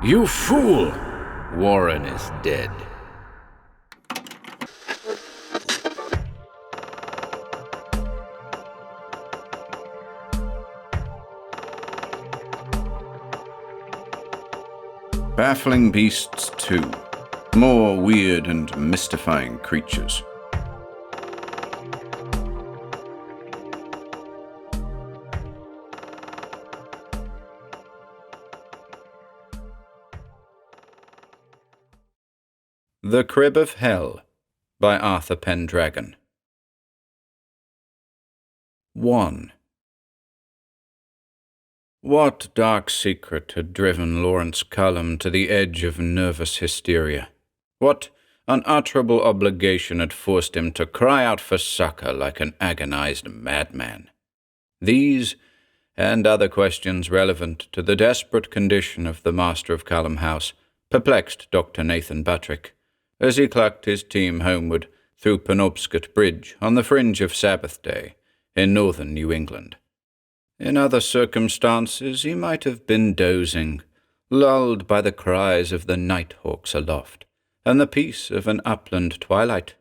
You fool! Warren is dead. Baffling Beasts 2. More weird and mystifying creatures. The Crib of Hell by Arthur Pendragon. 1. What dark secret had driven Lawrence Cullum to the edge of nervous hysteria? What unutterable obligation had forced him to cry out for succor like an agonized madman? These, and other questions relevant to the desperate condition of the master of Cullum House, perplexed Dr. Nathan Buttrick as he clucked his team homeward through Penobscot Bridge on the fringe of Sabbath Day in northern New England. In other circumstances he might have been dozing, lulled by the cries of the nighthawks aloft and the peace of an upland twilight.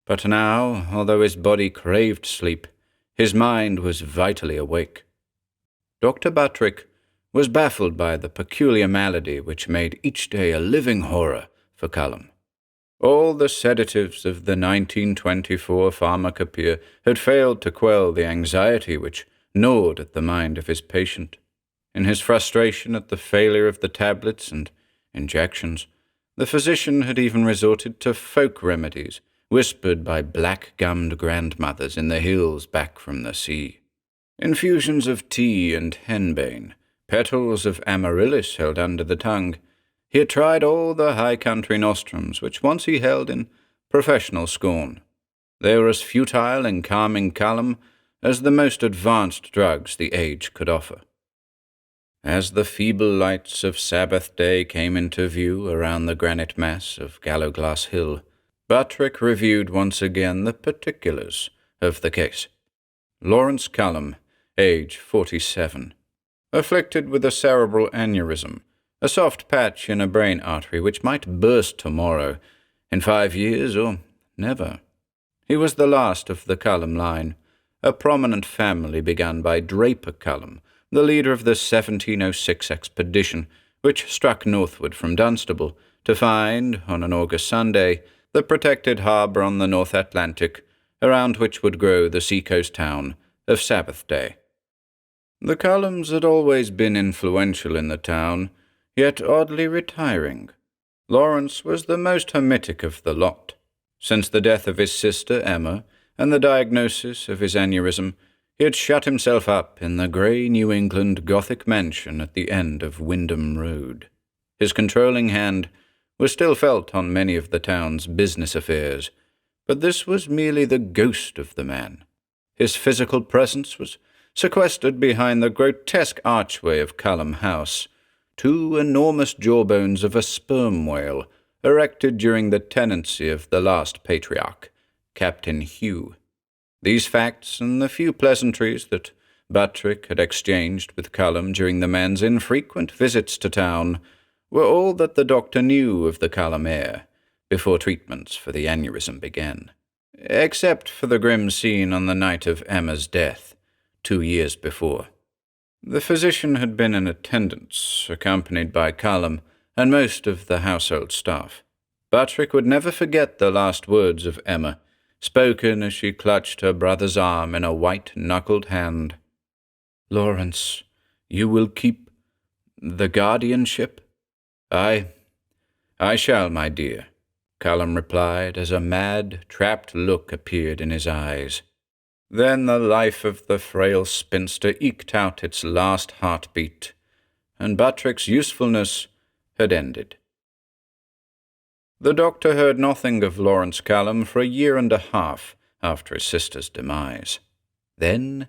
But now, although his body craved sleep, his mind was vitally awake. Dr. Buttrick was baffled by the peculiar malady which made each day a living horror for Cullum. All the sedatives of the 1924 pharmacopoeia had failed to quell the anxiety which gnawed at the mind of his patient. In his frustration at the failure of the tablets and injections, the physician had even resorted to folk remedies whispered by black-gummed grandmothers in the hills back from the sea. Infusions of tea and henbane, petals of amaryllis held under the tongue. He had tried all the high-country nostrums which once he held in professional scorn. They were as futile in calming Cullum as the most advanced drugs the age could offer. As the feeble lights of Sabbath day came into view around the granite mass of Gallowglass Hill, Buttrick reviewed once again the particulars of the case. Lawrence Cullum, age 47, afflicted with a cerebral aneurysm, a soft patch in a brain artery which might burst tomorrow, in 5 years or never. He was the last of the Cullum line, a prominent family begun by Draper Cullum, the leader of the 1706 expedition, which struck northward from Dunstable to find, on an August Sunday, the protected harbour on the North Atlantic, around which would grow the seacoast town of Sabbath Day. The Cullums had always been influential in the town, yet oddly retiring. Lawrence was the most hermetic of the lot. Since the death of his sister Emma and the diagnosis of his aneurysm, he had shut himself up in the grey New England Gothic mansion at the end of Wyndham Road. His controlling hand was still felt on many of the town's business affairs, but this was merely the ghost of the man. His physical presence was sequestered behind the grotesque archway of Cullum House, 2 enormous jawbones of a sperm whale erected during the tenancy of the last patriarch, Captain Hugh. These facts and the few pleasantries that Buttrick had exchanged with Cullum during the man's infrequent visits to town were all that the doctor knew of the Cullum heir before treatments for the aneurysm began, except for the grim scene on the night of Emma's death 2 years before. The physician had been in attendance, accompanied by Cullum and most of the household staff. Buttrick would never forget the last words of Emma, spoken as she clutched her brother's arm in a white-knuckled hand. "Lawrence, you will keep the guardianship?" I shall, my dear," Cullum replied as a mad, trapped look appeared in his eyes. Then the life of the frail spinster eked out its last heartbeat, and Buttrick's usefulness had ended. The doctor heard nothing of Lawrence Cullum for 1.5 years after his sister's demise. Then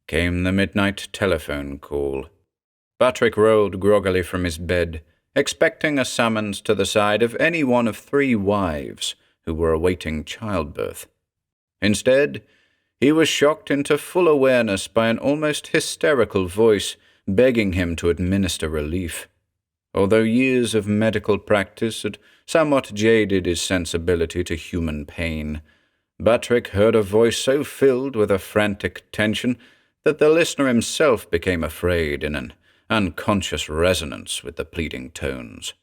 came the midnight telephone call. Buttrick rolled groggily from his bed, expecting a summons to the side of any one of 3 wives who were awaiting childbirth. Instead, he was shocked into full awareness by an almost hysterical voice begging him to administer relief. although years of medical practice had somewhat jaded his sensibility to human pain. Buttrick heard a voice so filled with a frantic tension that the listener himself became afraid in an unconscious resonance with the pleading tones.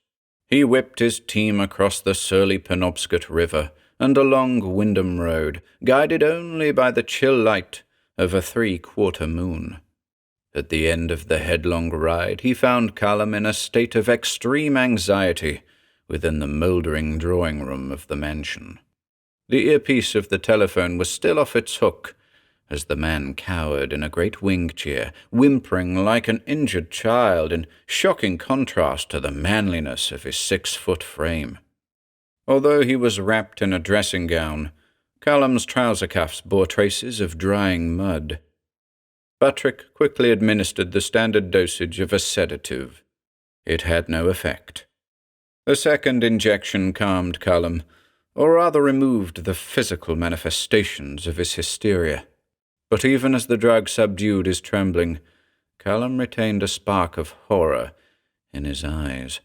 He whipped his team across the surly Penobscot River and along Wyndham Road, guided only by the chill light of a 3/4 moon. At the end of the headlong ride, he found Callum in a state of extreme anxiety within the mouldering drawing-room of the mansion. The earpiece of the telephone was still off its hook, as the man cowered in a great wing-chair, whimpering like an injured child in shocking contrast to the manliness of his 6-foot frame. Although he was wrapped in a dressing-gown, Callum's trouser cuffs bore traces of drying mud. Buttrick quickly administered the standard dosage of a sedative. It had no effect. A second injection calmed Callum, or rather removed the physical manifestations of his hysteria. But even as the drug subdued his trembling, Callum retained a spark of horror in his eyes.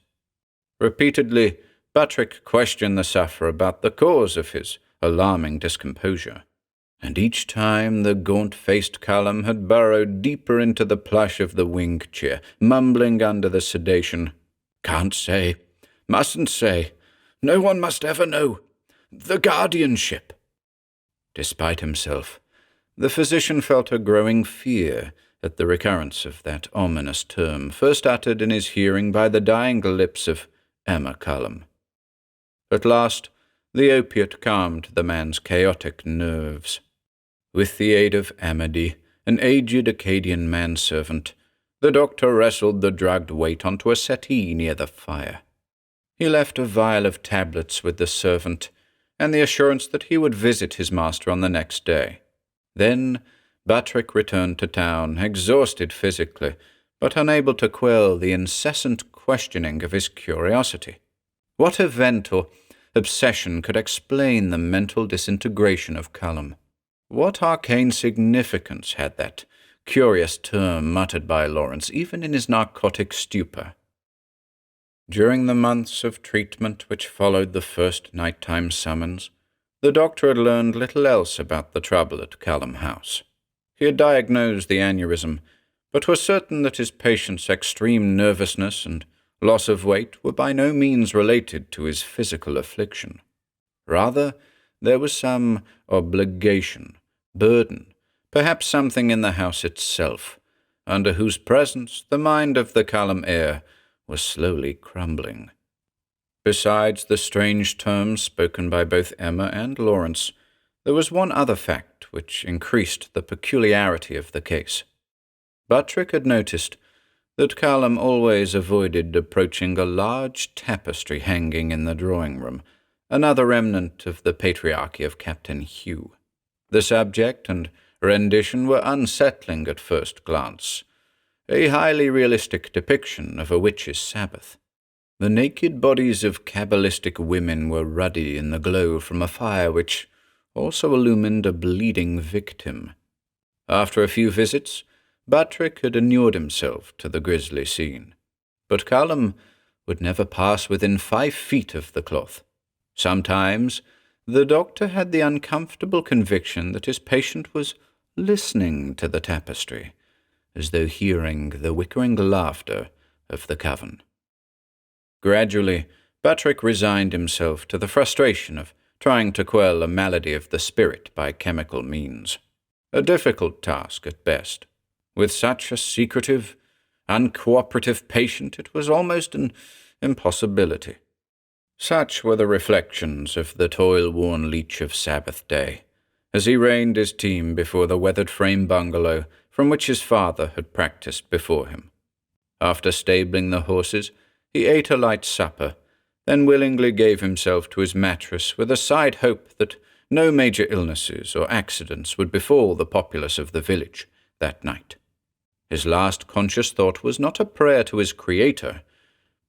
Repeatedly, Buttrick questioned the sufferer about the cause of his alarming discomposure, and each time the gaunt-faced Callum had burrowed deeper into the plush of the wing-chair, mumbling under the sedation, "Can't say, mustn't say, no one must ever know, the guardianship." Despite himself, the physician felt a growing fear at the recurrence of that ominous term, first uttered in his hearing by the dying lips of Emma Callum. At last, the opiate calmed the man's chaotic nerves. With the aid of Amity, an aged Acadian manservant, the doctor wrestled the drugged weight onto a settee near the fire. He left a vial of tablets with the servant, and the assurance that he would visit his master on the next day. Then Buttrick returned to town, exhausted physically, but unable to quell the incessant questioning of his curiosity. What event or obsession could explain the mental disintegration of Callum? What arcane significance had that curious term muttered by Lawrence, even in his narcotic stupor? During the months of treatment which followed the first nighttime summons, the doctor had learned little else about the trouble at Callum House. He had diagnosed the aneurysm, but was certain that his patient's extreme nervousness and loss of weight were by no means related to his physical affliction. Rather, there was some obligation, burden, perhaps something in the house itself, under whose presence the mind of the Callum heir was slowly crumbling. Besides the strange terms spoken by both Emma and Lawrence, there was one other fact which increased the peculiarity of the case. Buttrick had noticed that Callum always avoided approaching a large tapestry hanging in the drawing-room, another remnant of the patriarchy of Captain Hugh. The subject and rendition were unsettling at first glance, a highly realistic depiction of a witch's Sabbath. The naked bodies of cabalistic women were ruddy in the glow from a fire which also illumined a bleeding victim. After a few visits, Buttrick had inured himself to the grisly scene, but Callum would never pass within 5 feet of the cloth. Sometimes the doctor had the uncomfortable conviction that his patient was listening to the tapestry, as though hearing the whickering laughter of the coven. Gradually, Buttrick resigned himself to the frustration of trying to quell a malady of the spirit by chemical means, a difficult task at best. With such a secretive, uncooperative patient, it was almost an impossibility. Such were the reflections of the toil-worn leech of Sabbath day, as he reined his team before the weathered frame bungalow from which his father had practiced before him. After stabling the horses, he ate a light supper, then willingly gave himself to his mattress with a side hope that no major illnesses or accidents would befall the populace of the village that night. His last conscious thought was not a prayer to his Creator,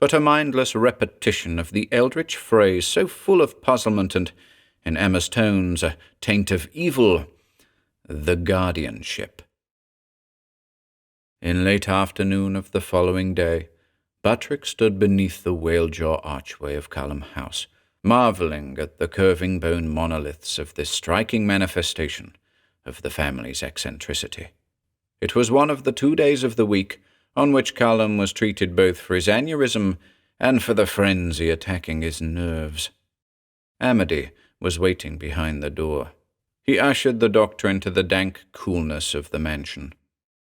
but a mindless repetition of the eldritch phrase so full of puzzlement and, in Emma's tones, a taint of evil, the guardianship. In late afternoon of the following day, Buttrick stood beneath the whale-jaw archway of Callum House, marvelling at the curving bone monoliths of this striking manifestation of the family's eccentricity. It was one of the 2 days of the week on which Callum was treated both for his aneurysm and for the frenzy attacking his nerves. Amity was waiting behind the door. He ushered the doctor into the dank coolness of the mansion.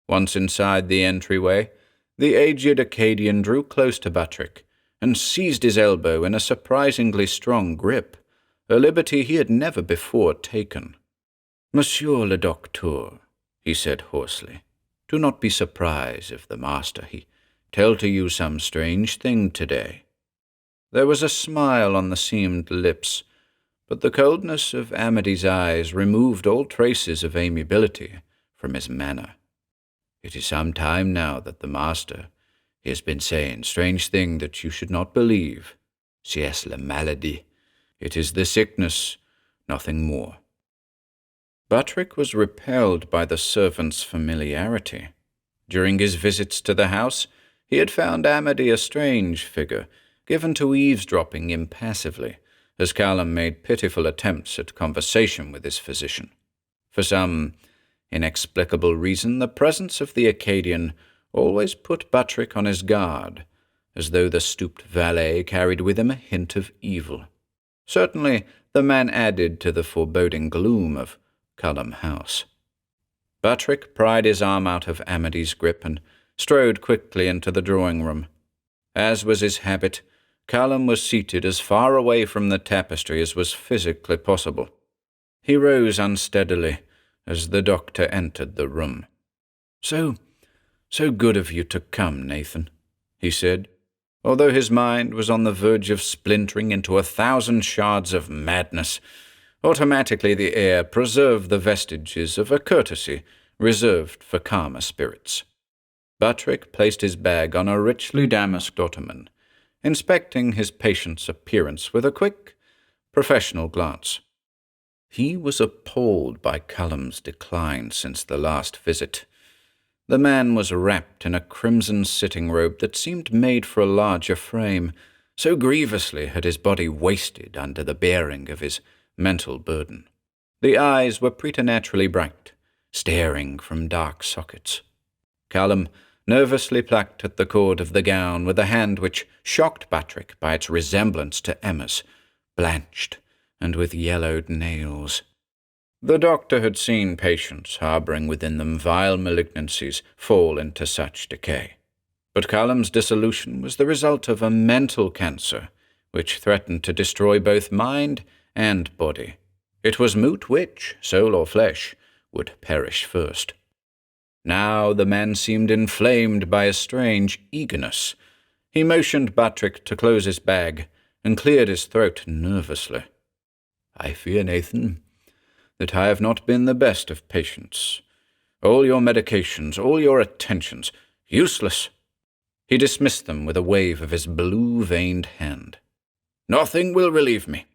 Once inside the entryway, the aged Acadian drew close to Buttrick and seized his elbow in a surprisingly strong grip, a liberty he had never before taken. "Monsieur le Docteur," he said hoarsely, "do not be surprised if the master he tell to you some strange thing today." There was a smile on the seamed lips, but the coldness of Amity's eyes removed all traces of amiability from his manner. "It is some time now that the master he has been saying strange thing that you should not believe. C'est la maladie. It is the sickness, nothing more." Buttrick was repelled by the servant's familiarity. During his visits to the house, he had found Amity a strange figure, given to eavesdropping impassively, as Callum made pitiful attempts at conversation with his physician. For some inexplicable reason, the presence of the Acadian always put Buttrick on his guard, as though the stooped valet carried with him a hint of evil. Certainly, the man added to the foreboding gloom of Callum House. Buttrick pried his arm out of Amity's grip and strode quickly into the drawing-room. As was his habit, Callum was seated as far away from the tapestry as was physically possible. He rose unsteadily as the doctor entered the room. So good of you to come, Nathan," he said, although his mind was on the verge of splintering into 1,000 shards of madness. Automatically the air preserved the vestiges of a courtesy reserved for calmer spirits. Buttrick placed his bag on a richly damasked ottoman, inspecting his patient's appearance with a quick, professional glance. He was appalled by Callum's decline since the last visit. The man was wrapped in a crimson sitting robe that seemed made for a larger frame, so grievously had his body wasted under the bearing of his mental burden. The eyes were preternaturally bright, staring from dark sockets. Callum nervously plucked at the cord of the gown with a hand which shocked Buttrick by its resemblance to Emma's, blanched and with yellowed nails. The doctor had seen patients harbouring within them vile malignancies fall into such decay. But Callum's dissolution was the result of a mental cancer, which threatened to destroy both mind and body. It was moot which, soul or flesh, would perish first. Now the man seemed inflamed by a strange eagerness. He motioned Buttrick to close his bag and cleared his throat nervously. "I fear, Nathan, that I have not been the best of patients. All your medications, all your attentions, useless." He dismissed them with a wave of his blue-veined hand. "Nothing will relieve me.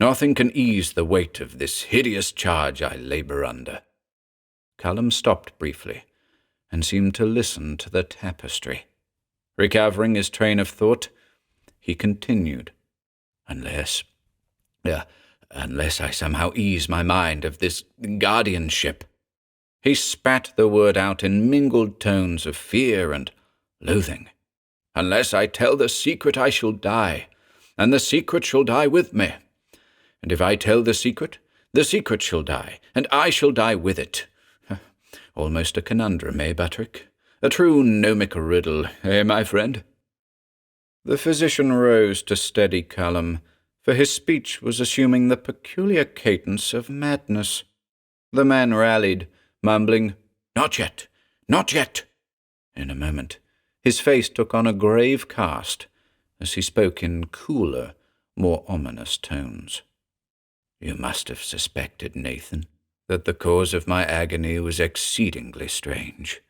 Nothing can ease the weight of this hideous charge I labour under." Callum stopped briefly and seemed to listen to the tapestry. Recovering his train of thought, he continued, Unless I somehow ease my mind of this guardianship." He spat the word out in mingled tones of fear and loathing. "Unless I tell the secret, I shall die, and the secret shall die with me. And if I tell the secret shall die, and I shall die with it." Almost a conundrum, eh, Buttrick? A true gnomic riddle, eh, my friend? The physician rose to steady Callum, for his speech was assuming the peculiar cadence of madness. The man rallied, mumbling, "Not yet, not yet." In a moment, his face took on a grave cast as he spoke in cooler, more ominous tones. "You must have suspected, Nathan, that the cause of my agony was exceedingly strange.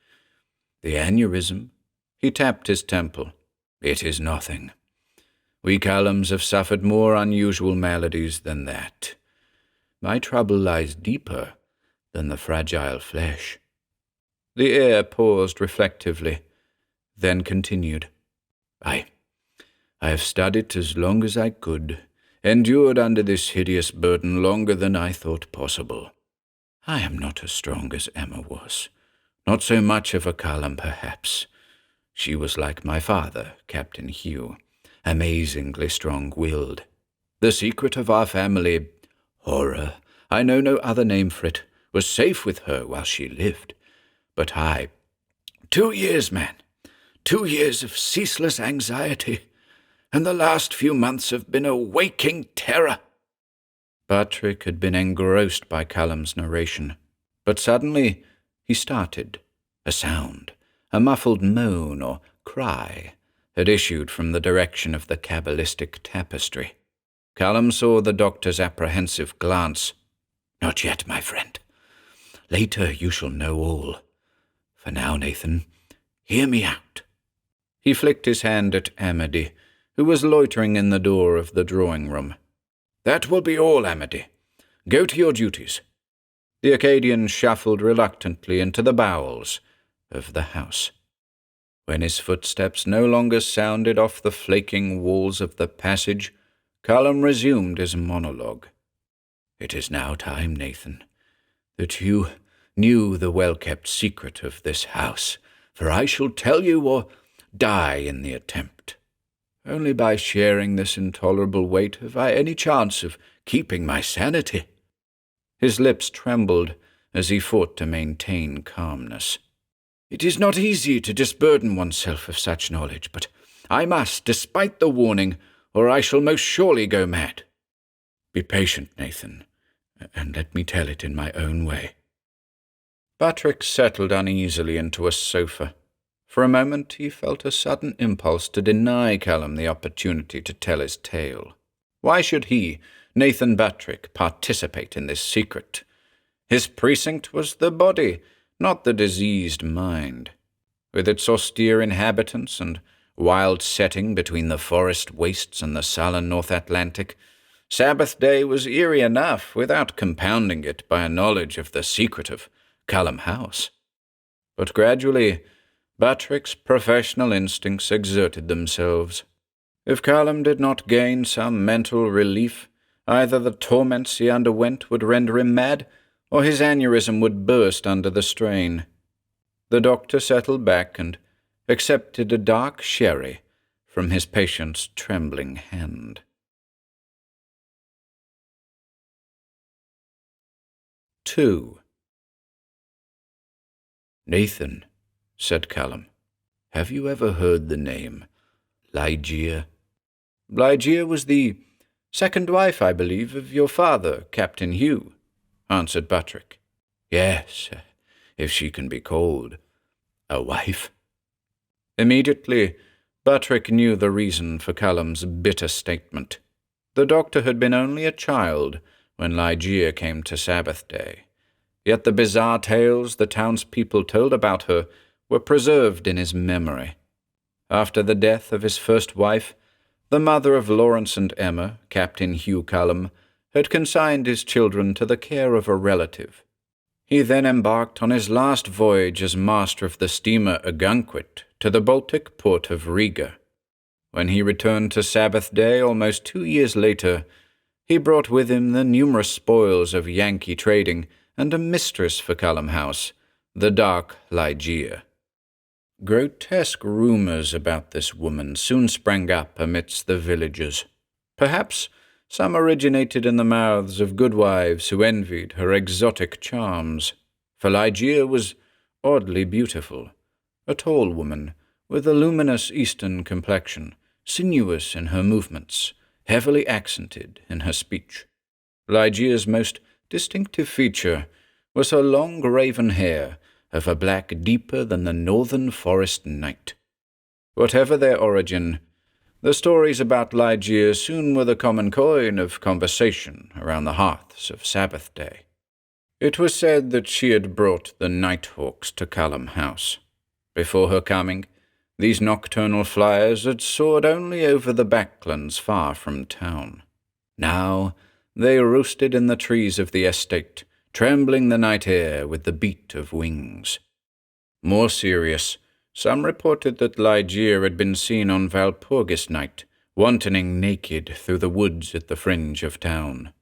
The aneurysm," he tapped his temple, "it is nothing. We Callums have suffered more unusual maladies than that. My trouble lies deeper than the fragile flesh." The heir paused reflectively, then continued, I have studied as long as I could, endured under this hideous burden longer than I thought possible. I am not as strong as Emma was. Not so much of a Callum, perhaps. She was like my father, Captain Hugh, amazingly strong-willed. The secret of our family, horror, I know no other name for it, was safe with her while she lived. But 2 years, man, 2 years of ceaseless anxiety, and the last few months have been a waking terror. Patrick had been engrossed by Callum's narration, but suddenly he started. A sound, a muffled moan or cry, had issued from the direction of the cabalistic tapestry. Callum saw the doctor's apprehensive glance. "Not yet, my friend. Later you shall know all. For now, Nathan, hear me out." He flicked his hand at Amity, who was loitering in the door of the drawing-room. "That will be all, Amity. Go to your duties." The Acadian shuffled reluctantly into the bowels of the house. When his footsteps no longer sounded off the flaking walls of the passage, Callum resumed his monologue. "It is now time, Nathan, that you knew the well-kept secret of this house, for I shall tell you or die in the attempt. Only by sharing this intolerable weight have I any chance of keeping my sanity." His lips trembled as he fought to maintain calmness. "It is not easy to disburden oneself of such knowledge, but I must, despite the warning, or I shall most surely go mad. Be patient, Nathan, and let me tell it in my own way." Patrick settled uneasily into a sofa. For a moment he felt a sudden impulse to deny Callum the opportunity to tell his tale. Why should he, Nathan Patrick, participate in this secret? His precinct was the body, not the diseased mind. With its austere inhabitants and wild setting between the forest wastes and the sullen North Atlantic, Sabbath Day was eerie enough without compounding it by a knowledge of the secret of Callum House. But gradually, Patrick's professional instincts exerted themselves. If Callum did not gain some mental relief, either the torments he underwent would render him mad, or his aneurysm would burst under the strain. The doctor settled back and accepted a dark sherry from his patient's trembling hand. 2. "Nathan," said Callum, "have you ever heard the name Ligeia?" "Ligeia was the second wife, I believe, of your father, Captain Hugh," answered Patrick. "Yes, if she can be called a wife." Immediately, Patrick knew the reason for Callum's bitter statement. The doctor had been only a child when Ligeia came to Sabbath Day, yet the bizarre tales the townspeople told about her were preserved in his memory. After the death of his first wife, the mother of Lawrence and Emma, Captain Hugh Callum, had consigned his children to the care of a relative. He then embarked on his last voyage as master of the steamer Agunquit to the Baltic port of Riga. When he returned to Sabbath Day almost 2 years later, he brought with him the numerous spoils of Yankee trading and a mistress for Callum House, the dark Ligeia. Grotesque rumors about this woman soon sprang up amidst the villagers. Perhaps some originated in the mouths of goodwives who envied her exotic charms, for Ligeia was oddly beautiful, a tall woman with a luminous eastern complexion, sinuous in her movements, heavily accented in her speech. Ligeia's most distinctive feature was her long raven hair, of a black deeper than the northern forest night. Whatever their origin, the stories about Ligeia soon were the common coin of conversation around the hearths of Sabbath Day. It was said that she had brought the nighthawks to Callum House. Before her coming, these nocturnal flyers had soared only over the backlands far from town. Now they roosted in the trees of the estate, trembling the night air with the beat of wings. More serious, Some reported that Ligeia had been seen on Walpurgis night, wantoning naked through the woods at the fringe of town.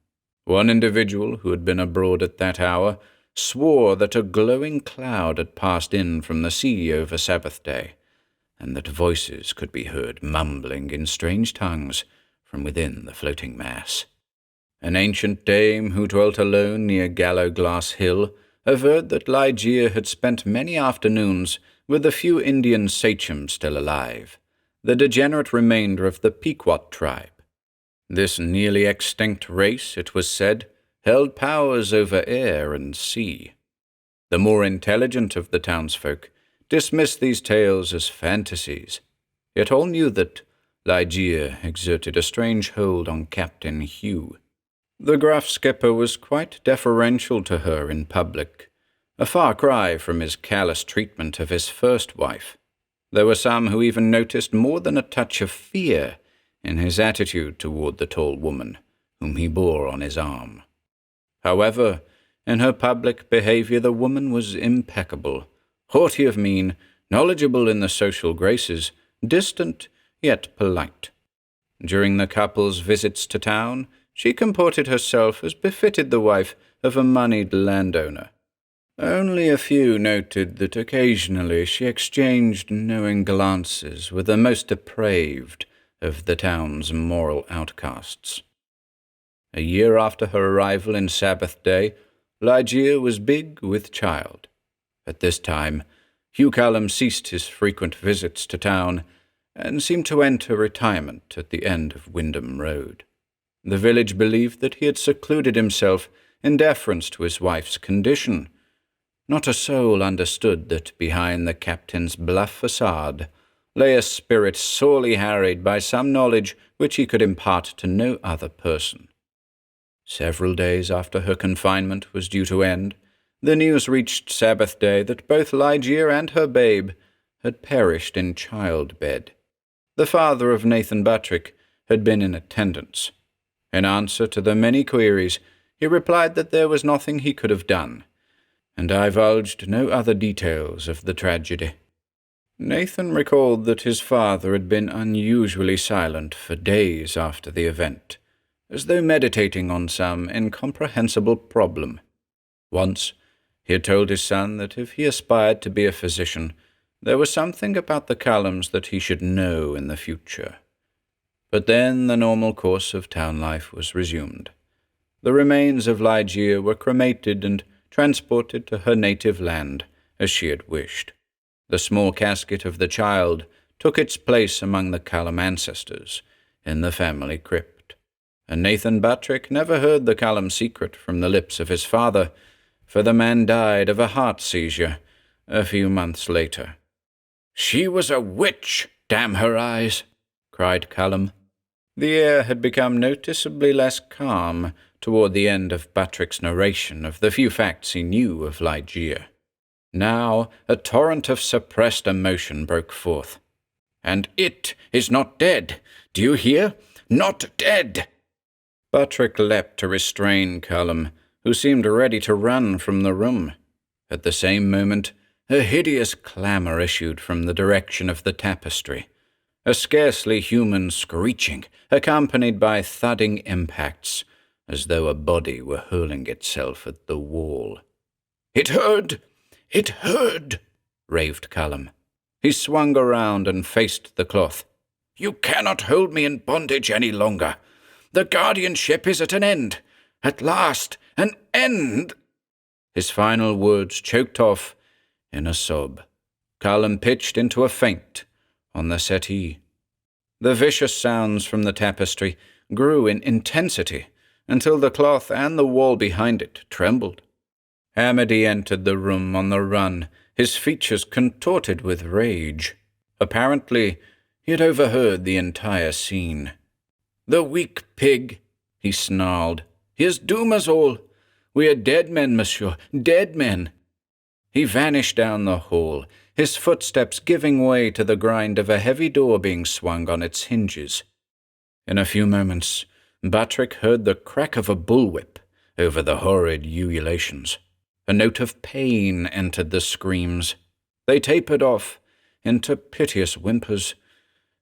One individual who had been abroad at that hour swore that a glowing cloud had passed in from the sea over Sabbath day, and that voices could be heard mumbling in strange tongues from within the floating mass. An ancient dame who dwelt alone near Gallowglass Hill averred that Ligeia had spent many afternoons with the few Indian sachems still alive, the degenerate remainder of the Pequot tribe. This nearly extinct race, it was said, held powers over air and sea. The more intelligent of the townsfolk dismissed these tales as fantasies, yet all knew that Ligeia exerted a strange hold on Captain Hugh. The gruff skipper was quite deferential to her in public, a far cry from his callous treatment of his first wife. There were some who even noticed more than a touch of fear in his attitude toward the tall woman whom he bore on his arm. However, in her public behavior the woman was impeccable, haughty of mien, knowledgeable in the social graces, distant yet polite. During the couple's visits to town, she comported herself as befitted the wife of a moneyed landowner. Only a few noted that occasionally she exchanged knowing glances with the most depraved of the town's moral outcasts. A year after her arrival in Sabbath Day, Ligeia was big with child. At this time, Hugh Callum ceased his frequent visits to town and seemed to enter retirement at the end of Wyndham Road. The village believed that he had secluded himself in deference to his wife's condition. Not a soul understood that behind the captain's bluff facade lay a spirit sorely harried by some knowledge which he could impart to no other person. Several days after her confinement was due to end, the news reached Sabbath Day that both Ligeia and her babe had perished in childbed. The father of Nathan Buttrick had been in attendance. In answer to the many queries, he replied that there was nothing he could have done, and divulged no other details of the tragedy. Nathan recalled that his father had been unusually silent for days after the event, as though meditating on some incomprehensible problem. Once, he had told his son that if he aspired to be a physician, there was something about the Callums that he should know in the future. But then the normal course of town life was resumed. The remains of Ligeia were cremated and transported to her native land, as she had wished. The small casket of the child took its place among the Callum ancestors in the family crypt, and Nathan Buttrick never heard the Callum secret from the lips of his father, for the man died of a heart seizure a few months later. "She was a witch, damn her eyes!" cried Callum. The air had become noticeably less calm toward the end of Buttrick's narration of the few facts he knew of Ligeia. Now a torrent of suppressed emotion broke forth. "And it is not dead. Do you hear? Not dead!" Buttrick leapt to restrain Callum, who seemed ready to run from the room. At the same moment, a hideous clamour issued from the direction of the tapestry, a scarcely human screeching, accompanied by thudding impacts, as though a body were hurling itself at the wall. "It heard! It heard!" raved Callum. He swung around and faced the cloth. "You cannot hold me in bondage any longer. The guardianship is at an end. At last, an end!" His final words choked off in a sob. Callum pitched into a faint on the settee. The vicious sounds from the tapestry grew in intensity until the cloth and the wall behind it trembled. Amity entered the room on the run, his features contorted with rage. Apparently, he had overheard the entire scene. "The weak pig," he snarled. "His doom us all. We are dead men, monsieur, dead men." He vanished down the hall, his footsteps giving way to the grind of a heavy door being swung on its hinges. In a few moments, Buttrick heard the crack of a bullwhip over the horrid ululations. A note of pain entered the screams. They tapered off into piteous whimpers,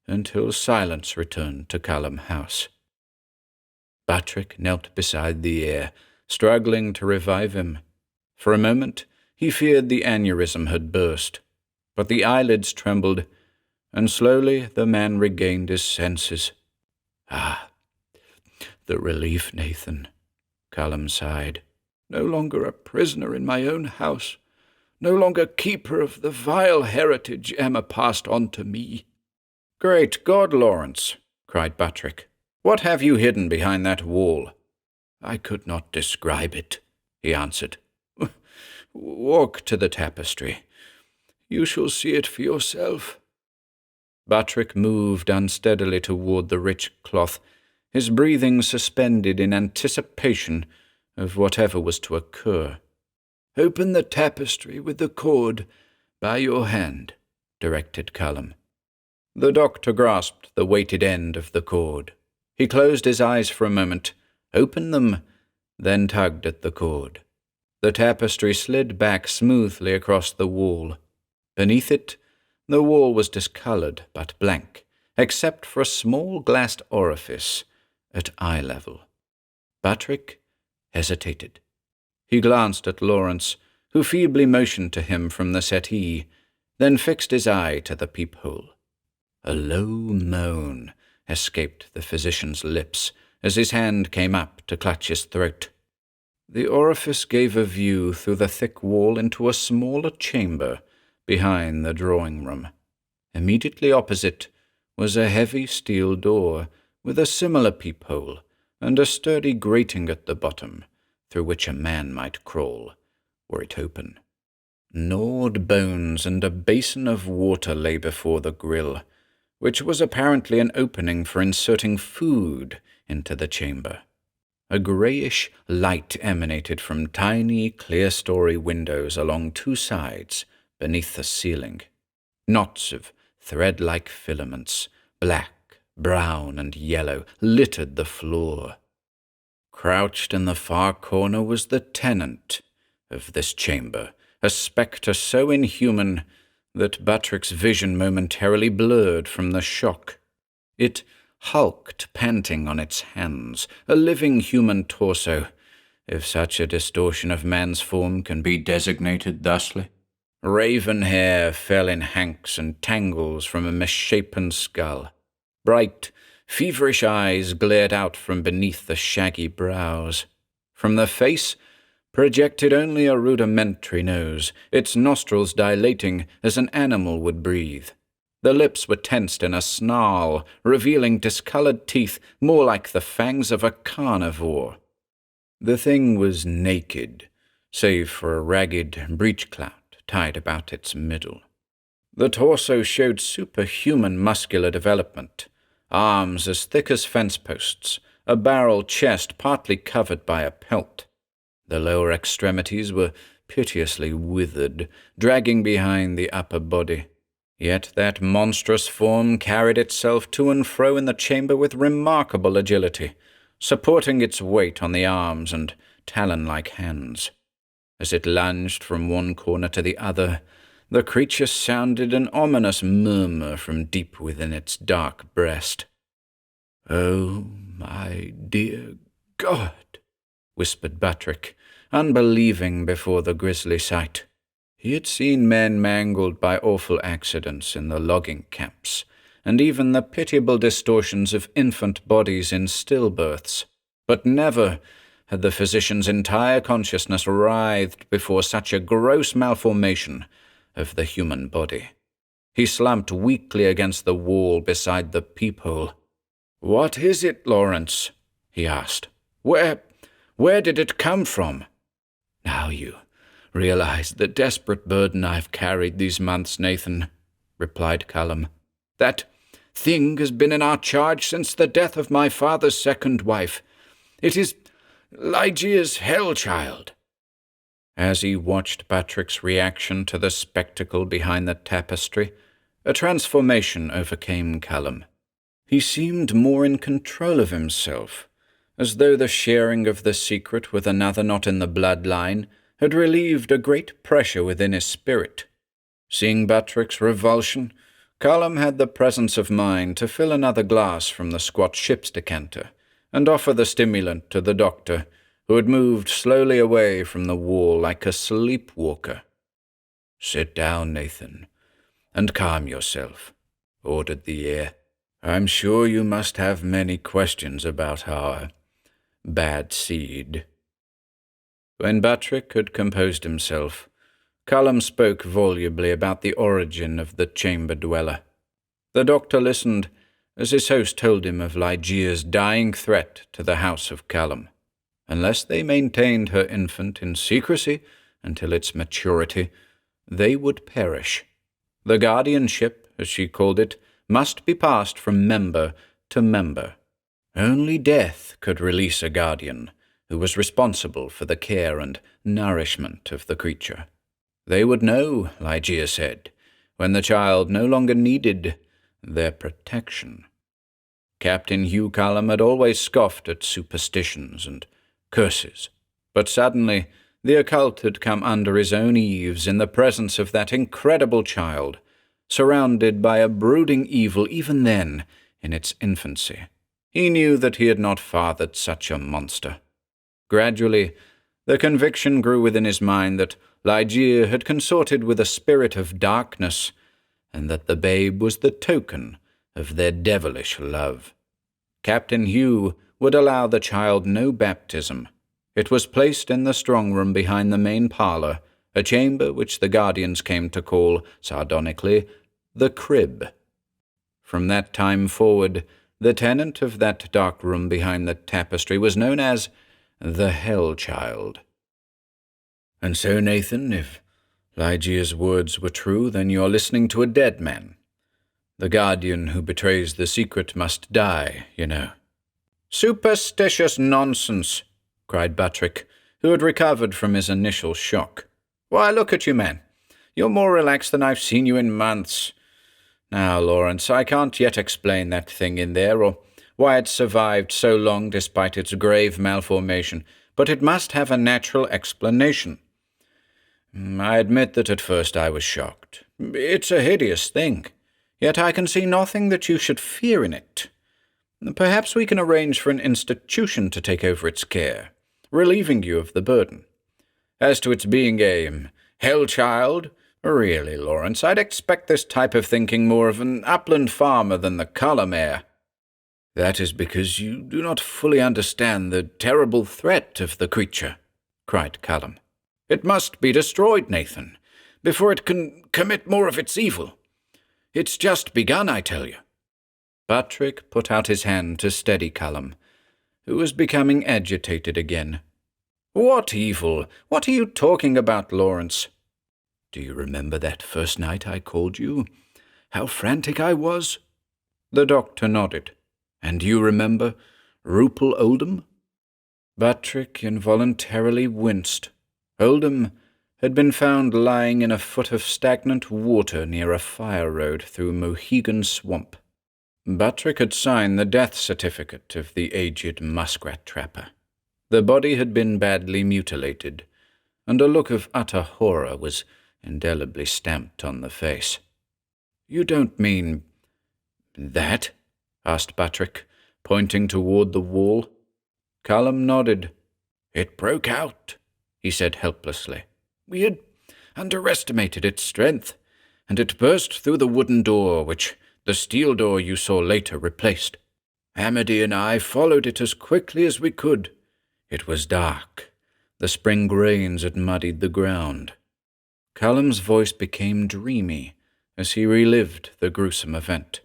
until silence returned to Callum House. Batrick knelt beside the heir, struggling to revive him. For a moment he feared the aneurysm had burst, but the eyelids trembled, and slowly the man regained his senses. "Ah, the relief, Nathan," Callum sighed. "No longer a prisoner in my own house, no longer keeper of the vile heritage Emma passed on to me." "Great God, Lawrence!" cried Batrick. "What have you hidden behind that wall?" "I could not describe it," he answered. "Walk to the tapestry. You shall see it for yourself." Batrick moved unsteadily toward the rich cloth, his breathing suspended in anticipation of whatever was to occur. "Open the tapestry with the cord by your hand," directed Callum. The doctor grasped the weighted end of the cord. He closed his eyes for a moment, opened them, then tugged at the cord. The tapestry slid back smoothly across the wall. Beneath it, the wall was discoloured but blank, except for a small glassed orifice at eye level. Batrick hesitated. He glanced at Lawrence, who feebly motioned to him from the settee, then fixed his eye to the peephole. A low moan escaped the physician's lips as his hand came up to clutch his throat. The orifice gave a view through the thick wall into a smaller chamber behind the drawing-room. Immediately opposite was a heavy steel door with a similar peephole and a sturdy grating at the bottom, through which a man might crawl, were it open. Gnawed bones and a basin of water lay before the grille, which was apparently an opening for inserting food into the chamber. A greyish light emanated from tiny, clerestory windows along two sides beneath the ceiling. Knots of thread-like filaments, black, brown, and yellow, littered the floor. Crouched in the far corner was the tenant of this chamber, a spectre so inhuman that Batrick's vision momentarily blurred from the shock. It hulked, panting on its hands, a living human torso, if such a distortion of man's form can be designated thusly. Raven hair fell in hanks and tangles from a misshapen skull. Bright, feverish eyes glared out from beneath the shaggy brows. From the face projected only a rudimentary nose, its nostrils dilating as an animal would breathe. The lips were tensed in a snarl, revealing discoloured teeth more like the fangs of a carnivore. The thing was naked, save for a ragged breechclout tied about its middle. The torso showed superhuman muscular development, arms as thick as fence posts, a barrel chest partly covered by a pelt. The lower extremities were piteously withered, dragging behind the upper body. Yet that monstrous form carried itself to and fro in the chamber with remarkable agility, supporting its weight on the arms and talon-like hands. As it lunged from one corner to the other, the creature sounded an ominous murmur from deep within its dark breast. "Oh, my dear God," whispered Batrick, unbelieving before the grisly sight. He had seen men mangled by awful accidents in the logging camps, and even the pitiable distortions of infant bodies in stillbirths, but never had the physician's entire consciousness writhed before such a gross malformation of the human body. He slumped weakly against the wall beside the peephole. "What is it, Lawrence?" he asked. Where did it come from?" "Now you realize the desperate burden I've carried these months, Nathan," replied Callum. "That thing has been in our charge since the death of my father's second wife. It is Ligeia's hell-child." As he watched Batrick's reaction to the spectacle behind the tapestry, a transformation overcame Callum. He seemed more in control of himself, as though the sharing of the secret with another not in the bloodline had relieved a great pressure within his spirit. Seeing Batrick's revulsion, Callum had the presence of mind to fill another glass from the squat ship's decanter and offer the stimulant to the doctor, who had moved slowly away from the wall like a sleepwalker. "Sit down, Nathan, and calm yourself," ordered the heir. "I'm sure you must have many questions about our bad seed." When Batrick had composed himself, Callum spoke volubly about the origin of the chamber dweller. The doctor listened as his host told him of Ligeia's dying threat to the house of Callum. Unless they maintained her infant in secrecy until its maturity, they would perish. The guardianship, as she called it, must be passed from member to member. Only death could release a guardian who was responsible for the care and nourishment of the creature. They would know, Ligeia said, when the child no longer needed their protection. Captain Hugh Callum had always scoffed at superstitions and curses, but suddenly the occult had come under his own eaves in the presence of that incredible child, surrounded by a brooding evil even then, in its infancy. He knew that he had not fathered such a monster. Gradually, the conviction grew within his mind that Ligeia had consorted with a spirit of darkness, and that the babe was the token of their devilish love. Captain Hugh would allow the child no baptism. It was placed in the strong room behind the main parlour, a chamber which the guardians came to call, sardonically, the crib. From that time forward, the tenant of that dark room behind the tapestry was known as the Hell-Child. "And so, Nathan, if Ligeia's words were true, then you're listening to a dead man. The guardian who betrays the secret must die, you know." "Superstitious nonsense," cried Batrick, who had recovered from his initial shock. "Why, look at you, man. You're more relaxed than I've seen you in months. Now, Lawrence, I can't yet explain that thing in there, or why it survived so long despite its grave malformation, but it must have a natural explanation. I admit that at first I was shocked. It's a hideous thing, yet I can see nothing that you should fear in it. Perhaps we can arrange for an institution to take over its care, relieving you of the burden. As to its being a hell-child, really, Lawrence, I'd expect this type of thinking more of an upland farmer than the Callum heir." "That is because you do not fully understand the terrible threat of the creature," cried Callum. "It must be destroyed, Nathan, before it can commit more of its evil. It's just begun, I tell you." Batrick put out his hand to steady Callum, who was becoming agitated again. "What evil? What are you talking about, Lawrence?" "Do you remember that first night I called you? How frantic I was?" The doctor nodded. "And you remember Rupel Oldham?" Batrick involuntarily winced. Oldham had been found lying in a foot of stagnant water near a fire road through Mohegan Swamp. Batrick had signed the death certificate of the aged muskrat trapper. The body had been badly mutilated, and a look of utter horror was indelibly stamped on the face. "You don't mean that?" asked Batrick, pointing toward the wall. Callum nodded. "It broke out," he said helplessly. "We had underestimated its strength, and it burst through the wooden door, which the steel door you saw later replaced. Amity and I followed it as quickly as we could. It was dark. The spring rains had muddied the ground." Callum's voice became dreamy as he relived the gruesome event.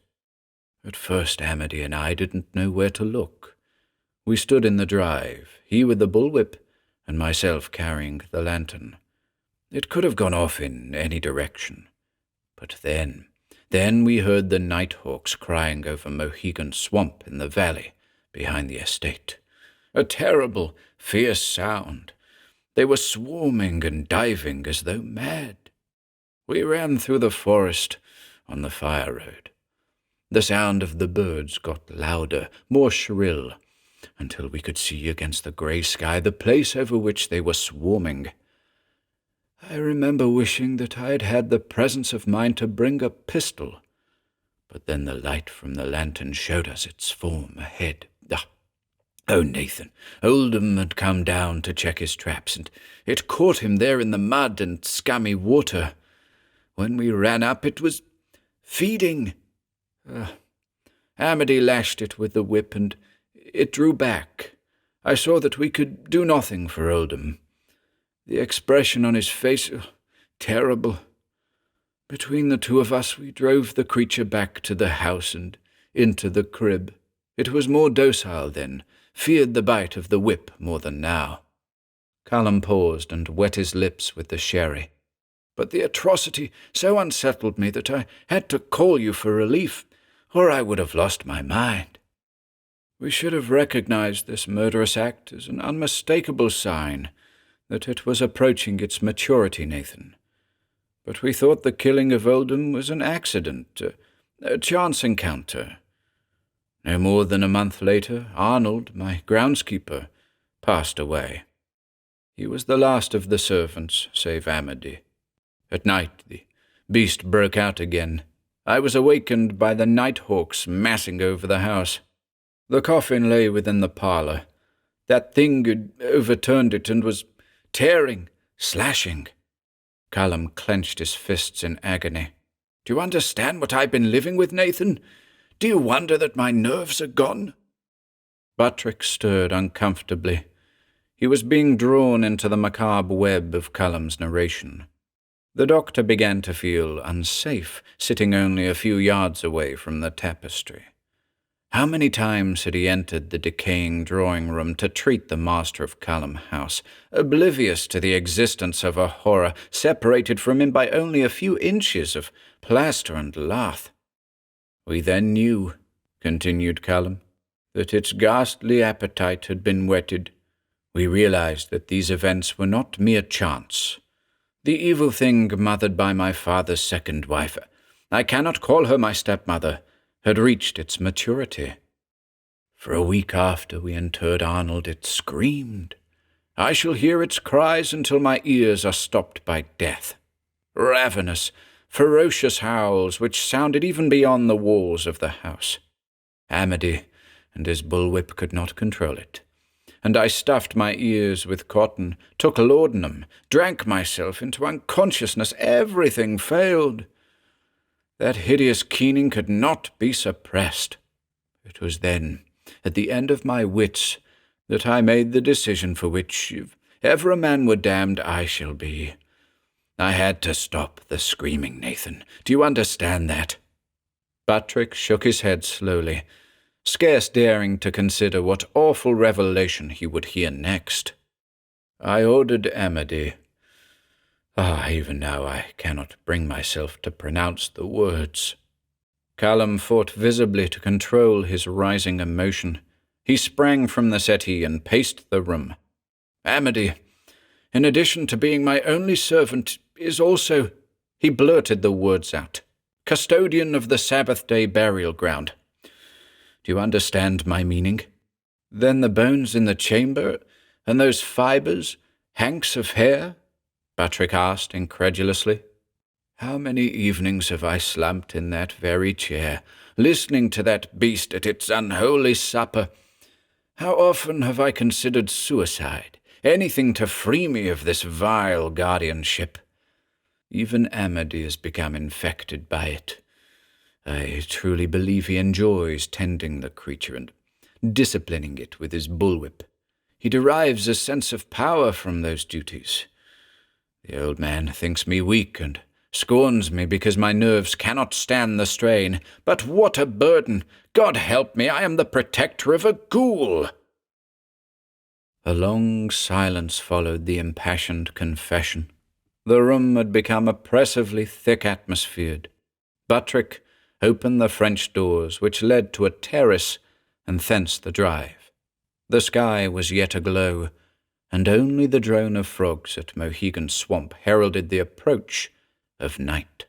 "At first Amity and I didn't know where to look. We stood in the drive, he with the bullwhip, and myself carrying the lantern. It could have gone off in any direction. But then we heard the nighthawks crying over Mohegan Swamp in the valley behind the estate. A terrible, fierce sound. They were swarming and diving as though mad. We ran through the forest on the fire road. The sound of the birds got louder, more shrill, until we could see against the grey sky the place over which they were swarming. I remember wishing that I had had the presence of mind to bring a pistol, but then the light from the lantern showed us its form ahead. Oh, Nathan, Oldham had come down to check his traps, and it caught him there in the mud and scummy water. When we ran up, it was feeding. Amity lashed it with the whip, and it drew back. I saw that we could do nothing for Oldham. The expression on his face, terrible. Between the two of us, we drove the creature back to the house and into the crib. It was more docile then, feared the bite of the whip more than now. Callum paused and wet his lips with the sherry. But the atrocity so unsettled me that I had to call you for relief, or I would have lost my mind. We should have recognized this murderous act as an unmistakable sign that it was approaching its maturity, Nathan. But we thought the killing of Oldham was an accident, a chance encounter. No more than a month later, Arnold, my groundskeeper, passed away. He was the last of the servants, save Amity. At night, the beast broke out again. I was awakened by the nighthawks massing over the house. The coffin lay within the parlour. That thing had overturned it and was tearing, slashing. Callum clenched his fists in agony. Do you understand what I've been living with, Nathan? Do you wonder that my nerves are gone? Buttrick stirred uncomfortably. He was being drawn into the macabre web of Callum's narration. The doctor began to feel unsafe, sitting only a few yards away from the tapestry. How many times had he entered the decaying drawing-room to treat the master of Callum House, oblivious to the existence of a horror separated from him by only a few inches of plaster and lath. We then knew, continued Callum, that its ghastly appetite had been whetted. We realized that these events were not mere chance. The evil thing mothered by my father's second wife, I cannot call her my stepmother, had reached its maturity. For a week after we interred Arnold, it screamed. I shall hear its cries until my ears are stopped by death. Ravenous, ferocious howls which sounded even beyond the walls of the house. Amity and his bullwhip could not control it, and I stuffed my ears with cotton, took laudanum, drank myself into unconsciousness. Everything failed. That hideous keening could not be suppressed. It was then, at the end of my wits, that I made the decision for which, if ever a man were damned, I shall be. I had to stop the screaming, Nathan. Do you understand that? Buttrick shook his head slowly, scarce daring to consider what awful revelation he would hear next. I ordered Amity. Even now I cannot bring myself to pronounce the words. Callum fought visibly to control his rising emotion. He sprang from the settee and paced the room. Amity, in addition to being my only servant, is also, he blurted the words out, custodian of the Sabbath-day burial ground. Do you understand my meaning? Then the bones in the chamber, and those fibres, hanks of hair? Buttrick asked incredulously. How many evenings have I slumped in that very chair, listening to that beast at its unholy supper? How often have I considered suicide, anything to free me of this vile guardianship? Even Amity has become infected by it. I truly believe he enjoys tending the creature and disciplining it with his bullwhip. He derives a sense of power from those duties. The old man thinks me weak and scorns me because my nerves cannot stand the strain. But what a burden! God help me, I am the protector of a ghoul! A long silence followed the impassioned confession. The room had become oppressively thick atmosphered. Buttrick opened the French doors which led to a terrace and thence the drive. The sky was yet aglow, and only the drone of frogs at Mohegan Swamp heralded the approach of night.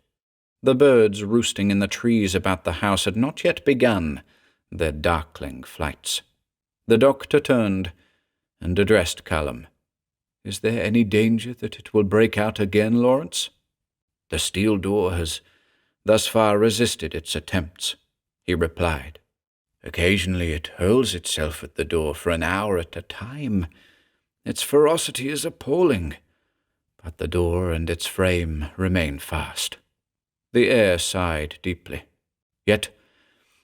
The birds roosting in the trees about the house had not yet begun their darkling flights. The doctor turned and addressed Callum. Is there any danger that it will break out again, Lawrence? The steel door has thus far resisted its attempts, he replied. Occasionally it hurls itself at the door for an hour at a time. Its ferocity is appalling, but the door and its frame remain fast. The heir sighed deeply. Yet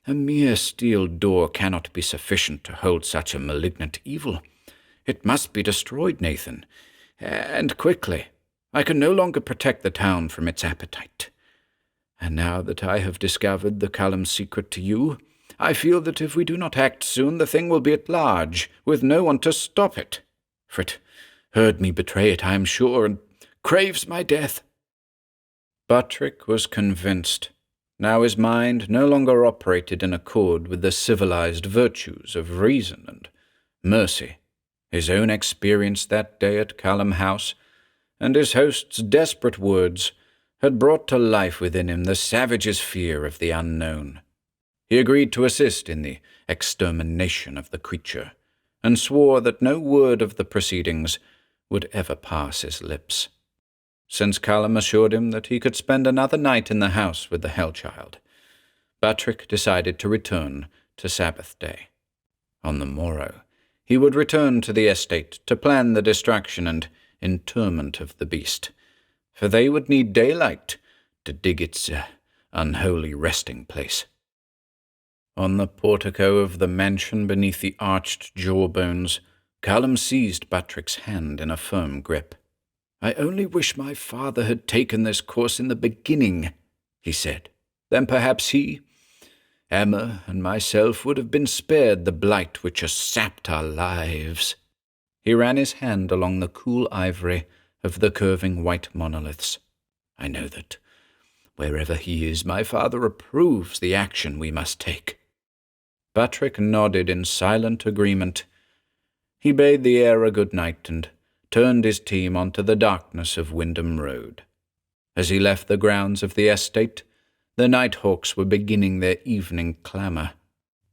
a mere steel door cannot be sufficient to hold such a malignant evil. It must be destroyed, Nathan, and quickly. I can no longer protect the town from its appetite. And now that I have discovered the Callum's secret to you, I feel that if we do not act soon, the thing will be at large, with no one to stop it. For it heard me betray it, I am sure, and craves my death. Buttrick was convinced. Now his mind no longer operated in accord with the civilized virtues of reason and mercy. His own experience that day at Callum House, and his host's desperate words, had brought to life within him the savage's fear of the unknown. He agreed to assist in the extermination of the creature, and swore that no word of the proceedings would ever pass his lips. Since Callum assured him that he could spend another night in the house with the Hell-Child, Buttrick decided to return to Sabbath day. On the morrow, he would return to the estate to plan the destruction and interment of the beast, for they would need daylight to dig its unholy resting place. On the portico of the mansion beneath the arched jawbones, Callum seized Buttrick's hand in a firm grip. "I only wish my father had taken this course in the beginning," he said. "Then perhaps he, Emma, and myself would have been spared the blight which has sapped our lives." He ran his hand along the cool ivory of the curving white monoliths. "I know that, wherever he is, my father approves the action we must take." Buttrick nodded in silent agreement. He bade the heir a good night and turned his team onto the darkness of Wyndham Road. As he left the grounds of the estate, the nighthawks were beginning their evening clamour.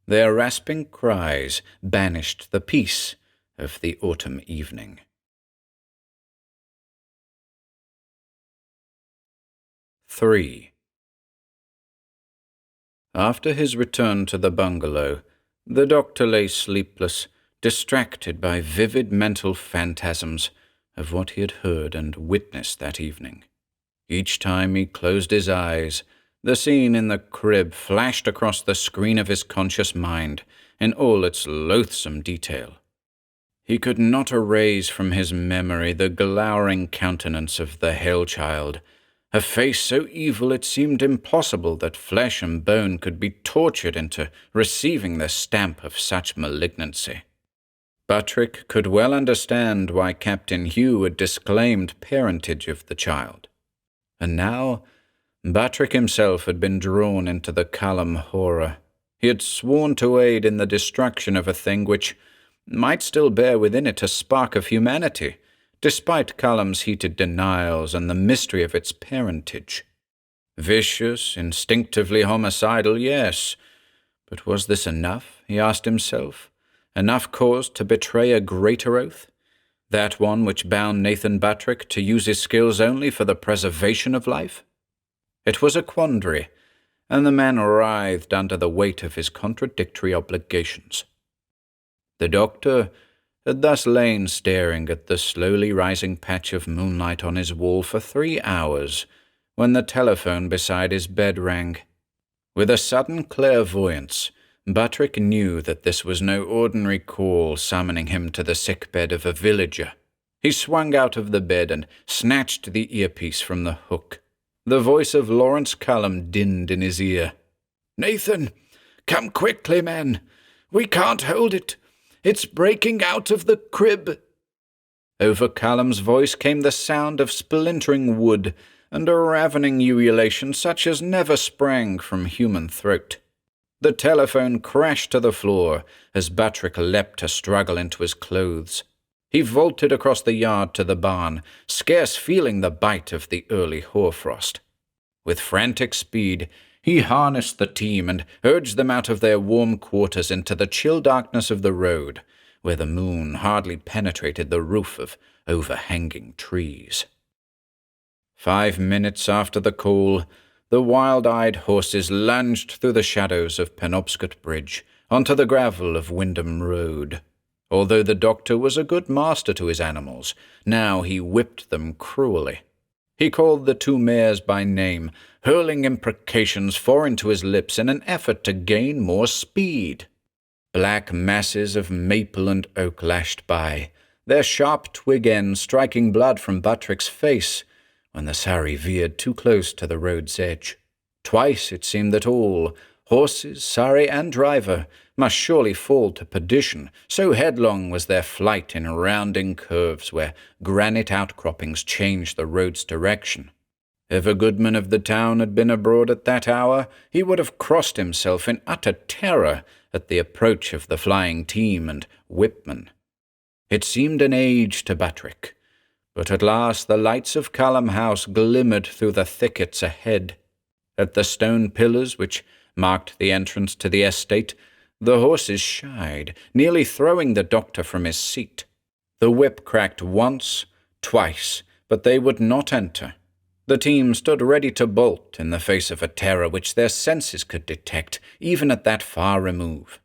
Their rasping cries banished the peace of the autumn evening. 3. After his return to the bungalow, the doctor lay sleepless, distracted by vivid mental phantasms of what he had heard and witnessed that evening. Each time he closed his eyes, the scene in the crib flashed across the screen of his conscious mind in all its loathsome detail. He could not erase from his memory the glowering countenance of the Hell-Child, a face so evil it seemed impossible that flesh and bone could be tortured into receiving the stamp of such malignancy. Buttrick could well understand why Captain Hugh had disclaimed parentage of the child. And now Buttrick himself had been drawn into the Callum horror. He had sworn to aid in the destruction of a thing which might still bear within it a spark of humanity, despite Callum's heated denials and the mystery of its parentage. Vicious, instinctively homicidal, yes, but was this enough, he asked himself? Enough cause to betray a greater oath? That one which bound Nathan Buttrick to use his skills only for the preservation of life? It was a quandary, and the man writhed under the weight of his contradictory obligations. The doctor had thus lain staring at the slowly rising patch of moonlight on his wall for 3 hours, when the telephone beside his bed rang. With a sudden clairvoyance, Buttrick knew that this was no ordinary call summoning him to the sickbed of a villager. He swung out of the bed and snatched the earpiece from the hook. The voice of Lawrence Callum dinned in his ear. "Nathan, come quickly, man. We can't hold it. It's breaking out of the crib." Over Callum's voice came the sound of splintering wood and a ravening ululation such as never sprang from human throat. The telephone crashed to the floor as Buttrick leapt to struggle into his clothes. He vaulted across the yard to the barn, scarce feeling the bite of the early hoarfrost. With frantic speed, he harnessed the team and urged them out of their warm quarters into the chill darkness of the road, where the moon hardly penetrated the roof of overhanging trees. 5 minutes after the call, the wild-eyed horses lunged through the shadows of Penobscot Bridge onto the gravel of Wyndham Road. Although the doctor was a good master to his animals, now he whipped them cruelly. He called the 2 mares by name, hurling imprecations foreign to his lips in an effort to gain more speed. Black masses of maple and oak lashed by, their sharp twig ends striking blood from Buttrick's face when the surrey veered too close to the road's edge. Twice it seemed that all, horses, surrey, and driver, must surely fall to perdition, so headlong was their flight in rounding curves where granite outcroppings changed the road's direction. If a goodman of the town had been abroad at that hour, he would have crossed himself in utter terror at the approach of the flying team and whipman. It seemed an age to Buttrick, but at last the lights of Callum House glimmered through the thickets ahead. At the stone pillars which marked the entrance to the estate, the horses shied, nearly throwing the doctor from his seat. The whip cracked once, twice, but they would not enter. The team stood ready to bolt in the face of a terror which their senses could detect, even at that far remove.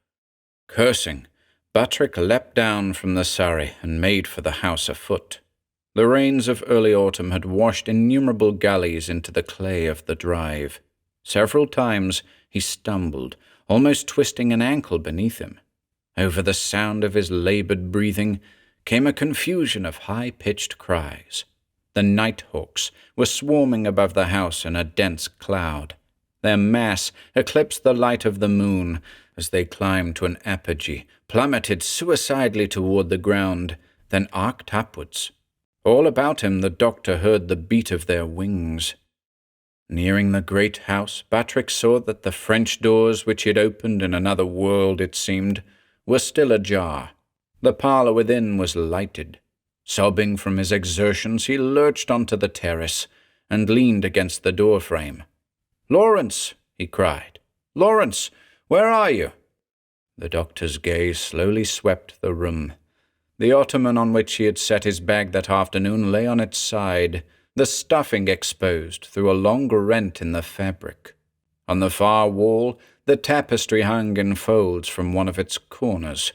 Cursing, Buttrick leapt down from the surrey and made for the house afoot. The rains of early autumn had washed innumerable gullies into the clay of the drive. Several times he stumbled, almost twisting an ankle beneath him. Over the sound of his laboured breathing came a confusion of high-pitched cries. The nighthawks were swarming above the house in a dense cloud. Their mass eclipsed the light of the moon as they climbed to an apogee, plummeted suicidally toward the ground, then arced upwards. All about him the doctor heard the beat of their wings. Nearing the great house, Buttrick saw that the French doors which he had opened in another world, it seemed, were still ajar. The parlour within was lighted. Sobbing from his exertions, he lurched onto the terrace and leaned against the door-frame. "Lawrence!" he cried. "Lawrence, where are you?" The doctor's gaze slowly swept the room. The ottoman on which he had set his bag that afternoon lay on its side, the stuffing exposed through a long rent in the fabric. On the far wall, the tapestry hung in folds from one of its corners.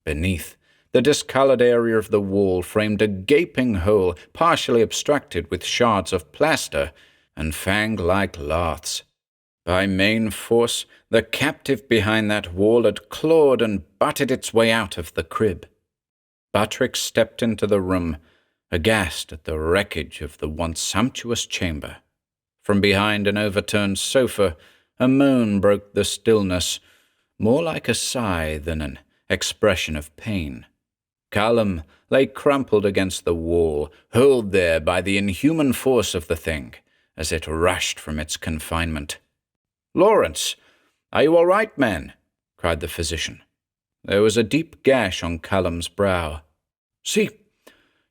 Beneath, the discoloured area of the wall framed a gaping hole partially obstructed with shards of plaster and fang-like laths. By main force, the captive behind that wall had clawed and butted its way out of the crib. Buttrick stepped into the room, aghast at the wreckage of the once sumptuous chamber. From behind an overturned sofa, a moan broke the stillness, more like a sigh than an expression of pain. Callum lay crumpled against the wall, hurled there by the inhuman force of the thing, as it rushed from its confinement. "Lawrence, are you all right, man?" cried the physician. There was a deep gash on Callum's brow. See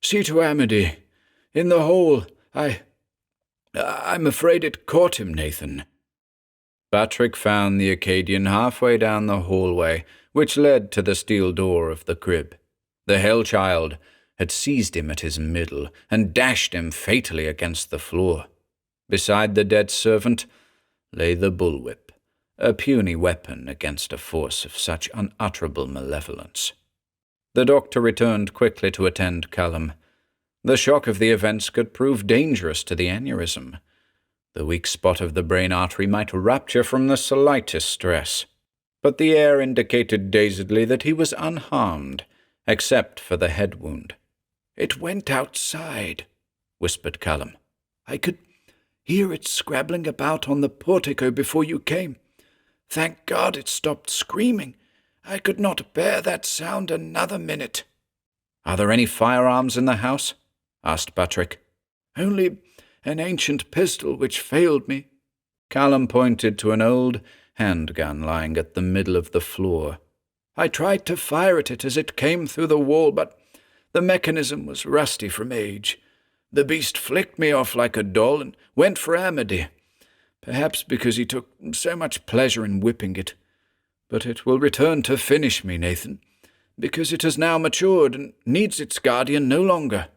to Amity. In the hole. I'm afraid it caught him, Nathan." Buttrick found the Acadian halfway down the hallway which led to the steel door of the crib. The hell-child had seized him at his middle and dashed him fatally against the floor. Beside the dead servant lay the bullwhip, a puny weapon against a force of such unutterable malevolence. The doctor returned quickly to attend Callum. The shock of the events could prove dangerous to the aneurysm. The weak spot of the brain artery might rupture from the slightest stress. But the air indicated dazedly that he was unharmed, except for the head wound. "It went outside," whispered Callum. "I could hear it scrabbling about on the portico before you came. Thank God it stopped screaming. I could not bear that sound another minute." "Are there any firearms in the house?" asked Buttrick. "Only an ancient pistol which failed me." Callum pointed to an old handgun lying at the middle of the floor. "I tried to fire at it as it came through the wall, but the mechanism was rusty from age. The beast flicked me off like a doll and went for Amity, perhaps because he took so much pleasure in whipping it. But it will return to finish me, Nathan. because it has now matured and needs its guardian no longer."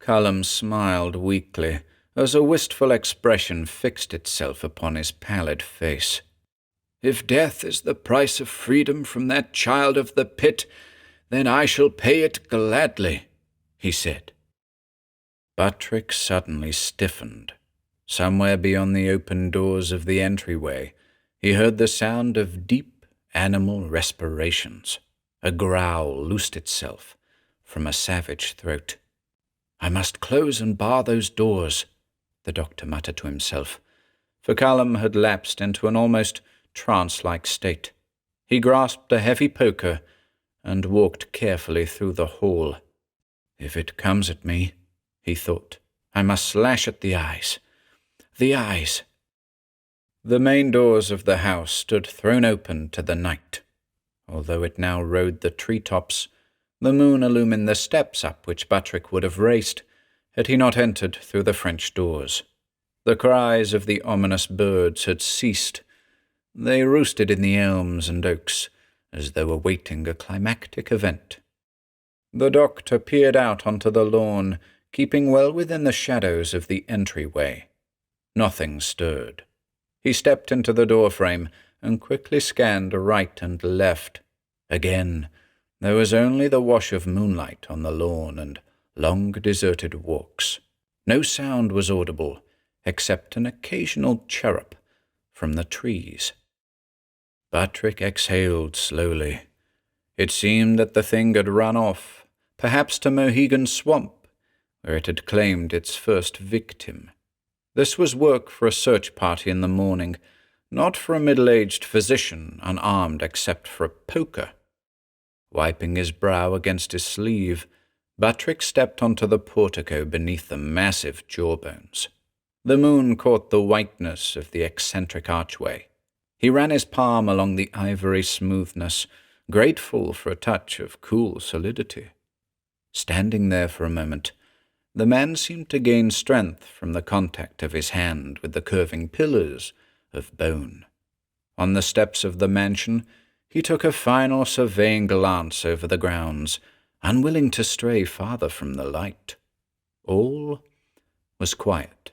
Callum smiled weakly as a wistful expression fixed itself upon his pallid face. "If death is the price of freedom from that child of the pit, then I shall pay it gladly," he said. Buttrick suddenly stiffened. Somewhere beyond the open doors of the entryway, he heard the sound of deep animal respirations. A growl loosed itself from a savage throat. "I must close and bar those doors," the doctor muttered to himself, for Callum had lapsed into an almost trance-like state. He grasped a heavy poker and walked carefully through the hall. "If it comes at me," he thought, "I must slash at the eyes. The eyes." The main doors of the house stood thrown open to the night. Although it now rode the tree-tops, the moon illumined the steps up which Buttrick would have raced had he not entered through the French doors. The cries of the ominous birds had ceased. They roosted in the elms and oaks, as though awaiting a climactic event. The doctor peered out onto the lawn, keeping well within the shadows of the entryway. Nothing stirred. He stepped into the doorframe and quickly scanned right and left. Again, there was only the wash of moonlight on the lawn and long deserted walks. No sound was audible, except an occasional chirrup from the trees. Buttrick exhaled slowly. It seemed that the thing had run off, perhaps to Mohegan Swamp, where it had claimed its first victim. This was work for a search party in the morning, not for a middle-aged physician unarmed except for a poker. Wiping his brow against his sleeve, Buttrick stepped onto the portico beneath the massive jawbones. The moon caught the whiteness of the eccentric archway. He ran his palm along the ivory smoothness, grateful for a touch of cool solidity. Standing there for a moment, the man seemed to gain strength from the contact of his hand with the curving pillars of bone. On the steps of the mansion, he took a final surveying glance over the grounds, unwilling to stray farther from the light. All was quiet.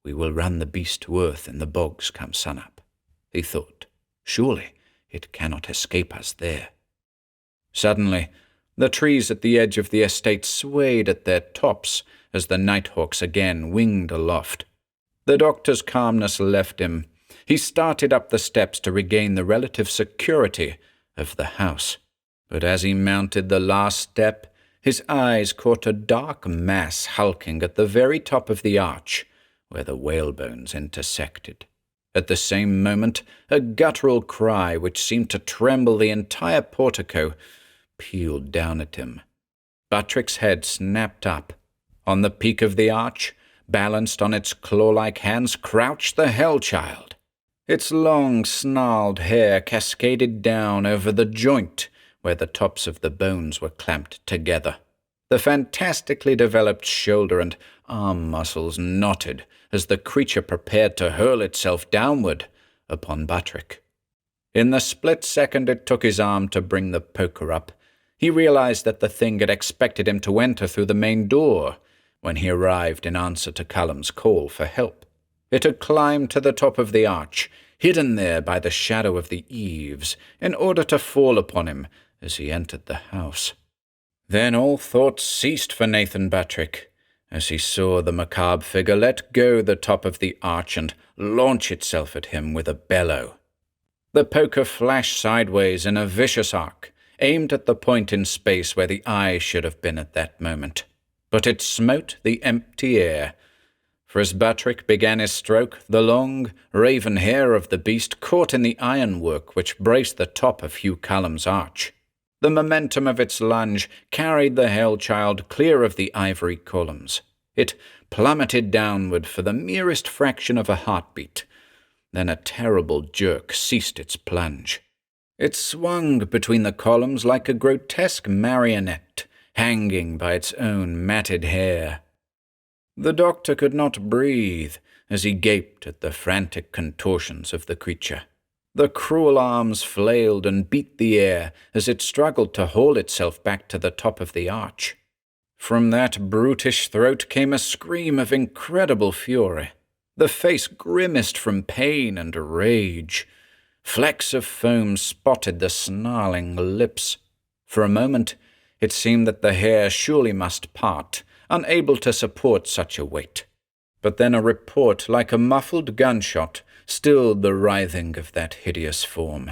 "We will run the beast to earth in the bogs come sun-up," he thought. "Surely it cannot escape us there." Suddenly, the trees at the edge of the estate swayed at their tops as the nighthawks again winged aloft. The doctor's calmness left him. He started up the steps to regain the relative security of the house. But as he mounted the last step, his eyes caught a dark mass hulking at the very top of the arch, where the whalebones intersected. At the same moment, a guttural cry which seemed to tremble the entire portico pealed down at him. Buttrick's head snapped up. On the peak of the arch, balanced on its claw-like hands, crouched the Hell-Child. Its long, snarled hair cascaded down over the joint where the tops of the bones were clamped together. The fantastically developed shoulder and arm muscles knotted as the creature prepared to hurl itself downward upon Buttrick. In the split second it took his arm to bring the poker up, he realized that the thing had expected him to enter through the main door when he arrived in answer to Callum's call for help. It had climbed to the top of the arch, hidden there by the shadow of the eaves, in order to fall upon him as he entered the house. Then all thoughts ceased for Nathan Buttrick, as he saw the macabre figure let go the top of the arch and launch itself at him with a bellow. The poker flashed sideways in a vicious arc, aimed at the point in space where the eye should have been at that moment. But it smote the empty air. For as Buttrick began his stroke, the long, raven hair of the beast caught in the ironwork which braced the top of Hugh Callum's arch. The momentum of its lunge carried the Hell-Child clear of the ivory columns. It plummeted downward for the merest fraction of a heartbeat. Then a terrible jerk ceased its plunge. It swung between the columns like a grotesque marionette, hanging by its own matted hair. The doctor could not breathe as he gaped at the frantic contortions of the creature. The cruel arms flailed and beat the air as it struggled to haul itself back to the top of the arch. From that brutish throat came a scream of incredible fury. The face grimaced from pain and rage. Flecks of foam spotted the snarling lips. For a moment, it seemed that the hair surely must part, unable to support such a weight. But then a report like a muffled gunshot stilled the writhing of that hideous form.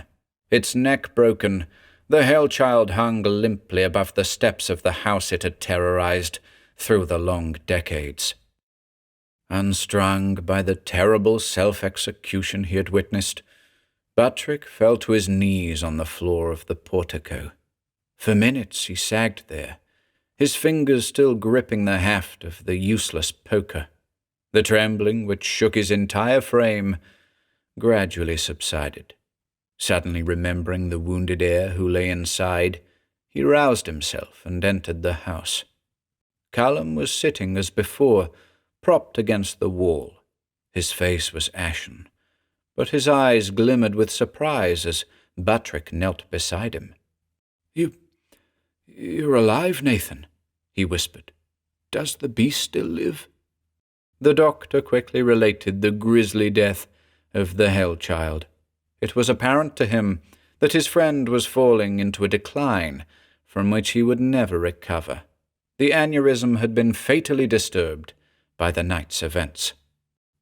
Its neck broken, the Hell-Child hung limply above the steps of the house it had terrorized through the long decades. Unstrung by the terrible self-execution he had witnessed, Buttrick fell to his knees on the floor of the portico. For minutes he sagged there, his fingers still gripping the haft of the useless poker. The trembling, which shook his entire frame, gradually subsided. Suddenly remembering the wounded heir who lay inside, he roused himself and entered the house. Callum was sitting as before, propped against the wall. His face was ashen, but his eyes glimmered with surprise as Buttrick knelt beside him. You're alive, Nathan," he whispered. "Does the beast still live?" The doctor quickly related the grisly death of the Hell-Child. It was apparent to him that his friend was falling into a decline from which he would never recover. The aneurysm had been fatally disturbed by the night's events.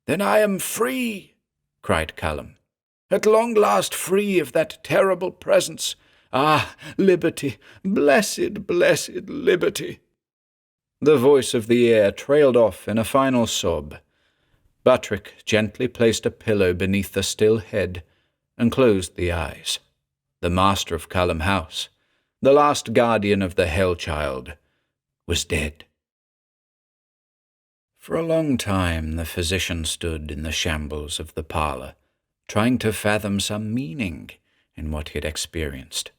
"Then I am free!" cried Callum. "At long last free of that terrible presence. Ah, liberty! Blessed, blessed liberty!" The voice of the air trailed off in a final sob. Buttrick gently placed a pillow beneath the still head and closed the eyes. The master of Callum House, the last guardian of the Hell-Child, was dead. For a long time the physician stood in the shambles of the parlour, trying to fathom some meaning in what he had experienced.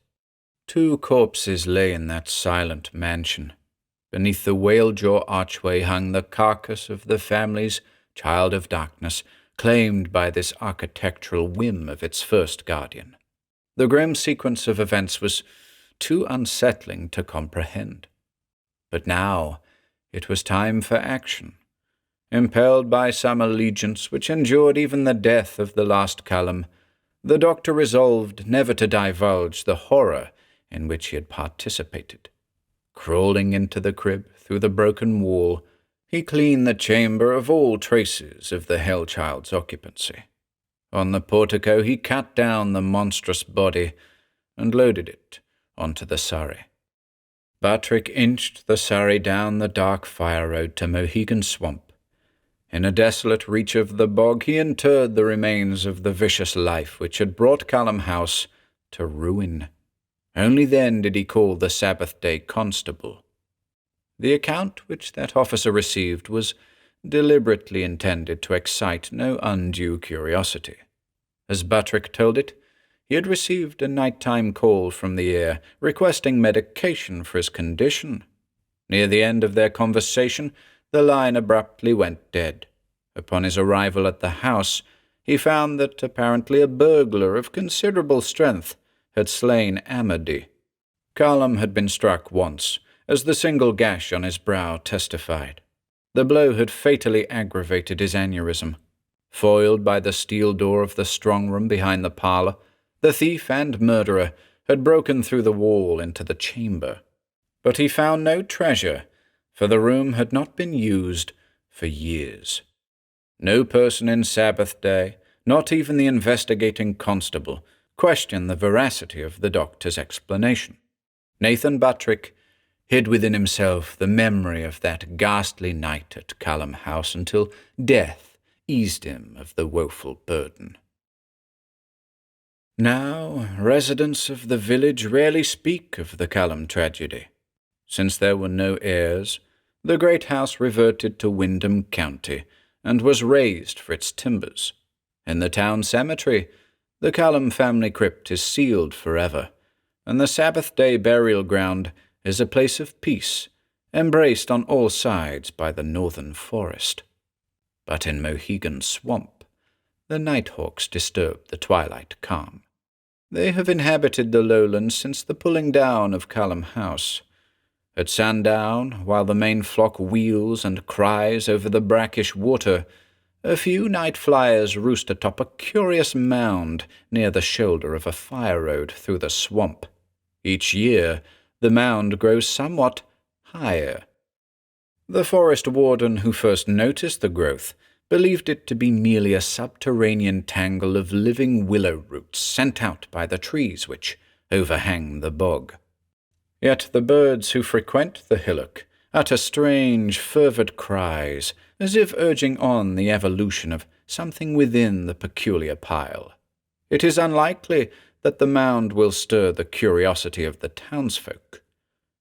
2 corpses lay in that silent mansion. Beneath the whale-jaw archway hung the carcass of the family's child of darkness, claimed by this architectural whim of its first guardian. The grim sequence of events was too unsettling to comprehend. But now it was time for action. Impelled by some allegiance which endured even the death of the last Callum, the doctor resolved never to divulge the horror in which he had participated. Crawling into the crib through the broken wall, he cleaned the chamber of all traces of the Hell-Child's occupancy. On the portico he cut down the monstrous body and loaded it onto the surrey. Buttrick inched the surrey down the dark fire road to Mohegan Swamp. In a desolate reach of the bog he interred the remains of the vicious life which had brought Callum House to ruin. Only then did he call the Sabbath-day constable. The account which that officer received was deliberately intended to excite no undue curiosity. As Buttrick told it, he had received a nighttime call from the heir requesting medication for his condition. Near the end of their conversation, the line abruptly went dead. Upon his arrival at the house, he found that apparently a burglar of considerable strength had slain Amady. Callum had been struck once, as the single gash on his brow testified. The blow had fatally aggravated his aneurysm. Foiled by the steel door of the strong room behind the parlour, the thief and murderer had broken through the wall into the chamber. But he found no treasure, for the room had not been used for years. No person in Sabbath day, not even the investigating constable, questioned the veracity of the doctor's explanation. Nathan Buttrick hid within himself the memory of that ghastly night at Callum House until death eased him of the woeful burden. Now, residents of the village rarely speak of the Callum tragedy. Since there were no heirs, the great house reverted to Windham County and was razed for its timbers. In the town cemetery, the Callum family crypt is sealed forever, and the Sabbath-day burial ground is a place of peace, embraced on all sides by the northern forest. But in Mohegan Swamp, the nighthawks disturb the twilight calm. They have inhabited the lowlands since the pulling down of Callum House. At sundown, while the main flock wheels and cries over the brackish water, a few night flyers roost atop a curious mound near the shoulder of a fire road through the swamp. Each year, the mound grows somewhat higher. The forest warden who first noticed the growth believed it to be merely a subterranean tangle of living willow roots sent out by the trees which overhang the bog. Yet the birds who frequent the hillock utter strange, fervid cries, as if urging on the evolution of something within the peculiar pile. It is unlikely that the mound will stir the curiosity of the townsfolk.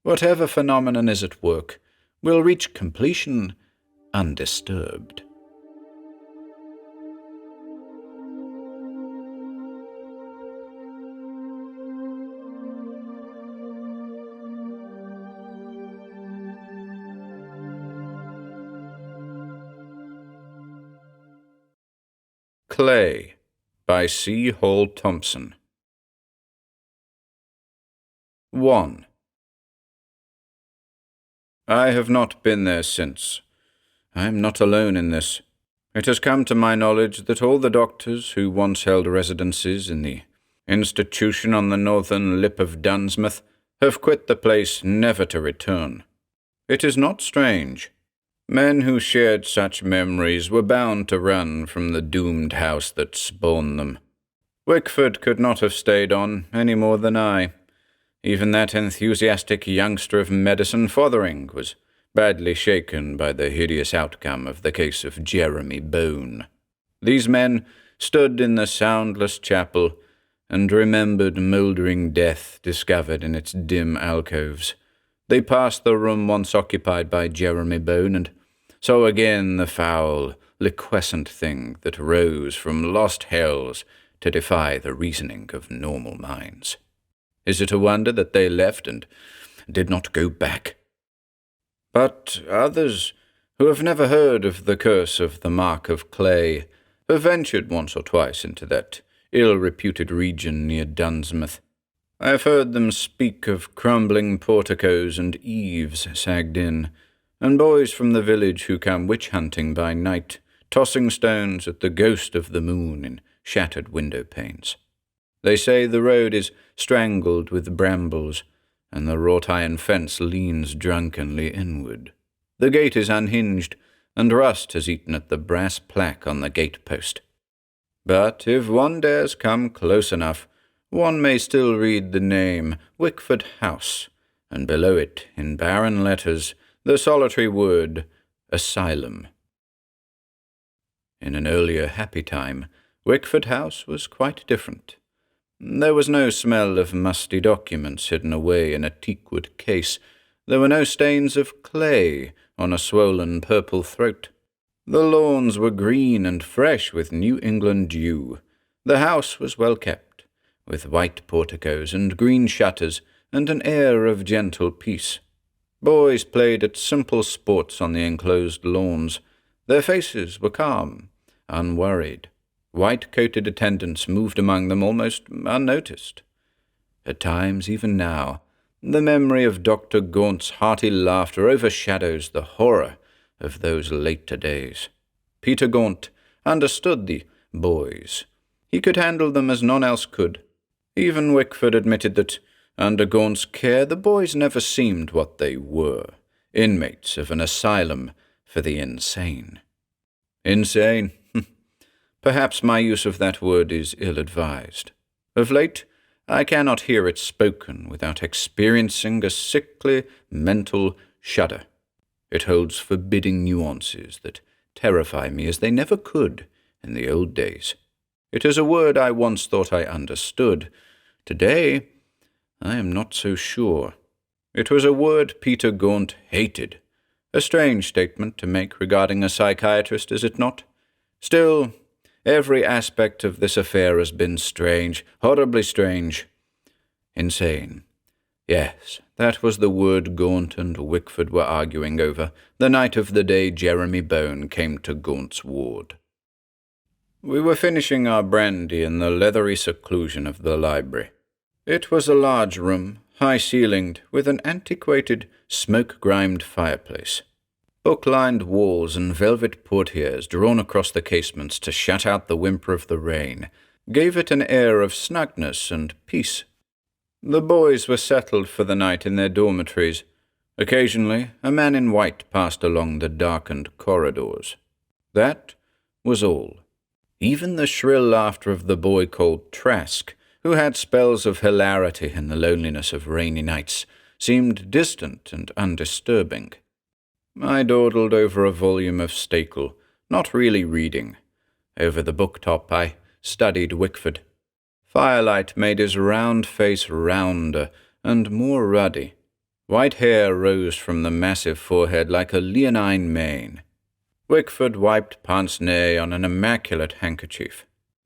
Whatever phenomenon is at work will reach completion undisturbed. Clay by C. Hall Thompson. 1. I have not been there since. I am not alone in this. It has come to my knowledge that all the doctors who once held residences in the institution on the northern lip of Dunsmouth have quit the place never to return. It is not strange. Men who shared such memories were bound to run from the doomed house that spawned them. Wickford could not have stayed on any more than I. Even that enthusiastic youngster of medicine, Fothering, was badly shaken by the hideous outcome of the case of Jeremy Bone. These men stood in the soundless chapel and remembered mouldering death discovered in its dim alcoves. They passed the room once occupied by Jeremy Bone, and saw again the foul, liquescent thing that rose from lost hells to defy the reasoning of normal minds. Is it a wonder that they left and did not go back? But others, who have never heard of the curse of the Mark of Clay, have ventured once or twice into that ill-reputed region near Dunsmouth. I have heard them speak of crumbling porticos and eaves sagged in, and boys from the village who come witch-hunting by night, tossing stones at the ghost of the moon in shattered window-panes. They say the road is strangled with brambles, and the wrought-iron fence leans drunkenly inward. The gate is unhinged, and rust has eaten at the brass plaque on the gate-post. But if one dares come close enough, one may still read the name Wickford House, and below it, in barren letters, the solitary word Asylum. In an earlier happy time, Wickford House was quite different. There was no smell of musty documents hidden away in a teakwood case. There were no stains of clay on a swollen purple throat. The lawns were green and fresh with New England dew. The house was well kept, with white porticos and green shutters and an air of gentle peace. Boys played at simple sports on the enclosed lawns. Their faces were calm, unworried. White-coated attendants moved among them almost unnoticed. At times, even now, the memory of Dr. Gaunt's hearty laughter overshadows the horror of those later days. Peter Gaunt understood the boys. He could handle them as none else could. Even Wickford admitted that, under Gaunt's care, the boys never seemed what they were, inmates of an asylum for the insane. Insane? Perhaps my use of that word is ill-advised. Of late, I cannot hear it spoken without experiencing a sickly mental shudder. It holds forbidding nuances that terrify me as they never could in the old days. It is a word I once thought I understood. Today, I am not so sure. It was a word Peter Gaunt hated. A strange statement to make regarding a psychiatrist, is it not? Still, every aspect of this affair has been strange, horribly strange. Insane. Yes, that was the word Gaunt and Wickford were arguing over the night of the day Jeremy Bone came to Gaunt's ward. We were finishing our brandy in the leathery seclusion of the library. It was a large room, high-ceilinged, with an antiquated, smoke-grimed fireplace. Book-lined walls and velvet portieres drawn across the casements to shut out the whimper of the rain gave it an air of snugness and peace. The boys were settled for the night in their dormitories. Occasionally, a man in white passed along the darkened corridors. That was all. Even the shrill laughter of the boy called Trask, who had spells of hilarity in the loneliness of rainy nights, seemed distant and undisturbing. I dawdled over a volume of Stekel, not really reading. Over the booktop I studied Wickford. Firelight made his round face rounder and more ruddy. White hair rose from the massive forehead like a leonine mane. Wickford wiped pince-nez on an immaculate handkerchief.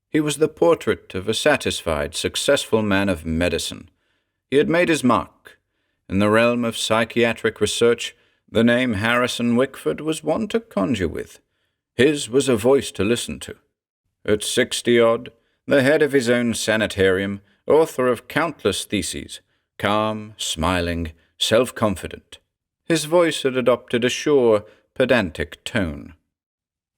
He was the portrait of a satisfied, successful man of medicine. He had made his mark. In the realm of psychiatric research, the name Harrison Wickford was one to conjure with. His was a voice to listen to. At 60-odd, the head of his own sanitarium, author of countless theses, calm, smiling, self-confident. His voice had adopted a sure, pedantic tone.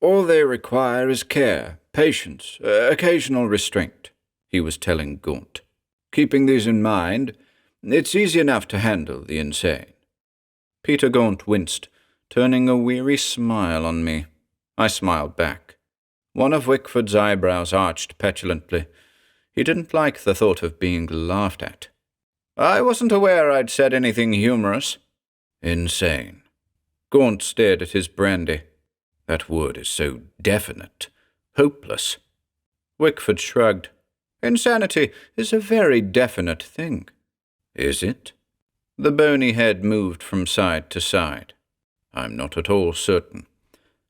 All they require is care, patience, occasional restraint, he was telling Gaunt. Keeping these in mind, it's easy enough to handle the insane. Peter Gaunt winced, turning a weary smile on me. I smiled back. One of Wickford's eyebrows arched petulantly. He didn't like the thought of being laughed at. I wasn't aware I'd said anything humorous. Insane. Gaunt stared at his brandy. That word is so definite. Hopeless. Wickford shrugged. Insanity is a very definite thing. Is it? The bony head moved from side to side. I'm not at all certain.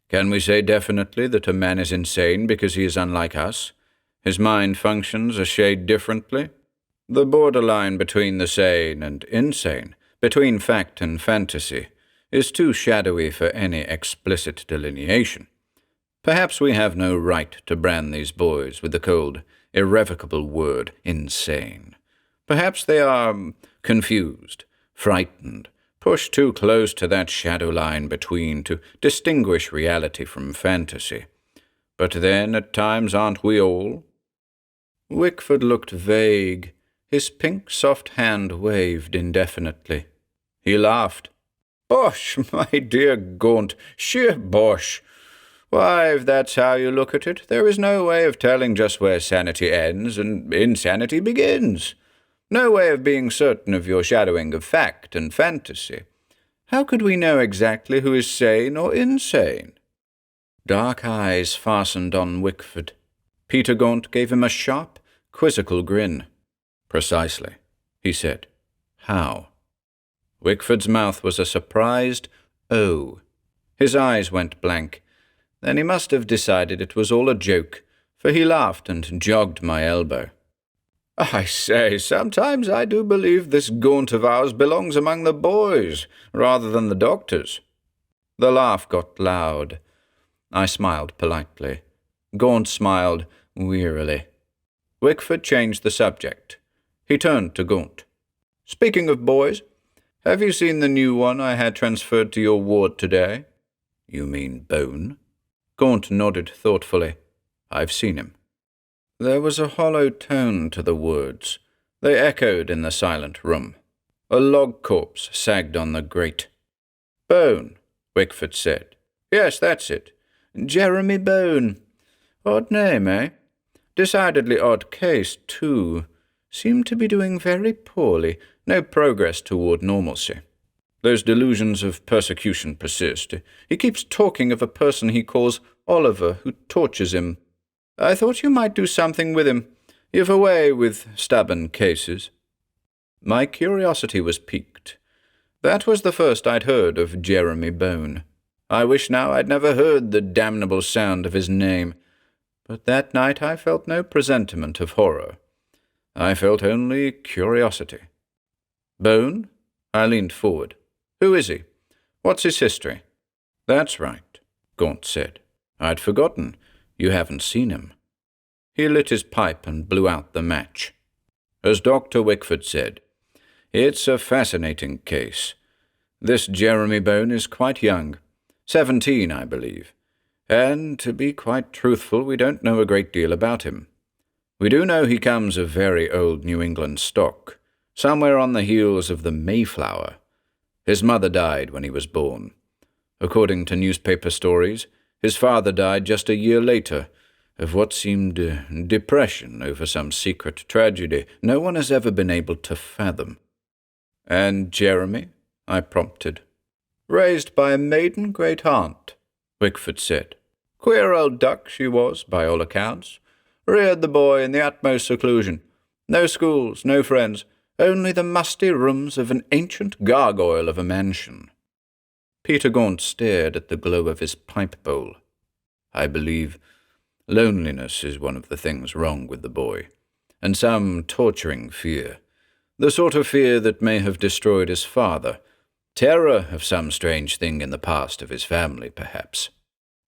Can we say definitely that a man is insane because he is unlike us? His mind functions a shade differently? The borderline between the sane and insane, between fact and fantasy, is too shadowy for any explicit delineation. Perhaps we have no right to brand these boys with the cold, irrevocable word insane. Perhaps they are confused, frightened, pushed too close to that shadow line between to distinguish reality from fantasy. But then, at times, aren't we all? Wickford looked vague. His pink, soft hand waved indefinitely. He laughed. Bosh, my dear Gaunt, sheer bosh. Why, if that's how you look at it, there is no way of telling just where sanity ends and insanity begins. No way of being certain of your shadowing of fact and fantasy. How could we know exactly who is sane or insane? Dark eyes fastened on Wickford. Peter Gaunt gave him a sharp, quizzical grin. Precisely, he said. How? Wickford's mouth was a surprised "oh." His eyes went blank. Then he must have decided it was all a joke, for he laughed and jogged my elbow. I say, sometimes I do believe this Gaunt of ours belongs among the boys, rather than the doctors. The laugh got loud. I smiled politely. Gaunt smiled wearily. Wickford changed the subject. He turned to Gaunt. Speaking of boys, have you seen the new one I had transferred to your ward today? You mean Bone? Gaunt nodded thoughtfully. I've seen him. There was a hollow tone to the words. They echoed in the silent room. A log corpse sagged on the grate. Bone, Wickford said. Yes, that's it. Jeremy Bone. Odd name, eh? Decidedly odd case, too. Seemed to be doing very poorly. No progress toward normalcy. Those delusions of persecution persist. He keeps talking of a person he calls Oliver who tortures him. I thought you might do something with him. You've a way with stubborn cases. My curiosity was piqued. That was the first I'd heard of Jeremy Bone. I wish now I'd never heard the damnable sound of his name. But that night I felt no presentiment of horror. I felt only curiosity. Bone? I leaned forward. Who is he? What's his history? That's right, Gaunt said. I'd forgotten. You haven't seen him. He lit his pipe and blew out the match. As Dr. Wickford said, "It's a fascinating case. This Jeremy Bone is quite young, 17, I believe, and to be quite truthful, we don't know a great deal about him. We do know he comes of very old New England stock, somewhere on the heels of the Mayflower. His mother died when he was born. According to newspaper stories, his father died just a year later, of what seemed depression over some secret tragedy no one has ever been able to fathom." "And Jeremy?" I prompted. "Raised by a maiden great-aunt," Wickford said. "Queer old duck she was, by all accounts. Reared the boy in the utmost seclusion. No schools, no friends, only the musty rooms of an ancient gargoyle of a mansion." Peter Gaunt stared at the glow of his pipe bowl. "I believe loneliness is one of the things wrong with the boy, and some torturing fear. The sort of fear that may have destroyed his father. Terror of some strange thing in the past of his family, perhaps."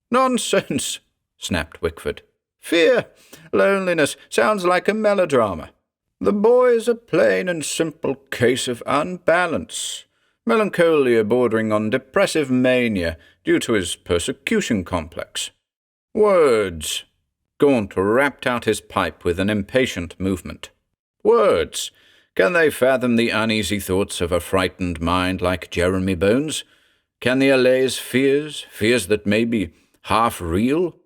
"Nonsense," snapped Wickford. "Fear, loneliness, sounds like a melodrama. The boy is a plain and simple case of unbalance. Melancholia bordering on depressive mania due to his persecution complex." "Words!" Gaunt rapped out his pipe with an impatient movement. "Words! Can they fathom the uneasy thoughts of a frightened mind like Jeremy Bone's? Can they allay his fears, fears that may be half real?"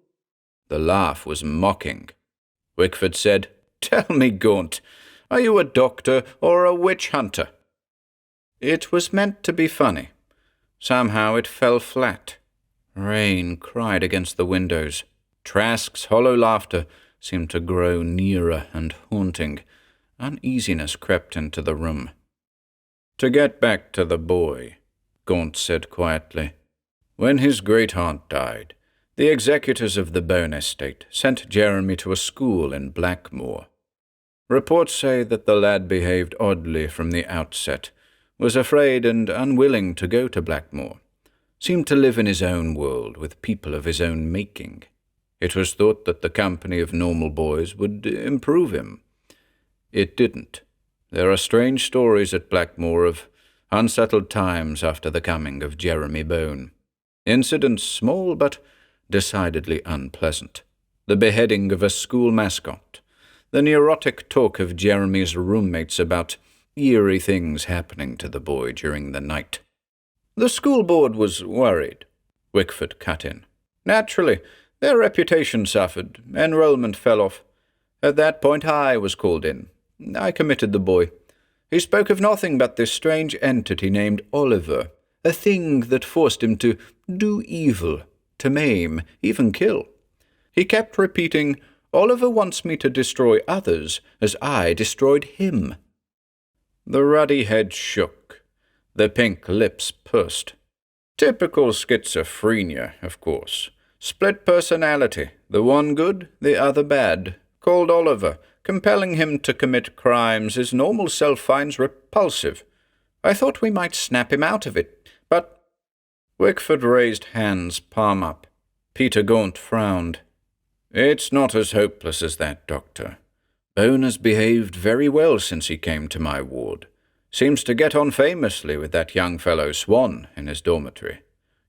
The laugh was mocking. Wickford said, "Tell me, Gaunt, are you a doctor or a witch-hunter?" It was meant to be funny. Somehow it fell flat. Rain cried against the windows. Trask's hollow laughter seemed to grow nearer and haunting. Uneasiness crept into the room. "To get back to the boy," Gaunt said quietly. "When his great-aunt died, the executors of the Bone estate sent Jeremy to a school in Blackmoor. Reports say that the lad behaved oddly from the outset, was afraid and unwilling to go to Blackmoor, seemed to live in his own world with people of his own making. It was thought that the company of normal boys would improve him. It didn't. There are strange stories at Blackmoor of unsettled times after the coming of Jeremy Bone. Incidents small but decidedly unpleasant. The beheading of a school mascot. The neurotic talk of Jeremy's roommates about eerie things happening to the boy during the night." "The school board was worried," Wickford cut in. "Naturally, their reputation suffered. Enrollment fell off. At that point I was called in. I committed the boy. He spoke of nothing but this strange entity named Oliver, a thing that forced him to do evil, to maim, even kill. He kept repeating, 'Oliver wants me to destroy others as I destroyed him.'" The ruddy head shook. The pink lips pursed. "Typical schizophrenia, of course. Split personality, the one good, the other bad. Called Oliver, compelling him to commit crimes his normal self finds repulsive. I thought we might snap him out of it, but—" Wickford raised hands, palm up. Peter Gaunt frowned. "It's not as hopeless as that, Doctor. Bone has behaved very well since he came to my ward. Seems to get on famously with that young fellow Swan in his dormitory.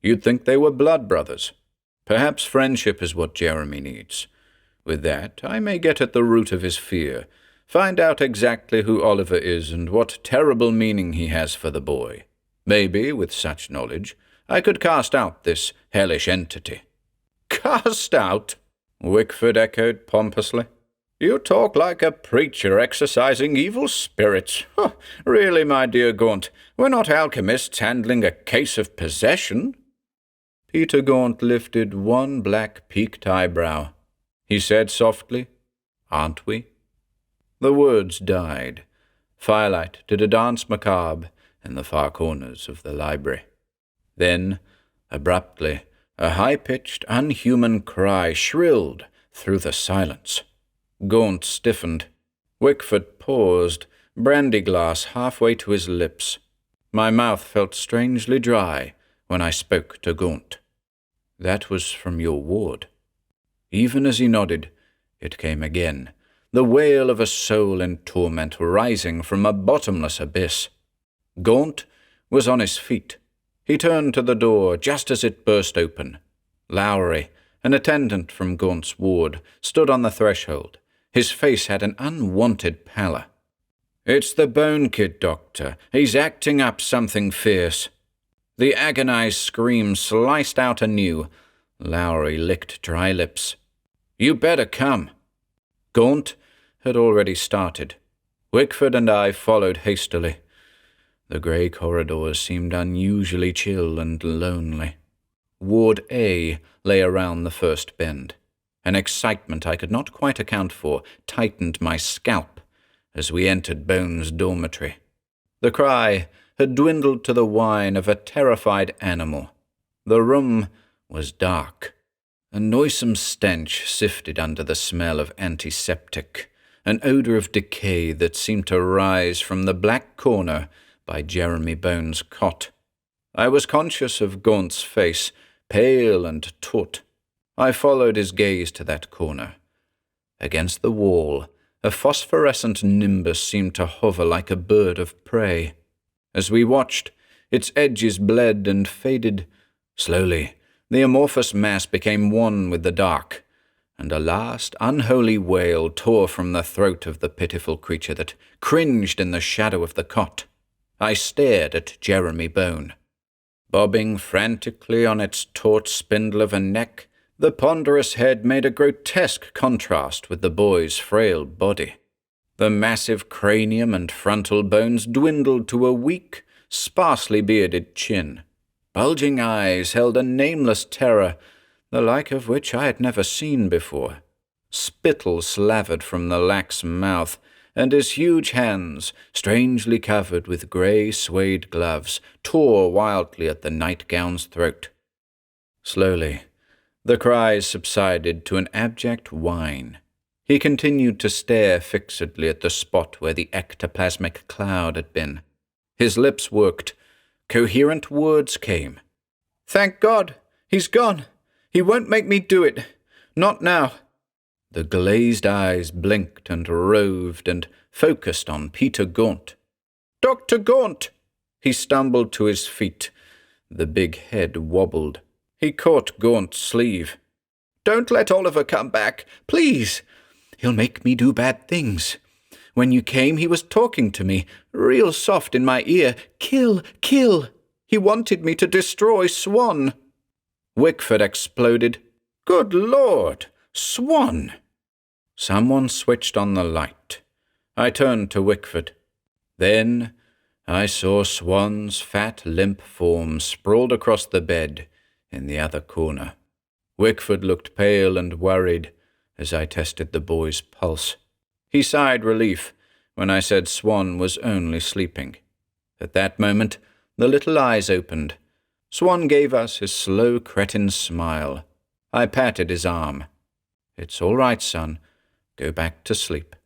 You'd think they were blood brothers. Perhaps friendship is what Jeremy needs. With that, I may get at the root of his fear, find out exactly who Oliver is and what terrible meaning he has for the boy. Maybe, with such knowledge, I could cast out this hellish entity." "Cast out?" Wickford echoed pompously. "You talk like a preacher exorcising evil spirits. Really, my dear Gaunt, we're not alchemists handling a case of possession." Peter Gaunt lifted one black peaked eyebrow. He said softly, "Aren't we?" The words died. Firelight did a dance macabre in the far corners of the library. Then, abruptly, a high-pitched, unhuman cry shrilled through the silence. Gaunt stiffened. Wickford paused, brandy glass halfway to his lips. My mouth felt strangely dry when I spoke to Gaunt. "That was from your ward." Even as he nodded, It came again, the wail of a soul in torment rising from a bottomless abyss. Gaunt was on his feet. He turned to the door just as it burst open. Lowry, an attendant from Gaunt's ward, stood on the threshold. His face had an unwanted pallor. "It's the Bone Kid, Doctor. He's acting up something fierce." The agonized scream sliced out anew. Lowry licked dry lips. "You better come." Gaunt had already started. Wickford and I followed hastily. The grey corridors seemed unusually chill and lonely. Ward A lay around the first bend. An excitement I could not quite account for tightened my scalp as we entered Bone's dormitory. The cry had dwindled to the whine of a terrified animal. The room was dark. A noisome stench sifted under the smell of antiseptic, an odour of decay that seemed to rise from the black corner by Jeremy Bone's cot. I was conscious of Gaunt's face, pale and taut. I followed his gaze to that corner. Against the wall, a phosphorescent nimbus seemed to hover like a bird of prey. As we watched, its edges bled and faded. Slowly, the amorphous mass became one with the dark, and a last unholy wail tore from the throat of the pitiful creature that cringed in the shadow of the cot. I stared at Jeremy Bone. Bobbing frantically on its taut spindle of a neck, the ponderous head made a grotesque contrast with the boy's frail body. The massive cranium and frontal bones dwindled to a weak, sparsely bearded chin. Bulging eyes held a nameless terror, the like of which I had never seen before. Spittle slavered from the lax mouth, and his huge hands, strangely covered with grey suede gloves, tore wildly at the nightgown's throat. Slowly, the cries subsided to an abject whine. He continued to stare fixedly at the spot where the ectoplasmic cloud had been. His lips worked. Coherent words came. "Thank God! He's gone! He won't make me do it! Not now!" The glazed eyes blinked and roved and focused on Peter Gaunt. "Dr. Gaunt!" He stumbled to his feet. The big head wobbled. He caught Gaunt's sleeve. "Don't let Oliver come back, please! He'll make me do bad things. When you came, he was talking to me, real soft in my ear. Kill, kill! He wanted me to destroy Swan." Wickford exploded. "Good Lord! Swan!" Someone switched on the light. I turned to Wickford. Then I saw Swan's fat, limp form sprawled across the bed in the other corner. Wickford looked pale and worried as I tested the boy's pulse. He sighed relief when I said Swan was only sleeping. At that moment, the little eyes opened. Swan gave us his slow cretin smile. I patted his arm. "It's all right, son. Go back to sleep."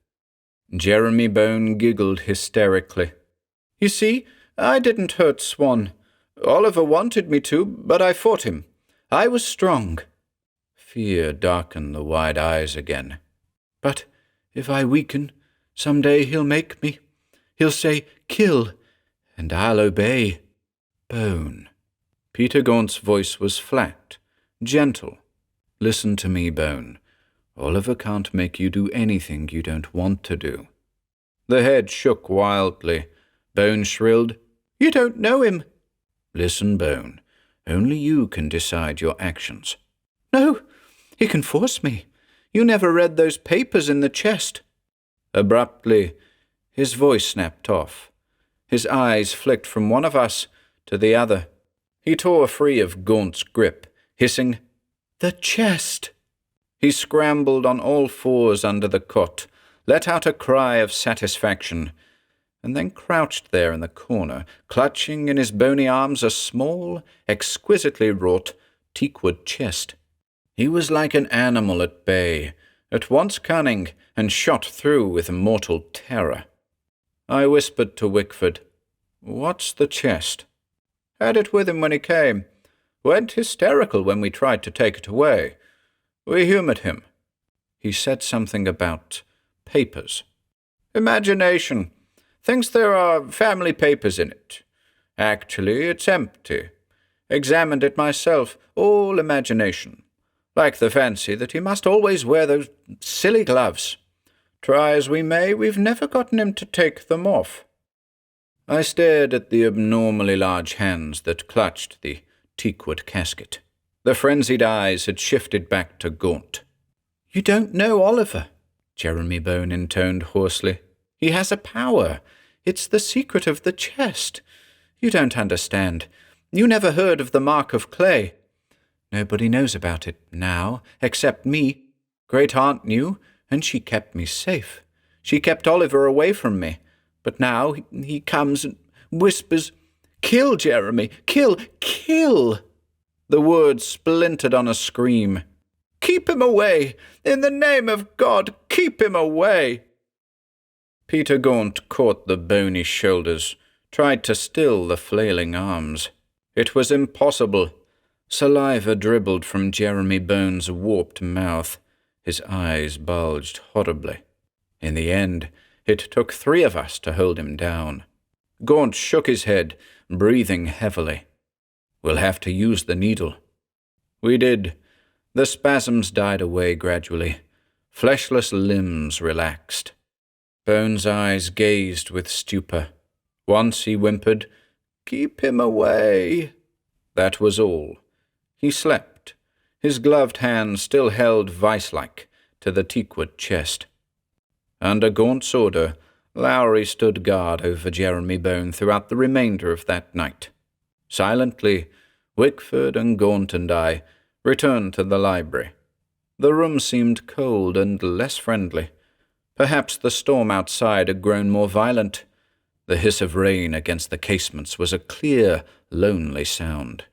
Jeremy Bone giggled hysterically. "You see, I didn't hurt Swan. Oliver wanted me to, but I fought him. I was strong." Fear darkened the wide eyes again. "But if I weaken, some day he'll make me. He'll say, 'Kill,' and I'll obey." "Bone." Peter Gaunt's voice was flat, gentle. "Listen to me, Bone. Oliver can't make you do anything you don't want to do." The head shook wildly. Bone shrilled, "You don't know him." "Listen, Bone. Only you can decide your actions." "No, he can force me. You never read those papers in the chest." Abruptly, his voice snapped off. His eyes flicked from one of us to the other. He tore free of Gaunt's grip, hissing, "The chest!" He scrambled on all fours under the cot, let out a cry of satisfaction, and then crouched there in the corner, clutching in his bony arms a small, exquisitely wrought teakwood chest. He was like an animal at bay, at once cunning and shot through with mortal terror. I whispered to Wickford, "What's the chest?" "Had it with him when he came. Went hysterical when we tried to take it away. We humoured him." He said something about papers. Imagination. Thinks there are family papers in it. Actually, it's empty. Examined it myself, all imagination. Like the fancy that he must always wear those silly gloves. Try as we may, we've never gotten him to take them off. I stared at the abnormally large hands that clutched the teakwood casket. The frenzied eyes had shifted back to Gaunt. "You don't know Oliver," Jeremy Bone intoned hoarsely. "He has a power. It's the secret of the chest. You don't understand. You never heard of the Mark of Clay. Nobody knows about it now, except me. Great-aunt knew, and she kept me safe. She kept Oliver away from me. But now he comes and whispers, 'Kill Jeremy! Kill! Kill!' The words splintered on a scream. 'Keep him away! In the name of God, keep him away!' Peter Gaunt caught the bony shoulders, tried to still the flailing arms. It was impossible. Saliva dribbled from Jeremy Bone's warped mouth. His eyes bulged horribly. In the end, it took 3 of us to hold him down. Gaunt shook his head, breathing heavily. "We'll have to use the needle." We did. The spasms died away gradually. Fleshless limbs relaxed. Bone's eyes gazed with stupor. Once he whimpered, "Keep him away." That was all. He slept. His gloved hand still held vice-like to the teakwood chest. Under Gaunt's order, Lowry stood guard over Jeremy Bone throughout the remainder of that night. Silently, Wickford and Gaunt and I returned to the library. The room seemed cold and less friendly. Perhaps the storm outside had grown more violent. The hiss of rain against the casements was a clear, lonely sound.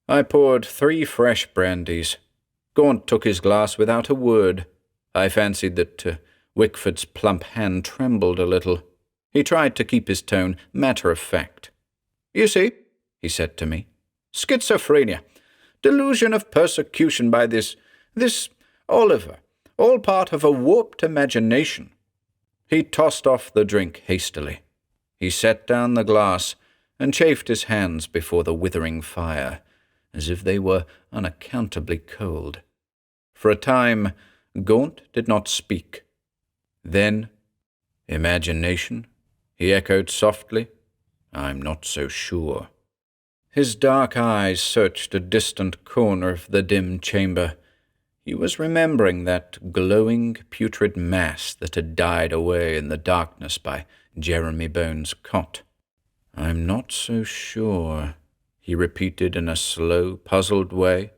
I poured 3 fresh brandies. Gaunt took his glass without a word. I fancied that Wickford's plump hand trembled a little. He tried to keep his tone matter-of-fact. "You see," he said to me, "schizophrenia. Delusion of persecution by this Oliver, all part of a warped imagination." He tossed off the drink hastily. He set down the glass and chafed his hands before the withering fire, as if they were unaccountably cold. For a time, Gaunt did not speak. Then, "Imagination?" he echoed softly. "I'm not so sure." His dark eyes searched a distant corner of the dim chamber. He was remembering that glowing, putrid mass that had died away in the darkness by Jeremy Bone's cot. "I'm not so sure," he repeated in a slow, puzzled way.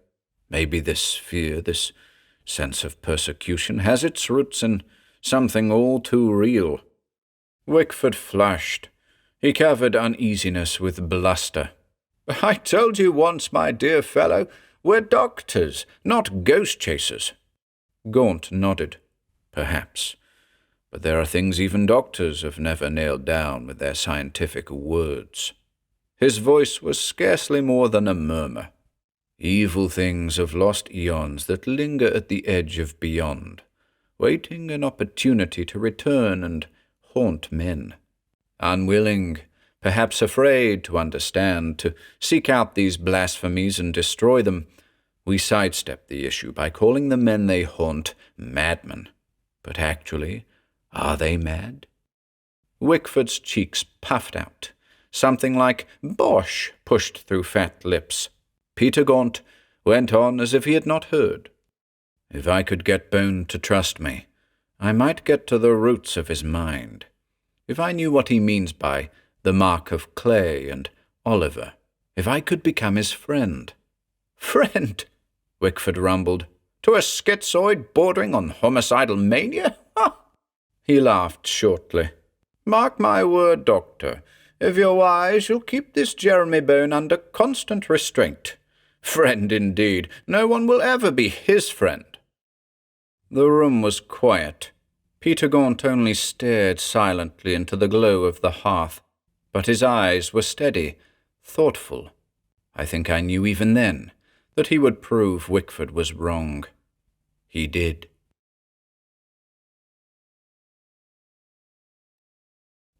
"Maybe this fear, this sense of persecution, has its roots in something all too real." Wickford flushed. He covered uneasiness with bluster. "I told you once, my dear fellow, we're doctors, not ghost chasers." Gaunt nodded. "Perhaps. But there are things even doctors have never nailed down with their scientific words." His voice was scarcely more than a murmur. "Evil things of lost eons that linger at the edge of beyond, waiting an opportunity to return and haunt men. Unwilling, perhaps afraid to understand, to seek out these blasphemies and destroy them, we sidestep the issue by calling the men they haunt madmen. But actually, are they mad?" Wickford's cheeks puffed out. Something like "Bosh" pushed through fat lips. Peter Gaunt went on as if he had not heard. "If I could get Bone to trust me, I might get to the roots of his mind. If I knew what he means by the Mark of Clay and Oliver, if I could become his friend." "Friend?" Wickford rumbled. "To a schizoid bordering on homicidal mania? Ha!" He laughed shortly. "Mark my word, Doctor. If you're wise, you'll keep this Jeremy Bone under constant restraint. Friend indeed. No one will ever be his friend." The room was quiet. Peter Gaunt only stared silently into the glow of the hearth, but his eyes were steady, thoughtful. I think I knew even then that he would prove Wickford was wrong. He did.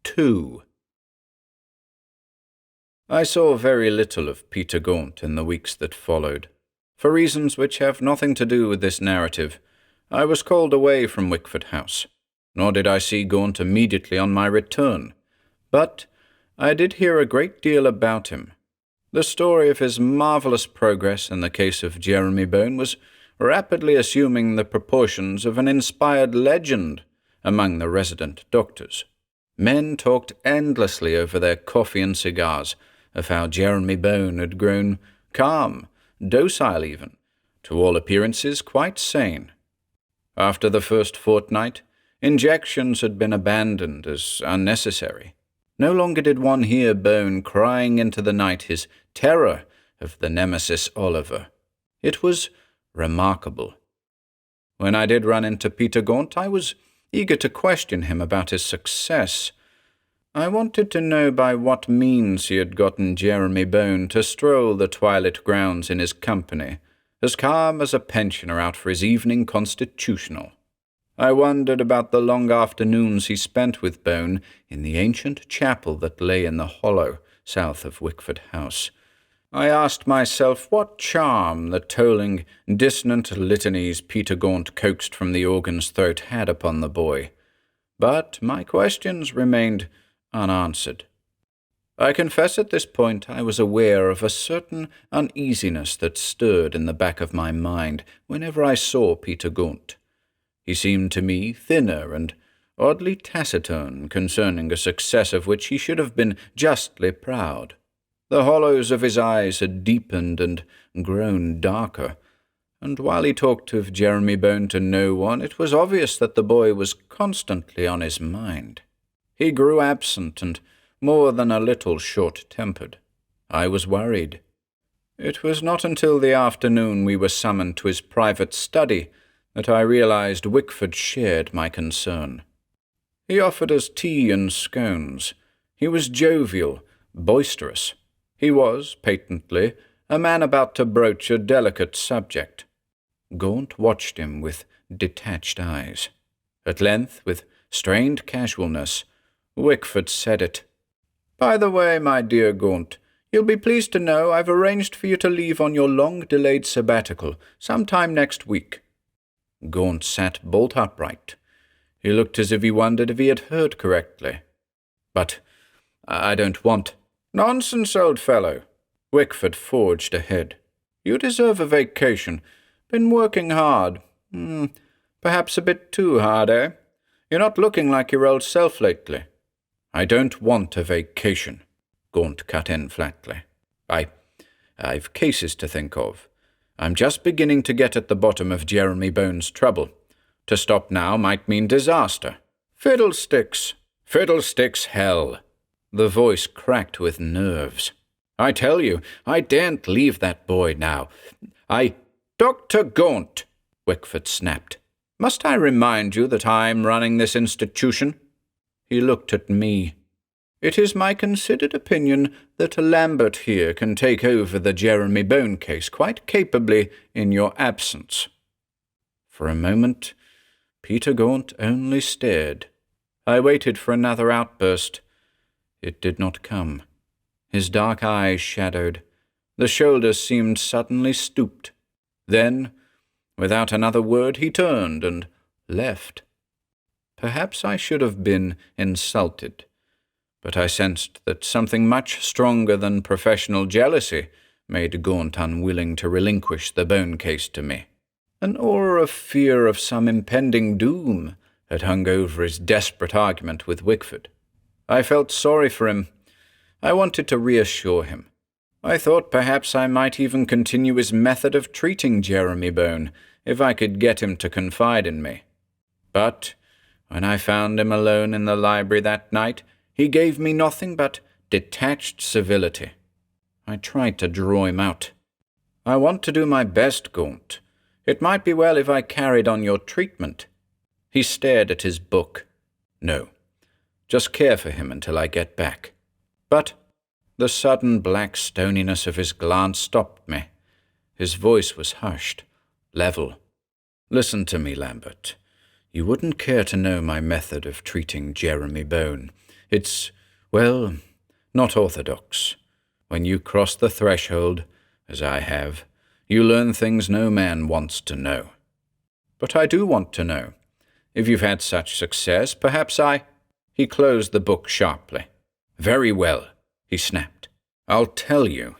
2. I saw very little of Peter Gaunt in the weeks that followed. For reasons which have nothing to do with this narrative, I was called away from Wickford House, nor did I see Gaunt immediately on my return. But I did hear a great deal about him. The story of his marvellous progress in the case of Jeremy Bone was rapidly assuming the proportions of an inspired legend among the resident doctors. Men talked endlessly over their coffee and cigars of how Jeremy Bone had grown calm, docile even, to all appearances quite sane. After the first fortnight, injections had been abandoned as unnecessary. No longer did one hear Bone crying into the night his terror of the nemesis Oliver. It was remarkable. When I did run into Peter Gaunt, I was eager to question him about his success. I wanted to know by what means he had gotten Jeremy Bone to stroll the twilit grounds in his company, as calm as a pensioner out for his evening constitutional. I wondered about the long afternoons he spent with Bone in the ancient chapel that lay in the hollow south of Wickford House. I asked myself what charm the tolling, dissonant litanies Peter Gaunt coaxed from the organ's throat had upon the boy. But my questions remained unanswered. I confess at this point I was aware of a certain uneasiness that stirred in the back of my mind whenever I saw Peter Gaunt. He seemed to me thinner and oddly taciturn concerning a success of which he should have been justly proud. The hollows of his eyes had deepened and grown darker, and while he talked of Jeremy Bone to no one, it was obvious that the boy was constantly on his mind. He grew absent and more than a little short-tempered. I was worried. It was not until the afternoon we were summoned to his private study that I realized Wickford shared my concern. He offered us tea and scones. He was jovial, boisterous. He was, patently, a man about to broach a delicate subject. Gaunt watched him with detached eyes. At length, with strained casualness, Wickford said it. "By the way, my dear Gaunt, you'll be pleased to know I've arranged for you to leave on your long-delayed sabbatical sometime next week." Gaunt sat bolt upright. He looked as if he wondered if he had heard correctly. "But I don't want—" "Nonsense, old fellow." Wickford forged ahead. "You deserve a vacation. Been working hard. Perhaps a bit too hard, eh? You're not looking like your old self lately." "I don't want a vacation," Gaunt cut in flatly. I've cases to think of. I'm just beginning to get at the bottom of Jeremy Bone's trouble. To stop now might mean disaster." "Fiddlesticks." "Fiddlesticks, hell." The voice cracked with nerves. "I tell you, I daren't leave that boy now. Dr. Gaunt," Wickford snapped. "Must I remind you that I'm running this institution?" He looked at me. "It is my considered opinion that Lambert here can take over the Jeremy Bone case quite capably in your absence." For a moment, Peter Gaunt only stared. I waited for another outburst. It did not come. His dark eyes shadowed. The shoulders seemed suddenly stooped. Then, without another word, he turned and left. Perhaps I should have been insulted, but I sensed that something much stronger than professional jealousy made Gaunt unwilling to relinquish the Bone case to me. An aura of fear of some impending doom had hung over his desperate argument with Wickford. I felt sorry for him. I wanted to reassure him. I thought perhaps I might even continue his method of treating Jeremy Bone if I could get him to confide in me. But when I found him alone in the library that night, he gave me nothing but detached civility. I tried to draw him out. "I want to do my best, Gaunt. It might be well if I carried on your treatment." He stared at his book. "No, just care for him until I get back." But the sudden black stoniness of his glance stopped me. His voice was hushed, level. "Listen to me, Lambert. You wouldn't care to know my method of treating Jeremy Bone It's, well, not orthodox. When you cross the threshold, as I have, you learn things no man wants to know. But I do want to know. If you've had such success, perhaps I—" He closed the book sharply. "Very well," he snapped. "I'll tell you.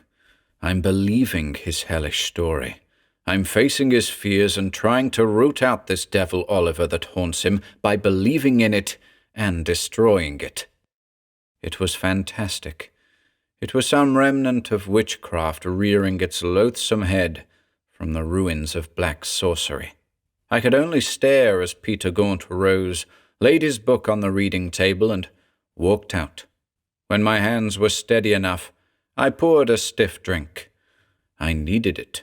I'm believing his hellish story. I'm facing his fears and trying to root out this devil Oliver that haunts him by believing in it and destroying it." It was fantastic. It was some remnant of witchcraft rearing its loathsome head from the ruins of black sorcery. I could only stare as Peter Gaunt rose, laid his book on the reading table, and walked out. When my hands were steady enough, I poured a stiff drink. I needed it.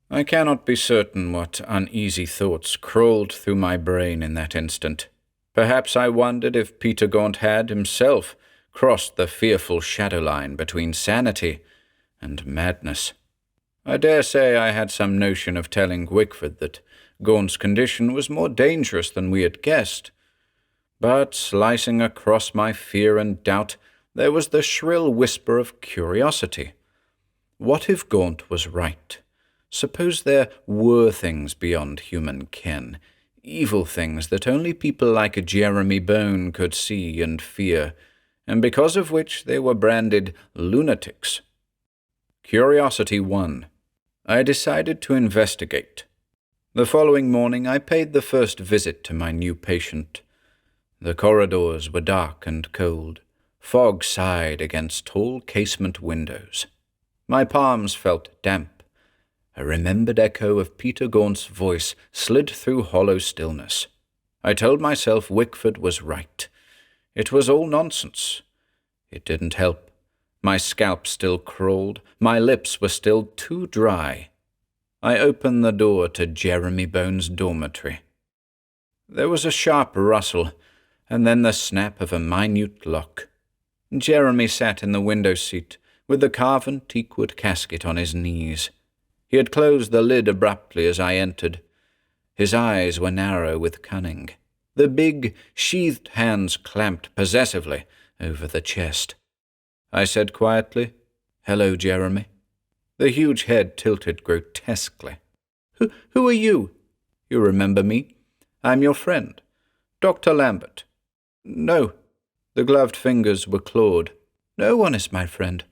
I cannot be certain what uneasy thoughts crawled through my brain in that instant. Perhaps I wondered if Peter Gaunt had, himself, crossed the fearful shadow line between sanity and madness. I dare say I had some notion of telling Wickford that Gaunt's condition was more dangerous than we had guessed. But slicing across my fear and doubt, there was the shrill whisper of curiosity. What if Gaunt was right? Suppose there were things beyond human ken, evil things that only people like Jeremy Bone could see and fear, and because of which they were branded lunatics. Curiosity won. I decided to investigate. The following morning I paid the first visit to my new patient. The corridors were dark and cold. Fog sighed against tall casement windows. My palms felt damp. A remembered echo of Peter Gaunt's voice slid through hollow stillness. I told myself Wickford was right. It was all nonsense. It didn't help. My scalp still crawled. My lips were still too dry. I opened the door to Jeremy Bone's dormitory. There was a sharp rustle, and then the snap of a minute lock. Jeremy sat in the window seat, with the carven teakwood casket on his knees. He had closed the lid abruptly as I entered. His eyes were narrow with cunning. The big, sheathed hands clamped possessively over the chest. I said quietly, "Hello, Jeremy." The huge head tilted grotesquely. Who are you?" "You remember me? I'm your friend, Dr. Lambert." "No." The gloved fingers were clawed. "No one is my friend.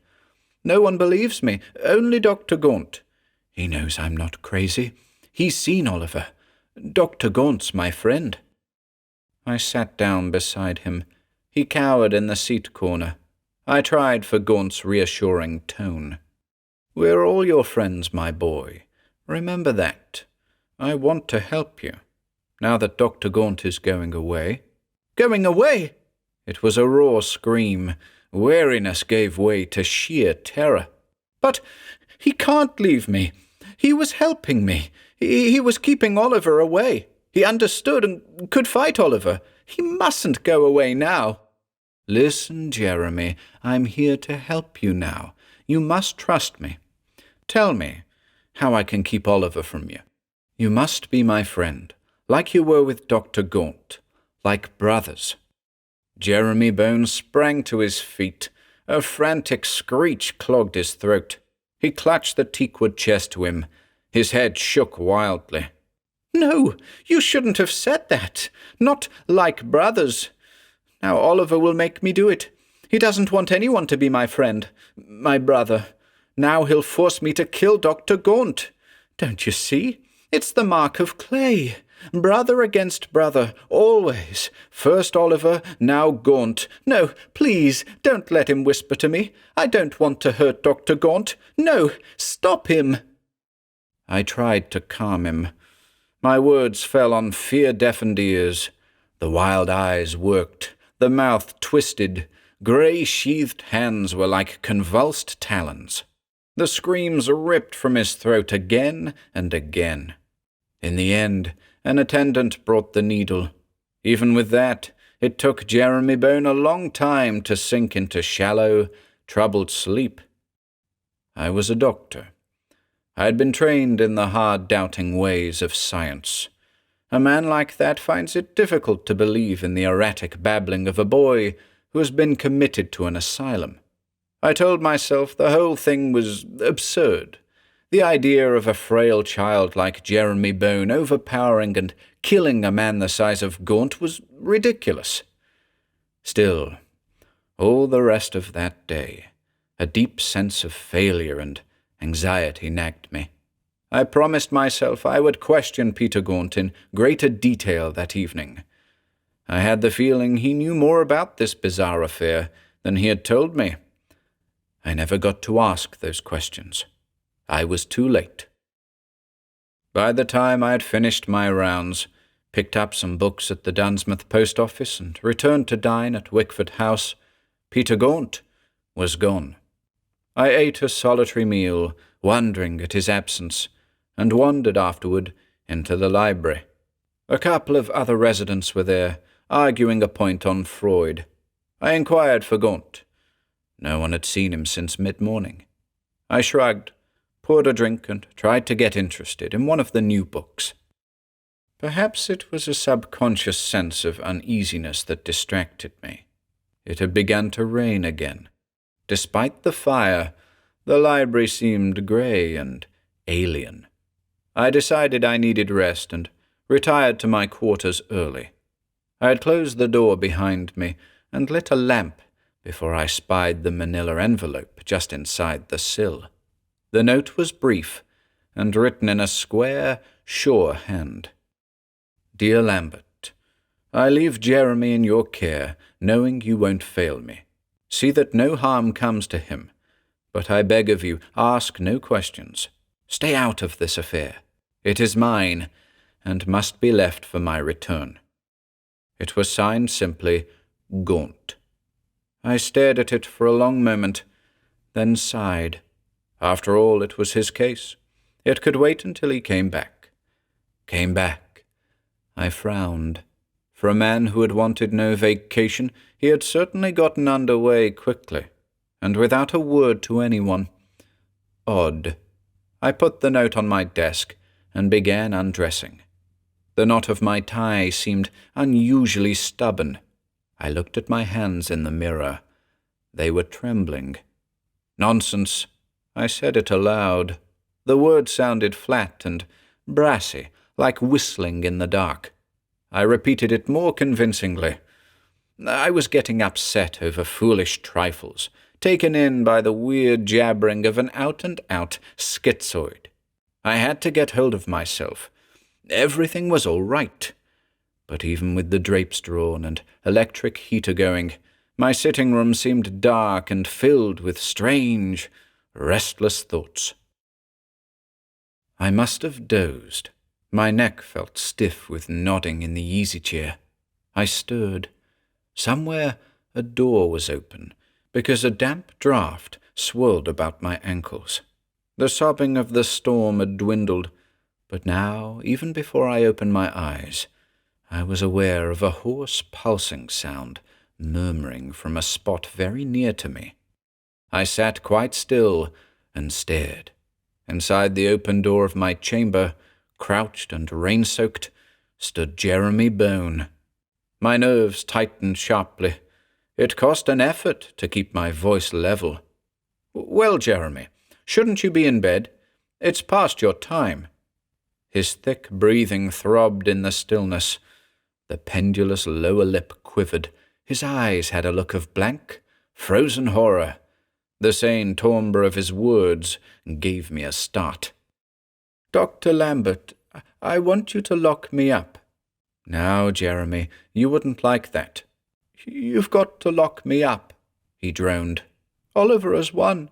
No one believes me. Only Dr. Gaunt. He knows I'm not crazy. He's seen Oliver. Dr. Gaunt's my friend." I sat down beside him. He cowered in the seat corner. I tried for Gaunt's reassuring tone. "We're all your friends, my boy. Remember that. I want to help you. Now that Dr. Gaunt is going away." "Going away?" It was a raw scream. Wariness gave way to sheer terror. "But he can't leave me. He was helping me. He was keeping Oliver away. He understood and could fight Oliver. He mustn't go away now." "Listen, Jeremy, I'm here to help you now. You must trust me. Tell me how I can keep Oliver from you. You must be my friend, like you were with Dr. Gaunt, like brothers." Jeremy Bone sprang to his feet. A frantic screech clogged his throat. He clutched the teakwood chest to him. His head shook wildly. "No, you shouldn't have said that. Not like brothers. Now Oliver will make me do it. He doesn't want anyone to be my friend, my brother. Now he'll force me to kill Dr. Gaunt. Don't you see? It's the mark of clay. Brother against brother, always. First Oliver, now Gaunt. No, please, don't let him whisper to me. I don't want to hurt Dr. Gaunt. No, stop him." I tried to calm him. My words fell on fear-deafened ears. The wild eyes worked, the mouth twisted. Grey-sheathed hands were like convulsed talons. The screams ripped from his throat again and again. In the end, an attendant brought the needle. Even with that, it took Jeremy Bone a long time to sink into shallow, troubled sleep. I was a doctor. I had been trained in the hard, doubting ways of science. A man like that finds it difficult to believe in the erratic babbling of a boy who has been committed to an asylum. I told myself the whole thing was absurd. The idea of a frail child like Jeremy Bone overpowering and killing a man the size of Gaunt was ridiculous. Still, all the rest of that day, a deep sense of failure and anxiety nagged me. I promised myself I would question Peter Gaunt in greater detail that evening. I had the feeling he knew more about this bizarre affair than he had told me. I never got to ask those questions. I was too late. By the time I had finished my rounds, picked up some books at the Dunsmouth post office, and returned to dine at Wickford House, Peter Gaunt was gone. I ate a solitary meal, wondering at his absence, and wandered afterward into the library. A couple of other residents were there, arguing a point on Freud. I inquired for Gaunt. No one had seen him since mid-morning. I shrugged, poured a drink, and tried to get interested in one of the new books. Perhaps it was a subconscious sense of uneasiness that distracted me. It had begun to rain again. Despite the fire, the library seemed grey and alien. I decided I needed rest and retired to my quarters early. I had closed the door behind me and lit a lamp before I spied the manila envelope just inside the sill. The note was brief and written in a square, sure hand. Dear Lambert, I leave Jeremy in your care, knowing you won't fail me. See that no harm comes to him, but I beg of you, ask no questions. Stay out of this affair. It is mine, and must be left for my return. It was signed simply, Gaunt. I stared at it for a long moment, then sighed. After all, it was his case. It could wait until he came back. Came back. I frowned. For a man who had wanted no vacation, he had certainly gotten under way quickly, and without a word to anyone. Odd. I put the note on my desk and began undressing. The knot of my tie seemed unusually stubborn. I looked at my hands in the mirror. They were trembling. Nonsense. I said it aloud. The word sounded flat and brassy, like whistling in the dark. I repeated it more convincingly. I was getting upset over foolish trifles, taken in by the weird jabbering of an out-and-out schizoid. I had to get hold of myself. Everything was all right. But even with the drapes drawn and electric heater going, my sitting room seemed dark and filled with strange, restless thoughts. I must have dozed. My neck felt stiff with nodding in the easy-chair. I stirred. Somewhere a door was open, because a damp draught swirled about my ankles. The sobbing of the storm had dwindled, but now, even before I opened my eyes, I was aware of a hoarse pulsing sound murmuring from a spot very near to me. I sat quite still and stared. Inside the open door of my chamber, crouched and rain-soaked, stood Jeremy Bone. My nerves tightened sharply. It cost an effort to keep my voice level. "Well, Jeremy, shouldn't you be in bed? It's past your time." His thick breathing throbbed in the stillness. The pendulous lower lip quivered. His eyes had a look of blank, frozen horror. The sane timbre of his words gave me a start. "Dr. Lambert, I want you to lock me up." "Now, Jeremy, you wouldn't like that." "You've got to lock me up," he droned. "Oliver has won.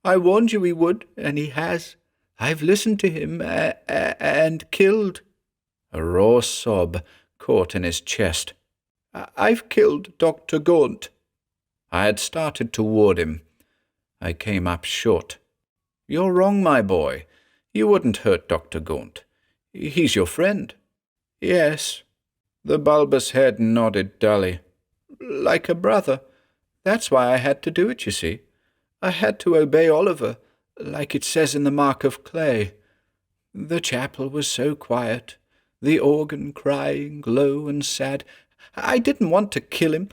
I warned you he would, and he has. I've listened to him and killed." A raw sob caught in his chest. "I've killed Dr. Gaunt." I had started toward him. I came up short. "You're wrong, my boy. You wouldn't hurt Dr. Gaunt. He's your friend." "Yes." The bulbous head nodded dully. "Like a brother. That's why I had to do it, you see. I had to obey Oliver, like it says in the Mark of Clay. The chapel was so quiet, the organ crying low and sad. I didn't want to kill him,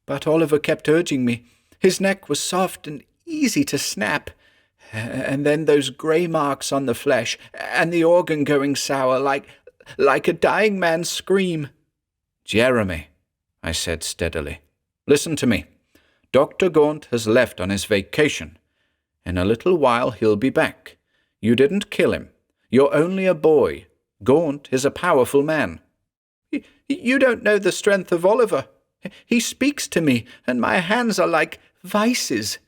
But Oliver kept urging me. His neck was soft and easy to snap. And then those grey marks on the flesh, and the organ going sour like a dying man's scream. Jeremy, I said steadily, listen to me. Dr. Gaunt has left on his vacation. In a little while he'll be back. You didn't kill him. You're only a boy. Gaunt is a powerful man. You don't know the strength of Oliver. He speaks to me, and my hands are like vices.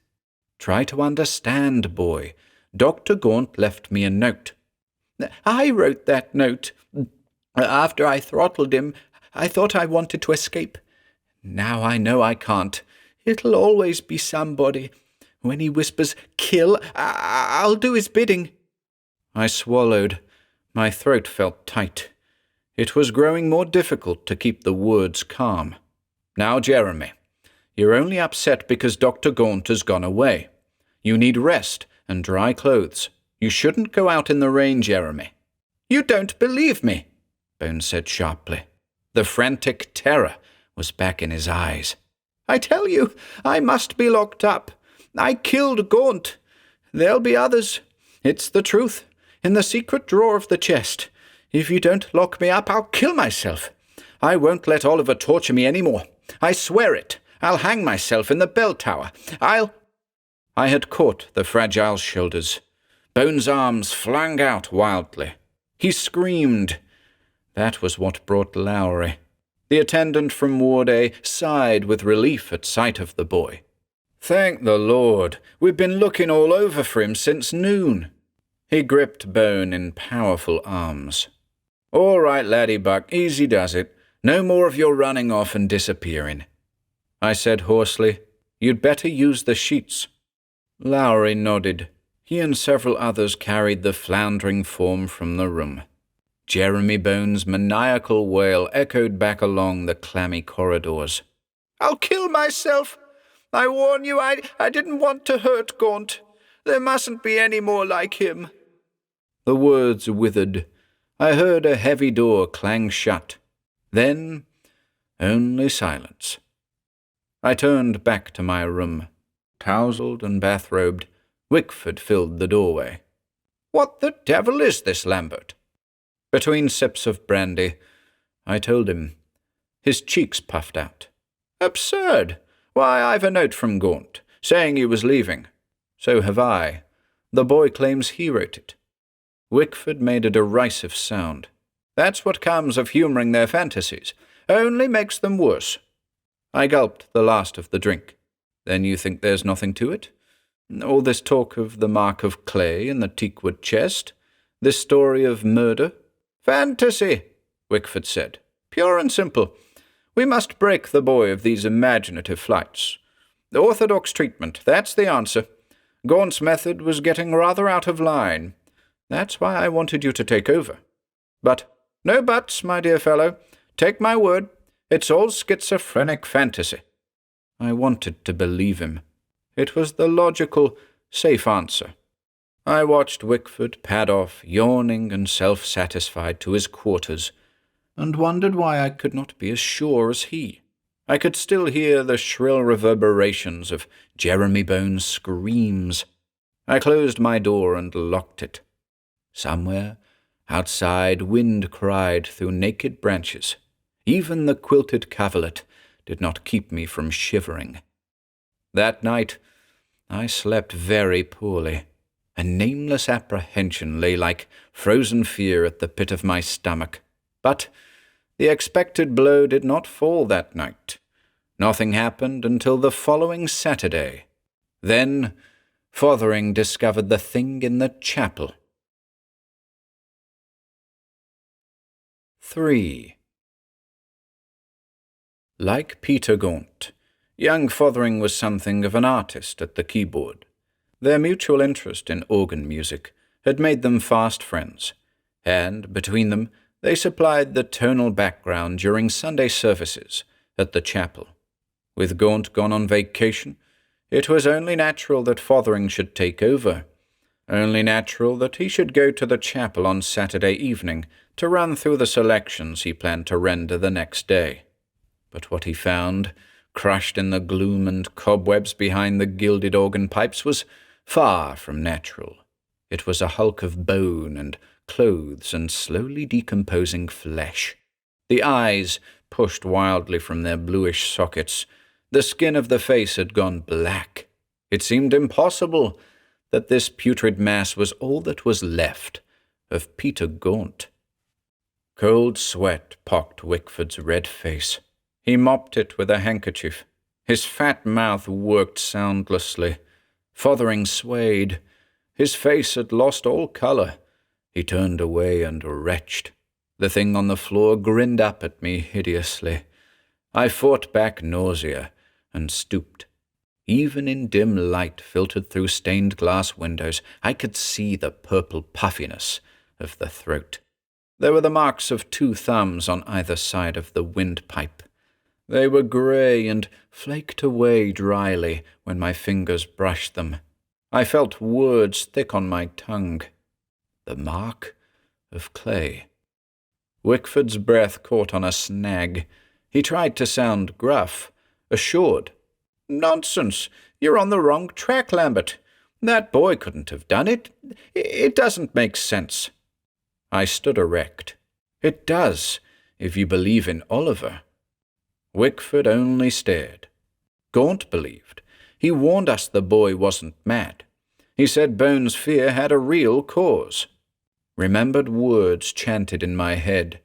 Try to understand, boy. Dr. Gaunt left me a note. I wrote that note. After I throttled him, I thought I wanted to escape. Now I know I can't. It'll always be somebody. When he whispers, "Kill," I'll do his bidding. I swallowed. My throat felt tight. It was growing more difficult to keep the words calm. Now, Jeremy, you're only upset because Dr. Gaunt has gone away. You need rest and dry clothes. You shouldn't go out in the rain, Jeremy. You don't believe me, Bones said sharply. The frantic terror was back in his eyes. I tell you, I must be locked up. I killed Gaunt. There'll be others. It's the truth. In the secret drawer of the chest. If you don't lock me up, I'll kill myself. I won't let Oliver torture me any more. I swear it. I'll hang myself in the bell tower. I had caught the fragile shoulders. Bones' arms flung out wildly. He screamed. That was what brought Lowry. The attendant from Ward A sighed with relief at sight of the boy. Thank the Lord, we've been looking all over for him since noon. He gripped Bone in powerful arms. All right, laddie buck, easy does it. No more of your running off and disappearing. I said hoarsely, You'd better use the sheets. Lowry nodded. He and several others carried the floundering form from the room. Jeremy Bones' maniacal wail echoed back along the clammy corridors. I'll kill myself. I warn you, I didn't want to hurt Gaunt. There mustn't be any more like him. The words withered. I heard a heavy door clang shut. Then only silence. I turned back to my room. Tousled and bathrobed, Wickford filled the doorway. What the devil is this, Lambert? Between sips of brandy, I told him. His cheeks puffed out. Absurd! Why, I've a note from Gaunt, saying he was leaving. So have I. The boy claims he wrote it. Wickford made a derisive sound. That's what comes of humouring their fantasies. Only makes them worse. I gulped the last of the drink. Then you think there's nothing to it? All this talk of the mark of clay in the teakwood chest? This story of murder? Fantasy, Wickford said. Pure and simple. We must break the boy of these imaginative flights. The orthodox treatment, that's the answer. Gaunt's method was getting rather out of line. That's why I wanted you to take over. But, no buts, my dear fellow. Take my word, it's all schizophrenic fantasy. I wanted to believe him. It was the logical, safe answer. I watched Wickford pad off, yawning and self-satisfied, to his quarters, and wondered why I could not be as sure as he. I could still hear the shrill reverberations of Jeremy Bones' screams. I closed my door and locked it. Somewhere, outside, wind cried through naked branches. Even the quilted coverlet did not keep me from shivering. That night, I slept very poorly. A nameless apprehension lay like frozen fear at the pit of my stomach. But the expected blow did not fall that night. Nothing happened until the following Saturday. Then Fothering discovered the thing in the chapel. 3. Like Peter Gaunt, young Fothering was something of an artist at the keyboard. Their mutual interest in organ music had made them fast friends, and between them they supplied the tonal background during Sunday services at the chapel. With Gaunt gone on vacation, it was only natural that Fothering should take over. Only natural that he should go to the chapel on Saturday evening to run through the selections he planned to render the next day. But what he found crushed in the gloom and cobwebs behind the gilded organ pipes, was far from natural. It was a hulk of bone and clothes and slowly decomposing flesh. The eyes pushed wildly from their bluish sockets. The skin of the face had gone black. It seemed impossible that this putrid mass was all that was left of Peter Gaunt. Cold sweat pocked Wickford's red face. He mopped it with a handkerchief. His fat mouth worked soundlessly. Fothering swayed. His face had lost all colour. He turned away and retched. The thing on the floor grinned up at me hideously. I fought back nausea and stooped. Even in dim light filtered through stained glass windows, I could see the purple puffiness of the throat. There were the marks of 2 thumbs on either side of the windpipe. They were grey and flaked away dryly when my fingers brushed them. I felt words thick on my tongue. The mark of clay. Wickford's breath caught on a snag. He tried to sound gruff, assured. "Nonsense! You're on the wrong track, Lambert. That boy couldn't have done it. It doesn't make sense." I stood erect. "It does, if you believe in Oliver." Wickford only stared. Gaunt believed. He warned us the boy wasn't mad. He said Bones' fear had a real cause. Remembered words chanted in my head.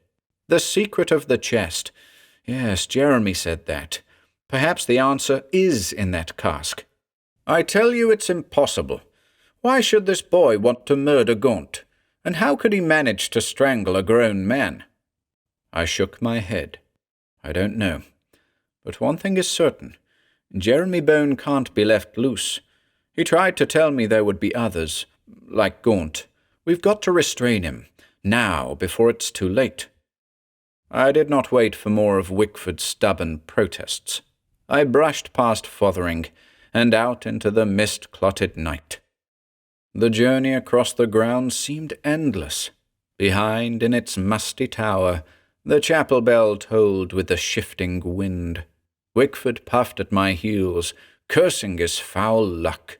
The secret of the chest. Yes, Jeremy said that. Perhaps the answer is in that cask. "I tell you it's impossible. Why should this boy want to murder Gaunt? And how could he manage to strangle a grown man?" I shook my head. "I don't know. But one thing is certain. Jeremy Bone can't be left loose. He tried to tell me there would be others, like Gaunt. We've got to restrain him, now, before it's too late." I did not wait for more of Wickford's stubborn protests. I brushed past Fothering and out into the mist-clotted night. The journey across the grounds seemed endless. Behind, in its musty tower, the chapel bell tolled with the shifting wind. Wickford puffed at my heels, cursing his foul luck.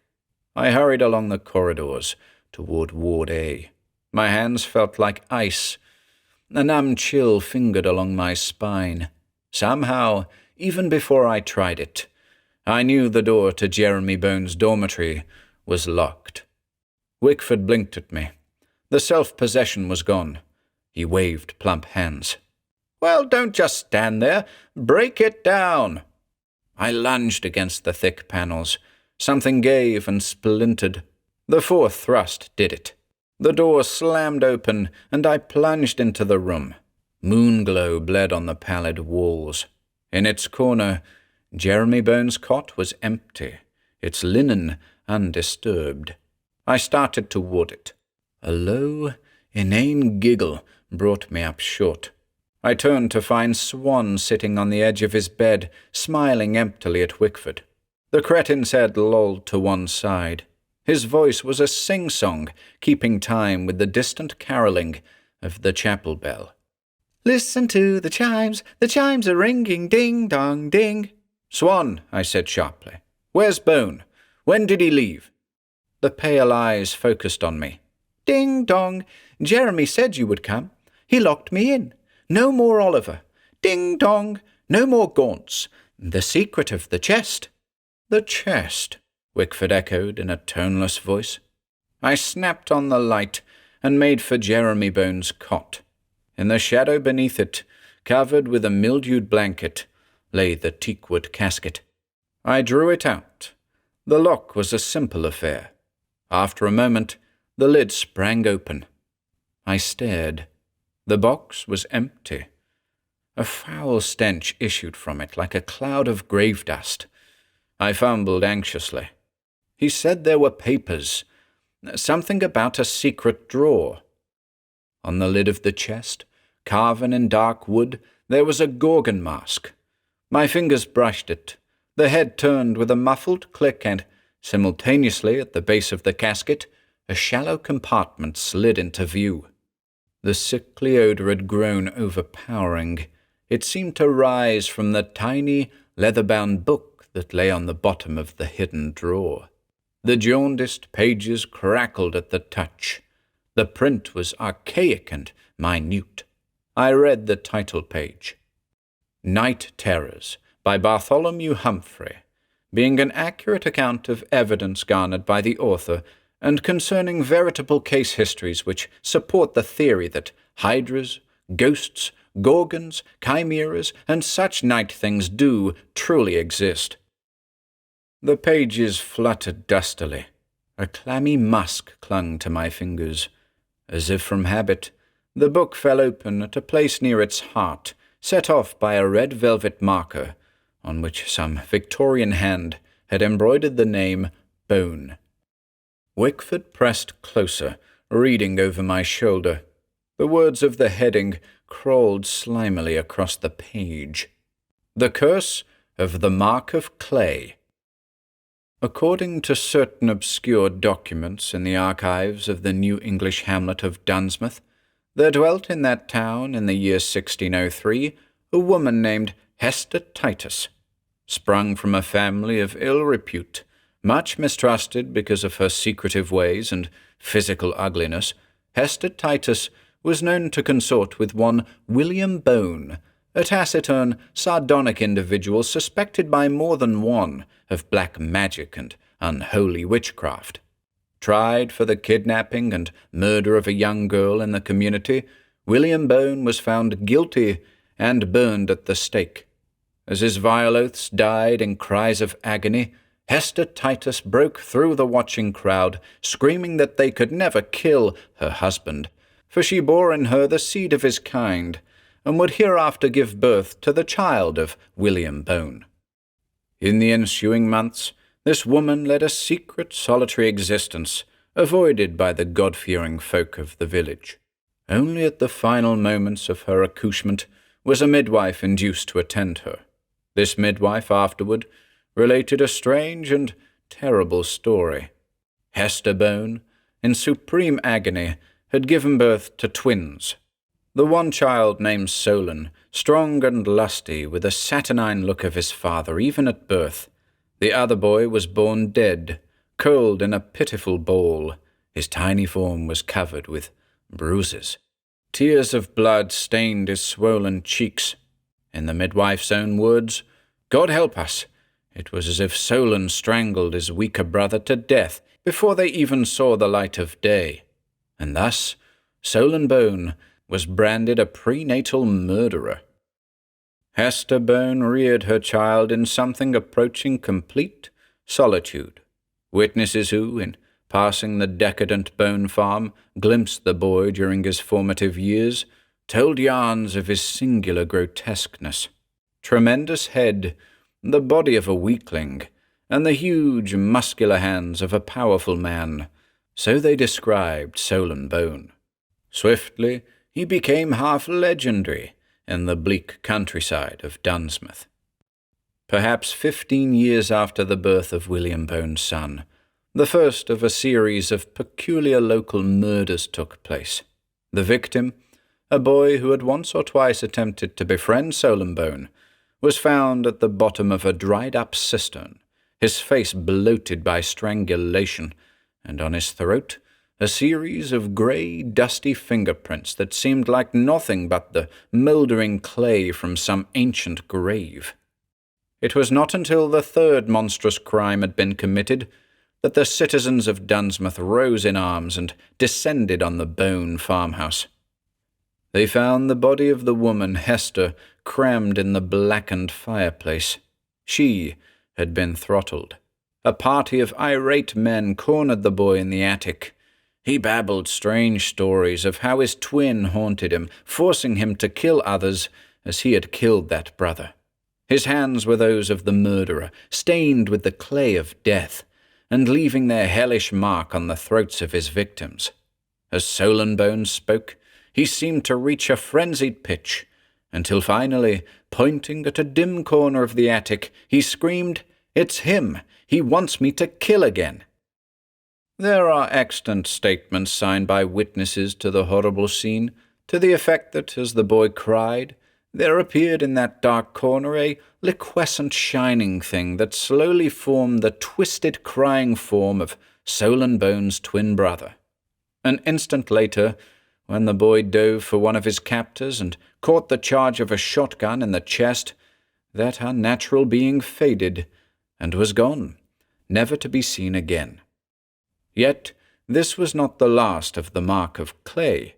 I hurried along the corridors toward Ward A. My hands felt like ice. A numb chill fingered along my spine. Somehow, even before I tried it, I knew the door to Jeremy Bones' dormitory was locked. Wickford blinked at me. The self-possession was gone. He waved plump hands. "Well, don't just stand there. Break it down." I lunged against the thick panels. Something gave and splintered. The 4th thrust did it. The door slammed open, and I plunged into the room. Moonglow bled on the pallid walls. In its corner, Jeremy Bones' cot was empty, its linen undisturbed. I started toward it. A low, inane giggle brought me up short. I turned to find Swan sitting on the edge of his bed, smiling emptily at Wickford. The cretin's head lolled to one side. His voice was a sing-song, keeping time with the distant caroling of the chapel bell. "Listen to the chimes are ringing, ding-dong, ding." "Swan," I said sharply, "where's Bone? When did he leave?" The pale eyes focused on me. "Ding-dong, Jeremy said you would come. He locked me in. No more Oliver. Ding-dong, no more Gaunts. The secret of the chest." "The chest," Wickford echoed in a toneless voice. I snapped on the light and made for Jeremy Bones' cot. In the shadow beneath it, covered with a mildewed blanket, lay the teakwood casket. I drew it out. The lock was a simple affair. After a moment, the lid sprang open. I stared. The box was empty. A foul stench issued from it like a cloud of grave dust. I fumbled anxiously. He said there were papers. Something about a secret drawer. On the lid of the chest, carven in dark wood, there was a Gorgon mask. My fingers brushed it. The head turned with a muffled click and, simultaneously at the base of the casket, a shallow compartment slid into view. The sickly odor had grown overpowering. It seemed to rise from the tiny, leather-bound book that lay on the bottom of the hidden drawer. The jaundiced pages crackled at the touch. The print was archaic and minute. I read the title page. Night Terrors by Bartholomew Humphrey, being an accurate account of evidence garnered by the author and concerning veritable case histories which support the theory that hydras, ghosts, gorgons, chimeras, and such night things do truly exist. The pages fluttered dustily. A clammy musk clung to my fingers. As if from habit, the book fell open at a place near its heart, set off by a red velvet marker, on which some Victorian hand had embroidered the name Bone. Wickford pressed closer, reading over my shoulder. The words of the heading crawled slimily across the page. The Curse of the Mark of Clay. According to certain obscure documents in the archives of the New English hamlet of Dunsmouth, there dwelt in that town in the year 1603 a woman named Hester Titus, sprung from a family of ill repute, much mistrusted because of her secretive ways and physical ugliness. Hester Titus was known to consort with one William Bone, a taciturn, sardonic individual suspected by more than one of black magic and unholy witchcraft. Tried for the kidnapping and murder of a young girl in the community, William Bone was found guilty and burned at the stake. As his vile oaths died in cries of agony, Hester Titus broke through the watching crowd, screaming that they could never kill her husband, for she bore in her the seed of his kind, and would hereafter give birth to the child of William Bone. In the ensuing months, this woman led a secret, solitary existence, avoided by the God-fearing folk of the village. Only at the final moments of her accouchement was a midwife induced to attend her. This midwife afterward related a strange and terrible story. Hester Bone, in supreme agony, had given birth to twins. The one child named Tzo-Lin, strong and lusty, with a saturnine look of his father even at birth. The other boy was born dead, curled in a pitiful ball. His tiny form was covered with bruises. Tears of blood stained his swollen cheeks. In the midwife's own words, "God help us, it was as if Tzo-Lin strangled his weaker brother to death before they even saw the light of day." And thus, Tzo-Lin Bone was branded a prenatal murderer. Hester Bone reared her child in something approaching complete solitude. Witnesses who, in passing the decadent Bone farm, glimpsed the boy during his formative years, told yarns of his singular grotesqueness. Tremendous head, the body of a weakling, and the huge, muscular hands of a powerful man. So they described Tzo-Lin Bone. Swiftly, he became half legendary in the bleak countryside of Dunsmouth. Perhaps 15 years after the birth of William Bone's son, the first of a series of peculiar local murders took place. The victim, a boy who had once or twice attempted to befriend Tzo-Lin Bone, was found at the bottom of a dried-up cistern, his face bloated by strangulation, and on his throat a series of grey, dusty fingerprints that seemed like nothing but the mouldering clay from some ancient grave. It was not until the third monstrous crime had been committed that the citizens of Dunsmouth rose in arms and descended on the Bone farmhouse. They found the body of the woman, Hester, crammed in the blackened fireplace. She had been throttled. A party of irate men cornered the boy in the attic. He babbled strange stories of how his twin haunted him, forcing him to kill others as he had killed that brother. His hands were those of the murderer, stained with the clay of death, and leaving their hellish mark on the throats of his victims. As Tzo-Lin Bone spoke, he seemed to reach a frenzied pitch, until finally, pointing at a dim corner of the attic, he screamed, "It's him! He wants me to kill again!" There are extant statements signed by witnesses to the horrible scene, to the effect that, as the boy cried, there appeared in that dark corner a liquescent shining thing that slowly formed the twisted crying form of Soul and Bone's twin brother. An instant later, when the boy dove for one of his captors and caught the charge of a shotgun in the chest, that unnatural being faded and was gone, never to be seen again. Yet this was not the last of the mark of clay.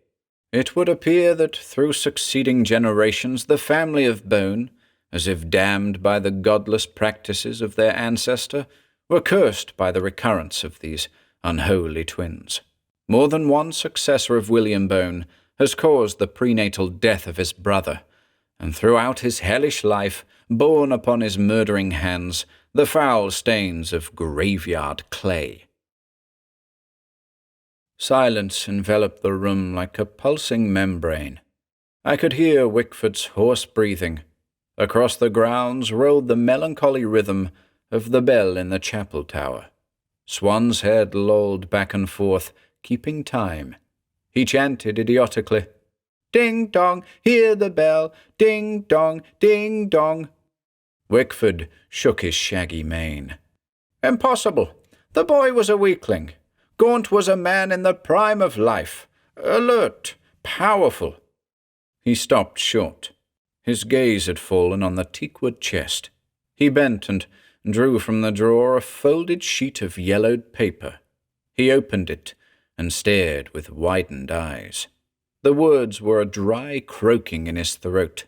It would appear that through succeeding generations the family of Bone, as if damned by the godless practices of their ancestor, were cursed by the recurrence of these unholy twins. More than one successor of William Bone has caused the prenatal death of his brother, and throughout his hellish life borne upon his murdering hands the foul stains of graveyard clay. Silence enveloped the room like a pulsing membrane. I could hear Wickford's hoarse breathing. Across the grounds rolled the melancholy rhythm of the bell in the chapel tower. Swan's head lolled back and forth, keeping time. He chanted idiotically, "Ding dong, hear the bell, ding dong, ding dong." Wickford shook his shaggy mane. "Impossible. The boy was a weakling. Gaunt was a man in the prime of life, alert, powerful." He stopped short. His gaze had fallen on the teakwood chest. He bent and drew from the drawer a folded sheet of yellowed paper. He opened it and stared with widened eyes. The words were a dry croaking in his throat.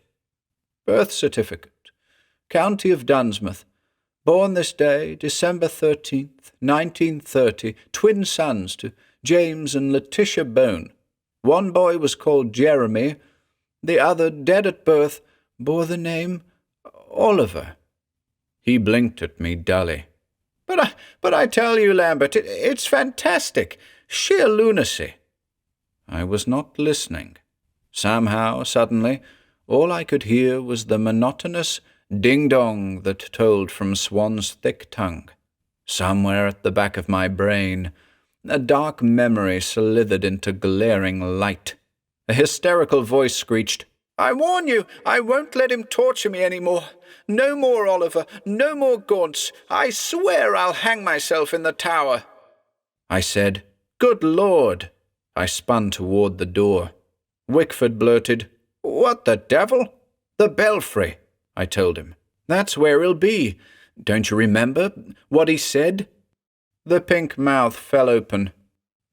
"Birth certificate. County of Dunsmouth. Born this day, December 13th, 1930, twin sons to James and Letitia Bone. One boy was called Jeremy. The other, dead at birth, bore the name Oliver." He blinked at me dully. But I tell you, Lambert, it's fantastic. Sheer lunacy." I was not listening. Somehow, suddenly, all I could hear was the monotonous ding-dong that told from Swan's thick tongue. Somewhere at the back of my brain, a dark memory slithered into glaring light. A hysterical voice screeched, "I warn you, I won't let him torture me any more. No more Oliver, no more Gaunts. I swear I'll hang myself in the tower." I said, "Good Lord." I spun toward the door. Wickford blurted, "What the devil?" "The belfry," I told him. "That's where he'll be. Don't you remember what he said?" The pink mouth fell open.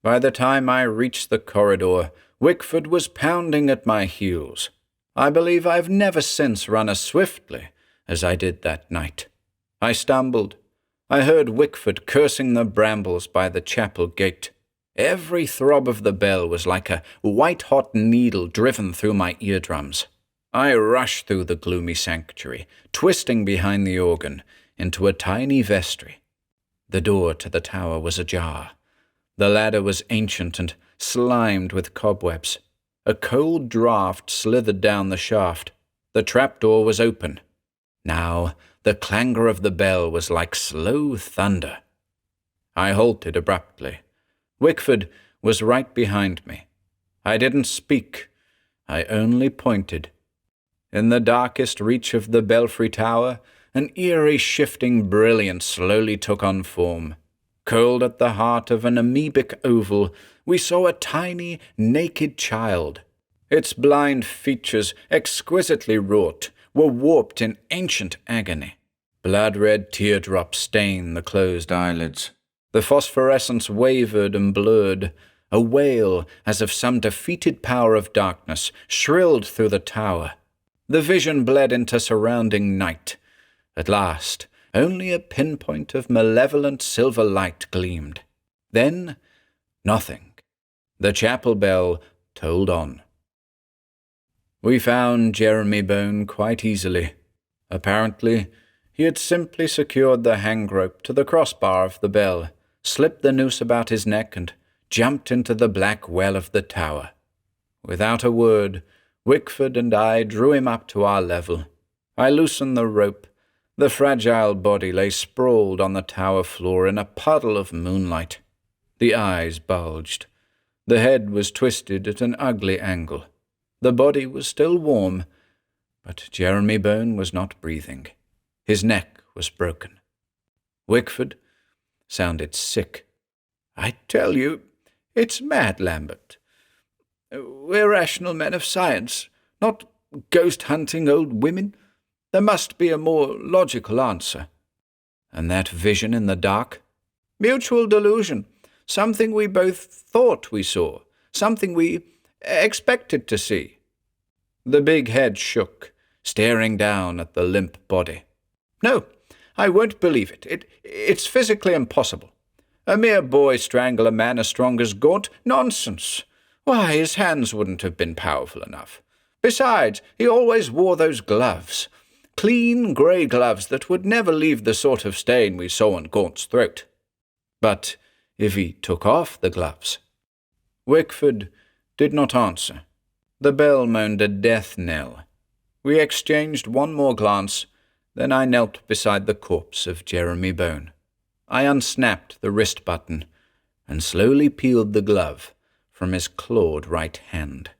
By the time I reached the corridor, Wickford was pounding at my heels. I believe I've never since run as swiftly as I did that night. I stumbled. I heard Wickford cursing the brambles by the chapel gate. Every throb of the bell was like a white-hot needle driven through my eardrums. I rushed through the gloomy sanctuary, twisting behind the organ, into a tiny vestry. The door to the tower was ajar. The ladder was ancient and slimed with cobwebs. A cold draught slithered down the shaft. The trapdoor was open. Now the clangor of the bell was like slow thunder. I halted abruptly. Wickford was right behind me. I didn't speak. I only pointed. In the darkest reach of the belfry tower, an eerie shifting brilliance slowly took on form. Curled at the heart of an amoebic oval, we saw a tiny, naked child. Its blind features, exquisitely wrought, were warped in ancient agony. Blood-red teardrops stained the closed eyelids. The phosphorescence wavered and blurred. A wail, as of some defeated power of darkness, shrilled through the tower. The vision bled into surrounding night. At last, only a pinpoint of malevolent silver light gleamed. Then, nothing. The chapel bell tolled on. We found Jeremy Bone quite easily. Apparently, he had simply secured the hang-rope to the crossbar of the bell, slipped the noose about his neck, and jumped into the black well of the tower. Without a word, Wickford and I drew him up to our level. I loosened the rope. The fragile body lay sprawled on the tower floor in a puddle of moonlight. The eyes bulged. The head was twisted at an ugly angle. The body was still warm, But Jeremy Bone was not breathing. His neck was broken. Wickford sounded sick. "I tell you, it's mad, Lambert. We're rational men of science, not ghost-hunting old women. There must be a more logical answer." "And that vision in the dark?" "Mutual delusion. Something we both thought we saw. Something we expected to see." The big head shook, staring down at the limp body. "No, I won't believe it. It's physically impossible. A mere boy strangle a man as strong as Gaunt? Nonsense. Why, his hands wouldn't have been powerful enough. Besides, he always wore those gloves. Clean grey gloves that would never leave the sort of stain we saw on Gaunt's throat." "But if he took off the gloves?" Wickford did not answer. The bell moaned a death knell. We exchanged one more glance, then I knelt beside the corpse of Jeremy Bone. I unsnapped the wrist button and slowly peeled the glove from his clawed right hand.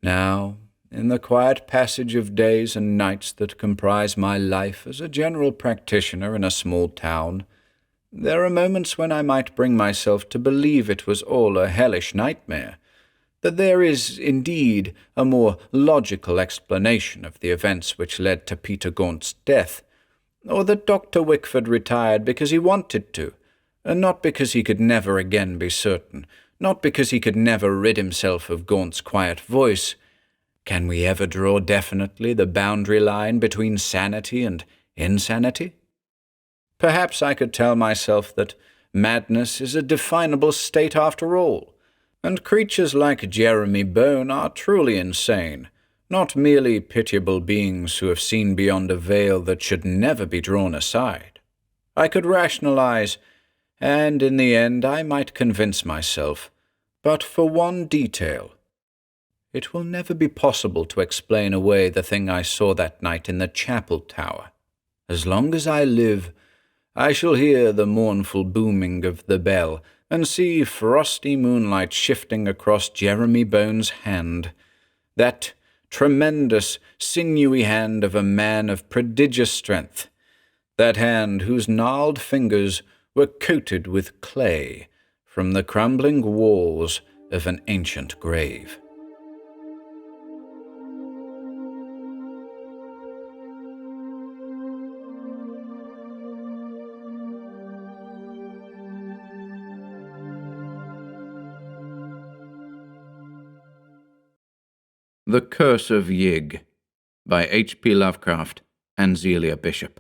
Now, in the quiet passage of days and nights that comprise my life as a general practitioner in a small town, there are moments when I might bring myself to believe it was all a hellish nightmare, that there is indeed a more logical explanation of the events which led to Peter Gaunt's death, or that Dr. Wickford retired because he wanted to, and not because he could never again be certain, not because he could never rid himself of Gaunt's quiet voice. Can we ever draw definitely the boundary line between sanity and insanity? Perhaps I could tell myself that madness is a definable state after all, and creatures like Jeremy Bone are truly insane, not merely pitiable beings who have seen beyond a veil that should never be drawn aside. I could rationalize, and in the end I might convince myself, but for one detail. It will never be possible to explain away the thing I saw that night in the chapel tower. As long as I live, I shall hear the mournful booming of the bell and see frosty moonlight shifting across Jeremy Bone's hand, that tremendous, sinewy hand of a man of prodigious strength, that hand whose gnarled fingers were coated with clay from the crumbling walls of an ancient grave. The Curse of Yig by H.P. Lovecraft and Zelia Bishop.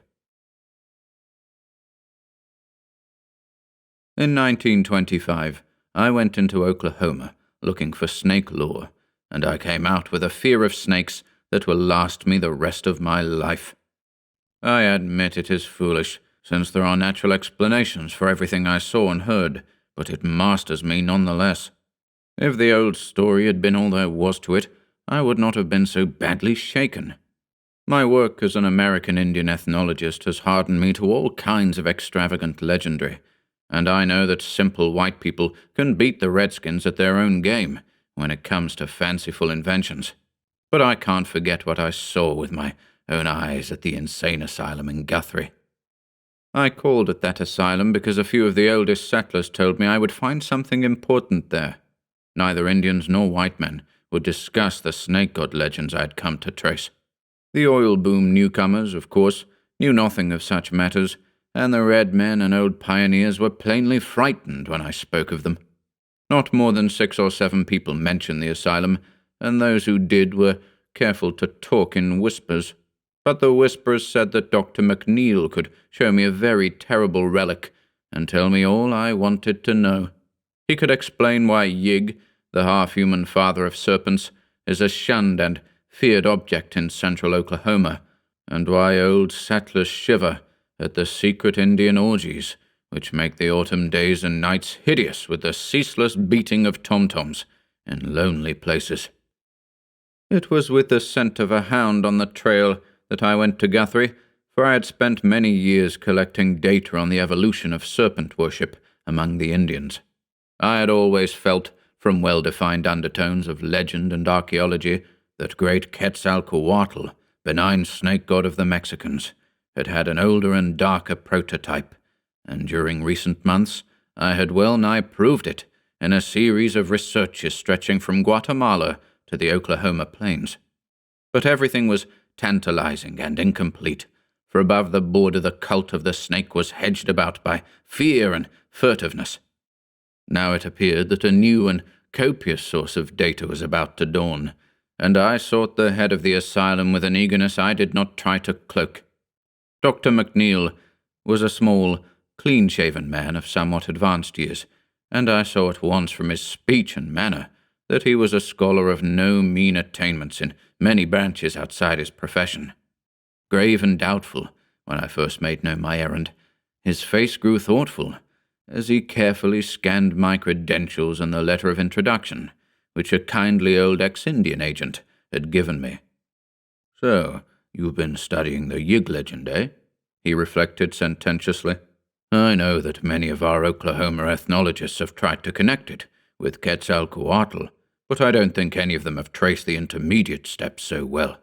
In 1925, I went into Oklahoma looking for snake lore, and I came out with a fear of snakes that will last me the rest of my life. I admit it is foolish, since there are natural explanations for everything I saw and heard, but it masters me nonetheless. If the old story had been all there was to it, I would not have been so badly shaken. My work as an American Indian ethnologist has hardened me to all kinds of extravagant legendary, and I know that simple white people can beat the Redskins at their own game when it comes to fanciful inventions. But I can't forget what I saw with my own eyes at the insane asylum in Guthrie. I called at that asylum because a few of the oldest settlers told me I would find something important there. Neither Indians nor white men would discuss the snake god legends I had come to trace. The oil boom newcomers, of course, knew nothing of such matters, and the red men and old pioneers were plainly frightened when I spoke of them. Not more than 6 or 7 people mentioned the asylum, and those who did were careful to talk in whispers. But the whisperers said that Dr. McNeil could show me a very terrible relic and tell me all I wanted to know. He could explain why Yig, the half-human father of serpents, is a shunned and feared object in central Oklahoma, and why old settlers shiver at the secret Indian orgies, which make the autumn days and nights hideous with the ceaseless beating of tom-toms in lonely places. It was with the scent of a hound on the trail that I went to Guthrie, for I had spent many years collecting data on the evolution of serpent worship among the Indians. I had always felt, from well-defined undertones of legend and archaeology, that great Quetzalcoatl, benign snake god of the Mexicans, had had an older and darker prototype, and during recent months I had well nigh proved it in a series of researches stretching from Guatemala to the Oklahoma plains. But everything was tantalizing and incomplete, for above the border the cult of the snake was hedged about by fear and furtiveness. Now it appeared that a new and copious source of data was about to dawn, and I sought the head of the asylum with an eagerness I did not try to cloak. Dr. McNeil was a small, clean-shaven man of somewhat advanced years, and I saw at once from his speech and manner that he was a scholar of no mean attainments in many branches outside his profession. Grave and doubtful, when I first made known my errand, his face grew thoughtful as he carefully scanned my credentials and the letter of introduction, which a kindly old ex-Indian agent had given me. "So, you've been studying the Yig legend, eh?" he reflected sententiously. "I know that many of our Oklahoma ethnologists have tried to connect it with Quetzalcoatl, but I don't think any of them have traced the intermediate steps so well.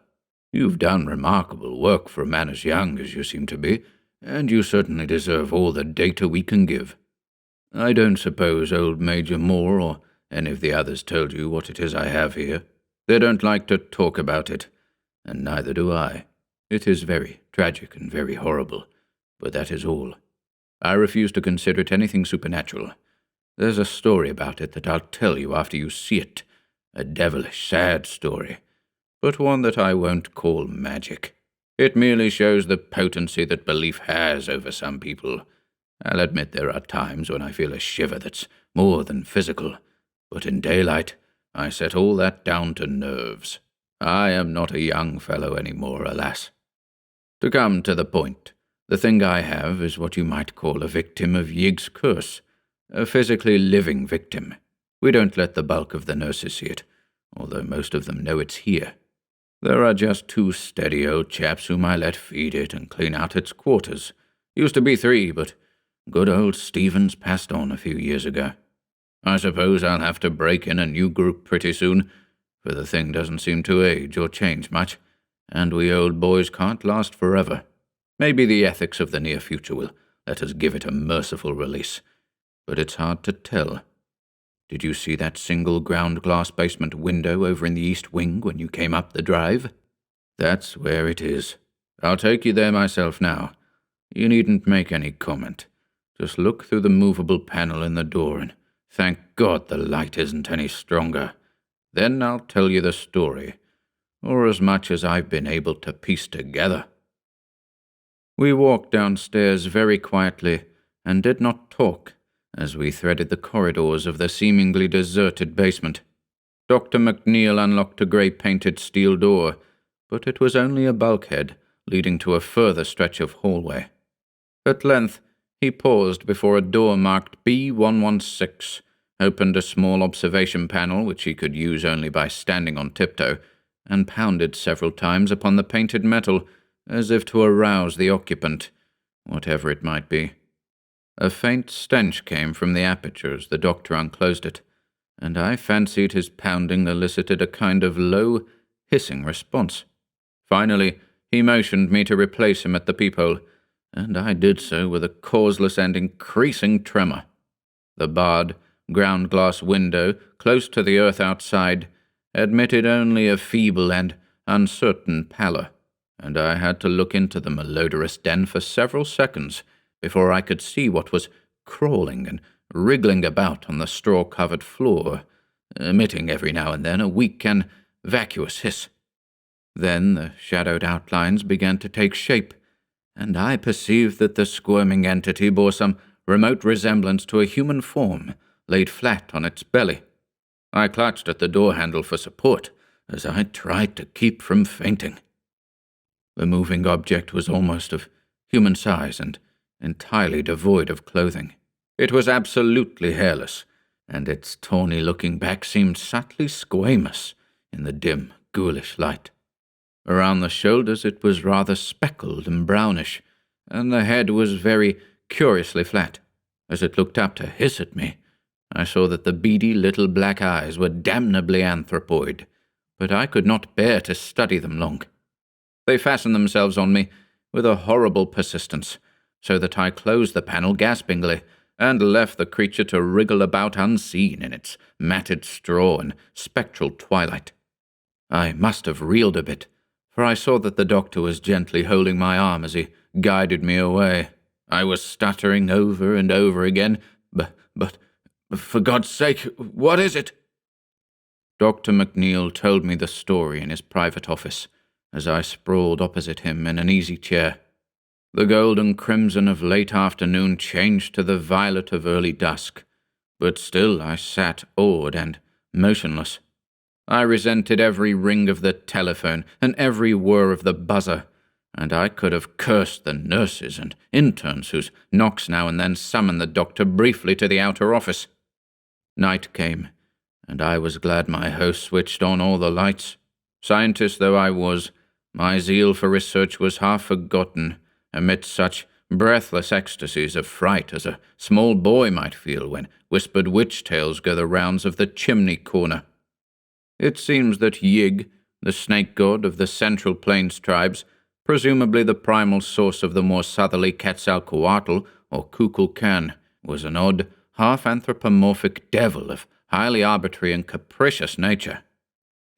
You've done remarkable work for a man as young as you seem to be, and you certainly deserve all the data we can give. I don't suppose old Major Moore or any of the others told you what it is I have here. They don't like to talk about it, and neither do I. It is very tragic and very horrible, but that is all. I refuse to consider it anything supernatural. There's a story about it that I'll tell you after you see it, a devilish, sad story, but one that I won't call magic. It merely shows the potency that belief has over some people. I'll admit there are times when I feel a shiver that's more than physical, but in daylight I set all that down to nerves. I am not a young fellow any more, alas. To come to the point, the thing I have is what you might call a victim of Yig's curse, a physically living victim. We don't let the bulk of the nurses see it, although most of them know it's here. There are just 2 steady old chaps whom I let feed it and clean out its quarters. Used to be 3, but good old Stevens passed on a few years ago. I suppose I'll have to break in a new group pretty soon, for the thing doesn't seem to age or change much, and we old boys can't last forever. Maybe the ethics of the near future will let us give it a merciful release, but it's hard to tell. Did you see that single ground-glass basement window over in the east wing when you came up the drive? That's where it is. I'll take you there myself now. You needn't make any comment. Just look through the movable panel in the door and thank God the light isn't any stronger. Then I'll tell you the story, or as much as I've been able to piece together." We walked downstairs very quietly and did not talk as we threaded the corridors of the seemingly deserted basement. Dr. McNeil unlocked a grey-painted steel door, but it was only a bulkhead leading to a further stretch of hallway. At length, he paused before a door marked B116, opened a small observation panel which he could use only by standing on tiptoe, and pounded several times upon the painted metal as if to arouse the occupant, whatever it might be. A faint stench came from the aperture as the doctor unclosed it, and I fancied his pounding elicited a kind of low, hissing response. Finally, he motioned me to replace him at the peephole, and I did so with a causeless and increasing tremor. The barred, ground-glass window, close to the earth outside, admitted only a feeble and uncertain pallor, and I had to look into the malodorous den for several seconds before I could see what was crawling and wriggling about on the straw-covered floor, emitting every now and then a weak and vacuous hiss. Then the shadowed outlines began to take shape, and I perceived that the squirming entity bore some remote resemblance to a human form laid flat on its belly. I clutched at the door handle for support as I tried to keep from fainting. The moving object was almost of human size and entirely devoid of clothing. It was absolutely hairless, and its tawny-looking back seemed subtly squamous in the dim, ghoulish light. Around the shoulders it was rather speckled and brownish, and the head was very curiously flat. As it looked up to hiss at me, I saw that the beady little black eyes were damnably anthropoid, but I could not bear to study them long. They fastened themselves on me with a horrible persistence, so that I closed the panel gaspingly, and left the creature to wriggle about unseen in its matted straw and spectral twilight. I must have reeled a bit, for I saw that the doctor was gently holding my arm as he guided me away. I was stuttering over and over again, but, for God's sake, what is it? Dr. McNeil told me the story in his private office, as I sprawled opposite him in an easy chair. The golden crimson of late afternoon changed to the violet of early dusk, but still I sat awed and motionless. I resented every ring of the telephone and every whir of the buzzer, and I could have cursed the nurses and interns whose knocks now and then summoned the doctor briefly to the outer office. Night came, and I was glad my host switched on all the lights. Scientist though I was, my zeal for research was half forgotten amidst such breathless ecstasies of fright as a small boy might feel when whispered witch tales go the rounds of the chimney corner. It seems that Yig, the snake god of the Central Plains tribes, presumably the primal source of the more southerly Quetzalcoatl or Kukulkan, was an odd, half-anthropomorphic devil of highly arbitrary and capricious nature.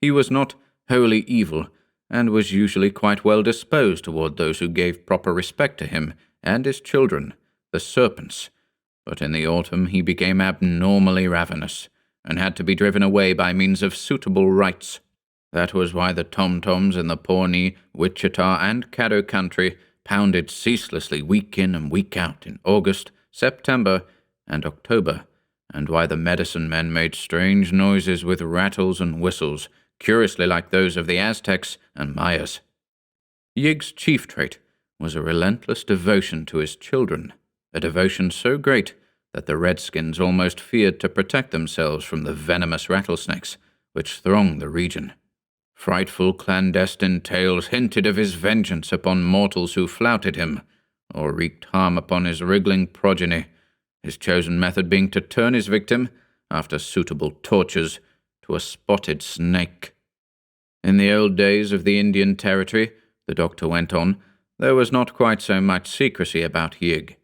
He was not wholly evil, and was usually quite well disposed toward those who gave proper respect to him and his children, the serpents. But in the autumn he became abnormally ravenous, and had to be driven away by means of suitable rites. That was why the tom-toms in the Pawnee, Wichita, and Caddo country pounded ceaselessly week in and week out in August, September, and October, and why the medicine men made strange noises with rattles and whistles, curiously like those of the Aztecs and Mayas. Yig's chief trait was a relentless devotion to his children, a devotion so great that the redskins almost feared to protect themselves from the venomous rattlesnakes which thronged the region. Frightful clandestine tales hinted of his vengeance upon mortals who flouted him, or wreaked harm upon his wriggling progeny, his chosen method being to turn his victim, after suitable tortures, to a spotted snake. In the old days of the Indian Territory, the doctor went on, there was not quite so much secrecy about Yig.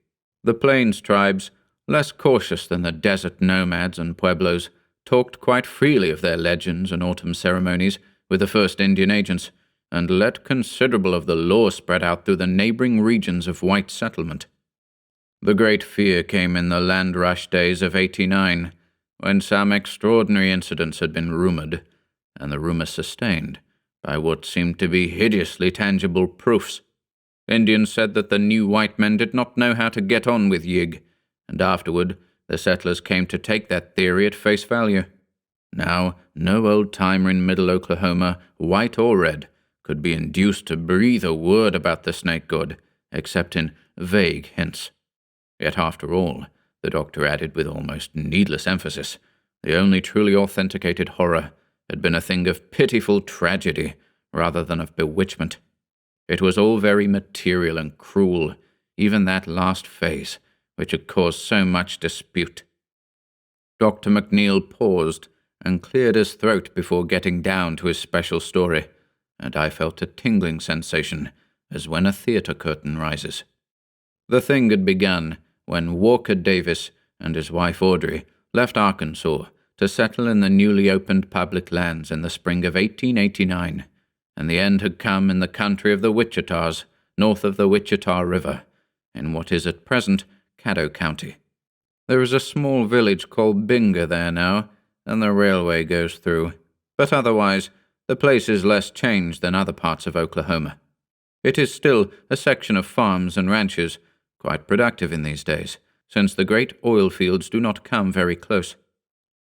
The plains tribes, less cautious than the desert nomads and pueblos, talked quite freely of their legends and autumn ceremonies with the first Indian agents, and let considerable of the lore spread out through the neighboring regions of white settlement. The great fear came in the land rush days of '89, when some extraordinary incidents had been rumoured, and the rumours sustained, by what seemed to be hideously tangible proofs. Indians said that the new white men did not know how to get on with Yig, and afterward the settlers came to take that theory at face value. Now, no old-timer in middle Oklahoma, white or red, could be induced to breathe a word about the snake god, except in vague hints. Yet after all, the doctor added with almost needless emphasis, the only truly authenticated horror had been a thing of pitiful tragedy rather than of bewitchment. It was all very material and cruel, even that last phase, which had caused so much dispute. Dr. McNeil paused and cleared his throat before getting down to his special story, and I felt a tingling sensation as when a theatre curtain rises. The thing had begun when Walker Davis and his wife Audrey left Arkansas to settle in the newly opened public lands in the spring of 1889, and the end had come in the country of the Wichitas, north of the Wichita River, in what is at present Caddo County. There is a small village called Binga there now, and the railway goes through, but otherwise the place is less changed than other parts of Oklahoma. It is still a section of farms and ranches, quite productive in these days, since the great oil fields do not come very close.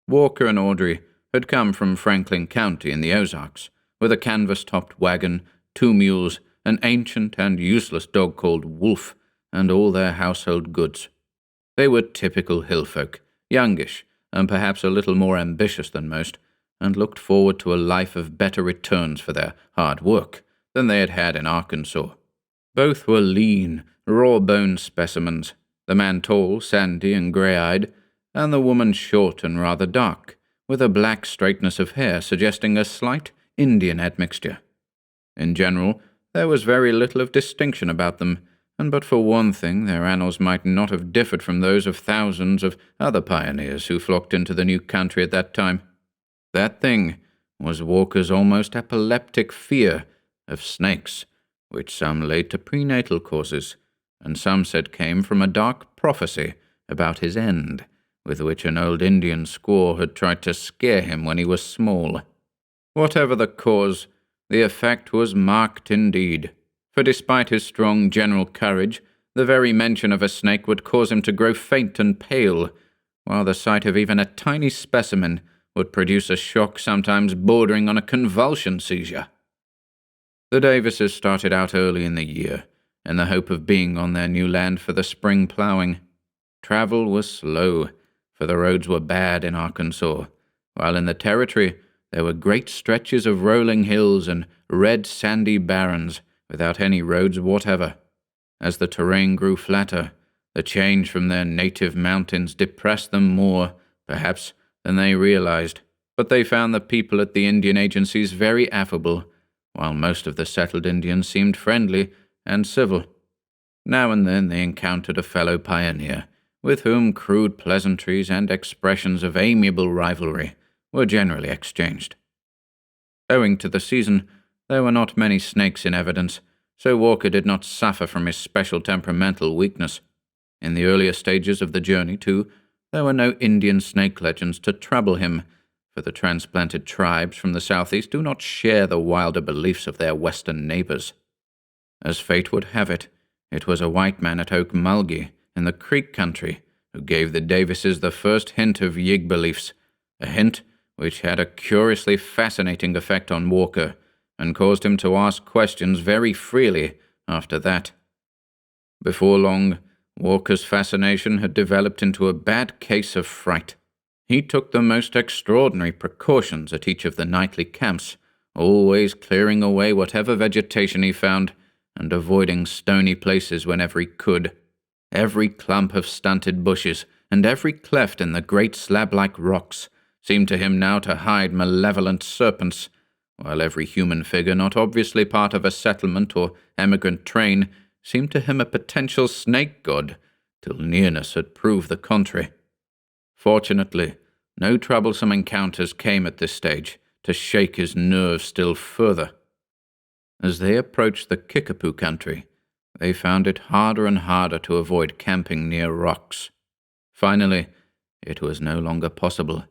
Walker and Audrey had come from Franklin County in the Ozarks, with a canvas-topped wagon, 2 mules, an ancient and useless dog called Wolf, and all their household goods. They were typical hill folk, youngish, and perhaps a little more ambitious than most, and looked forward to a life of better returns for their hard work than they had had in Arkansas. Both were lean, raw-boned specimens, the man tall, sandy, and grey-eyed, and the woman short and rather dark, with a black straightness of hair suggesting a slight, Indian admixture. In general, there was very little of distinction about them, and but for one thing, their annals might not have differed from those of thousands of other pioneers who flocked into the new country at that time. That thing was Walker's almost epileptic fear of snakes, which some laid to prenatal causes, and some said came from a dark prophecy about his end, with which an old Indian squaw had tried to scare him when he was small. Whatever the cause, the effect was marked indeed, for despite his strong general courage, the very mention of a snake would cause him to grow faint and pale, while the sight of even a tiny specimen would produce a shock sometimes bordering on a convulsion seizure. The Davises started out early in the year, in the hope of being on their new land for the spring ploughing. Travel was slow, for the roads were bad in Arkansas, while in the territory there were great stretches of rolling hills and red sandy barrens without any roads whatever. As the terrain grew flatter, the change from their native mountains depressed them more, perhaps, than they realized, but they found the people at the Indian agencies very affable, while most of the settled Indians seemed friendly and civil. Now and then they encountered a fellow pioneer, with whom crude pleasantries and expressions of amiable rivalry were generally exchanged. Owing to the season, there were not many snakes in evidence, so Walker did not suffer from his special temperamental weakness. In the earlier stages of the journey, too, there were no Indian snake legends to trouble him, for the transplanted tribes from the southeast do not share the wilder beliefs of their western neighbors. As fate would have it, it was a white man at Oak Mulgee, in the Creek country, who gave the Davises the first hint of Yig beliefs, a hint which had a curiously fascinating effect on Walker, and caused him to ask questions very freely after that. Before long, Walker's fascination had developed into a bad case of fright. He took the most extraordinary precautions at each of the nightly camps, always clearing away whatever vegetation he found, and avoiding stony places whenever he could. Every clump of stunted bushes, and every cleft in the great slab-like rocks, seemed to him now to hide malevolent serpents, while every human figure not obviously part of a settlement or emigrant train seemed to him a potential snake god, till nearness had proved the contrary. Fortunately, no troublesome encounters came at this stage to shake his nerves still further. As they approached the Kickapoo country, they found it harder and harder to avoid camping near rocks. Finally, it was no longer possible,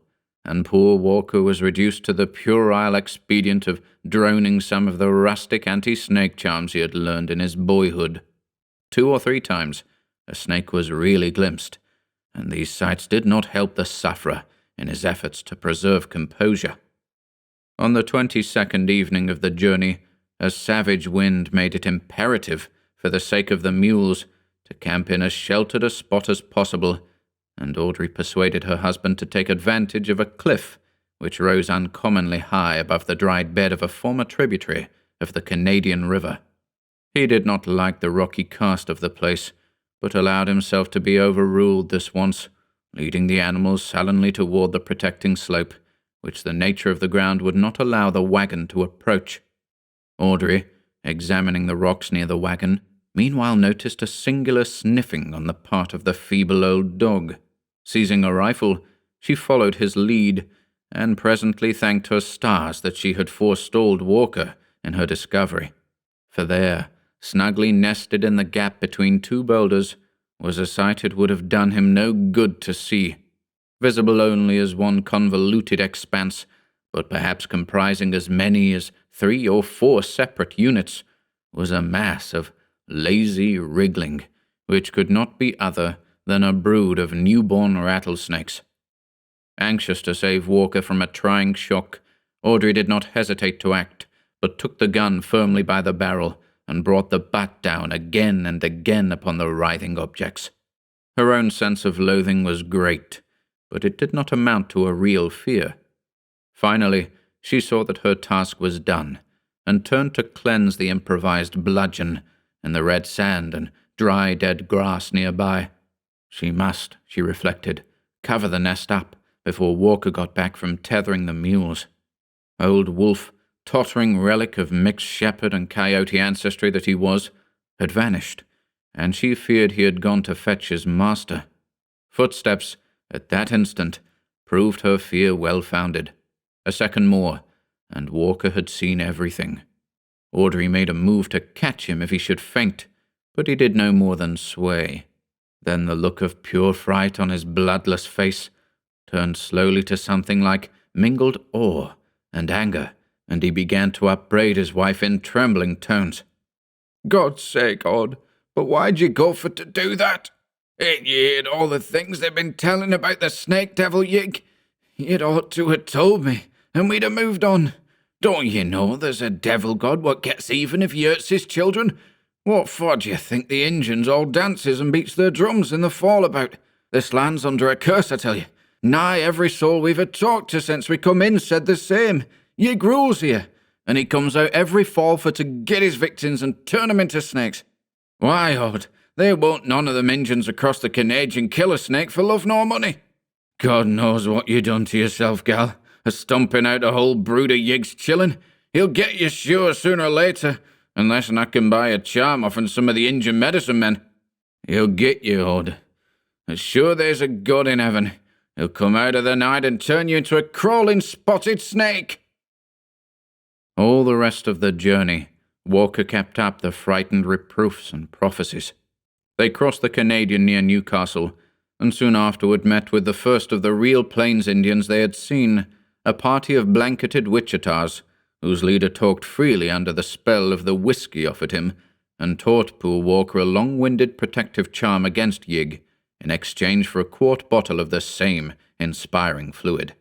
and poor Walker was reduced to the puerile expedient of droning some of the rustic anti-snake charms he had learned in his boyhood. 2 or 3 times, a snake was really glimpsed, and these sights did not help the sufferer in his efforts to preserve composure. On the 22nd evening of the journey, a savage wind made it imperative, for the sake of the mules, to camp in as sheltered a spot as possible, and Audrey persuaded her husband to take advantage of a cliff which rose uncommonly high above the dried bed of a former tributary of the Canadian River. He did not like the rocky cast of the place, but allowed himself to be overruled this once, leading the animals sullenly toward the protecting slope, which the nature of the ground would not allow the wagon to approach. Audrey, examining the rocks near the wagon, meanwhile noticed a singular sniffing on the part of the feeble old dog. Seizing a rifle, she followed his lead, and presently thanked her stars that she had forestalled Walker in her discovery. For there, snugly nested in the gap between 2 boulders, was a sight it would have done him no good to see. Visible only as one convoluted expanse, but perhaps comprising as many as 3 or 4 separate units, was a mass of lazy wriggling, which could not be other than a brood of newborn rattlesnakes. Anxious to save Walker from a trying shock, Audrey did not hesitate to act, but took the gun firmly by the barrel and brought the butt down again and again upon the writhing objects. Her own sense of loathing was great, but it did not amount to a real fear. Finally, she saw that her task was done, and turned to cleanse the improvised bludgeon in the red sand and dry dead grass nearby. She must, she reflected, cover the nest up before Walker got back from tethering the mules. Old Wolf, tottering relic of mixed shepherd and coyote ancestry that he was, had vanished, and she feared he had gone to fetch his master. Footsteps, at that instant, proved her fear well-founded. A second more, and Walker had seen everything. Audrey made a move to catch him if he should faint, but he did no more than sway. Then the look of pure fright on his bloodless face turned slowly to something like mingled awe and anger, and he began to upbraid his wife in trembling tones. "God's sake, Odd, but why'd you go for to do that? Ain't ye heard all the things they've been telling about the snake devil Yig? You'd ought to have told me, and we'd have moved on. Don't you know there's a devil god what gets even if he hurts his children? What for do you think the Injuns all dances and beats their drums in the fall about? This land's under a curse, I tell you. Nigh every soul we've had talked to since we come in said the same. Yig rules here, and he comes out every fall for to get his victims and turn 'em into snakes. Why, Odd, there won't none of them Injuns across the Canadian kill a snake for love nor money. God knows what you done to yourself, gal, a-stumping out a whole brood of Yig's chillin'. He'll get you sure sooner or later, unless I can buy a charm off some of the Injun medicine men. He'll get you, Odd. As sure there's a God in heaven, he'll come out of the night and turn you into a crawling spotted snake." All the rest of the journey, Walker kept up the frightened reproofs and prophecies. They crossed the Canadian near Newcastle, and soon afterward met with the first of the real Plains Indians they had seen, a party of blanketed Wichitas, whose leader talked freely under the spell of the whiskey offered him, and taught poor Walker a long-winded protective charm against Yig, in exchange for a quart bottle of the same inspiring fluid.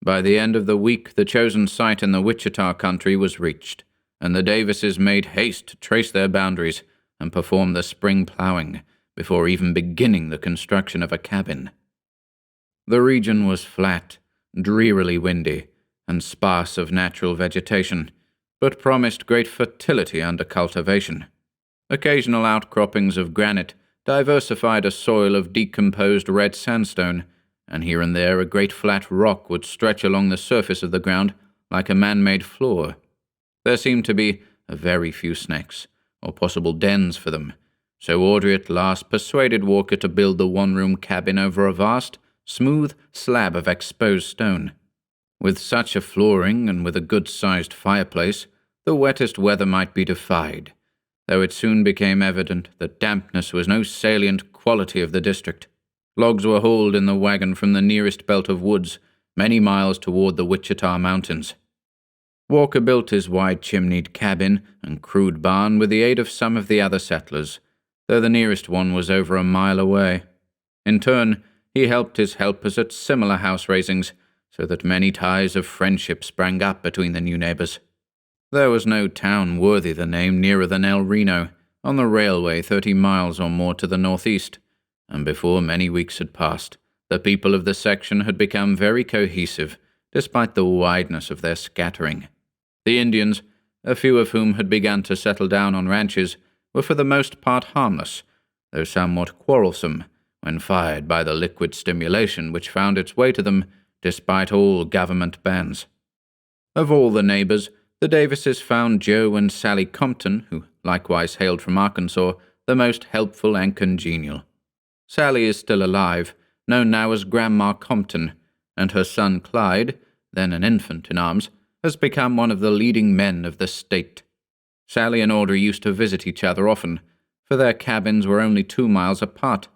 By the end of the week, the chosen site in the Wichita country was reached, and the Davises made haste to trace their boundaries and perform the spring ploughing before even beginning the construction of a cabin. The region was flat, drearily windy, and sparse of natural vegetation, but promised great fertility under cultivation. Occasional outcroppings of granite diversified a soil of decomposed red sandstone, and here and there a great flat rock would stretch along the surface of the ground like a man-made floor. There seemed to be a very few snakes, or possible dens for them, so Audrey at last persuaded Walker to build the one-room cabin over a vast, smooth slab of exposed stone. With such a flooring and with a good-sized fireplace, the wettest weather might be defied, though it soon became evident that dampness was no salient quality of the district. Logs were hauled in the wagon from the nearest belt of woods, many miles toward the Wichita Mountains. Walker built his wide-chimneyed cabin and crude barn with the aid of some of the other settlers, though the nearest one was over a mile away. In turn, he helped his helpers at similar house-raisings, so that many ties of friendship sprang up between the new neighbors. There was no town worthy the name nearer than El Reno, on the railway 30 miles or more to the northeast, and before many weeks had passed, the people of the section had become very cohesive, despite the wideness of their scattering. The Indians, a few of whom had begun to settle down on ranches, were for the most part harmless, though somewhat quarrelsome, when fired by the liquid stimulation which found its way to them, despite all government bans. Of all the neighbors, the Davises found Joe and Sally Compton, who likewise hailed from Arkansas, the most helpful and congenial. Sally is still alive, known now as Grandma Compton, and her son Clyde, then an infant in arms, has become one of the leading men of the state. Sally and Audrey used to visit each other often, for their cabins were only 2 miles apart,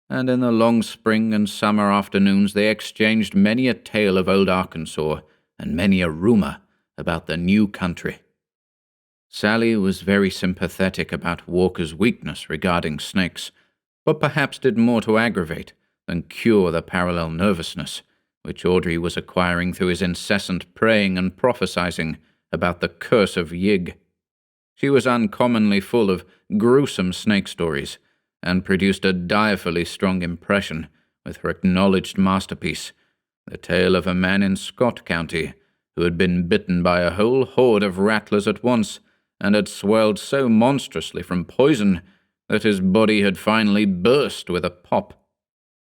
and in the long spring and summer afternoons they exchanged many a tale of old Arkansas and many a rumor about the new country. Sally was very sympathetic about Walker's weakness regarding snakes, but perhaps did more to aggravate than cure the parallel nervousness which Audrey was acquiring through his incessant praying and prophesying about the Curse of Yig. She was uncommonly full of gruesome snake stories, and produced a direfully strong impression with her acknowledged masterpiece, the tale of a man in Scott County who had been bitten by a whole horde of rattlers at once, and had swelled so monstrously from poison that his body had finally burst with a pop.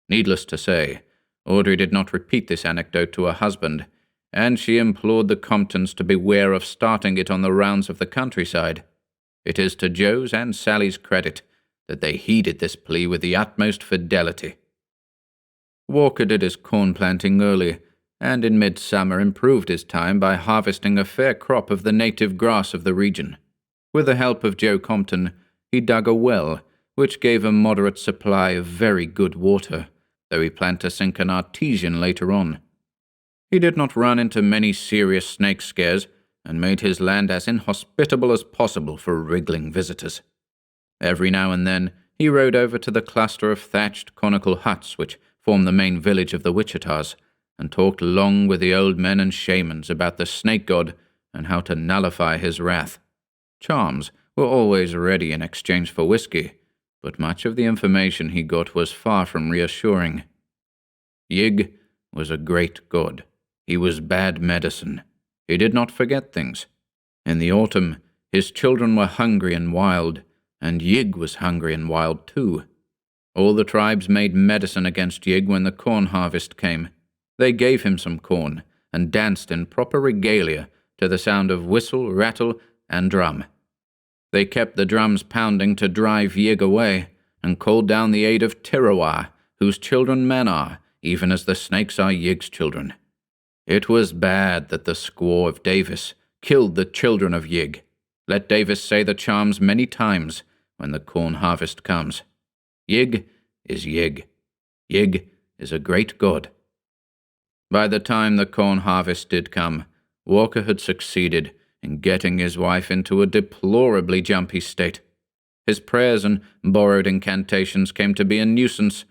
Needless to say, Audrey did not repeat this anecdote to her husband, and she implored the Comptons to beware of starting it on the rounds of the countryside. It is to Joe's and Sally's credit that they heeded this plea with the utmost fidelity. Walker did his corn planting early, and in midsummer improved his time by harvesting a fair crop of the native grass of the region. With the help of Joe Compton, he dug a well, which gave a moderate supply of very good water, though he planned to sink an artesian later on. He did not run into many serious snake scares, and made his land as inhospitable as possible for wriggling visitors. Every now and then he rode over to the cluster of thatched conical huts which formed the main village of the Wichitas, and talked long with the old men and shamans about the snake god and how to nullify his wrath. Charms were always ready in exchange for whiskey, but much of the information he got was far from reassuring. Yig was a great god. He was bad medicine. He did not forget things. In the autumn, his children were hungry and wild, and Yig was hungry and wild too. All the tribes made medicine against Yig when the corn harvest came. They gave him some corn, and danced in proper regalia to the sound of whistle, rattle, and drum. They kept the drums pounding to drive Yig away, and called down the aid of Tirawah, whose children men are, even as the snakes are Yig's children. It was bad that the squaw of Davis killed the children of Yig. Let Davis say the charms many times when the corn harvest comes. Yig is Yig. Yig is a great god. By the time the corn harvest did come, Walker had succeeded in getting his wife into a deplorably jumpy state. His prayers and borrowed incantations came to be a nuisance,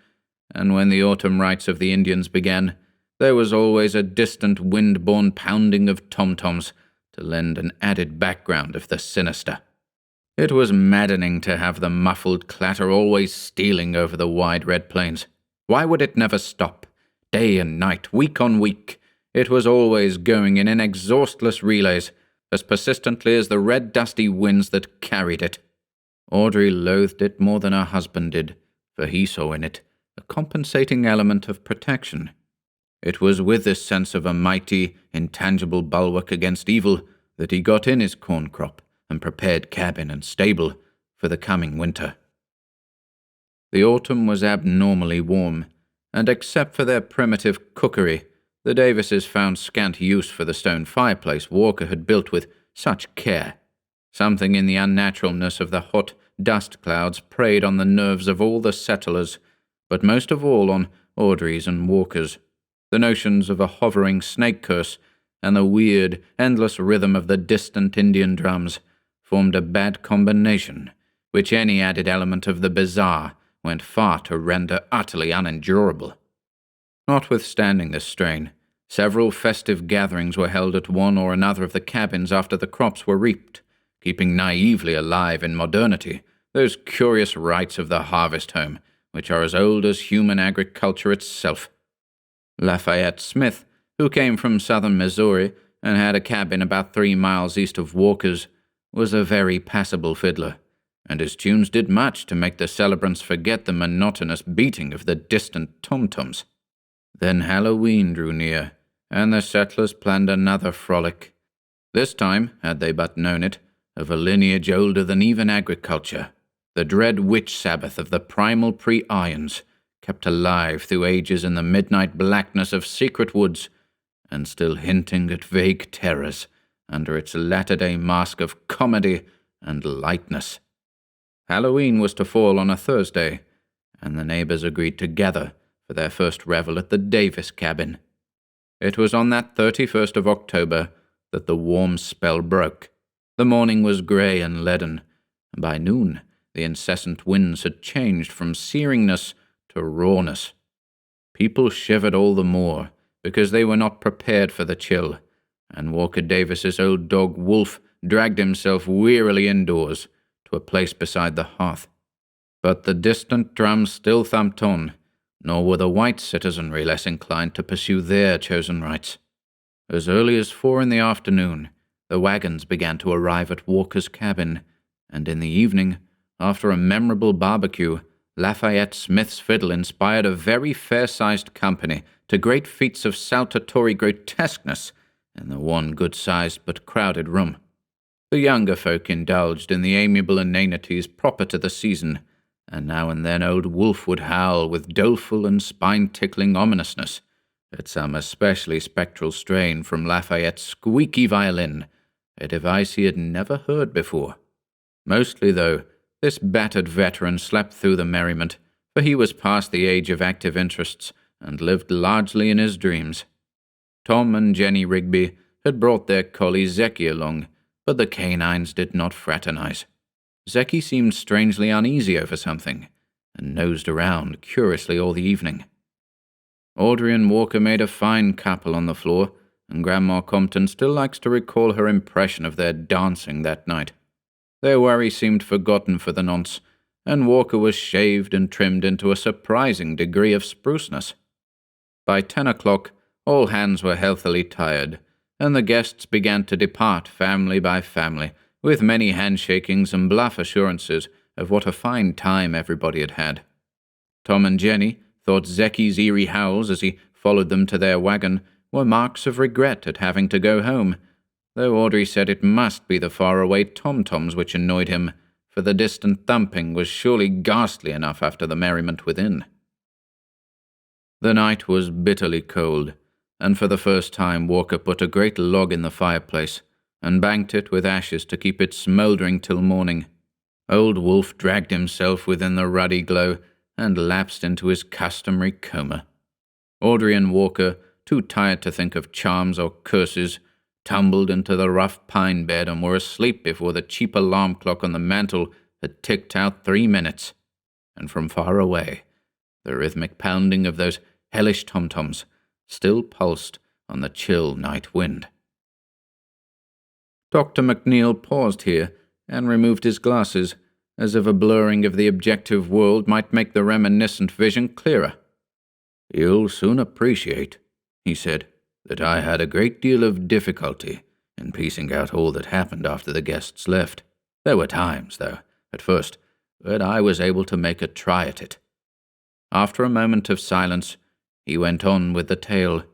and when the autumn rites of the Indians began, there was always a distant wind-borne pounding of tom-toms to lend an added background of the sinister. It was maddening to have the muffled clatter always stealing over the wide red plains. Why would it never stop? Day and night, week on week, it was always going in exhaustless relays, as persistently as the red dusty winds that carried it. Audrey loathed it more than her husband did, for he saw in it a compensating element of protection. It was with this sense of a mighty, intangible bulwark against evil that he got in his corn crop and prepared cabin and stable for the coming winter. The autumn was abnormally warm, and except for their primitive cookery, the Davises found scant use for the stone fireplace Walker had built with such care. Something in the unnaturalness of the hot dust clouds preyed on the nerves of all the settlers, but most of all on Audrey's and Walker's. The notions of a hovering snake curse and the weird, endless rhythm of the distant Indian drums formed a bad combination, which any added element of the bizarre went far to render utterly unendurable. Notwithstanding this strain, several festive gatherings were held at one or another of the cabins after the crops were reaped, keeping naively alive in modernity those curious rites of the harvest home, which are as old as human agriculture itself. Lafayette Smith, who came from southern Missouri and had a cabin about 3 miles east of Walker's, was a very passable fiddler, and his tunes did much to make the celebrants forget the monotonous beating of the distant tom-toms. Then Halloween drew near, and the settlers planned another frolic. This time, had they but known it, of a lineage older than even agriculture, the dread witch Sabbath of the primal pre-Ions, kept alive through ages in the midnight blackness of secret woods, and still hinting at vague terrors under its latter-day mask of comedy and lightness. Halloween was to fall on a Thursday, and the neighbors agreed to gather for their first revel at the Davis cabin. It was on that 31st of October that the warm spell broke. The morning was grey and leaden, and by noon the incessant winds had changed from searingness to rawness. People shivered all the more because they were not prepared for the chill, and Walker Davis's old dog Wolf dragged himself wearily indoors to a place beside the hearth. But the distant drums still thumped on, nor were the white citizenry less inclined to pursue their chosen rites. As early as 4 in the afternoon, the wagons began to arrive at Walker's cabin, and in the evening, after a memorable barbecue, Lafayette Smith's fiddle inspired a very fair-sized company to great feats of saltatory grotesqueness in the one good-sized but crowded room. The younger folk indulged in the amiable inanities proper to the season, and now and then old Wolf would howl with doleful and spine-tickling ominousness at some especially spectral strain from Lafayette's squeaky violin, a device he had never heard before. Mostly, though, this battered veteran slept through the merriment, for he was past the age of active interests and lived largely in his dreams. Tom and Jenny Rigby had brought their collie Zeki along, but the canines did not fraternize. Zeki seemed strangely uneasy over something, and nosed around curiously all the evening. Audrey and Walker made a fine couple on the floor, and Grandma Compton still likes to recall her impression of their dancing that night. Their worry seemed forgotten for the nonce, and Walker was shaved and trimmed into a surprising degree of spruceness. By 10 o'clock, all hands were healthily tired, and the guests began to depart family by family, with many handshakings and bluff assurances of what a fine time everybody had had. Tom and Jenny thought Zeki's eerie howls as he followed them to their wagon were marks of regret at having to go home, though Audrey said it must be the faraway tom-toms which annoyed him, for the distant thumping was surely ghastly enough after the merriment within. The night was bitterly cold, and for the first time Walker put a great log in the fireplace, and banked it with ashes to keep it smouldering till morning. Old Wolf dragged himself within the ruddy glow, and lapsed into his customary coma. Audrey and Walker, too tired to think of charms or curses, tumbled into the rough pine bed and were asleep before the cheap alarm clock on the mantel had ticked out 3 minutes, and from far away, the rhythmic pounding of those hellish tom-toms still pulsed on the chill night wind. Dr. McNeil paused here and removed his glasses, as if a blurring of the objective world might make the reminiscent vision clearer. "You'll soon appreciate," he said, "that I had a great deal of difficulty in piecing out all that happened after the guests left. There were times, though, at first, but I was able to make a try at it." After a moment of silence, he went on with the tale.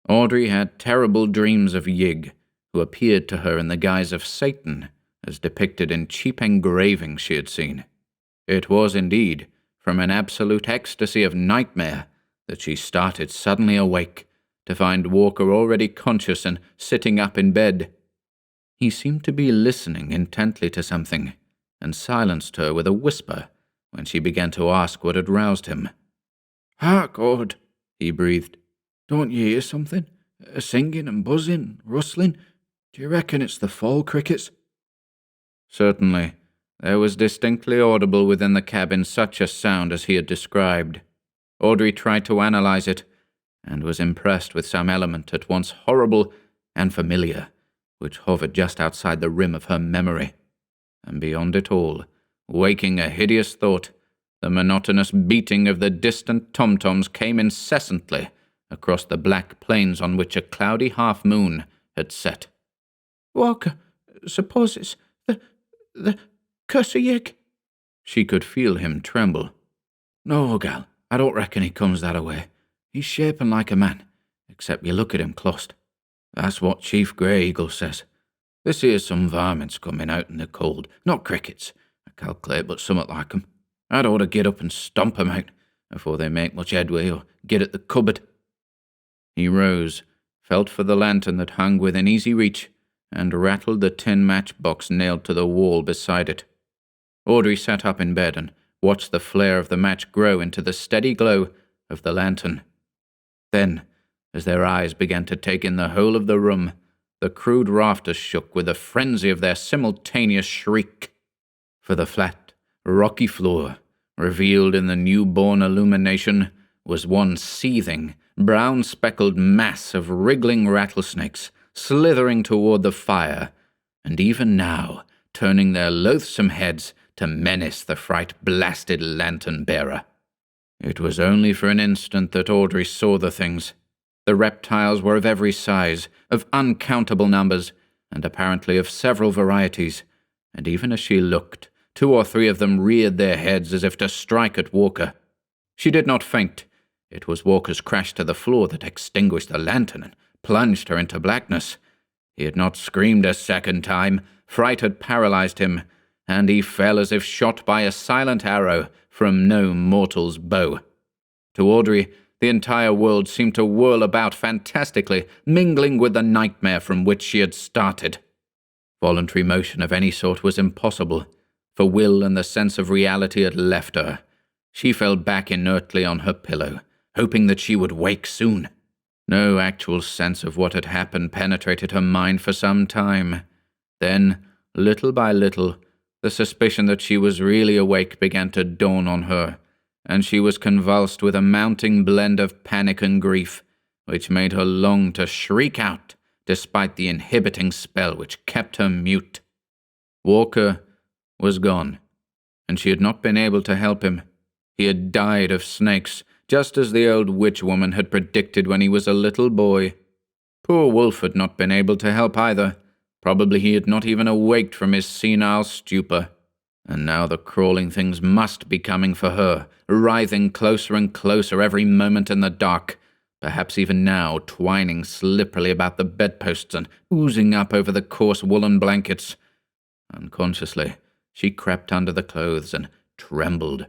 Audrey had terrible dreams of Yig, who appeared to her in the guise of Satan, as depicted in cheap engravings she had seen. It was indeed from an absolute ecstasy of nightmare that she started suddenly awake, to find Walker already conscious and sitting up in bed. He seemed to be listening intently to something, and silenced her with a whisper when she began to ask what had roused him. "Hark, Aud," he breathed. "Don't you hear something? A singing and buzzing, rustling? Do you reckon it's the fall crickets?" Certainly, there was distinctly audible within the cabin such a sound as he had described. Audrey tried to analyze it, and was impressed with some element at once horrible and familiar, which hovered just outside the rim of her memory. And beyond it all, waking a hideous thought, the monotonous beating of the distant tom-toms came incessantly across the black plains on which a cloudy half-moon had set. "Walker, suppose it's the Curse of Yig?" She could feel him tremble. "No, gal, I don't reckon he comes that-a-way. He's shaping like a man, except you look at him clost. That's what Chief Grey Eagle says. This here's some varmints coming out in the cold, not crickets, I calculate, but summat like 'em. I'd ought to get up and stomp 'em out before they make much headway or get at the cupboard." He rose, felt for the lantern that hung within easy reach, and rattled the tin matchbox nailed to the wall beside it. Audrey sat up in bed and watched the flare of the match grow into the steady glow of the lantern. Then, as their eyes began to take in the whole of the room, the crude rafters shook with the frenzy of their simultaneous shriek. For the flat, rocky floor, revealed in the newborn illumination, was one seething, brown-speckled mass of wriggling rattlesnakes, slithering toward the fire, and even now turning their loathsome heads to menace the fright-blasted lantern-bearer. It was only for an instant that Audrey saw the things. The reptiles were of every size, of uncountable numbers, and apparently of several varieties, and even as she looked, 2 or 3 of them reared their heads as if to strike at Walker. She did not faint. It was Walker's crash to the floor that extinguished the lantern and plunged her into blackness. He had not screamed a second time. Fright had paralyzed him, and he fell as if shot by a silent arrow from no mortal's bow. To Audrey, the entire world seemed to whirl about fantastically, mingling with the nightmare from which she had started. Voluntary motion of any sort was impossible, for will and the sense of reality had left her. She fell back inertly on her pillow, hoping that she would wake soon. No actual sense of what had happened penetrated her mind for some time. Then, little by little, the suspicion that she was really awake began to dawn on her, and she was convulsed with a mounting blend of panic and grief, which made her long to shriek out, despite the inhibiting spell which kept her mute. Walker was gone, and she had not been able to help him. He had died of snakes, just as the old witch woman had predicted when he was a little boy. Poor Wolf had not been able to help either. Probably he had not even awaked from his senile stupor. And now the crawling things must be coming for her, writhing closer and closer every moment in the dark, perhaps even now twining slipperily about the bedposts and oozing up over the coarse woolen blankets. Unconsciously, she crept under the clothes and trembled.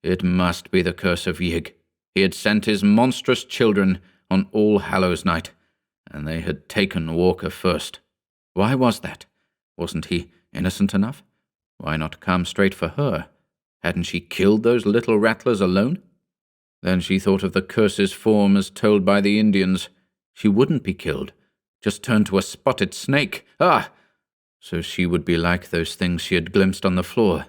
It must be the Curse of Yig. He had sent his monstrous children on All Hallows Night, and they had taken Walker first. Why was that? Wasn't he innocent enough? Why not come straight for her? Hadn't she killed those little rattlers alone? Then she thought of the curse's form as told by the Indians. She wouldn't be killed, just turn to a spotted snake. Ah! So she would be like those things she had glimpsed on the floor,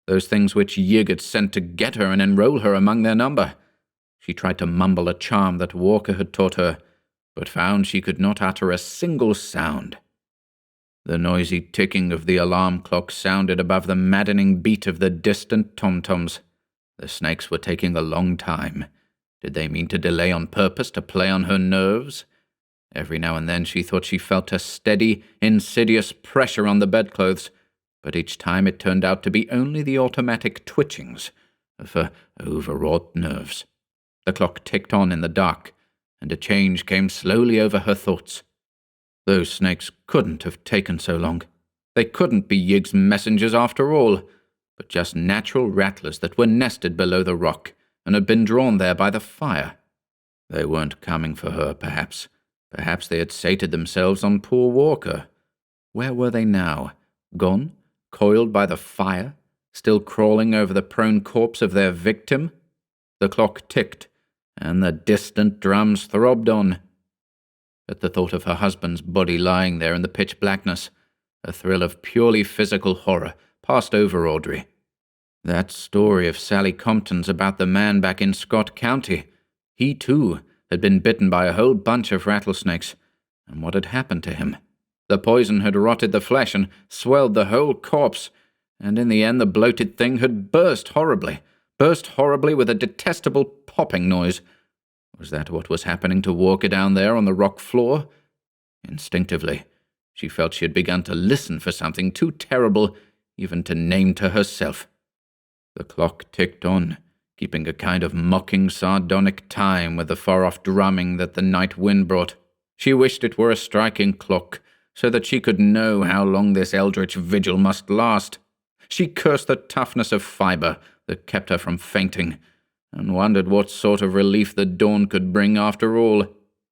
those things which Yig had sent to get her and enroll her among their number. She tried to mumble a charm that Walker had taught her, but found she could not utter a single sound. The noisy ticking of the alarm clock sounded above the maddening beat of the distant tom-toms. The snakes were taking a long time. Did they mean to delay on purpose to play on her nerves? Every now and then she thought she felt a steady, insidious pressure on the bedclothes, but each time it turned out to be only the automatic twitchings of her overwrought nerves. The clock ticked on in the dark, and a change came slowly over her thoughts. Those snakes couldn't have taken so long. They couldn't be Yig's messengers after all, but just natural rattlers that were nested below the rock and had been drawn there by the fire. They weren't coming for her, perhaps. Perhaps they had sated themselves on poor Walker. Where were they now? Gone? Coiled by the fire? Still crawling over the prone corpse of their victim? The clock ticked, and the distant drums throbbed on. At the thought of her husband's body lying there in the pitch blackness, a thrill of purely physical horror passed over Audrey. That story of Sally Compton's about the man back in Scott County. He, too, had been bitten by a whole bunch of rattlesnakes. And what had happened to him? The poison had rotted the flesh and swelled the whole corpse, and in the end the bloated thing had burst horribly with a detestable popping noise. Was that what was happening to Walker down there on the rock floor? Instinctively, she felt she had begun to listen for something too terrible even to name to herself. The clock ticked on, keeping a kind of mocking, sardonic time with the far-off drumming that the night wind brought. She wished it were a striking clock, so that she could know how long this eldritch vigil must last. She cursed the toughness of fibre that kept her from fainting, and wondered what sort of relief the dawn could bring after all.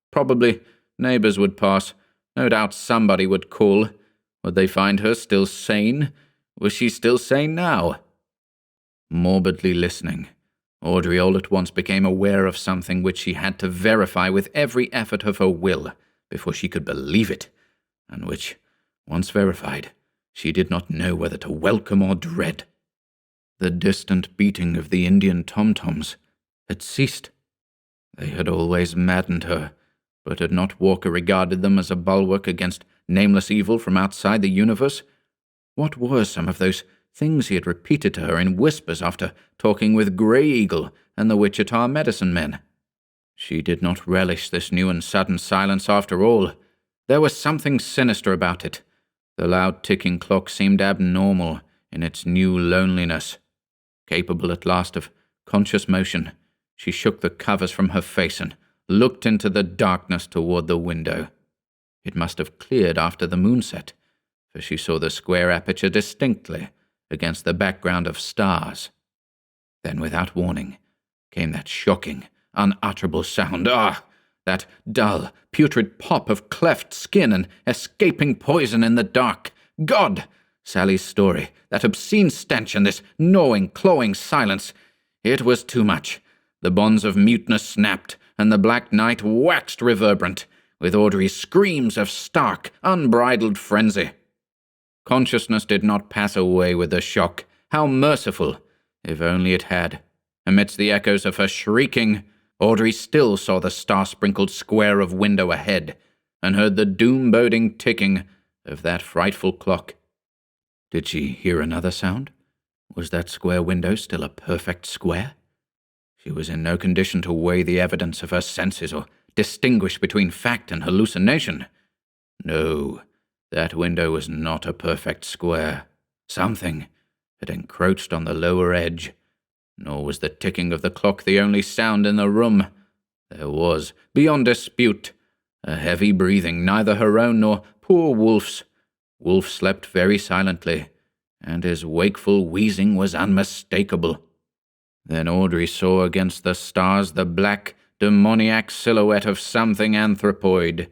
Probably neighbours would pass. No doubt somebody would call. Would they find her still sane? Was she still sane now? Morbidly listening, Audrey all at once became aware of something which she had to verify with every effort of her will before she could believe it, and which, once verified, she did not know whether to welcome or dread. The distant beating of the Indian tom-toms had ceased. They had always maddened her, but had not Walker regarded them as a bulwark against nameless evil from outside the universe? What were some of those things he had repeated to her in whispers after talking with Grey Eagle and the Wichita medicine men? She did not relish this new and sudden silence after all. There was something sinister about it. The loud ticking clock seemed abnormal in its new loneliness. Capable at last of conscious motion, she shook the covers from her face and looked into the darkness toward the window. It must have cleared after the moonset, for she saw the square aperture distinctly against the background of stars. Then, without warning, came that shocking, unutterable sound. That dull, putrid pop of cleft skin and escaping poison in the dark. God! Sally's story, that obscene stench and this gnawing, clawing silence. It was too much. The bonds of muteness snapped, and the black night waxed reverberant, with Audrey's screams of stark, unbridled frenzy. Consciousness did not pass away with the shock. How merciful, if only it had. Amidst the echoes of her shrieking, Audrey still saw the star-sprinkled square of window ahead, and heard the doom-boding ticking of that frightful clock. Did she hear another sound? Was that square window still a perfect square? She was in no condition to weigh the evidence of her senses or distinguish between fact and hallucination. No, that window was not a perfect square. Something had encroached on the lower edge. Nor was the ticking of the clock the only sound in the room. There was, beyond dispute, a heavy breathing, neither her own nor poor Wolf's. Wolf slept very silently, and his wakeful wheezing was unmistakable. Then Audrey saw against the stars the black, demoniac silhouette of something anthropoid,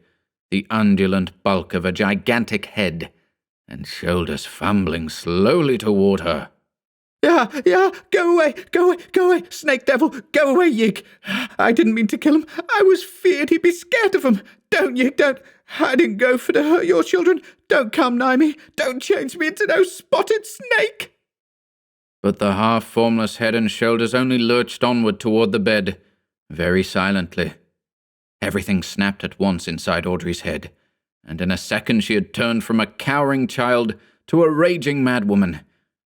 the undulant bulk of a gigantic head, and shoulders fumbling slowly toward her. Yeah, go away, snake devil, go away, Yig. I didn't mean to kill him. I was feared he'd be scared of him. Don't, Yig, don't. I didn't go for to hurt your children. Don't come nigh me. Don't change me into no spotted snake. But the half-formless head and shoulders only lurched onward toward the bed, very silently. Everything snapped at once inside Audrey's head, and in a second she had turned from a cowering child to a raging madwoman.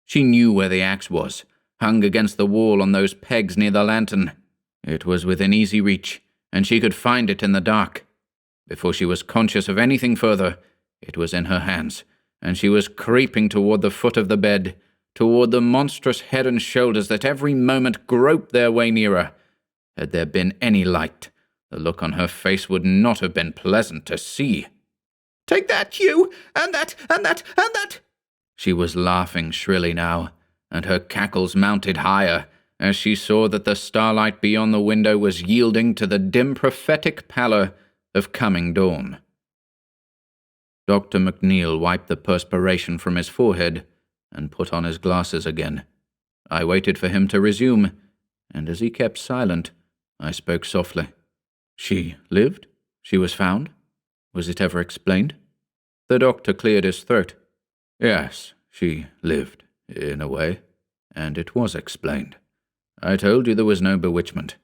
She knew where the axe was, hung against the wall on those pegs near the lantern. It was within easy reach, and she could find it in the dark. Before she was conscious of anything further, it was in her hands, and she was creeping toward the foot of the bed, toward the monstrous head and shoulders that every moment groped their way nearer. Had there been any light, the look on her face would not have been pleasant to see. Take that, you, and that, and that, and that! She was laughing shrilly now, and her cackles mounted higher as she saw that the starlight beyond the window was yielding to the dim prophetic pallor of coming dawn. Dr. McNeil wiped the perspiration from his forehead and put on his glasses again. I waited for him to resume, and as he kept silent, I spoke softly. She lived? She was found? Was it ever explained? The doctor cleared his throat. Yes, she lived, in a way, and it was explained. I told you there was no bewitchment,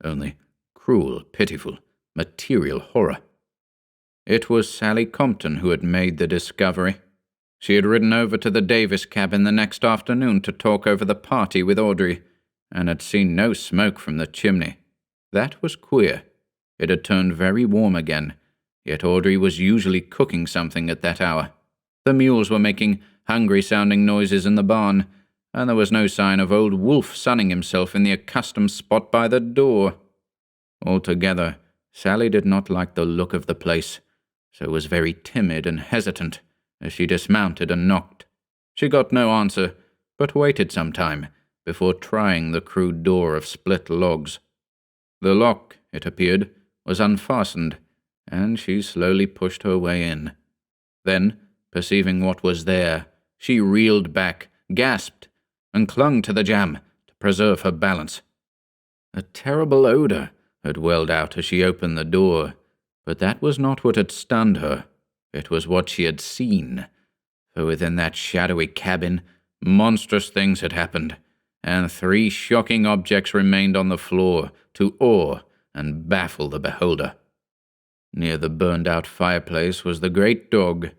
only cruel, pitiful, material horror. It was Sally Compton who had made the discovery. She had ridden over to the Davis cabin the next afternoon to talk over the party with Audrey, and had seen no smoke from the chimney. That was queer. It had turned very warm again, yet Audrey was usually cooking something at that hour. The mules were making hungry-sounding noises in the barn, and there was no sign of old Wolf sunning himself in the accustomed spot by the door. Altogether, Sally did not like the look of the place, so was very timid and hesitant as she dismounted and knocked. She got no answer, but waited some time before trying the crude door of split logs. The lock, it appeared, was unfastened, and she slowly pushed her way in. Then, perceiving what was there, she reeled back, gasped, and clung to the jamb to preserve her balance. A terrible odour had welled out as she opened the door, but that was not what had stunned her. It was what she had seen, for within that shadowy cabin, monstrous things had happened, and 3 shocking objects remained on the floor to awe and baffle the beholder. Near the burned-out fireplace was the great dog,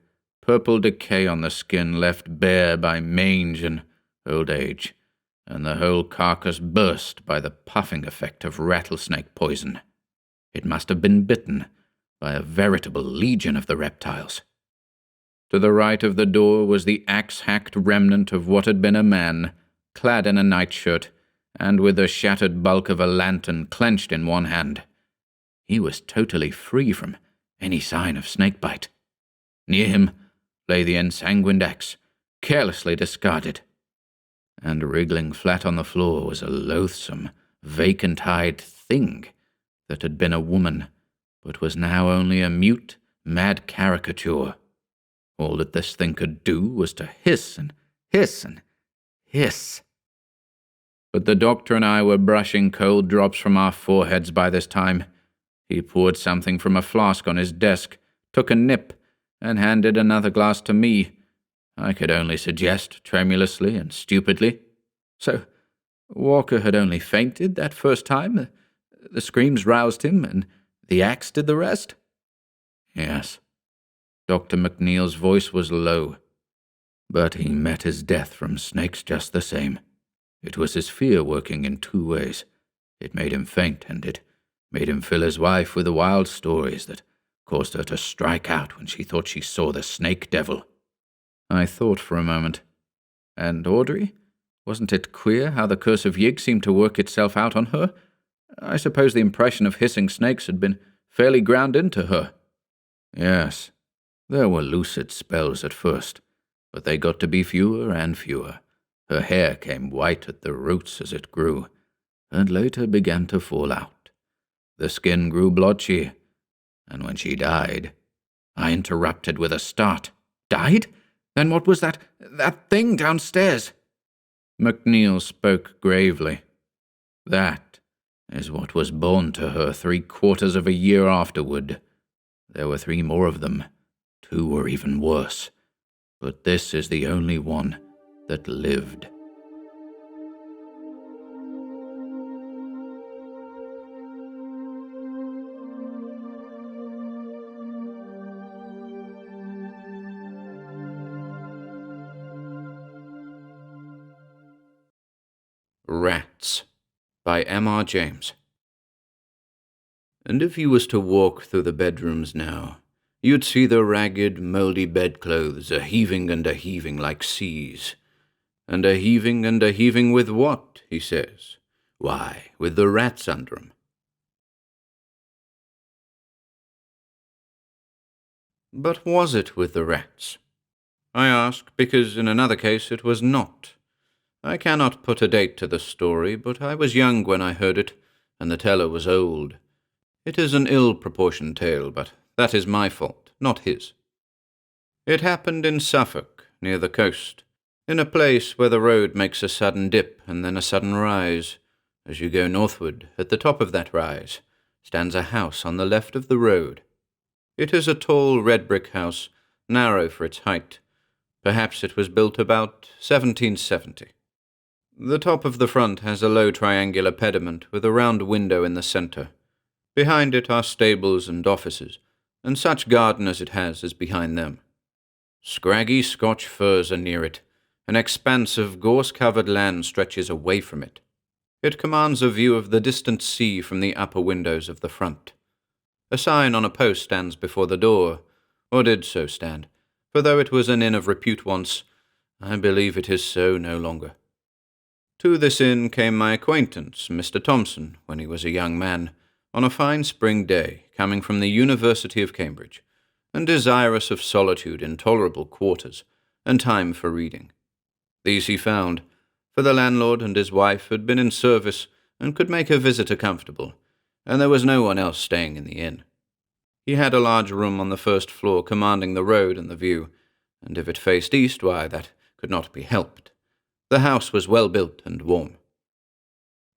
purple decay on the skin left bare by mange and old age, and the whole carcass burst by the puffing effect of rattlesnake poison. It must have been bitten by a veritable legion of the reptiles. To the right of the door was the axe-hacked remnant of what had been a man, clad in a nightshirt, and with the shattered bulk of a lantern clenched in one hand. he was totally free from any sign of snakebite. Near him lay the ensanguined axe, carelessly discarded, and wriggling flat on the floor was a loathsome, vacant-eyed thing that had been a woman, but was now only a mute, mad caricature. All that this thing could do was to hiss and hiss and hiss. But the doctor and I were brushing cold drops from our foreheads by this time. He poured something from a flask on his desk, took a nip, and handed another glass to me. I could only suggest, tremulously and stupidly. So, Walker had only fainted that first time? The screams roused him, and the axe did the rest? Yes. Dr. McNeil's voice was low, but he met his death from snakes just the same. It was his fear working in two ways. It made him faint, and it made him fill his wife with the wild stories that caused her to strike out when she thought she saw the snake devil. I thought for a moment. And Audrey? Wasn't it queer how the Curse of Yig seemed to work itself out on her? I suppose the impression of hissing snakes had been fairly ground into her. Yes, there were lucid spells at first, but they got to be fewer and fewer. Her hair came white at the roots as it grew, and later began to fall out. The skin grew blotchy, and when she died, I interrupted with a start. Died? Then what was that thing downstairs? McNeil spoke gravely. That is what was born to her 3/4 of a year afterward. There were 3 more of them. 2 were even worse. But this is the only one that lived. Rats by M.R. James. And if you was to walk through the bedrooms now, you'd see the ragged, mouldy bedclothes a-heaving and a-heaving like seas. And a-heaving with what, he says? Why, with the rats under 'em. But was it with the rats? I ask because in another case it was not. I cannot put a date to the story, but I was young when I heard it, and the teller was old. It is an ill-proportioned tale, but that is my fault, not his. It happened in Suffolk, near the coast, in a place where the road makes a sudden dip and then a sudden rise. As you go northward, at the top of that rise, stands a house on the left of the road. It is a tall red-brick house, narrow for its height. Perhaps it was built about 1770. The top of the front has a low triangular pediment with a round window in the centre. Behind it are stables and offices, and such garden as it has is behind them. Scraggy Scotch firs are near it. An expanse of gorse-covered land stretches away from it. It commands a view of the distant sea from the upper windows of the front. A sign on a post stands before the door, or did so stand, for though it was an inn of repute once, I believe it is so no longer. To this inn came my acquaintance, Mr. Thompson, when he was a young man, on a fine spring day, coming from the University of Cambridge, and desirous of solitude in tolerable quarters, and time for reading. These he found, for the landlord and his wife had been in service and could make a visitor comfortable, and there was no one else staying in the inn. He had a large room on the first floor commanding the road and the view, and if it faced east, why, that could not be helped. The house was well built and warm.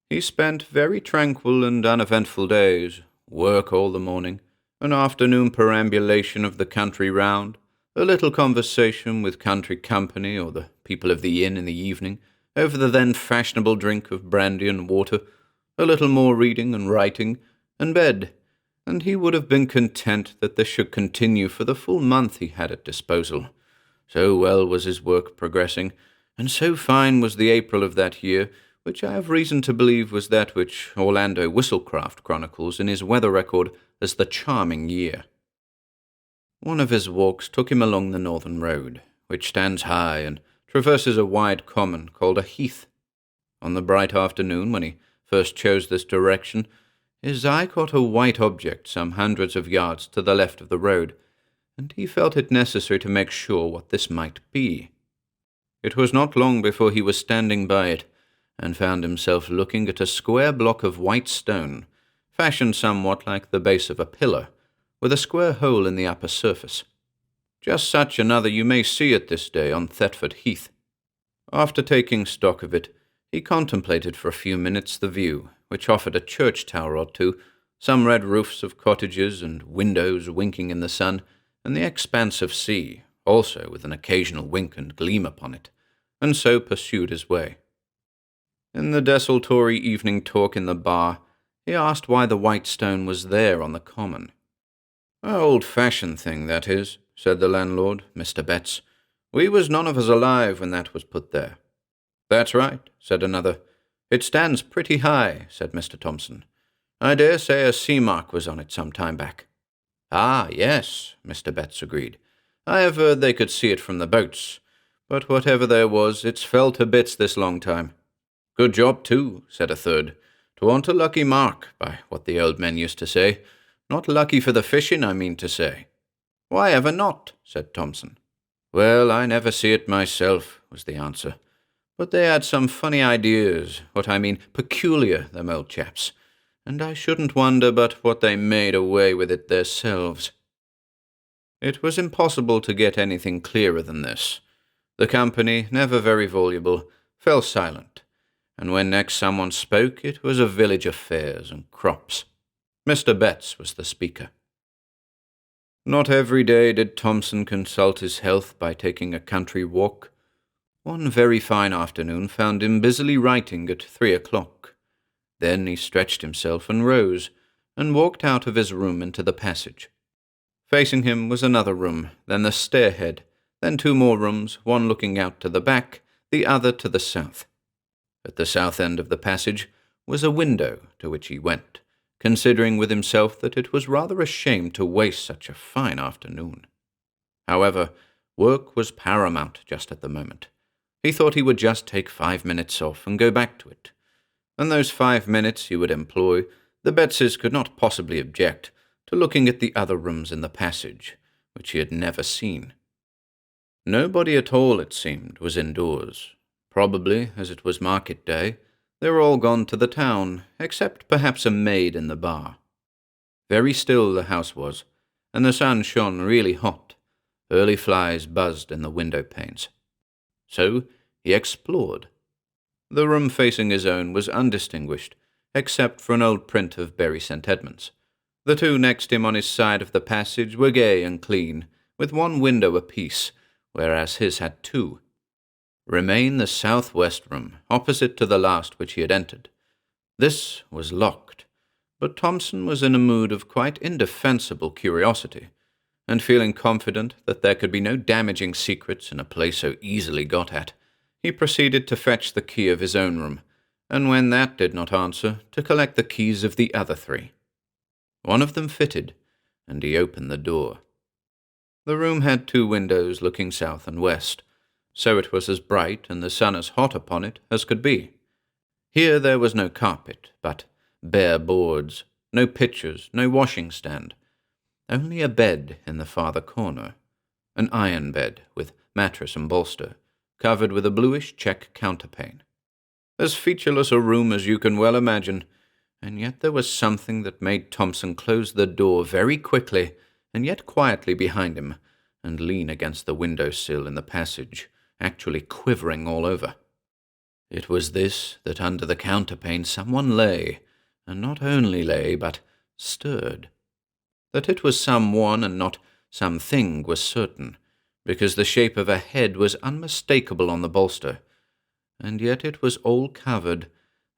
He spent very tranquil and uneventful days, work all the morning, an afternoon perambulation of the country round, a little conversation with country company or the people of the inn in the evening, over the then fashionable drink of brandy and water, a little more reading and writing, and bed, and he would have been content that this should continue for the full month he had at disposal. So well was his work progressing, and so fine was the April of that year, which I have reason to believe was that which Orlando Whistlecraft chronicles in his weather record as the charming year. One of his walks took him along the northern road, which stands high and traverses a wide common called a heath. On the bright afternoon when he first chose this direction, His eye caught a white object some hundreds of yards to the left of the road, and he felt it necessary to make sure what this might be. It was not long before he was standing by it, and found himself looking at a square block of white stone, fashioned somewhat like the base of a pillar, with a square hole in the upper surface. Just such another you may see at this day on Thetford Heath. After taking stock of it, he contemplated for a few minutes the view, which offered a church tower or two, some red roofs of cottages and windows winking in the sun, and the expanse of sea, also with an occasional wink and gleam upon it, and so pursued his way. In the desultory evening talk in the bar, he asked why the white stone was there on the common. "A old-fashioned thing, that is," said the landlord, Mr. Betts. "We was none of us alive when that was put there." "That's right," said another. "It stands pretty high," said Mr. Thompson. "I dare say a sea mark was on it some time back." "Ah, yes," Mr. Betts agreed. "I have heard they could see it from the boats, but whatever there was, it's fell to bits this long time." "Good job, too," said a third. "'Twarn't a lucky mark, by what the old men used to say. Not lucky for the fishing, I mean to say." "Why ever not?" said Thompson. "Well, I never see it myself," was the answer. "But they had some funny ideas, what I mean peculiar, them old chaps, and I shouldn't wonder but what they made away with it theirselves." It was impossible to get anything clearer than this. The company, never very voluble, fell silent, and when next someone spoke, it was of village affairs and crops. Mr. Betts was the speaker. Not every day did Thompson consult his health by taking a country walk. One very fine afternoon found him busily writing at 3 o'clock. Then he stretched himself and rose, and walked out of his room into the passage. Facing him was another room, then the stairhead, then 2 more rooms, one looking out to the back, the other to the south. At the south end of the passage was a window to which he went, considering with himself that it was rather a shame to waste such a fine afternoon. However, work was paramount just at the moment. He thought he would just take 5 minutes off and go back to it. And those 5 minutes he would employ, the Bettses could not possibly object to looking at the other rooms in the passage, which he had never seen. Nobody at all, it seemed, was indoors. Probably, as it was market day, they were all gone to the town, except perhaps a maid in the bar. Very still the house was, and the sun shone really hot. Early flies buzzed in the window panes. So he explored. The room facing his own was undistinguished, except for an old print of Bury St. Edmunds. The 2 next him on his side of the passage were gay and clean, with 1 window apiece, whereas his had 2. Remained the southwest room, opposite to the last which he had entered. This was locked, but Thompson was in a mood of quite indefensible curiosity, and feeling confident that there could be no damaging secrets in a place so easily got at, he proceeded to fetch the key of his own room, and when that did not answer, to collect the keys of the other 3. One of them fitted, and he opened the door. The room had 2 windows looking south and west, so it was as bright and the sun as hot upon it as could be. Here there was no carpet, but bare boards, no pictures, no washing stand, only a bed in the farther corner, an iron bed with mattress and bolster, covered with a bluish check counterpane. As featureless a room as you can well imagine, and yet there was something that made Thompson close the door very quickly and yet quietly behind him, and lean against the window-sill in the passage, actually quivering all over. It was this, that under the counterpane someone lay, and not only lay, but stirred. That it was someone and not something was certain, because the shape of a head was unmistakable on the bolster, and yet it was all covered,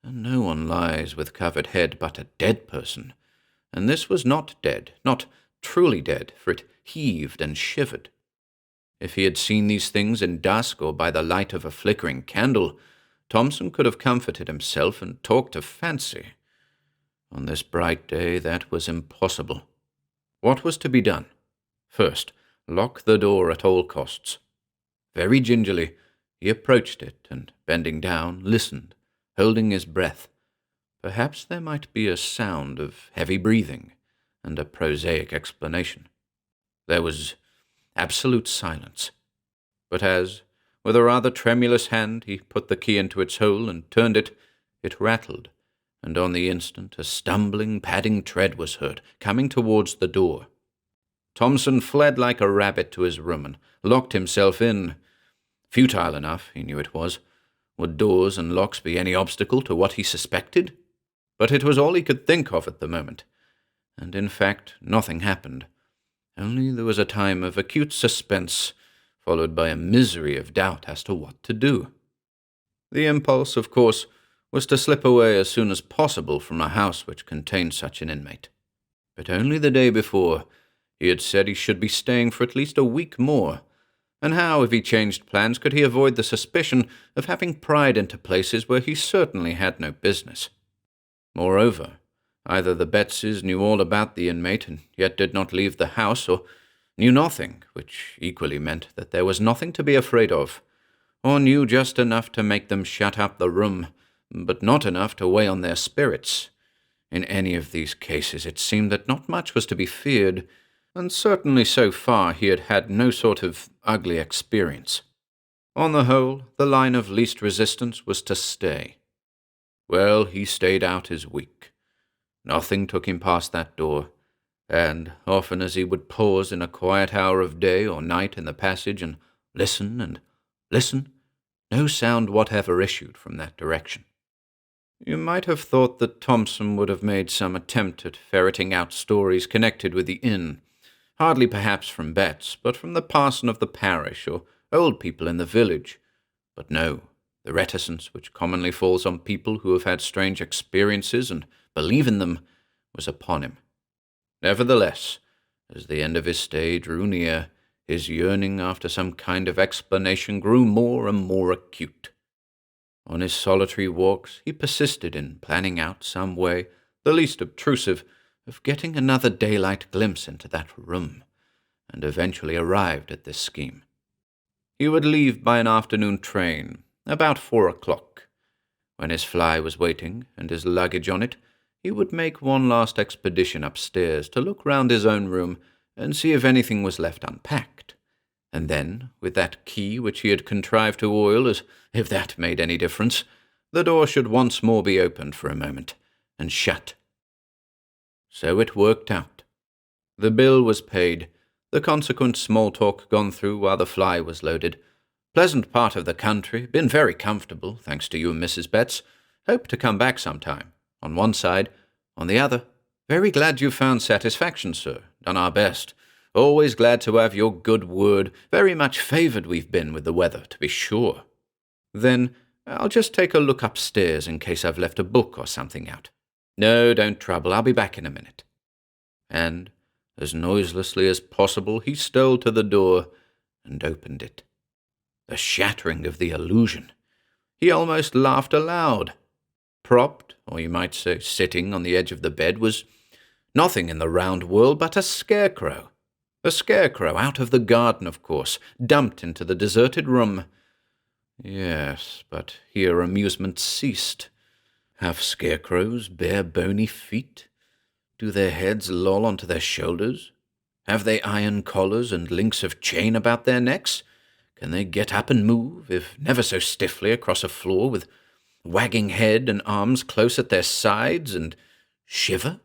and no one lies with covered head but a dead person, and this was not dead, not truly dead, for it heaved and shivered. If he had seen these things in dusk or by the light of a flickering candle, Thompson could have comforted himself and talked of fancy. On this bright day that was impossible. What was to be done? First, lock the door at all costs. Very gingerly, he approached it and, bending down, listened, holding his breath. perhaps there might be a sound of heavy breathing and a prosaic explanation. There was absolute silence. But as, with a rather tremulous hand, he put the key into its hole and turned it, it rattled, and on the instant a stumbling, padding tread was heard, coming towards the door. Thompson fled like a rabbit to his room and locked himself in. Futile enough, he knew it was. Would doors and locks be any obstacle to what he suspected? But it was all he could think of at the moment, and in fact nothing happened. Only there was a time of acute suspense, followed by a misery of doubt as to what to do. The impulse, of course, was to slip away as soon as possible from a house which contained such an inmate. But only the day before, he had said he should be staying for at least a week more, and how, if he changed plans, could he avoid the suspicion of having pried into places where he certainly had no business? Moreover, either the Bettses knew all about the inmate and yet did not leave the house, or knew nothing, which equally meant that there was nothing to be afraid of, or knew just enough to make them shut up the room, but not enough to weigh on their spirits. In any of these cases it seemed that not much was to be feared, and certainly so far he had had no sort of ugly experience. On the whole, the line of least resistance was to stay. Well, he stayed out his week. Nothing took him past that door, and often as he would pause in a quiet hour of day or night in the passage and listen, no sound whatever issued from that direction. You might have thought that Thompson would have made some attempt at ferreting out stories connected with the inn, hardly perhaps from Betts, but from the parson of the parish or old people in the village. But no, the reticence which commonly falls on people who have had strange experiences and believe in them was upon him. Nevertheless, as the end of his stay drew near, his yearning after some kind of explanation grew more and more acute. On his solitary walks he persisted in planning out some way, the least obtrusive, of getting another daylight glimpse into that room, and eventually arrived at this scheme. He would leave by an afternoon train, about 4 o'clock. When his fly was waiting, and his luggage on it, he would make one last expedition upstairs to look round his own room and see if anything was left unpacked. And then, with that key which he had contrived to oil, as if that made any difference, the door should once more be opened for a moment, and shut. So it worked out. The bill was paid, the consequent small talk gone through while the fly was loaded. Pleasant part of the country, been very comfortable, thanks to you and Mrs. Betts. Hope to come back sometime. On one side. On the other, very glad you found satisfaction, sir. Done our best. Always glad to have your good word. Very much favoured we've been with the weather, to be sure. Then I'll just take a look upstairs in case I've left a book or something out. No, don't trouble. I'll be back in a minute. And, as noiselessly as possible, he stole to the door and opened it. The shattering of the illusion. He almost laughed aloud. Propped, or you might say sitting on the edge of the bed, was nothing in the round world but a scarecrow. A scarecrow out of the garden, of course, dumped into the deserted room. Yes, but here amusement ceased. Have scarecrows bare bony feet? Do their heads loll onto their shoulders? Have they iron collars and links of chain about their necks? Can they get up and move, if never so stiffly, across a floor with wagging head and arms close at their sides, and shiver?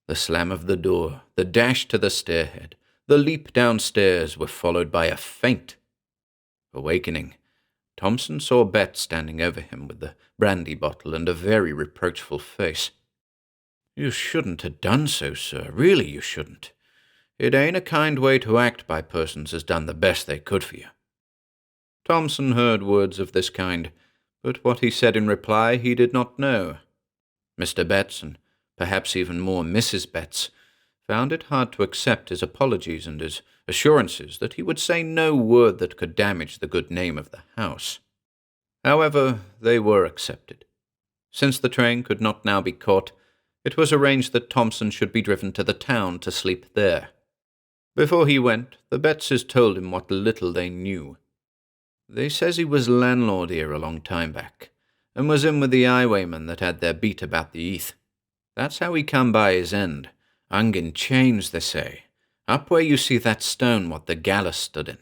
The slam of the door, the dash to the stairhead, the leap downstairs were followed by a faint. Awakening, Thompson saw Bet standing over him with the brandy bottle and a very reproachful face. "You shouldn't have done so, sir. Really you shouldn't. It ain't a kind way to act by persons as done the best they could for you." Thompson heard words of this kind, but what he said in reply he did not know. Mr. Betts, and perhaps even more Mrs. Betts, found it hard to accept his apologies and his assurances that he would say no word that could damage the good name of the house. However, they were accepted. Since the train could not now be caught, it was arranged that Thompson should be driven to the town to sleep there. Before he went, the Bettses told him what little they knew. They says he was landlord here a long time back, and was in with the highwaymen that had their beat about the heath. That's how he come by his end, hung in chains, they say, up where you see that stone what the gallows stood in.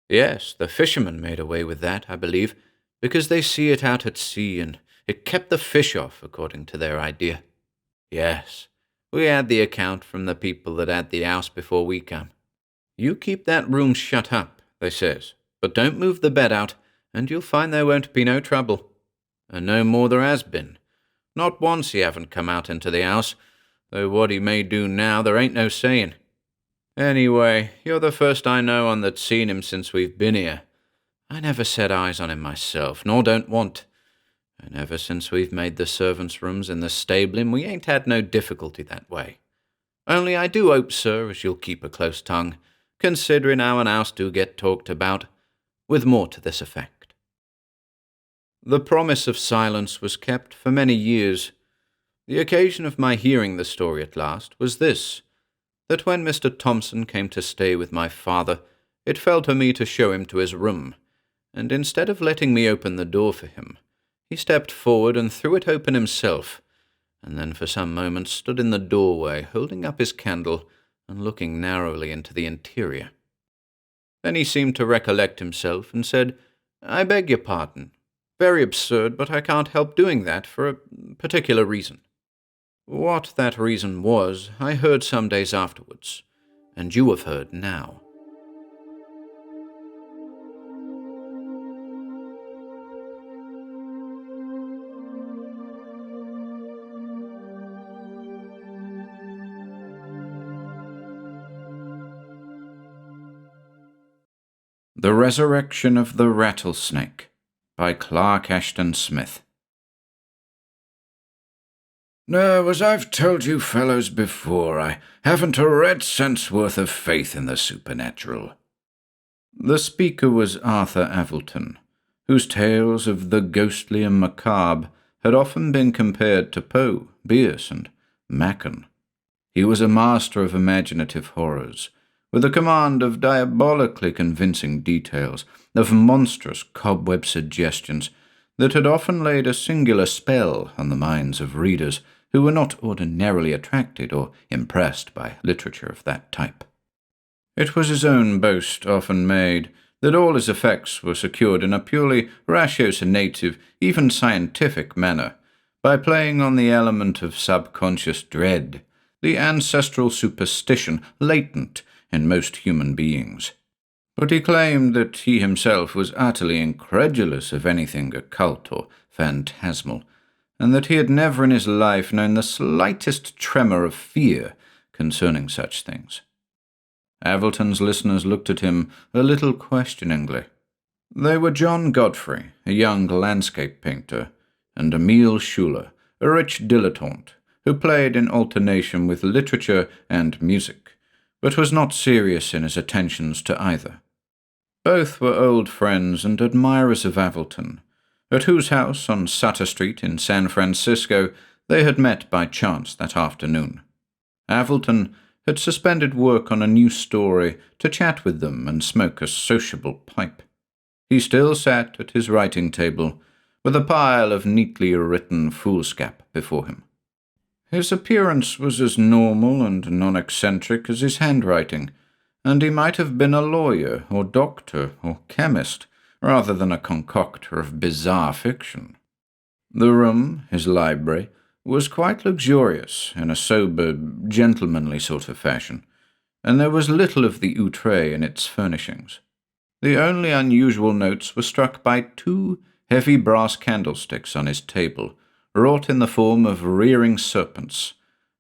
Yes, the fishermen made away with that, I believe, because they see it out at sea, and it kept the fish off, according to their idea. Yes, we had the account from the people that had the house before we come. You keep that room shut up, they says, but don't move the bed out, and you'll find there won't be no trouble. And no more there has been. Not once he haven't come out into the house, though what he may do now there ain't no saying. Anyway, you're the first I know on that's seen him since we've been here. I never set eyes on him myself, nor don't want. And ever since we've made the servants' rooms in the stabling, we ain't had no difficulty that way. Only I do hope, sir, as you'll keep a close tongue, considering how an house do get talked about, with more to this effect. The promise of silence was kept for many years. The occasion of my hearing the story at last was this, that when Mr. Thompson came to stay with my father, it fell to me to show him to his room, and instead of letting me open the door for him, he stepped forward and threw it open himself, and then for some moments stood in the doorway, holding up his candle and looking narrowly into the interior. Then he seemed to recollect himself and said, "I beg your pardon. Very absurd, but I can't help doing that for a particular reason." What that reason was, I heard some days afterwards, and you have heard now. The Resurrection of the Rattlesnake by Clark Ashton Smith. No, as I've told you fellows before, I haven't a red cent's worth of faith in the supernatural. The speaker was Arthur Avilton, whose tales of the ghostly and macabre had often been compared to Poe, Bierce, and Machen. He was a master of imaginative horrors, with a command of diabolically convincing details, of monstrous cobweb suggestions that had often laid a singular spell on the minds of readers who were not ordinarily attracted or impressed by literature of that type. It was his own boast often made that all his effects were secured in a purely ratiocinative, even scientific manner, by playing on the element of subconscious dread, the ancestral superstition latent in most human beings. But he claimed that he himself was utterly incredulous of anything occult or phantasmal, and that he had never in his life known the slightest tremor of fear concerning such things. Avilton's listeners looked at him a little questioningly. They were John Godfrey, a young landscape painter, and Emile Schuler, a rich dilettante, who played in alternation with literature and music, but was not serious in his attentions to either. Both were old friends and admirers of Avilton, at whose house on Sutter Street in San Francisco they had met by chance that afternoon. Avilton had suspended work on a new story to chat with them and smoke a sociable pipe. He still sat at his writing table, with a pile of neatly written foolscap before him. His appearance was as normal and non-eccentric as his handwriting, and he might have been a lawyer or doctor or chemist, rather than a concocter of bizarre fiction. The room, his library, was quite luxurious in a sober, gentlemanly sort of fashion, and there was little of the outre in its furnishings. The only unusual notes were struck by 2 heavy brass candlesticks on his table, wrought in the form of rearing serpents,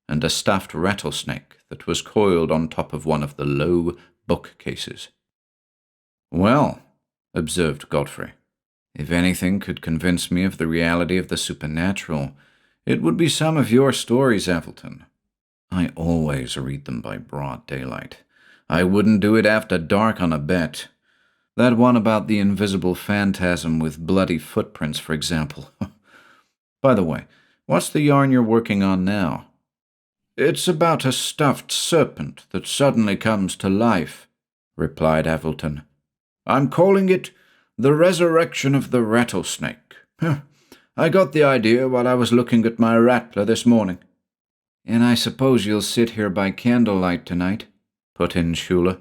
and a stuffed rattlesnake that was coiled on top of one of the low bookcases. "Well," observed Godfrey, "if anything could convince me of the reality of the supernatural, it would be some of your stories, Avilton. I always read them by broad daylight. I wouldn't do it after dark on a bet. That one about the invisible phantasm with bloody footprints, for example. By the way, what's the yarn you're working on now?" "It's about a stuffed serpent that suddenly comes to life," replied Avilton. "I'm calling it The Resurrection of the Rattlesnake. I got the idea while I was looking at my rattler this morning." "And I suppose you'll sit here by candlelight tonight," put in Shula,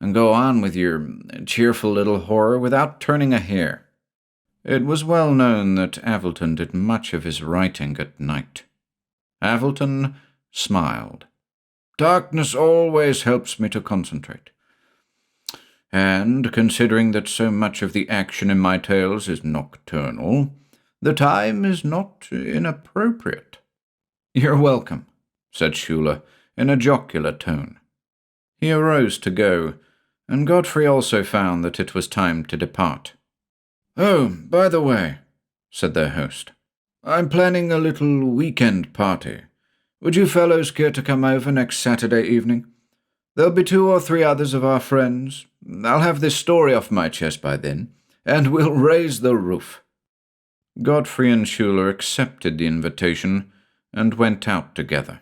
"and go on with your cheerful little horror without turning a hair." It was well known that Avilton did much of his writing at night. Avilton smiled. "Darkness always helps me to concentrate. And, considering that so much of the action in my tales is nocturnal, the time is not inappropriate." "You're welcome," said Shula in a jocular tone. He arose to go, and Godfrey also found that it was time to depart. "Oh, by the way," said their host, "I'm planning a little weekend party. Would you fellows care to come over next Saturday evening? There'll be 2 or 3 others of our friends. I'll have this story off my chest by then, and we'll raise the roof." Godfrey and Shula accepted the invitation and went out together.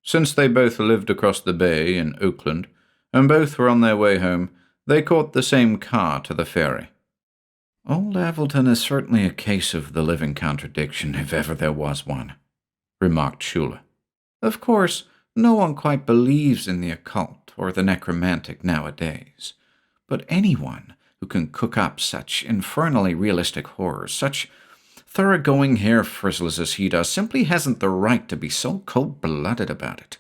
Since they both lived across the bay in Oakland, and both were on their way home, they caught the same car to the ferry. "Old Avilton is certainly a case of the living contradiction, if ever there was one," remarked Shula. "Of course, no one quite believes in the occult or the necromantic nowadays, but anyone who can cook up such infernally realistic horrors, such thoroughgoing hair frizzles as he does, simply hasn't the right to be so cold-blooded about it.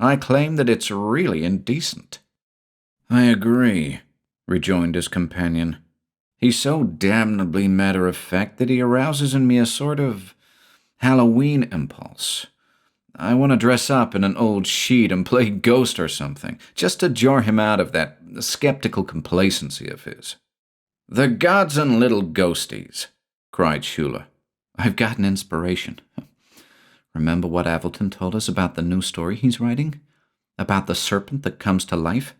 I claim that it's really indecent." "I agree," rejoined his companion. "He's so damnably matter-of-fact that he arouses in me a sort of Halloween impulse. I want to dress up in an old sheet and play ghost or something, just to jar him out of that skeptical complacency of his." "The gods and little ghosties," cried Shula. "I've got an inspiration. Remember what Avilton told us about the new story he's writing? About the serpent that comes to life?"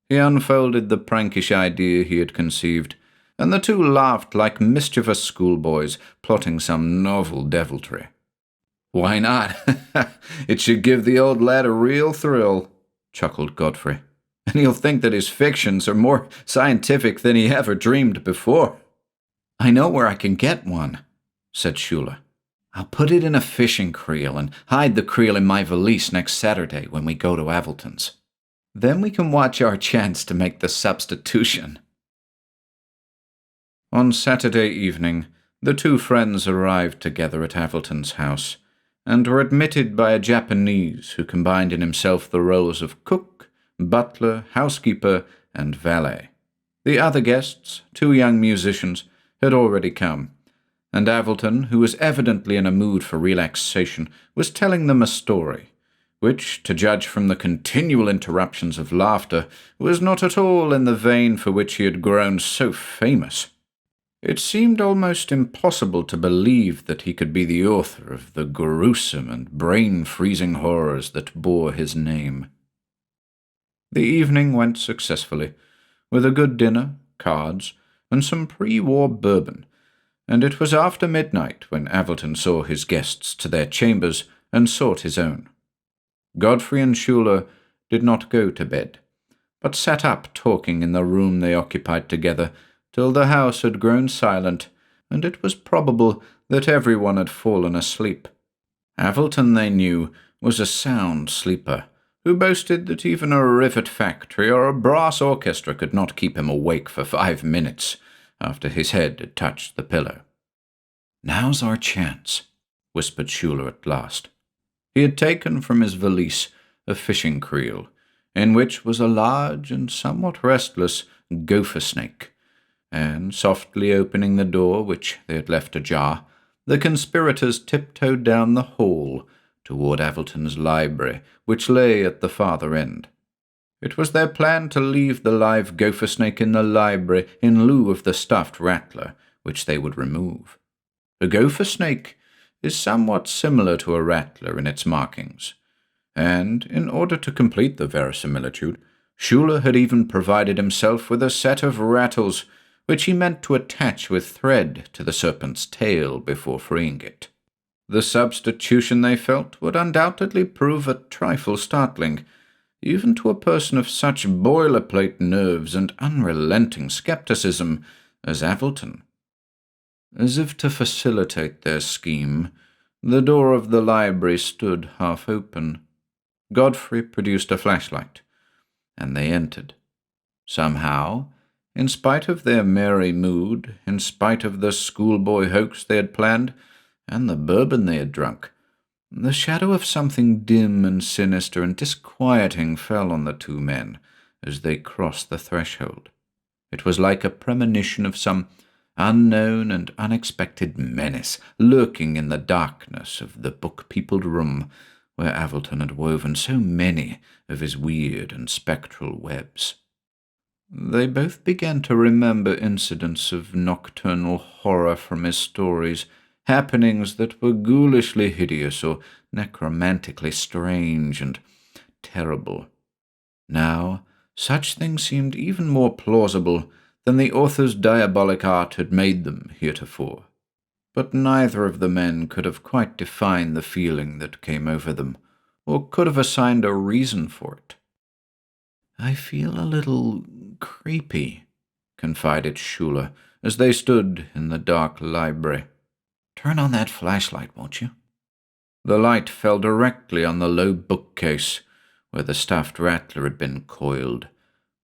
He unfolded the prankish idea he had conceived, and the two laughed like mischievous schoolboys plotting some novel deviltry. "Why not? It should give the old lad a real thrill," chuckled Godfrey. "And he'll think that his fictions are more scientific than he ever dreamed before." "I know where I can get one," said Shula. "I'll put it in a fishing creel and hide the creel in my valise next Saturday when we go to Avilton's. Then we can watch our chance to make the substitution." On Saturday evening, the two friends arrived together at Avilton's house, and were admitted by a Japanese who combined in himself the roles of cook, butler, housekeeper, and valet. The other guests, 2 young musicians, had already come, and Avilton, who was evidently in a mood for relaxation, was telling them a story, which, to judge from the continual interruptions of laughter, was not at all in the vein for which he had grown so famous. It seemed almost impossible to believe that he could be the author of the gruesome and brain-freezing horrors that bore his name. The evening went successfully, with a good dinner, cards, and some pre-war bourbon, and it was after midnight when Avilton saw his guests to their chambers and sought his own. Godfrey and Shula did not go to bed, but sat up talking in the room they occupied together till the house had grown silent, and it was probable that everyone had fallen asleep. Avilton, they knew, was a sound sleeper, who boasted that even a rivet factory or a brass orchestra could not keep him awake for 5 minutes after his head had touched the pillow. "Now's our chance," whispered Shula at last. He had taken from his valise a fishing creel, in which was a large and somewhat restless gopher snake, and, softly opening the door which they had left ajar, the conspirators tiptoed down the hall toward Avilton's library, which lay at the farther end. It was their plan to leave the live gopher snake in the library in lieu of the stuffed rattler, which they would remove. A gopher snake is somewhat similar to a rattler in its markings, and, in order to complete the verisimilitude, Shula had even provided himself with a set of rattles, which he meant to attach with thread to the serpent's tail before freeing it. The substitution, they felt, would undoubtedly prove a trifle startling, even to a person of such boilerplate nerves and unrelenting skepticism as Avilton. As if to facilitate their scheme, the door of the library stood half open. Godfrey produced a flashlight, and they entered. Somehow, in spite of their merry mood, in spite of the schoolboy hoax they had planned, and the bourbon they had drunk, the shadow of something dim and sinister and disquieting fell on the two men as they crossed the threshold. It was like a premonition of some unknown and unexpected menace lurking in the darkness of the book-peopled room where Avilton had woven so many of his weird and spectral webs. They both began to remember incidents of nocturnal horror from his stories, happenings that were ghoulishly hideous or necromantically strange and terrible. Now, such things seemed even more plausible than the author's diabolic art had made them heretofore. But neither of the men could have quite defined the feeling that came over them, or could have assigned a reason for it. "I feel a little creepy," confided Shula, as they stood in the dark library. "Turn on that flashlight, won't you?" The light fell directly on the low bookcase where the stuffed rattler had been coiled,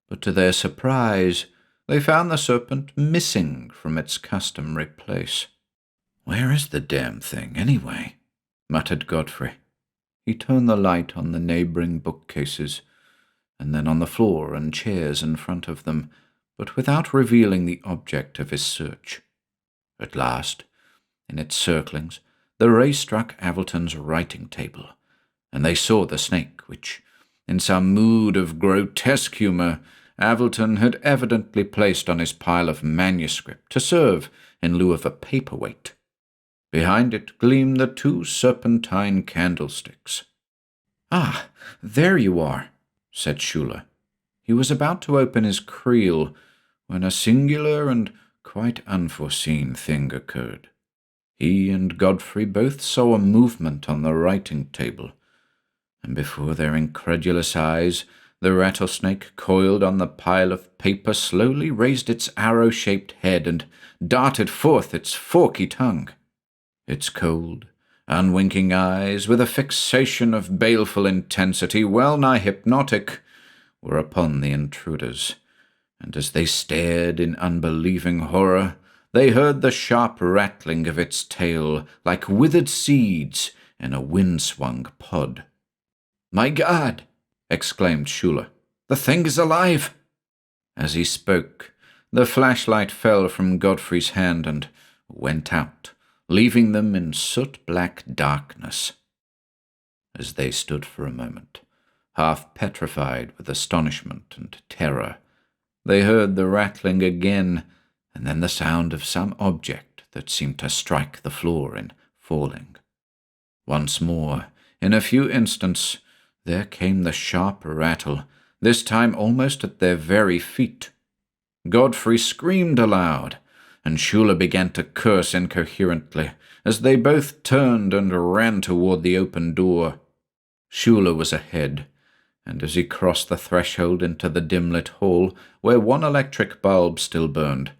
but to their surprise, they found the serpent missing from its customary place. "Where is the damn thing, anyway?" muttered Godfrey. He turned the light on the neighbouring bookcases, and then on the floor and chairs in front of them, but without revealing the object of his search. At last, in its circlings, the ray struck Avilton's writing table, and they saw the snake, which, in some mood of grotesque humour, Avilton had evidently placed on his pile of manuscript to serve in lieu of a paperweight. Behind it gleamed the two serpentine candlesticks. "Ah, there you are," said Shula. He was about to open his creel when a singular and quite unforeseen thing occurred. He and Godfrey both saw a movement on the writing table, and before their incredulous eyes, the rattlesnake coiled on the pile of paper slowly raised its arrow-shaped head and darted forth its forky tongue. Its cold, unwinking eyes, with a fixation of baleful intensity well-nigh hypnotic, were upon the intruders, and as they stared in unbelieving horror, they heard the sharp rattling of its tail like withered seeds in a wind-swung pod. "My God!" exclaimed Shula. "The thing is alive!" As he spoke, the flashlight fell from Godfrey's hand and went out, leaving them in soot-black darkness. As they stood for a moment, half petrified with astonishment and terror, they heard the rattling again, and then the sound of some object that seemed to strike the floor in falling. Once more, in a few instants, there came the sharp rattle, this time almost at their very feet. Godfrey screamed aloud, and Shula began to curse incoherently as they both turned and ran toward the open door. Shula was ahead, and as he crossed the threshold into the dim-lit hall, where one electric bulb still burned,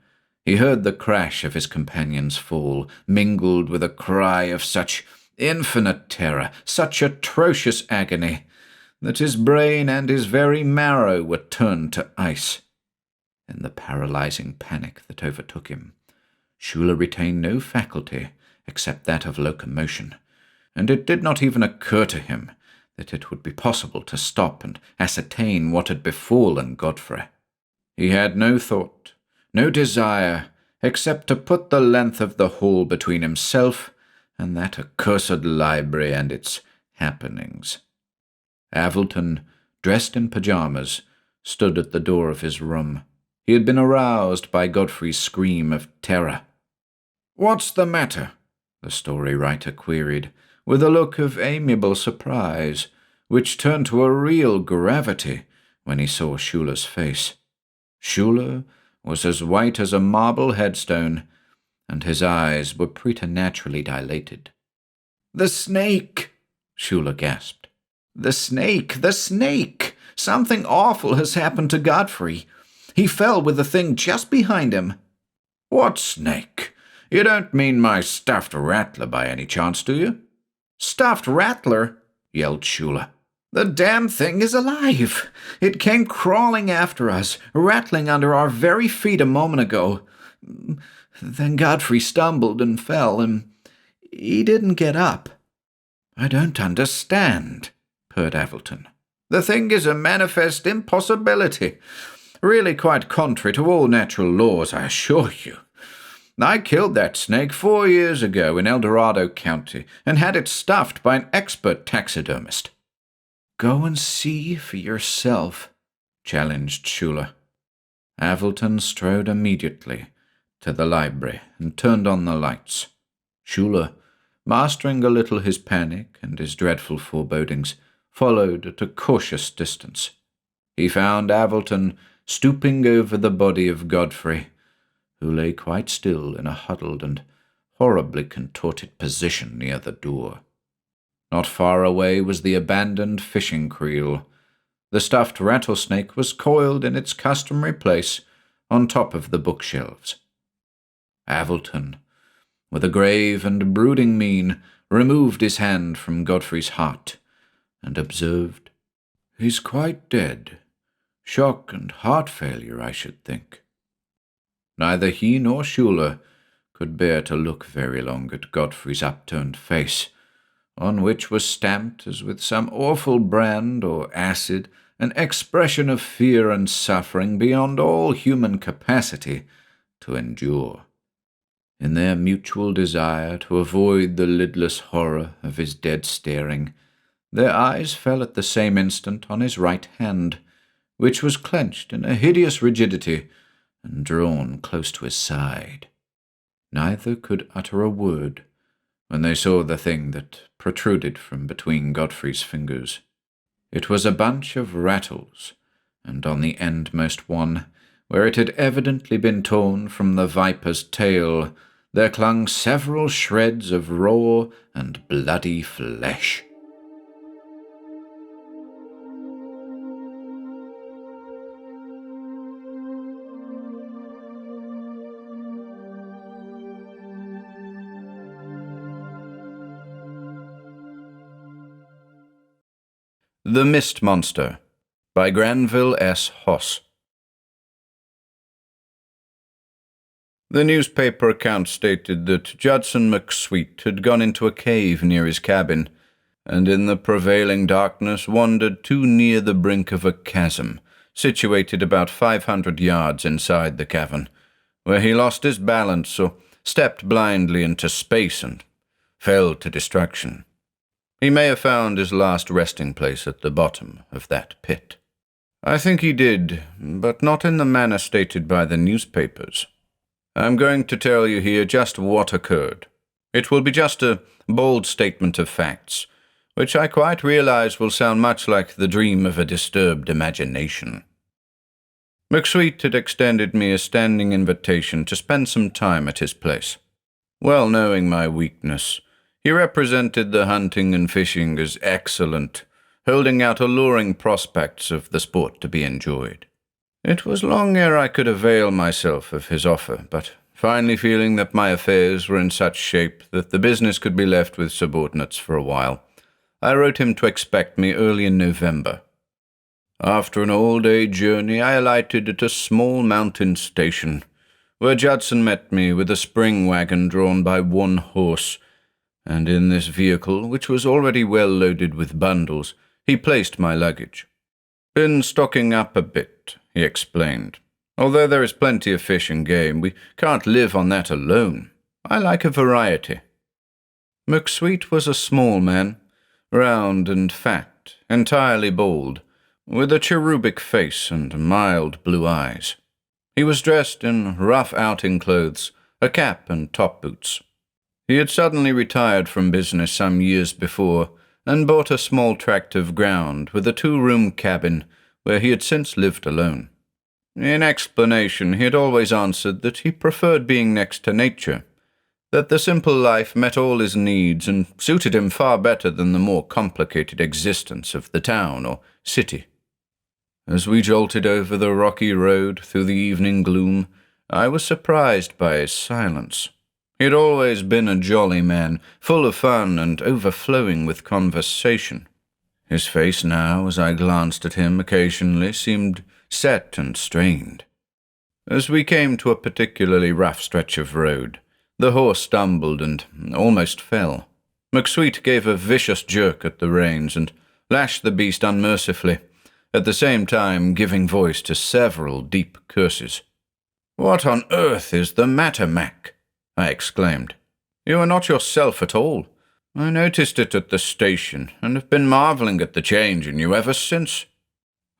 he heard the crash of his companion's fall, mingled with a cry of such infinite terror, such atrocious agony, that his brain and his very marrow were turned to ice. In the paralyzing panic that overtook him, Shula retained no faculty except that of locomotion, and it did not even occur to him that it would be possible to stop and ascertain what had befallen Godfrey. He had no thought, no desire, except to put the length of the hall between himself and that accursed library and its happenings. Avilton, dressed in pyjamas, stood at the door of his room. He had been aroused by Godfrey's scream of terror. "What's the matter?" the story writer queried, with a look of amiable surprise, which turned to a real gravity when he saw Shula's face. Shula was as white as a marble headstone, and his eyes were preternaturally dilated. "The snake!" Shula gasped. "The snake! The snake! Something awful has happened to Godfrey. He fell with the thing just behind him." "What snake? You don't mean my stuffed rattler by any chance, do you?" "Stuffed rattler?" yelled Shula. "The damn thing is alive. It came crawling after us, rattling under our very feet a moment ago. Then Godfrey stumbled and fell, and he didn't get up." "I don't understand," purred Avilton. "The thing is a manifest impossibility. Really quite contrary to all natural laws, I assure you. I killed that snake 4 years ago in El Dorado County and had it stuffed by an expert taxidermist." "Go and see for yourself," challenged Shula. Avilton strode immediately to the library and turned on the lights. Shula, mastering a little his panic and his dreadful forebodings, followed at a cautious distance. He found Avilton stooping over the body of Godfrey, who lay quite still in a huddled and horribly contorted position near the door. Not far away was the abandoned fishing creel. The stuffed rattlesnake was coiled in its customary place on top of the bookshelves. Avilton, with a grave and brooding mien, removed his hand from Godfrey's heart and observed, "He's quite dead. Shock and heart failure, I should think." Neither he nor Shula could bear to look very long at Godfrey's upturned face, on which was stamped, as with some awful brand or acid, an expression of fear and suffering beyond all human capacity to endure. In their mutual desire to avoid the lidless horror of his dead staring, their eyes fell at the same instant on his right hand, which was clenched in a hideous rigidity and drawn close to his side. Neither could utter a word when they saw the thing that protruded from between Godfrey's fingers. It was a bunch of rattles, and on the endmost one, where it had evidently been torn from the viper's tail, there clung several shreds of raw and bloody flesh. The Mist Monster by Granville S. Hoss. The newspaper account stated that Judson McSweet had gone into a cave near his cabin, and in the prevailing darkness wandered too near the brink of a chasm, situated about 500 yards inside the cavern, where he lost his balance or stepped blindly into space and fell to destruction. He may have found his last resting place at the bottom of that pit. I think he did, but not in the manner stated by the newspapers. I'm going to tell you here just what occurred. It will be just a bold statement of facts, which I quite realize will sound much like the dream of a disturbed imagination. McSweet had extended me a standing invitation to spend some time at his place. Well knowing my weakness, he represented the hunting and fishing as excellent, holding out alluring prospects of the sport to be enjoyed. It was long ere I could avail myself of his offer, but finally feeling that my affairs were in such shape that the business could be left with subordinates for a while, I wrote him to expect me early in November. After an all-day journey, I alighted at a small mountain station, where Judson met me with a spring wagon drawn by one horse, and in this vehicle, which was already well loaded with bundles, he placed my luggage. "Been stocking up a bit," he explained. "Although there is plenty of fish and game, we can't live on that alone. I like a variety." McSweet was a small man, round and fat, entirely bald, with a cherubic face and mild blue eyes. He was dressed in rough outing clothes, a cap and top boots. He had suddenly retired from business some years before, and bought a small tract of ground with a 2-room cabin, where he had since lived alone. In explanation, he had always answered that he preferred being next to nature, that the simple life met all his needs and suited him far better than the more complicated existence of the town or city. As we jolted over the rocky road through the evening gloom, I was surprised by his silence. He'd always been a jolly man, full of fun and overflowing with conversation. His face now, as I glanced at him occasionally, seemed set and strained. As we came to a particularly rough stretch of road, the horse stumbled and almost fell. McSweet gave a vicious jerk at the reins and lashed the beast unmercifully, at the same time giving voice to several deep curses. "What on earth is the matter, Mac?" I exclaimed. "You are not yourself at all. I noticed it at the station, and have been marvelling at the change in you ever since."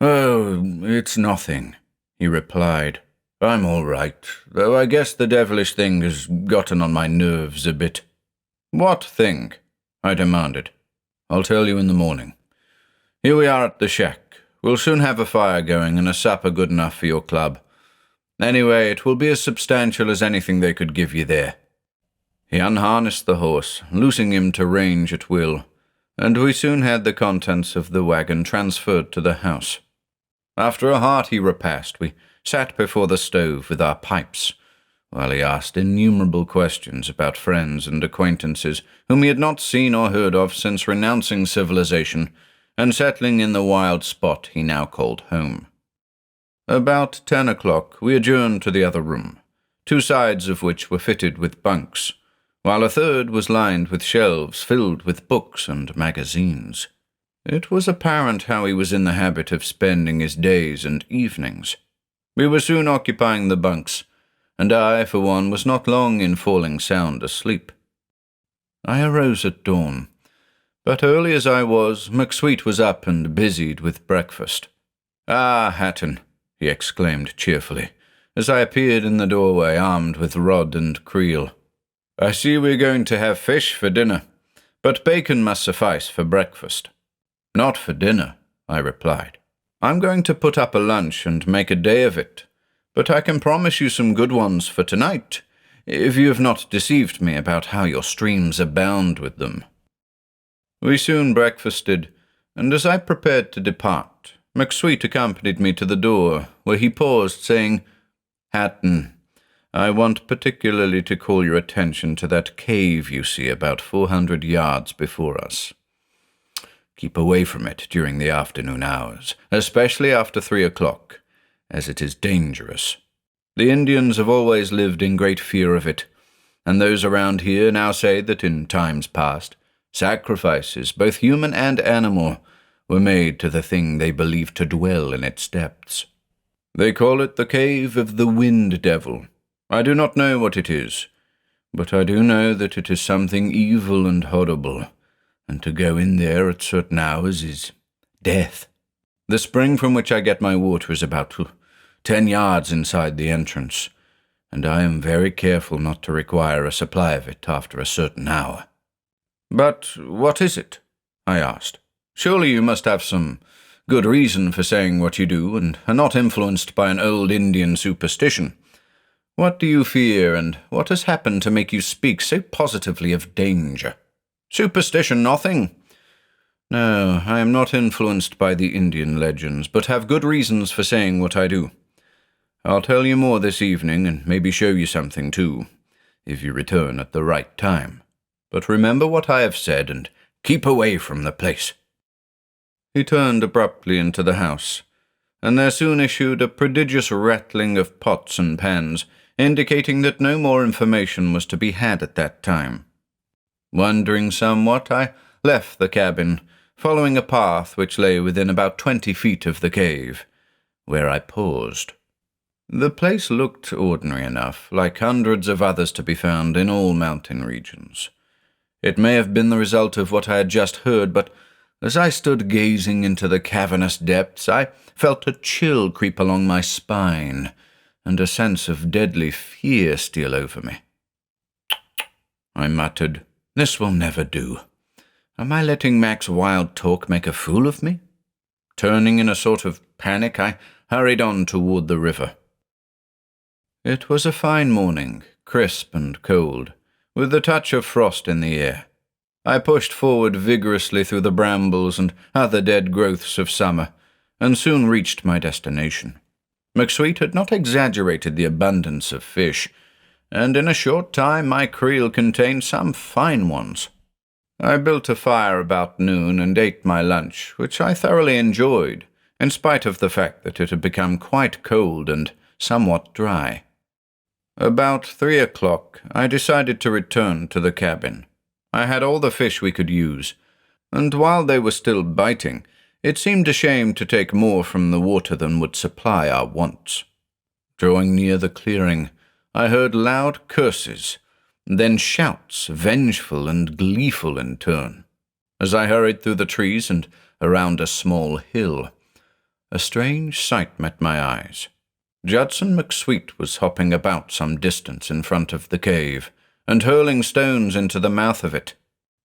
"Oh, it's nothing," he replied. "I'm all right, though I guess the devilish thing has gotten on my nerves a bit." "What thing?" I demanded. "I'll tell you in the morning. Here we are at the shack. We'll soon have a fire going and a supper good enough for your club. Anyway, it will be as substantial as anything they could give you there." He unharnessed the horse, loosing him to range at will, and we soon had the contents of the wagon transferred to the house. After a hearty repast, we sat before the stove with our pipes, while he asked innumerable questions about friends and acquaintances whom he had not seen or heard of since renouncing civilization and settling in the wild spot he now called home. About 10 o'clock we adjourned to the other room, 2 sides of which were fitted with bunks, while a third was lined with shelves filled with books and magazines. It was apparent how he was in the habit of spending his days and evenings. We were soon occupying the bunks, and I, for one, was not long in falling sound asleep. I arose at dawn, but early as I was, McSweet was up and busied with breakfast. "Ah, Hatton," he exclaimed cheerfully, as I appeared in the doorway armed with rod and creel. "I see we're going to have fish for dinner, but bacon must suffice for breakfast." "Not for dinner," I replied. "I'm going to put up a lunch and make a day of it, but I can promise you some good ones for tonight, if you have not deceived me about how your streams abound with them." We soon breakfasted, and as I prepared to depart, McSweet accompanied me to the door, where he paused, saying, "Hatton, I want particularly to call your attention to that cave you see about 400 yards before us. Keep away from it during the afternoon hours, especially after 3 o'clock, as it is dangerous. The Indians have always lived in great fear of it, and those around here now say that in times past, sacrifices, both human and animal, were made to the thing they believed to dwell in its depths. They call it the Cave of the Wind Devil. I do not know what it is, but I do know that it is something evil and horrible, and to go in there at certain hours is death. The spring from which I get my water is about 10 yards inside the entrance, and I am very careful not to require a supply of it after a certain hour." "But what is it?" I asked. "Surely you must have some good reason for saying what you do, and are not influenced by an old Indian superstition. What do you fear, and what has happened to make you speak so positively of danger?" "Superstition, nothing. No, I am not influenced by the Indian legends, but have good reasons for saying what I do. I'll tell you more this evening, and maybe show you something too, if you return at the right time. But remember what I have said, and keep away from the place." He turned abruptly into the house, and there soon issued a prodigious rattling of pots and pans, indicating that no more information was to be had at that time. Wondering somewhat, I left the cabin, following a path which lay within about 20 feet of the cave, where I paused. The place looked ordinary enough, like hundreds of others to be found in all mountain regions. It may have been the result of what I had just heard, but as I stood gazing into the cavernous depths, I felt a chill creep along my spine, and a sense of deadly fear steal over me. I muttered, "This will never do. Am I letting Mac's wild talk make a fool of me?" Turning in a sort of panic, I hurried on toward the river. It was a fine morning, crisp and cold, with a touch of frost in the air. I pushed forward vigorously through the brambles and other dead growths of summer, and soon reached my destination. McSweet had not exaggerated the abundance of fish, and in a short time my creel contained some fine ones. I built a fire about noon and ate my lunch, which I thoroughly enjoyed, in spite of the fact that it had become quite cold and somewhat dry. About 3 o'clock, I decided to return to the cabin. I had all the fish we could use, and while they were still biting, it seemed a shame to take more from the water than would supply our wants. Drawing near the clearing, I heard loud curses, then shouts, vengeful and gleeful in turn. As I hurried through the trees and around a small hill, a strange sight met my eyes. Judson McSweet was hopping about some distance in front of the cave, and hurling stones into the mouth of it.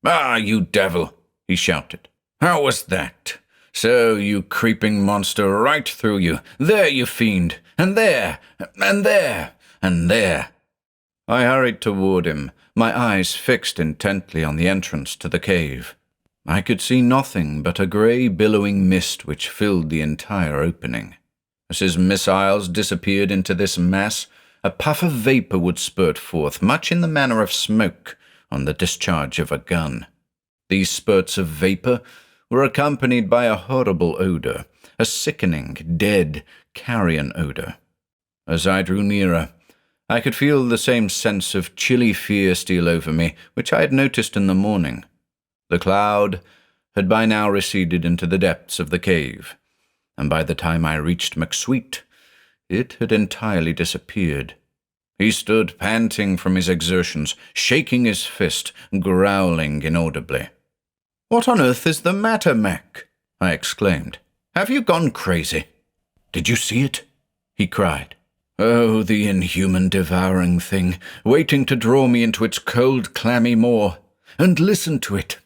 "Ah, you devil!" he shouted. "How was that? So, you creeping monster, right through you. There, you fiend! And there! And there! And there!" I hurried toward him, my eyes fixed intently on the entrance to the cave. I could see nothing but a grey billowing mist which filled the entire opening. As his missiles disappeared into this mass, a puff of vapour would spurt forth, much in the manner of smoke on the discharge of a gun. These spurts of vapour were accompanied by a horrible odour, a sickening, dead, carrion odour. As I drew nearer, I could feel the same sense of chilly fear steal over me which I had noticed in the morning. The cloud had by now receded into the depths of the cave, and by the time I reached McSweet, it had entirely disappeared. He stood panting from his exertions, shaking his fist, growling inaudibly. "What on earth is the matter, Mac?" I exclaimed. "Have you gone crazy?" "Did you see it?" he cried. "Oh, the inhuman devouring thing, waiting to draw me into its cold, clammy maw. And listen to it.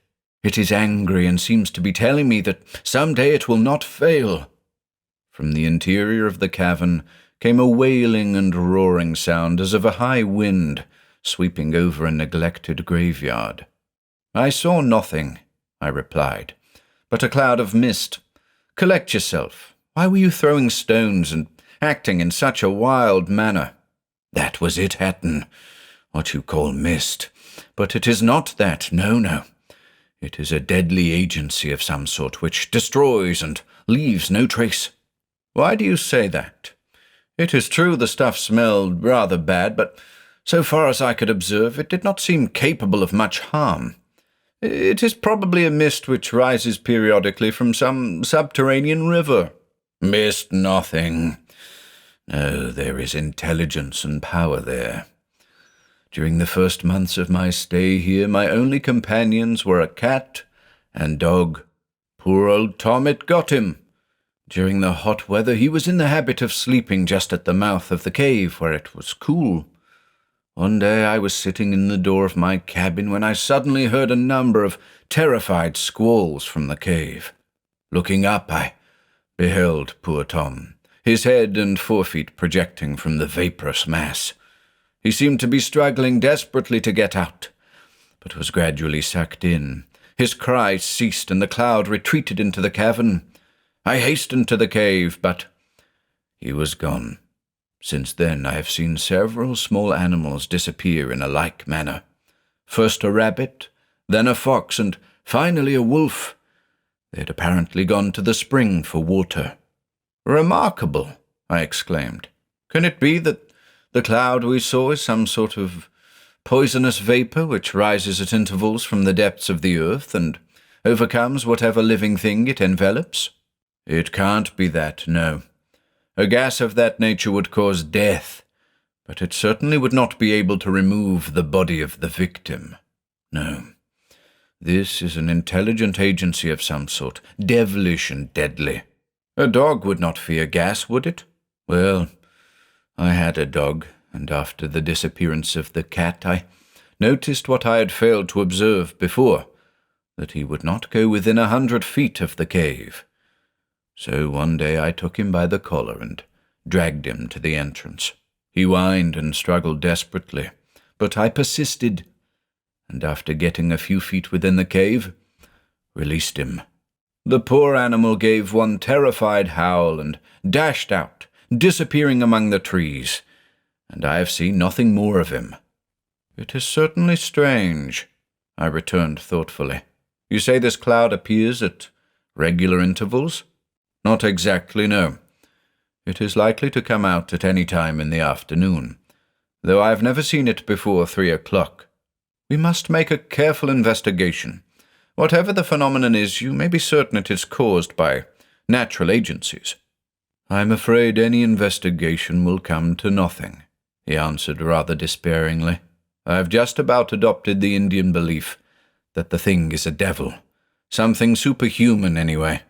It is angry and seems to be telling me that some day it will not fail." From the interior of the cavern came a wailing and roaring sound as of a high wind sweeping over a neglected graveyard. "I saw nothing," I replied, "but a cloud of mist. Collect yourself. Why were you throwing stones and acting in such a wild manner?" "That was it, Hatton. What you call mist. But it is not that, no. It is a deadly agency of some sort which destroys and leaves no trace." "Why do you say that? It is true the stuff smelled rather bad, but so far as I could observe, it did not seem capable of much harm. It is probably a mist which rises periodically from some subterranean river." "Mist nothing. No, there is intelligence and power there. During the first months of my stay here, my only companions were a cat and dog. Poor old Tom, it got him. During the hot weather, he was in the habit of sleeping just at the mouth of the cave where it was cool. One day I was sitting in the door of my cabin when I suddenly heard a number of terrified squalls from the cave. Looking up, I beheld poor Tom, his head and forefeet projecting from the vaporous mass. He seemed to be struggling desperately to get out, but was gradually sucked in. His cries ceased, and the cloud retreated into the cavern. I hastened to the cave, but he was gone. Since then I have seen several small animals disappear in a like manner. First a rabbit, then a fox, and finally a wolf. They had apparently gone to the spring for water." "Remarkable," I exclaimed. "Can it be that the cloud we saw is some sort of poisonous vapour which rises at intervals from the depths of the earth and overcomes whatever living thing it envelops?" "It can't be that, no. A gas of that nature would cause death, but it certainly would not be able to remove the body of the victim. No. This is an intelligent agency of some sort, devilish and deadly. A dog would not fear gas, would it? Well, I had a dog, and after the disappearance of the cat, I noticed what I had failed to observe before, that he would not go within 100 feet of the cave. So one day I took him by the collar and dragged him to the entrance. He whined and struggled desperately, but I persisted, and after getting a few feet within the cave, released him. The poor animal gave one terrified howl and dashed out, disappearing among the trees, and I have seen nothing more of him." "It is certainly strange," I returned thoughtfully. "You say this cloud appears at regular intervals?" "Not exactly, no. It is likely to come out at any time in the afternoon, though I have never seen it before 3 o'clock. We must make a careful investigation. Whatever the phenomenon is, you may be certain it is caused by natural agencies." "I'm afraid any investigation will come to nothing," he answered rather despairingly. "I have just about adopted the Indian belief that the thing is a devil. Something superhuman, anyway."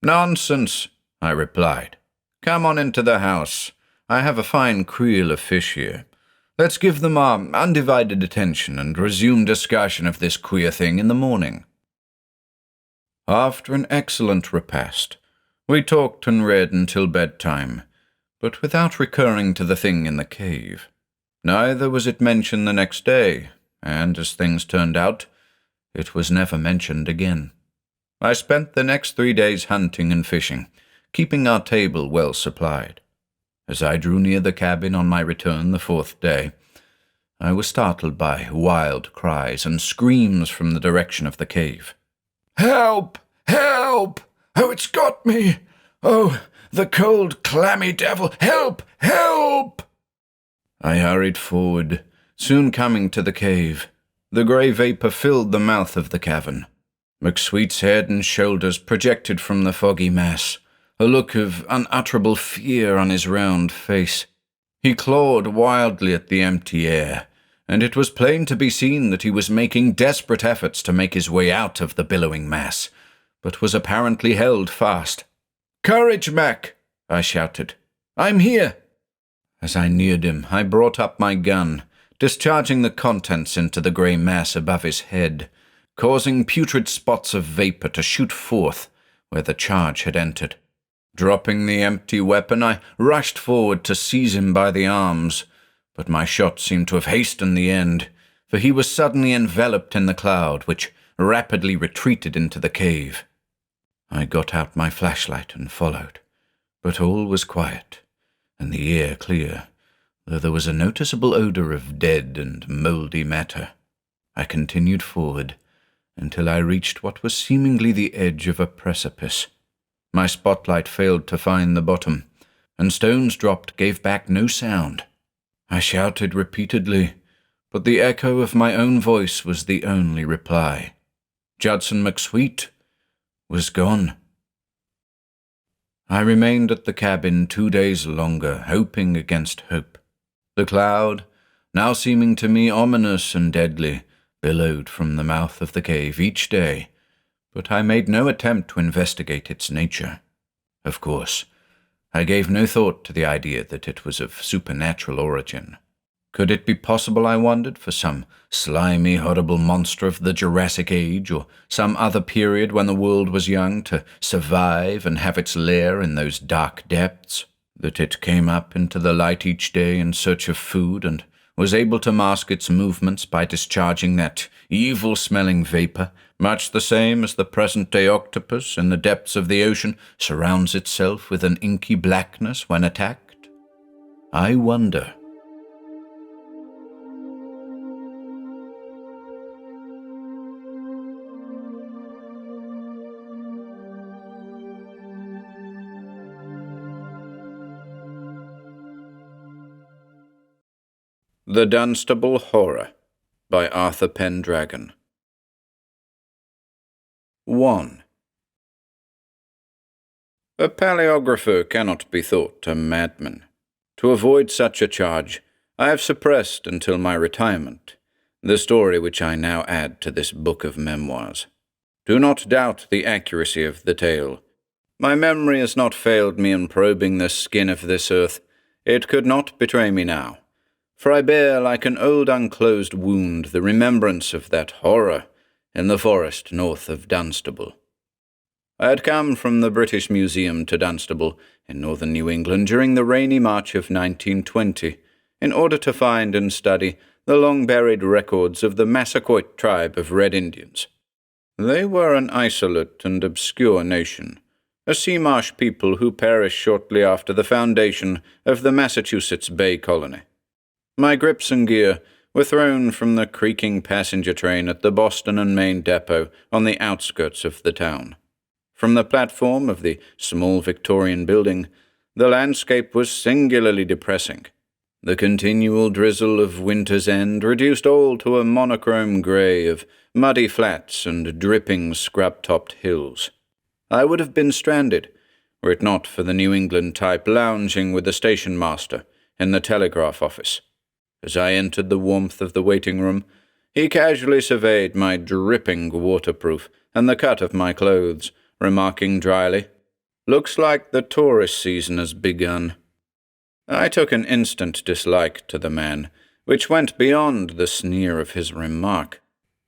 "Nonsense," I replied. "Come on into the house. I have a fine creel of fish here. Let's give them our undivided attention and resume discussion of this queer thing in the morning." After an excellent repast, we talked and read until bedtime, but without recurring to the thing in the cave. Neither was it mentioned the next day, and as things turned out, it was never mentioned again. I spent the next 3 days hunting and fishing, keeping our table well supplied. As I drew near the cabin on my return the 4th day, I was startled by wild cries and screams from the direction of the cave. "Help! Help! Oh, it's got me! Oh, the cold, clammy devil! Help! Help!" I hurried forward, soon coming to the cave. The grey vapour filled the mouth of the cavern. McSweet's head and shoulders projected from the foggy mass, a look of unutterable fear on his round face. He clawed wildly at the empty air, and it was plain to be seen that he was making desperate efforts to make his way out of the billowing mass, but was apparently held fast. "Courage, Mac!" I shouted. "I'm here!" As I neared him, I brought up my gun, discharging the contents into the grey mass above his head, causing putrid spots of vapour to shoot forth where the charge had entered. Dropping the empty weapon, I rushed forward to seize him by the arms, but my shot seemed to have hastened the end, for he was suddenly enveloped in the cloud, which rapidly retreated into the cave. I got out my flashlight and followed, but all was quiet, and the air clear, though there was a noticeable odour of dead and mouldy matter. I continued forward until I reached what was seemingly the edge of a precipice. My spotlight failed to find the bottom, and stones dropped gave back no sound. I shouted repeatedly, but the echo of my own voice was the only reply. Judson McSweet was gone. I remained at the cabin 2 days longer, hoping against hope. The cloud, now seeming to me ominous and deadly, billowed from the mouth of the cave each day, but I made no attempt to investigate its nature. Of course, I gave no thought to the idea that it was of supernatural origin. Could it be possible, I wondered, for some slimy, horrible monster of the Jurassic Age, or some other period when the world was young, to survive and have its lair in those dark depths? That it came up into the light each day in search of food, and was able to mask its movements by discharging that evil-smelling vapour, much the same as the present-day octopus in the depths of the ocean surrounds itself with an inky blackness when attacked? I wonder. The Dunstable Horror by Arthur Pendragon. 1. A paleographer cannot be thought a madman. To avoid such a charge, I have suppressed until my retirement the story which I now add to this book of memoirs. Do not doubt the accuracy of the tale. My memory has not failed me in probing the skin of this earth. It could not betray me now, for I bear like an old unclosed wound the remembrance of that horror in the forest north of Dunstable. I had come from the British Museum to Dunstable in northern New England during the rainy March of 1920 in order to find and study the long-buried records of the Massaquoi tribe of Red Indians. They were an isolate and obscure nation, a sea-marsh people who perished shortly after the foundation of the Massachusetts Bay Colony. My grips and gear were thrown from the creaking passenger train at the Boston and Maine depot on the outskirts of the town. From the platform of the small Victorian building, the landscape was singularly depressing. The continual drizzle of winter's end reduced all to a monochrome grey of muddy flats and dripping scrub-topped hills. I would have been stranded, were it not for the New England type lounging with the station master in the telegraph office. As I entered the warmth of the waiting room, he casually surveyed my dripping waterproof and the cut of my clothes, remarking dryly, "Looks like the tourist season has begun." I took an instant dislike to the man, which went beyond the sneer of his remark.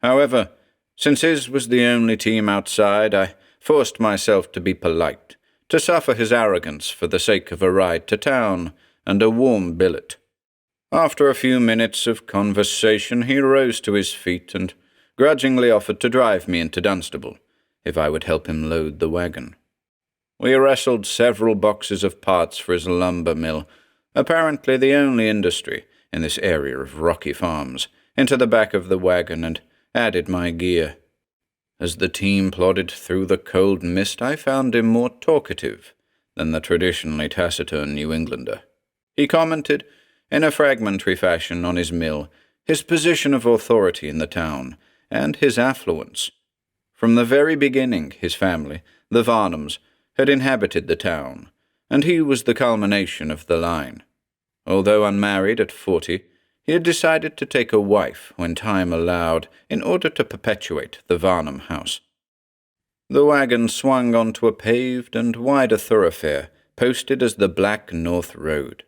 However, since his was the only team outside, I forced myself to be polite, to suffer his arrogance for the sake of a ride to town and a warm billet. After a few minutes of conversation, he rose to his feet and grudgingly offered to drive me into Dunstable, if I would help him load the wagon. We wrestled several boxes of parts for his lumber mill, apparently the only industry in this area of rocky farms, into the back of the wagon and added my gear. As the team plodded through the cold mist, I found him more talkative than the traditionally taciturn New Englander. He commented, in a fragmentary fashion, on his mill, his position of authority in the town, and his affluence. From the very beginning, his family, the Varnums, had inhabited the town, and he was the culmination of the line. Although unmarried at 40, he had decided to take a wife when time allowed in order to perpetuate the Varnum house. The wagon swung onto a paved and wider thoroughfare, posted as the Black North Road.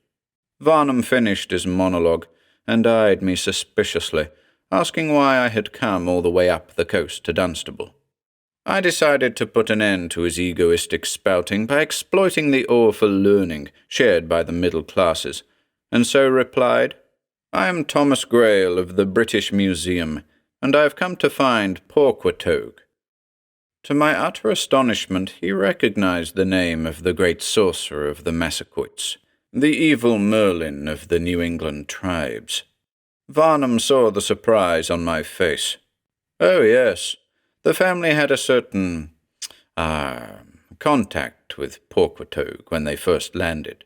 Varnum finished his monologue and eyed me suspiciously, asking why I had come all the way up the coast to Dunstable. I decided to put an end to his egoistic spouting by exploiting the awe for learning shared by the middle classes, and so replied, "I am Thomas Grail of the British Museum, and I have come to find Porquatogue." To my utter astonishment, he recognized the name of the great sorcerer of the Massaquoits, the evil Merlin of the New England tribes. Varnum saw the surprise on my face. "Oh, yes. The family had a certain, contact with Porquatogue when they first landed."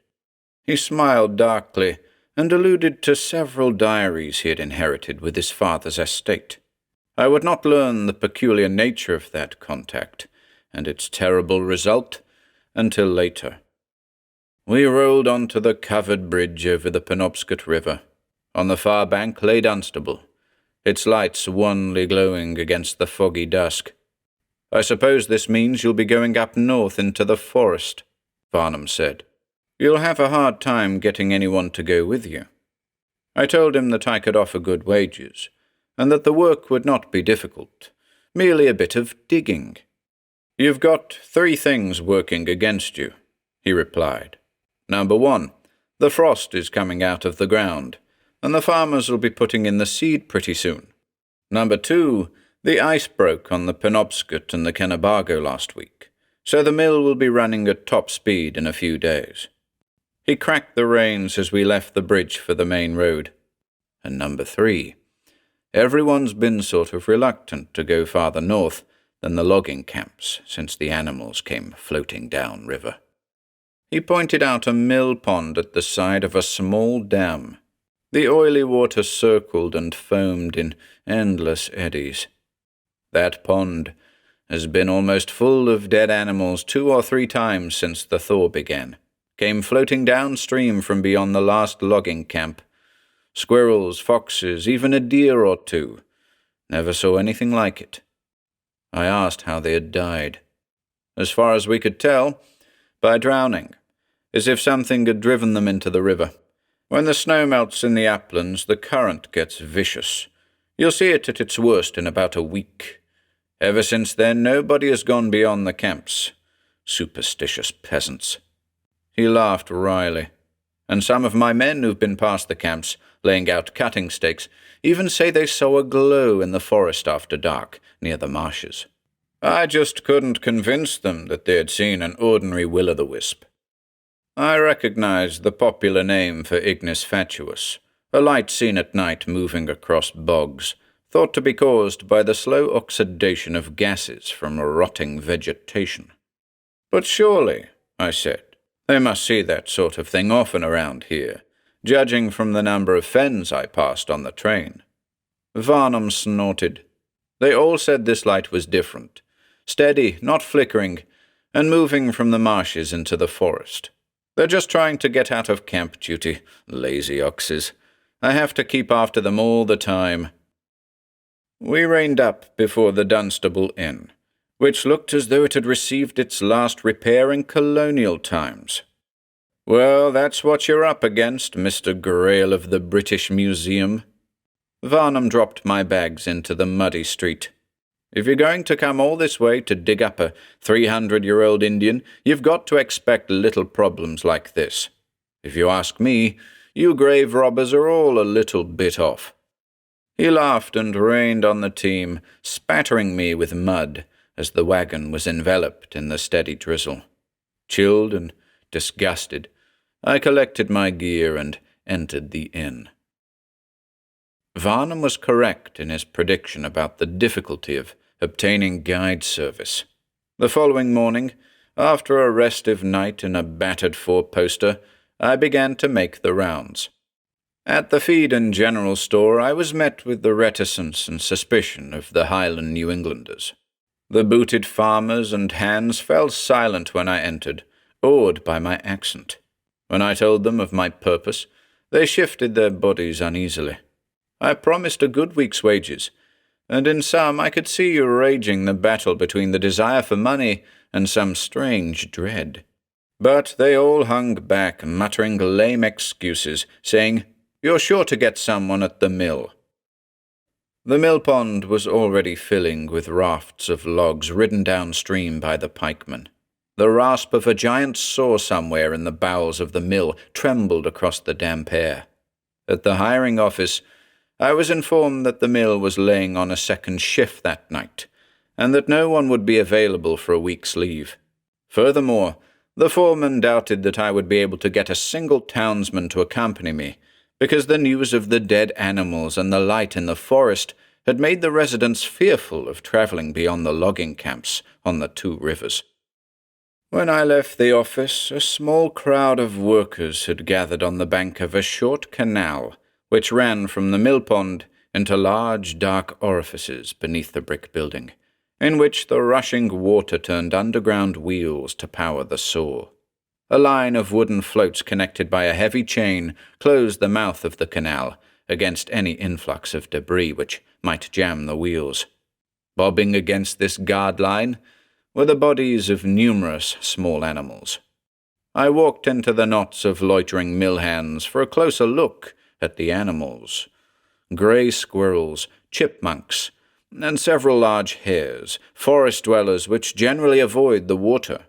He smiled darkly and alluded to several diaries he had inherited with his father's estate. I would not learn the peculiar nature of that contact and its terrible result until later. We rolled onto the covered bridge over the Penobscot River. On the far bank lay Dunstable, its lights wanly glowing against the foggy dusk. "I suppose this means you'll be going up north into the forest," Varnum said. "You'll have a hard time getting anyone to go with you." I told him that I could offer good wages, and that the work would not be difficult, merely a bit of digging. "You've got 3 things working against you," he replied. "Number 1, the frost is coming out of the ground, and the farmers will be putting in the seed pretty soon. Number 2, the ice broke on the Penobscot and the Kennebago last week, so the mill will be running at top speed in a few days." He cracked the reins as we left the bridge for the main road. And number 3, everyone's been sort of reluctant to go farther north than the logging camps since the animals came floating down river. He pointed out a mill pond at the side of a small dam. The oily water circled and foamed in endless eddies. That pond has been almost full of dead animals 2 or 3 times since the thaw began. Came floating downstream from beyond the last logging camp. Squirrels, foxes, even a deer or 2. Never saw anything like it. I asked how they had died. As far as we could tell, by drowning, as if something had driven them into the river. When the snow melts in the uplands, the current gets vicious. You'll see it at its worst in about a week. Ever since then, nobody has gone beyond the camps. Superstitious peasants. He laughed wryly. And some of my men who've been past the camps, laying out cutting stakes, even say they saw a glow in the forest after dark, near the marshes. I just couldn't convince them that they had seen an ordinary will-o'-the-wisp. I recognized the popular name for Ignis fatuus, a light seen at night moving across bogs, thought to be caused by the slow oxidation of gases from rotting vegetation. "But surely," I said, "they must see that sort of thing often around here, judging from the number of fens I passed on the train." Varnum snorted. They all said this light was different, steady, not flickering, and moving from the marshes into the forest. "They're just trying to get out of camp duty, lazy oxes. I have to keep after them all the time." We reined up before the Dunstable Inn, which looked as though it had received its last repair in colonial times. "Well, that's what you're up against, Mr. Grail of the British Museum." Varnum dropped my bags into the muddy street. "If you're going to come all this way to dig up a 300-year-old Indian, you've got to expect little problems like this. If you ask me, you grave robbers are all a little bit off." He laughed and rained on the team, spattering me with mud as the wagon was enveloped in the steady drizzle. Chilled and disgusted, I collected my gear and entered the inn. Varnum was correct in his prediction about the difficulty of obtaining guide service. The following morning, after a restive night in a battered four-poster, I began to make the rounds. At the feed and general store, I was met with the reticence and suspicion of the Highland New Englanders. The booted farmers and hands fell silent when I entered, awed by my accent. When I told them of my purpose, they shifted their bodies uneasily. I promised a good week's wages, and in some I could see raging the battle between the desire for money and some strange dread. But they all hung back, muttering lame excuses, saying, "You're sure to get someone at the mill." The mill pond was already filling with rafts of logs ridden downstream by the pikemen. The rasp of a giant saw somewhere in the bowels of the mill trembled across the damp air. At the hiring office, I was informed that the mill was laying on a second shift that night, and that no one would be available for a week's leave. Furthermore, the foreman doubted that I would be able to get a single townsman to accompany me, because the news of the dead animals and the light in the forest had made the residents fearful of travelling beyond the logging camps on the two rivers. When I left the office, a small crowd of workers had gathered on the bank of a short canal, which ran from the mill pond into large dark orifices beneath the brick building, in which the rushing water turned underground wheels to power the saw. A line of wooden floats connected by a heavy chain closed the mouth of the canal against any influx of debris which might jam the wheels. Bobbing against this guard line were the bodies of numerous small animals. I walked into the knots of loitering mill hands for a closer look at the animals. Grey squirrels, chipmunks, and several large hares, forest dwellers which generally avoid the water.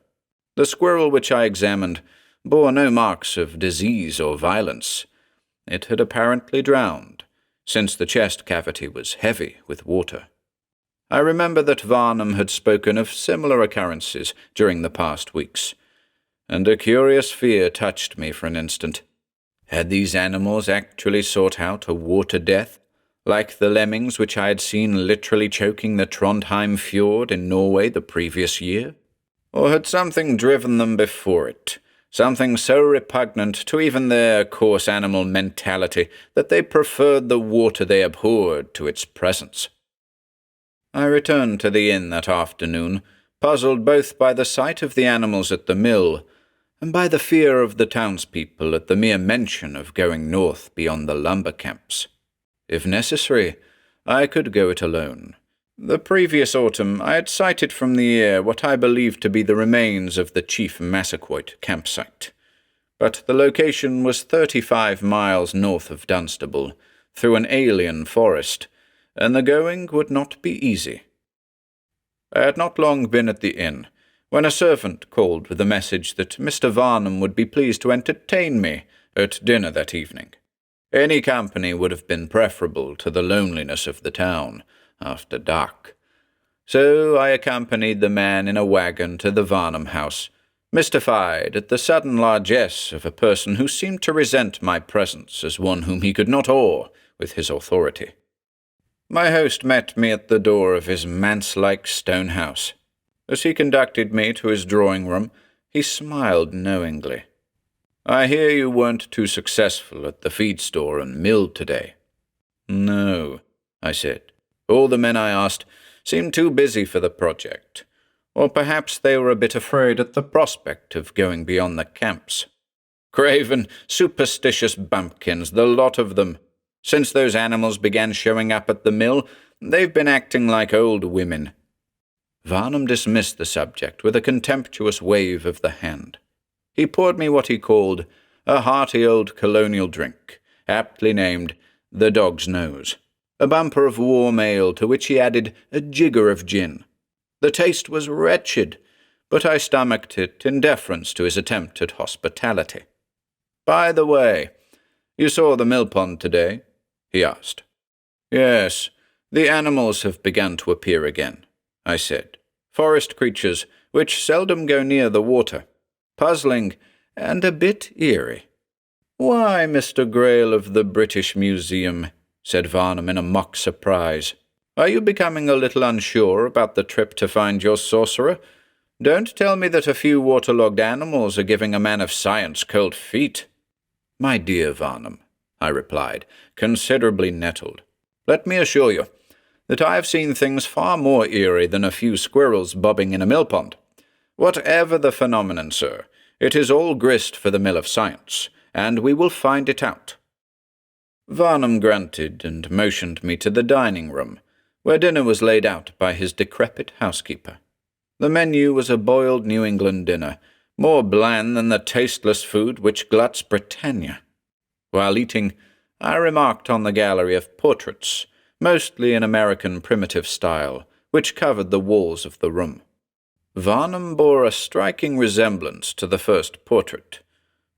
The squirrel which I examined bore no marks of disease or violence. It had apparently drowned, since the chest cavity was heavy with water. I remember that Varnum had spoken of similar occurrences during the past weeks, and a curious fear touched me for an instant. Had these animals actually sought out a water death, like the lemmings which I had seen literally choking the Trondheim fjord in Norway the previous year? Or had something driven them before it, something so repugnant to even their coarse animal mentality that they preferred the water they abhorred to its presence? I returned to the inn that afternoon, puzzled both by the sight of the animals at the mill and by the fear of the townspeople at the mere mention of going north beyond the lumber camps. If necessary, I could go it alone. The previous autumn I had sighted from the air what I believed to be the remains of the Chief Massaquoi campsite, but the location was 35 miles north of Dunstable, through an alien forest, and the going would not be easy. I had not long been at the inn when a servant called with a message that Mr. Varnum would be pleased to entertain me at dinner that evening. Any company would have been preferable to the loneliness of the town after dark. So I accompanied the man in a wagon to the Varnum house, mystified at the sudden largesse of a person who seemed to resent my presence as one whom he could not awe with his authority. My host met me at the door of his manse-like stone house. As he conducted me to his drawing-room, he smiled knowingly. "I hear you weren't too successful at the feed store and mill today." "No," I said. "All the men I asked seemed too busy for the project. Or perhaps they were a bit afraid at the prospect of going beyond the camps. Craven, superstitious bumpkins, the lot of them. Since those animals began showing up at the mill, they've been acting like old women." Varnum dismissed the subject with a contemptuous wave of the hand. He poured me what he called a hearty old colonial drink, aptly named the Dog's Nose, a bumper of warm ale to which he added a jigger of gin. The taste was wretched, but I stomached it in deference to his attempt at hospitality. "By the way, you saw the mill pond today?" he asked. "Yes, the animals have begun to appear again," I said. "Forest creatures, which seldom go near the water. Puzzling and a bit eerie." "Why, Mr. Grail of the British Museum," said Varnum in a mock surprise, "are you becoming a little unsure about the trip to find your sorcerer? Don't tell me that a few waterlogged animals are giving a man of science cold feet." "My dear Varnum," I replied, considerably nettled, "let me assure you that I have seen things far more eerie than a few squirrels bobbing in a mill pond. Whatever the phenomenon, sir, it is all grist for the mill of science, and we will find it out." Varnum grunted and motioned me to the dining room, where dinner was laid out by his decrepit housekeeper. The menu was a boiled New England dinner, more bland than the tasteless food which gluts Britannia. While eating, I remarked on the gallery of portraits, mostly in American primitive style, which covered the walls of the room. Varnum bore a striking resemblance to the first portrait,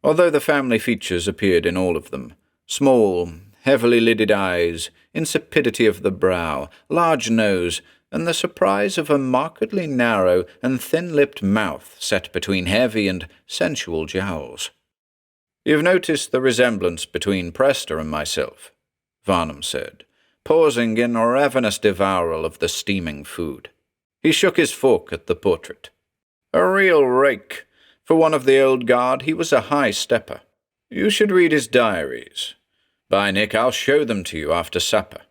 although the family features appeared in all of them: small, heavily lidded eyes, insipidity of the brow, large nose, and the surprise of a markedly narrow and thin-lipped mouth set between heavy and sensual jowls. "You've noticed the resemblance between Prester and myself," Varnum said, pausing in ravenous devoural of the steaming food. He shook his fork at the portrait. "A real rake. For one of the old guard, he was a high stepper. You should read his diaries. By Nick, I'll show them to you after supper."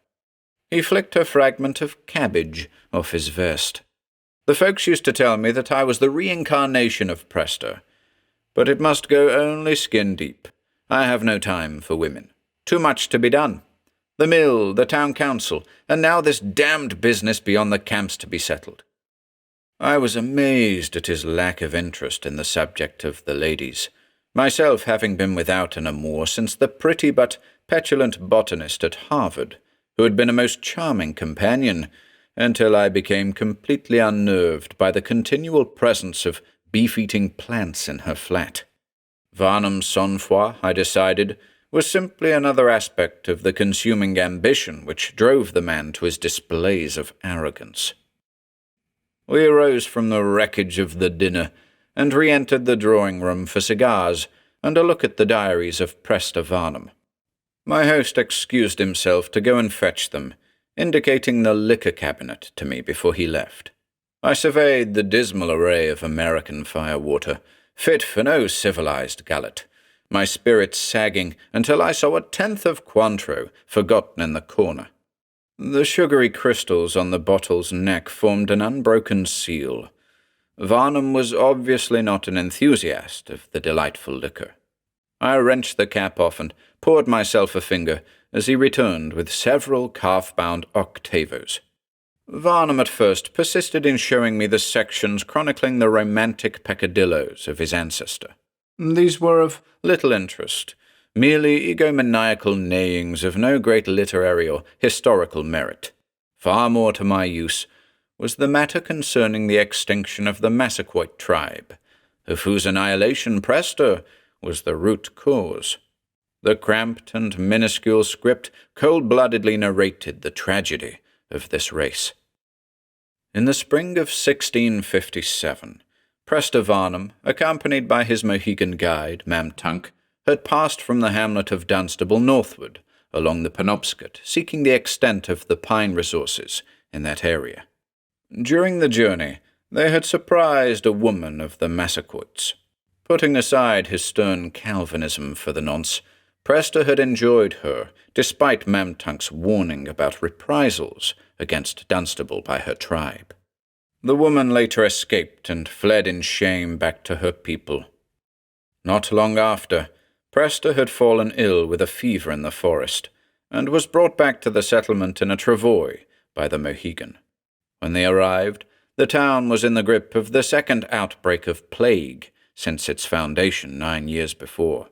He flicked a fragment of cabbage off his vest. "The folks used to tell me that I was the reincarnation of Prester, but it must go only skin deep. I have no time for women. Too much to be done. The mill, the town council, and now this damned business beyond the camps to be settled." I was amazed at his lack of interest in the subject of the ladies, myself having been without an amour since the pretty but petulant botanist at Harvard, who had been a most charming companion, until I became completely unnerved by the continual presence of beef-eating plants in her flat. Varnum's sang-froid, I decided, was simply another aspect of the consuming ambition which drove the man to his displays of arrogance. We arose from the wreckage of the dinner and re-entered the drawing-room for cigars and a look at the diaries of Prester Varnum. My host excused himself to go and fetch them, indicating the liquor cabinet to me before he left. I surveyed the dismal array of American firewater, fit for no civilized gullet, my spirits sagging until I saw a tenth of Cointreau forgotten in the corner. The sugary crystals on the bottle's neck formed an unbroken seal. Varnum was obviously not an enthusiast of the delightful liquor. I wrenched the cap off and poured myself a finger as he returned with several calf-bound octavos. Varnum at first persisted in showing me the sections chronicling the romantic peccadilloes of his ancestor. These were of little interest, merely egomaniacal neighings of no great literary or historical merit. Far more to my use was the matter concerning the extinction of the Massaquoi tribe, of whose annihilation Prester was the root cause. The cramped and minuscule script cold-bloodedly narrated the tragedy of this race. In the spring of 1657, Prester Varnum, accompanied by his Mohegan guide, Mam Tunk, had passed from the hamlet of Dunstable northward, along the Penobscot, seeking the extent of the pine resources in that area. During the journey, they had surprised a woman of the Massaquoits. Putting aside his stern Calvinism for the nonce, Prester had enjoyed her, despite Mam Tunk's warning about reprisals against Dunstable by her tribe. The woman later escaped and fled in shame back to her people. Not long after, Prester had fallen ill with a fever in the forest, and was brought back to the settlement in a travois by the Mohegan. When they arrived, the town was in the grip of the second outbreak of plague since its foundation 9 years before.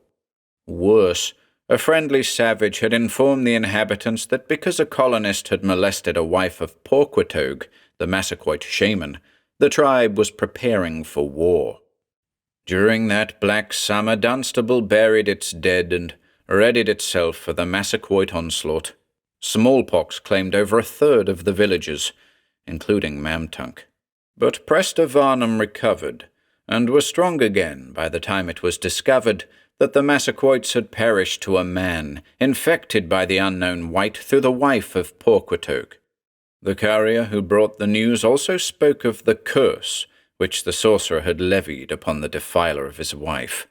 Worse, a friendly savage had informed the inhabitants that because a colonist had molested a wife of Porquatogue, the Massaquoit shaman, the tribe was preparing for war. During that black summer, Dunstable buried its dead and readied itself for the Massaquoit onslaught. Smallpox claimed over a third of the villages, including Mam Tunk. But Prester Varnum recovered, and was strong again by the time it was discovered that the Massaquoits had perished to a man, infected by the unknown white through the wife of Porquatogue. The carrier who brought the news also spoke of the curse which the sorcerer had levied upon the defiler of his wife,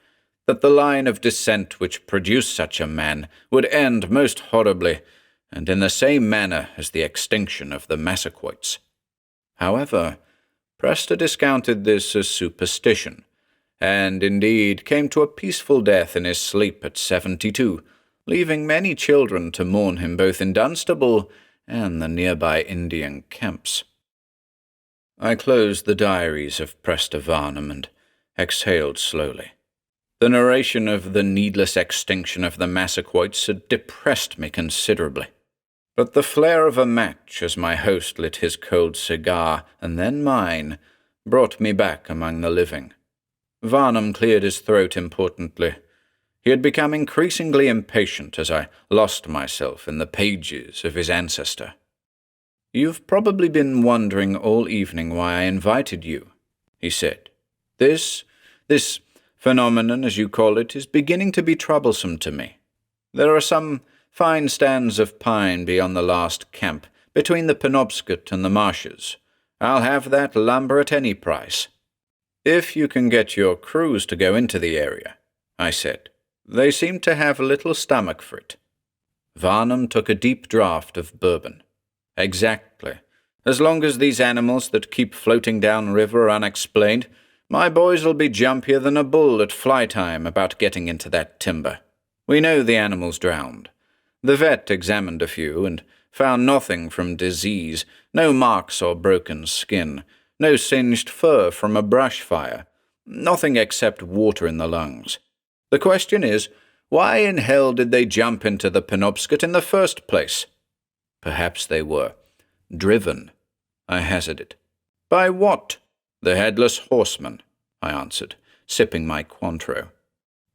that the line of descent which produced such a man would end most horribly, and in the same manner as the extinction of the Massaquoits. However, Prester discounted this as superstition, and indeed came to a peaceful death in his sleep at 72, leaving many children to mourn him both in Dunstable and the nearby Indian camps. I closed the diaries of Prester Varnum and exhaled slowly. The narration of the needless extinction of the Massaquoits had depressed me considerably. But the flare of a match as my host lit his cold cigar, and then mine, brought me back among the living. Varnum cleared his throat importantly. He had become increasingly impatient as I lost myself in the pages of his ancestor. "You've probably been wondering all evening why I invited you," he said. This phenomenon, as you call it, is beginning to be troublesome to me. There are some fine stands of pine beyond the last camp, between the Penobscot and the marshes. I'll have that lumber at any price." "If you can get your crews to go into the area," I said. "They seem to have little stomach for it." Varnum took a deep draught of bourbon. "Exactly. As long as these animals that keep floating down river are unexplained, my boys'll be jumpier than a bull at fly time about getting into that timber. We know the animals drowned. The vet examined a few and found nothing from disease, no marks or broken skin, no singed fur from a brush fire, nothing except water in the lungs. The question is, why in hell did they jump into the Penobscot in the first place?" "Perhaps they were driven," I hazarded. "By what?" "The Headless Horseman," I answered, sipping my Cointreau.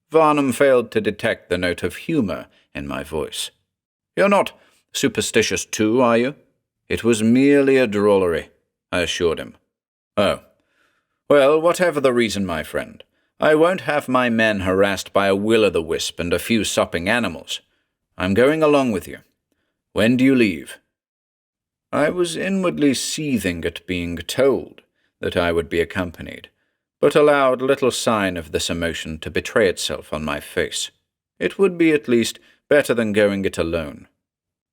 Varnum failed to detect the note of humour in my voice. "You're not superstitious too, are you?" "It was merely a drollery," I assured him. "Oh. Well, whatever the reason, my friend, I won't have my men harassed by a will-o'-the-wisp and a few sopping animals. I'm going along with you. When do you leave?" I was inwardly seething at being told that I would be accompanied, but allowed little sign of this emotion to betray itself on my face. It would be at least better than going it alone.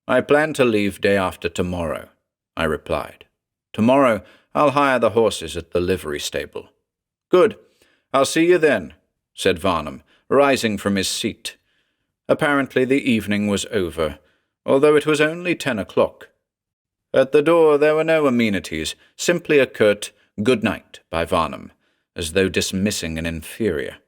"I plan to leave day after tomorrow," I replied. "Tomorrow I'll hire the horses at the livery stable." "Good. I'll see you then," said Varnum, rising from his seat. Apparently the evening was over, although it was only 10 o'clock. At the door there were no amenities, simply a curt "good night" by Varnum, as though dismissing an inferior.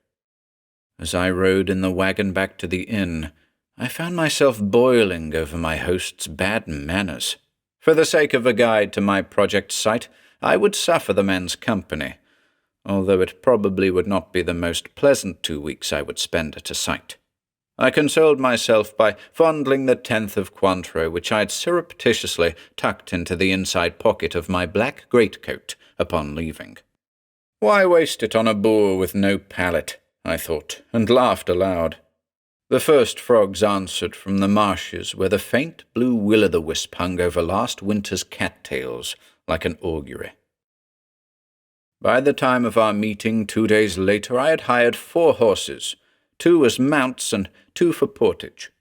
As I rode in the wagon back to the inn, I found myself boiling over my host's bad manners. For the sake of a guide to my project site, I would suffer the man's company, although it probably would not be the most pleasant 2 weeks I would spend at a site. I consoled myself by fondling the 10th of Cointreau which I had surreptitiously tucked into the inside pocket of my black greatcoat upon leaving. Why waste it on a boor with no palate, I thought, and laughed aloud. The first frogs answered from the marshes where the faint blue will-o'-the-wisp hung over last winter's cattails like an augury. By the time of our meeting 2 days later, I had hired 4 horses, 2 as mounts and 2 for portage.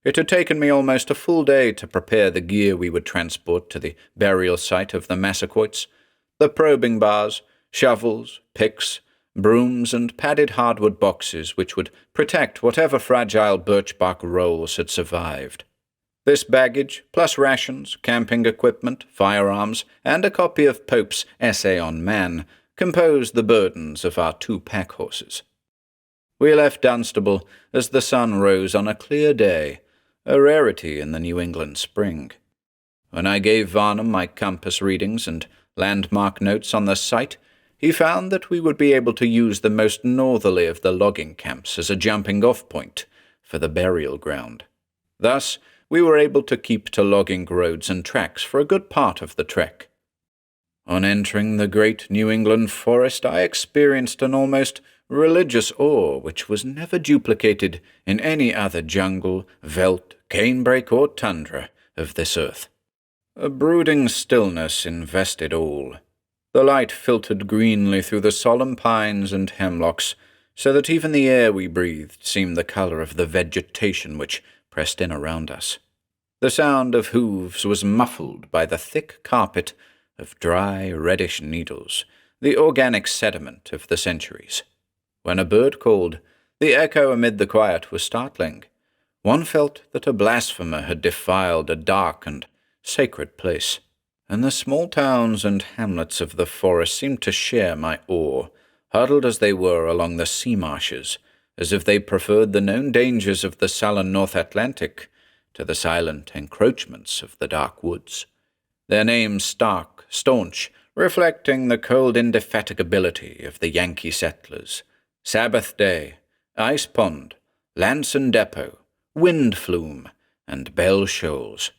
It had taken me almost a full day to prepare the gear we would transport to the burial site of the Massaquoits: the probing bars, shovels, picks, brooms, and padded hardwood boxes which would protect whatever fragile birch-bark rolls had survived. This baggage, plus rations, camping equipment, firearms, and a copy of Pope's Essay on Man, composed the burdens of our 2 pack horses. We left Dunstable as the sun rose on a clear day, a rarity in the New England spring. When I gave Varnum my compass readings and landmark notes on the site, he found that we would be able to use the most northerly of the logging camps as a jumping-off point for the burial ground. Thus, we were able to keep to logging roads and tracks for a good part of the trek. On entering the great New England forest, I experienced an almost religious awe which was never duplicated in any other jungle, veldt, canebrake, or tundra of this earth. A brooding stillness invested all. The light filtered greenly through the solemn pines and hemlocks, so that even the air we breathed seemed the color of the vegetation which pressed in around us. The sound of hooves was muffled by the thick carpet of dry, reddish needles, the organic sediment of the centuries. When a bird called, the echo amid the quiet was startling. One felt that a blasphemer had defiled a dark and sacred place, and the small towns and hamlets of the forest seemed to share my awe, huddled as they were along the sea marshes, as if they preferred the known dangers of the sullen North Atlantic to the silent encroachments of the dark woods. Their names stark, staunch, reflecting the cold indefatigability of the Yankee settlers: Sabbath Day, Ice Pond, Lanson Depot, Wind Flume, and Bell Shoals.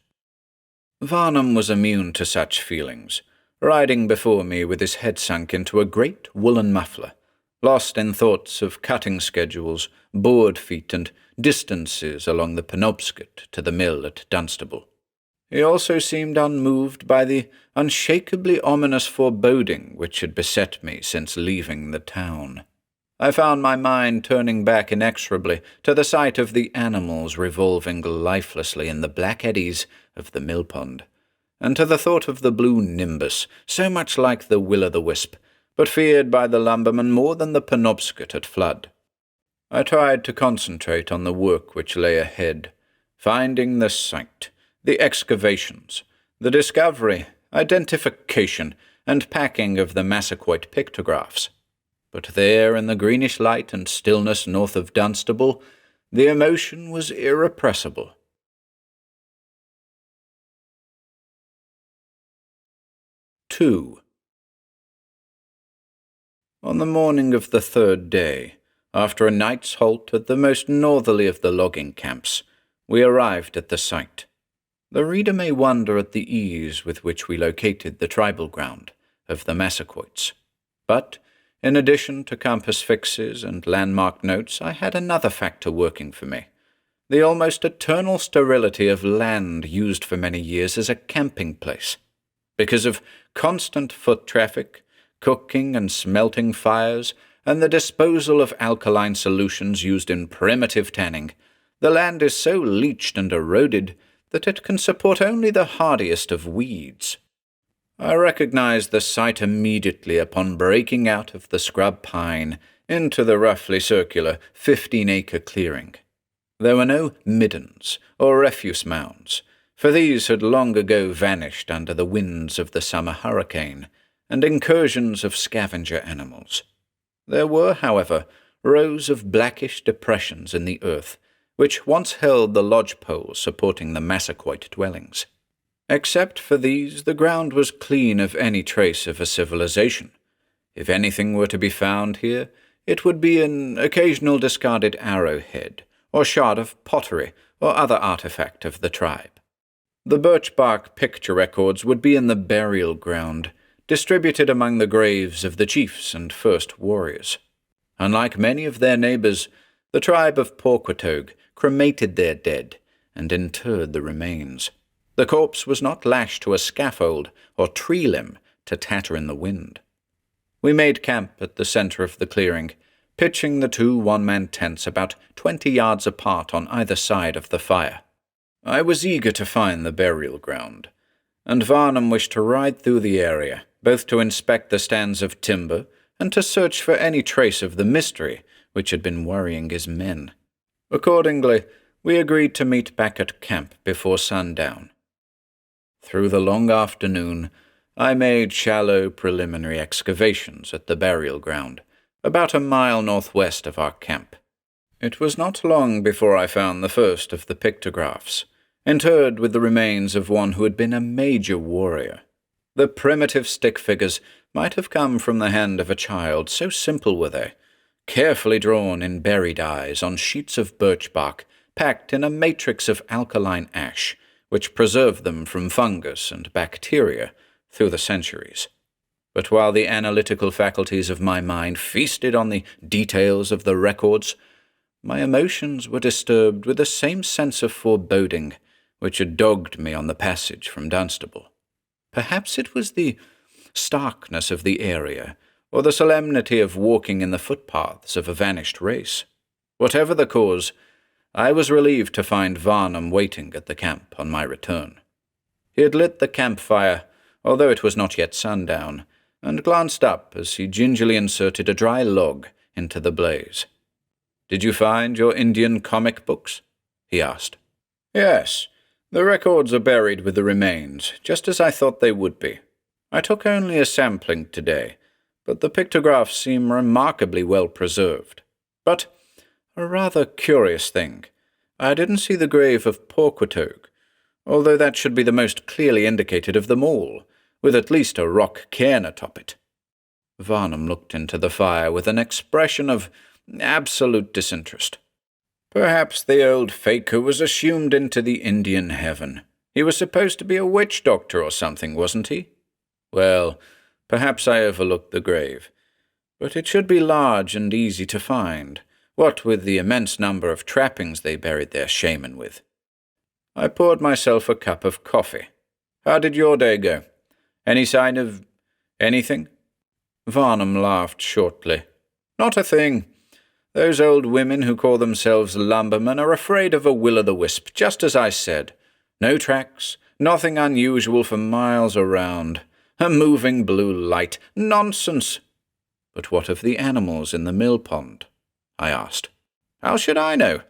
Varnum was immune to such feelings, riding before me with his head sunk into a great woolen muffler, lost in thoughts of cutting schedules, board feet, and distances along the Penobscot to the mill at Dunstable. He also seemed unmoved by the unshakably ominous foreboding which had beset me since leaving the town. I found my mind turning back inexorably to the sight of the animals revolving lifelessly in the black eddies of the mill pond, and to the thought of the blue nimbus, so much like the will-o'-the-wisp, but feared by the lumberman more than the Penobscot at flood. I tried to concentrate on the work which lay ahead, finding the site, the excavations, the discovery, identification, and packing of the Massaquoit pictographs. But there, in the greenish light and stillness north of Dunstable, the emotion was irrepressible. 2. On the morning of the 3rd day, after a night's halt at the most northerly of the logging camps, we arrived at the site. The reader may wonder at the ease with which we located the tribal ground of the Massaquoits. But, in addition to compass fixes and landmark notes, I had another factor working for me: the almost eternal sterility of land used for many years as a camping place. Because of constant foot traffic, cooking and smelting fires, and the disposal of alkaline solutions used in primitive tanning, the land is so leached and eroded that it can support only the hardiest of weeds. I recognized the site immediately upon breaking out of the scrub pine into the roughly circular 15-acre clearing. There were no middens or refuse mounds, for these had long ago vanished under the winds of the summer hurricane and incursions of scavenger animals. There were, however, rows of blackish depressions in the earth, which once held the lodge-poles supporting the Massaquoit dwellings. Except for these, the ground was clean of any trace of a civilization. If anything were to be found here, it would be an occasional discarded arrowhead, or shard of pottery, or other artifact of the tribe. The birch-bark picture records would be in the burial ground, distributed among the graves of the chiefs and first warriors. Unlike many of their neighbours, the tribe of Porquatogue cremated their dead and interred the remains. The corpse was not lashed to a scaffold or tree limb to tatter in the wind. We made camp at the centre of the clearing, pitching the 2 one-man tents about 20 yards apart on either side of the fire. I was eager to find the burial ground, and Varnum wished to ride through the area, both to inspect the stands of timber and to search for any trace of the mystery which had been worrying his men. Accordingly, we agreed to meet back at camp before sundown. Through the long afternoon, I made shallow preliminary excavations at the burial ground, about a mile northwest of our camp. It was not long before I found the first of the pictographs, interred with the remains of one who had been a major warrior. The primitive stick figures might have come from the hand of a child, so simple were they, carefully drawn in berry dyes on sheets of birch bark, packed in a matrix of alkaline ash, which preserved them from fungus and bacteria through the centuries. But while the analytical faculties of my mind feasted on the details of the records, my emotions were disturbed with the same sense of foreboding which had dogged me on the passage from Dunstable. Perhaps it was the starkness of the area, or the solemnity of walking in the footpaths of a vanished race. Whatever the cause, I was relieved to find Varnum waiting at the camp on my return. He had lit the campfire, although it was not yet sundown, and glanced up as he gingerly inserted a dry log into the blaze. "Did you find your Indian comic books?" he asked. "Yes. The records are buried with the remains, just as I thought they would be. I took only a sampling today, but the pictographs seem remarkably well preserved. But a rather curious thing, I didn't see the grave of Porquatogue, although that should be the most clearly indicated of them all, with at least a rock cairn atop it." Varnum looked into the fire with an expression of absolute disinterest. "Perhaps the old faker was assumed into the Indian heaven. He was supposed to be a witch doctor or something, wasn't he? Well, perhaps I overlooked the grave. But it should be large and easy to find, what with the immense number of trappings they buried their shaman with." I poured myself a cup of coffee. "How did your day go? Any sign of anything?" Varnum laughed shortly. "Not a thing. Those old women who call themselves lumbermen are afraid of a will-o'-the-wisp, just as I said. No tracks, nothing unusual for miles around. A moving blue light. Nonsense!" "But what of the animals in the mill pond?" I asked. "How should I know?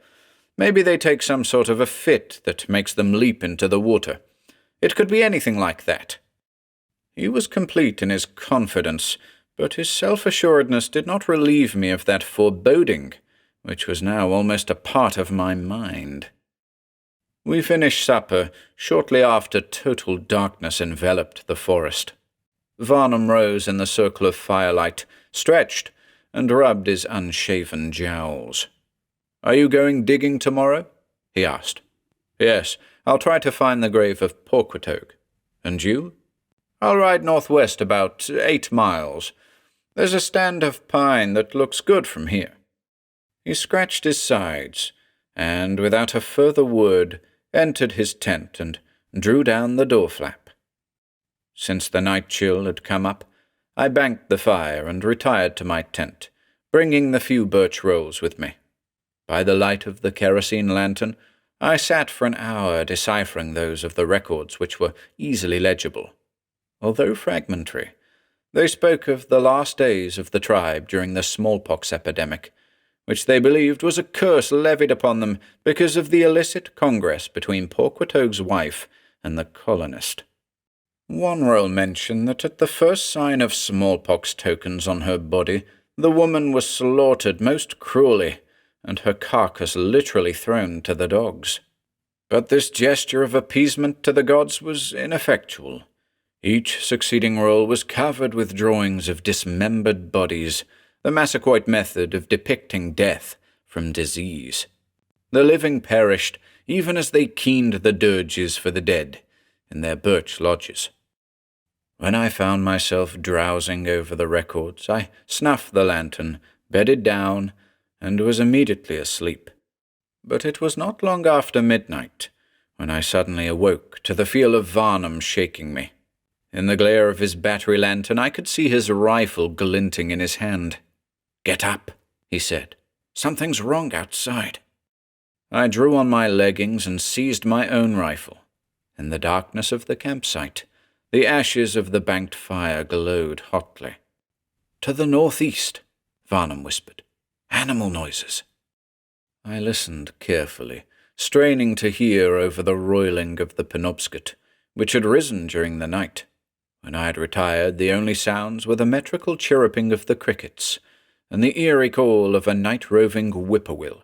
Maybe they take some sort of a fit that makes them leap into the water. It could be anything like that." He was complete in his confidence, but his self-assuredness did not relieve me of that foreboding, which was now almost a part of my mind. We finished supper shortly after total darkness enveloped the forest. Varnum rose in the circle of firelight, stretched, and rubbed his unshaven jowls. "Are you going digging tomorrow?" he asked. "Yes, I'll try to find the grave of Porquatogue. And you?" "I'll ride northwest about 8 miles. There's a stand of pine that looks good from here." He scratched his sides, and without a further word entered his tent and drew down the door flap. Since the night chill had come up, I banked the fire and retired to my tent, bringing the few birch rolls with me. By the light of the kerosene lantern, I sat for an hour deciphering those of the records which were easily legible. Although fragmentary, they spoke of the last days of the tribe during the smallpox epidemic, which they believed was a curse levied upon them because of the illicit congress between Porquatogue's wife and the colonist. One roll mentioned that at the first sign of smallpox tokens on her body, the woman was slaughtered most cruelly, and her carcass literally thrown to the dogs. But this gesture of appeasement to the gods was ineffectual. Each succeeding roll was covered with drawings of dismembered bodies, the Massaquoi method of depicting death from disease. The living perished even as they keened the dirges for the dead in their birch lodges. When I found myself drowsing over the records, I snuffed the lantern, bedded down, and was immediately asleep. But it was not long after midnight when I suddenly awoke to the feel of Varnum shaking me. In the glare of his battery lantern, I could see his rifle glinting in his hand. "Get up," he said. "Something's wrong outside." I drew on my leggings and seized my own rifle. In the darkness of the campsite, the ashes of the banked fire glowed hotly. "To the northeast," Varnum whispered. "Animal noises." I listened carefully, straining to hear over the roiling of the Penobscot, which had risen during the night. When I had retired, the only sounds were the metrical chirruping of the crickets and the eerie call of a night-roving whippoorwill.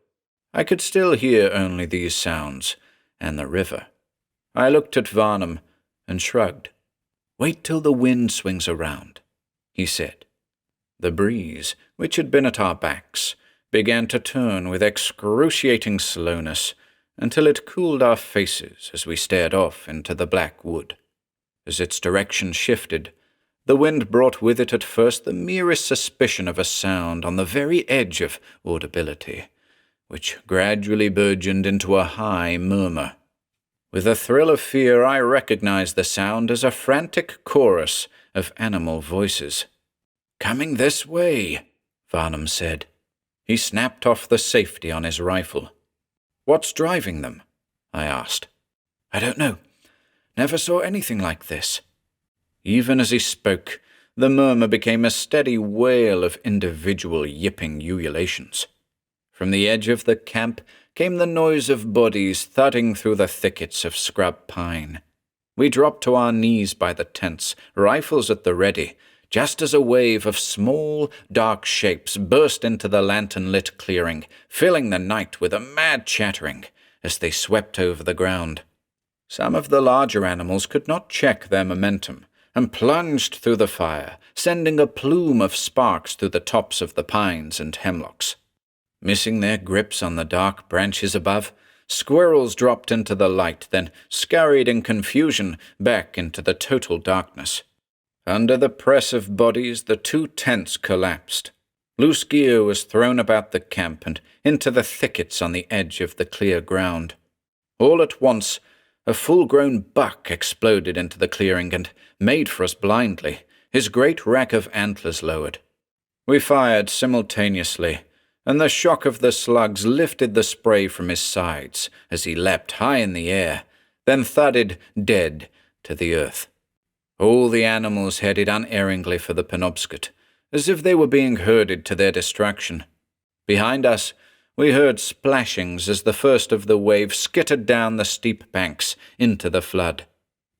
I could still hear only these sounds, and the river. I looked at Varnum and shrugged. "Wait till the wind swings around," he said. The breeze, which had been at our backs, began to turn with excruciating slowness until it cooled our faces as we stared off into the black wood. As its direction shifted, the wind brought with it at first the merest suspicion of a sound on the very edge of audibility, which gradually burgeoned into a high murmur. With a thrill of fear, I recognized the sound as a frantic chorus of animal voices. "Coming this way," Varnum said. He snapped off the safety on his rifle. "What's driving them?" I asked. "I don't know. Never saw anything like this." Even as he spoke, the murmur became a steady wail of individual yipping ululations. From the edge of the camp came the noise of bodies thudding through the thickets of scrub pine. We dropped to our knees by the tents, rifles at the ready, just as a wave of small, dark shapes burst into the lantern-lit clearing, filling the night with a mad chattering as they swept over the ground. Some of the larger animals could not check their momentum and plunged through the fire, sending a plume of sparks through the tops of the pines and hemlocks. Missing their grips on the dark branches above, squirrels dropped into the light, then scurried in confusion back into the total darkness. Under the press of bodies, the 2 tents collapsed. Loose gear was thrown about the camp and into the thickets on the edge of the clear ground. All at once, a full-grown buck exploded into the clearing and made for us blindly, his great rack of antlers lowered. We fired simultaneously, and the shock of the slugs lifted the spray from his sides as he leapt high in the air, then thudded dead to the earth. All the animals headed unerringly for the Penobscot, as if they were being herded to their destruction. Behind us, we heard splashings as the first of the wave skittered down the steep banks into the flood.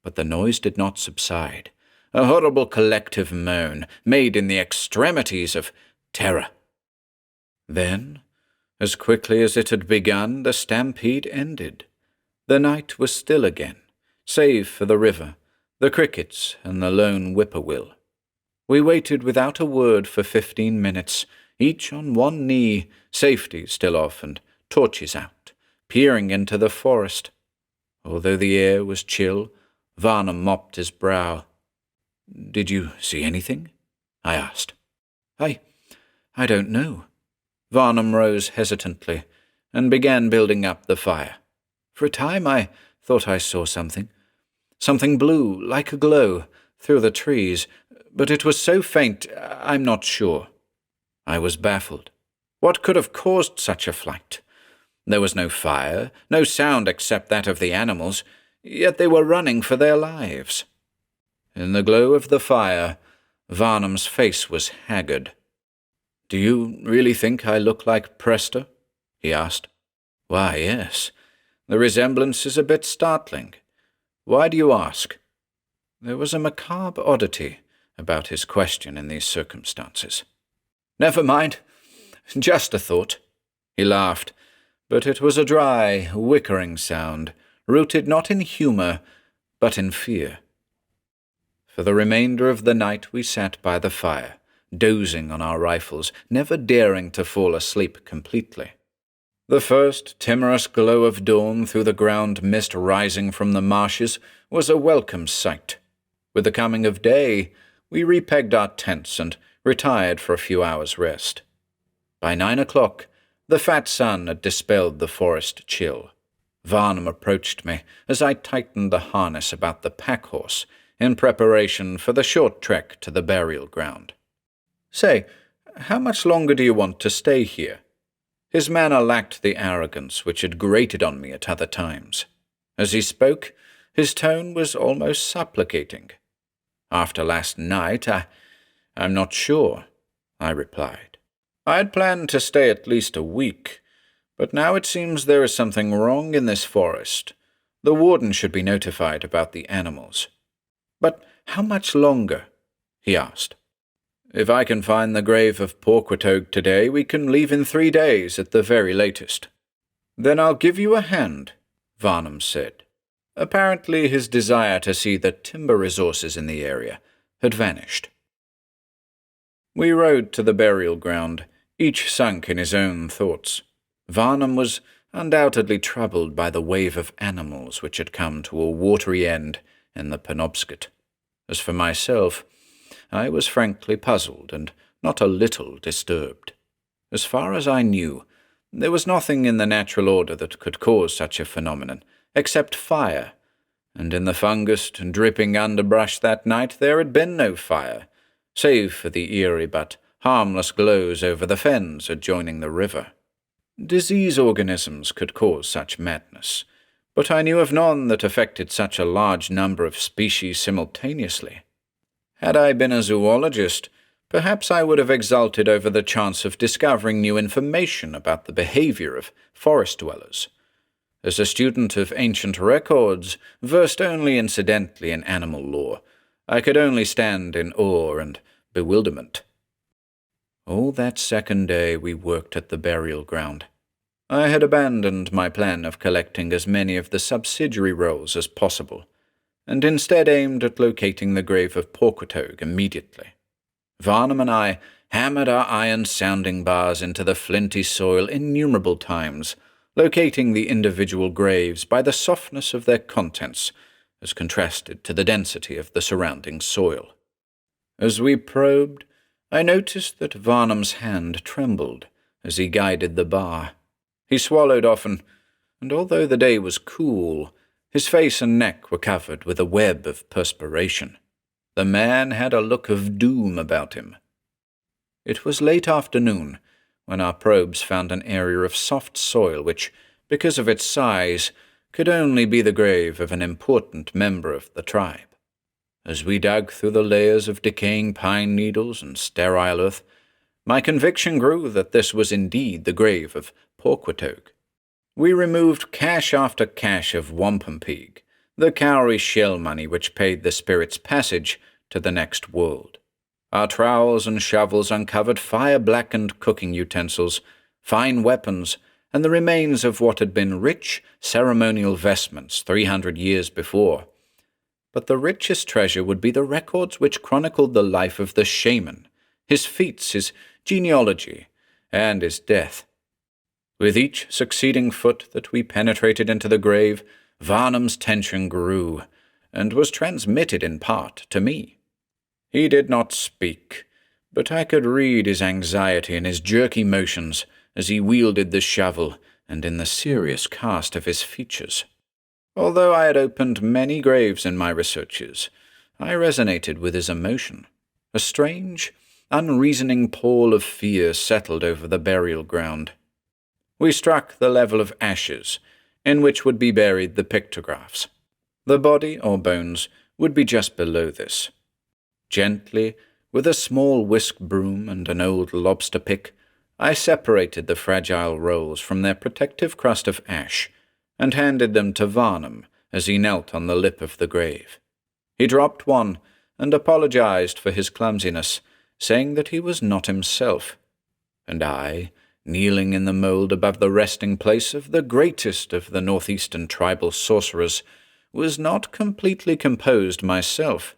But the noise did not subside, a horrible collective moan made in the extremities of terror. Then, as quickly as it had begun, the stampede ended. The night was still again, save for the river, the crickets, and the lone whippoorwill. We waited without a word for 15 minutes, each on one knee, safety still off and torches out, peering into the forest. Although the air was chill, Varnum mopped his brow. "Did you see anything?" I asked. I don't know." Varnum rose hesitantly and began building up the fire. "For a time I thought I saw something. Something blue, like a glow, through the trees, but it was so faint I'm not sure." I was baffled. What could have caused such a flight? There was no fire, no sound except that of the animals, yet they were running for their lives. In the glow of the fire, Varnum's face was haggard. "Do you really think I look like Prester?" he asked. "Why, yes. The resemblance is a bit startling. Why do you ask?" There was a macabre oddity about his question in these circumstances. "Never mind. Just a thought." He laughed, but it was a dry, whickering sound, rooted not in humour, but in fear. For the remainder of the night we sat by the fire, dozing on our rifles, never daring to fall asleep completely. The first timorous glow of dawn through the ground mist rising from the marshes was a welcome sight. With the coming of day, we repegged our tents and retired for a few hours' rest. By 9 o'clock, the fat sun had dispelled the forest chill. Varnum approached me as I tightened the harness about the pack-horse in preparation for the short trek to the burial ground. "Say, how much longer do you want to stay here?" His manner lacked the arrogance which had grated on me at other times. As he spoke, his tone was almost supplicating. "After last night, I'm not sure," I replied. "I had planned to stay at least a week, but now it seems there is something wrong in this forest. The warden should be notified about the animals." "But how much longer?" he asked. "If I can find the grave of Porquatogue today, we can leave in 3 days at the very latest." "Then I'll give you a hand," Varnum said. Apparently his desire to see the timber resources in the area had vanished. We rode to the burial ground, each sunk in his own thoughts. Varnum was undoubtedly troubled by the wave of animals which had come to a watery end in the Penobscot. As for myself, I was frankly puzzled and not a little disturbed. As far as I knew, there was nothing in the natural order that could cause such a phenomenon, except fire, and in the fungused and dripping underbrush that night there had been no fire, save for the eerie but harmless glows over the fens adjoining the river. Disease organisms could cause such madness, but I knew of none that affected such a large number of species simultaneously. Had I been a zoologist, perhaps I would have exulted over the chance of discovering new information about the behaviour of forest dwellers. As a student of ancient records, versed only incidentally in animal lore, I could only stand in awe and bewilderment. All that second day we worked at the burial ground. I had abandoned my plan of collecting as many of the subsidiary rolls as possible, and instead aimed at locating the grave of Porquatogue immediately. Varnum and I hammered our iron sounding bars into the flinty soil innumerable times, locating the individual graves by the softness of their contents, as contrasted to the density of the surrounding soil. As we probed, I noticed that Varnum's hand trembled as he guided the bar. He swallowed often, and although the day was cool, his face and neck were covered with a web of perspiration. The man had a look of doom about him. It was late afternoon when our probes found an area of soft soil which, because of its size, could only be the grave of an important member of the tribe. As we dug through the layers of decaying pine needles and sterile earth, my conviction grew that this was indeed the grave of Porquatogue. We removed cache after cache of wampum-peag, the cowrie shell money which paid the spirit's passage to the next world. Our trowels and shovels uncovered fire-blackened cooking utensils, fine weapons, and the remains of what had been rich ceremonial vestments 300 years before. But the richest treasure would be the records which chronicled the life of the shaman, his feats, his genealogy, and his death. With each succeeding foot that we penetrated into the grave, Varnum's tension grew, and was transmitted in part to me. He did not speak, but I could read his anxiety in his jerky motions as he wielded the shovel and in the serious cast of his features. Although I had opened many graves in my researches, I resonated with his emotion. A strange, unreasoning pall of fear settled over the burial ground. We struck the level of ashes, in which would be buried the pictographs. The body, or bones, would be just below this. Gently, with a small whisk broom and an old lobster pick, I separated the fragile rolls from their protective crust of ash, and handed them to Varnum as he knelt on the lip of the grave. He dropped one and apologized for his clumsiness, saying that he was not himself. And I, kneeling in the mould above the resting place of the greatest of the northeastern tribal sorcerers, was not completely composed myself.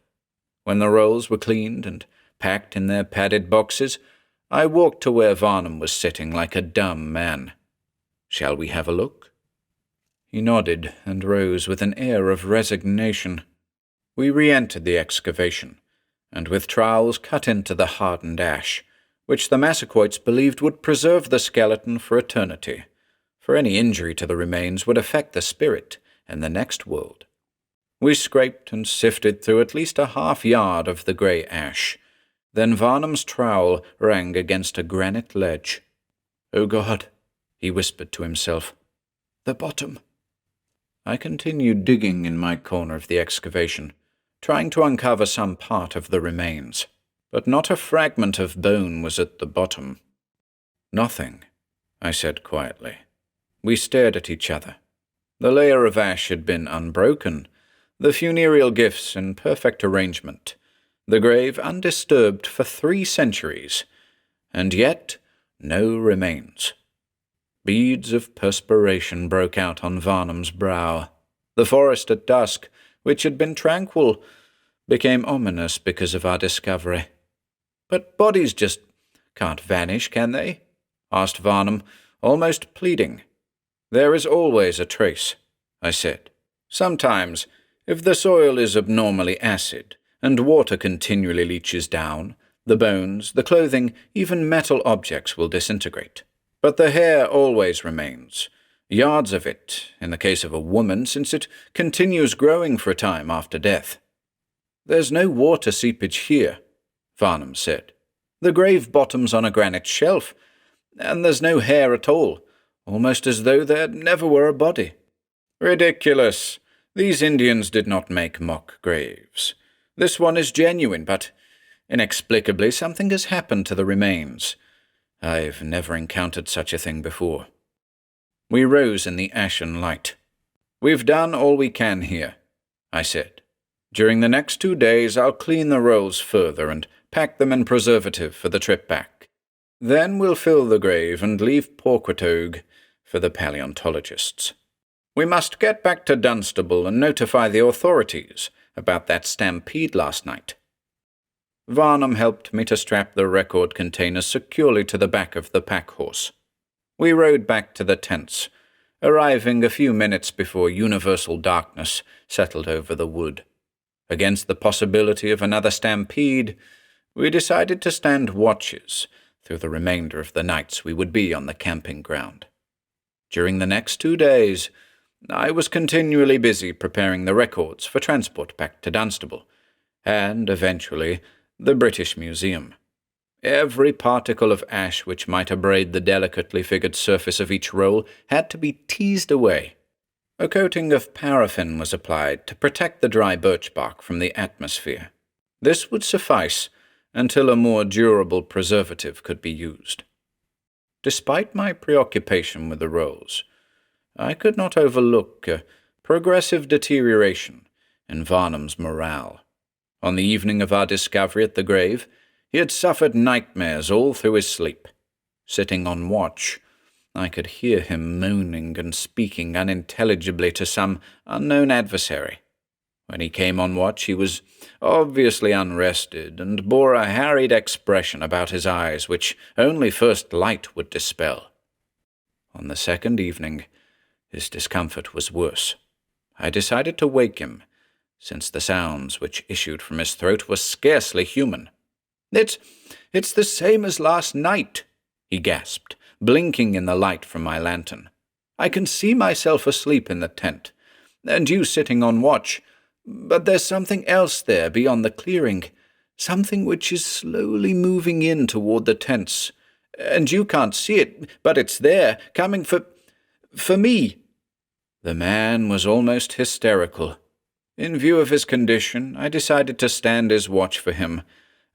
When the rolls were cleaned and packed in their padded boxes, I walked to where Varnum was sitting like a dumb man. "Shall we have a look?" He nodded and rose with an air of resignation. We re-entered the excavation, and with trowels cut into the hardened ash, which the Massaquoits believed would preserve the skeleton for eternity, for any injury to the remains would affect the spirit and the next world. We scraped and sifted through at least a half-yard of the grey ash. Then Varnum's trowel rang against a granite ledge. "Oh God," he whispered to himself. "The bottom." I continued digging in my corner of the excavation, trying to uncover some part of the remains, but not a fragment of bone was at the bottom. "Nothing," I said quietly. We stared at each other. The layer of ash had been unbroken, the funereal gifts in perfect arrangement, the grave undisturbed for 3 centuries, and yet no remains. Beads of perspiration broke out on Varnum's brow. The forest at dusk, which had been tranquil, became ominous because of our discovery. "But bodies just can't vanish, can they?" asked Varnum, almost pleading. "There is always a trace," I said. "Sometimes, if the soil is abnormally acid, and water continually leaches down, the bones, the clothing, even metal objects will disintegrate. But the hair always remains, yards of it, in the case of a woman, since it continues growing for a time after death." "There's no water seepage here," Varnum said. "The grave bottom's on a granite shelf, and there's no hair at all, almost as though there never were a body." "Ridiculous. These Indians did not make mock graves. This one is genuine, but inexplicably something has happened to the remains. I've never encountered such a thing before." We rose in the ashen light. "We've done all we can here," I said. "During the next 2 days I'll clean the rolls further and pack them in preservative for the trip back. Then we'll fill the grave and leave Porquetogue for the paleontologists. We must get back to Dunstable and notify the authorities about that stampede last night." Varnum helped me to strap the record container securely to the back of the pack horse. We rode back to the tents, arriving a few minutes before universal darkness settled over the wood. Against the possibility of another stampede, we decided to stand watches through the remainder of the nights we would be on the camping ground. During the next 2 days, I was continually busy preparing the records for transport back to Dunstable, and, eventually, the British Museum. Every particle of ash which might abrade the delicately figured surface of each roll had to be teased away. A coating of paraffin was applied to protect the dry birch bark from the atmosphere. This would suffice until a more durable preservative could be used. Despite my preoccupation with the rolls, I could not overlook a progressive deterioration in Varnum's morale. On the evening of our discovery at the grave, he had suffered nightmares all through his sleep. Sitting on watch, I could hear him moaning and speaking unintelligibly to some unknown adversary. When he came on watch, he was obviously unrested and bore a harried expression about his eyes which only first light would dispel. On the second evening, his discomfort was worse. I decided to wake him, since the sounds which issued from his throat were scarcely human. It's the same as last night," he gasped, blinking in the light from my lantern. "I can see myself asleep in the tent, and you sitting on watch, but there's something else there beyond the clearing, something which is slowly moving in toward the tents, and you can't see it, but it's there, coming for me." The man was almost hysterical. In view of his condition, I decided to stand his watch for him,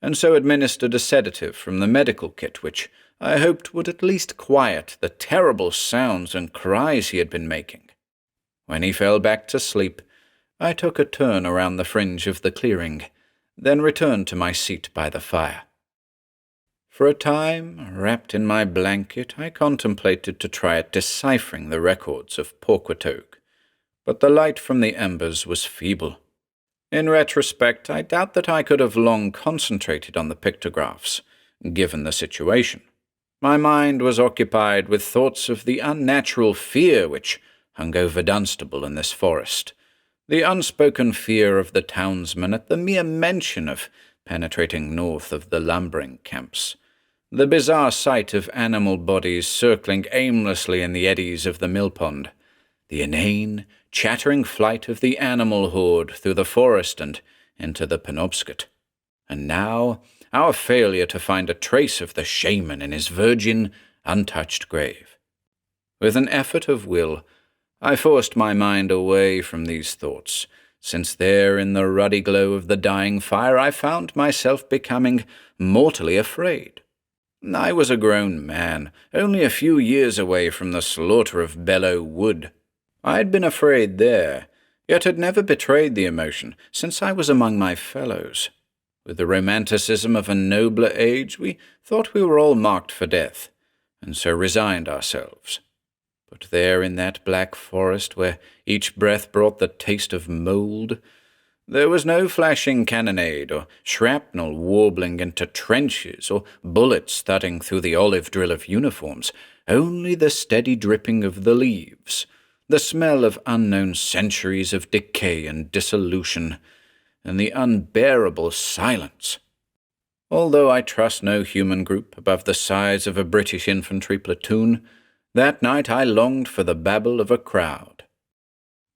and so administered a sedative from the medical kit which I hoped would at least quiet the terrible sounds and cries he had been making. When he fell back to sleep, I took a turn around the fringe of the clearing, then returned to my seat by the fire. For a time, wrapped in my blanket, I contemplated to try at deciphering the records of Porquetogue, but the light from the embers was feeble. In retrospect, I doubt that I could have long concentrated on the pictographs, given the situation. My mind was occupied with thoughts of the unnatural fear which hung over Dunstable in this forest, The unspoken fear of the townsmen at the mere mention of penetrating north of the lumbering camps, the bizarre sight of animal bodies circling aimlessly in the eddies of the millpond, the inane, chattering flight of the animal horde through the forest and into the Penobscot, and now our failure to find a trace of the shaman in his virgin, untouched grave. With an effort of will, I forced my mind away from these thoughts, since there in the ruddy glow of the dying fire I found myself becoming mortally afraid. I was a grown man, only a few years away from the slaughter of Bellow Wood. I had been afraid there, yet had never betrayed the emotion since I was among my fellows. With the romanticism of a nobler age, we thought we were all marked for death, and so resigned ourselves. But there in that black forest, where each breath brought the taste of mould, there was no flashing cannonade, or shrapnel warbling into trenches, or bullets thudding through the olive drill of uniforms, only the steady dripping of the leaves, the smell of unknown centuries of decay and dissolution, and the unbearable silence. Although I trust no human group above the size of a British infantry platoon, that night I longed for the babble of a crowd.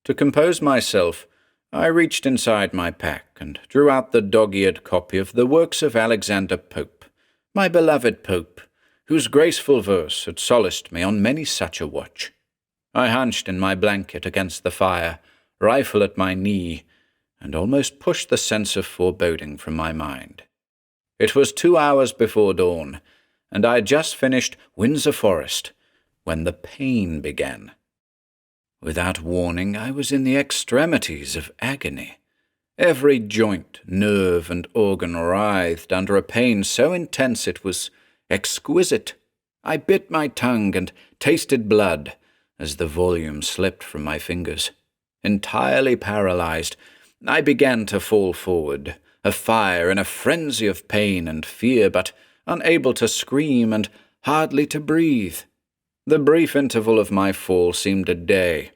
To compose myself, I reached inside my pack and drew out the dog-eared copy of the works of Alexander Pope, my beloved Pope, whose graceful verse had solaced me on many such a watch. I hunched in my blanket against the fire, rifle at my knee, and almost pushed the sense of foreboding from my mind. It was 2 hours before dawn, and I had just finished Windsor Forest, when the pain began. Without warning, I was in the extremities of agony. Every joint, nerve, and organ writhed under a pain so intense it was exquisite. I bit my tongue and tasted blood as the volume slipped from my fingers. Entirely paralyzed, I began to fall forward, afire in a frenzy of pain and fear, but unable to scream and hardly to breathe. The brief interval of my fall seemed a day.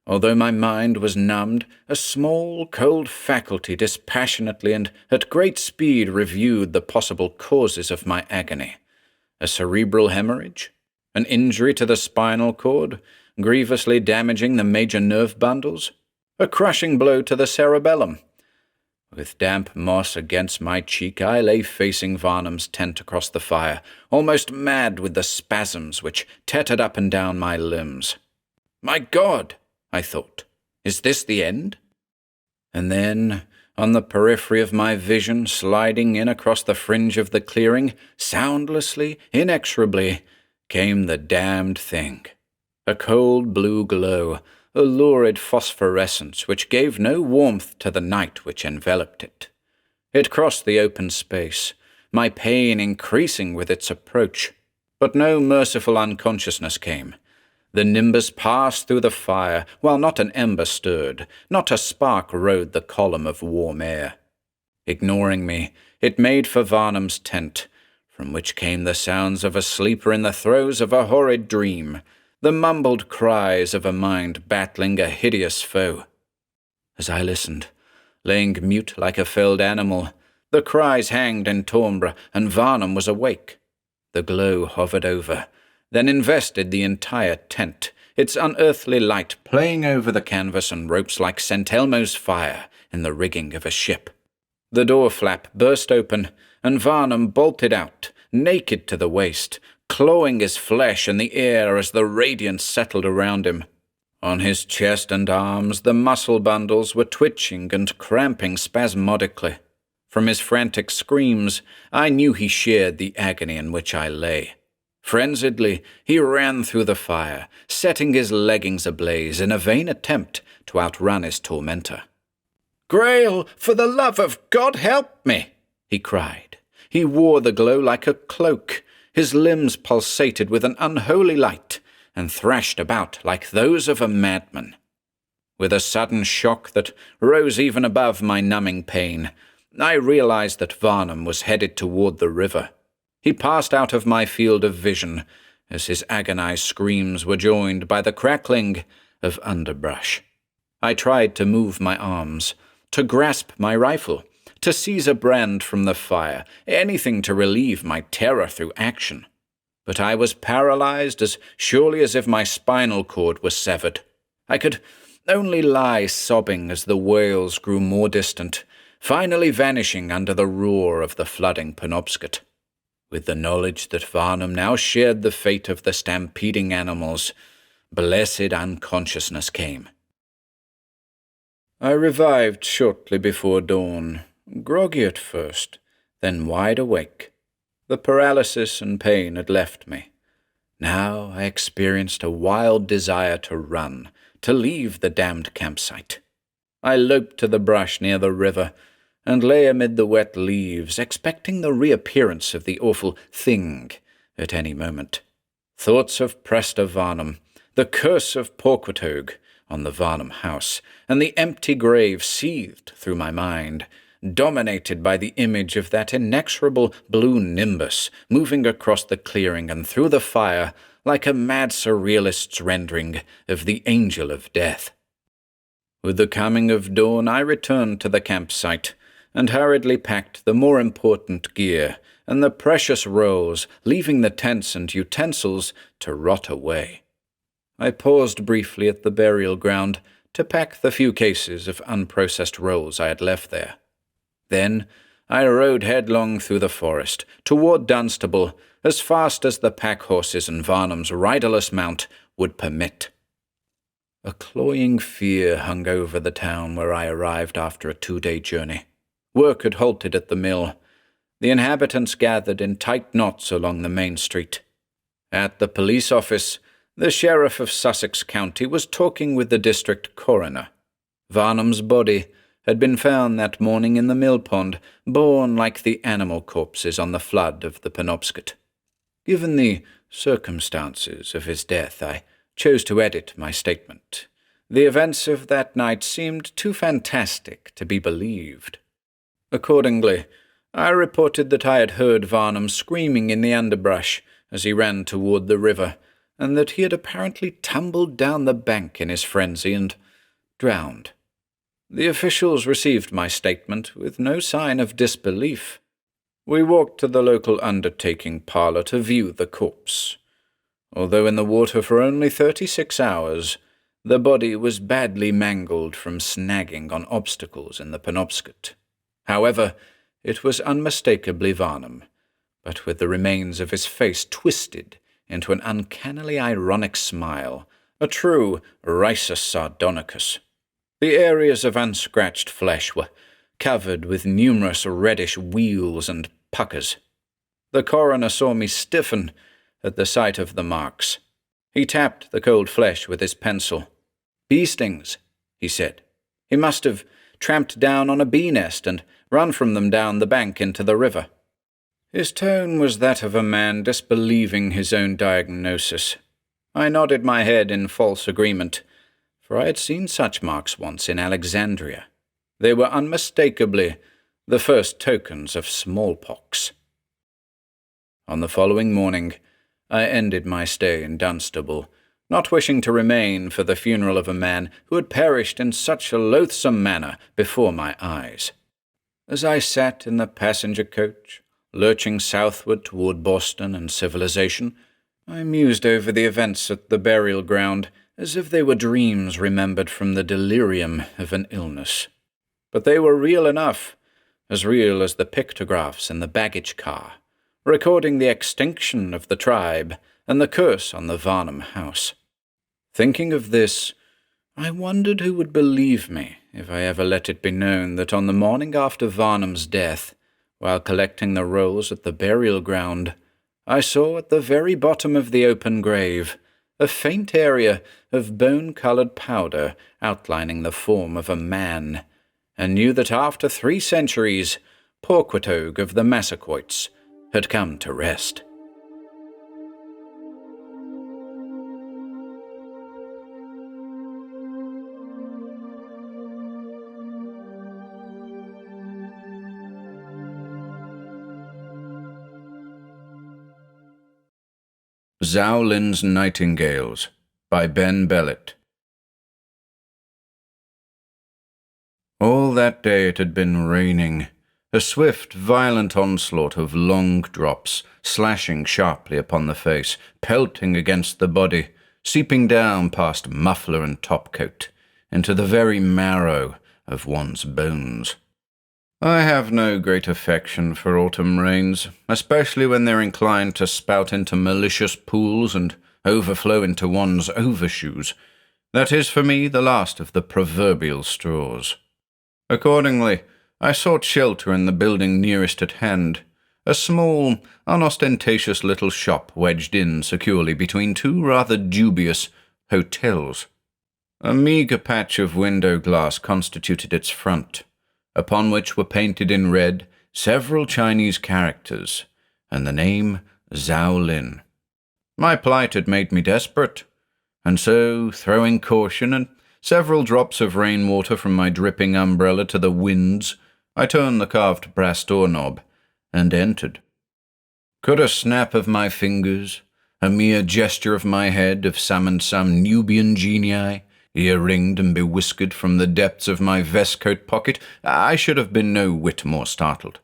Although my mind was numbed, a small, cold faculty dispassionately and at great speed reviewed the possible causes of my agony. A cerebral hemorrhage? An injury to the spinal cord, grievously damaging the major nerve bundles? A crushing blow to the cerebellum? With damp moss against my cheek, I lay facing Varnum's tent across the fire, almost mad with the spasms which tethered up and down my limbs. My God, I thought, is this the end? And then, on the periphery of my vision, sliding in across the fringe of the clearing, soundlessly, inexorably, came the damned thing. A cold blue glow, a lurid phosphorescence which gave no warmth to the night which enveloped it. It crossed the open space, my pain increasing with its approach, but no merciful unconsciousness came. The nimbus passed through the fire, while not an ember stirred, not a spark rode the column of warm air. Ignoring me, it made for Varnum's tent, from which came the sounds of a sleeper in the throes of a horrid dream, the mumbled cries of a mind battling a hideous foe. As I listened, laying mute like a felled animal, the cries hanged in timbre, and Varnum was awake. The glow hovered over, then invested the entire tent, its unearthly light playing over the canvas and ropes like St. Elmo's fire in the rigging of a ship. The door flap burst open, and Varnum bolted out, naked to the waist, clawing his flesh in the air as the radiance settled around him. On his chest and arms the muscle bundles were twitching and cramping spasmodically. From his frantic screams, I knew he shared the agony in which I lay. Frenziedly, he ran through the fire, setting his leggings ablaze in a vain attempt to outrun his tormentor. "Grail, for the love of God, help me!" he cried. He wore the glow like a cloak. His limbs pulsated with an unholy light, and thrashed about like those of a madman. With a sudden shock that rose even above my numbing pain, I realized that Varnum was headed toward the river. He passed out of my field of vision, as his agonized screams were joined by the crackling of underbrush. I tried to move my arms, to grasp my rifle, to seize a brand from the fire, anything to relieve my terror through action. But I was paralyzed as surely as if my spinal cord was severed. I could only lie sobbing as the wails grew more distant, finally vanishing under the roar of the flooding Penobscot. With the knowledge that Varnum now shared the fate of the stampeding animals, blessed unconsciousness came. I revived shortly before dawn, groggy at first, then wide awake. The paralysis and pain had left me. Now I experienced a wild desire to run, to leave the damned campsite. I loped to the brush near the river, and lay amid the wet leaves, expecting the reappearance of the awful thing at any moment. Thoughts of Prester Varnum, the curse of Porquetog on the Varnum house, and the empty grave seethed through my mind, dominated by the image of that inexorable blue nimbus moving across the clearing and through the fire like a mad surrealist's rendering of the Angel of Death. With the coming of dawn I returned to the campsite, and hurriedly packed the more important gear and the precious rolls, leaving the tents and utensils to rot away. I paused briefly at the burial ground to pack the few cases of unprocessed rolls I had left there. Then I rode headlong through the forest, toward Dunstable, as fast as the pack-horses and Varnum's riderless mount would permit. A cloying fear hung over the town where I arrived after a 2-day journey. Work had halted at the mill. The inhabitants gathered in tight knots along the main street. At the police office, the sheriff of Sussex County was talking with the district coroner. Varnum's body had been found that morning in the mill pond, borne like the animal corpses on the flood of the Penobscot. Given the circumstances of his death, I chose to edit my statement. The events of that night seemed too fantastic to be believed. Accordingly, I reported that I had heard Varnum screaming in the underbrush as he ran toward the river, and that he had apparently tumbled down the bank in his frenzy and drowned. The officials received my statement with no sign of disbelief. We walked to the local undertaking parlour to view the corpse. Although in the water for only 36 hours, the body was badly mangled from snagging on obstacles in the Penobscot. However, it was unmistakably Varnum, but with the remains of his face twisted into an uncannily ironic smile, a true risus sardonicus. The areas of unscratched flesh were covered with numerous reddish wheals and puckers. The coroner saw me stiffen at the sight of the marks. He tapped the cold flesh with his pencil. "Bee stings," he said. "He must have tramped down on a bee nest and run from them down the bank into the river." His tone was that of a man disbelieving his own diagnosis. I nodded my head in false agreement, for I had seen such marks once in Alexandria. They were unmistakably the first tokens of smallpox. On the following morning, I ended my stay in Dunstable, not wishing to remain for the funeral of a man who had perished in such a loathsome manner before my eyes. As I sat in the passenger coach, lurching southward toward Boston and civilization, I mused over the events at the burial ground as if they were dreams remembered from the delirium of an illness. But they were real enough, as real as the pictographs in the baggage car, recording the extinction of the tribe and the curse on the Varnum house. Thinking of this, I wondered who would believe me if I ever let it be known that on the morning after Varnum's death, while collecting the rolls at the burial ground, I saw at the very bottom of the open grave a faint area of bone-coloured powder outlining the form of a man, and knew that after 3 centuries, Porquetog of the Massaquoits had come to rest. Tzo-Lin's Nightingales by Ben Bellet. All that day it had been raining, a swift, violent onslaught of long drops, slashing sharply upon the face, pelting against the body, seeping down past muffler and topcoat, into the very marrow of one's bones. I have no great affection for autumn rains, especially when they're inclined to spout into malicious pools and overflow into one's overshoes. That is for me the last of the proverbial straws. Accordingly, I sought shelter in the building nearest at hand, a small, unostentatious little shop wedged in securely between two rather dubious hotels. A meagre patch of window glass constituted its front, upon which were painted in red several Chinese characters, and the name Tzo-Lin. My plight had made me desperate, and so, throwing caution and several drops of rainwater from my dripping umbrella to the winds, I turned the carved brass doorknob and entered. Could a snap of my fingers, a mere gesture of my head, have summoned some Nubian genii, ear-ringed and bewhiskered from the depths of my vestcoat pocket, I should have been no whit more startled.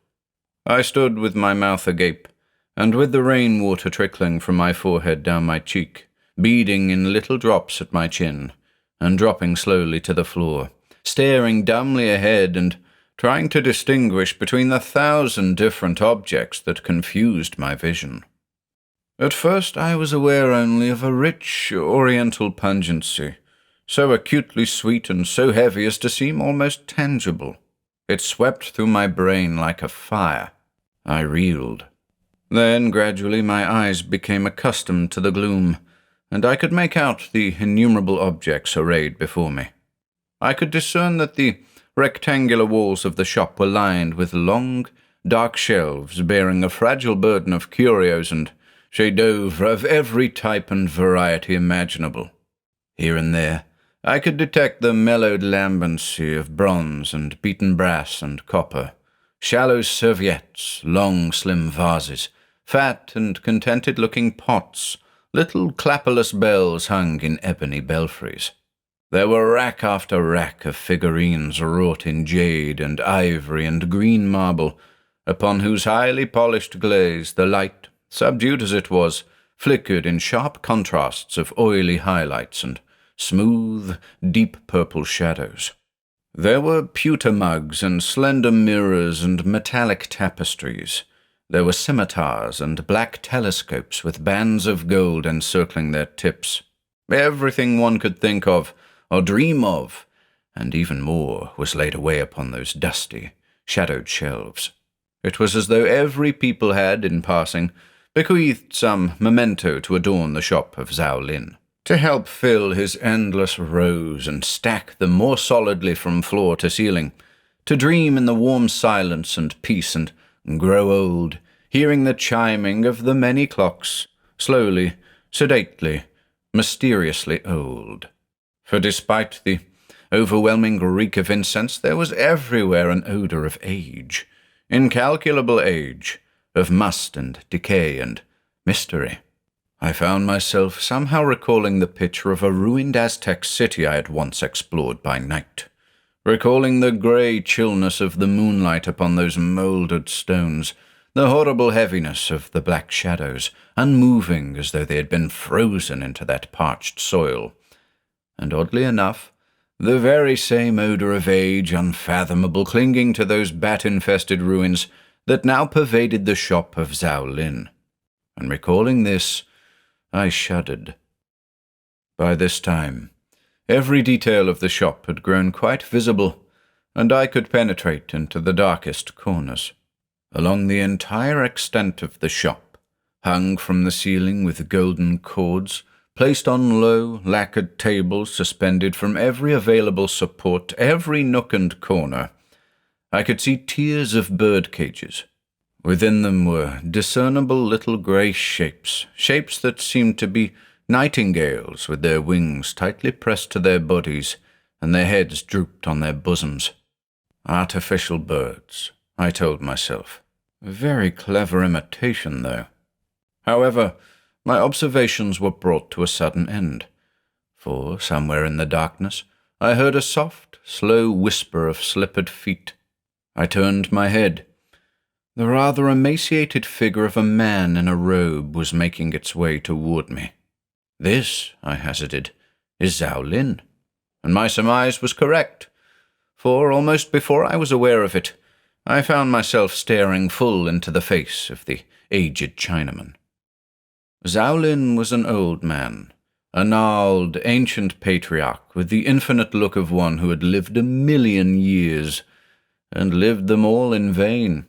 I stood with my mouth agape, and with the rainwater trickling from my forehead down my cheek, beading in little drops at my chin, and dropping slowly to the floor, staring dumbly ahead and trying to distinguish between the 1,000 different objects that confused my vision. At first I was aware only of a rich oriental pungency, so acutely sweet and so heavy as to seem almost tangible. It swept through my brain like a fire. I reeled. Then gradually my eyes became accustomed to the gloom, and I could make out the innumerable objects arrayed before me. I could discern that the rectangular walls of the shop were lined with long, dark shelves bearing a fragile burden of curios and chefs-d'oeuvre of every type and variety imaginable. Here and there, I could detect the mellowed lambency of bronze and beaten brass and copper, shallow serviettes, long slim vases, fat and contented-looking pots, little clapperless bells hung in ebony belfries. There were rack after rack of figurines wrought in jade and ivory and green marble, upon whose highly polished glaze the light, subdued as it was, flickered in sharp contrasts of oily highlights and smooth, deep purple shadows. There were pewter mugs and slender mirrors and metallic tapestries. There were scimitars and black telescopes with bands of gold encircling their tips. Everything one could think of or dream of, and even more, was laid away upon those dusty, shadowed shelves. It was as though every people had, in passing, bequeathed some memento to adorn the shop of Tzo-Lin, to help fill his endless rows and stack them more solidly from floor to ceiling, to dream in the warm silence and peace and grow old, hearing the chiming of the many clocks, slowly, sedately, mysteriously old. For despite the overwhelming reek of incense, there was everywhere an odour of age, incalculable age, of must and decay and mystery. I found myself somehow recalling the picture of a ruined Aztec city I had once explored by night, recalling the grey chillness of the moonlight upon those mouldered stones, the horrible heaviness of the black shadows, unmoving as though they had been frozen into that parched soil, and oddly enough, the very same odour of age unfathomable clinging to those bat-infested ruins that now pervaded the shop of Tzo-Lin. And recalling this, I shuddered. By this time, every detail of the shop had grown quite visible, and I could penetrate into the darkest corners. Along the entire extent of the shop, hung from the ceiling with golden cords, placed on low, lacquered tables suspended from every available support, every nook and corner, I could see tiers of bird cages. Within them were discernible little grey shapes that seemed to be nightingales with their wings tightly pressed to their bodies and their heads drooped on their bosoms. Artificial birds, I told myself. A very clever imitation, though. However, my observations were brought to a sudden end, for somewhere in the darkness, I heard a soft, slow whisper of slippered feet. I turned my head. The rather emaciated figure of a man in a robe was making its way toward me. "This," I hazarded, "is Tzo-Lin." And my surmise was correct, for almost before I was aware of it, I found myself staring full into the face of the aged Chinaman. Tzo-Lin was an old man, a gnarled, ancient patriarch with the infinite look of one who had lived 1,000,000 years, and lived them all in vain.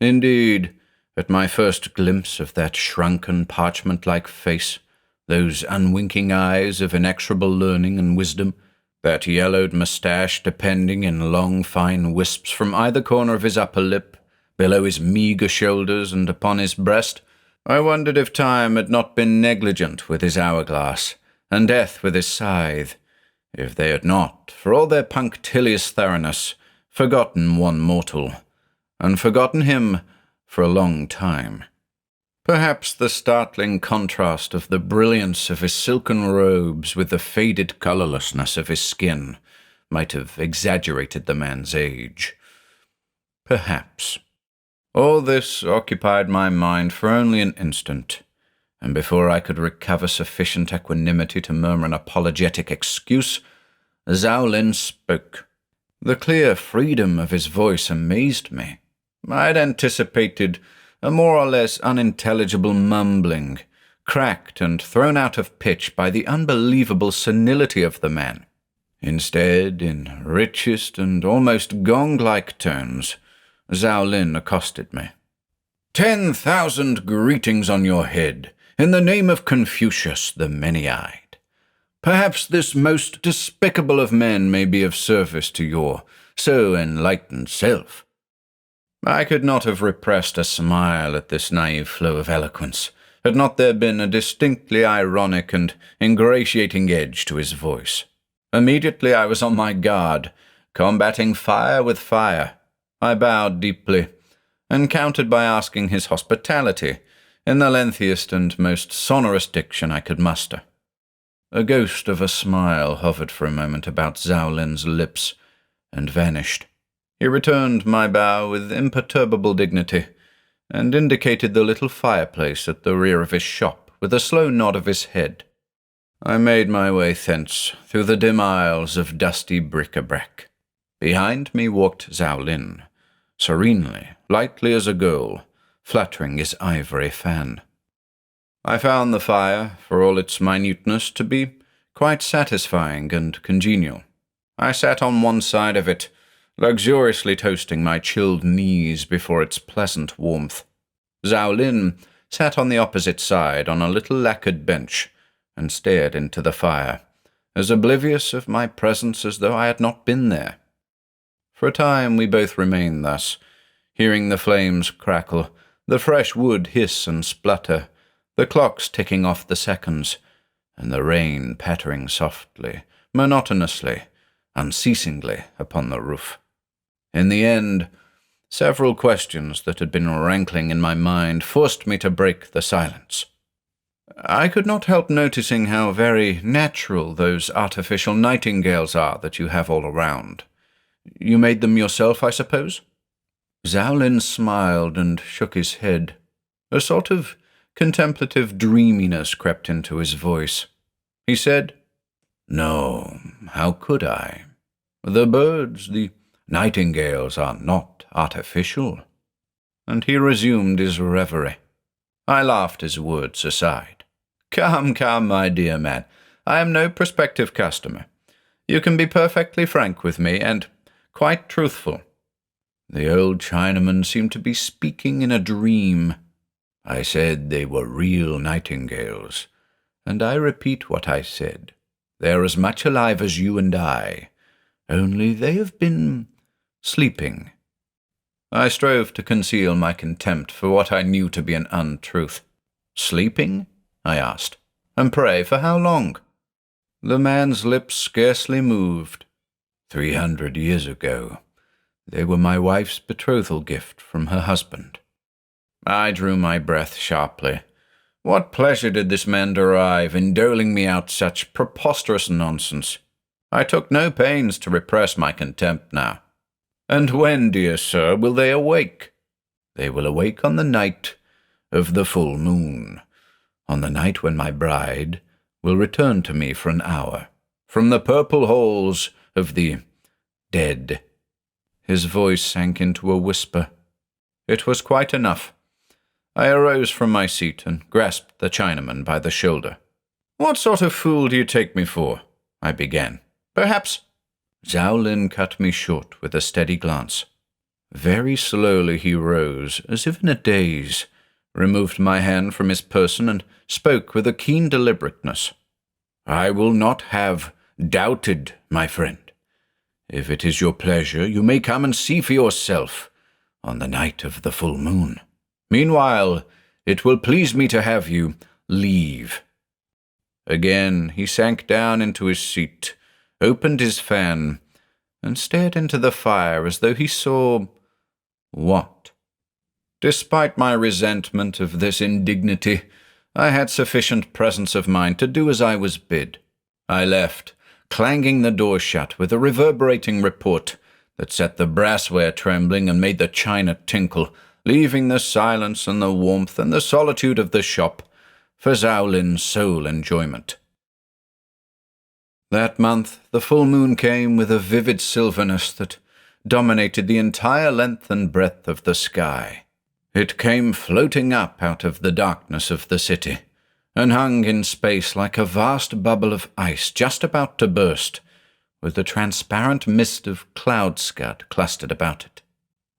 Indeed, at my first glimpse of that shrunken, parchment-like face, those unwinking eyes of inexorable learning and wisdom, that yellowed moustache depending in long, fine wisps from either corner of his upper lip, below his meagre shoulders and upon his breast, I wondered if time had not been negligent with his hourglass, and death with his scythe, if they had not, for all their punctilious thoroughness, forgotten one mortal, and forgotten him for a long time. Perhaps the startling contrast of the brilliance of his silken robes with the faded colourlessness of his skin might have exaggerated the man's age. Perhaps. All this occupied my mind for only an instant, and before I could recover sufficient equanimity to murmur an apologetic excuse, Tzo-Lin spoke. The clear freedom of his voice amazed me. I had anticipated a more or less unintelligible mumbling, cracked and thrown out of pitch by the unbelievable senility of the man. Instead, in richest and almost gong-like tones, Tzo-Lin accosted me. 10,000 greetings on your head, in the name of Confucius the Many-Eyed. Perhaps this most despicable of men may be of service to your so enlightened self. I could not have repressed a smile at this naive flow of eloquence, had not there been a distinctly ironic and ingratiating edge to his voice. Immediately I was on my guard, combating fire with fire. I bowed deeply, and countered by asking his hospitality, in the lengthiest and most sonorous diction I could muster. A ghost of a smile hovered for a moment about Tzo-Lin's lips, and vanished. He returned my bow with imperturbable dignity, and indicated the little fireplace at the rear of his shop with a slow nod of his head. I made my way thence, through the dim aisles of dusty bric-a-brac. Behind me walked Tzo-Lin, serenely, lightly as a gull, fluttering his ivory fan. I found the fire, for all its minuteness, to be quite satisfying and congenial. I sat on one side of it, luxuriously toasting my chilled knees before its pleasant warmth. Tzo-Lin sat on the opposite side on a little lacquered bench and stared into the fire, as oblivious of my presence as though I had not been there. For a time we both remained thus, hearing the flames crackle, the fresh wood hiss and splutter, the clocks ticking off the seconds, and the rain pattering softly, monotonously, unceasingly upon the roof. In the end, several questions that had been rankling in my mind forced me to break the silence. I could not help noticing how very natural those artificial nightingales are that you have all around. You made them yourself, I suppose? Tzo-Lin smiled and shook his head. A sort of contemplative dreaminess crept into his voice. He said, "No, how could I? The birds, the nightingales, are not artificial." And he resumed his reverie. I laughed his words aside. Come, my dear man, I am no prospective customer. You can be perfectly frank with me, and quite truthful." The old Chinaman seemed to be speaking in a dream. "I said they were real nightingales, and I repeat what I said. They are as much alive as you and I, only they have been sleeping." I strove to conceal my contempt for what I knew to be an untruth. "Sleeping?" I asked. "And pray, for how long?" The man's lips scarcely moved. 300 years ago. They were my wife's betrothal gift from her husband." I drew my breath sharply. What pleasure did this man derive in doling me out such preposterous nonsense? I took no pains to repress my contempt now. "And when, dear sir, will they awake?" "They will awake on the night of the full moon, on the night when my bride will return to me for an hour, from the purple halls of the dead." His voice sank into a whisper. It was quite enough. I arose from my seat and grasped the Chinaman by the shoulder. "What sort of fool do you take me for?" I began. "Perhaps—" Tzo-Lin cut me short with a steady glance. Very slowly he rose, as if in a daze, removed my hand from his person, and spoke with a keen deliberateness. "I will not have doubted, my friend. If it is your pleasure, you may come and see for yourself on the night of the full moon. Meanwhile, it will please me to have you leave." Again he sank down into his seat, opened his fan, and stared into the fire as though he saw— what? Despite my resentment of this indignity, I had sufficient presence of mind to do as I was bid. I left, clanging the door shut with a reverberating report that set the brassware trembling and made the china tinkle, leaving the silence and the warmth and the solitude of the shop for Tzo-Lin's sole enjoyment. That month the full moon came with a vivid silverness that dominated the entire length and breadth of the sky. It came floating up out of the darkness of the city, and hung in space like a vast bubble of ice just about to burst, with a transparent mist of cloud scud clustered about it.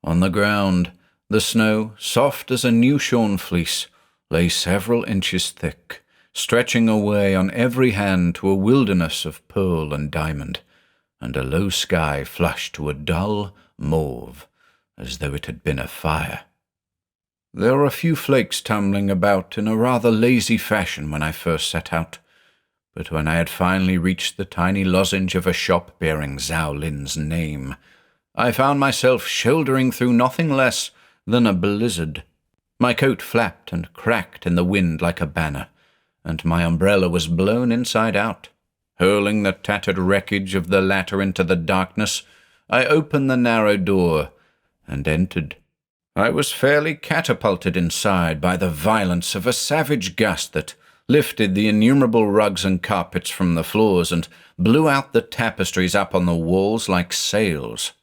On the ground, the snow, soft as a new-shorn fleece, lay several inches thick, stretching away on every hand to a wilderness of pearl and diamond, and a low sky flushed to a dull mauve, as though it had been afire. There were a few flakes tumbling about in a rather lazy fashion when I first set out, but when I had finally reached the tiny lozenge of a shop bearing Tzo-Lin's name, I found myself shouldering through nothing less than a blizzard. My coat flapped and cracked in the wind like a banner, and my umbrella was blown inside out. Hurling the tattered wreckage of the latter into the darkness, I opened the narrow door and entered. I was fairly catapulted inside by the violence of a savage gust that lifted the innumerable rugs and carpets from the floors and blew out the tapestries up on the walls like sails.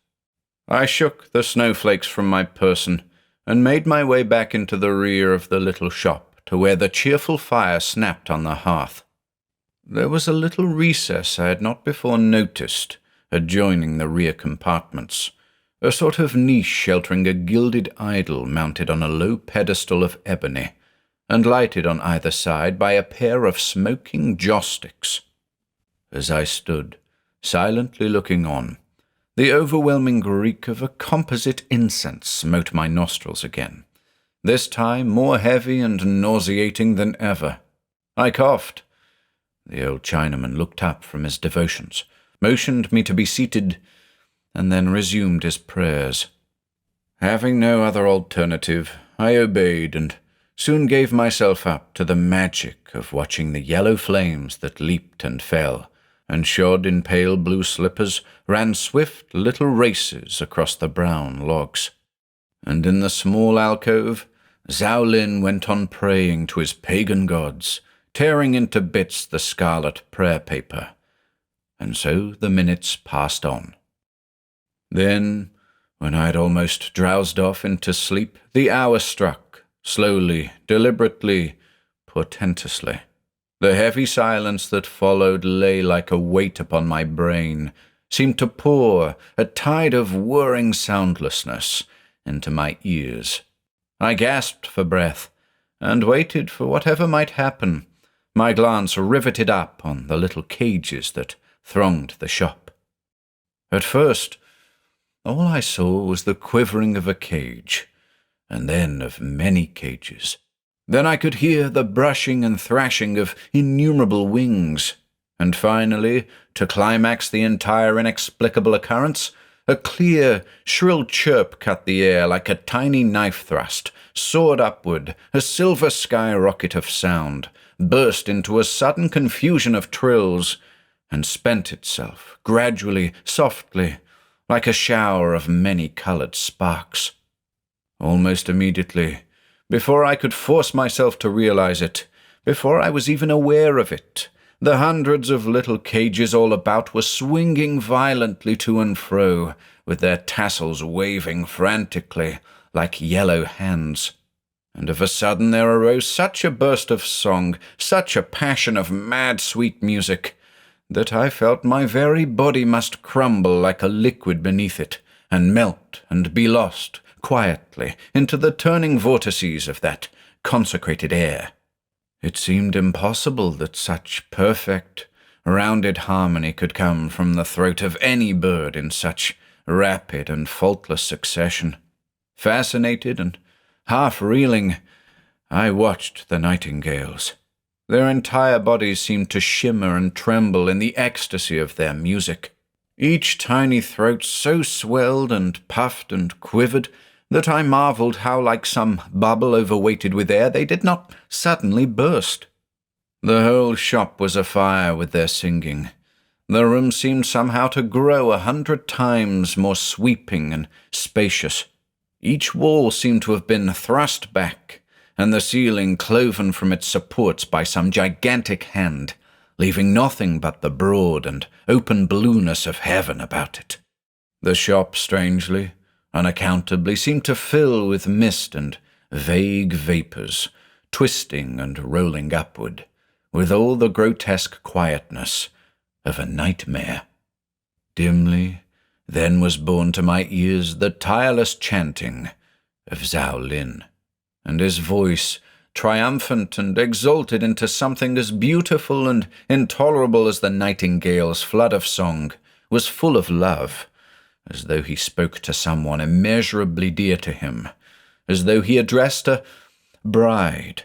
I shook the snowflakes from my person and made my way back into the rear of the little shop to where the cheerful fire snapped on the hearth. There was a little recess I had not before noticed adjoining the rear compartments, a sort of niche sheltering a gilded idol mounted on a low pedestal of ebony, and lighted on either side by a pair of smoking joss-sticks. As I stood, silently looking on, the overwhelming reek of a composite incense smote my nostrils again, this time more heavy and nauseating than ever. I coughed. The old Chinaman looked up from his devotions, motioned me to be seated, and then resumed his prayers. Having no other alternative, I obeyed and soon gave myself up to the magic of watching the yellow flames that leaped and fell, and shod in pale blue slippers ran swift little races across the brown logs. And in the small alcove, Tzo-Lin went on praying to his pagan gods, tearing into bits the scarlet prayer paper. And so the minutes passed on. Then, when I had almost drowsed off into sleep, the hour struck, slowly, deliberately, portentously. The heavy silence that followed lay like a weight upon my brain, seemed to pour a tide of whirring soundlessness into my ears. I gasped for breath, and waited for whatever might happen, my glance riveted up on the little cages that thronged the shop. At first, all I saw was the quivering of a cage, and then of many cages. Then I could hear the brushing and thrashing of innumerable wings, and finally, to climax the entire inexplicable occurrence, a clear, shrill chirp cut the air like a tiny knife thrust, soared upward, a silver skyrocket of sound, burst into a sudden confusion of trills, and spent itself, gradually, softly, like a shower of many-coloured sparks. Almost immediately, before I could force myself to realize it, before I was even aware of it, the hundreds of little cages all about were swinging violently to and fro, with their tassels waving frantically like yellow hands. And of a sudden there arose such a burst of song, such a passion of mad sweet music, that I felt my very body must crumble like a liquid beneath it, and melt and be lost, quietly, into the turning vortices of that consecrated air. It seemed impossible that such perfect, rounded harmony could come from the throat of any bird in such rapid and faultless succession. Fascinated and half-reeling, I watched the nightingales. Their entire bodies seemed to shimmer and tremble in the ecstasy of their music. Each tiny throat so swelled and puffed and quivered that I marvelled how, like some bubble overweighted with air, they did not suddenly burst. The whole shop was afire with their singing. The room seemed somehow to grow 100 times more sweeping and spacious. Each wall seemed to have been thrust back, and the ceiling cloven from its supports by some gigantic hand, leaving nothing but the broad and open blueness of heaven about it. The shop, strangely, unaccountably, seemed to fill with mist and vague vapours, twisting and rolling upward, with all the grotesque quietness of a nightmare. Dimly, then was borne to my ears the tireless chanting of Tzo-Lin, and his voice, triumphant and exalted into something as beautiful and intolerable as the nightingale's flood of song, was full of love, as though he spoke to someone immeasurably dear to him, as though he addressed a bride.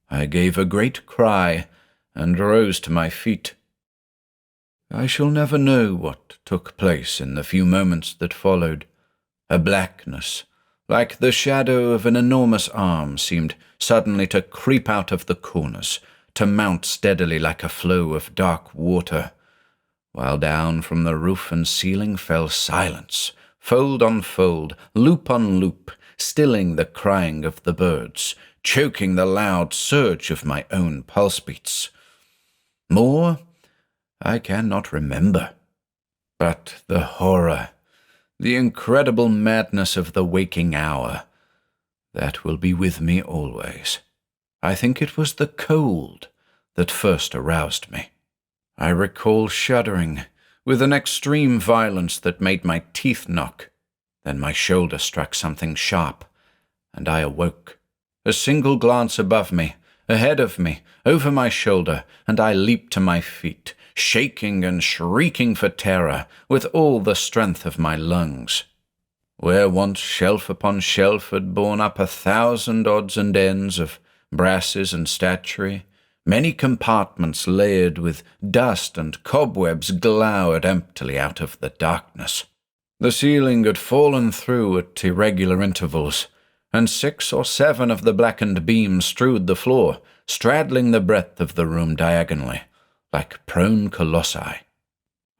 I gave a great cry and rose to my feet. I shall never know what took place in the few moments that followed. A blackness, like the shadow of an enormous arm, seemed suddenly to creep out of the corners, to mount steadily like a flow of dark water, while down from the roof and ceiling fell silence, fold on fold, loop on loop, stilling the crying of the birds, choking the loud surge of my own pulse beats. More I cannot remember, but the horror, the incredible madness of the waking hour, that will be with me always. I think it was the cold that first aroused me. I recall shuddering with an extreme violence that made my teeth knock. Then my shoulder struck something sharp, and I awoke. A single glance above me, ahead of me, over my shoulder, and I leaped to my feet, shaking and shrieking for terror with all the strength of my lungs. Where once shelf upon shelf had borne up 1,000 odds and ends of brasses and statuary, many compartments layered with dust and cobwebs glowered emptily out of the darkness. The ceiling had fallen through at irregular intervals, and 6 or 7 of the blackened beams strewed the floor, straddling the breadth of the room diagonally, like prone colossi.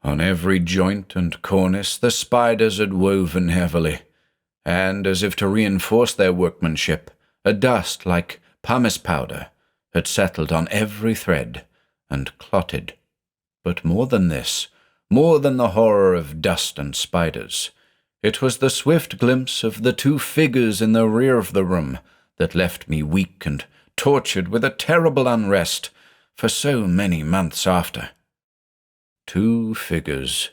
On every joint and cornice the spiders had woven heavily, and, as if to reinforce their workmanship, a dust like pumice powder had settled on every thread and clotted. But more than this, more than the horror of dust and spiders, it was the swift glimpse of the 2 figures in the rear of the room that left me weak and tortured with a terrible unrest for so many months after. 2 figures,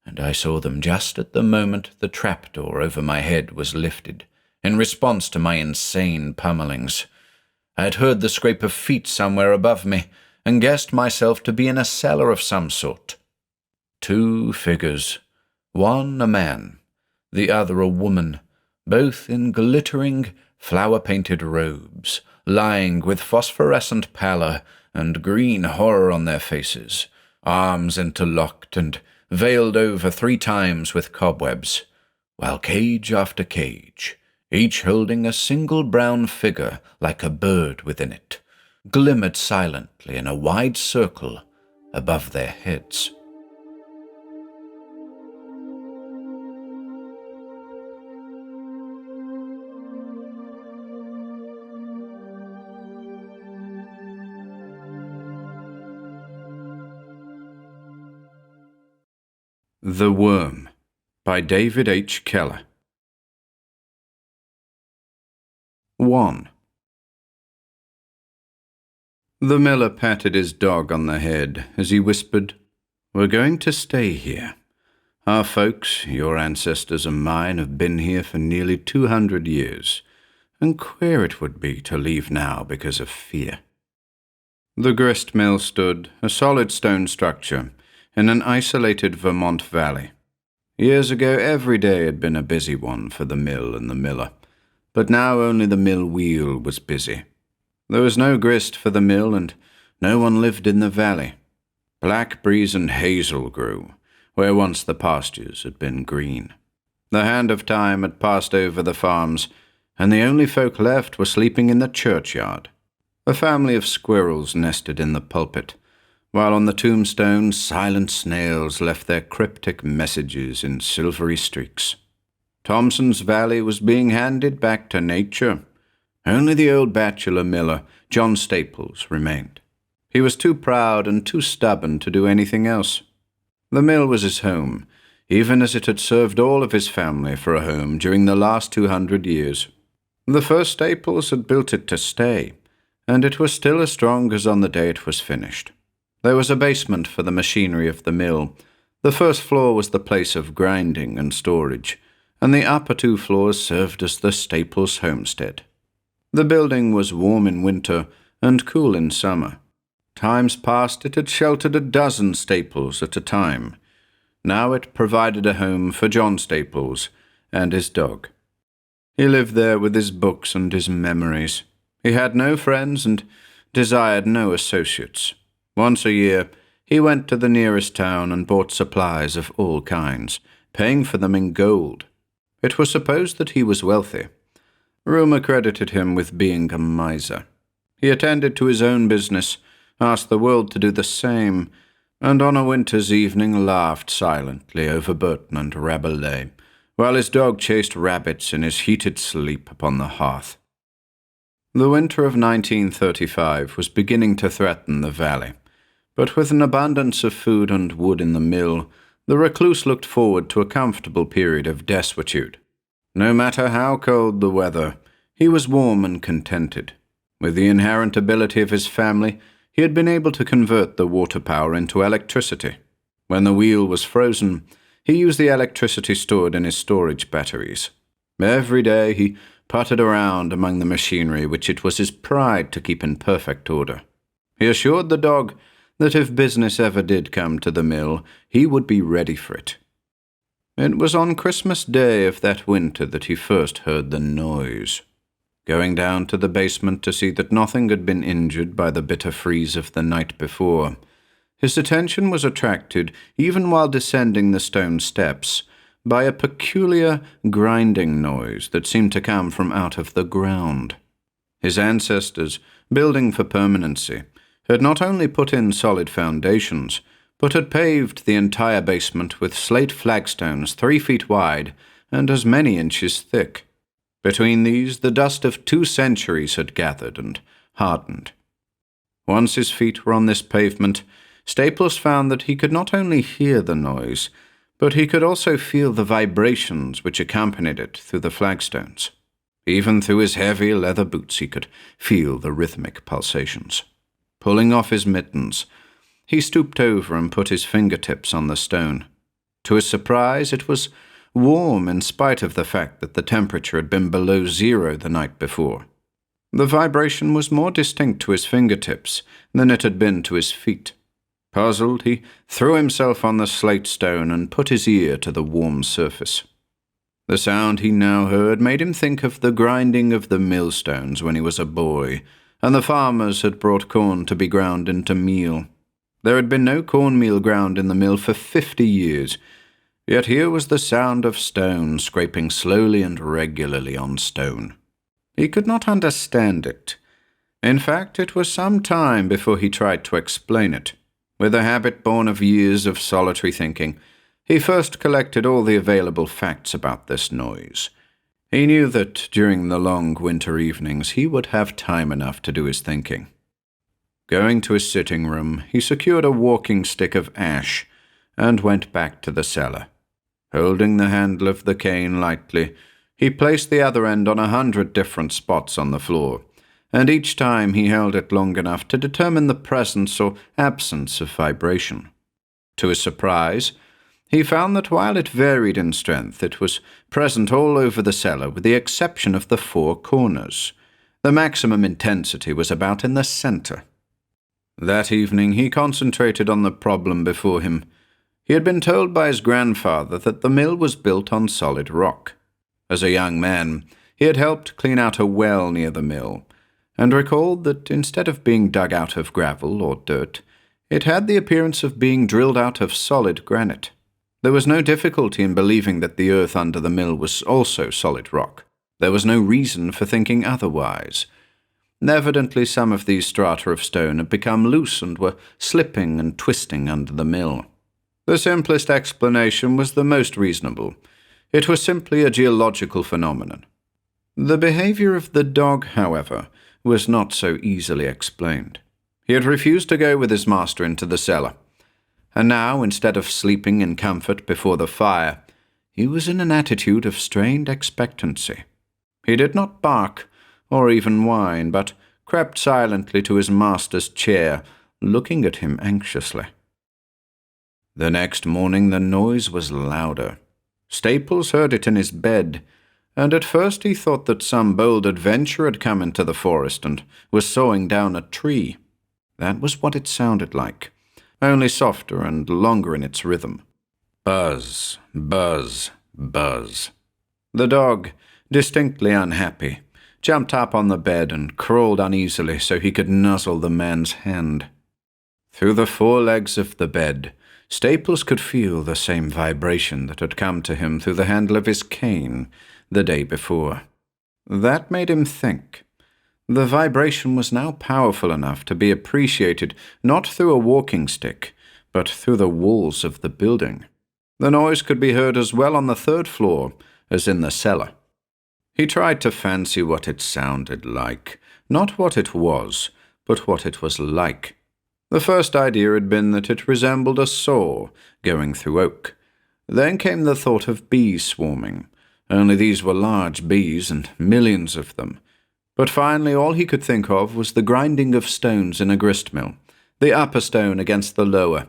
and I saw them just at the moment the trapdoor over my head was lifted, in response to my insane pummelings. I had heard the scrape of feet somewhere above me, and guessed myself to be in a cellar of some sort. 2 figures, one a man, the other a woman, both in glittering, flower-painted robes, lying with phosphorescent pallor and green horror on their faces, arms interlocked and veiled over 3 times with cobwebs, while cage after cage, each holding a single brown figure like a bird within it, glimmered silently in a wide circle above their heads. The Worm by David H. Keller. 1. The miller patted his dog on the head as he whispered, "We're going to stay here. Our folks, your ancestors and mine, have been here for nearly 200 years, and queer it would be to leave now because of fear." The grist mill stood, a solid stone structure, in an isolated Vermont valley. Years ago, every day had been a busy one for the mill and the miller, but now only the mill wheel was busy. There was no grist for the mill, and no one lived in the valley. Blackberries and hazel grew, where once the pastures had been green. The hand of time had passed over the farms, and the only folk left were sleeping in the churchyard. A family of squirrels nested in the pulpit, while on the tombstones silent snails left their cryptic messages in silvery streaks. Thompson's valley was being handed back to nature. Only the old bachelor miller, John Staples, remained. He was too proud and too stubborn to do anything else. The mill was his home, even as it had served all of his family for a home during the last 200 years. The first Staples had built it to stay, and it was still as strong as on the day it was finished. There was a basement for the machinery of the mill. The first floor was the place of grinding and storage, and the upper 2 floors served as the Staples homestead. The building was warm in winter and cool in summer. Times past it had sheltered a dozen Staples at a time. Now it provided a home for John Staples and his dog. He lived there with his books and his memories. He had no friends and desired no associates. Once a year, he went to the nearest town and bought supplies of all kinds, paying for them in gold. It was supposed that he was wealthy. Rumor credited him with being a miser. He attended to his own business, asked the world to do the same, and on a winter's evening laughed silently over Burton and Rabelais, while his dog chased rabbits in his heated sleep upon the hearth. The winter of 1935 was beginning to threaten the valley. But with an abundance of food and wood in the mill, the recluse looked forward to a comfortable period of desuetude. No matter how cold the weather, he was warm and contented. With the inherent ability of his family, he had been able to convert the water power into electricity. When the wheel was frozen, he used the electricity stored in his storage batteries. Every day he puttered around among the machinery which it was his pride to keep in perfect order. He assured the dog that if business ever did come to the mill, he would be ready for it. It was on Christmas Day of that winter that he first heard the noise. Going down to the basement to see that nothing had been injured by the bitter freeze of the night before, his attention was attracted, even while descending the stone steps, by a peculiar grinding noise that seemed to come from out of the ground. His ancestors, building for permanency, had not only put in solid foundations, but had paved the entire basement with slate flagstones 3 feet wide and as many inches thick. Between these, the dust of 2 centuries had gathered and hardened. Once his feet were on this pavement, Staples found that he could not only hear the noise, but he could also feel the vibrations which accompanied it through the flagstones. Even through his heavy leather boots he could feel the rhythmic pulsations. Pulling off his mittens, he stooped over and put his fingertips on the stone. To his surprise, it was warm in spite of the fact that the temperature had been below 0 the night before. The vibration was more distinct to his fingertips than it had been to his feet. Puzzled, he threw himself on the slate stone and put his ear to the warm surface. The sound he now heard made him think of the grinding of the millstones when he was a boy, and the farmers had brought corn to be ground into meal. There had been no cornmeal ground in the mill for 50 years, yet here was the sound of stone scraping slowly and regularly on stone. He could not understand it. In fact, it was some time before he tried to explain it. With a habit born of years of solitary thinking, he first collected all the available facts about this noise. He knew that during the long winter evenings he would have time enough to do his thinking. Going to his sitting room, he secured a walking stick of ash and went back to the cellar. Holding the handle of the cane lightly, he placed the other end on 100 different spots on the floor, and each time he held it long enough to determine the presence or absence of vibration. To his surprise, he found that while it varied in strength, it was present all over the cellar with the exception of the 4 corners. The maximum intensity was about in the center. That evening he concentrated on the problem before him. He had been told by his grandfather that the mill was built on solid rock. As a young man, he had helped clean out a well near the mill, and recalled that instead of being dug out of gravel or dirt, it had the appearance of being drilled out of solid granite. There was no difficulty in believing that the earth under the mill was also solid rock. There was no reason for thinking otherwise. Evidently some of these strata of stone had become loose and were slipping and twisting under the mill. The simplest explanation was the most reasonable. It was simply a geological phenomenon. The behavior of the dog, however, was not so easily explained. He had refused to go with his master into the cellar, and now, instead of sleeping in comfort before the fire, he was in an attitude of strained expectancy. He did not bark or even whine, but crept silently to his master's chair, looking at him anxiously. The next morning the noise was louder. Staples heard it in his bed, and at first he thought that some bold adventurer had come into the forest and was sawing down a tree. That was what it sounded like, only softer and longer in its rhythm. Buzz, buzz, buzz. The dog, distinctly unhappy, jumped up on the bed and crawled uneasily so he could nuzzle the man's hand. Through the 4 legs of the bed, Staples could feel the same vibration that had come to him through the handle of his cane the day before. That made him think. The vibration was now powerful enough to be appreciated not through a walking stick, but through the walls of the building. The noise could be heard as well on the 3rd floor as in the cellar. He tried to fancy what it sounded like, not what it was, but what it was like. The first idea had been that it resembled a saw going through oak. Then came the thought of bees swarming, only these were large bees and millions of them. But finally all he could think of was the grinding of stones in a gristmill, the upper stone against the lower,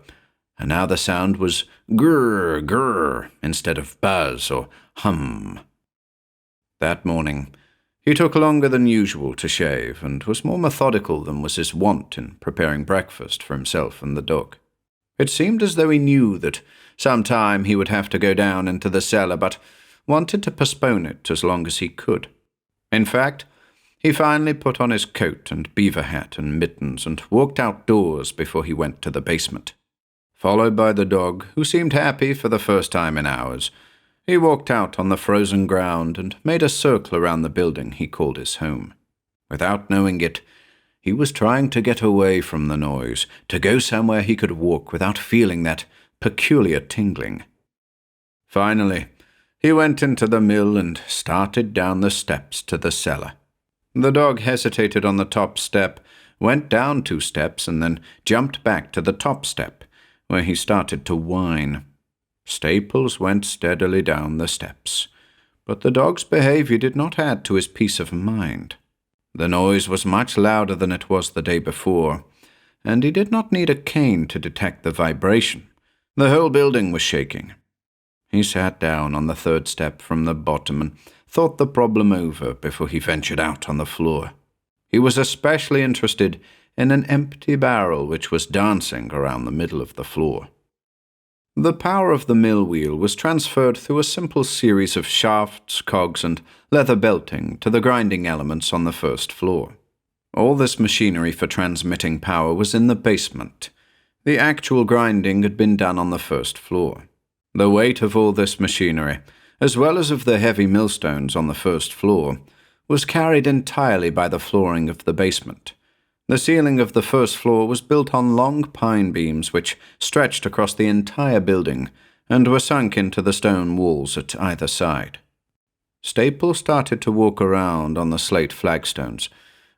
and now the sound was grrr, grrr, instead of buzz or hum. That morning he took longer than usual to shave, and was more methodical than was his wont in preparing breakfast for himself and the dog. It seemed as though he knew that some time he would have to go down into the cellar, but wanted to postpone it as long as he could. In fact, he finally put on his coat and beaver hat and mittens and walked outdoors before he went to the basement. Followed by the dog, who seemed happy for the first time in hours, he walked out on the frozen ground and made a circle around the building he called his home. Without knowing it, he was trying to get away from the noise, to go somewhere he could walk without feeling that peculiar tingling. Finally, he went into the mill and started down the steps to the cellar. The dog hesitated on the top step, went down 2 steps, and then jumped back to the top step, where he started to whine. Staples went steadily down the steps, but the dog's behavior did not add to his peace of mind. The noise was much louder than it was the day before, and he did not need a cane to detect the vibration. The whole building was shaking. He sat down on the 3rd step from the bottom and thought the problem over before he ventured out on the floor. He was especially interested in an empty barrel which was dancing around the middle of the floor. The power of the mill wheel was transferred through a simple series of shafts, cogs, and leather belting to the grinding elements on the 1st floor. All this machinery for transmitting power was in the basement. The actual grinding had been done on the 1st floor. The weight of all this machinery, as well as of the heavy millstones on the 1st floor, was carried entirely by the flooring of the basement. The ceiling of the first floor was built on long pine beams which stretched across the entire building and were sunk into the stone walls at either side. Staple started to walk around on the slate flagstones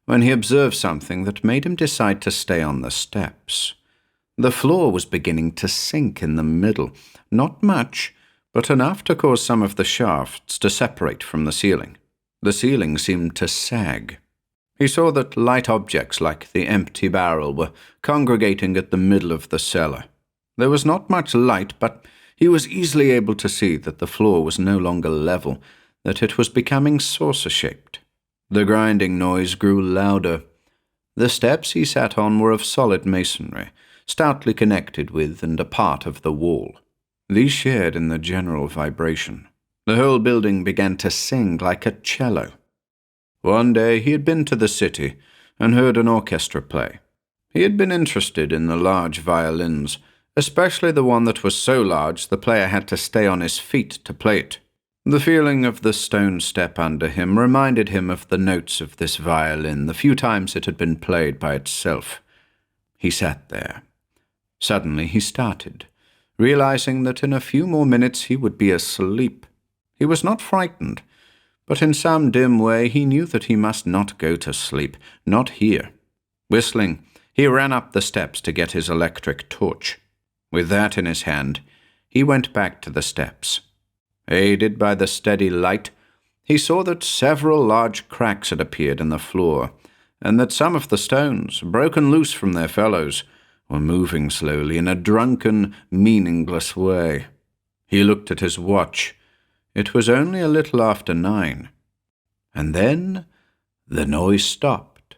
when he observed something that made him decide to stay on the steps. The floor was beginning to sink in the middle, not much, but enough to cause some of the shafts to separate from the ceiling. The ceiling seemed to sag. He saw that light objects like the empty barrel were congregating at the middle of the cellar. There was not much light, but he was easily able to see that the floor was no longer level, that it was becoming saucer-shaped. The grinding noise grew louder. The steps he sat on were of solid masonry, stoutly connected with and a part of the wall. These shared in the general vibration. The whole building began to sing like a cello. One day he had been to the city and heard an orchestra play. He had been interested in the large violins, especially the one that was so large the player had to stay on his feet to play it. The feeling of the stone step under him reminded him of the notes of this violin the few times it had been played by itself. He sat there. Suddenly he started, realizing that in a few more minutes he would be asleep. He was not frightened, but in some dim way he knew that he must not go to sleep, not here. Whistling, he ran up the steps to get his electric torch. With that in his hand, he went back to the steps. Aided by the steady light, he saw that several large cracks had appeared in the floor, and that some of the stones, broken loose from their fellows, were moving slowly in a drunken, meaningless way. He looked at his watch. It was only a little after 9. And then the noise stopped.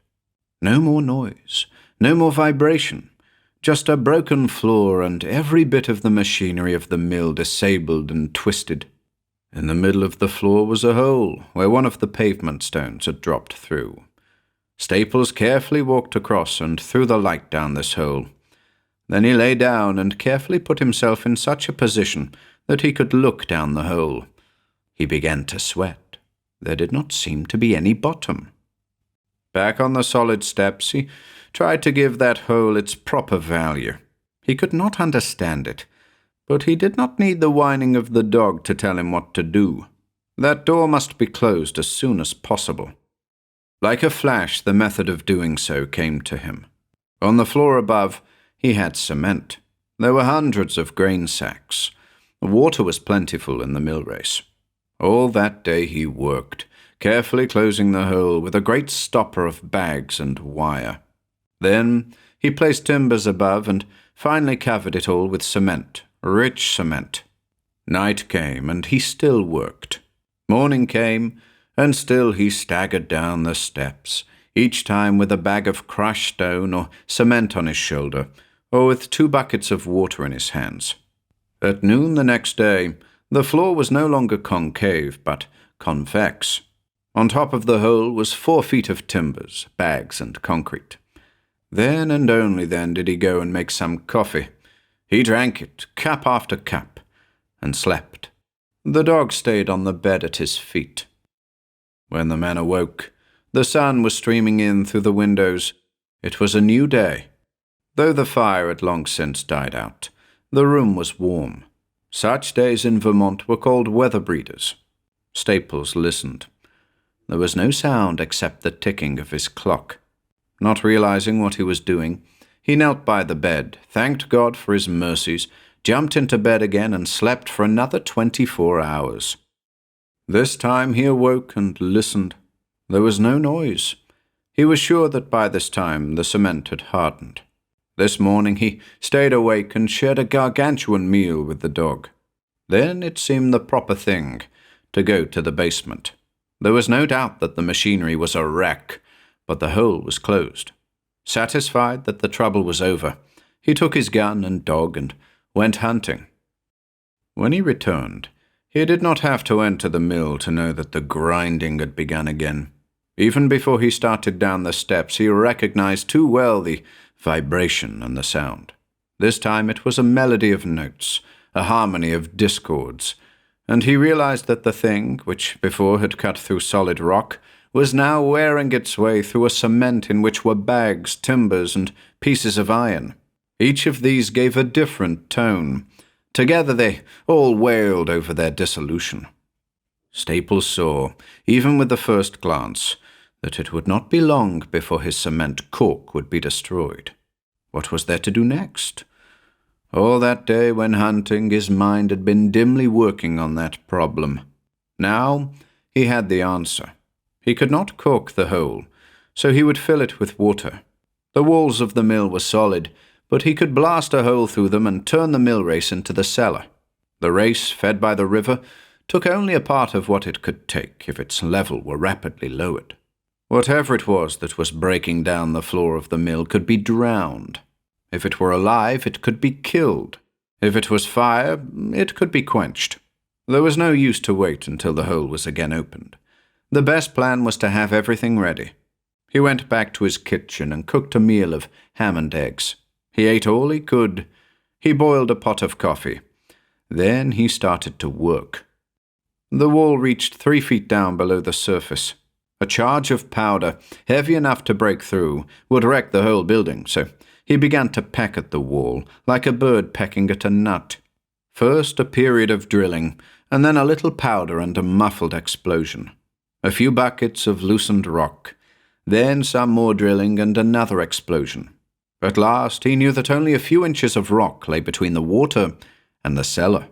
No more noise, no more vibration, just a broken floor and every bit of the machinery of the mill disabled and twisted. In the middle of the floor was a hole where one of the pavement stones had dropped through. Staples carefully walked across and threw the light down this hole. Then he lay down and carefully put himself in such a position that he could look down the hole. He began to sweat. There did not seem to be any bottom. Back on the solid steps, he tried to give that hole its proper value. He could not understand it, but he did not need the whining of the dog to tell him what to do. That door must be closed as soon as possible. Like a flash, the method of doing so came to him. On the floor above, he had cement. There were hundreds of grain sacks. Water was plentiful in the mill race. All that day he worked, carefully closing the hole with a great stopper of bags and wire. Then he placed timbers above and finally covered it all with cement, rich cement. Night came, and he still worked. Morning came, and still he staggered down the steps, each time with a bag of crushed stone or cement on his shoulder, or with 2 buckets of water in his hands. At noon the next day, the floor was no longer concave, but convex. On top of the hole was 4 feet of timbers, bags, and concrete. Then and only then did he go and make some coffee. He drank it, cup after cup, and slept. The dog stayed on the bed at his feet. When the man awoke, the sun was streaming in through the windows. It was a new day. Though the fire had long since died out, the room was warm. Such days in Vermont were called weather breeders. Staples listened. There was no sound except the ticking of his clock. Not realizing what he was doing, he knelt by the bed, thanked God for his mercies, jumped into bed again, and slept for another 24 hours. This time he awoke and listened. There was no noise. He was sure that by this time the cement had hardened. This morning he stayed awake and shared a gargantuan meal with the dog. Then it seemed the proper thing to go to the basement. There was no doubt that the machinery was a wreck, but the hole was closed. Satisfied that the trouble was over, he took his gun and dog and went hunting. When he returned, he did not have to enter the mill to know that the grinding had begun again. Even before he started down the steps, he recognized too well the vibration and the sound. This time it was a melody of notes, a harmony of discords, and he realized that the thing, which before had cut through solid rock, was now wearing its way through a cement in which were bags, timbers, and pieces of iron. Each of these gave a different tone. Together they all wailed over their dissolution. Staples saw, even with the first glance, that it would not be long before his cement cork would be destroyed. What was there to do next? All that day when hunting, his mind had been dimly working on that problem. Now he had the answer. He could not cork the hole, so he would fill it with water. The walls of the mill were solid, but he could blast a hole through them and turn the mill race into the cellar. The race, fed by the river, took only a part of what it could take if its level were rapidly lowered. Whatever it was that was breaking down the floor of the mill could be drowned. If it were alive, it could be killed. If it was fire, it could be quenched. There was no use to wait until the hole was again opened. The best plan was to have everything ready. He went back to his kitchen and cooked a meal of ham and eggs. He ate all he could. He boiled a pot of coffee. Then he started to work. The wall reached 3 feet down below the surface. A charge of powder, heavy enough to break through, would wreck the whole building, so he began to peck at the wall, like a bird pecking at a nut. First a period of drilling, and then a little powder and a muffled explosion. A few buckets of loosened rock, then some more drilling and another explosion. At last he knew that only a few inches of rock lay between the water and the cellar.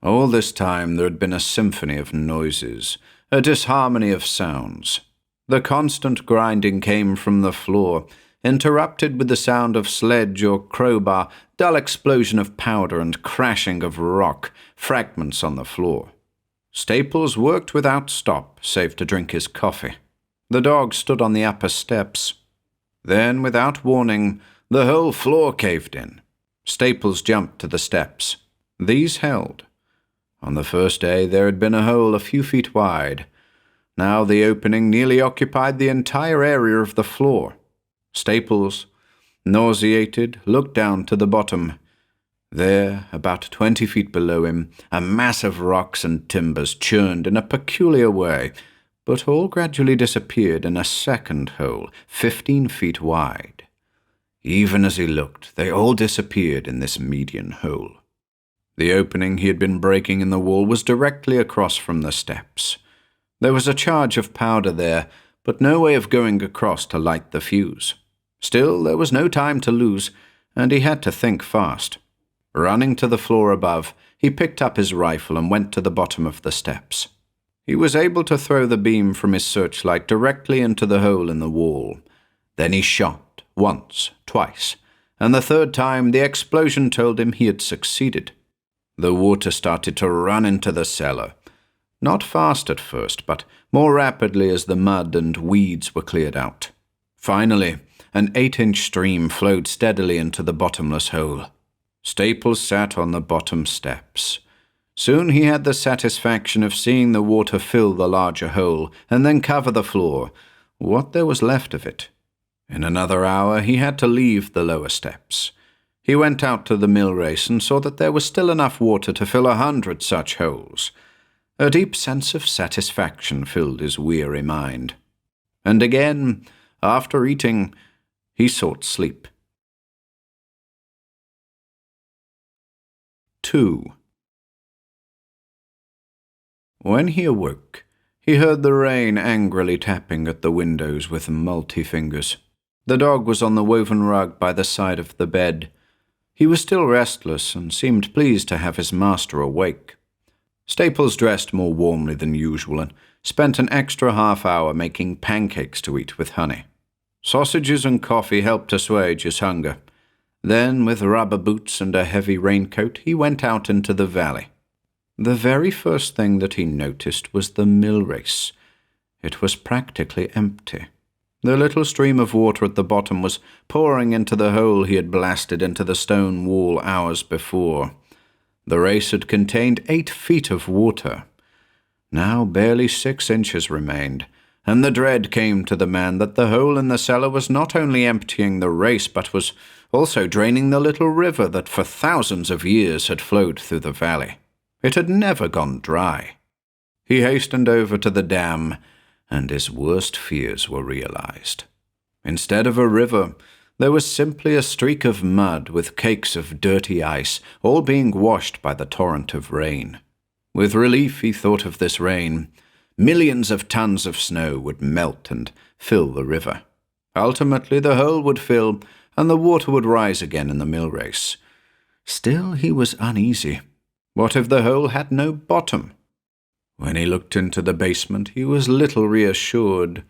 All this time there had been a symphony of noises, a disharmony of sounds. The constant grinding came from the floor, interrupted with the sound of sledge or crowbar, dull explosion of powder and crashing of rock, fragments on the floor. Staples worked without stop, save to drink his coffee. The dog stood on the upper steps. Then, without warning, the whole floor caved in. Staples jumped to the steps. These held. On the first day there had been a hole a few feet wide. Now the opening nearly occupied the entire area of the floor. Staples, nauseated, looked down to the bottom. There, about 20 feet below him, a mass of rocks and timbers churned in a peculiar way, but all gradually disappeared in a second hole, 15 feet wide. Even as he looked, they all disappeared in this median hole. The opening he had been breaking in the wall was directly across from the steps. There was a charge of powder there, but no way of going across to light the fuse. Still, there was no time to lose, and he had to think fast. Running to the floor above, he picked up his rifle and went to the bottom of the steps. He was able to throw the beam from his searchlight directly into the hole in the wall. Then he shot, once, twice, and the third time the explosion told him he had succeeded. The water started to run into the cellar. Not fast at first, but more rapidly as the mud and weeds were cleared out. Finally, an 8-inch stream flowed steadily into the bottomless hole. Staples sat on the bottom steps. Soon he had the satisfaction of seeing the water fill the larger hole and then cover the floor, what there was left of it. In another hour he had to leave the lower steps. He went out to the mill race and saw that there was still enough water to fill 100 such holes. A deep sense of satisfaction filled his weary mind. And again, after eating, he sought sleep. 2. When he awoke, he heard the rain angrily tapping at the windows with multi-fingers. The dog was on the woven rug by the side of the bed. He was still restless and seemed pleased to have his master awake. Staples dressed more warmly than usual and spent an extra half-hour making pancakes to eat with honey. Sausages and coffee helped assuage his hunger. Then, with rubber boots and a heavy raincoat, he went out into the valley. The very first thing that he noticed was the mill race. It was practically empty. The little stream of water at the bottom was pouring into the hole he had blasted into the stone wall hours before. The race had contained 8 feet of water. Now barely 6 inches remained, and the dread came to the man that the hole in the cellar was not only emptying the race, but was also draining the little river that for thousands of years had flowed through the valley. It had never gone dry. He hastened over to the dam, and his worst fears were realized. Instead of a river, there was simply a streak of mud with cakes of dirty ice, all being washed by the torrent of rain. With relief he thought of this rain. Millions of tons of snow would melt and fill the river. Ultimately the hole would fill, and the water would rise again in the mill race. Still he was uneasy. What if the hole had no bottom? When he looked into the basement, he was little reassured.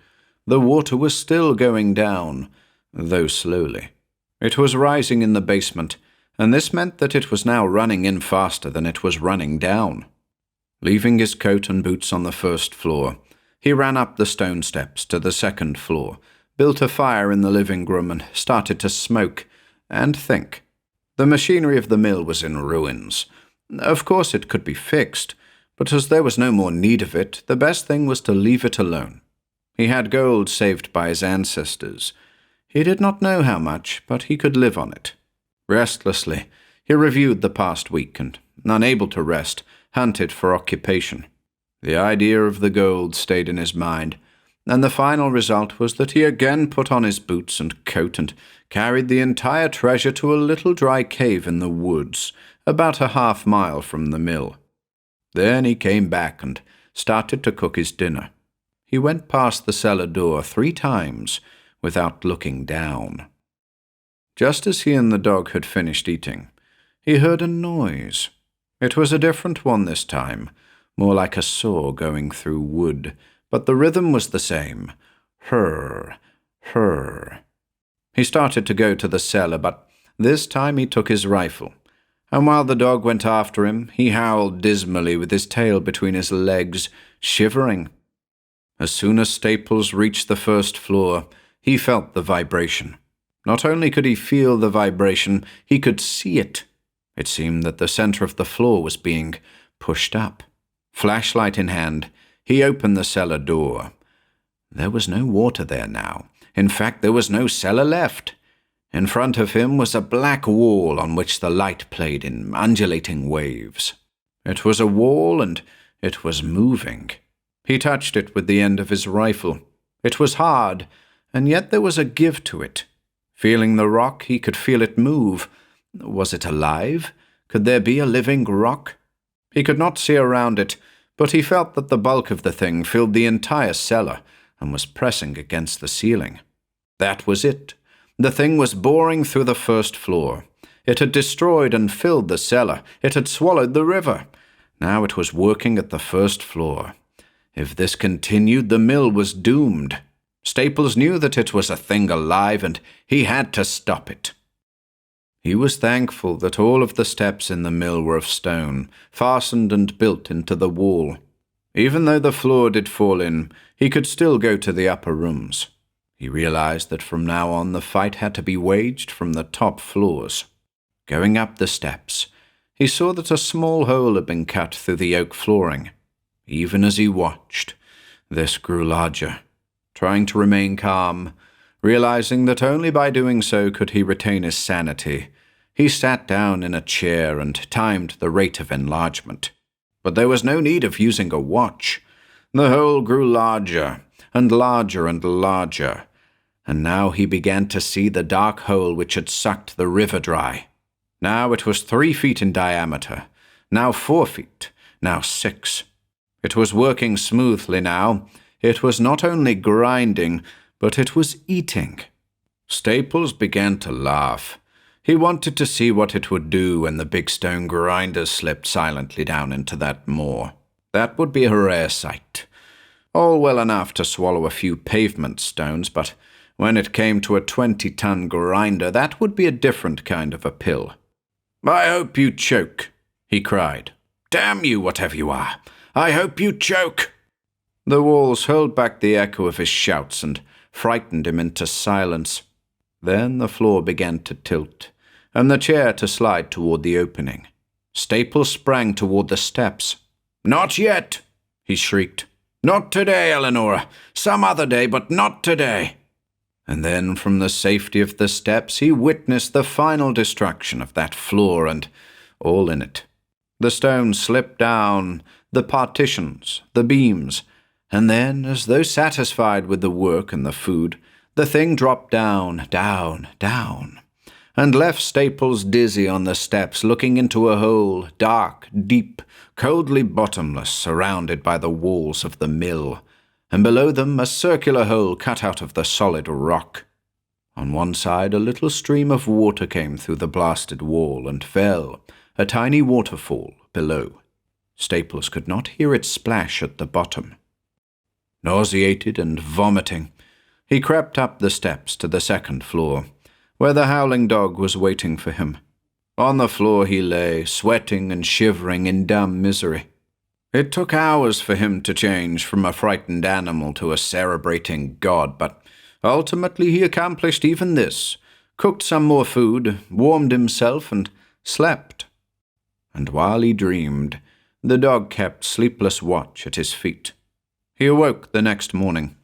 The water was still going down, though slowly. It was rising in the basement, and this meant that it was now running in faster than it was running down. Leaving his coat and boots on the first floor, he ran up the stone steps to the second floor, built a fire in the living room, and started to smoke and think. The machinery of the mill was in ruins. Of course it could be fixed, but as there was no more need of it, the best thing was to leave it alone. He had gold saved by his ancestors. He did not know how much, but he could live on it. Restlessly, he reviewed the past week and, unable to rest, hunted for occupation. The idea of the gold stayed in his mind, and the final result was that he again put on his boots and coat and carried the entire treasure to a little dry cave in the woods, about a half-mile from the mill. Then he came back and started to cook his dinner. He went past the cellar door 3 times without looking down. Just as he and the dog had finished eating, he heard a noise. It was a different one this time, more like a saw going through wood, but the rhythm was the same. Hurr, hurr. He started to go to the cellar, but this time he took his rifle, and while the dog went after him, he howled dismally with his tail between his legs, shivering. As soon as Staples reached the first floor, he felt the vibration. Not only could he feel the vibration, he could see it. It seemed that the center of the floor was being pushed up. Flashlight in hand, he opened the cellar door. There was no water there now. In fact, there was no cellar left. In front of him was a black wall on which the light played in undulating waves. It was a wall, and it was moving. He touched it with the end of his rifle. It was hard, and yet there was a give to it. Feeling the rock, he could feel it move. Was it alive? Could there be a living rock? He could not see around it, but he felt that the bulk of the thing filled the entire cellar and was pressing against the ceiling. That was it. The thing was boring through the first floor. It had destroyed and filled the cellar. It had swallowed the river. Now it was working at the first floor. If this continued, the mill was doomed. Staples knew that it was a thing alive, and he had to stop it. He was thankful that all of the steps in the mill were of stone, fastened and built into the wall. Even though the floor did fall in, he could still go to the upper rooms. He realized that from now on the fight had to be waged from the top floors. Going up the steps, he saw that a small hole had been cut through the oak flooring. Even as he watched, this grew larger. Trying to remain calm, realizing that only by doing so could he retain his sanity, he sat down in a chair and timed the rate of enlargement. But there was no need of using a watch. The hole grew larger and larger and larger, and now he began to see the dark hole which had sucked the river dry. Now it was 3 feet in diameter, now 4 feet, now 6. It was working smoothly now. It was not only grinding, but it was eating. Staples began to laugh. He wanted to see what it would do when the big stone grinder slipped silently down into that moor. That would be a rare sight. All well enough to swallow a few pavement stones, but when it came to a 20-ton grinder, that would be a different kind of a pill. "I hope you choke," he cried. "Damn you, whatever you are. I hope you choke." The walls held back the echo of his shouts and frightened him into silence. Then the floor began to tilt, and the chair to slide toward the opening. Staples sprang toward the steps. "Not yet," he shrieked. "Not today, Eleanora. Some other day, but not today." And then from the safety of the steps he witnessed the final destruction of that floor and all in it. The stones slipped down, the partitions, the beams, and then, as though satisfied with the work and the food, the thing dropped down, down, down, and left Staples dizzy on the steps, looking into a hole, dark, deep, coldly bottomless, surrounded by the walls of the mill, and below them a circular hole cut out of the solid rock. On one side a little stream of water came through the blasted wall and fell, a tiny waterfall, below. Staples could not hear it splash at the bottom. Nauseated and vomiting, he crept up the steps to the second floor, where the howling dog was waiting for him. On the floor he lay, sweating and shivering in dumb misery. It took hours for him to change from a frightened animal to a cerebrating god, but ultimately he accomplished even this, cooked some more food, warmed himself, and slept. And while he dreamed, the dog kept sleepless watch at his feet. He awoke the next morning.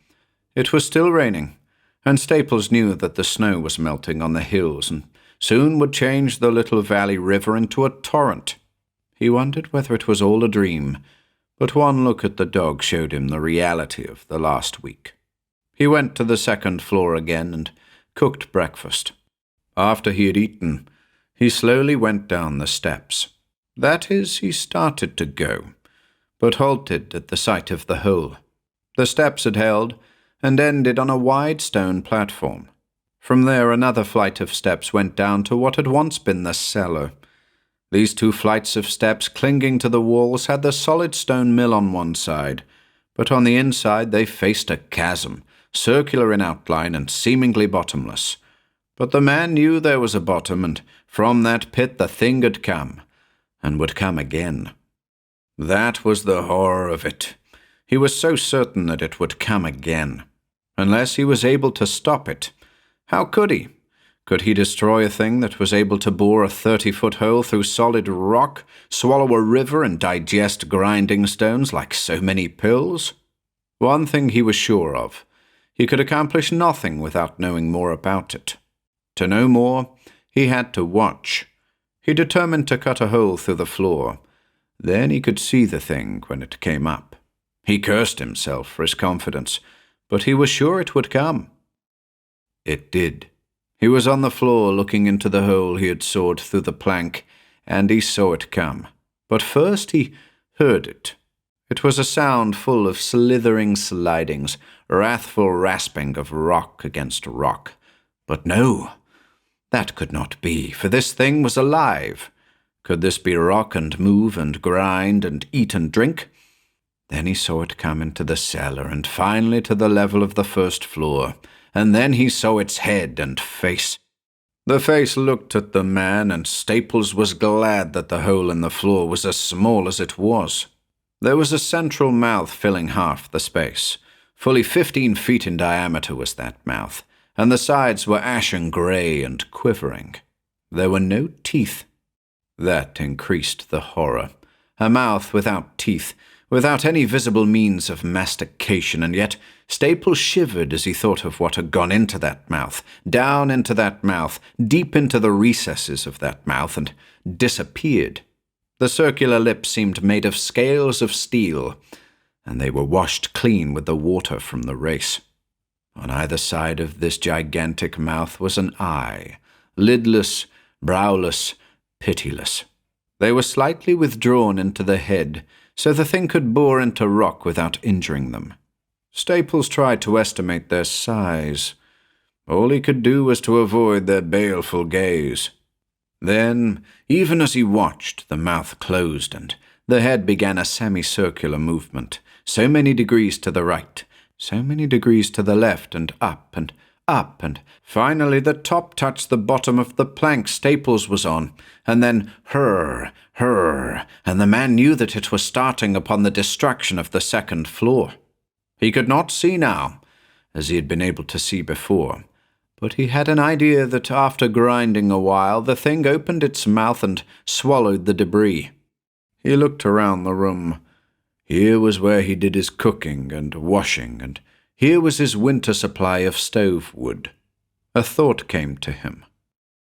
It was still raining, and Staples knew that the snow was melting on the hills and soon would change the little valley river into a torrent. He wondered whether it was all a dream, but one look at the dog showed him the reality of the last week. He went to the second floor again and cooked breakfast. After he had eaten, he slowly went down the steps. That is, he started to go, but halted at the sight of the hole. The steps had held, and ended on a wide stone platform. From there another flight of steps went down to what had once been the cellar. These two flights of steps clinging to the walls had the solid stone mill on one side, but on the inside they faced a chasm, circular in outline and seemingly bottomless. But the man knew there was a bottom, and from that pit the thing had come, and would come again. That was the horror of it. He was so certain that it would come again. Unless he was able to stop it. How could he? Could he destroy a thing that was able to bore a 30-foot hole through solid rock, swallow a river, and digest grinding stones like so many pills? One thing he was sure of. He could accomplish nothing without knowing more about it. To know more, he had to watch. He determined to cut a hole through the floor. Then he could see the thing when it came up. He cursed himself for his confidence, but he was sure it would come. It did. He was on the floor looking into the hole he had sawed through the plank, and he saw it come. But first he heard it. It was a sound full of slithering slidings, wrathful rasping of rock against rock. But no, that could not be, for this thing was alive. Could this be rock and move and grind and eat and drink? Then he saw it come into the cellar and finally to the level of the first floor, and then he saw its head and face. The face looked at the man, and Staples was glad that the hole in the floor was as small as it was. There was a central mouth filling half the space. Fully 15 feet in diameter was that mouth, and the sides were ashen grey and quivering. There were no teeth. That increased the horror. A mouth without teeth, without any visible means of mastication, and yet Staples shivered as he thought of what had gone into that mouth, down into that mouth, deep into the recesses of that mouth, and disappeared. The circular lips seemed made of scales of steel, and they were washed clean with the water from the race. On either side of this gigantic mouth was an eye, lidless, browless, pitiless. They were slightly withdrawn into the head, so the thing could bore into rock without injuring them. Staples tried to estimate their size. All he could do was to avoid their baleful gaze. Then, even as he watched, the mouth closed and the head began a semicircular movement, so many degrees to the right, so many degrees to the left, and up, and finally the top touched the bottom of the plank Staples was on, and then hurr, and the man knew that it was starting upon the destruction of the second floor. He could not see now, as he had been able to see before, but he had an idea that after grinding a while, the thing opened its mouth and swallowed the debris. He looked around the room. Here was where he did his cooking and washing, and here was his winter supply of stove wood. A thought came to him.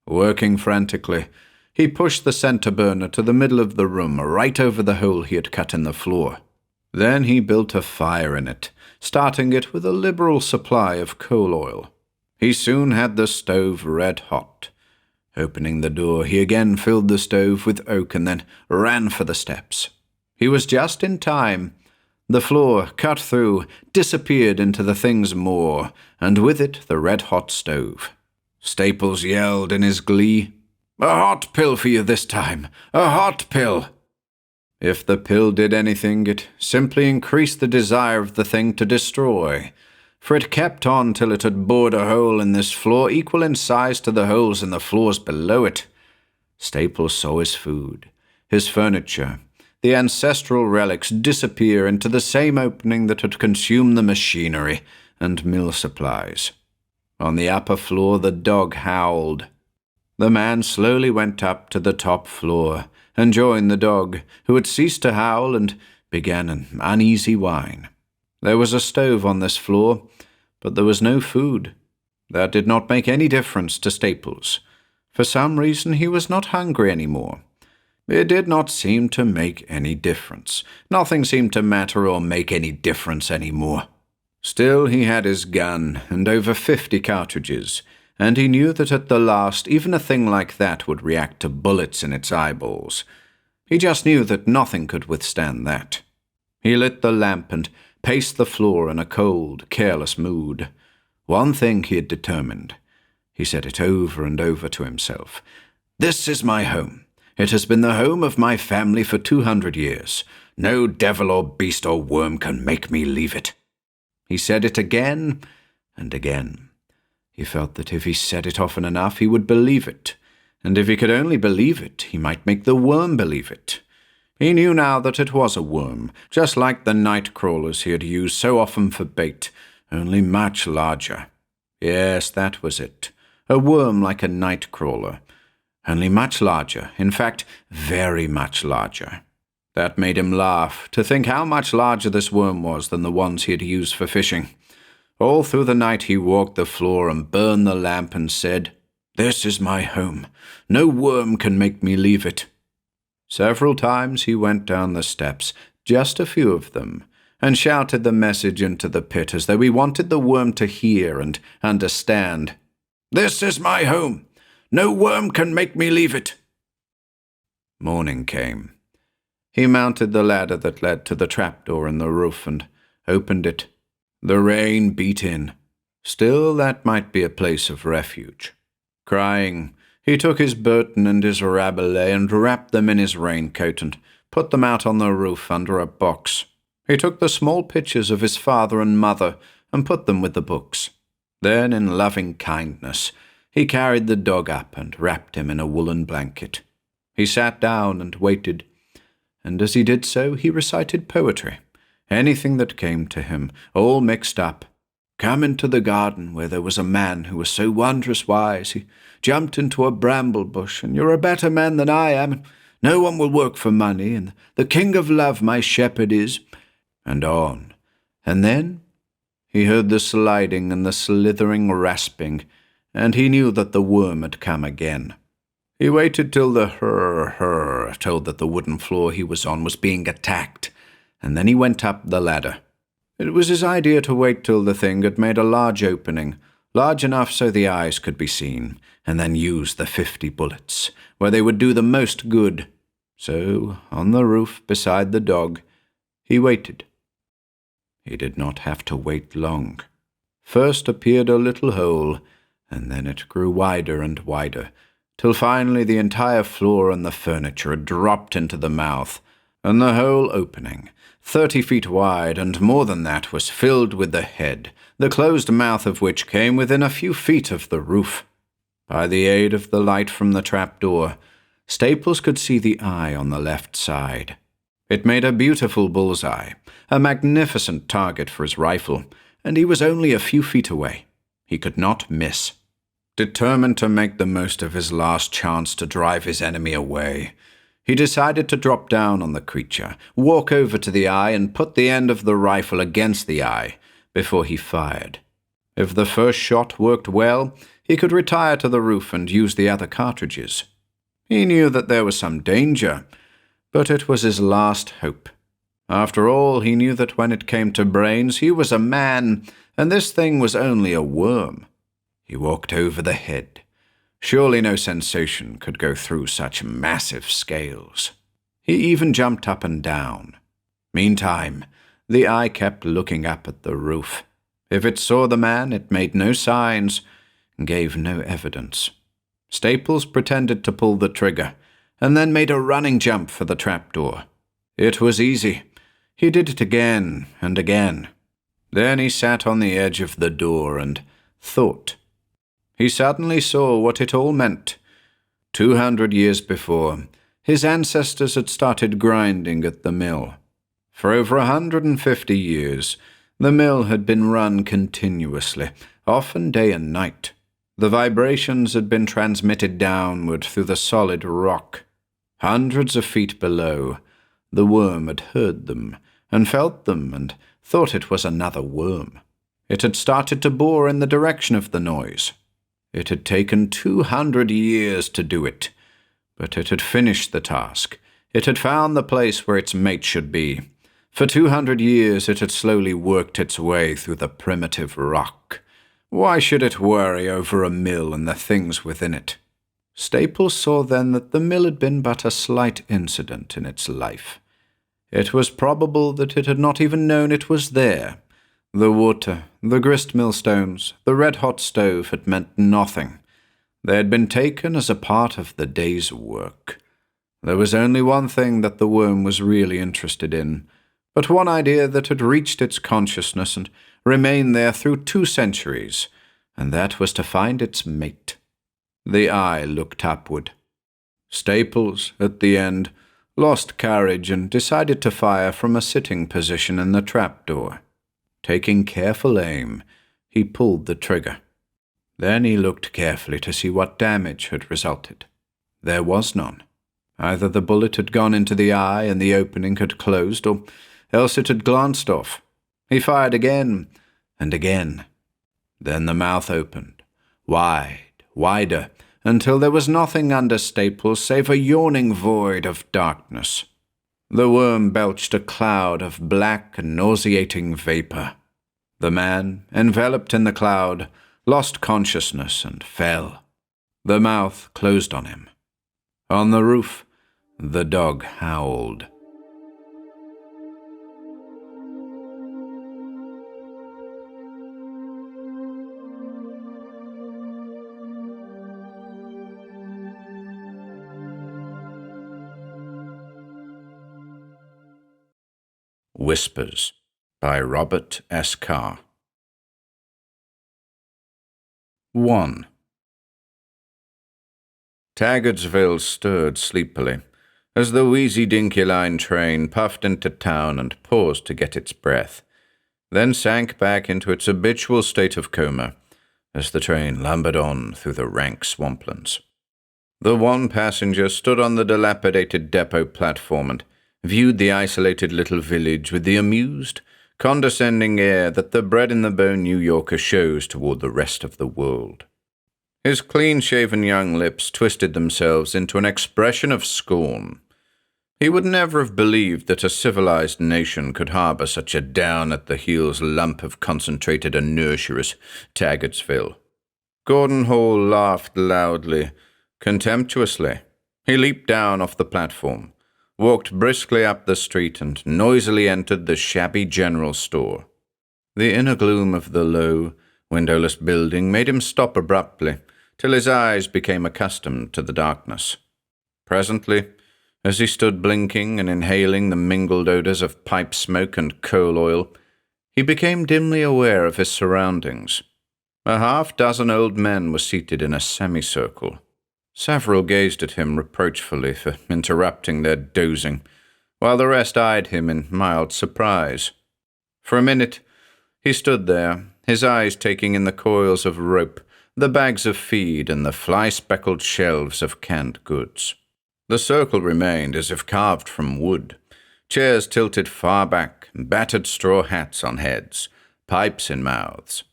Working frantically, he pushed the center burner to the middle of the room, right over the hole he had cut in the floor. Then he built a fire in it, starting it with a liberal supply of coal oil. He soon had the stove red hot. Opening the door, he again filled the stove with oak and then ran for the steps. He was just in time. The floor, cut through, disappeared into the thing's maw, and with it the red-hot stove. Staples yelled in his glee, "A hot pill for you this time! A hot pill!" If the pill did anything, it simply increased the desire of the thing to destroy, for it kept on till it had bored a hole in this floor equal in size to the holes in the floors below it. Staples saw his food, his furniture, the ancestral relics disappear into the same opening that had consumed the machinery and mill supplies. On the upper floor the dog howled. The man slowly went up to the top floor and joined the dog, who had ceased to howl, and began an uneasy whine. There was a stove on this floor, but there was no food. That did not make any difference to Staples. For some reason he was not hungry any more. It did not seem to make any difference. Nothing seemed to matter or make any difference any more. Still, he had his gun, and over 50 cartridges, and he knew that at the last even a thing like that would react to bullets in its eyeballs. He just knew that nothing could withstand that. He lit the lamp and paced the floor in a cold, careless mood. One thing he had determined. He said it over and over to himself. "This is my home. It has been the home of my family for 200 years. No devil or beast or worm can make me leave it." He said it again and again. He felt that if he said it often enough, he would believe it, and if he could only believe it, he might make the worm believe it. He knew now that it was a worm, just like the night crawlers he had used so often for bait, only much larger. Yes, that was it. A worm like a night crawler, only much larger, in fact, very much larger. That made him laugh, to think how much larger this worm was than the ones he had used for fishing. All through the night he walked the floor and burned the lamp and said, "This is my home. No worm can make me leave it." Several times he went down the steps, just a few of them, and shouted the message into the pit as though he wanted the worm to hear and understand. "This is my home. No worm can make me leave it." Morning came. He mounted the ladder that led to the trapdoor in the roof and opened it. The rain beat in. Still, that might be a place of refuge. Crying, he took his Burton and his Rabelais and wrapped them in his raincoat and put them out on the roof under a box. He took the small pictures of his father and mother and put them with the books. Then, in loving kindness, he carried the dog up and wrapped him in a woolen blanket. He sat down and waited, and as he did so he recited poetry. Anything that came to him, all mixed up. Come into the garden where there was a man who was so wondrous wise. He jumped into a bramble bush, and you're a better man than I am, and no one will work for money, and the king of love my shepherd is, and on. And then he heard the sliding and the slithering rasping, and he knew that the worm had come again. He waited till the hurr told that the wooden floor he was on was being attacked, and then he went up the ladder. It was his idea to wait till the thing had made a large opening, large enough so the eyes could be seen, and then use the 50 bullets, where they would do the most good. So, on the roof beside the dog, he waited. He did not have to wait long. First appeared a little hole, and then it grew wider and wider, till finally the entire floor and the furniture had dropped into the mouth, and the whole opening, 30 feet wide and more than that, was filled with the head, the closed mouth of which came within a few feet of the roof. By the aid of the light from the trapdoor, Staples could see the eye on the left side. It made a beautiful bullseye, a magnificent target for his rifle, and he was only a few feet away. He could not miss. Determined to make the most of his last chance to drive his enemy away, he decided to drop down on the creature, walk over to the eye, and put the end of the rifle against the eye before he fired. If the first shot worked well, he could retire to the roof and use the other cartridges. He knew that there was some danger, but it was his last hope. After all, he knew that when it came to brains, he was a man, and this thing was only a worm. He walked over the head. Surely no sensation could go through such massive scales. He even jumped up and down. Meantime, the eye kept looking up at the roof. If it saw the man, it made no signs, gave no evidence. Staples pretended to pull the trigger, and then made a running jump for the trapdoor. It was easy. He did it again and again. Then he sat on the edge of the door and thought. He suddenly saw what it all meant. 200 years before, his ancestors had started grinding at the mill. For over 150 years, the mill had been run continuously, often day and night. The vibrations had been transmitted downward through the solid rock. Hundreds of feet below, the worm had heard them, and felt them, and thought it was another worm. It had started to bore in the direction of the noise. It had taken 200 years to do it, but it had finished the task. It had found the place where its mate should be. For 200 years it had slowly worked its way through the primitive rock. Why should it worry over a mill and the things within it? Staples saw then that the mill had been but a slight incident in its life. It was probable that it had not even known it was there. The water, the grist millstones, the red-hot stove had meant nothing. They had been taken as a part of the day's work. There was only one thing that the worm was really interested in, but one idea that had reached its consciousness and remained there through 2 centuries, and that was to find its mate. The eye looked upward. Staples, at the end, lost courage and decided to fire from a sitting position in the trapdoor. Taking careful aim, he pulled the trigger. Then he looked carefully to see what damage had resulted. There was none. Either the bullet had gone into the eye and the opening had closed, or else it had glanced off. He fired again and again. Then the mouth opened, wide, wider, until there was nothing under Staples save a yawning void of darkness. The worm belched a cloud of black, nauseating vapor. The man, enveloped in the cloud, lost consciousness and fell. The mouth closed on him. On the roof, the dog howled. Whispers by Robert S. Carr. 1. Taggartsville stirred sleepily as the wheezy Dinky Line train puffed into town and paused to get its breath, then sank back into its habitual state of coma as the train lumbered on through the rank swamplands. The one passenger stood on the dilapidated depot platform and viewed the isolated little village with the amused, condescending air that the bred-in-the-bone New Yorker shows toward the rest of the world. His clean-shaven young lips twisted themselves into an expression of scorn. He would never have believed that a civilized nation could harbor such a down-at-the-heels lump of concentrated inertia as Taggartsville. Gordon Hall laughed loudly, contemptuously. He leaped down off the platform, walked briskly up the street, and noisily entered the shabby general store. The inner gloom of the low, windowless building made him stop abruptly, till his eyes became accustomed to the darkness. Presently, as he stood blinking and inhaling the mingled odors of pipe smoke and coal oil, he became dimly aware of his surroundings. A half-dozen old men were seated in a semicircle. Several gazed at him reproachfully for interrupting their dozing, while the rest eyed him in mild surprise. For a minute, he stood there, his eyes taking in the coils of rope, the bags of feed, and the fly-speckled shelves of canned goods. The circle remained as if carved from wood, chairs tilted far back, battered straw hats on heads, pipes in mouths.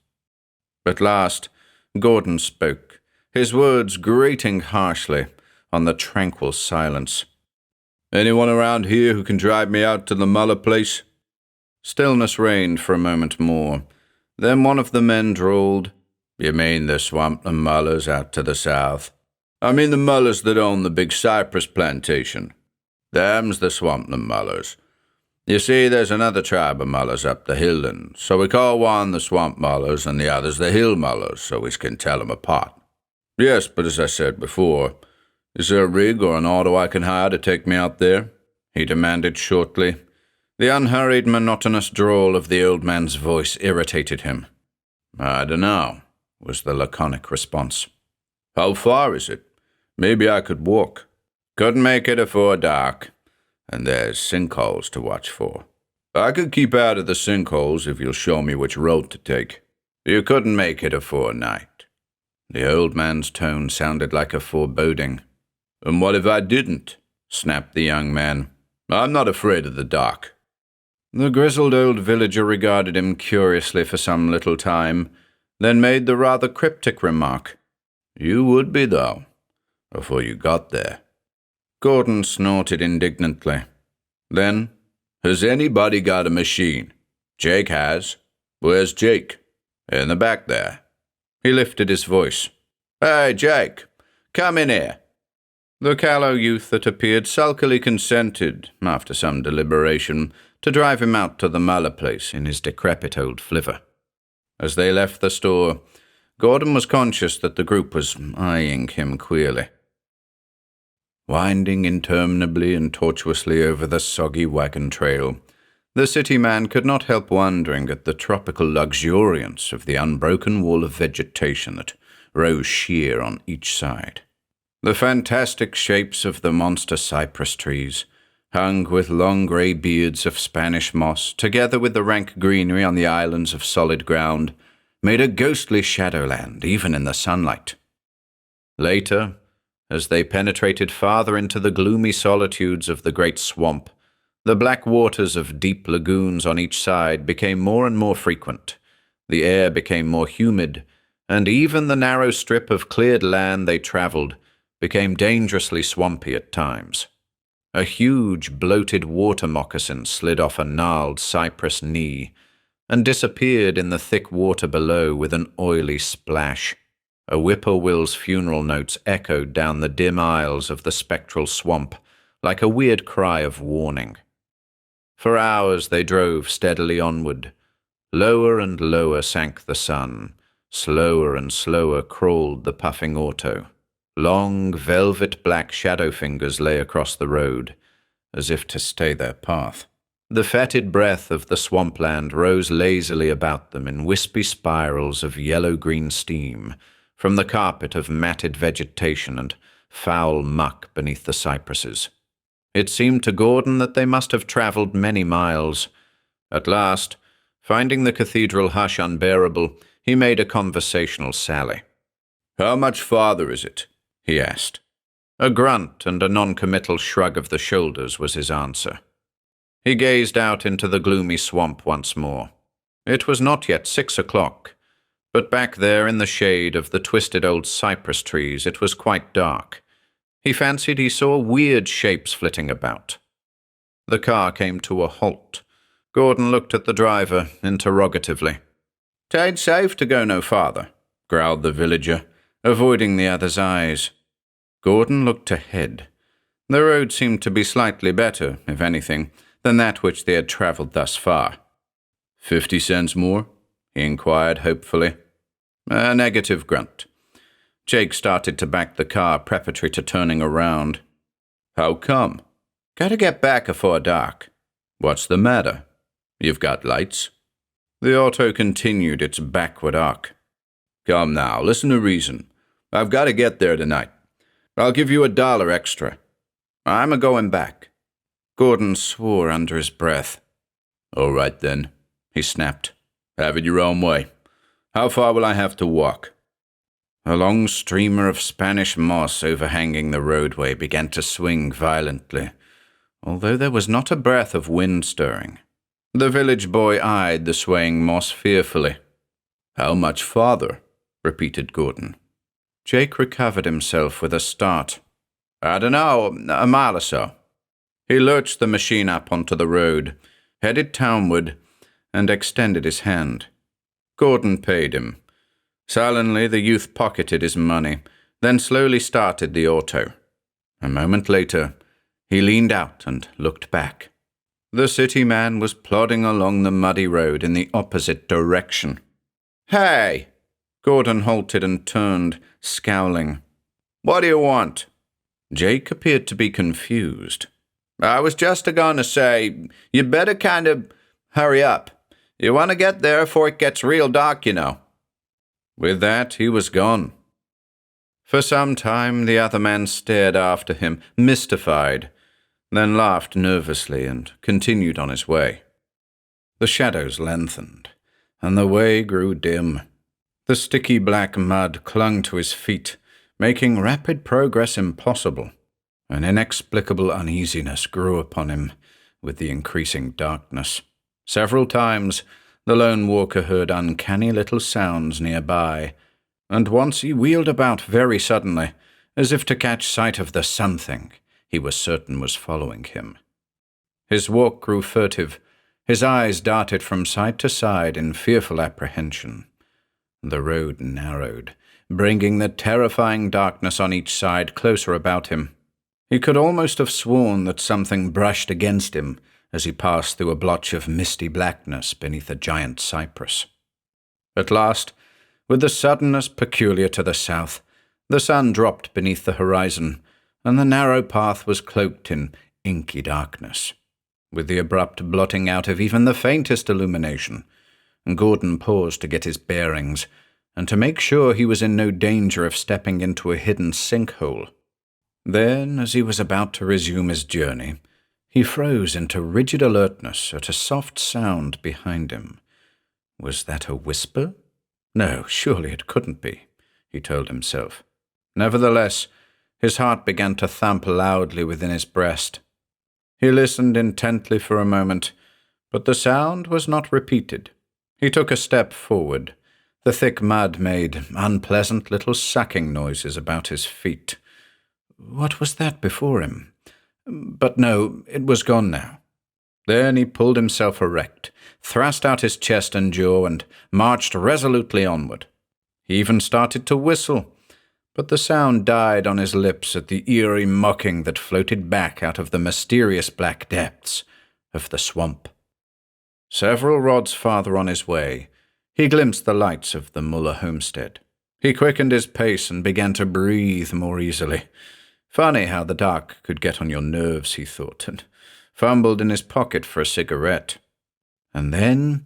At last, Gordon spoke, his words grating harshly on the tranquil silence. Anyone around here who can drive me out to the Muller place?" Stillness reigned for a moment more. Then one of the men drawled, "You mean the Swampland Mullers out to the south?" "I mean the Mullers that own the big cypress plantation. Them's the Swampland Mullers. You see, there's another tribe of Mullers up the hill, and so we call one the Swamp Mullers and the others the Hill Mullers, so we can tell 'em apart." "Yes, but as I said before, is there a rig or an auto I can hire to take me out there?" he demanded shortly. The unhurried, monotonous drawl of the old man's voice irritated him. "I dunno," was the laconic response. "How far is it? Maybe I could walk." "Couldn't make it afore dark, and there's sinkholes to watch for." "I could keep out of the sinkholes if you'll show me which road to take." "You couldn't make it afore night." The old man's tone sounded like a foreboding. "And what if I didn't?" snapped the young man. "I'm not afraid of the dark." The grizzled old villager regarded him curiously for some little time, then made the rather cryptic remark, "You would be, though, before you got there." Gordon snorted indignantly. Then, "Has anybody got a machine?" "Jake has." "Where's Jake?" "In the back there." He lifted his voice. "Hey, Jake, come in here." The callow youth that appeared sulkily consented, after some deliberation, to drive him out to the Muller place in his decrepit old flivver. As they left the store, Gordon was conscious that the group was eyeing him queerly. Winding interminably and tortuously over the soggy wagon trail, the city man could not help wondering at the tropical luxuriance of the unbroken wall of vegetation that rose sheer on each side. The fantastic shapes of the monster cypress trees, hung with long grey beards of Spanish moss, together with the rank greenery on the islands of solid ground, made a ghostly shadowland even in the sunlight. Later, as they penetrated farther into the gloomy solitudes of the great swamp, the black waters of deep lagoons on each side became more and more frequent, the air became more humid, and even the narrow strip of cleared land they travelled became dangerously swampy at times. A huge, bloated water moccasin slid off a gnarled cypress knee and disappeared in the thick water below with an oily splash. A whippoorwill's funeral notes echoed down the dim aisles of the spectral swamp like a weird cry of warning. For hours they drove steadily onward. Lower and lower sank the sun. Slower and slower crawled the puffing auto. Long, velvet-black shadow fingers lay across the road, as if to stay their path. The fetid breath of the swampland rose lazily about them in wispy spirals of yellow-green steam from the carpet of matted vegetation and foul muck beneath the cypresses. It seemed to Gordon that they must have travelled many miles. At last, finding the cathedral hush unbearable, he made a conversational sally. "How much farther is it?" he asked. A grunt and a non-committal shrug of the shoulders was his answer. He gazed out into the gloomy swamp once more. It was not yet 6 o'clock, but back there in the shade of the twisted old cypress trees it was quite dark. He fancied he saw weird shapes flitting about. The car came to a halt. Gordon looked at the driver interrogatively. "'Tain't safe to go no farther," growled the villager, avoiding the other's eyes. Gordon looked ahead. The road seemed to be slightly better, if anything, than that which they had travelled thus far. 50 cents more?" he inquired hopefully. A negative grunt. Jake started to back the car preparatory to turning around. "How come?" "Gotta get back afore dark." "What's the matter? You've got lights?" The auto continued its backward arc. "Come now, listen to reason. I've got to get there tonight. I'll give you $1 extra." "I'm a-going back." Gordon swore under his breath. "All right, then," he snapped. "Have it your own way. How far will I have to walk?" A long streamer of Spanish moss overhanging the roadway began to swing violently, although there was not a breath of wind stirring. The village boy eyed the swaying moss fearfully. "How much farther?" repeated Gordon. Jake recovered himself with a start. "I dunno, a mile or so." He lurched the machine up onto the road, headed townward, and extended his hand. Gordon paid him. Sullenly, the youth pocketed his money, then slowly started the auto. A moment later, he leaned out and looked back. The city man was plodding along the muddy road in the opposite direction. "Hey!" Gordon halted and turned, scowling. "What do you want?" Jake appeared to be confused. "I was just a-going to say, you better kind of hurry up. You want to get there before it gets real dark, you know." With that, he was gone. For some time, the other man stared after him, mystified, then laughed nervously and continued on his way. The shadows lengthened, and the way grew dim. The sticky black mud clung to his feet, making rapid progress impossible. An inexplicable uneasiness grew upon him with the increasing darkness. Several times, the lone walker heard uncanny little sounds nearby, and once he wheeled about very suddenly, as if to catch sight of the something he was certain was following him. His walk grew furtive. His eyes darted from side to side in fearful apprehension. The road narrowed, bringing the terrifying darkness on each side closer about him. He could almost have sworn that something brushed against him as he passed through a blotch of misty blackness beneath a giant cypress. At last, with the suddenness peculiar to the south, the sun dropped beneath the horizon, and the narrow path was cloaked in inky darkness. With the abrupt blotting out of even the faintest illumination, Gordon paused to get his bearings, and to make sure he was in no danger of stepping into a hidden sinkhole. Then, as he was about to resume his journey, he froze into rigid alertness at a soft sound behind him. Was that a whisper? No, surely it couldn't be, he told himself. Nevertheless, his heart began to thump loudly within his breast. He listened intently for a moment, but the sound was not repeated. He took a step forward. The thick mud made unpleasant little sucking noises about his feet. What was that before him? But no, it was gone now. Then he pulled himself erect, thrust out his chest and jaw, and marched resolutely onward. He even started to whistle, but the sound died on his lips at the eerie mocking that floated back out of the mysterious black depths of the swamp. Several rods farther on his way, he glimpsed the lights of the Muller homestead. He quickened his pace and began to breathe more easily. Funny how the dark could get on your nerves, he thought, and fumbled in his pocket for a cigarette. And then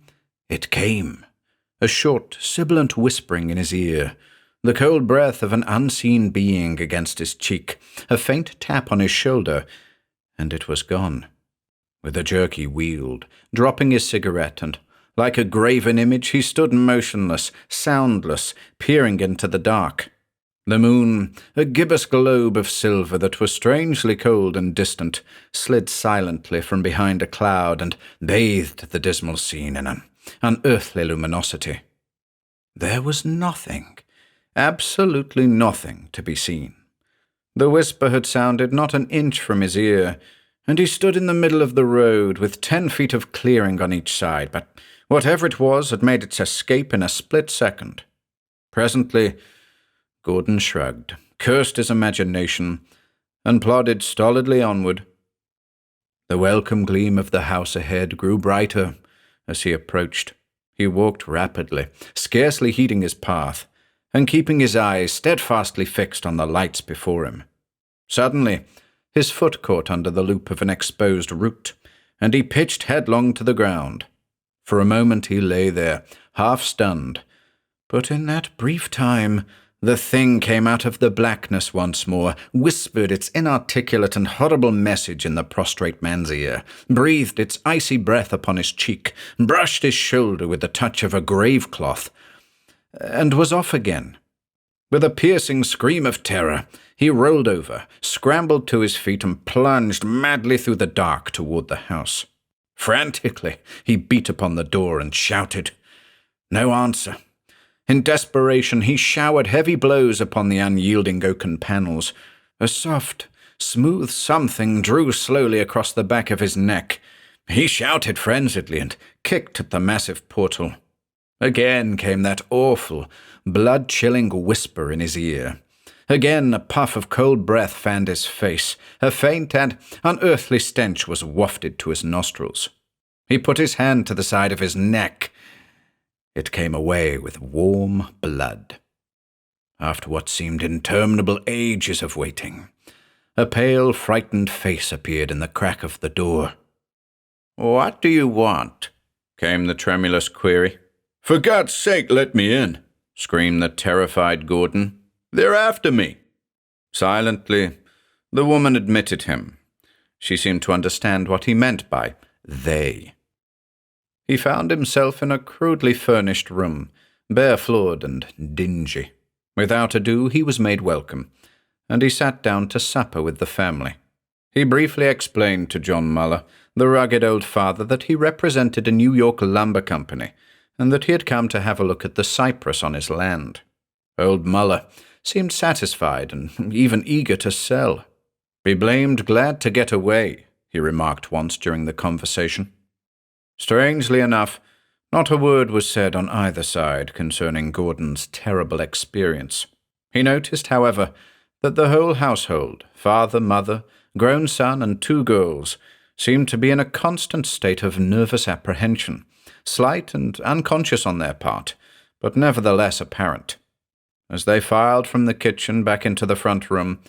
it came, a short, sibilant whispering in his ear, the cold breath of an unseen being against his cheek, a faint tap on his shoulder, and it was gone. With a jerk he wheeled, dropping his cigarette, and like a graven image he stood motionless, soundless, peering into the dark. The moon, a gibbous globe of silver that was strangely cold and distant, slid silently from behind a cloud and bathed the dismal scene in an unearthly luminosity. There was nothing, absolutely nothing to be seen. The whisper had sounded not an inch from his ear, and he stood in the middle of the road with 10 feet of clearing on each side, but whatever it was had made its escape in a split second. Presently, Gordon shrugged, cursed his imagination, and plodded stolidly onward. The welcome gleam of the house ahead grew brighter as he approached. He walked rapidly, scarcely heeding his path, and keeping his eyes steadfastly fixed on the lights before him. Suddenly, his foot caught under the loop of an exposed root, and he pitched headlong to the ground. For a moment he lay there, half stunned, but in that brief time the thing came out of the blackness once more, whispered its inarticulate and horrible message in the prostrate man's ear, breathed its icy breath upon his cheek, brushed his shoulder with the touch of a grave cloth, and was off again. With a piercing scream of terror, he rolled over, scrambled to his feet, and plunged madly through the dark toward the house. Frantically, he beat upon the door and shouted. No answer. In desperation, he showered heavy blows upon the unyielding oaken panels. A soft, smooth something drew slowly across the back of his neck. He shouted frenziedly and kicked at the massive portal. Again came that awful, blood-chilling whisper in his ear. Again a puff of cold breath fanned his face. A faint and unearthly stench was wafted to his nostrils. He put his hand to the side of his neck. It came away with warm blood. After what seemed interminable ages of waiting, a pale, frightened face appeared in the crack of the door. "What do you want?" came the tremulous query. "For God's sake, let me in!" screamed the terrified Gordon. "They're after me!" Silently, the woman admitted him. She seemed to understand what he meant by they. He found himself in a crudely furnished room, bare-floored and dingy. Without ado, he was made welcome, and he sat down to supper with the family. He briefly explained to John Muller, the rugged old father, that he represented a New York lumber company, and that he had come to have a look at the cypress on his land. Old Muller seemed satisfied and even eager to sell. "Be blamed glad to get away," he remarked once during the conversation. Strangely enough, not a word was said on either side concerning Gordon's terrible experience. He noticed, however, that the whole household, father, mother, grown son, and 2 girls, seemed to be in a constant state of nervous apprehension, slight and unconscious on their part, but nevertheless apparent. As they filed from the kitchen back into the front room,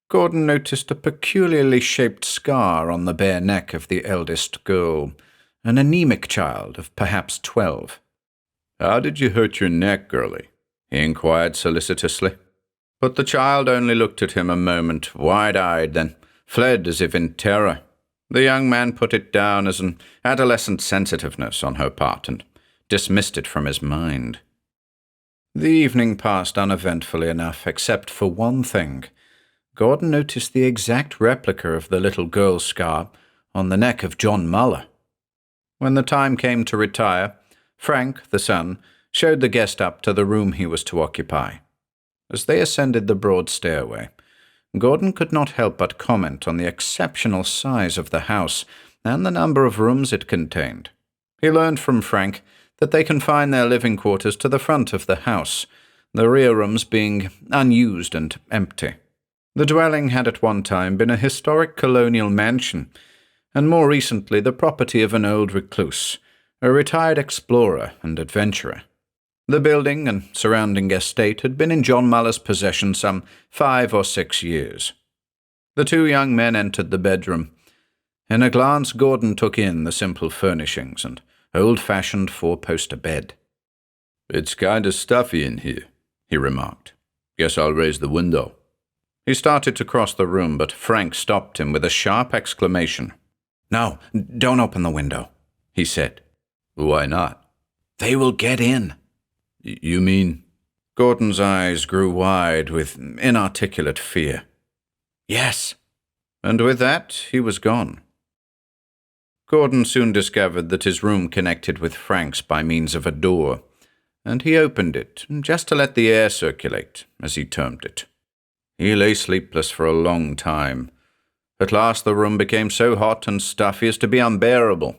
Gordon noticed a peculiarly shaped scar on the bare neck of the eldest girl, an anemic child of perhaps 12. "How did you hurt your neck, girlie?" he inquired solicitously. But the child only looked at him a moment, wide-eyed, then fled as if in terror. The young man put it down as an adolescent sensitiveness on her part and dismissed it from his mind. The evening passed uneventfully enough, except for one thing. Gordon noticed the exact replica of the little girl's scar on the neck of John Muller. When the time came to retire, Frank, the son, showed the guest up to the room he was to occupy. As they ascended the broad stairway, Gordon could not help but comment on the exceptional size of the house and the number of rooms it contained. He learned from Frank that they confined their living quarters to the front of the house, the rear rooms being unused and empty. The dwelling had at one time been a historic colonial mansion, and more recently the property of an old recluse, a retired explorer and adventurer. The building and surrounding estate had been in John Muller's possession some 5 or 6 years. The 2 young men entered the bedroom. In a glance, Gordon took in the simple furnishings and old-fashioned 4-poster bed. "It's kind of stuffy in here," he remarked. "Guess I'll raise the window." He started to cross the room, but Frank stopped him with a sharp exclamation. "No, don't open the window," he said. "Why not?" "They will get in." "You mean—" Gordon's eyes grew wide with inarticulate fear. "Yes." And with that, he was gone. Gordon soon discovered that his room connected with Frank's by means of a door, and he opened it just to let the air circulate, as he termed it. He lay sleepless for a long time. At last the room became so hot and stuffy as to be unbearable,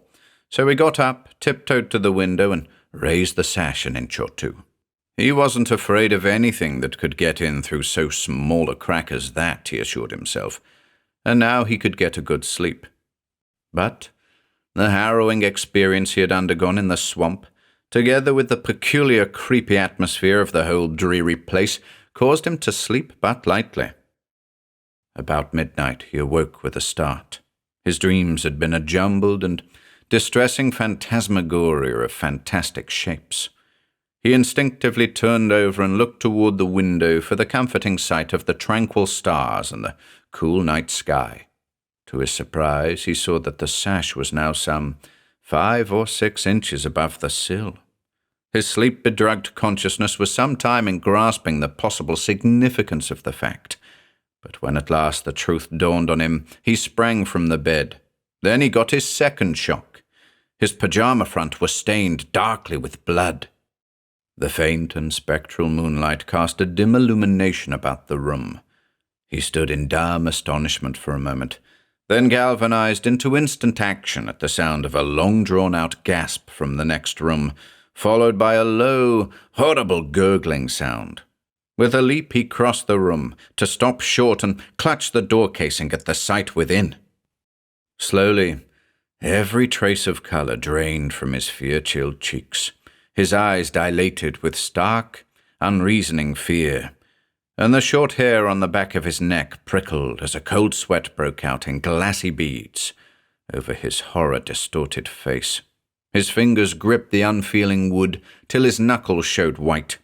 so he got up, tiptoed to the window, and raised the sash an inch or 2. He wasn't afraid of anything that could get in through so small a crack as that, he assured himself, and now he could get a good sleep. But the harrowing experience he had undergone in the swamp, together with the peculiar creepy atmosphere of the whole dreary place, caused him to sleep but lightly. About midnight he awoke with a start. His dreams had been a jumbled and distressing phantasmagoria of fantastic shapes. He instinctively turned over and looked toward the window for the comforting sight of the tranquil stars and the cool night sky. To his surprise, he saw that the sash was now some 5 or 6 inches above the sill. His sleep-bedrugged consciousness was some time in grasping the possible significance of the fact. But when at last the truth dawned on him, he sprang from the bed. Then he got his second shock. His pajama front was stained darkly with blood. The faint and spectral moonlight cast a dim illumination about the room. He stood in dumb astonishment for a moment, then galvanized into instant action at the sound of a long-drawn-out gasp from the next room, followed by a low, horrible gurgling sound. With a leap he crossed the room, to stop short and clutch the door casing at the sight within. Slowly, every trace of colour drained from his fear-chilled cheeks. His eyes dilated with stark, unreasoning fear, and the short hair on the back of his neck prickled as a cold sweat broke out in glassy beads over his horror-distorted face. His fingers gripped the unfeeling wood till his knuckles showed white,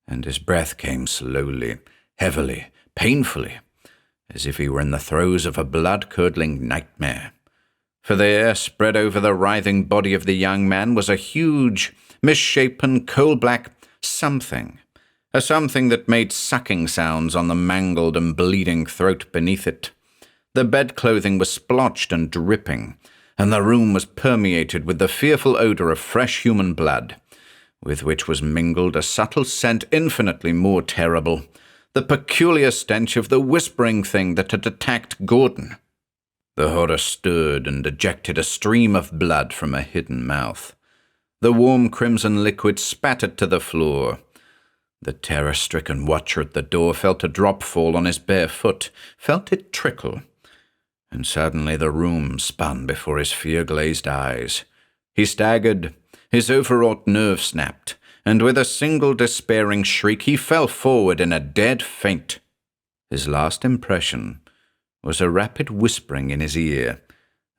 and his breath came slowly, heavily, painfully, as if he were in the throes of a blood-curdling nightmare. For there, spread over the writhing body of the young man, was a huge, misshapen, coal-black something, a something that made sucking sounds on the mangled and bleeding throat beneath it. The bed-clothing was splotched and dripping, and the room was permeated with the fearful odour of fresh human blood, with which was mingled a subtle scent infinitely more terrible, the peculiar stench of the whispering thing that had attacked Gordon. The horror stirred and ejected a stream of blood from a hidden mouth. The warm crimson liquid spattered to the floor. The terror-stricken watcher at the door felt a drop fall on his bare foot, felt it trickle, and suddenly the room spun before his fear-glazed eyes. He staggered, his overwrought nerve snapped, and with a single despairing shriek he fell forward in a dead faint. His last impression was a rapid whispering in his ear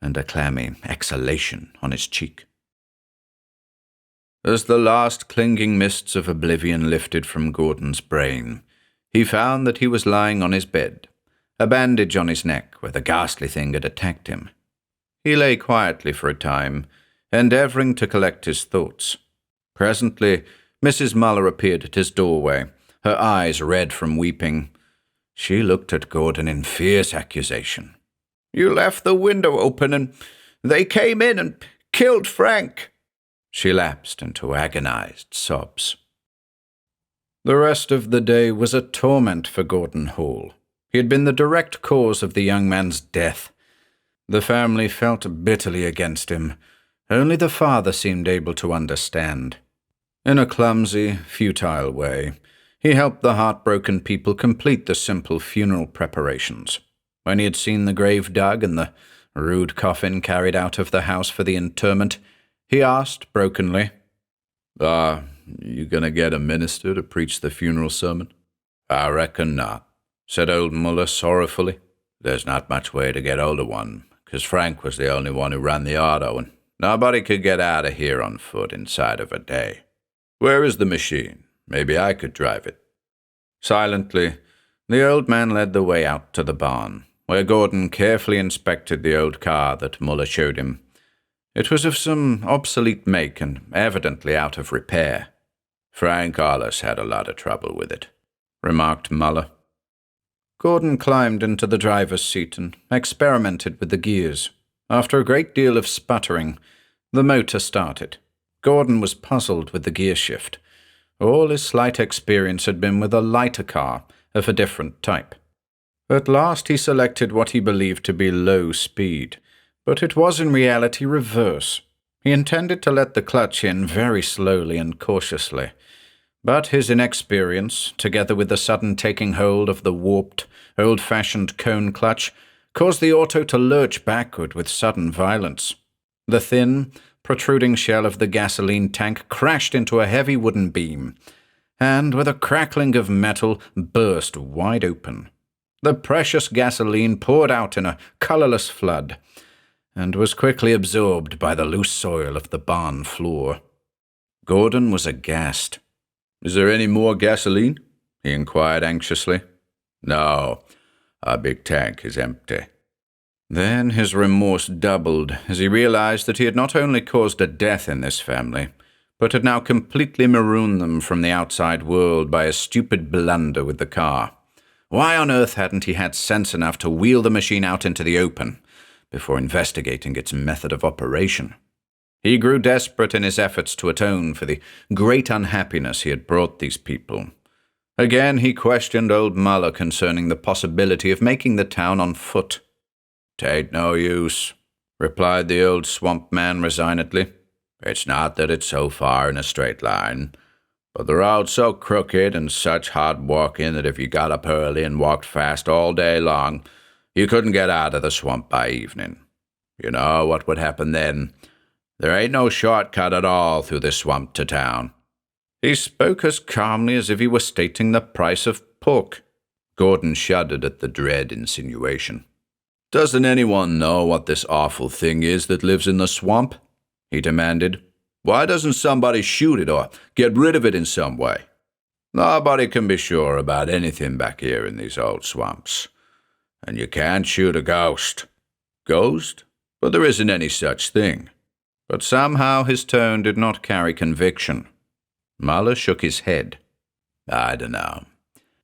and a clammy exhalation on his cheek. As the last clinging mists of oblivion lifted from Gordon's brain, he found that he was lying on his bed, a bandage on his neck where the ghastly thing had attacked him. He lay quietly for a time, endeavouring to collect his thoughts. Presently, Mrs. Muller appeared at his doorway, her eyes red from weeping. She looked at Gordon in fierce accusation. "You left the window open, and they came in and killed Frank." She lapsed into agonized sobs. The rest of the day was a torment for Gordon Hall. He had been the direct cause of the young man's death. The family felt bitterly against him. Only the father seemed able to understand. In a clumsy, futile way, he helped the heartbroken people complete the simple funeral preparations. When he had seen the grave dug and the rude coffin carried out of the house for the interment, he asked brokenly, "You gonna get a minister to preach the funeral sermon?" "I reckon not," said old Muller sorrowfully. "There's not much way to get hold of one, 'cause Frank was the only one who ran the auto, and nobody could get out of here on foot inside of a day. Where is the machine? Maybe I could drive it." Silently, the old man led the way out to the barn, where Gordon carefully inspected the old car that Muller showed him. It was of some obsolete make and evidently out of repair. "Frank allus had a lot of trouble with it," remarked Muller. Gordon climbed into the driver's seat and experimented with the gears. After a great deal of sputtering, the motor started. Gordon was puzzled with the gear shift. All his slight experience had been with a lighter car of a different type. At last he selected what he believed to be low speed, but it was in reality reverse. He intended to let the clutch in very slowly and cautiously, but his inexperience, together with the sudden taking hold of the warped, old-fashioned cone clutch, caused the auto to lurch backward with sudden violence. The thin, protruding shell of the gasoline tank crashed into a heavy wooden beam, and, with a crackling of metal, burst wide open. The precious gasoline poured out in a colourless flood, and was quickly absorbed by the loose soil of the barn floor. Gordon was aghast. "Is there any more gasoline?" he inquired anxiously. "No, our big tank is empty." Then his remorse doubled as he realized that he had not only caused a death in this family, but had now completely marooned them from the outside world by a stupid blunder with the car. Why on earth hadn't he had sense enough to wheel the machine out into the open before investigating its method of operation? He grew desperate in his efforts to atone for the great unhappiness he had brought these people. Again he questioned old Muller concerning the possibility of making the town on foot. "'Tain't no use," replied the old swamp man resignedly. "It's not that it's so far in a straight line, but the road's so crooked and such hard walking that if you got up early and walked fast all day long, you couldn't get out of the swamp by evening. You know what would happen then? There ain't no shortcut at all through this swamp to town." He spoke as calmly as if he were stating the price of pork. Gordon shuddered at the dread insinuation. "Doesn't anyone know what this awful thing is that lives in the swamp?" he demanded. "Why doesn't somebody shoot it or get rid of it in some way? Nobody can be sure about anything back here in these old swamps. And you can't shoot a ghost." "Ghost? But there isn't any such thing." But somehow his tone did not carry conviction. Muller shook his head. "I dunno.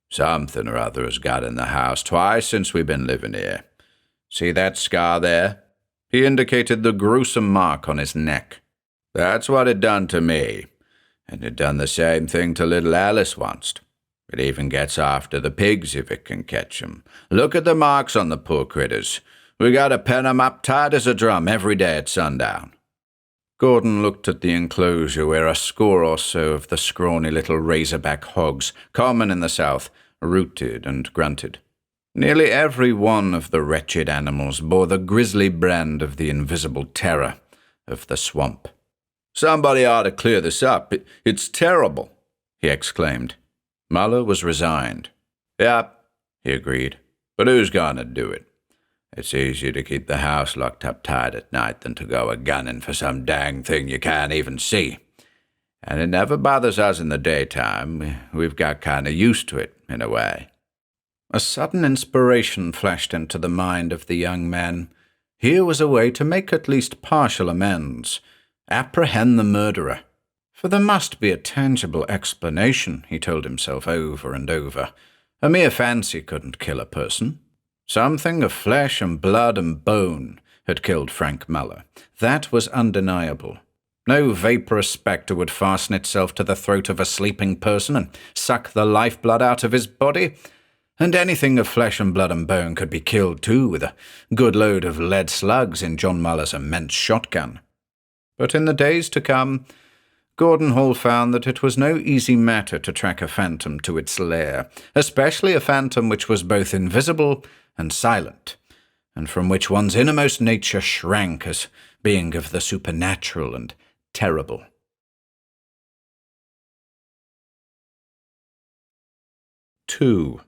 Something or other has got in the house twice since we've been living here. See that scar there?" He indicated the gruesome mark on his neck. "That's what it done to me, and it done the same thing to little Alice once. It even gets after the pigs if it can catch 'em. Look at the marks on the poor critters. We got to pen 'em up tight as a drum every day at sundown." Gordon looked at the enclosure where a score or so of the scrawny little razorback hogs, common in the south, rooted and grunted. Nearly every one of the wretched animals bore the grisly brand of the invisible terror of the swamp. "Somebody ought to clear this up. It's terrible," he exclaimed. Muller was resigned. "Yep," he agreed, "but who's going to do it? It's easier to keep the house locked up tight at night than to go a-gunning for some dang thing you can't even see. And it never bothers us in the daytime. We've got kind of used to it, in a way." A sudden inspiration flashed into the mind of the young man. Here was a way to make at least partial amends. Apprehend the murderer. For there must be a tangible explanation, he told himself over and over. A mere fancy couldn't kill a person. Something of flesh and blood and bone had killed Frank Muller. That was undeniable. No vaporous spectre would fasten itself to the throat of a sleeping person and suck the lifeblood out of his body. And anything of flesh and blood and bone could be killed too with a good load of lead slugs in John Muller's immense shotgun. But in the days to come, Gordon Hall found that it was no easy matter to track a phantom to its lair, especially a phantom which was both invisible and silent, and from which one's innermost nature shrank as being of the supernatural and terrible. Two.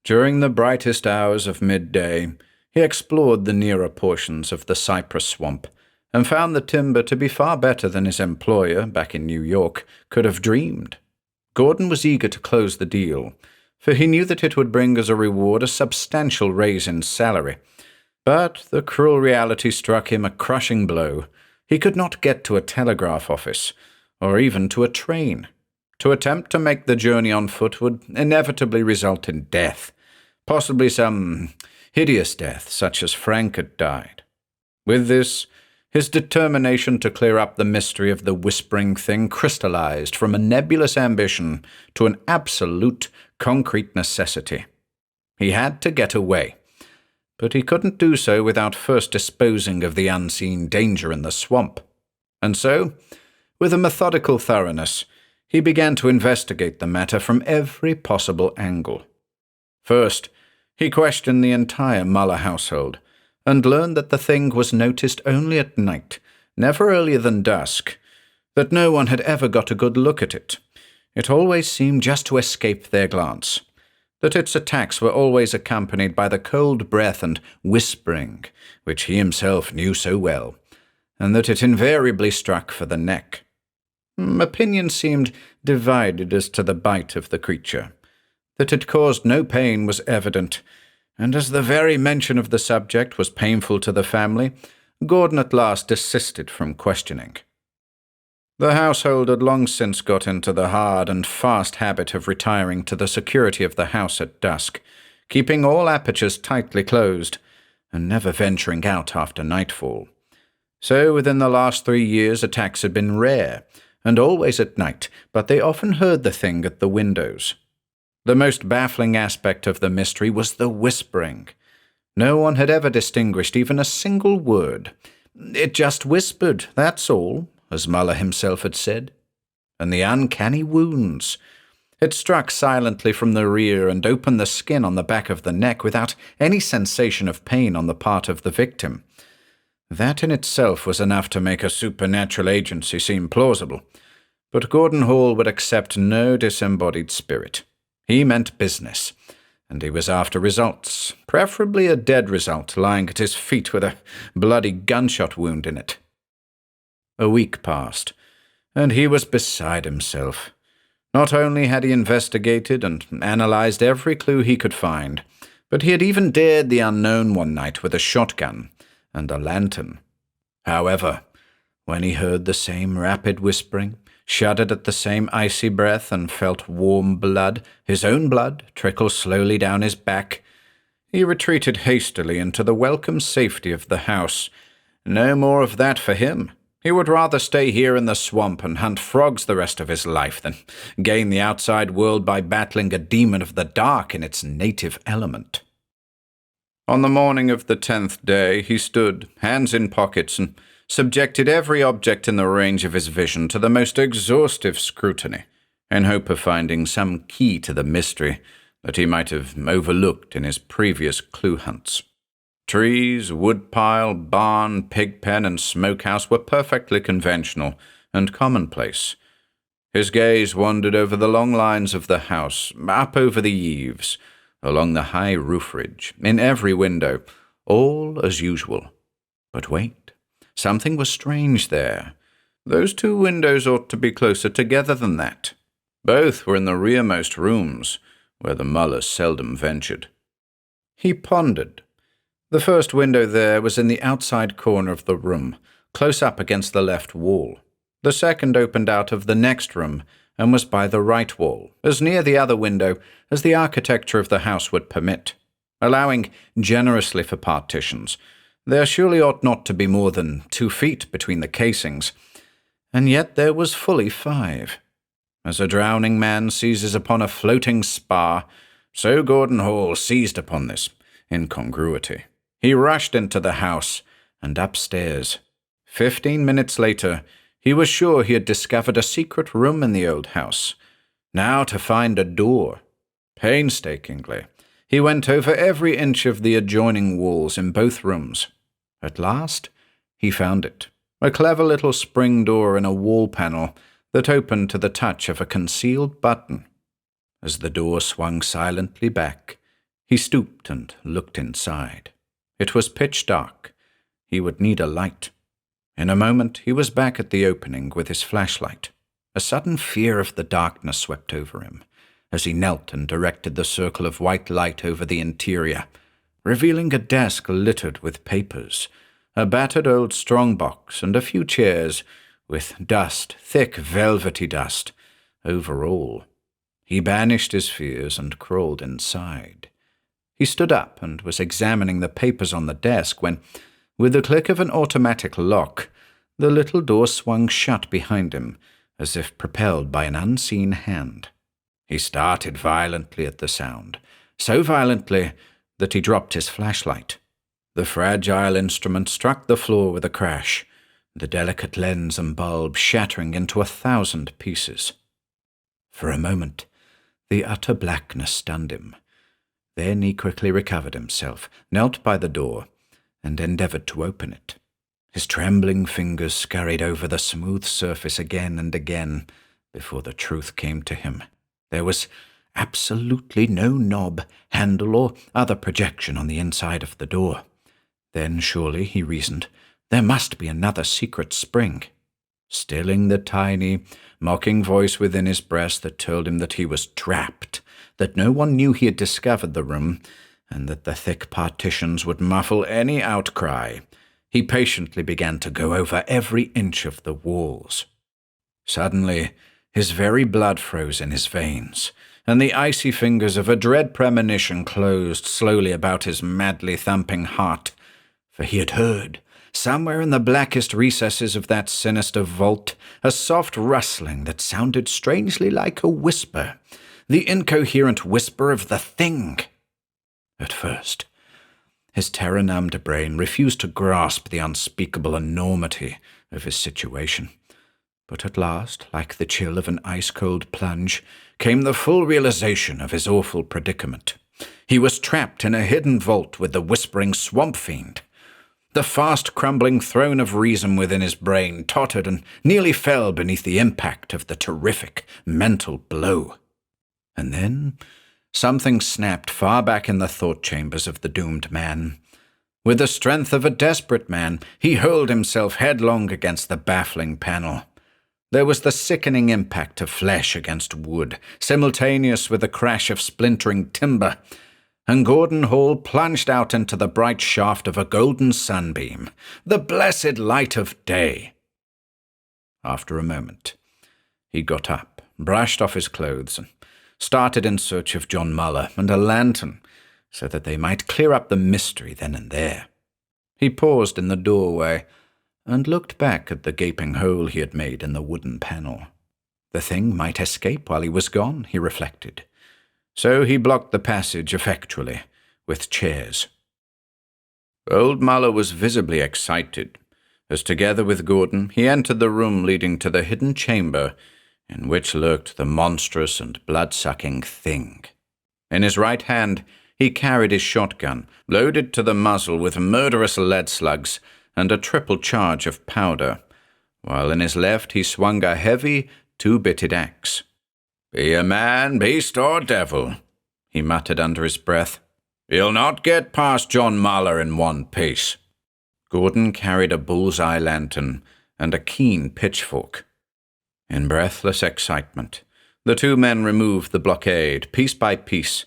During the brightest hours of midday, he explored the nearer portions of the cypress swamp, and found the timber to be far better than his employer, back in New York, could have dreamed. Gordon was eager to close the deal, for he knew that it would bring as a reward a substantial raise in salary. But the cruel reality struck him a crushing blow. He could not get to a telegraph office, or even to a train. To attempt to make the journey on foot would inevitably result in death, possibly some hideous death such as Frank had died. With this, his determination to clear up the mystery of the whispering thing crystallized from a nebulous ambition to an absolute, concrete necessity. He had to get away, but he couldn't do so without first disposing of the unseen danger in the swamp. And so, with a methodical thoroughness, he began to investigate the matter from every possible angle. First, he questioned the entire Muller household, and learned that the thing was noticed only at night, never earlier than dusk, that no one had ever got a good look at it. It always seemed just to escape their glance, that its attacks were always accompanied by the cold breath and whispering, which he himself knew so well, and that it invariably struck for the neck. Opinion seemed divided as to the bite of the creature. That it caused no pain was evident, and as the very mention of the subject was painful to the family, Gordon at last desisted from questioning. The household had long since got into the hard and fast habit of retiring to the security of the house at dusk, keeping all apertures tightly closed, and never venturing out after nightfall. So within the last 3 years attacks had been rare, and always at night, but they often heard the thing at the windows. The most baffling aspect of the mystery was the whispering. No one had ever distinguished even a single word. It just whispered, that's all, as Muller himself had said. And the uncanny wounds. It struck silently from the rear and opened the skin on the back of the neck without any sensation of pain on the part of the victim. That in itself was enough to make a supernatural agency seem plausible. But Gordon Hall would accept no disembodied spirit. He meant business, and he was after results, preferably a dead result lying at his feet with a bloody gunshot wound in it. A week passed, and he was beside himself. Not only had he investigated and analyzed every clue he could find, but he had even dared the unknown one night with a shotgun and a lantern. However, when he heard the same rapid whispering, shuddered at the same icy breath, and felt warm blood, his own blood, trickle slowly down his back, he retreated hastily into the welcome safety of the house. No more of that for him. He would rather stay here in the swamp and hunt frogs the rest of his life than gain the outside world by battling a demon of the dark in its native element. On the morning of the 10th day, he stood, hands in pockets, and subjected every object in the range of his vision to the most exhaustive scrutiny, in hope of finding some key to the mystery that he might have overlooked in his previous clue hunts. Trees, woodpile, barn, pigpen, and smokehouse were perfectly conventional and commonplace. His gaze wandered over the long lines of the house, up over the eaves, along the high roof ridge, in every window, all as usual. But wait. Something was strange there. Those two windows ought to be closer together than that. Both were in the rearmost rooms, where the Mullers seldom ventured. He pondered. The first window there was in the outside corner of the room, close up against the left wall. The second opened out of the next room and was by the right wall, as near the other window as the architecture of the house would permit. Allowing generously for partitions, there surely ought not to be more than 2 feet between the casings, and yet there was fully 5. As a drowning man seizes upon a floating spar, so Gordon Hall seized upon this incongruity. He rushed into the house and upstairs. 15 minutes later, he was sure he had discovered a secret room in the old house. Now to find a door. Painstakingly, he went over every inch of the adjoining walls in both rooms. At last, he found it, a clever little spring door in a wall panel that opened to the touch of a concealed button. As the door swung silently back, he stooped and looked inside. It was pitch dark. He would need a light. In a moment, he was back at the opening with his flashlight. A sudden fear of the darkness swept over him as he knelt and directed the circle of white light over the interior, revealing a desk littered with papers, a battered old strongbox, and a few chairs, with dust, thick velvety dust, over all. He banished his fears and crawled inside. He stood up and was examining the papers on the desk when, with the click of an automatic lock, the little door swung shut behind him, as if propelled by an unseen hand. He started violently at the sound, so violently that he dropped his flashlight. The fragile instrument struck the floor with a crash, the delicate lens and bulb shattering into 1,000 pieces. For a moment, the utter blackness stunned him. Then he quickly recovered himself, knelt by the door, and endeavoured to open it. His trembling fingers scurried over the smooth surface again and again before the truth came to him. There was absolutely no knob, handle, or other projection on the inside of the door. Then, surely, he reasoned, there must be another secret spring. Stilling the tiny, mocking voice within his breast that told him that he was trapped, that no one knew he had discovered the room, and that the thick partitions would muffle any outcry, he patiently began to go over every inch of the walls. Suddenly, his very blood froze in his veins, and the icy fingers of a dread premonition closed slowly about his madly thumping heart, for he had heard, somewhere in the blackest recesses of that sinister vault, a soft rustling that sounded strangely like a whisper, the incoherent whisper of the thing. At first, his terror-numbed brain refused to grasp the unspeakable enormity of his situation. But at last, like the chill of an ice-cold plunge, came the full realization of his awful predicament. He was trapped in a hidden vault with the whispering swamp fiend. The fast-crumbling throne of reason within his brain tottered and nearly fell beneath the impact of the terrific mental blow. And then something snapped far back in the thought chambers of the doomed man. With the strength of a desperate man, he hurled himself headlong against the baffling panel. There was the sickening impact of flesh against wood, simultaneous with the crash of splintering timber, and Gordon Hall plunged out into the bright shaft of a golden sunbeam, the blessed light of day. After a moment, he got up, brushed off his clothes, and started in search of John Muller and a lantern, so that they might clear up the mystery then and there. He paused in the doorway and looked back at the gaping hole he had made in the wooden panel. The thing might escape while he was gone, he reflected. So he blocked the passage effectually with chairs. Old Muller was visibly excited, as together with Gordon he entered the room leading to the hidden chamber in which lurked the monstrous and blood-sucking thing. In his right hand he carried his shotgun, loaded to the muzzle with murderous lead slugs and a triple charge of powder, while in his left he swung a heavy, two-bitted axe. "Be a man, beast, or devil," he muttered under his breath. "You'll not get past John Muller in one piece." Gordon carried a bull's-eye lantern and a keen pitchfork. In breathless excitement, the two men removed the blockade, piece by piece.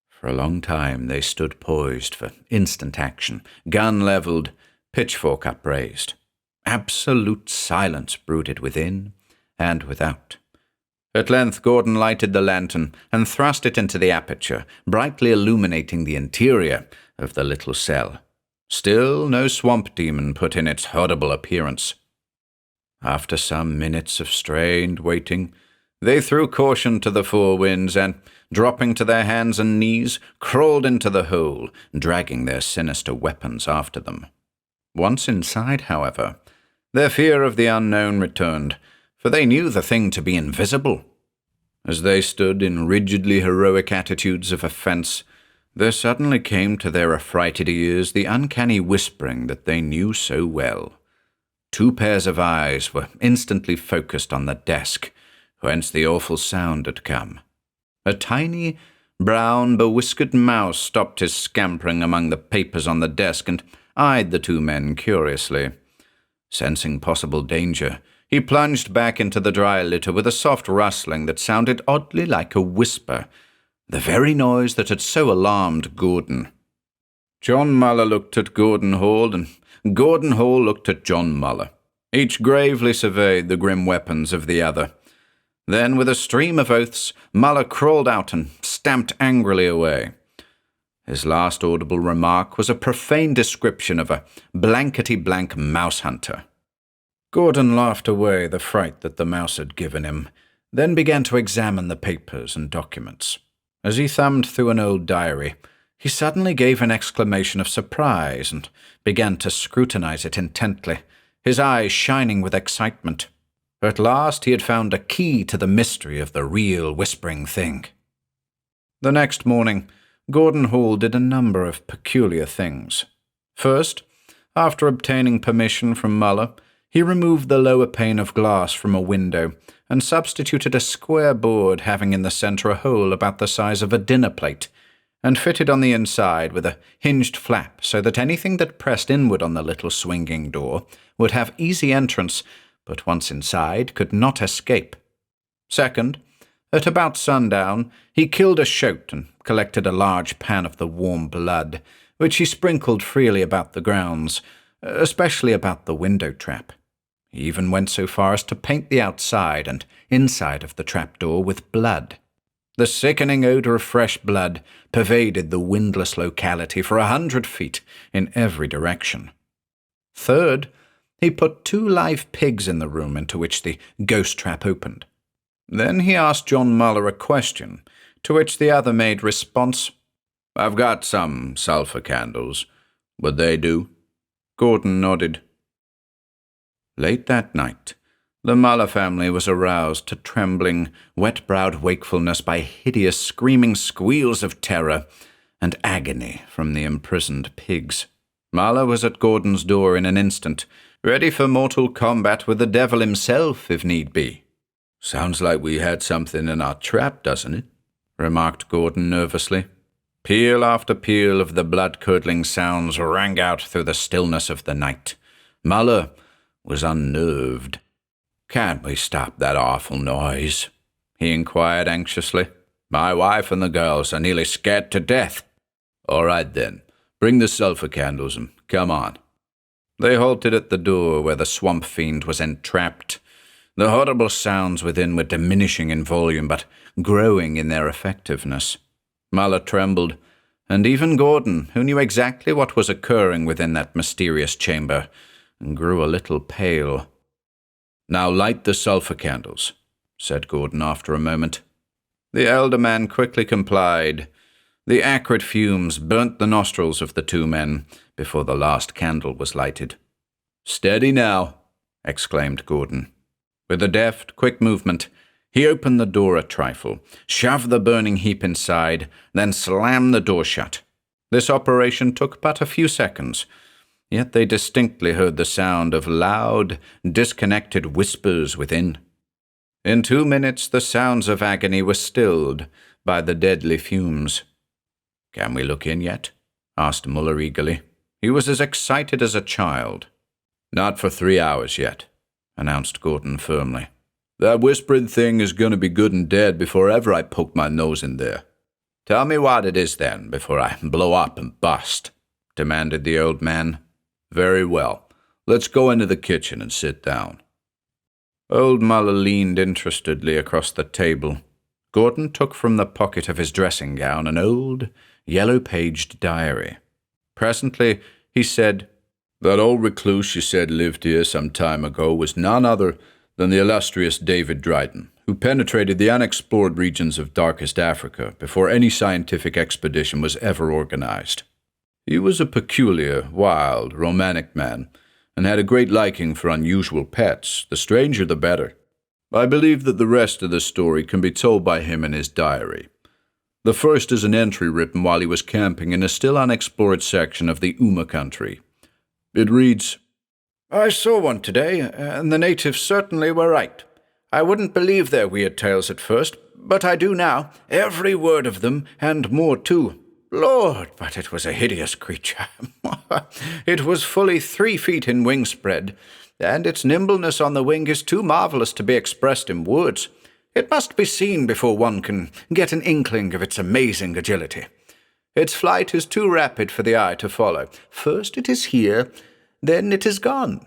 For a long time they stood poised for instant action, gun levelled, pitchfork upraised. Absolute silence brooded within and without. At length Gordon lighted the lantern and thrust it into the aperture, brightly illuminating the interior of the little cell. Still no swamp demon put in its horrible appearance. After some minutes of strained waiting, they threw caution to the four winds and, dropping to their hands and knees, crawled into the hole, dragging their sinister weapons after them. Once inside, however, their fear of the unknown returned, for they knew the thing to be invisible. As they stood in rigidly heroic attitudes of offence, there suddenly came to their affrighted ears the uncanny whispering that they knew so well. Two pairs of eyes were instantly focused on the desk, whence the awful sound had come. A tiny, brown, bewhiskered mouse stopped his scampering among the papers on the desk and eyed the two men curiously. Sensing possible danger, he plunged back into the dry litter with a soft rustling that sounded oddly like a whisper, the very noise that had so alarmed Gordon. John Muller looked at Gordon Hall, and Gordon Hall looked at John Muller. Each gravely surveyed the grim weapons of the other. Then, with a stream of oaths, Muller crawled out and stamped angrily away. His last audible remark was a profane description of a blankety-blank mouse hunter. Gordon laughed away the fright that the mouse had given him, then began to examine the papers and documents. As he thumbed through an old diary, he suddenly gave an exclamation of surprise and began to scrutinize it intently, his eyes shining with excitement. At last he had found a key to the mystery of the real whispering thing. The next morning, Gordon Hall did a number of peculiar things. First, after obtaining permission from Muller, he removed the lower pane of glass from a window and substituted a square board having in the centre a hole about the size of a dinner plate, and fitted on the inside with a hinged flap so that anything that pressed inward on the little swinging door would have easy entrance, but once inside could not escape. Second, at about sundown, he killed a shoat and collected a large pan of the warm blood, which he sprinkled freely about the grounds, especially about the window trap. He even went so far as to paint the outside and inside of the trapdoor with blood. The sickening odour of fresh blood pervaded the windless locality for 100 feet in every direction. Third, he put 2 live pigs in the room into which the ghost trap opened. Then he asked John Muller a question, to which the other made response, "I've got some sulphur candles. Would they do?" Gordon nodded. Late that night, the Muller family was aroused to trembling, wet-browed wakefulness by hideous screaming squeals of terror and agony from the imprisoned pigs. Muller was at Gordon's door in an instant, ready for mortal combat with the devil himself if need be. "Sounds like we had something in our trap, doesn't it?" remarked Gordon nervously. Peal after peal of the blood-curdling sounds rang out through the stillness of the night. Muller was unnerved. "Can't we stop that awful noise?" he inquired anxiously. "My wife and the girls are nearly scared to death." "All right, then. Bring the sulphur candles and come on." They halted at the door where the swamp fiend was entrapped. The horrible sounds within were diminishing in volume, but growing in their effectiveness. Muller trembled, and even Gordon, who knew exactly what was occurring within that mysterious chamber, grew a little pale. "Now light the sulphur candles," said Gordon after a moment. The elder man quickly complied. The acrid fumes burnt the nostrils of the 2 men before the last candle was lighted. "Steady now," exclaimed Gordon. With a deft, quick movement, he opened the door a trifle, shoved the burning heap inside, then slammed the door shut. This operation took but a few seconds, yet they distinctly heard the sound of loud, disconnected whispers within. In 2 minutes the sounds of agony were stilled by the deadly fumes. "Can we look in yet?" asked Muller eagerly. He was as excited as a child. "Not for 3 hours yet," announced Gordon firmly. "That whispering thing is going to be good and dead before ever I poke my nose in there." "Tell me what it is, then, before I blow up and bust," demanded the old man. "Very well. Let's go into the kitchen and sit down." Old Muller leaned interestedly across the table. Gordon took from the pocket of his dressing gown an old, yellow-paged diary. Presently he said, "That old recluse you said lived here some time ago was none other than the illustrious David Dryden, who penetrated the unexplored regions of darkest Africa before any scientific expedition was ever organized. He was a peculiar, wild, romantic man, and had a great liking for unusual pets, the stranger the better. I believe that the rest of the story can be told by him in his diary. The first is an entry written while he was camping in a still unexplored section of the Uma country. It reads, "I saw one today, and the natives certainly were right. I wouldn't believe their weird tales at first, but I do now, every word of them, and more too. Lord, but it was a hideous creature. It was fully 3 feet in wingspread, and its nimbleness on the wing is too marvellous to be expressed in words. It must be seen before one can get an inkling of its amazing agility. Its flight is too rapid for the eye to follow. First it is here, then it is gone.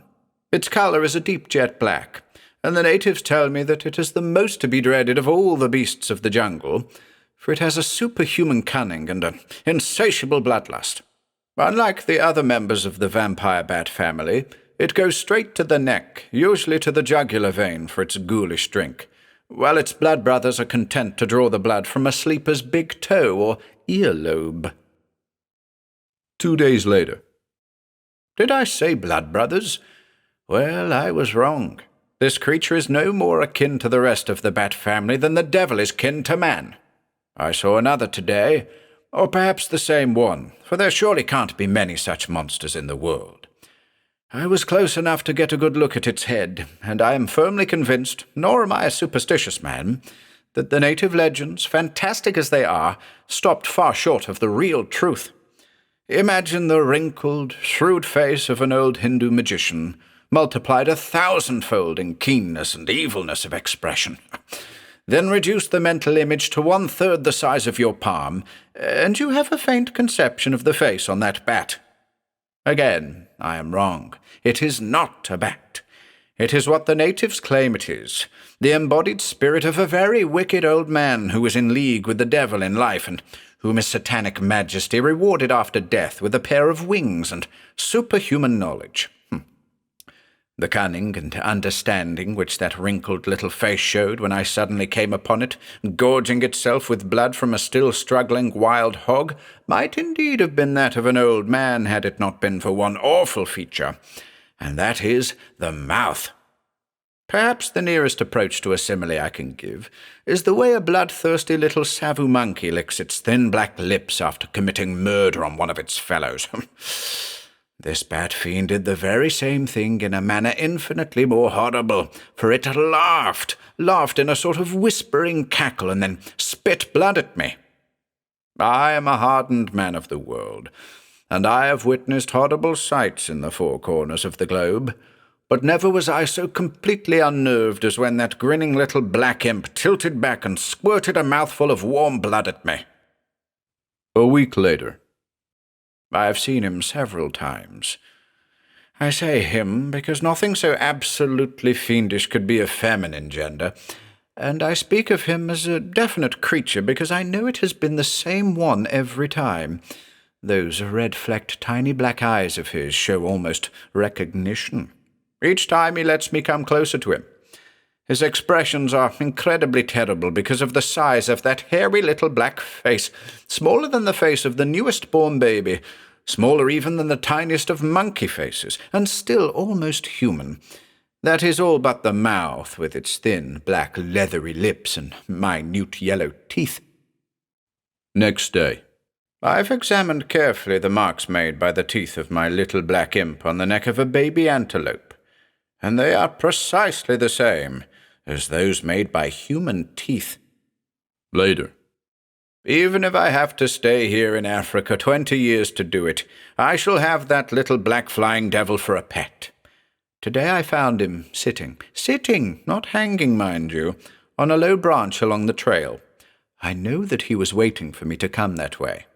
Its colour is a deep jet black, and the natives tell me that it is the most to be dreaded of all the beasts of the jungle, for it has a superhuman cunning and an insatiable bloodlust. Unlike the other members of the vampire bat family, it goes straight to the neck, usually to the jugular vein for its ghoulish drink, while its blood brothers are content to draw the blood from a sleeper's big toe or earlobe." 2 days later. "Did I say blood brothers? Well, I was wrong. This creature is no more akin to the rest of the bat family than the devil is kin to man. I saw another today, or perhaps the same one, for there surely can't be many such monsters in the world. I was close enough to get a good look at its head, and I am firmly convinced, nor am I a superstitious man, that the native legends, fantastic as they are, stopped far short of the real truth. Imagine the wrinkled, shrewd face of an old Hindu magician, multiplied 1,000-fold in keenness and evilness of expression. Then reduce the mental image to 1/3 the size of your palm, and you have a faint conception of the face on that bat. Again, I am wrong. It is not a bat. It is what the natives claim it is, the embodied spirit of a very wicked old man who is in league with the devil in life, and whom his satanic majesty rewarded after death with a pair of wings and superhuman knowledge. The cunning and understanding which that wrinkled little face showed when I suddenly came upon it, gorging itself with blood from a still struggling wild hog, might indeed have been that of an old man had it not been for one awful feature, and that is the mouth. Perhaps the nearest approach to a simile I can give is the way a bloodthirsty little savu monkey licks its thin black lips after committing murder on one of its fellows. This bat fiend did the very same thing in a manner infinitely more horrible, for it laughed in a sort of whispering cackle, and then spit blood at me. I am a hardened man of the world, and I have witnessed horrible sights in the four corners of the globe, but never was I so completely unnerved as when that grinning little black imp tilted back and squirted a mouthful of warm blood at me. A week later. I have seen him several times. I say him because nothing so absolutely fiendish could be of feminine gender, and I speak of him as a definite creature because I know it has been the same one every time. Those red-flecked tiny black eyes of his show almost recognition. Each time he lets me come closer to him. His expressions are incredibly terrible because of the size of that hairy little black face, smaller than the face of the newest born baby, smaller even than the tiniest of monkey faces, and still almost human. That is all but the mouth, with its thin, black, leathery lips and minute yellow teeth. Next day. I've examined carefully the marks made by the teeth of my little black imp on the neck of a baby antelope, and they are precisely the same as those made by human teeth. Later. Even if I have to stay here in Africa 20 years to do it, I shall have that little black flying devil for a pet. Today I found him sitting, not hanging, mind you, on a low branch along the trail. I know that he was waiting for me to come that way.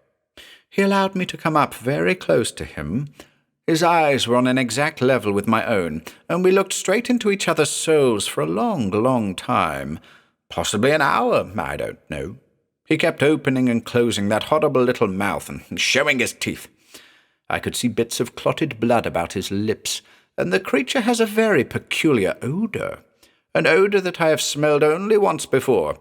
He allowed me to come up very close to him. His eyes were on an exact level with my own, and we looked straight into each other's souls for a long, long time. Possibly an hour, I don't know. He kept opening and closing that horrible little mouth and showing his teeth. I could see bits of clotted blood about his lips, and the creature has a very peculiar odour, an odour that I have smelled only once before,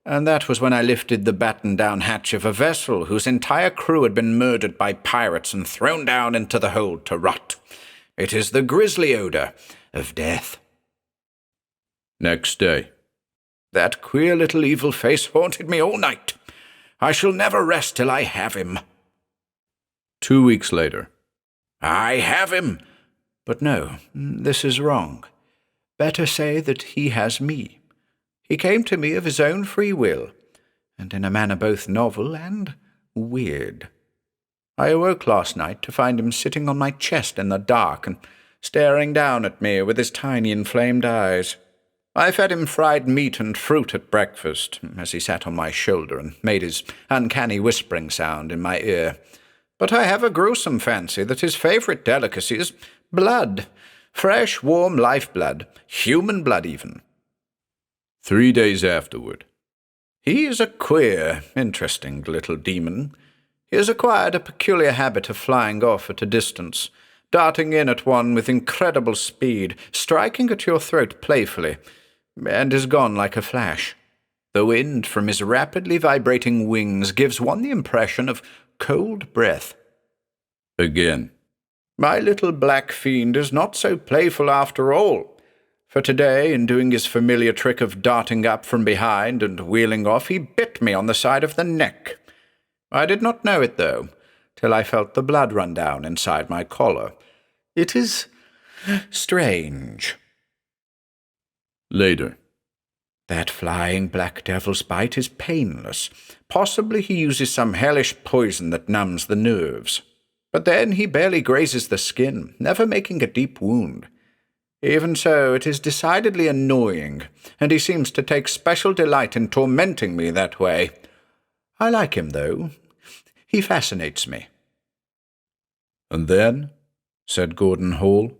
and that was when I lifted the battened-down hatch of a vessel whose entire crew had been murdered by pirates and thrown down into the hold to rot. It is the grisly odour of death. Next day. That queer little evil face haunted me all night. I shall never rest till I have him. 2 weeks later. I have him. But no, this is wrong. Better say that he has me. He came to me of his own free will, and in a manner both novel and weird. I awoke last night to find him sitting on my chest in the dark and staring down at me with his tiny inflamed eyes. I fed him fried meat and fruit at breakfast, as he sat on my shoulder and made his uncanny whispering sound in my ear. But I have a gruesome fancy that his favourite delicacy is blood, fresh, warm lifeblood, human blood even. 3 days afterward. He is a queer, interesting little demon. He has acquired a peculiar habit of flying off at a distance, darting in at one with incredible speed, striking at your throat playfully, and is gone like a flash. The wind from his rapidly vibrating wings gives one the impression of cold breath. Again. My little black fiend is not so playful after all. For today, in doing his familiar trick of darting up from behind and wheeling off, he bit me on the side of the neck. I did not know it, though, till I felt the blood run down inside my collar. It is strange. Later. That flying black devil's bite is painless. Possibly he uses some hellish poison that numbs the nerves. But then he barely grazes the skin, never making a deep wound. Even so, it is decidedly annoying, and he seems to take special delight in tormenting me that way. I like him, though. He fascinates me. And then, said Gordon Hall,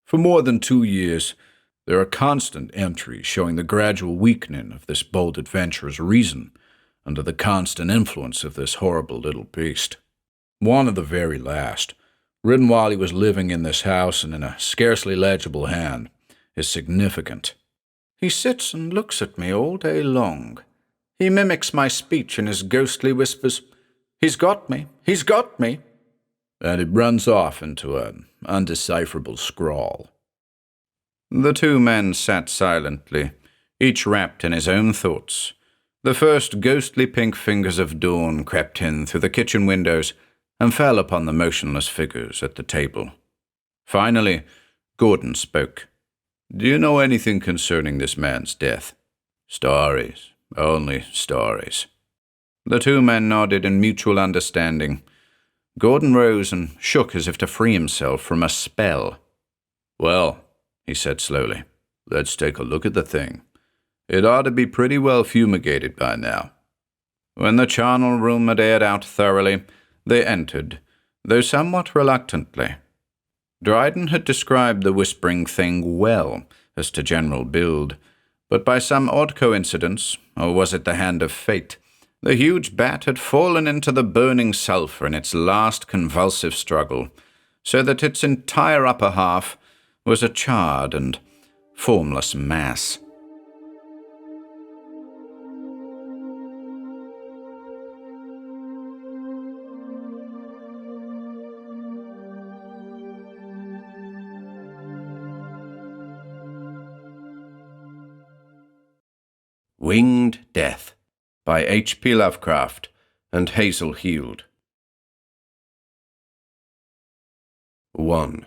for more than 2 years, there are constant entries showing the gradual weakening of this bold adventurer's reason under the constant influence of this horrible little beast. One of the very last written while he was living in this house and in a scarcely legible hand, is significant. He sits and looks at me all day long. He mimics my speech in his ghostly whispers, "He's got me, he's got me," and it runs off into an undecipherable scrawl. The two men sat silently, each wrapped in his own thoughts. The first ghostly pink fingers of dawn crept in through the kitchen windows and fell upon the motionless figures at the table. Finally, Gordon spoke. "Do you know anything concerning this man's death?" "Stories, only stories." The two men nodded in mutual understanding. Gordon rose and shook as if to free himself from a spell. "Well," he said slowly, "let's take a look at the thing. It ought to be pretty well fumigated by now." When the charnel room had aired out thoroughly, they entered, though somewhat reluctantly. Dryden had described the whispering thing well as to general build, but by some odd coincidence, or was it the hand of fate, the huge bat had fallen into the burning sulphur in its last convulsive struggle, so that its entire upper half was a charred and formless mass. Winged Death by H.P. Lovecraft and Hazel Heald. 1.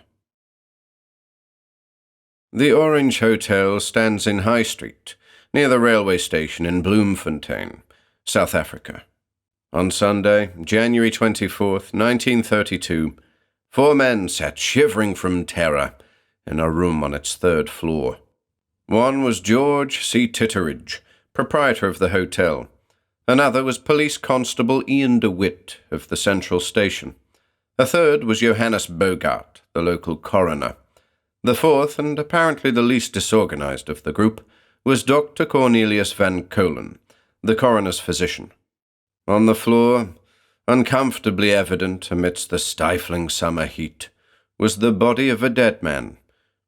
The Orange Hotel stands in High Street, near the railway station in Bloemfontein, South Africa. On Sunday, January 24th, 1932, 4 men sat shivering from terror in a room on its 3rd floor. One was George C. Titteridge, proprietor of the hotel. Another was Police Constable Ian DeWitt of the Central Station. A third was Johannes Bogart, the local coroner. The fourth, and apparently the least disorganized of the group, was Dr. Cornelius Van Colen, the coroner's physician. On the floor, uncomfortably evident amidst the stifling summer heat, was the body of a dead man.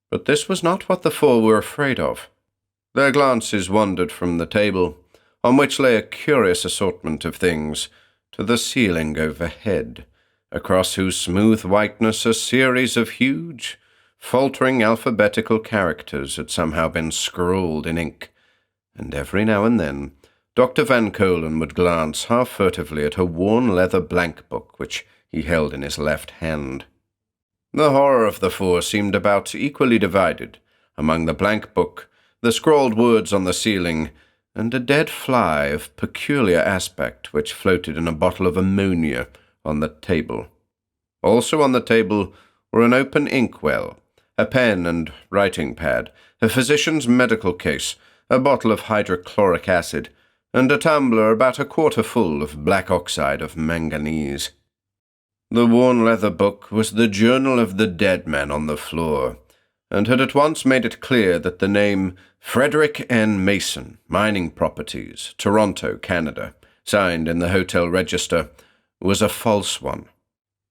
But this was not what the 4 were afraid of. Their glances wandered from the table, on which lay a curious assortment of things, to the ceiling overhead, across whose smooth whiteness a series of huge, faltering alphabetical characters had somehow been scrawled in ink, and every now and then Dr. Van Colen would glance half furtively at a worn leather blank book which he held in his left hand. The horror of the 4 seemed about equally divided among the blank book, the scrawled words on the ceiling, and a dead fly of peculiar aspect which floated in a bottle of ammonia on the table. Also on the table were an open inkwell, a pen and writing pad, a physician's medical case, a bottle of hydrochloric acid, and a tumbler about a quarter full of black oxide of manganese. The worn leather book was the journal of the dead man on the floor, and had at once made it clear that the name Frederick N. Mason, Mining Properties, Toronto, Canada, signed in the hotel register, was a false one.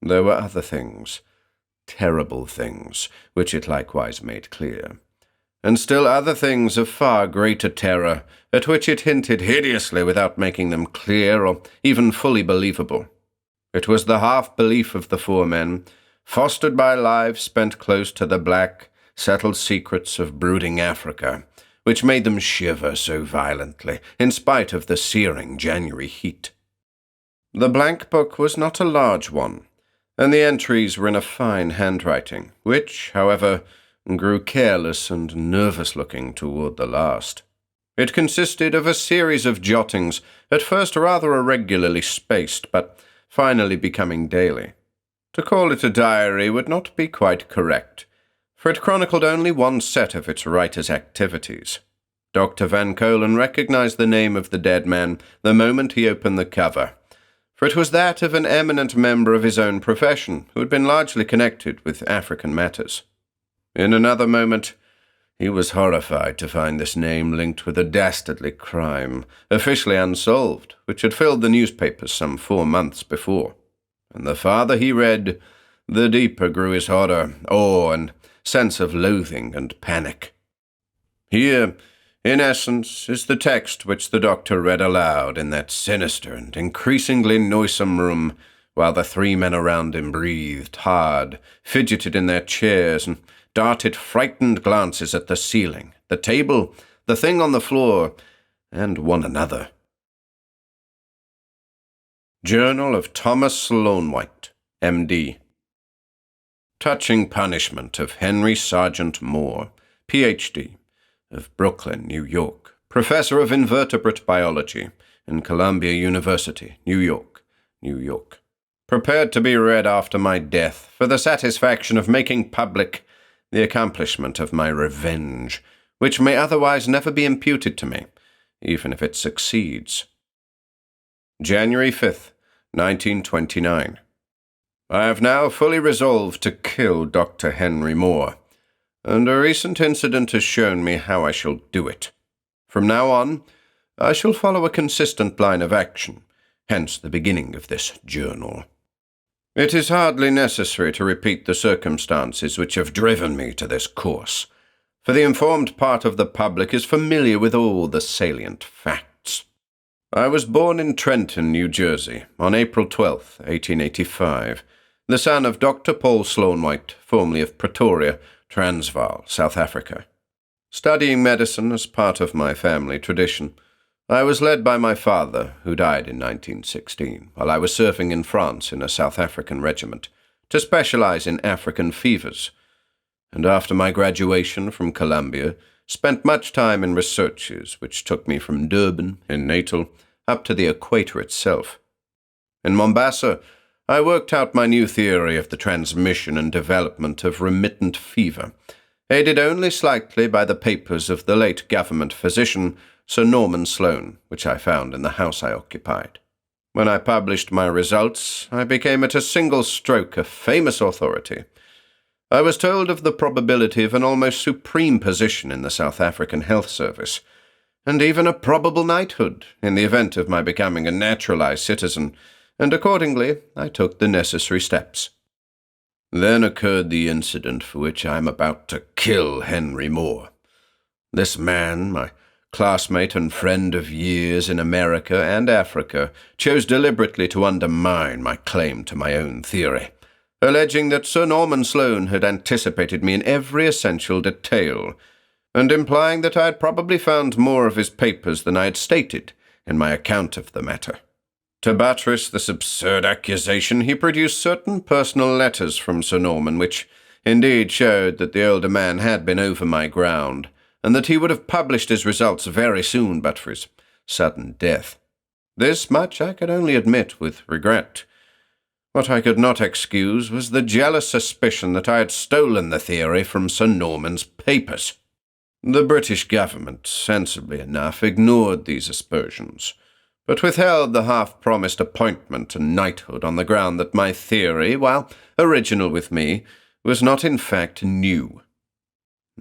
There were other things, terrible things, which it likewise made clear, and still other things of far greater terror, at which it hinted hideously without making them clear or even fully believable. It was the half-belief of the 4 men, fostered by lives spent close to the black, settled secrets of brooding Africa, which made them shiver so violently, in spite of the searing January heat. The blank book was not a large one, and the entries were in a fine handwriting, which, however, grew careless and nervous-looking toward the last. It consisted of a series of jottings, at first rather irregularly spaced, but finally becoming daily. To call it a diary would not be quite correct, for it chronicled only one set of its writer's activities. Dr. Van Colen recognized the name of the dead man the moment he opened the cover, for it was that of an eminent member of his own profession who had been largely connected with African matters. In another moment, he was horrified to find this name linked with a dastardly crime, officially unsolved, which had filled the newspapers some 4 months before. And the farther he read, the deeper grew his horror, awe, and sense of loathing and panic. Here, in essence, is the text which the doctor read aloud in that sinister and increasingly noisome room, while the three men around him breathed hard, fidgeted in their chairs, and darted frightened glances at the ceiling, the table, the thing on the floor, and one another. Journal of Thomas Sloanwhite, M.D. Touching Punishment of Henry Sargent Moore, Ph.D., of Brooklyn, New York, Professor of Invertebrate Biology in Columbia University, New York, New York. Prepared to be read after my death for the satisfaction of making public the accomplishment of my revenge, which may otherwise never be imputed to me, even if it succeeds. January 5th, 1929. I have now fully resolved to kill Dr. Henry Moore, and a recent incident has shown me how I shall do it. From now on, I shall follow a consistent line of action, hence the beginning of this journal. It is hardly necessary to repeat the circumstances which have driven me to this course, for the informed part of the public is familiar with all the salient facts. I was born in Trenton, New Jersey, on April 12, 1885, the son of Dr. Paul Sloanwhite, formerly of Pretoria, Transvaal, South Africa. Studying medicine as part of my family tradition, I was led by my father, who died in 1916, while I was serving in France in a South African regiment, to specialize in African fevers, and after my graduation from Columbia, spent much time in researches which took me from Durban, in Natal, up to the equator itself. In Mombasa, I worked out my new theory of the transmission and development of remittent fever, aided only slightly by the papers of the late government physician, Sir Norman Sloane, which I found in the house I occupied. When I published my results, I became at a single stroke a famous authority. I was told of the probability of an almost supreme position in the South African Health Service, and even a probable knighthood in the event of my becoming a naturalized citizen, and accordingly I took the necessary steps. Then occurred the incident for which I am about to kill Henry Moore. This man, my classmate and friend of years in America and Africa, chose deliberately to undermine my claim to my own theory, alleging that Sir Norman Sloane had anticipated me in every essential detail, and implying that I had probably found more of his papers than I had stated in my account of the matter. To buttress this absurd accusation, he produced certain personal letters from Sir Norman, which indeed showed that the older man had been over my ground, and that he would have published his results very soon but for his sudden death. This much I could only admit with regret. What I could not excuse was the jealous suspicion that I had stolen the theory from Sir Norman's papers. The British government, sensibly enough, ignored these aspersions, but withheld the half-promised appointment and knighthood on the ground that my theory, while original with me, was not in fact new.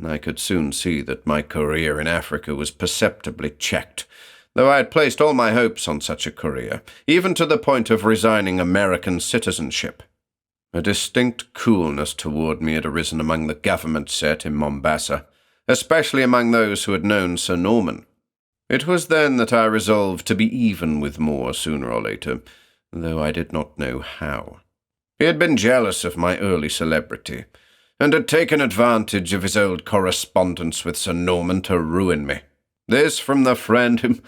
I could soon see that my career in Africa was perceptibly checked, though I had placed all my hopes on such a career, even to the point of resigning American citizenship. A distinct coolness toward me had arisen among the government set in Mombasa, especially among those who had known Sir Norman. It was then that I resolved to be even with Moore sooner or later, though I did not know how. He had been jealous of my early celebrity, and had taken advantage of his old correspondence with Sir Norman to ruin me. This from the friend whom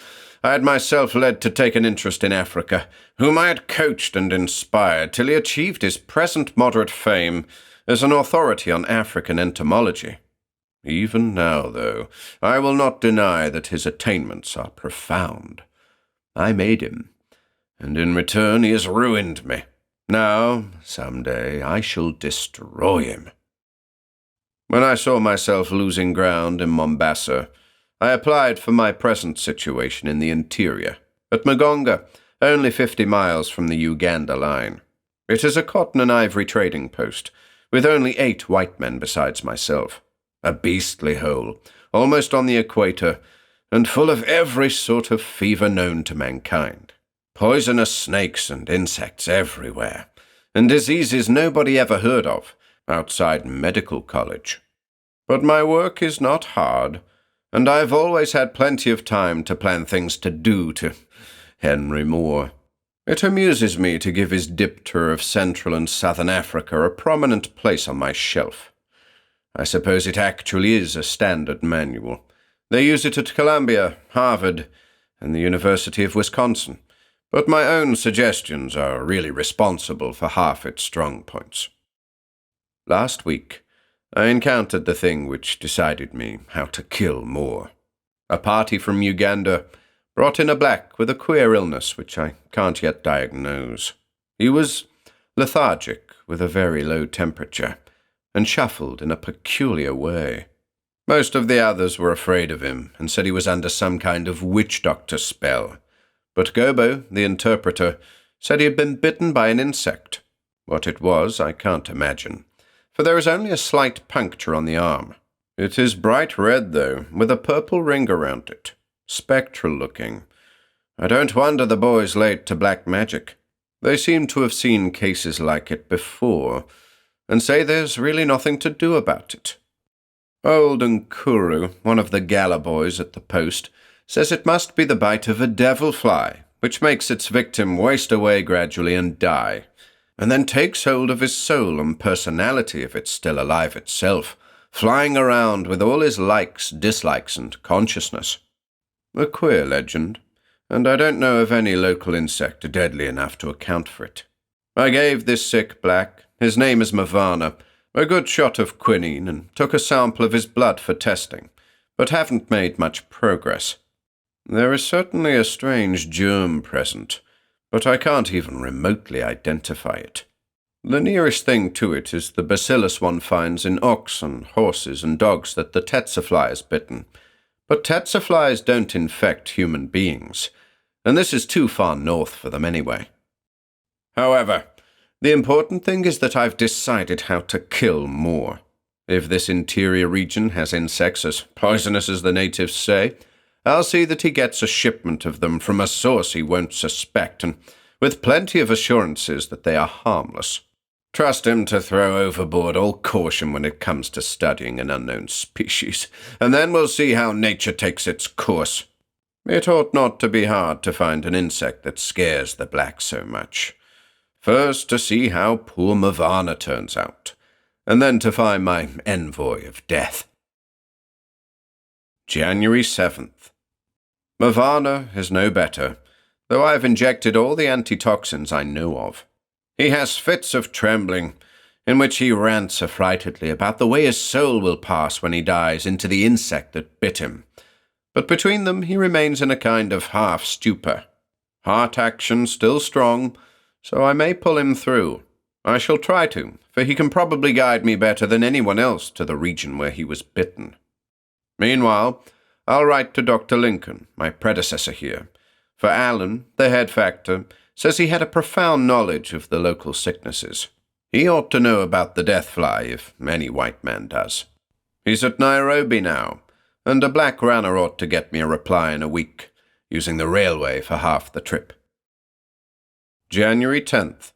I had myself led to take an interest in Africa, whom I had coached and inspired till he achieved his present moderate fame as an authority on African entomology. Even now, though, I will not deny that his attainments are profound. I made him, and in return he has ruined me. Now, some day, I shall destroy him. When I saw myself losing ground in Mombasa, I applied for my present situation in the interior, at Magonga, only 50 miles from the Uganda line. It is a cotton and ivory trading post, with only 8 white men besides myself. A beastly hole, almost on the equator, and full of every sort of fever known to mankind. Poisonous snakes and insects everywhere, and diseases nobody ever heard of outside medical college. But my work is not hard, and I've always had plenty of time to plan things to do to Henry Moore. It amuses me to give his dipter of Central and Southern Africa a prominent place on my shelf. I suppose it actually is a standard manual. They use it at Columbia, Harvard, and the University of Wisconsin, but my own suggestions are really responsible for half its strong points. Last week, I encountered the thing which decided me how to kill Moore. A party from Uganda brought in a black with a queer illness which I can't yet diagnose. He was lethargic with a very low temperature, and shuffled in a peculiar way. Most of the others were afraid of him and said he was under some kind of witch doctor spell, but Gobo, the interpreter, said he had been bitten by an insect. What it was, I can't imagine, for there is only a slight puncture on the arm. It is bright red, though, with a purple ring around it, spectral-looking. I don't wonder the boys late to black magic. They seem to have seen cases like it before, and say there's really nothing to do about it. Old Nkuru, one of the gala boys at the post, says it must be the bite of a devil fly, which makes its victim waste away gradually and die, and then takes hold of his soul and personality if it's still alive itself, flying around with all his likes, dislikes, and consciousness. A queer legend, and I don't know of any local insect deadly enough to account for it. I gave this sick black, his name is Mavana, a good shot of quinine and took a sample of his blood for testing, but haven't made much progress. There is certainly a strange germ present, but I can't even remotely identify it. The nearest thing to it is the bacillus one finds in oxen, horses, and dogs that the tsetse fly has bitten. But tsetse flies don't infect human beings, and this is too far north for them anyway. However, the important thing is that I've decided how to kill Moore. If this interior region has insects as poisonous as the natives say, I'll see that he gets a shipment of them from a source he won't suspect, and with plenty of assurances that they are harmless. Trust him to throw overboard all caution when it comes to studying an unknown species, and then we'll see how nature takes its course. It ought not to be hard to find an insect that scares the black so much. First to see how poor Mavana turns out, and then to find my envoy of death. January 7th. Mavana is no better, though I have injected all the antitoxins I know of. He has fits of trembling, in which he rants affrightedly about the way his soul will pass when he dies into the insect that bit him. But between them he remains in a kind of half-stupor. Heart action still strong, so I may pull him through. I shall try to, for he can probably guide me better than anyone else to the region where he was bitten. Meanwhile, I'll write to Dr. Lincoln, my predecessor here, for Allen, the head factor, says he had a profound knowledge of the local sicknesses. He ought to know about the death fly, if any white man does. He's at Nairobi now, and a black runner ought to get me a reply in a week, using the railway for half the trip. January 10th.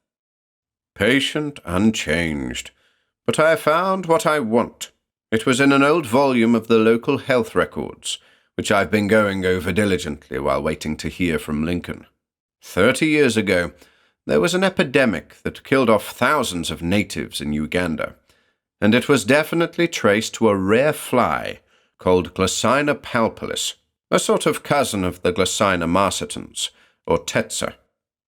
Patient unchanged, but I have found what I want. It was in an old volume of the local health records, which I've been going over diligently while waiting to hear from Lincoln. 30 years ago, there was an epidemic that killed off thousands of natives in Uganda, and it was definitely traced to a rare fly called Glossina palpalis, a sort of cousin of the Glossina marcitans, or tsetse.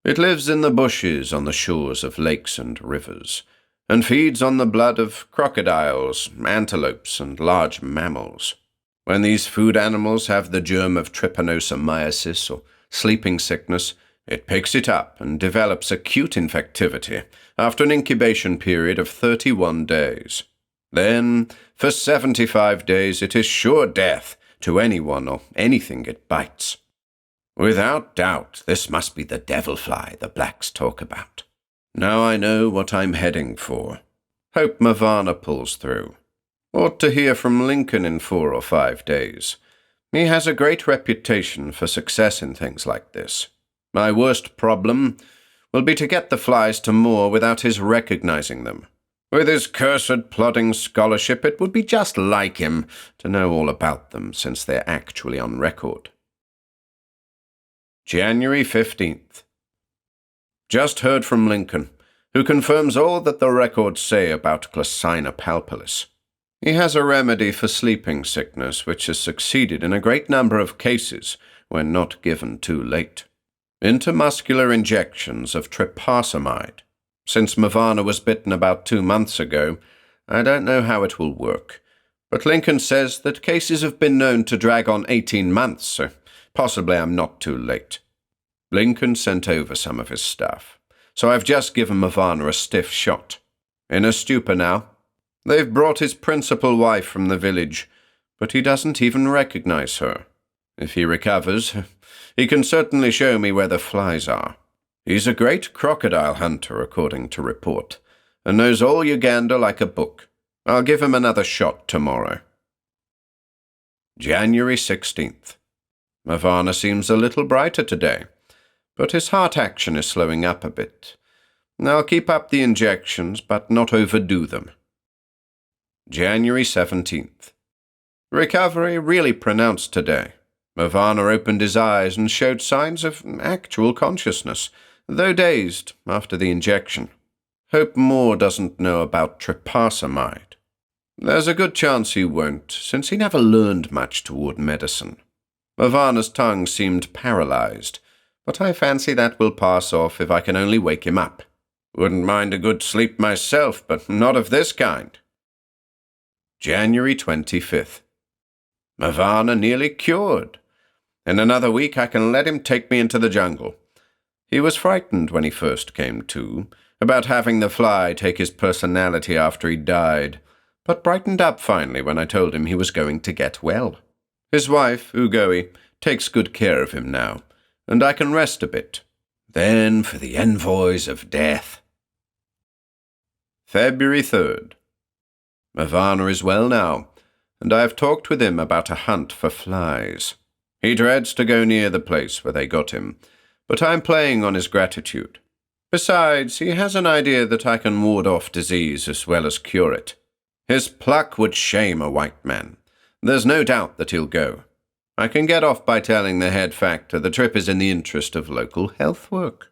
It lives in the bushes on the shores of lakes and rivers, and feeds on the blood of crocodiles, antelopes, and large mammals. When these food animals have the germ of trypanosomiasis, or sleeping sickness, it picks it up and develops acute infectivity after an incubation period of 31 days. Then, for 75 days, it is sure death to anyone or anything it bites. Without doubt, this must be the devil fly the blacks talk about. Now I know what I'm heading for. Hope Mavana pulls through. Ought to hear from Lincoln in 4 or 5 days. He has a great reputation for success in things like this. My worst problem will be to get the flies to moor without his recognizing them. With his cursed plodding scholarship, it would be just like him to know all about them, since they're actually on record. January 15th. Just heard from Lincoln, who confirms all that the records say about Glossina palpalis. He has a remedy for sleeping sickness which has succeeded in a great number of cases when not given too late. Intramuscular injections of trypanosamide. Since Mavana was bitten about 2 months ago, I don't know how it will work, but Lincoln says that cases have been known to drag on 18 months, so possibly I'm not too late. Lincoln sent over some of his stuff, so I've just given Mavana a stiff shot. In a stupor now. They've brought his principal wife from the village, but he doesn't even recognize her. If he recovers, he can certainly show me where the flies are. He's a great crocodile hunter, according to report, and knows all Uganda like a book. I'll give him another shot tomorrow. January 16th. Mavana seems a little brighter today, but his heart action is slowing up a bit. I'll keep up the injections, but not overdo them. January 17th. Recovery really pronounced today. Mavana opened his eyes and showed signs of actual consciousness, though dazed after the injection. Hope Moore doesn't know about trypanosamide. There's a good chance he won't, since he never learned much toward medicine. Mavana's tongue seemed paralyzed, but I fancy that will pass off if I can only wake him up. Wouldn't mind a good sleep myself, but not of this kind. January 25th. Mavana nearly cured. In another week I can let him take me into the jungle. He was frightened when he first came to, about having the fly take his personality after he died, but brightened up finally when I told him he was going to get well. His wife, Ugoe, takes good care of him now, and I can rest a bit. Then for the envoys of death. February 3rd. Mavana is well now, and I have talked with him about a hunt for flies. He dreads to go near the place where they got him, but I am playing on his gratitude. Besides, he has an idea that I can ward off disease as well as cure it. His pluck would shame a white man. There's no doubt that he'll go. I can get off by telling the head factor the trip is in the interest of local health work.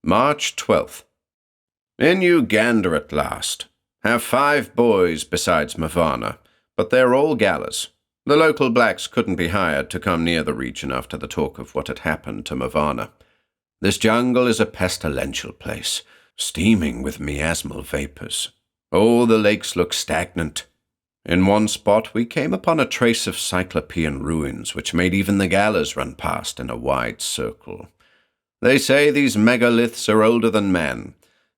March 12th. In Uganda at last. Have 5 boys besides Mavana, but they're all galas. The local blacks couldn't be hired to come near the region after the talk of what had happened to Mavana. This jungle is a pestilential place, steaming with miasmal vapors. All the lakes look stagnant. In one spot we came upon a trace of Cyclopean ruins which made even the galas run past in a wide circle. They say these megaliths are older than man,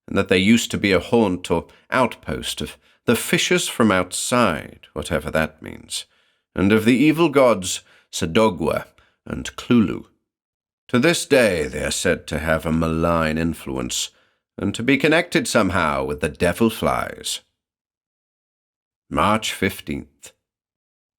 and that they used to be a haunt or outpost of the fishes from outside, whatever that means, and of the evil gods Sadogwa and Klulu. To this day they are said to have a malign influence, and to be connected somehow with the devil flies. March 15th.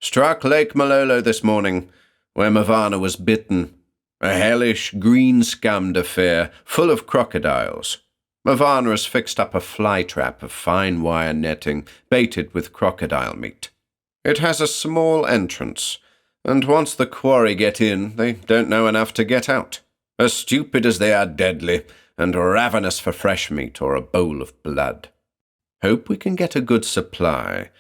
Struck Lake Malolo this morning, where Mavana was bitten. A hellish, green-scummed affair, full of crocodiles. Mavana has fixed up a fly trap of fine wire netting, baited with crocodile meat. It has a small entrance, and once the quarry get in, they don't know enough to get out. As stupid as they are deadly, and ravenous for fresh meat or a bowl of blood. Hope we can get a good supply.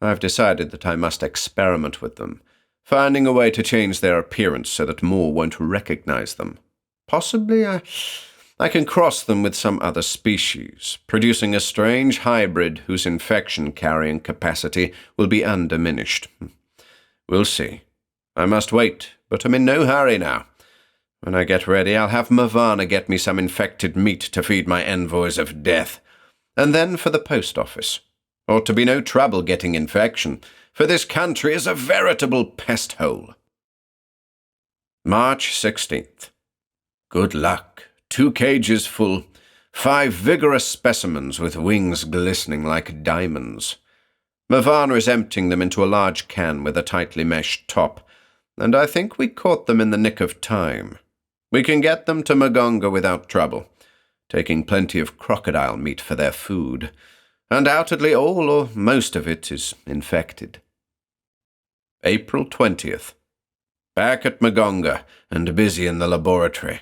I've decided that I must experiment with them, finding a way to change their appearance so that Moore won't recognize them. Possibly I can cross them with some other species, producing a strange hybrid whose infection-carrying capacity will be undiminished. We'll see. I must wait, but I'm in no hurry now. When I get ready, I'll have Mavana get me some infected meat to feed my envoys of death, and then for the post office. Ought to be no trouble getting infection, for this country is a veritable pest hole. March 16th. Good luck. 2 cages full, 5 vigorous specimens with wings glistening like diamonds. Mavana is emptying them into a large can with a tightly meshed top, and I think we caught them in the nick of time. We can get them to Magonga without trouble, taking plenty of crocodile meat for their food. Undoubtedly all or most of it is infected. April 20th. Back at Magonga and busy in the laboratory.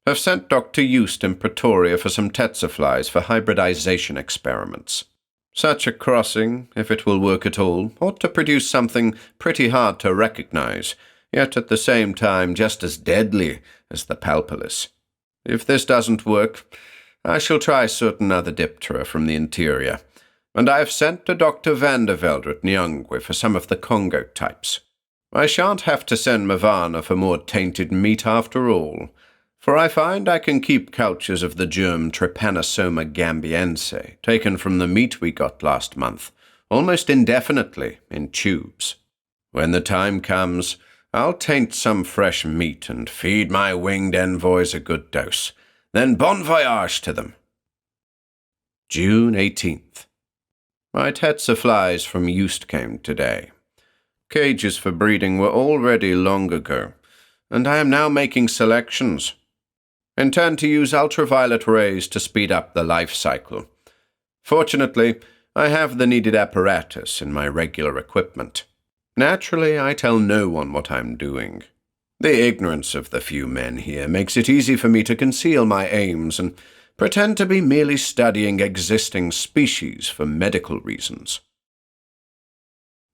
Have sent Dr. Eust in Pretoria for some tsetse for hybridization experiments. Such a crossing, if it will work at all, ought to produce something pretty hard to recognize, yet at the same time just as deadly as the palpalis. If this doesn't work, I shall try certain other diptera from the interior, and I have sent to Dr. van der Velde at Nyangwe for some of the Congo types. I shan't have to send Mavana for more tainted meat after all, for I find I can keep cultures of the germ Trypanosoma gambiense, taken from the meat we got last month, almost indefinitely in tubes. When the time comes, I'll taint some fresh meat and feed my winged envoys a good dose. Then bon voyage to them. June 18th. My tsetse from Eust came today. Cages for breeding were all ready long ago, and I am now making selections. Intend to use ultraviolet rays to speed up the life cycle. Fortunately, I have the needed apparatus in my regular equipment. Naturally, I tell no one what I'm doing. The ignorance of the few men here makes it easy for me to conceal my aims and pretend to be merely studying existing species for medical reasons.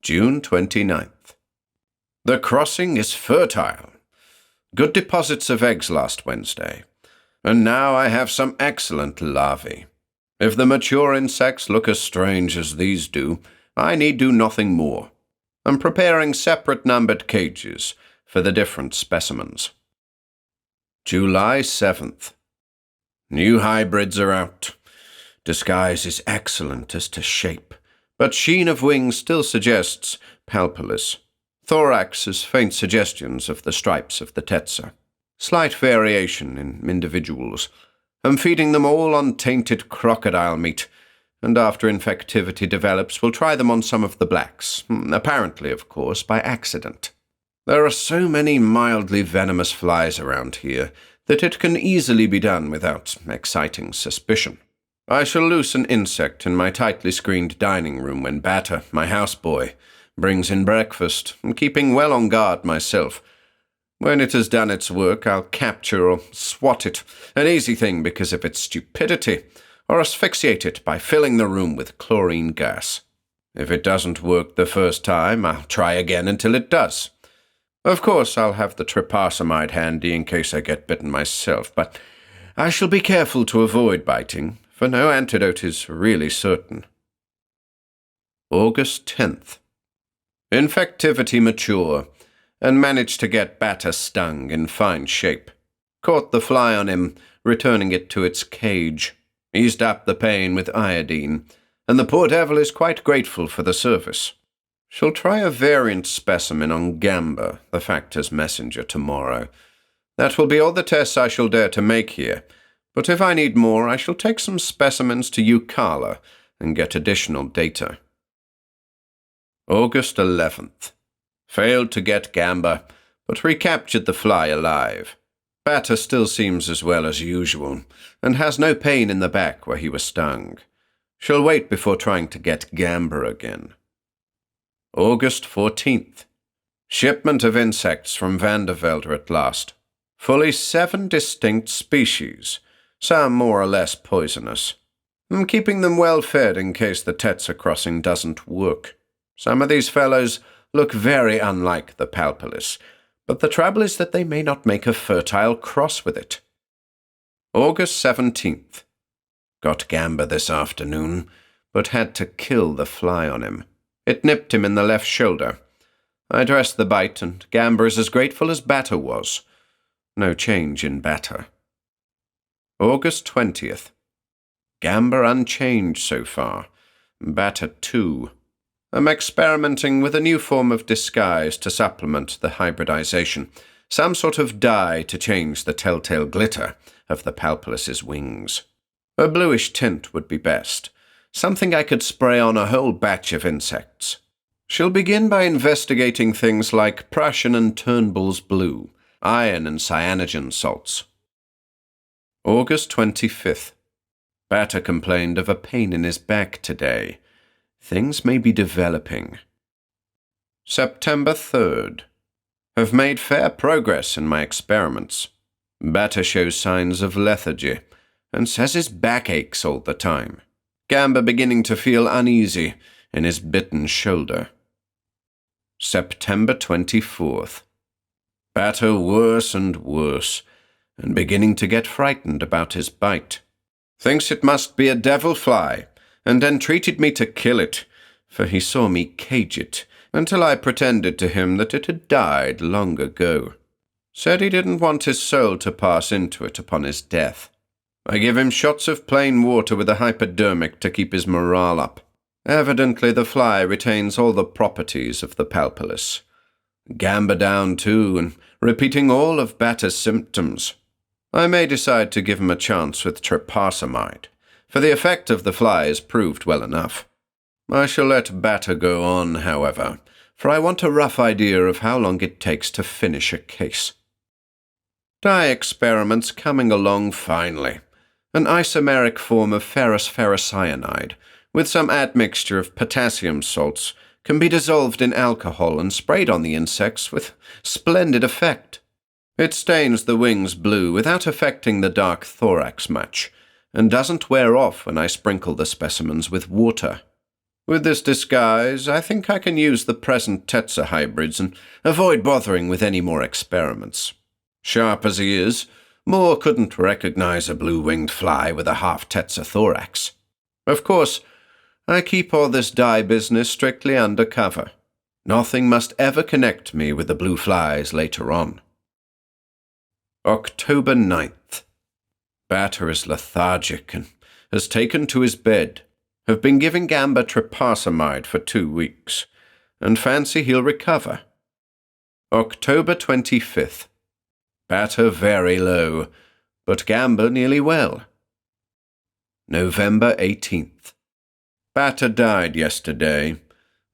June 29th. The crossing is fertile. Good deposits of eggs last Wednesday, and now I have some excellent larvae. If the mature insects look as strange as these do, I need do nothing more. I'm preparing separate numbered cages for the different specimens. July 7th. New hybrids are out. Disguise is excellent as to shape, but sheen of wings still suggests palpalis. Thorax has faint suggestions of the stripes of the tsetse. Slight variation in individuals. I'm feeding them all on tainted crocodile meat, and after infectivity develops, we'll try them on some of the blacks, apparently, of course, by accident. There are so many mildly venomous flies around here that it can easily be done without exciting suspicion. I shall loose an insect in my tightly screened dining room when Batter, my houseboy, brings in breakfast, keeping well on guard myself. When it has done its work, I'll capture or swat it, an easy thing because of its stupidity, or asphyxiate it by filling the room with chlorine gas. If it doesn't work the first time, I'll try again until it does. Of course, I'll have the trypanosamide handy in case I get bitten myself, but I shall be careful to avoid biting, for no antidote is really certain. August 10th. Infectivity mature, and managed to get Batter stung in fine shape. Caught the fly on him, returning it to its cage. Eased up the pain with iodine, and the poor devil is quite grateful for the service. Shall try a variant specimen on Gamba, the Factor's messenger, tomorrow. That will be all the tests I shall dare to make here, but if I need more, I shall take some specimens to Ukala and get additional data. August 11th. Failed to get Gamba, but recaptured the fly alive. Batter still seems as well as usual, and has no pain in the back where he was stung. Shall wait before trying to get Gamba again. August 14th. Shipment of insects from Van der Velde at last. Fully 7 distinct species, some more or less poisonous. I'm keeping them well fed in case the tsetse crossing doesn't work. Some of these fellows look very unlike the palpalis, but the trouble is that they may not make a fertile cross with it. August 17th. Got Gamba this afternoon, but had to kill the fly on him. It nipped him in the left shoulder. I dressed the bite, and Gamba is as grateful as Batter was. No change in Batter. August 20th. Gamba unchanged so far. Batter too. I'm experimenting with a new form of disguise to supplement the hybridization, some sort of dye to change the telltale glitter of the palpalis's wings. A bluish tint would be best, something I could spray on a whole batch of insects. She'll begin by investigating things like Prussian and Turnbull's blue, iron and cyanogen salts. August 25th. Batter complained of a pain in his back today. Things may be developing. September 3rd. Have made fair progress in my experiments. Batter shows signs of lethargy and says his back aches all the time. Gamba beginning to feel uneasy in his bitten shoulder. September 24th. Batter worse and worse, and beginning to get frightened about his bite. Thinks it must be a devil fly, and entreated me to kill it, for he saw me cage it, until I pretended to him that it had died long ago. Said he didn't want his soul to pass into it upon his death. I give him shots of plain water with a hypodermic to keep his morale up. Evidently the fly retains all the properties of the palpalus. Gamba down too, and repeating all of Batter's symptoms. I may decide to give him a chance with trypanosamide, for the effect of the fly is proved well enough. I shall let Batter go on, however, for I want a rough idea of how long it takes to finish a case. Dye experiments coming along finely. An isomeric form of ferrous ferrocyanide, with some admixture of potassium salts, can be dissolved in alcohol and sprayed on the insects with splendid effect. It stains the wings blue without affecting the dark thorax much, and doesn't wear off when I sprinkle the specimens with water. With this disguise, I think I can use the present Tetza hybrids and avoid bothering with any more experiments. Sharp as he is, Moore couldn't recognize a blue-winged fly with a half-Tetza thorax. Of course, I keep all this dye business strictly under cover. Nothing must ever connect me with the blue flies later on. October 9th. Batter is lethargic and has taken to his bed. Have been giving Gamba trypanosamide for 2 weeks, and fancy he'll recover. October 25th. Batter very low, but Gamba nearly well. November 18th. Batter died yesterday,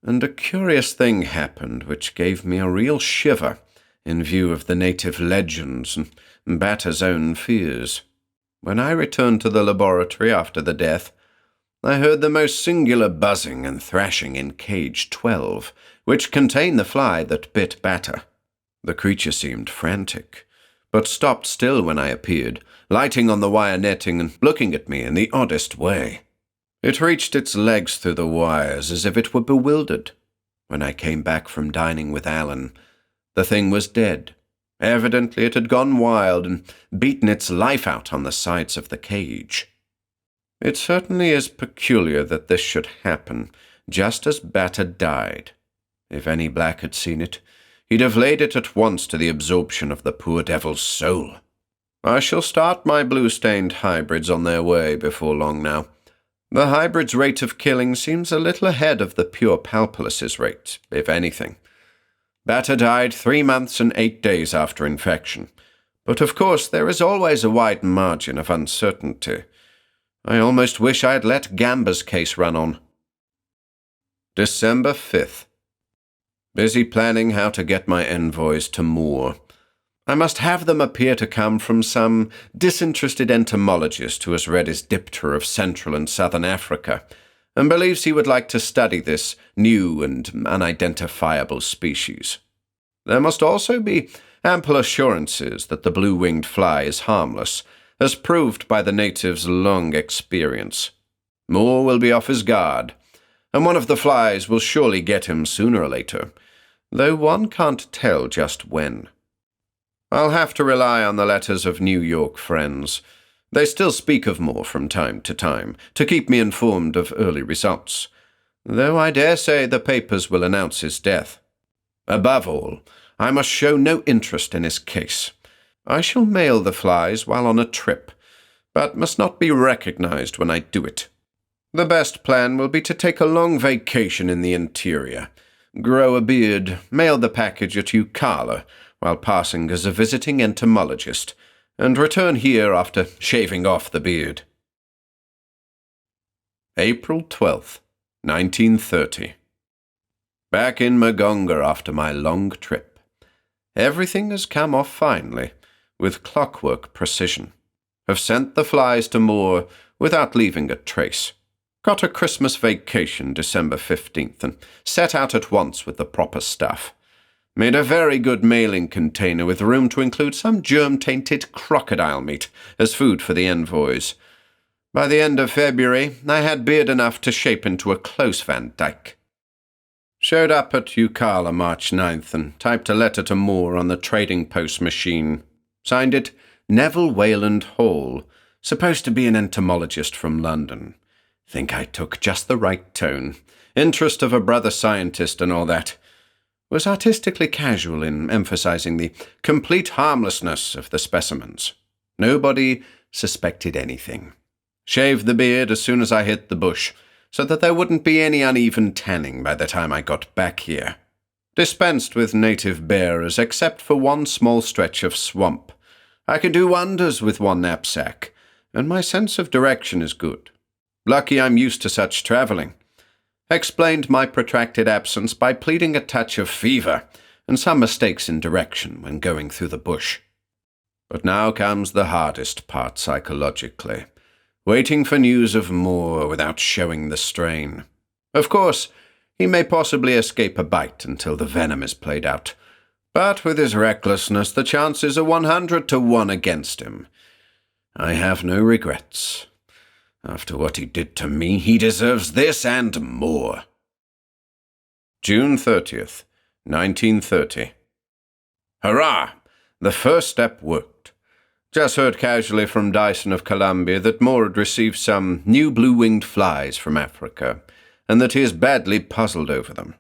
and a curious thing happened which gave me a real shiver in view of the native legends and Batter's own fears. When I returned to the laboratory after the death, I heard the most singular buzzing and thrashing in cage 12, which contained the fly that bit Batter. The creature seemed frantic, but stopped still when I appeared, lighting on the wire netting and looking at me in the oddest way. It reached its legs through the wires as if it were bewildered. When I came back from dining with Alan, the thing was dead. Evidently it had gone wild and beaten its life out on the sides of the cage. It certainly is peculiar that this should happen just as Batter died. If any black had seen it, he'd have laid it at once to the absorption of the poor devil's soul. I shall start my blue-stained hybrids on their way before long now. The hybrid's rate of killing seems a little ahead of the pure palpalus's rate, if anything. Batter died 3 months and 8 days after infection, but of course there is always a wide margin of uncertainty. I almost wish I had let Gamba's case run on. December 5th. Busy planning how to get my envoys to Moore. I must have them appear to come from some disinterested entomologist who has read his diptera of Central and Southern Africa and believes he would like to study this new and unidentifiable species. There must also be ample assurances that the blue-winged fly is harmless, as proved by the natives' long experience. Moore will be off his guard, and one of the flies will surely get him sooner or later, though one can't tell just when. I'll have to rely on the letters of New York friends. They still speak of Moore from time to time, to keep me informed of early results, though I dare say the papers will announce his death. Above all, I must show no interest in his case. I shall mail the flies while on a trip, but must not be recognized when I do it. The best plan will be to take a long vacation in the interior, grow a beard, mail the package at Ucala while passing as a visiting entomologist, and return here after shaving off the beard. April 12th, 1930. Back in Magonga after my long trip. Everything has come off finely, with clockwork precision. Have sent the flies to Moore without leaving a trace. Got a Christmas vacation December 15th and set out at once with the proper stuff. Made a very good mailing container with room to include some germ-tainted crocodile meat as food for the envoys. By the end of February, I had beard enough to shape into a close Van Dyke. Showed up at Ucala March 9th and typed a letter to Moore on the trading post machine. Signed it Neville Wayland Hall, supposed to be an entomologist from London. Think I took just the right tone. Interest of a brother scientist and all that. Was artistically casual in emphasizing the complete harmlessness of the specimens. Nobody suspected anything. Shaved the beard as soon as I hit the bush, so that there wouldn't be any uneven tanning by the time I got back here. Dispensed with native bearers except for one small stretch of swamp. I can do wonders with one knapsack, and my sense of direction is good. Lucky I'm used to such travelling. Explained my protracted absence by pleading a touch of fever and some mistakes in direction when going through the bush. But now comes the hardest part psychologically. Waiting for news of Moore without showing the strain. Of course, he may possibly escape a bite until the venom is played out. But with his recklessness, the chances are 100 to 1 against him. I have no regrets. After what he did to me, he deserves this and more. June 30th, 1930. Hurrah! The first step worked. Just heard casually from Dyson of Columbia that Moore had received some new blue-winged flies from Africa, and that he is badly puzzled over them.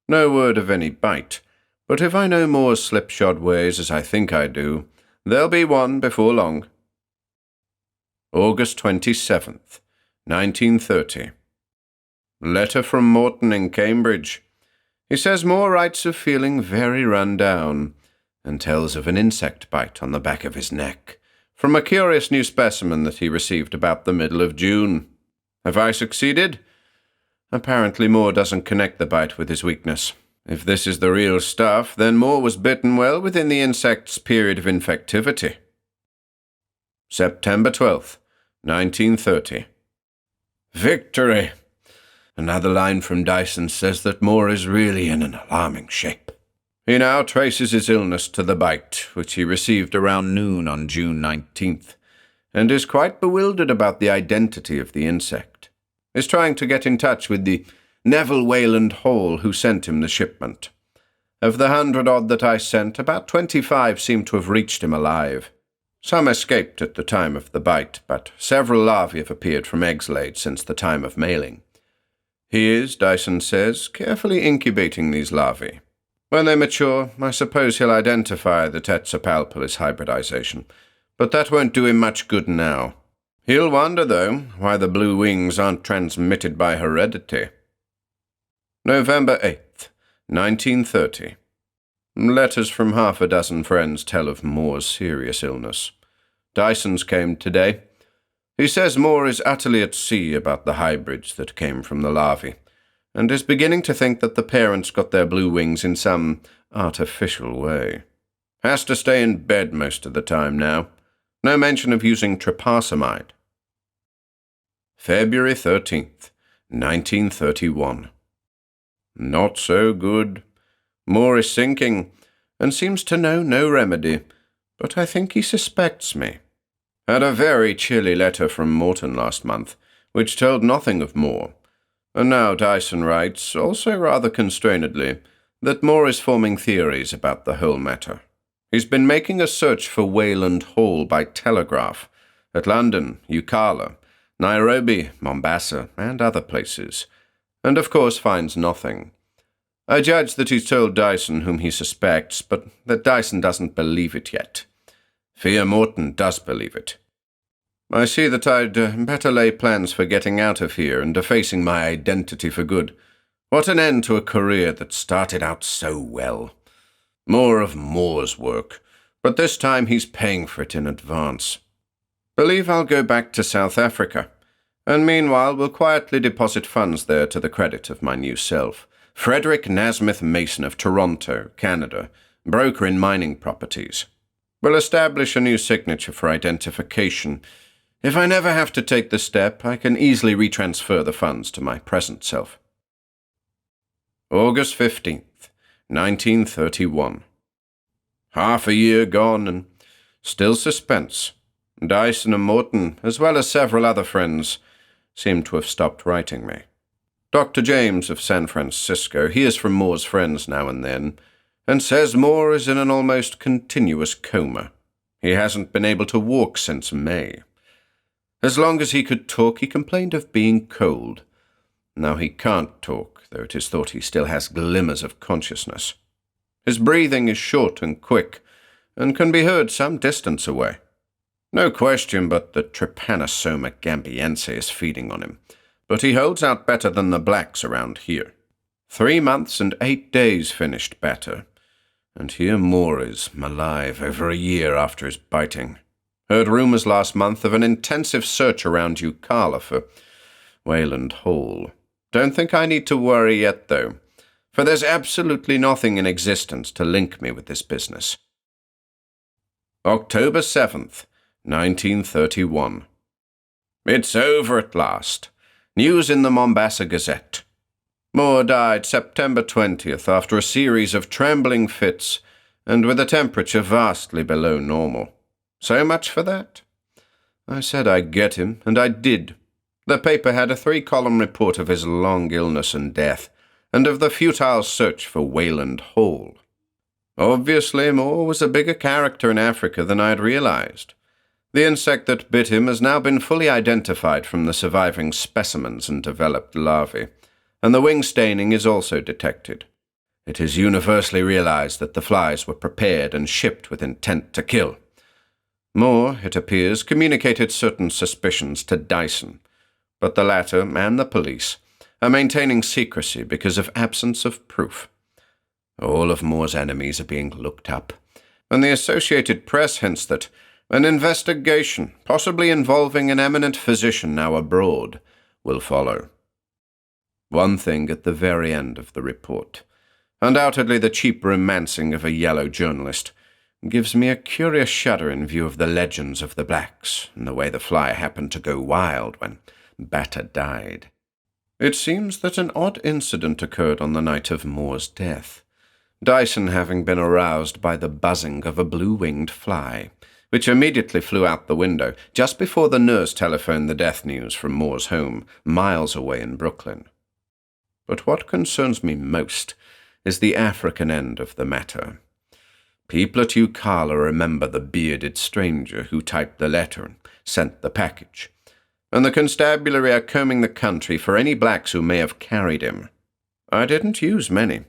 No word of any bite, but if I know Moore's slipshod ways as I think I do, there'll be one before long. August 27th, 1930. Letter from Morton in Cambridge. He says Moore writes of feeling very run down, and tells of an insect bite on the back of his neck, from a curious new specimen that he received about the middle of June. Have I succeeded? Apparently Moore doesn't connect the bite with his weakness. If this is the real stuff, then Moore was bitten well within the insect's period of infectivity. September 12th, 1930. Victory! Another line from Dyson says that Moore is really in an alarming shape. He now traces his illness to the bite, which he received around noon on June 19th, and is quite bewildered about the identity of the insect. Is trying to get in touch with the Neville Wayland Hall who sent him the shipment. Of the 100-odd that I sent, about 25 seem to have reached him alive. Some escaped at the time of the bite, but several larvae have appeared from eggs laid since the time of mailing. He is, Dyson says, carefully incubating these larvae. When they mature, I suppose he'll identify the Tzo-Lin hybridization, but that won't do him much good now. He'll wonder, though, why the blue wings aren't transmitted by heredity. November 8th, 1930. Letters from half a dozen friends tell of Moore's serious illness. Dyson's came today. He says Moore is utterly at sea about the hybrids that came from the larvae, and is beginning to think that the parents got their blue wings in some artificial way. Has to stay in bed most of the time now. No mention of using trypanosamide. February 13th, 1931. Not so good. Moore is sinking, and seems to know no remedy, but I think he suspects me. Had a very chilly letter from Morton last month, which told nothing of Moore. And now Dyson writes, also rather constrainedly, that Moore is forming theories about the whole matter. He's been making a search for Wayland Hall by telegraph, at London, Ucala, Nairobi, Mombasa, and other places, and of course finds nothing. I judge that he's told Dyson whom he suspects, but that Dyson doesn't believe it yet. Fear Morton does believe it. I see that I'd better lay plans for getting out of here and defacing my identity for good. What an end to a career that started out so well. More of Moore's work, but this time he's paying for it in advance. Believe I'll go back to South Africa, and meanwhile will quietly deposit funds there to the credit of my new self, Frederick Nasmith Mason of Toronto, Canada, broker in mining properties. Will establish a new signature for identification. If I never have to take the step, I can easily retransfer the funds to my present self. August 15th, 1931. Half a year gone, and still suspense. Dyson and Morton, as well as several other friends, seem to have stopped writing me. Dr. James of San Francisco hears from Moore's friends now and then, and says Moore is in an almost continuous coma. He hasn't been able to walk since May. As long as he could talk, he complained of being cold. Now he can't talk, though it is thought he still has glimmers of consciousness. His breathing is short and quick, and can be heard some distance away. No question but the Trypanosoma gambiense is feeding on him, but he holds out better than the blacks around here. 3 months and 8 days finished better, and here Moore is, alive over a year after his biting. Heard rumours last month of an intensive search around Ucala for Wayland Hall. Don't think I need to worry yet, though, for there's absolutely nothing in existence to link me with this business. October 7th, 1931. It's over at last. News in the Mombasa Gazette. Moore died September 20th after a series of trembling fits and with a temperature vastly below normal. So much for that. I said I'd get him, and I did. The paper had a 3-column report of his long illness and death, and of the futile search for Wayland Hall. Obviously, Moore was a bigger character in Africa than I had realized. The insect that bit him has now been fully identified from the surviving specimens and developed larvae, and the wing staining is also detected. It is universally realized that the flies were prepared and shipped with intent to kill. Moore, it appears, communicated certain suspicions to Dyson, but the latter and the police are maintaining secrecy because of absence of proof. All of Moore's enemies are being looked up, and the Associated Press hints that an investigation, possibly involving an eminent physician now abroad, will follow. One thing at the very end of the report, undoubtedly the cheap romancing of a yellow journalist, gives me a curious shudder in view of the legends of the blacks and the way the fly happened to go wild when Batter died. It seems that an odd incident occurred on the night of Moore's death, Dyson having been aroused by the buzzing of a blue-winged fly, which immediately flew out the window just before the nurse telephoned the death news from Moore's home, miles away in Brooklyn. But what concerns me most is the African end of the matter. People at Ucala remember the bearded stranger who typed the letter and sent the package, and the constabulary are combing the country for any blacks who may have carried him. I didn't use many,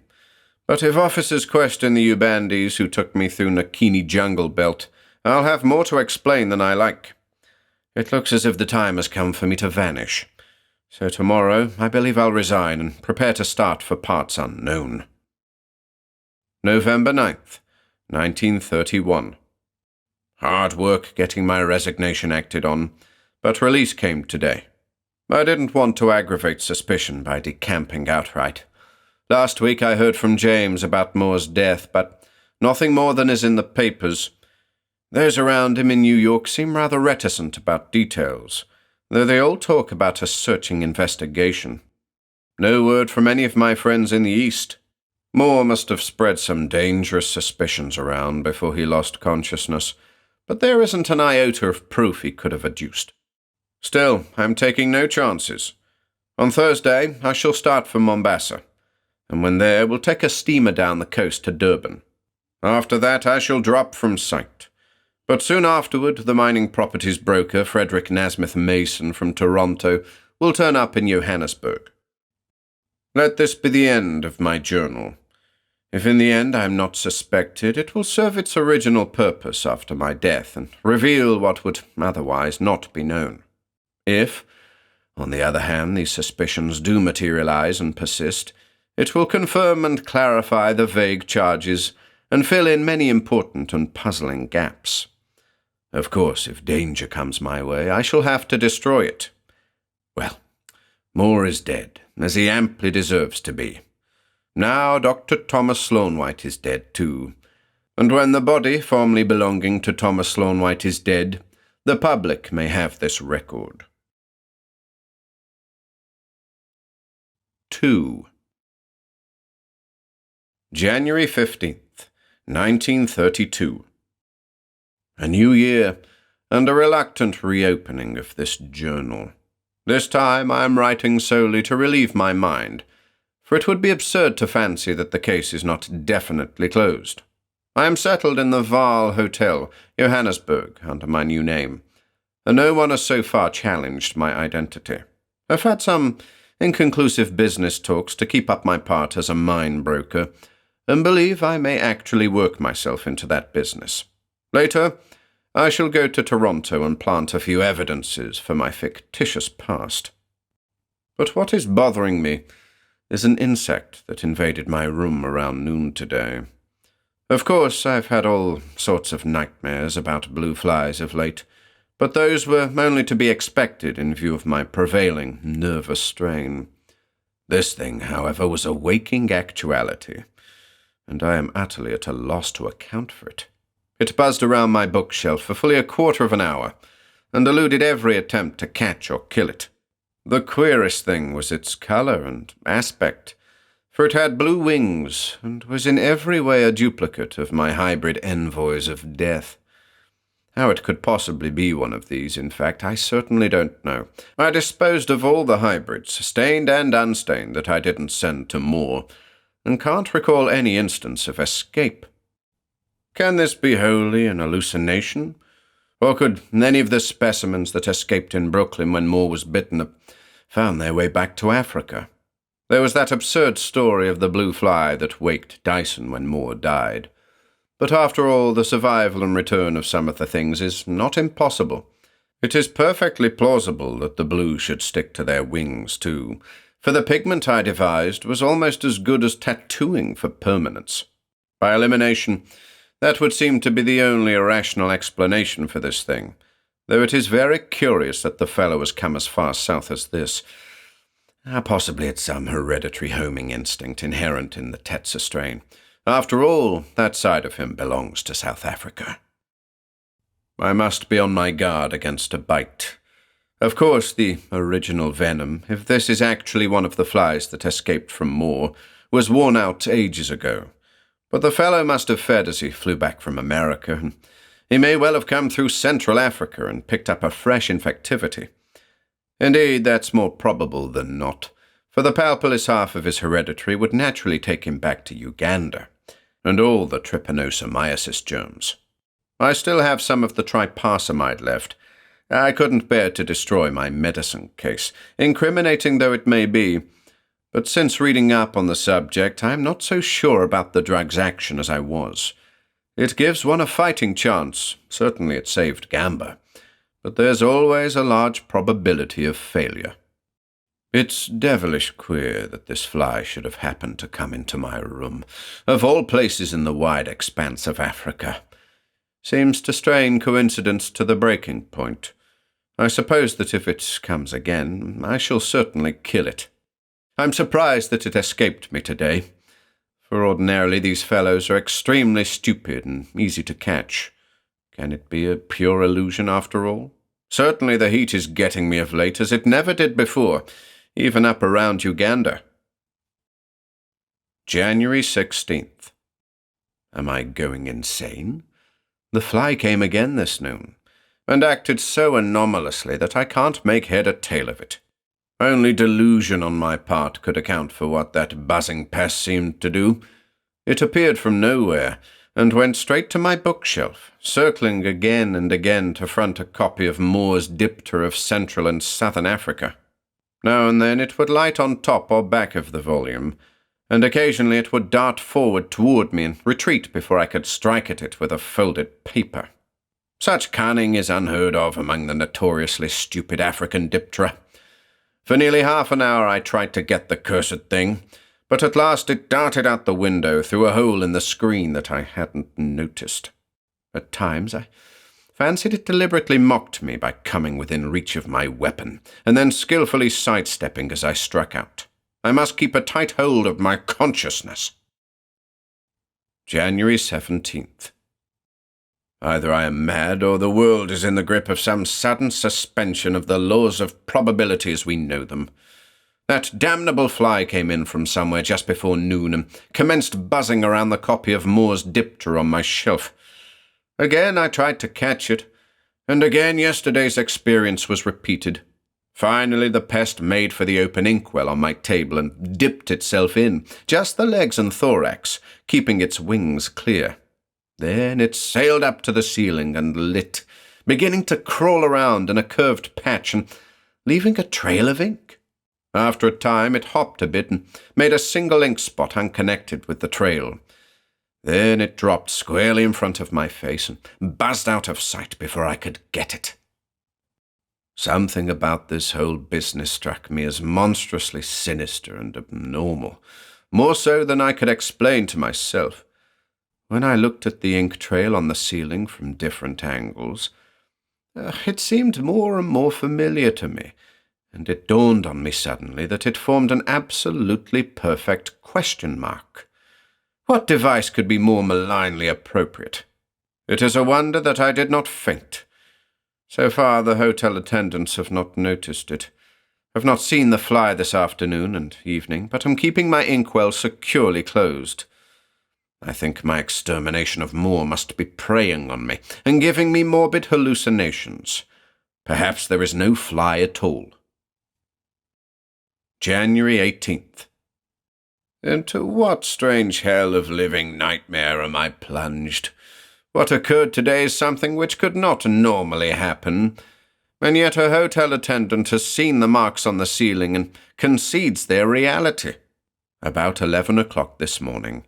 but if officers question the Ubandis who took me through Nakini jungle belt, I'll have more to explain than I like. It looks as if the time has come for me to vanish, so tomorrow I believe I'll resign and prepare to start for parts unknown. November 9th, 1931. Hard work getting my resignation acted on, but release came today. I didn't want to aggravate suspicion by decamping outright. Last week I heard from James about Moore's death, but nothing more than is in the papers. Those around him in New York seem rather reticent about details, though they all talk about a searching investigation. No word from any of my friends in the East. Moore must have spread some dangerous suspicions around before he lost consciousness, but there isn't an iota of proof he could have adduced. Still, I'm taking no chances. On Thursday, I shall start for Mombasa, and when there, we'll take a steamer down the coast to Durban. After that, I shall drop from sight. But soon afterward, the mining properties broker, Frederick Nasmith Mason from Toronto, will turn up in Johannesburg. Let this be the end of my journal. If in the end I am not suspected, it will serve its original purpose after my death and reveal what would otherwise not be known. If, on the other hand, these suspicions do materialize and persist, it will confirm and clarify the vague charges and fill in many important and puzzling gaps. Of course, if danger comes my way, I shall have to destroy it. Well, Moore is dead, as he amply deserves to be. Now Dr. Thomas Sloanwhite is dead too, And when the body formerly belonging to Thomas Sloan-White is dead, the public may have this record. 2. January 15th, 1932. A new year, and a reluctant reopening of this journal. This time I am writing solely to relieve my mind, for it would be absurd to fancy that the case is not definitely closed. I am settled in the Vaal Hotel, Johannesburg, under my new name, and no one has so far challenged my identity. I've had some inconclusive business talks to keep up my part as a mine broker, and believe I may actually work myself into that business. Later, I shall go to Toronto and plant a few evidences for my fictitious past. But what is bothering me is an insect that invaded my room around noon today. Of course, I've had all sorts of nightmares about blue flies of late, but those were only to be expected in view of my prevailing nervous strain. This thing, however, was a waking actuality, and I am utterly at a loss to account for it. It buzzed around my bookshelf for fully a quarter of an hour, and eluded every attempt to catch or kill it. The queerest thing was its colour and aspect, for it had blue wings, and was in every way a duplicate of my hybrid envoys of death. How it could possibly be one of these, in fact, I certainly don't know. I disposed of all the hybrids, stained and unstained, that I didn't send to Moore, and can't recall any instance of escape. Can this be wholly an hallucination? Or could any of the specimens that escaped in Brooklyn when Moore was bitten have found their way back to Africa? There was that absurd story of the blue fly that waked Dyson when Moore died. But after all, the survival and return of some of the things is not impossible. It is perfectly plausible that the blue should stick to their wings, too, for the pigment I devised was almost as good as tattooing for permanence. By elimination, that would seem to be the only rational explanation for this thing, though it is very curious that the fellow has come as far south as this. Possibly it's some hereditary homing instinct inherent in the Tzo strain. After all, that side of him belongs to South Africa. I must be on my guard against a bite. Of course, the original venom, if this is actually one of the flies that escaped from Moore, was worn out ages ago. But the fellow must have fed as he flew back from America, and he may well have come through Central Africa and picked up a fresh infectivity. Indeed, that's more probable than not, for the palpalis half of his hereditary would naturally take him back to Uganda, and all the trypanosomiasis germs. I still have some of the trypanosamide left. I couldn't bear to destroy my medicine case, incriminating though it may be, but since reading up on the subject, I'm not so sure about the drug's action as I was. It gives one a fighting chance. Certainly it saved Gamba, but there's always a large probability of failure. It's devilish queer that this fly should have happened to come into my room, of all places in the wide expanse of Africa. Seems to strain coincidence to the breaking point. I suppose that if it comes again, I shall certainly kill it. I'm surprised that it escaped me today, for ordinarily these fellows are extremely stupid and easy to catch. Can it be a pure illusion after all? Certainly the heat is getting me of late as it never did before, even up around Uganda. January 16th. Am I going insane? The fly came again this noon, and acted so anomalously that I can't make head or tail of it. Only delusion on my part could account for what that buzzing pest seemed to do. It appeared from nowhere, and went straight to my bookshelf, circling again and again to front a copy of Moore's Dipter of Central and Southern Africa. Now and then it would light on top or back of the volume, and occasionally it would dart forward toward me and retreat before I could strike at it with a folded paper. Such cunning is unheard of among the notoriously stupid African Diptera. For nearly half an hour I tried to get the cursed thing, but at last it darted out the window through a hole in the screen that I hadn't noticed. At times I fancied it deliberately mocked me by coming within reach of my weapon, and then skillfully sidestepping as I struck out. I must keep a tight hold of my consciousness. January 17th. Either I am mad or the world is in the grip of some sudden suspension of the laws of probability as we know them. That damnable fly came in from somewhere just before noon and commenced buzzing around the copy of Moore's Diptera on my shelf. Again I tried to catch it, and again yesterday's experience was repeated. Finally the pest made for the open inkwell on my table and dipped itself in, just the legs and thorax, keeping its wings clear. Then it sailed up to the ceiling and lit, beginning to crawl around in a curved patch and leaving a trail of ink. After a time it hopped a bit and made a single ink spot unconnected with the trail. Then it dropped squarely in front of my face and buzzed out of sight before I could get it. Something about this whole business struck me as monstrously sinister and abnormal, more so than I could explain to myself. When I looked at the ink trail on the ceiling from different angles, it seemed more and more familiar to me, and it dawned on me suddenly that it formed an absolutely perfect question mark. What device could be more malignly appropriate? It is a wonder that I did not faint. So far the hotel attendants have not noticed it. I've not seen the fly this afternoon and evening, but am keeping my inkwell securely closed. I think my extermination of Moore must be preying on me and giving me morbid hallucinations. Perhaps there is no fly at all. January 18th. Into what strange hell of living nightmare am I plunged? What occurred today is something which could not normally happen, and yet a hotel attendant has seen the marks on the ceiling and concedes their reality. About 11 o'clock this morning,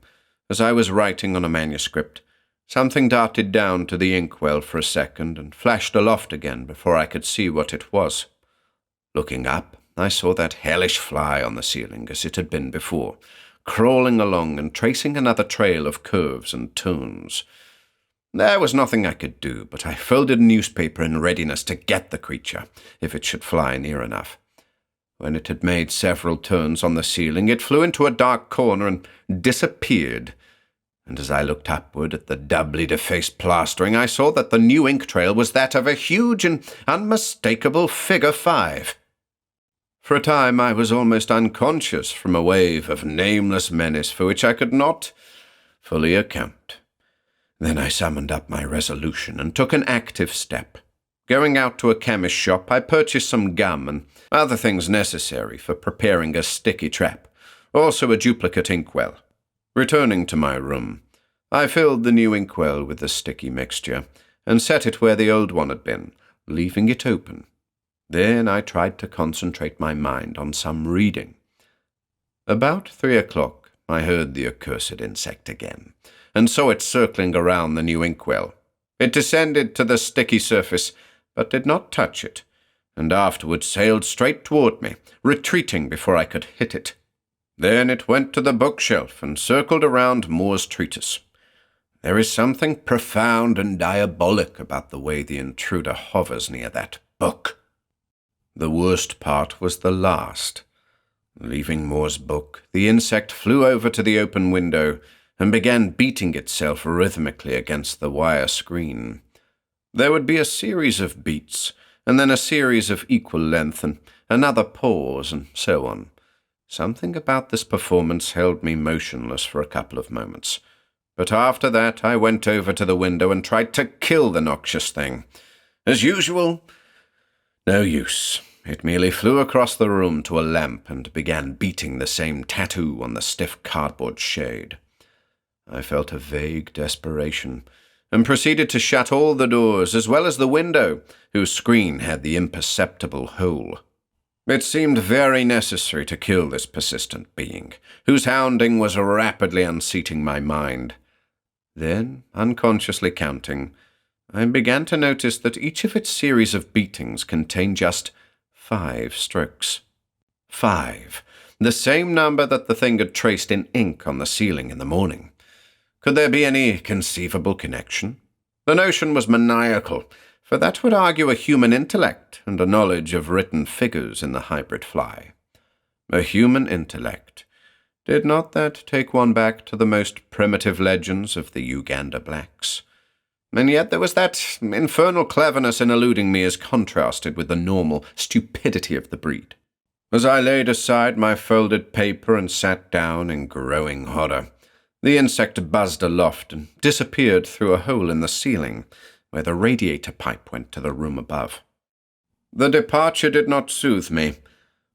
as I was writing on a manuscript, something darted down to the inkwell for a second and flashed aloft again before I could see what it was. Looking up, I saw that hellish fly on the ceiling as it had been before, crawling along and tracing another trail of curves and turns. There was nothing I could do, but I folded a newspaper in readiness to get the creature, if it should fly near enough. When it had made several turns on the ceiling, it flew into a dark corner and disappeared, and as I looked upward at the doubly defaced plastering, I saw that the new ink trail was that of a huge and unmistakable figure 5. For a time I was almost unconscious from a wave of nameless menace for which I could not fully account. Then I summoned up my resolution and took an active step. Going out to a chemist's shop, I purchased some gum and other things necessary for preparing a sticky trap, also a duplicate inkwell. Returning to my room, I filled the new inkwell with the sticky mixture and set it where the old one had been, leaving it open. Then I tried to concentrate my mind on some reading. About 3 o'clock, I heard the accursed insect again, and saw it circling around the new inkwell. It descended to the sticky surface, but did not touch it, and afterward sailed straight toward me, retreating before I could hit it. Then it went to the bookshelf and circled around Moore's treatise. There is something profound and diabolic about the way the intruder hovers near that book. The worst part was the last. Leaving Moore's book, the insect flew over to the open window and began beating itself rhythmically against the wire screen. There would be a series of beats, and then a series of equal length, and another pause, and so on. Something about this performance held me motionless for a couple of moments. But after that I went over to the window and tried to kill the noxious thing. As usual, no use. It merely flew across the room to a lamp and began beating the same tattoo on the stiff cardboard shade. I felt a vague desperation, and proceeded to shut all the doors as well as the window, whose screen had the imperceptible hole. It seemed very necessary to kill this persistent being, whose hounding was rapidly unseating my mind. Then, unconsciously counting, I began to notice that each of its series of beatings contained just 5 strokes. 5, the same number that the thing had traced in ink on the ceiling in the morning. Could there be any conceivable connection? The notion was maniacal, for that would argue a human intellect and a knowledge of written figures in the hybrid fly. A human intellect, Did not that take one back to the most primitive legends of the Uganda blacks? And yet there was that infernal cleverness in eluding me as contrasted with the normal stupidity of the breed. As I laid aside my folded paper and sat down in growing horror, the insect buzzed aloft and disappeared through a hole in the ceiling where the radiator pipe went to the room above. The departure did not soothe me,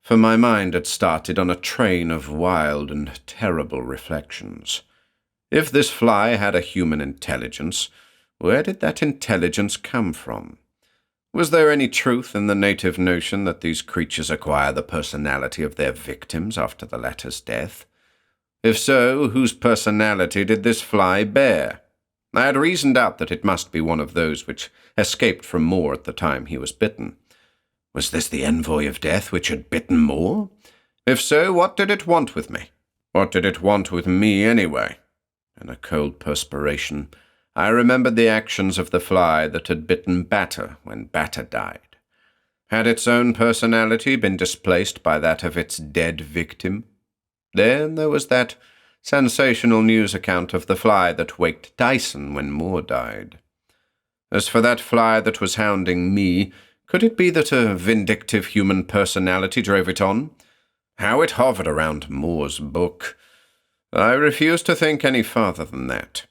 for my mind had started on a train of wild and terrible reflections. If this fly had a human intelligence, where did that intelligence come from? Was there any truth in the native notion that these creatures acquire the personality of their victims after the latter's death? If so, whose personality did this fly bear? I had reasoned out that it must be one of those which escaped from Moore at the time he was bitten. Was this the envoy of death which had bitten Moore? If so, what did it want with me? What did it want with me, anyway? In a cold perspiration, I remembered the actions of the fly that had bitten Batter when Batter died. Had its own personality been displaced by that of its dead victim? Then there was that sensational news account of the fly that waked Dyson when Moore died. As for that fly that was hounding me, could it be that a vindictive human personality drove it on? How it hovered around Moore's book! I refused to think any farther than that.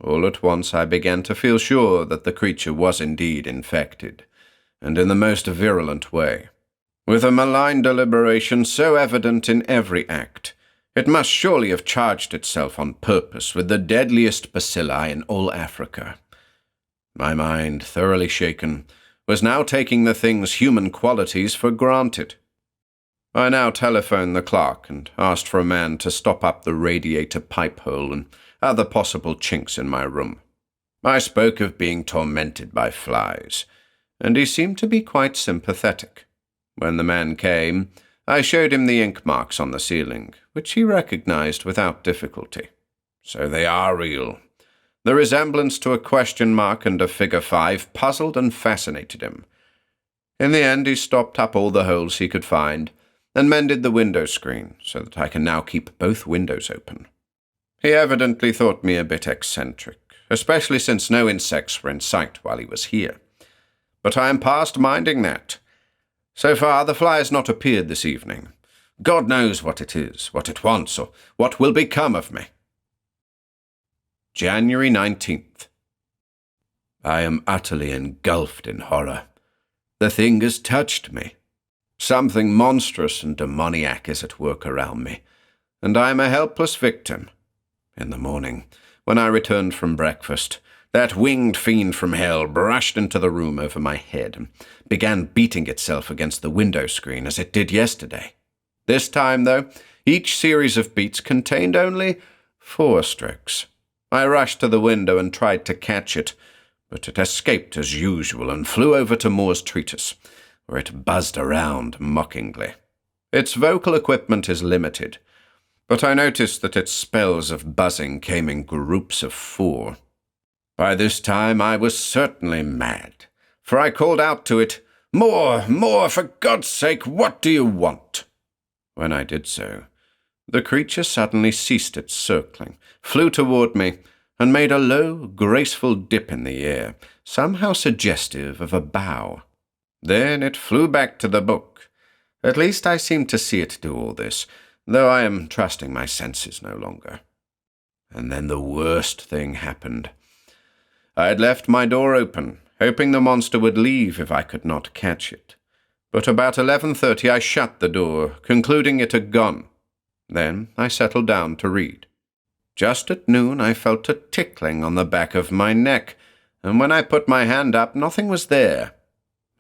All at once I began to feel sure that the creature was indeed infected, and in the most virulent way. With a malign deliberation so evident in every act, it must surely have charged itself on purpose with the deadliest bacilli in all Africa. My mind, thoroughly shaken, was now taking the thing's human qualities for granted. I now telephoned the clerk and asked for a man to stop up the radiator pipe hole and other possible chinks in my room. I spoke of being tormented by flies, and he seemed to be quite sympathetic. When the man came, I showed him the ink marks on the ceiling, which he recognized without difficulty. So they are real. The resemblance to a question mark and a figure 5 puzzled and fascinated him. In the end, he stopped up all the holes he could find and mended the window screen so that I can now keep both windows open. He evidently thought me a bit eccentric, especially since no insects were in sight while he was here. But I am past minding that. So far, the fly has not appeared this evening. God knows what it is, what it wants, or what will become of me. January 19th. I am utterly engulfed in horror. The thing has touched me. Something monstrous and demoniac is at work around me, and I am a helpless victim. In the morning, when I returned from breakfast, that winged fiend from hell brushed into the room over my head and began beating itself against the window screen as it did yesterday. This time, though, each series of beats contained only 4 strokes. I rushed to the window and tried to catch it, but it escaped as usual and flew over to Moore's treatise, where it buzzed around mockingly. Its vocal equipment is limited, but I noticed that its spells of buzzing came in groups of 4. By this time I was certainly mad, for I called out to it, "More, more, for God's sake, what do you want?" When I did so, the creature suddenly ceased its circling, flew toward me, and made a low, graceful dip in the air, somehow suggestive of a bow. Then it flew back to the book. At least I seemed to see it do all this, though I am trusting my senses no longer. And then the worst thing happened. I had left my door open, hoping the monster would leave if I could not catch it. But about 11:30 I shut the door, concluding it had gone. Then I settled down to read. Just at noon I felt a tickling on the back of my neck, and when I put my hand up, nothing was there.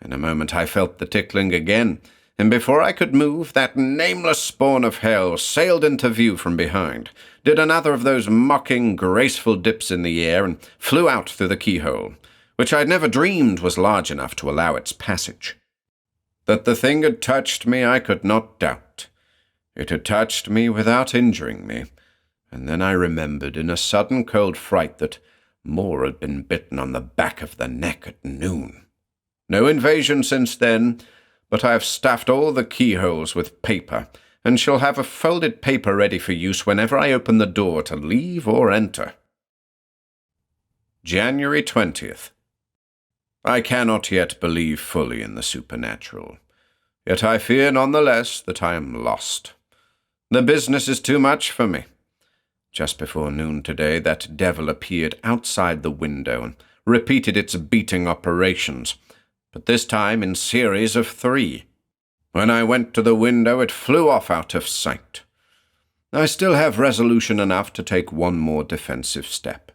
In a moment I felt the tickling again, and before I could move, that nameless spawn of hell sailed into view from behind, did another of those mocking, graceful dips in the air, and flew out through the keyhole, which I had never dreamed was large enough to allow its passage. That the thing had touched me I could not doubt. It had touched me without injuring me, and then I remembered in a sudden cold fright that Moore had been bitten on the back of the neck at noon. No invasion since then, but I have stuffed all the keyholes with paper, and shall have a folded paper ready for use whenever I open the door to leave or enter. January 20th. I cannot yet believe fully in the supernatural, yet I fear none the less that I am lost. The business is too much for me. Just before noon today, that devil appeared outside the window and repeated its beating operations, but this time in series of 3. When I went to the window, it flew off out of sight. I still have resolution enough to take one more defensive step.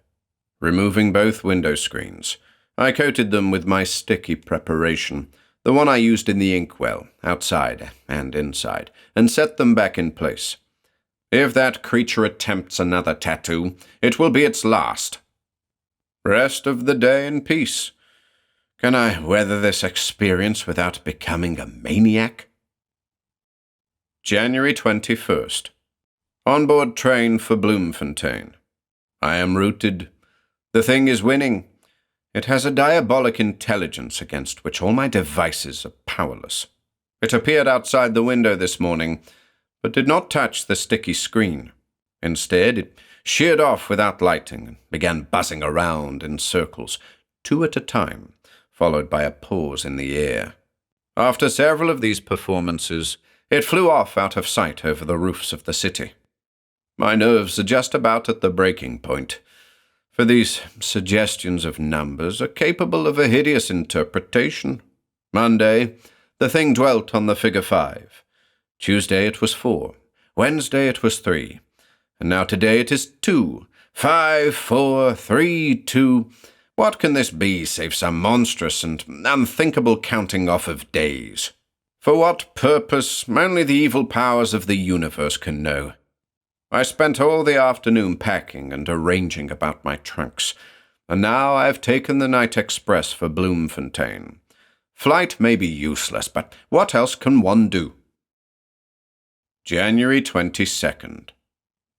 Removing both window screens, I coated them with my sticky preparation, the one I used in the inkwell, outside and inside, and set them back in place. If that creature attempts another tattoo, it will be its last. Rest of the day in peace. Can I weather this experience without becoming a maniac? January 21st. On-board train for Bloemfontein. I am routed. The thing is winning. It has a diabolic intelligence against which all my devices are powerless. It appeared outside the window this morning, but did not touch the sticky screen. Instead, it sheared off without lighting and began buzzing around in circles, 2 at a time, followed by a pause in the air. After several of these performances, it flew off out of sight over the roofs of the city. My nerves are just about at the breaking point, for these suggestions of numbers are capable of a hideous interpretation. Monday, the thing dwelt on the figure 5. Tuesday it was 4. Wednesday it was 3. And now today it is 2. 5, 4, 3, 2. What can this be save some monstrous and unthinkable counting off of days? For what purpose, only the evil powers of the universe can know. I spent all the afternoon packing and arranging about my trunks, and now I have taken the night express for Bloemfontein. Flight may be useless, but what else can one do? January 22nd.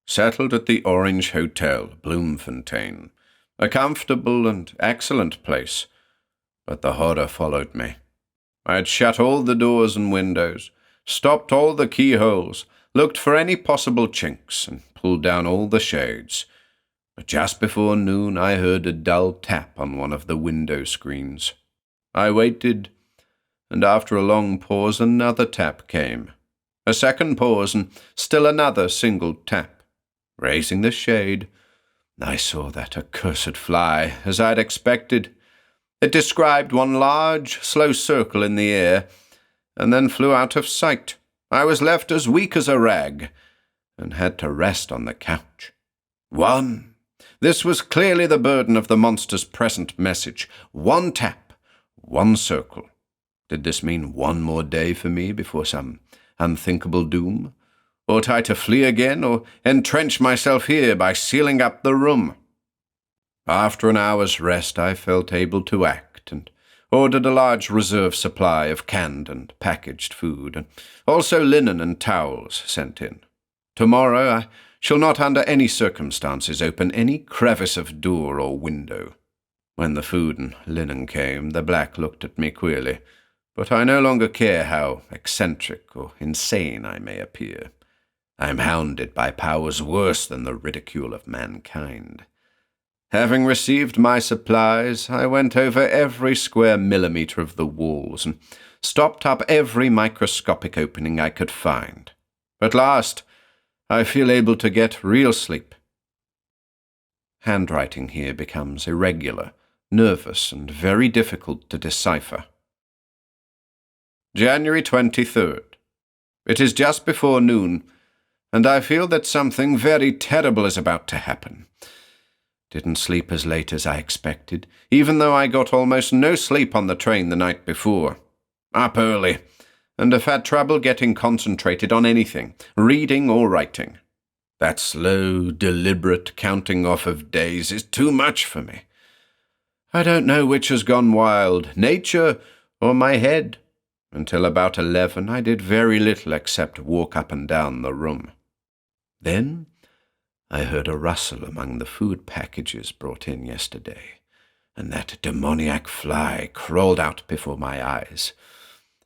Settled at the Orange Hotel, Bloemfontein. A comfortable and excellent place, but the horror followed me. I had shut all the doors and windows, stopped all the keyholes, looked for any possible chinks, and pulled down all the shades. But just before noon I heard a dull tap on one of the window screens. I waited, and after a long pause another tap came. A second pause, and still another single tap. Raising the shade, I saw that accursed fly, as I'd expected. It described one large, slow circle in the air, and then flew out of sight. I was left as weak as a rag, and had to rest on the couch. 1. This was clearly the burden of the monster's present message. 1 tap, 1 circle. Did this mean one more day for me before some unthinkable doom? Ought I to flee again, or entrench myself here by sealing up the room? After an hour's rest I felt able to act, and ordered a large reserve supply of canned and packaged food, and also linen and towels sent in. Tomorrow I shall not under any circumstances open any crevice of door or window. When the food and linen came, the black looked at me queerly, but I no longer care how eccentric or insane I may appear. I am hounded by powers worse than the ridicule of mankind. Having received my supplies, I went over every square millimetre of the walls and stopped up every microscopic opening I could find. At last, I feel able to get real sleep. Handwriting here becomes irregular, nervous, and very difficult to decipher. January 23rd. It is just before noon, and I feel that something very terrible is about to happen. Didn't sleep as late as I expected, even though I got almost no sleep on the train the night before. Up early, and have had trouble getting concentrated on anything, reading or writing. That slow, deliberate counting off of days is too much for me. I don't know which has gone wild, nature or my head. Until about 11 I did very little except walk up and down the room. Then I heard a rustle among the food packages brought in yesterday, and that demoniac fly crawled out before my eyes.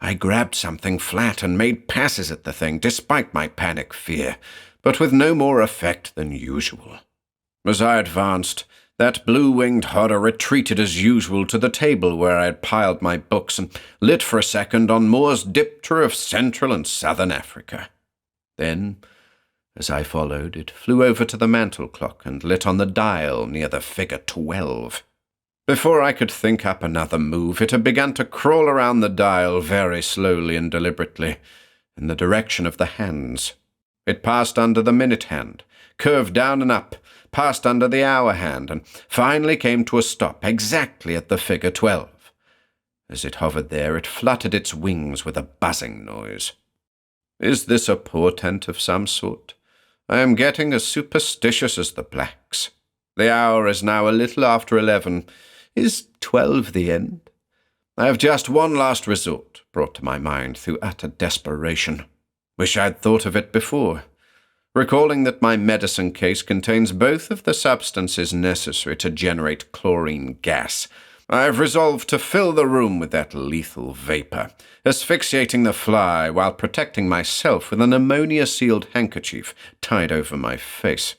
I grabbed something flat and made passes at the thing, despite my panic fear, but with no more effect than usual. As I advanced, that blue-winged horror retreated as usual to the table where I had piled my books and lit for a second on Moore's Diptera of Central and Southern Africa. Then, as I followed, it flew over to the mantel clock and lit on the dial near the figure 12. Before I could think up another move, it had begun to crawl around the dial very slowly and deliberately, in the direction of the hands. It passed under the minute hand, curved down and up, passed under the hour hand, and finally came to a stop exactly at the figure 12. As it hovered there, it fluttered its wings with a buzzing noise. Is this a portent of some sort? I am getting as superstitious as the blacks. The hour is now a little after 11. Is 12 the end? I have just one last resort brought to my mind through utter desperation. Wish I'd thought of it before. Recalling that my medicine case contains both of the substances necessary to generate chlorine gas, I have resolved to fill the room with that lethal vapor, asphyxiating the fly while protecting myself with an ammonia-sealed handkerchief tied over my face.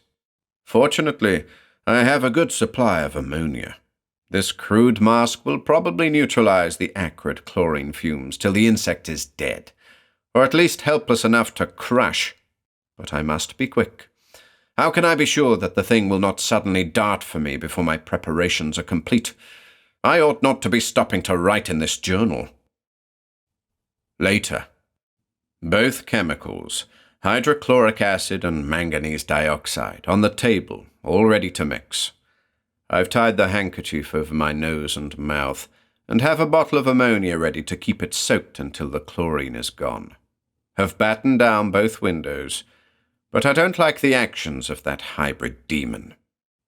Fortunately, I have a good supply of ammonia. This crude mask will probably neutralize the acrid chlorine fumes till the insect is dead, or at least helpless enough to crush. But I must be quick. How can I be sure that the thing will not suddenly dart for me before my preparations are complete? I ought not to be stopping to write in this journal. Later. Both chemicals, hydrochloric acid and manganese dioxide, on the table, all ready to mix. I've tied the handkerchief over my nose and mouth, and have a bottle of ammonia ready to keep it soaked until the chlorine is gone. Have battened down both windows, but I don't like the actions of that hybrid demon.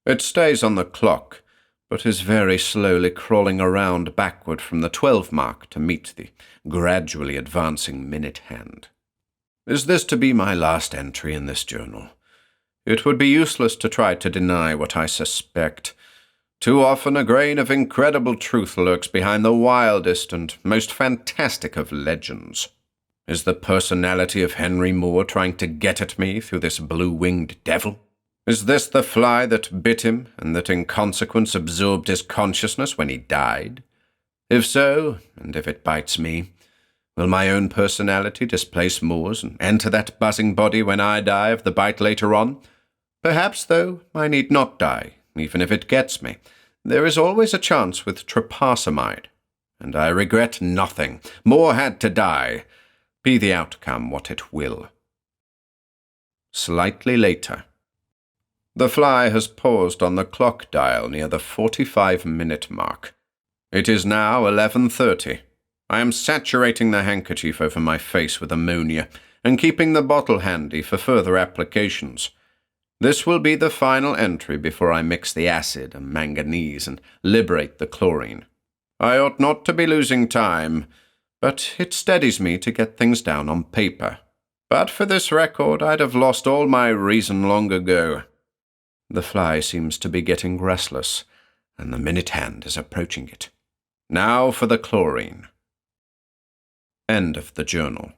It stays on the clock, but is very slowly crawling around backward from the 12 mark to meet the gradually advancing minute hand. Is this to be my last entry in this journal? It would be useless to try to deny what I suspect. Too often a grain of incredible truth lurks behind the wildest and most fantastic of legends. Is the personality of Henry Moore trying to get at me through this blue-winged devil? Is this the fly that bit him and that in consequence absorbed his consciousness when he died? If so, and if it bites me, will my own personality displace Moore's and enter that buzzing body when I die of the bite later on? Perhaps, though, I need not die, even if it gets me. There is always a chance with tryposamide, and I regret nothing. Moore had to die, be the outcome what it will. Slightly later. The fly has paused on the clock dial near the 45-minute mark. It is now 11:30. I am saturating the handkerchief over my face with ammonia and keeping the bottle handy for further applications. This will be the final entry before I mix the acid and manganese and liberate the chlorine. I ought not to be losing time, but it steadies me to get things down on paper. But for this record, I'd have lost all my reason long ago. The fly seems to be getting restless, and the minute hand is approaching it. Now for the chlorine. End of the journal.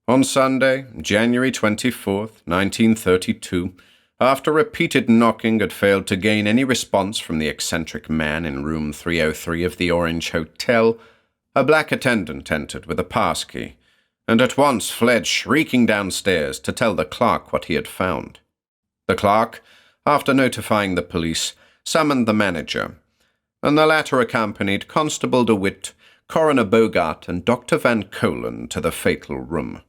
On Sunday, January 24th, 1932, after repeated knocking had failed to gain any response from the eccentric man in room 303 of the Orange Hotel, a black attendant entered with a passkey, and at once fled shrieking downstairs to tell the clerk what he had found. The clerk, after notifying the police, summoned the manager, and the latter accompanied Constable DeWitt, Coroner Bogart, and Dr. Van Colen to the fatal room.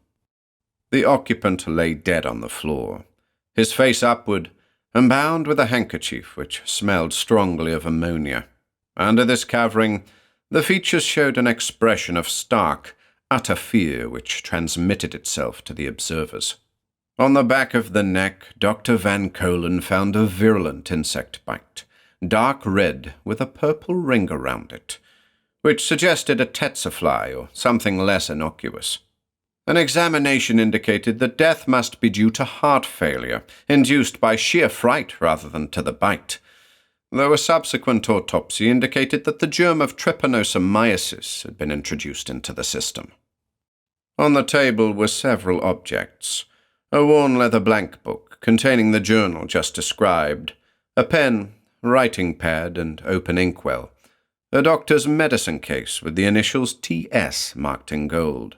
The occupant lay dead on the floor, his face upward, and bound with a handkerchief which smelled strongly of ammonia. Under this covering, the features showed an expression of stark, utter fear which transmitted itself to the observers. On the back of the neck, Dr. Van Colen found a virulent insect bite, dark red with a purple ring around it, which suggested a tsetse or something less innocuous. An examination indicated that death must be due to heart failure, induced by sheer fright rather than to the bite. though a subsequent autopsy indicated that the germ of trypanosomiasis had been introduced into the system. On the table were several objects: a worn leather blank book containing the journal just described, a pen, writing pad, and open inkwell, a doctor's medicine case with the initials TS marked in gold,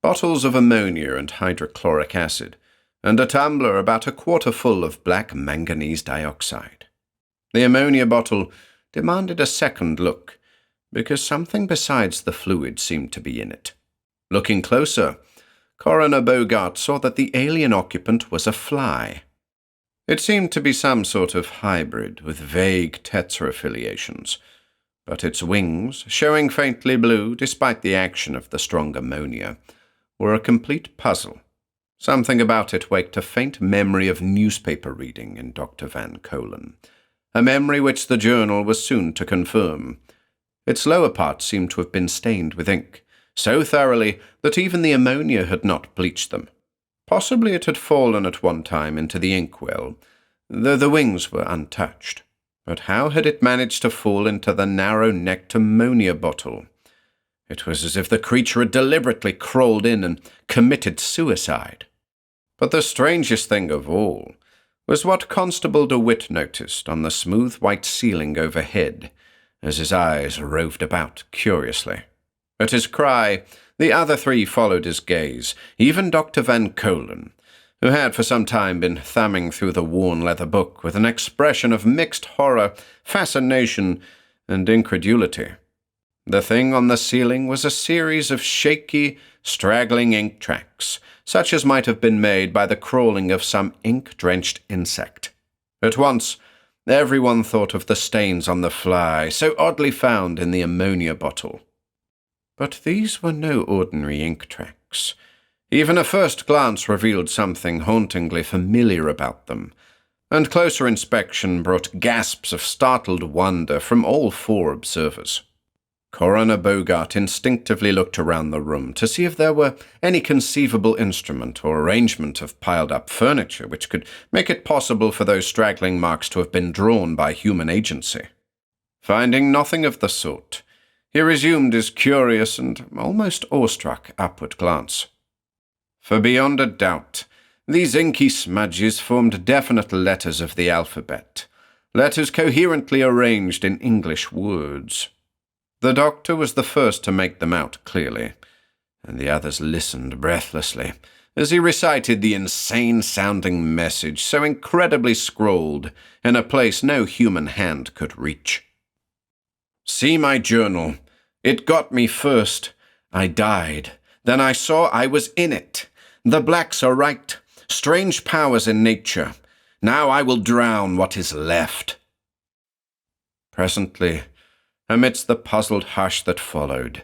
bottles of ammonia and hydrochloric acid, and a tumbler about a quarter full of black manganese dioxide. The ammonia bottle demanded a second look, because something besides the fluid seemed to be in it. Looking closer, Coroner Bogart saw that the alien occupant was a fly. It seemed to be some sort of hybrid with vague tetra-affiliations, but its wings, showing faintly blue despite the action of the strong ammonia, were a complete puzzle. Something about it waked a faint memory of newspaper reading in Dr. Van Colen, a memory which the journal was soon to confirm. Its lower parts seemed to have been stained with ink, so thoroughly that even the ammonia had not bleached them. Possibly it had fallen at one time into the inkwell, though the wings were untouched. But how had it managed to fall into the narrow-necked ammonia bottle? It was as if the creature had deliberately crawled in and committed suicide. But the strangest thing of all was what Constable DeWitt noticed on the smooth white ceiling overhead, as his eyes roved about curiously. At his cry, the other three followed his gaze, even Dr. Van Colen, who had for some time been thumbing through the worn leather book with an expression of mixed horror, fascination, and incredulity. The thing on the ceiling was a series of shaky, straggling ink tracks, such as might have been made by the crawling of some ink-drenched insect. At once, everyone thought of the stains on the fly, so oddly found in the ammonia bottle. But these were no ordinary ink tracks. Even a first glance revealed something hauntingly familiar about them, and closer inspection brought gasps of startled wonder from all four observers. Coroner Bogart instinctively looked around the room to see if there were any conceivable instrument or arrangement of piled-up furniture which could make it possible for those straggling marks to have been drawn by human agency. Finding nothing of the sort, he resumed his curious and almost awestruck upward glance. For beyond a doubt, these inky smudges formed definite letters of the alphabet, letters coherently arranged in English words. The doctor was the first to make them out clearly, and the others listened breathlessly as he recited the insane-sounding message so incredibly scrawled in a place no human hand could reach. "See my journal. It got me first. I died. Then I saw I was in it. The blacks are right. Strange powers in nature. Now I will drown what is left." Presently, amidst the puzzled hush that followed,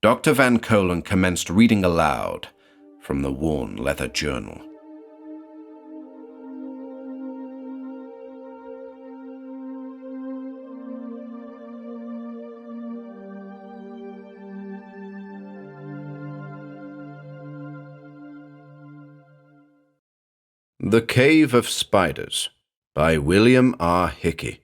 Dr. Van Colen commenced reading aloud from the worn leather journal. The Cave of Spiders by William R. Hickey.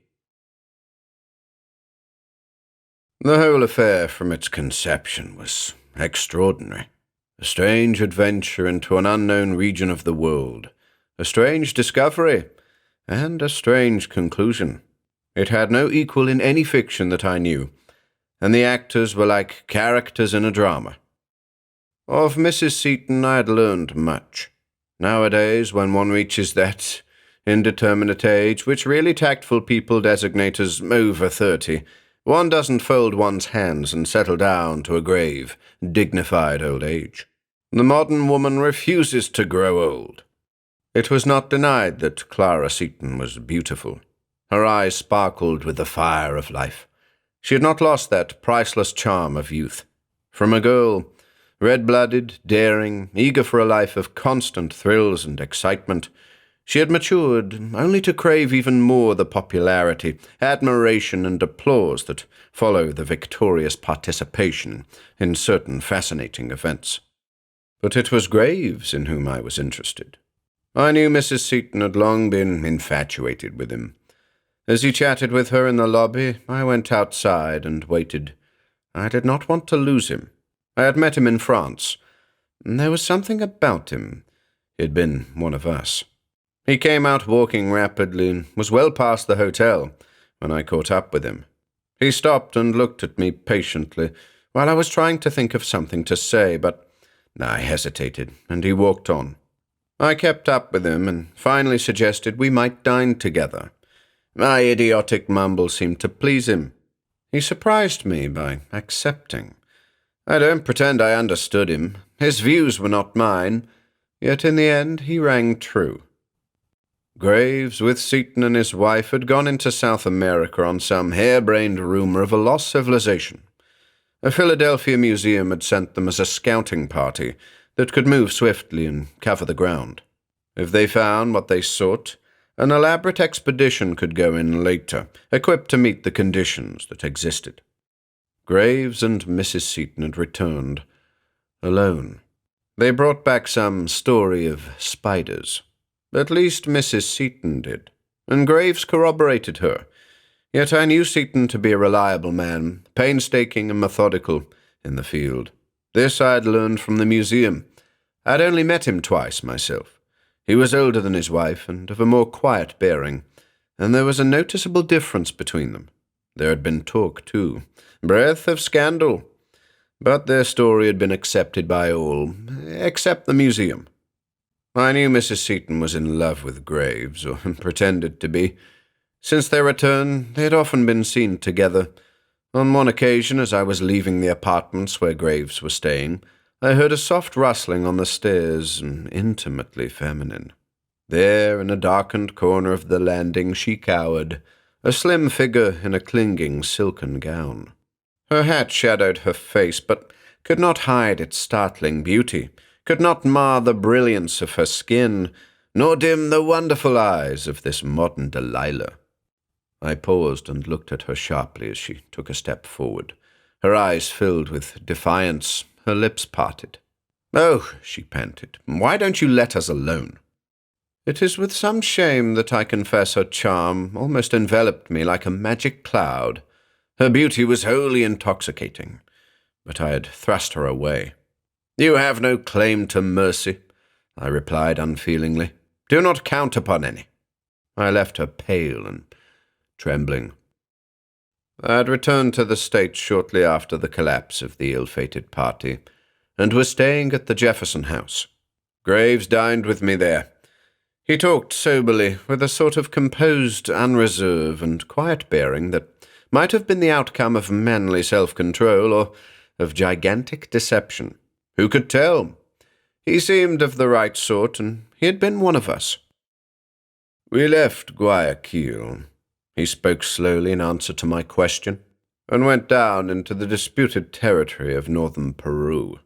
The whole affair from its conception was extraordinary. A strange adventure into an unknown region of the world, a strange discovery, and a strange conclusion. It had no equal in any fiction that I knew, and the actors were like characters in a drama. Of Mrs. Seton I had learned much. Nowadays, when one reaches that indeterminate age which really tactful people designate as over 30, one doesn't fold one's hands and settle down to a grave, dignified old age. The modern woman refuses to grow old. It was not denied that Clara Seton was beautiful. Her eyes sparkled with the fire of life. She had not lost that priceless charm of youth. From a girl, red-blooded, daring, eager for a life of constant thrills and excitement, she had matured only to crave even more the popularity, admiration, and applause that follow the victorious participation in certain fascinating events. But it was Graves in whom I was interested. I knew Mrs. Seton had long been infatuated with him. As he chatted with her in the lobby, I went outside and waited. I did not want to lose him. I had met him in France. There was something about him. He had been one of us. He came out walking rapidly and was well past the hotel when I caught up with him. He stopped and looked at me patiently while I was trying to think of something to say, but I hesitated, and he walked on. I kept up with him and finally suggested we might dine together. My idiotic mumble seemed to please him. He surprised me by accepting. I don't pretend I understood him. His views were not mine, yet in the end he rang true. Graves, with Seaton and his wife, had gone into South America on some harebrained rumor of a lost civilization. A Philadelphia museum had sent them as a scouting party that could move swiftly and cover the ground. If they found what they sought, an elaborate expedition could go in later, equipped to meet the conditions that existed. Graves and Mrs. Seaton had returned, alone. They brought back some story of spiders. At least Mrs. Seaton did, and Graves corroborated her. Yet I knew Seaton to be a reliable man, painstaking and methodical in the field. This I had learned from the museum. I had only met him twice myself. He was older than his wife and of a more quiet bearing, and there was a noticeable difference between them. There had been talk, too, breath of scandal, but their story had been accepted by all, except the museum. I knew Mrs. Seaton was in love with Graves, or pretended to be. Since their return, they had often been seen together. On one occasion, as I was leaving the apartments where Graves was staying, I heard a soft rustling on the stairs, intimately feminine. There, in a darkened corner of the landing, she cowered, a slim figure in a clinging silken gown. Her hat shadowed her face, but could not hide its startling beauty, could not mar the brilliance of her skin, nor dim the wonderful eyes of this modern Delilah. I paused and looked at her sharply as she took a step forward. Her eyes filled with defiance, her lips parted. "Oh," she panted, "why don't you let us alone?" It is with some shame that I confess her charm almost enveloped me like a magic cloud. Her beauty was wholly intoxicating, but I had thrust her away. "You have no claim to mercy," I replied unfeelingly. "Do not count upon any." I left her pale and trembling. I had returned to the States shortly after the collapse of the ill-fated party, and was staying at the Jefferson House. Graves dined with me there. He talked soberly, with a sort of composed unreserve and quiet bearing that might have been the outcome of manly self-control or of gigantic deception. Who could tell? He seemed of the right sort, and he had been one of us. We left Guayaquil. He spoke slowly in answer to my question, and went down into the disputed territory of northern Peru.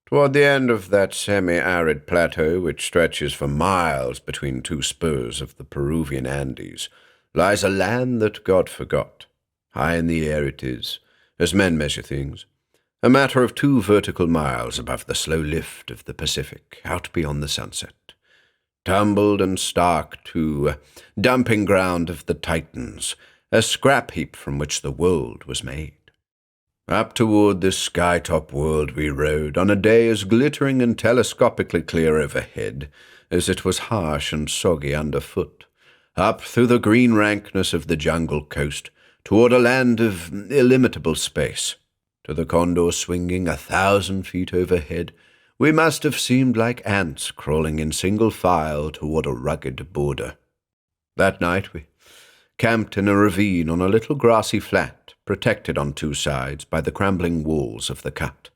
Toward the end of that semi-arid plateau, which stretches for miles between two spurs of the Peruvian Andes, lies a land that God forgot. High in the air it is, as men measure things, a matter of 2 vertical miles above the slow lift of the Pacific, out beyond the sunset. Tumbled and stark, too, a dumping ground of the Titans, a scrap heap from which the world was made. Up toward this sky-top world we rode, on a day as glittering and telescopically clear overhead as it was harsh and soggy underfoot, up through the green rankness of the jungle coast, toward a land of illimitable space. To the condor swinging 1,000 feet overhead, we must have seemed like ants crawling in single file toward a rugged border. That night we camped in a ravine on a little grassy flat, protected on 2 sides by the crumbling walls of the cut.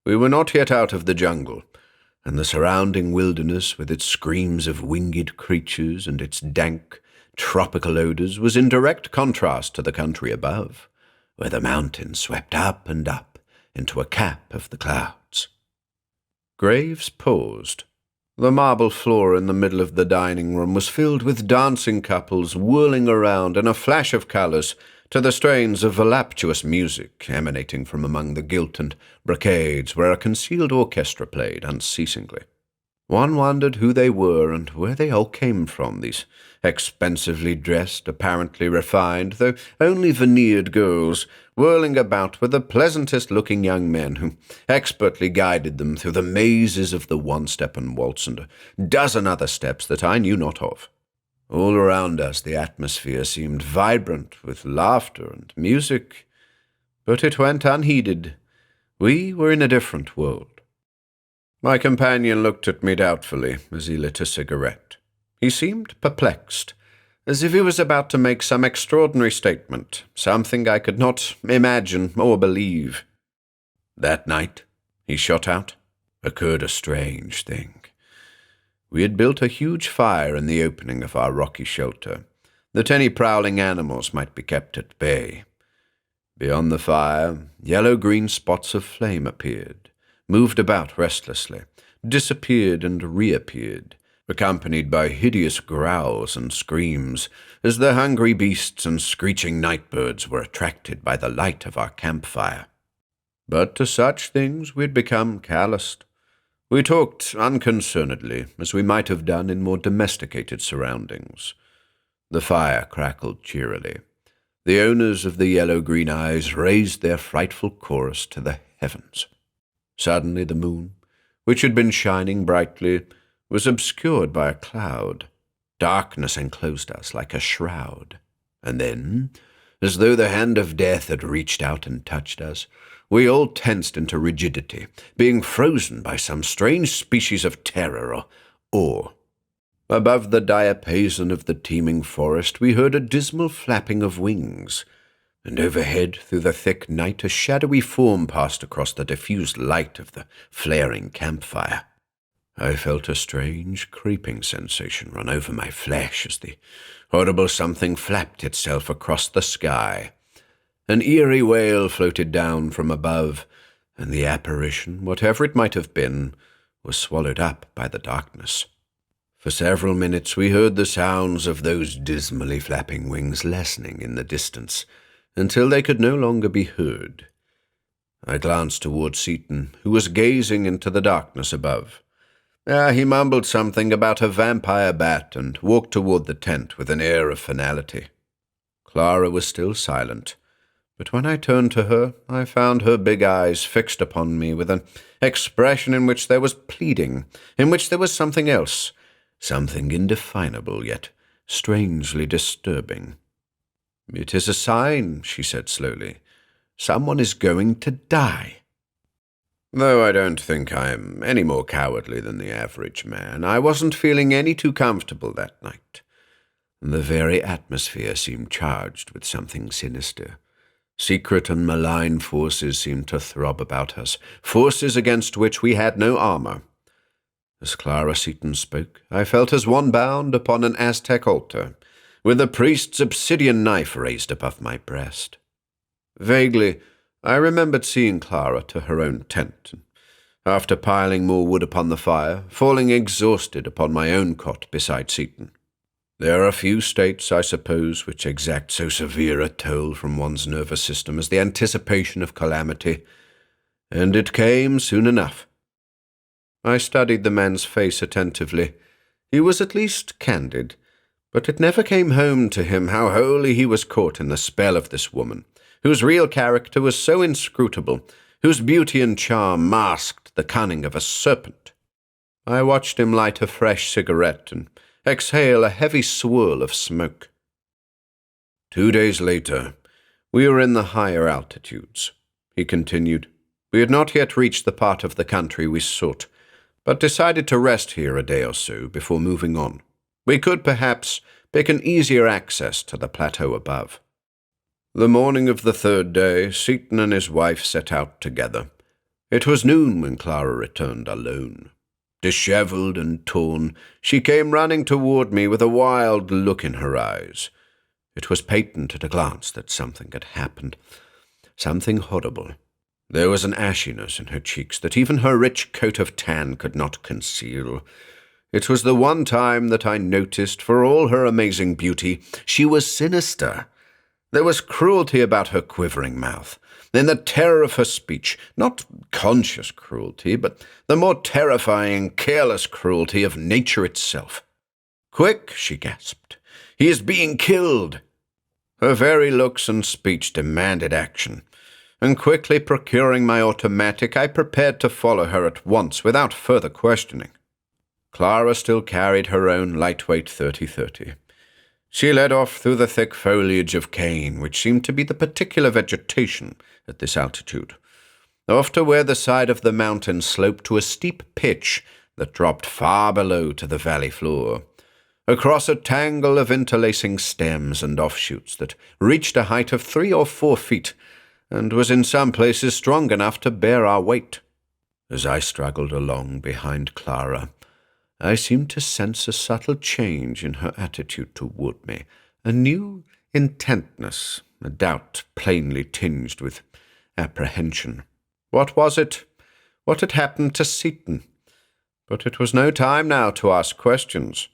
We were not yet out of the jungle, and the surrounding wilderness, with its screams of winged creatures and its dank, tropical odors, was in direct contrast to the country above, where the mountains swept up and up into a cap of the clouds. Graves paused. The marble floor in the middle of the dining room was filled with dancing couples whirling around in a flash of colours to the strains of voluptuous music emanating from among the gilt and brocades where a concealed orchestra played unceasingly. One wondered who they were and where they all came from, these expensively dressed, apparently refined, though only veneered girls, whirling about with the pleasantest-looking young men who expertly guided them through the mazes of the one-step and waltz and a dozen other steps that I knew not of. All around us the atmosphere seemed vibrant with laughter and music, but it went unheeded. We were in a different world. My companion looked at me doubtfully as he lit a cigarette. He seemed perplexed, as if he was about to make some extraordinary statement, something I could not imagine or believe. That night, he shot out, occurred a strange thing. We had built a huge fire in the opening of our rocky shelter, that any prowling animals might be kept at bay. Beyond the fire, yellow-green spots of flame appeared, moved about restlessly, disappeared and reappeared, accompanied by hideous growls and screams, as the hungry beasts and screeching night-birds were attracted by the light of our campfire. But to such things we had become calloused. We talked unconcernedly, as we might have done in more domesticated surroundings. The fire crackled cheerily. The owners of the yellow-green eyes raised their frightful chorus to the heavens. Suddenly the moon, which had been shining brightly, was obscured by a cloud. Darkness enclosed us like a shroud. And then, as though the hand of death had reached out and touched us, we all tensed into rigidity, being frozen by some strange species of terror or awe. Above the diapason of the teeming forest we heard a dismal flapping of wings, and overhead through the thick night a shadowy form passed across the diffused light of the flaring campfire. I felt a strange creeping sensation run over my flesh as the horrible something flapped itself across the sky. An eerie wail floated down from above, and the apparition, whatever it might have been, was swallowed up by the darkness. For several minutes we heard the sounds of those dismally flapping wings lessening in the distance, until they could no longer be heard. I glanced toward Seaton, who was gazing into the darkness above. He mumbled something about a vampire bat and walked toward the tent with an air of finality. Clara was still silent, but when I turned to her, I found her big eyes fixed upon me with an expression in which there was pleading, in which there was something else, something indefinable yet strangely disturbing. "It is a sign," she said slowly. "Someone is going to die." Though I don't think I am any more cowardly than the average man, I wasn't feeling any too comfortable that night. The very atmosphere seemed charged with something sinister. Secret and malign forces seemed to throb about us, forces against which we had no armor. As Clara Seaton spoke, I felt as one bound upon an Aztec altar, with the priest's obsidian knife raised above my breast. Vaguely, I remembered seeing Clara to her own tent, and after piling more wood upon the fire, falling exhausted upon my own cot beside Seaton. There are few states, I suppose, which exact so severe a toll from one's nervous system as the anticipation of calamity, and it came soon enough. I studied the man's face attentively. He was at least candid, but it never came home to him how wholly he was caught in the spell of this woman, whose real character was so inscrutable, whose beauty and charm masked the cunning of a serpent. I watched him light a fresh cigarette and exhale a heavy swirl of smoke. 2 days later, we were in the higher altitudes, he continued. We had not yet reached the part of the country we sought, but decided to rest here a day or so before moving on. We could perhaps pick an easier access to the plateau above. The morning of the 3rd day, Seaton and his wife set out together. It was noon when Clara returned alone. Dishevelled and torn, she came running toward me with a wild look in her eyes. It was patent at a glance that something had happened, something horrible. There was an ashiness in her cheeks that even her rich coat of tan could not conceal. It was the one time that I noticed, for all her amazing beauty, she was sinister. There was cruelty about her quivering mouth, in the terror of her speech, not conscious cruelty, but the more terrifying, careless cruelty of nature itself. "Quick," she gasped. "He is being killed." Her very looks and speech demanded action, and quickly procuring my automatic, I prepared to follow her at once without further questioning. Clara still carried her own lightweight 30-30. She led off through the thick foliage of cane, which seemed to be the particular vegetation at this altitude, off to where the side of the mountain sloped to a steep pitch that dropped far below to the valley floor, across a tangle of interlacing stems and offshoots that reached a height of 3 or 4 feet, and was in some places strong enough to bear our weight. As I struggled along behind Clara, I seemed to sense a subtle change in her attitude toward me, a new intentness, a doubt plainly tinged with apprehension. What was it? What had happened to Seaton? But it was no time now to ask questions.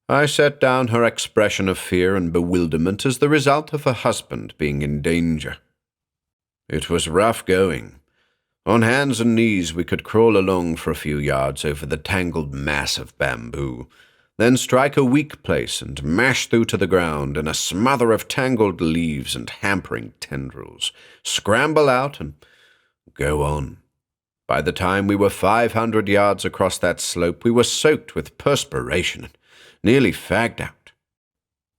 I set down her expression of fear and bewilderment as the result of her husband being in danger. It was rough going. On hands and knees we could crawl along for a few yards over the tangled mass of bamboo, then strike a weak place and mash through to the ground in a smother of tangled leaves and hampering tendrils, scramble out and go on. By the time we were 500 yards across that slope, we were soaked with perspiration and nearly fagged out.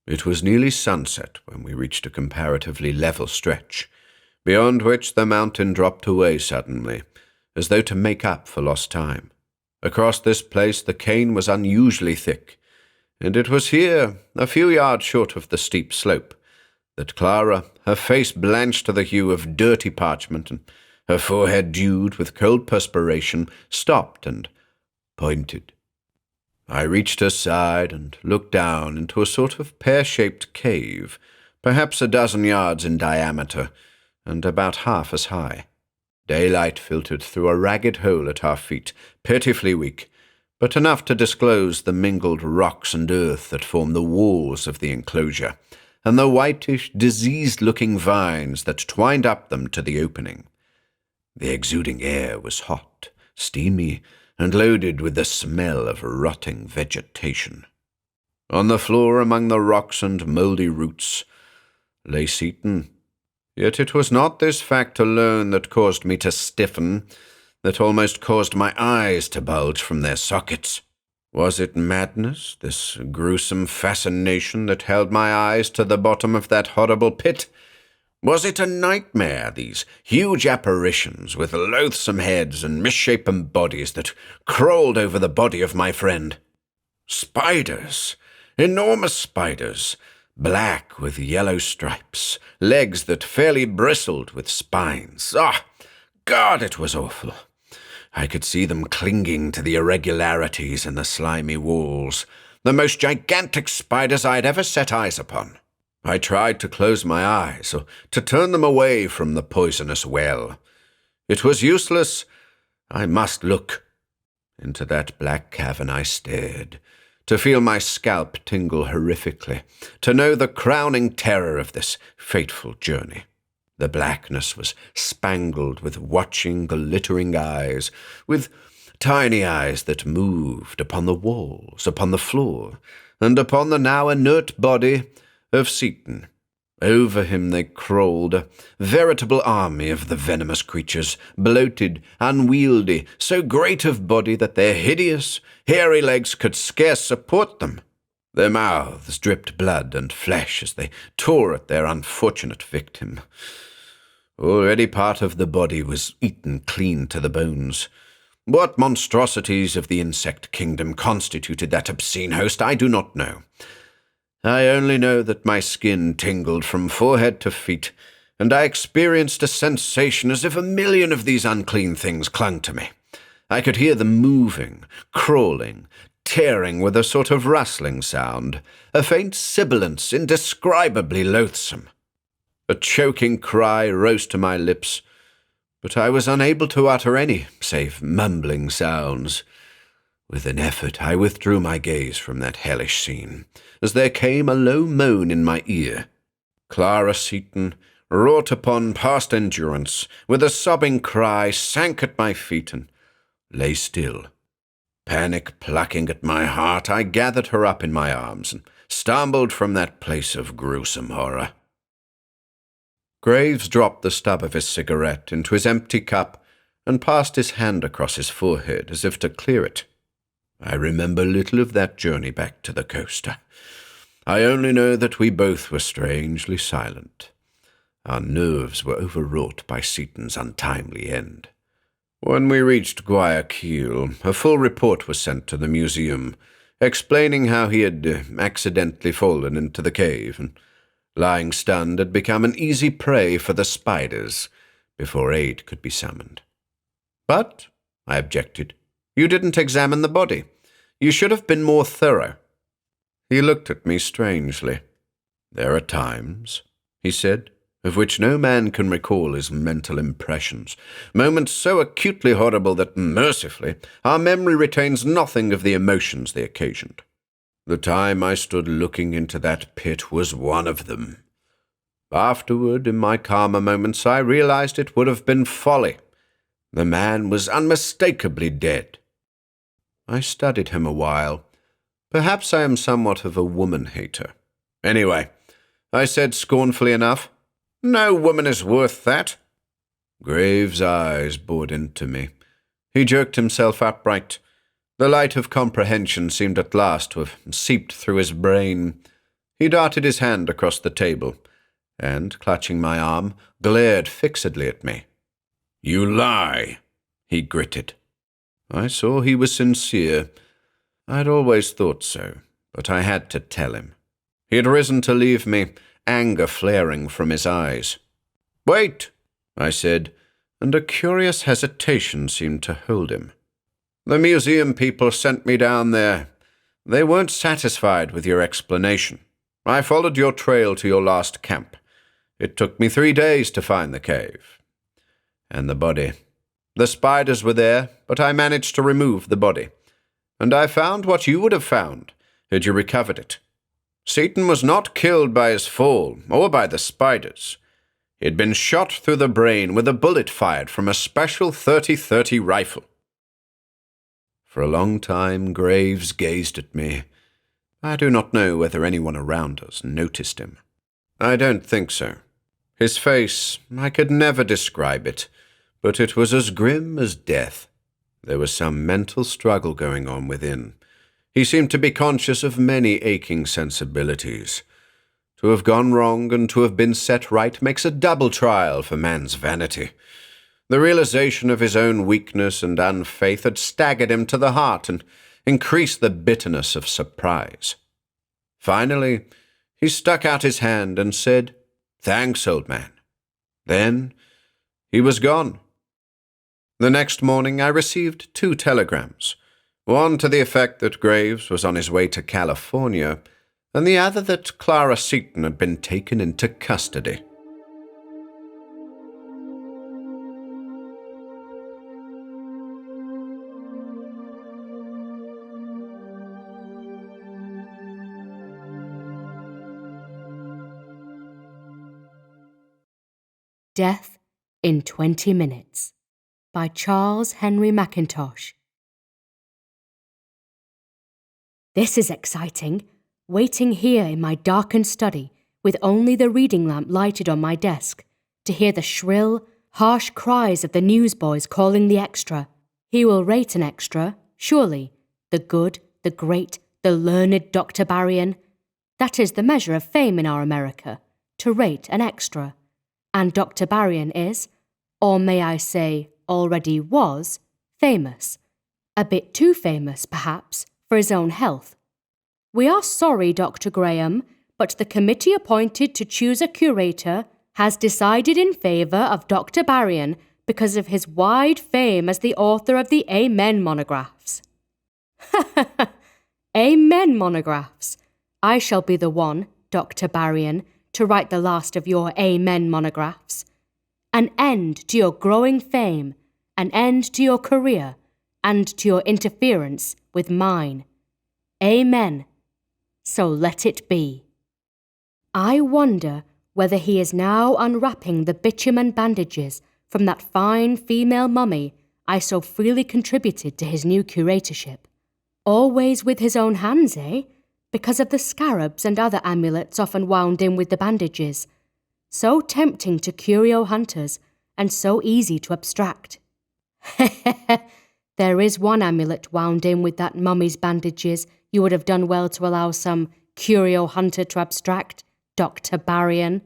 It was nearly sunset when we reached a comparatively level stretch, beyond which the mountain dropped away suddenly, as though to make up for lost time. Across this place the cane was unusually thick, and it was here, a few yards short of the steep slope, that Clara, her face blanched to the hue of dirty parchment and her forehead dewed with cold perspiration, stopped and pointed. I reached her side and looked down into a sort of pear-shaped cave, perhaps a dozen yards in diameter, and about half as high. Daylight filtered through a ragged hole at our feet, pitifully weak, but enough to disclose the mingled rocks and earth that formed the walls of the enclosure, and the whitish, diseased-looking vines that twined up them to the opening. The exuding air was hot, steamy, and loaded with the smell of rotting vegetation. On the floor among the rocks and mouldy roots lay Seaton. Yet it was not this fact alone that caused me to stiffen, that almost caused my eyes to bulge from their sockets. Was it madness, this gruesome fascination that held my eyes to the bottom of that horrible pit? Was it a nightmare, these huge apparitions with loathsome heads and misshapen bodies that crawled over the body of my friend? Spiders, enormous spiders, black with yellow stripes, legs that fairly bristled with spines. Ah, God, it was awful. I could see them clinging to the irregularities in the slimy walls, the most gigantic spiders I had ever set eyes upon. I tried to close my eyes, or to turn them away from the poisonous well. It was useless. I must look. Into that black cavern I stared, to feel my scalp tingle horrifically, to know the crowning terror of this fateful journey. The blackness was spangled with watching, glittering eyes, with tiny eyes that moved upon the walls, upon the floor, and upon the now inert body of Seaton. Over him they crawled, a veritable army of the venomous creatures, bloated, unwieldy, so great of body that their hideous, hairy legs could scarce support them. Their mouths dripped blood and flesh as they tore at their unfortunate victim. Already part of the body was eaten clean to the bones. What monstrosities of the insect kingdom constituted that obscene host, I do not know. I only know that my skin tingled from forehead to feet, and I experienced a sensation as if 1,000,000 of these unclean things clung to me. I could hear them moving, crawling, tearing with a sort of rustling sound, a faint sibilance indescribably loathsome. A choking cry rose to my lips, but I was unable to utter any save mumbling sounds. With an effort I withdrew my gaze from that hellish scene, as there came a low moan in my ear. Clara Seton, wrought upon past endurance, with a sobbing cry sank at my feet and lay still. Panic plucking at my heart, I gathered her up in my arms and stumbled from that place of gruesome horror. Graves dropped the stub of his cigarette into his empty cup and passed his hand across his forehead as if to clear it. I remember little of that journey back to the coast. I only know that we both were strangely silent. Our nerves were overwrought by Seton's untimely end. When we reached Guayaquil, a full report was sent to the museum, explaining how he had accidentally fallen into the cave and, lying stunned, had become an easy prey for the spiders before aid could be summoned. But, I objected, you didn't examine the body. You should have been more thorough. He looked at me strangely. There are times, he said, of which no man can recall his mental impressions, moments so acutely horrible that, mercifully, our memory retains nothing of the emotions they occasioned. The time I stood looking into that pit was one of them. Afterward, in my calmer moments, I realized it would have been folly. The man was unmistakably dead. I studied him a while. Perhaps I am somewhat of a woman-hater. Anyway, I said scornfully enough, "No woman is worth that." Graves' eyes bored into me. He jerked himself upright. The light of comprehension seemed at last to have seeped through his brain. He darted his hand across the table, and, clutching my arm, glared fixedly at me. "You lie," he gritted. I saw he was sincere. I'd always thought so, but I had to tell him. He had risen to leave me, anger flaring from his eyes. "Wait," I said, and a curious hesitation seemed to hold him. "The museum people sent me down there. They weren't satisfied with your explanation. I followed your trail to your last camp. It took me 3 days to find the cave. And the body. The spiders were there, but I managed to remove the body. And I found what you would have found had you recovered it. Seton was not killed by his fall or by the spiders. He had been shot through the brain with a bullet fired from a special 30-30 rifle." For a long time Graves gazed at me. I do not know whether anyone around us noticed him. I don't think so. His face, I could never describe it, but it was as grim as death. There was some mental struggle going on within. He seemed to be conscious of many aching sensibilities. To have gone wrong and to have been set right makes a double trial for man's vanity. The realization of his own weakness and unfaith had staggered him to the heart and increased the bitterness of surprise. Finally, he stuck out his hand and said, "Thanks, old man." Then he was gone. The next morning I received 2 telegrams, one to the effect that Graves was on his way to California, and the other that Clara Seton had been taken into custody. Death in 20 Minutes by Charles Henry Mackintosh. This is exciting, waiting here in my darkened study with only the reading lamp lighted on my desk to hear the shrill, harsh cries of the newsboys calling the extra. He will rate an extra, surely, the good, the great, the learned Dr. Barrion. That is the measure of fame in our America, to rate an extra. And Dr. Barrion is, or may I say already was, famous. A bit too famous, perhaps, for his own health. We are sorry, Dr. Graham, but the committee appointed to choose a curator has decided in favour of Dr. Barrion because of his wide fame as the author of the Amen monographs. Amen monographs. I shall be the one, Dr. Barrion, to write the last of your Amen monographs. An end to your growing fame, an end to your career, and to your interference with mine. Amen. So let it be. I wonder whether he is now unwrapping the bitumen bandages from that fine female mummy I so freely contributed to his new curatorship. Always with his own hands, eh? Because of the scarabs and other amulets often wound in with the bandages. So tempting to curio hunters, and so easy to abstract. There is one amulet wound in with that mummy's bandages you would have done well to allow some curio hunter to abstract, Dr. Barrion.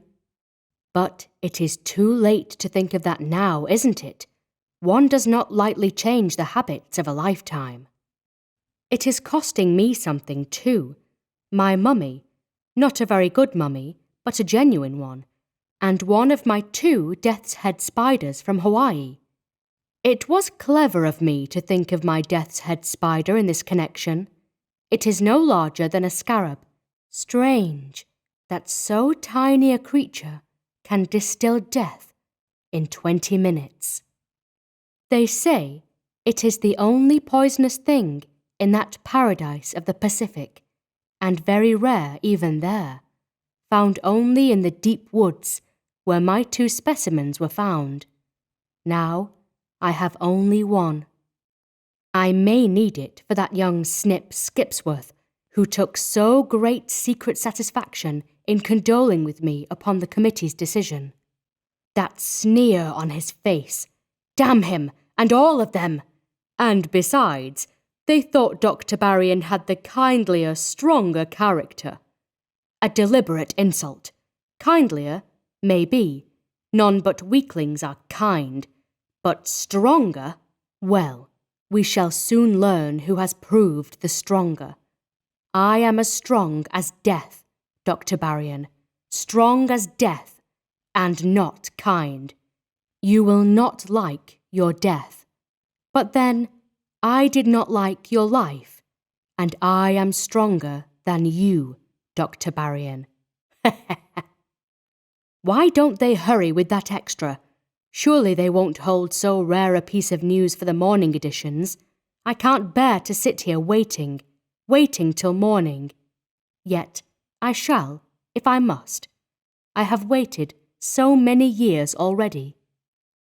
But it is too late to think of that now, isn't it? One does not lightly change the habits of a lifetime. It is costing me something too. My mummy, not a very good mummy, but a genuine one, and one of my 2 death's head spiders from Hawaii. It was clever of me to think of my death's head spider in this connection. It is no larger than a scarab. Strange that so tiny a creature can distill death in 20 minutes. They say it is the only poisonous thing in that paradise of the Pacific, and very rare even there, found only in the deep woods where my 2 specimens were found. Now I have only one. I may need it for that young snip Skipsworth, who took so great secret satisfaction in condoling with me upon the committee's decision. That sneer on his face, damn him, and all of them! And besides, they thought Dr. Barrion had the kindlier, stronger character. A deliberate insult. Kindlier, maybe. None but weaklings are kind. But stronger? Well, we shall soon learn who has proved the stronger. I am as strong as death, Dr. Barrion. Strong as death, and not kind. You will not like your death. But then, I did not like your life, and I am stronger than you, Dr. Barrion. Why don't they hurry with that extra? Surely they won't hold so rare a piece of news for the morning editions. I can't bear to sit here waiting till morning. Yet I shall, if I must. I have waited so many years already.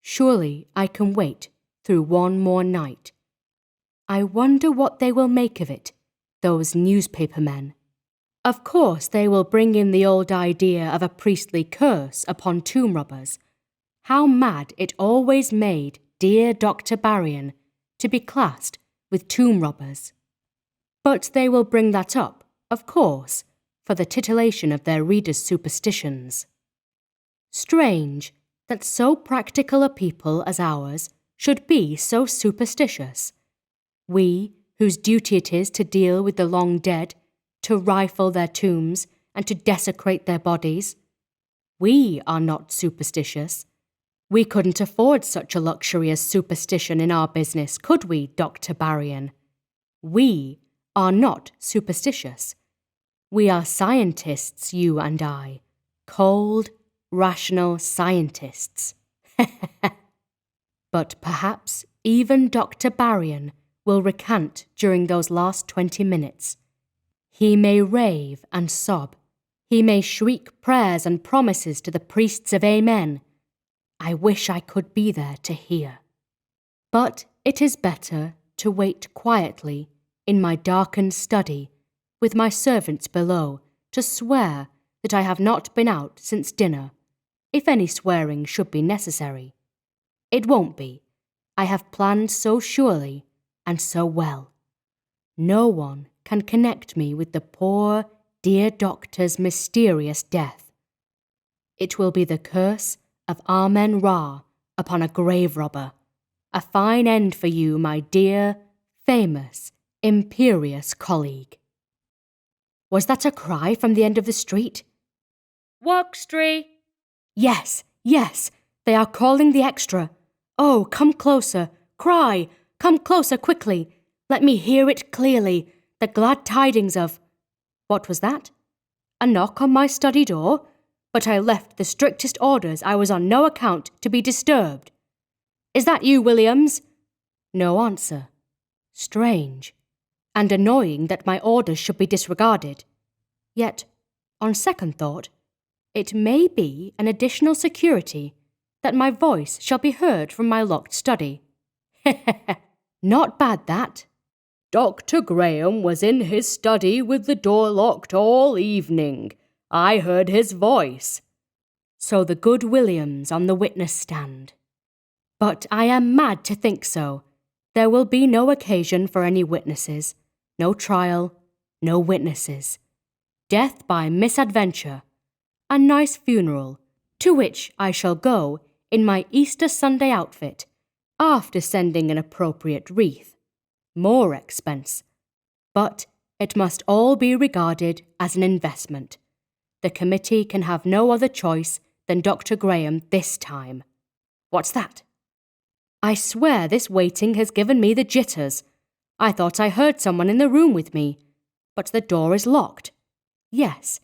Surely I can wait through one more night. I wonder what they will make of it, those newspaper men. Of course they will bring in the old idea of a priestly curse upon tomb robbers. How mad it always made dear Dr. Barrion to be classed with tomb robbers. But they will bring that up, of course, for the titillation of their readers' superstitions. Strange that so practical a people as ours should be so superstitious. We, whose duty it is to deal with the long dead, to rifle their tombs, and to desecrate their bodies. We are not superstitious. We couldn't afford such a luxury as superstition in our business, could we, Dr. Barrion? We are not superstitious. We are scientists, you and I. Cold, rational scientists. But perhaps even Dr. Barrion will recant during those last 20 minutes. He may rave and sob. He may shriek prayers and promises to the priests of Amen. I wish I could be there to hear. But it is better to wait quietly in my darkened study, with my servants below, to swear that I have not been out since dinner, if any swearing should be necessary. It won't be. I have planned so surely and so well. No one can connect me with the poor, dear doctor's mysterious death. It will be the curse of Amen-Ra upon a grave robber. A fine end for you, my dear, famous, imperious colleague. Was that a cry from the end of the street? Walkstry! Yes, they are calling the extra. Oh, come closer, cry, come closer quickly. Let me hear it clearly, the glad tidings of... What was that? A knock on my study door? But I left the strictest orders I was on no account to be disturbed. Is that you, Williams? No answer. Strange, and annoying that my orders should be disregarded. Yet, on second thought, It may be an additional security that my voice shall be heard from my locked study. Not bad, that. Dr. Graham was in his study with the door locked all evening. I heard his voice. So the good William's on the witness stand. But I am mad to think so. There will be no occasion for any witnesses, no trial, no witnesses. Death by misadventure. A nice funeral, to which I shall go in my Easter Sunday outfit, after sending an appropriate wreath. More expense. But it must all be regarded as an investment. The committee can have no other choice than Dr. Graham this time. What's that? I swear this waiting has given me the jitters. I thought I heard someone in the room with me, but the door is locked. Yes,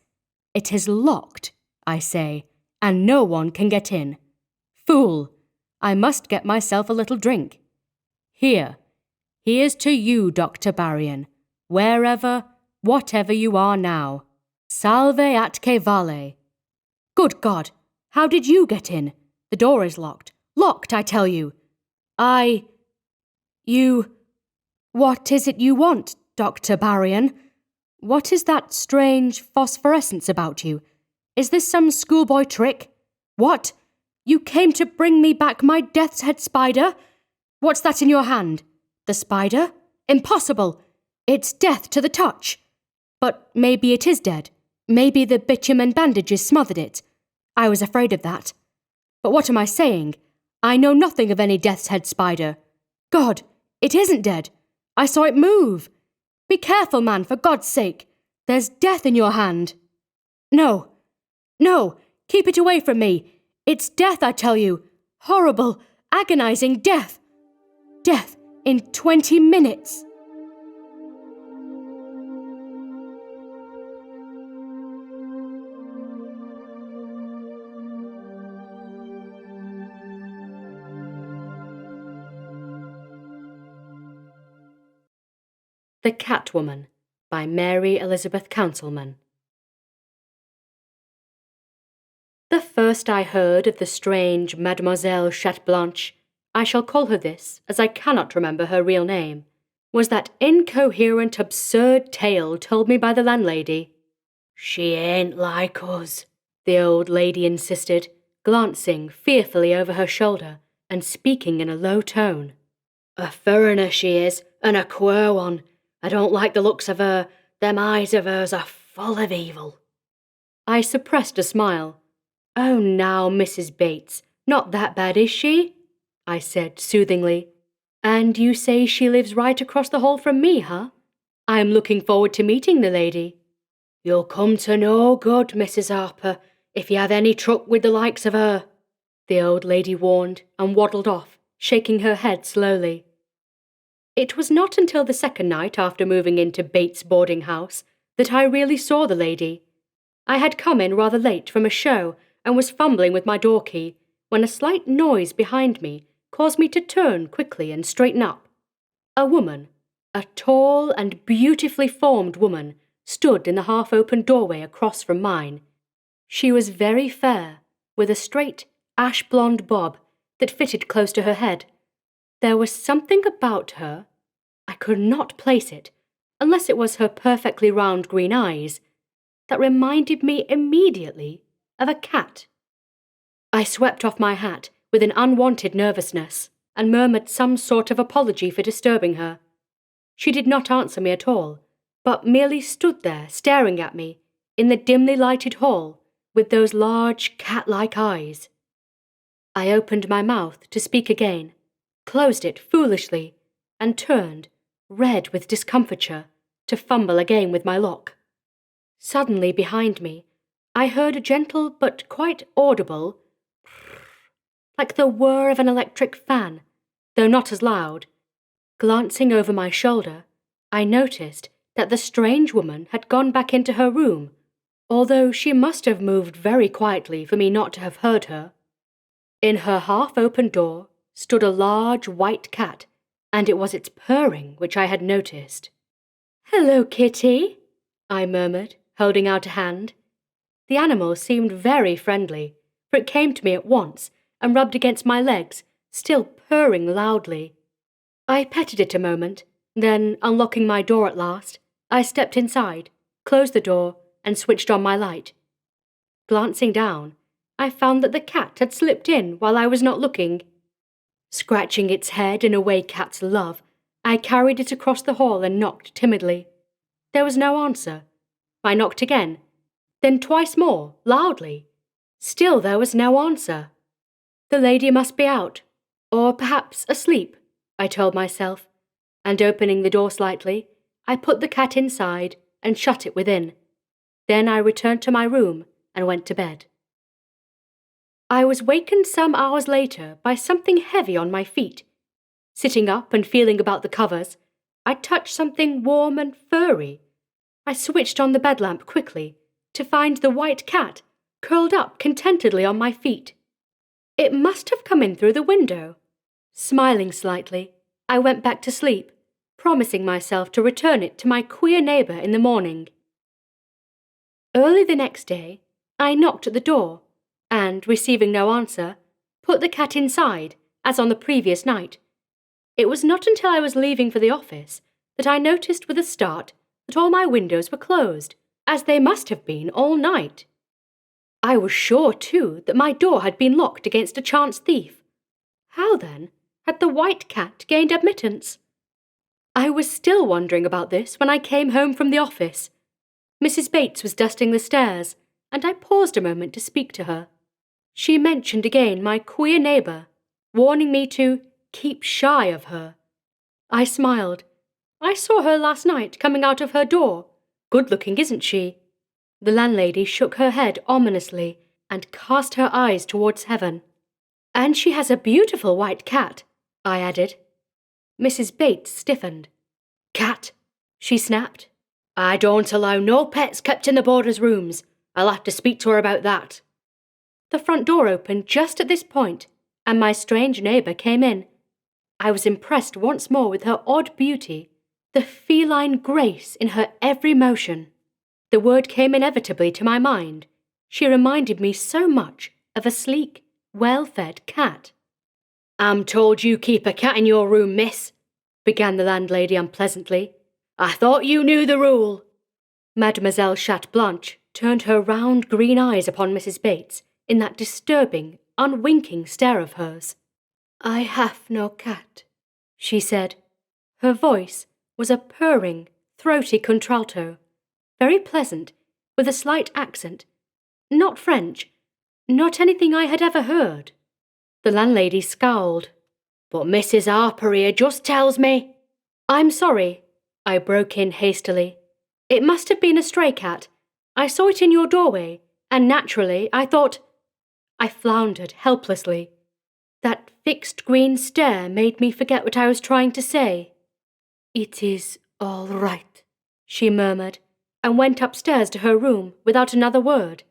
it is locked, I say, and no one can get in. Fool! I must get myself a little drink. Here's to you, Dr. Barrion, wherever, whatever you are now. Salve atque vale. Good God, how did you get in? The door is locked. Locked, I tell you. What is it you want, Dr. Barrion? What is that strange phosphorescence about you? Is this some schoolboy trick? What? You came to bring me back my death's head spider? What's that in your hand? The spider? Impossible! It's death to the touch. But maybe it is dead. Maybe the bitumen bandages smothered it. I was afraid of that. But what am I saying? I know nothing of any death's head spider. God, it isn't dead. I saw it move. Be careful, man, for God's sake. There's death in your hand. No, keep it away from me. It's death, I tell you. Horrible, agonizing death. Death in 20 minutes. The Catwoman by Mary Elizabeth Councilman. The first I heard of the strange Mademoiselle Chatte Blanche, I shall call her this, as I cannot remember her real name, was that incoherent, absurd tale told me by the landlady. She ain't like us, the old lady insisted, glancing fearfully over her shoulder and speaking in a low tone. A furriner she is, and a queer one. I don't like the looks of her. Them eyes of hers are full of evil. I suppressed a smile. Oh, now, Mrs. Bates, not that bad, is she? I said soothingly. And you say she lives right across the hall from me, huh? I am looking forward to meeting the lady. You'll come to no good, Mrs. Harper, if you have any truck with the likes of her, the old lady warned and waddled off, shaking her head slowly. It was not until the second night after moving into Bates' boarding house that I really saw the lady. I had come in rather late from a show and was fumbling with my door key when a slight noise behind me caused me to turn quickly and straighten up. A woman, a tall and beautifully formed woman, stood in the half-open doorway across from mine. She was very fair, with a straight, ash-blonde bob that fitted close to her head. There was something about her, I could not place it, unless it was her perfectly round green eyes, that reminded me immediately of a cat. I swept off my hat with an unwanted nervousness and murmured some sort of apology for disturbing her. She did not answer me at all, but merely stood there staring at me in the dimly lighted hall with those large cat-like eyes. I opened my mouth to speak again, closed it foolishly, and turned, red with discomfiture, to fumble again with my lock. Suddenly behind me, I heard a gentle but quite audible like the whir of an electric fan, though not as loud. Glancing over my shoulder, I noticed that the strange woman had gone back into her room, although she must have moved very quietly for me not to have heard her. In her half-open door stood a large white cat, and it was its purring which I had noticed. "Hello, kitty," I murmured, holding out a hand. The animal seemed very friendly, for it came to me at once and rubbed against my legs, still purring loudly. I petted it a moment, then, unlocking my door at last, I stepped inside, closed the door, and switched on my light. Glancing down, I found that the cat had slipped in while I was not looking. Scratching its head in a way cats love, I carried it across the hall and knocked timidly. There was no answer. I knocked again, then twice more, loudly. Still there was no answer. The lady must be out, or perhaps asleep, I told myself, and opening the door slightly, I put the cat inside and shut it within. Then I returned to my room and went to bed. I was wakened some hours later by something heavy on my feet. Sitting up and feeling about the covers, I touched something warm and furry. I switched on the bed lamp quickly to find the white cat curled up contentedly on my feet. It must have come in through the window. Smiling slightly, I went back to sleep, promising myself to return it to my queer neighbour in the morning. Early the next day, I knocked at the door, and, receiving no answer, put the cat inside, as on the previous night. It was not until I was leaving for the office that I noticed with a start that all my windows were closed, as they must have been all night. I was sure, too, that my door had been locked against a chance thief. How, then, had the white cat gained admittance? I was still wondering about this when I came home from the office. Mrs. Bates was dusting the stairs, and I paused a moment to speak to her. She mentioned again my queer neighbour, warning me to keep shy of her. I smiled. I saw her last night coming out of her door. Good-looking, isn't she? The landlady shook her head ominously and cast her eyes towards heaven. And she has a beautiful white cat, I added. Mrs. Bates stiffened. Cat, she snapped. I don't allow no pets kept in the boarders' rooms. I'll have to speak to her about that. The front door opened just at this point, and my strange neighbour came in. I was impressed once more with her odd beauty, the feline grace in her every motion. The word came inevitably to my mind. She reminded me so much of a sleek, well-fed cat. I'm told you keep a cat in your room, miss, began the landlady unpleasantly. I thought you knew the rule. Mademoiselle Chatte Blanche turned her round green eyes upon Mrs. Bates in that disturbing, unwinking stare of hers. I have no cat, she said. Her voice was a purring, throaty contralto, very pleasant, with a slight accent. Not French, not anything I had ever heard. The landlady scowled. But Mrs. Harper here just tells me. I'm sorry, I broke in hastily. It must have been a stray cat. I saw it in your doorway, and naturally I thought... I floundered helplessly. That fixed green stare made me forget what I was trying to say. It is all right, she murmured, and went upstairs to her room without another word.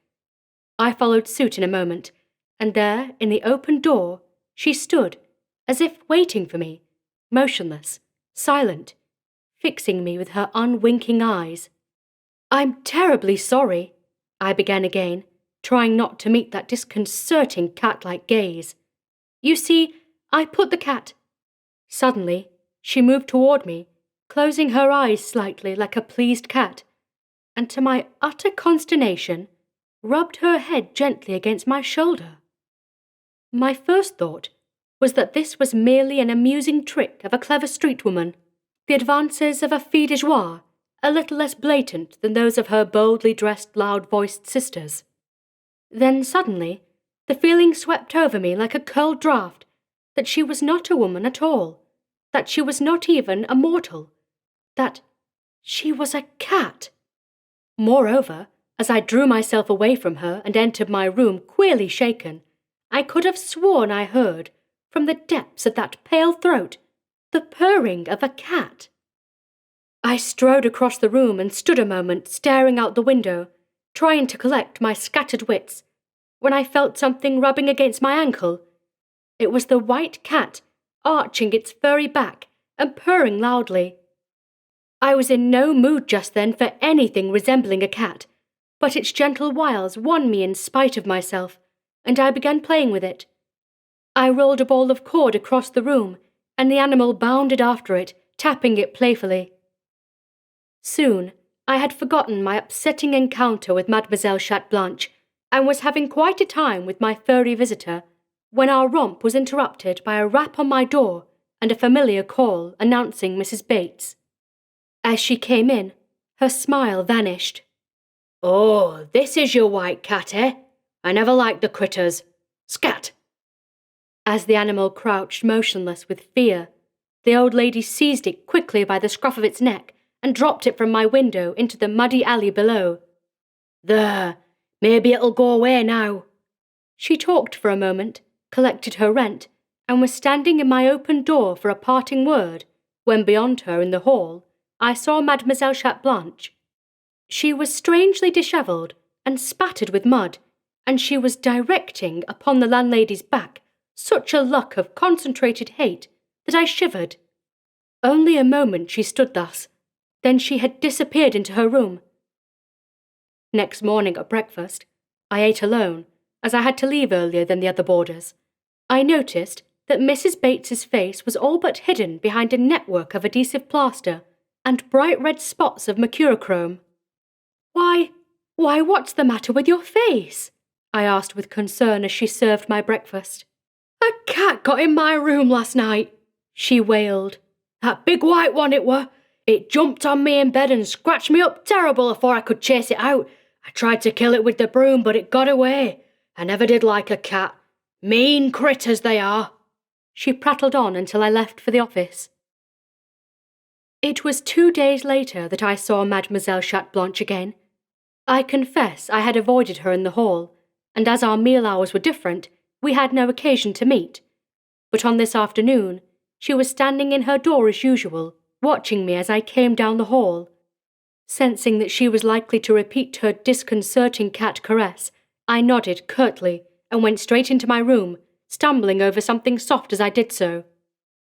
I followed suit in a moment, and there, in the open door, she stood, as if waiting for me, motionless, silent, fixing me with her unwinking eyes. I'm terribly sorry, I began again, trying not to meet that disconcerting cat-like gaze. You see, I put the cat... Suddenly, she moved toward me, closing her eyes slightly like a pleased cat, and to my utter consternation, rubbed her head gently against my shoulder. My first thought was that this was merely an amusing trick of a clever street woman, the advances of a fille de joie a little less blatant than those of her boldly dressed, loud-voiced sisters. Then suddenly, the feeling swept over me like a cold draught that she was not a woman at all, that she was not even a mortal, that she was a cat. Moreover, as I drew myself away from her and entered my room queerly shaken, I could have sworn I heard, from the depths of that pale throat, the purring of a cat. I strode across the room and stood a moment staring out the window, trying to collect my scattered wits, when I felt something rubbing against my ankle. It was the white cat, arching its furry back and purring loudly. I was in no mood just then for anything resembling a cat, but its gentle wiles won me in spite of myself, and I began playing with it. I rolled a ball of cord across the room, and the animal bounded after it, tapping it playfully. Soon, I had forgotten my upsetting encounter with Mademoiselle Chat Blanche, and was having quite a time with my furry visitor, when our romp was interrupted by a rap on my door and a familiar call announcing Mrs. Bates. As she came in, her smile vanished. "Oh, this is your white cat, eh? I never liked the critters. Scat!" As the animal crouched motionless with fear, the old lady seized it quickly by the scruff of its neck and dropped it from my window into the muddy alley below. "There, maybe it'll go away now." She talked for a moment, collected her rent, and was standing in my open door for a parting word, when beyond her in the hall, I saw Mademoiselle Chat Blanche. She was strangely dishevelled and spattered with mud, and she was directing upon the landlady's back such a look of concentrated hate that I shivered. Only a moment she stood thus, then she had disappeared into her room. Next morning at breakfast, I ate alone, as I had to leave earlier than the other boarders. I noticed that Mrs. Bates's face was all but hidden behind a network of adhesive plaster and bright red spots of mercurochrome. Why, what's the matter with your face?" I asked with concern as she served my breakfast. "A cat got in my room last night," she wailed. "That big white one it were. It jumped on me in bed and scratched me up terrible afore I could chase it out. I tried to kill it with the broom, but it got away. I never did like a cat. Mean critters they are." She prattled on until I left for the office. It was 2 days later that I saw Mademoiselle Chat Blanche again. I confess I had avoided her in the hall, and as our meal hours were different, we had no occasion to meet. But on this afternoon, she was standing in her door as usual, watching me as I came down the hall. Sensing that she was likely to repeat her disconcerting cat caress, I nodded curtly and went straight into my room, stumbling over something soft as I did so.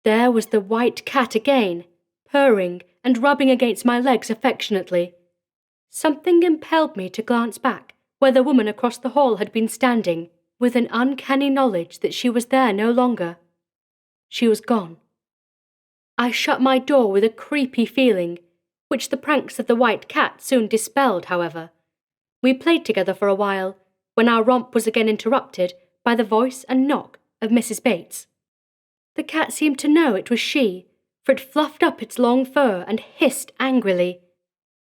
There was the white cat again, purring and rubbing against my legs affectionately. Something impelled me to glance back where the woman across the hall had been standing, with an uncanny knowledge that she was there no longer. She was gone. I shut my door with a creepy feeling, which the pranks of the white cat soon dispelled, however. We played together for a while, when our romp was again interrupted by the voice and knock of Mrs. Bates. The cat seemed to know it was she, for it fluffed up its long fur and hissed angrily.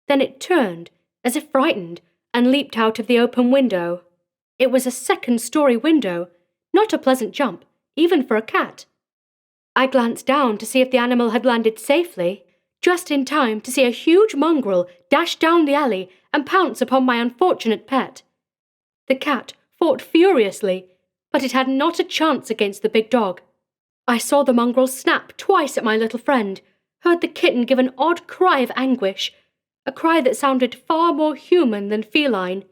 Then it turned, as if frightened, and leaped out of the open window. It was a second-story window, not a pleasant jump, even for a cat. I glanced down to see if the animal had landed safely, just in time to see a huge mongrel dash down the alley and pounce upon my unfortunate pet. The cat fought furiously, but it had not a chance against the big dog. I saw the mongrel snap twice at my little friend, heard the kitten give an odd cry of anguish, a cry that sounded far more human than feline.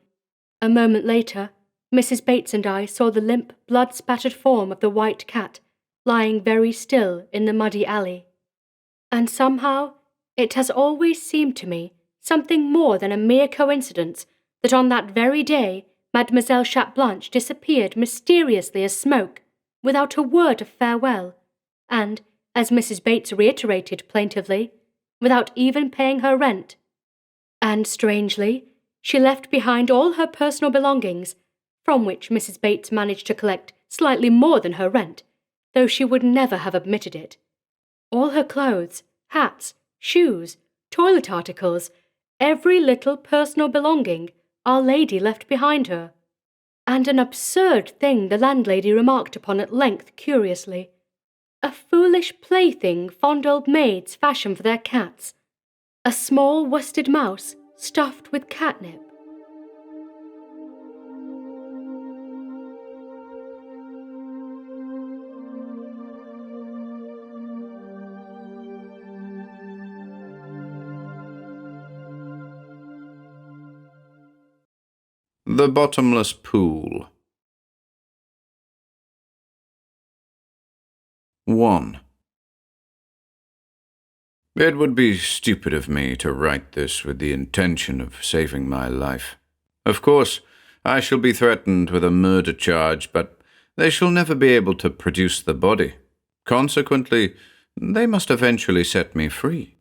A moment later, Mrs. Bates and I saw the limp, blood-spattered form of the white cat lying very still in the muddy alley. And somehow, it has always seemed to me something more than a mere coincidence that on that very day Mademoiselle Chat Blanche disappeared mysteriously as smoke, without a word of farewell, and, as Mrs. Bates reiterated plaintively, without even paying her rent. And strangely, she left behind all her personal belongings, from which Mrs. Bates managed to collect slightly more than her rent, though she would never have admitted it. All her clothes, hats, shoes, toilet articles, every little personal belonging our lady left behind her. And an absurd thing the landlady remarked upon at length curiously. A foolish plaything fond old maids fashion for their cats. A small worsted mouse stuffed with catnip. The Bottomless Pool. 1. It would be stupid of me to write this with the intention of saving my life. Of course, I shall be threatened with a murder charge, but they shall never be able to produce the body. Consequently, they must eventually set me free.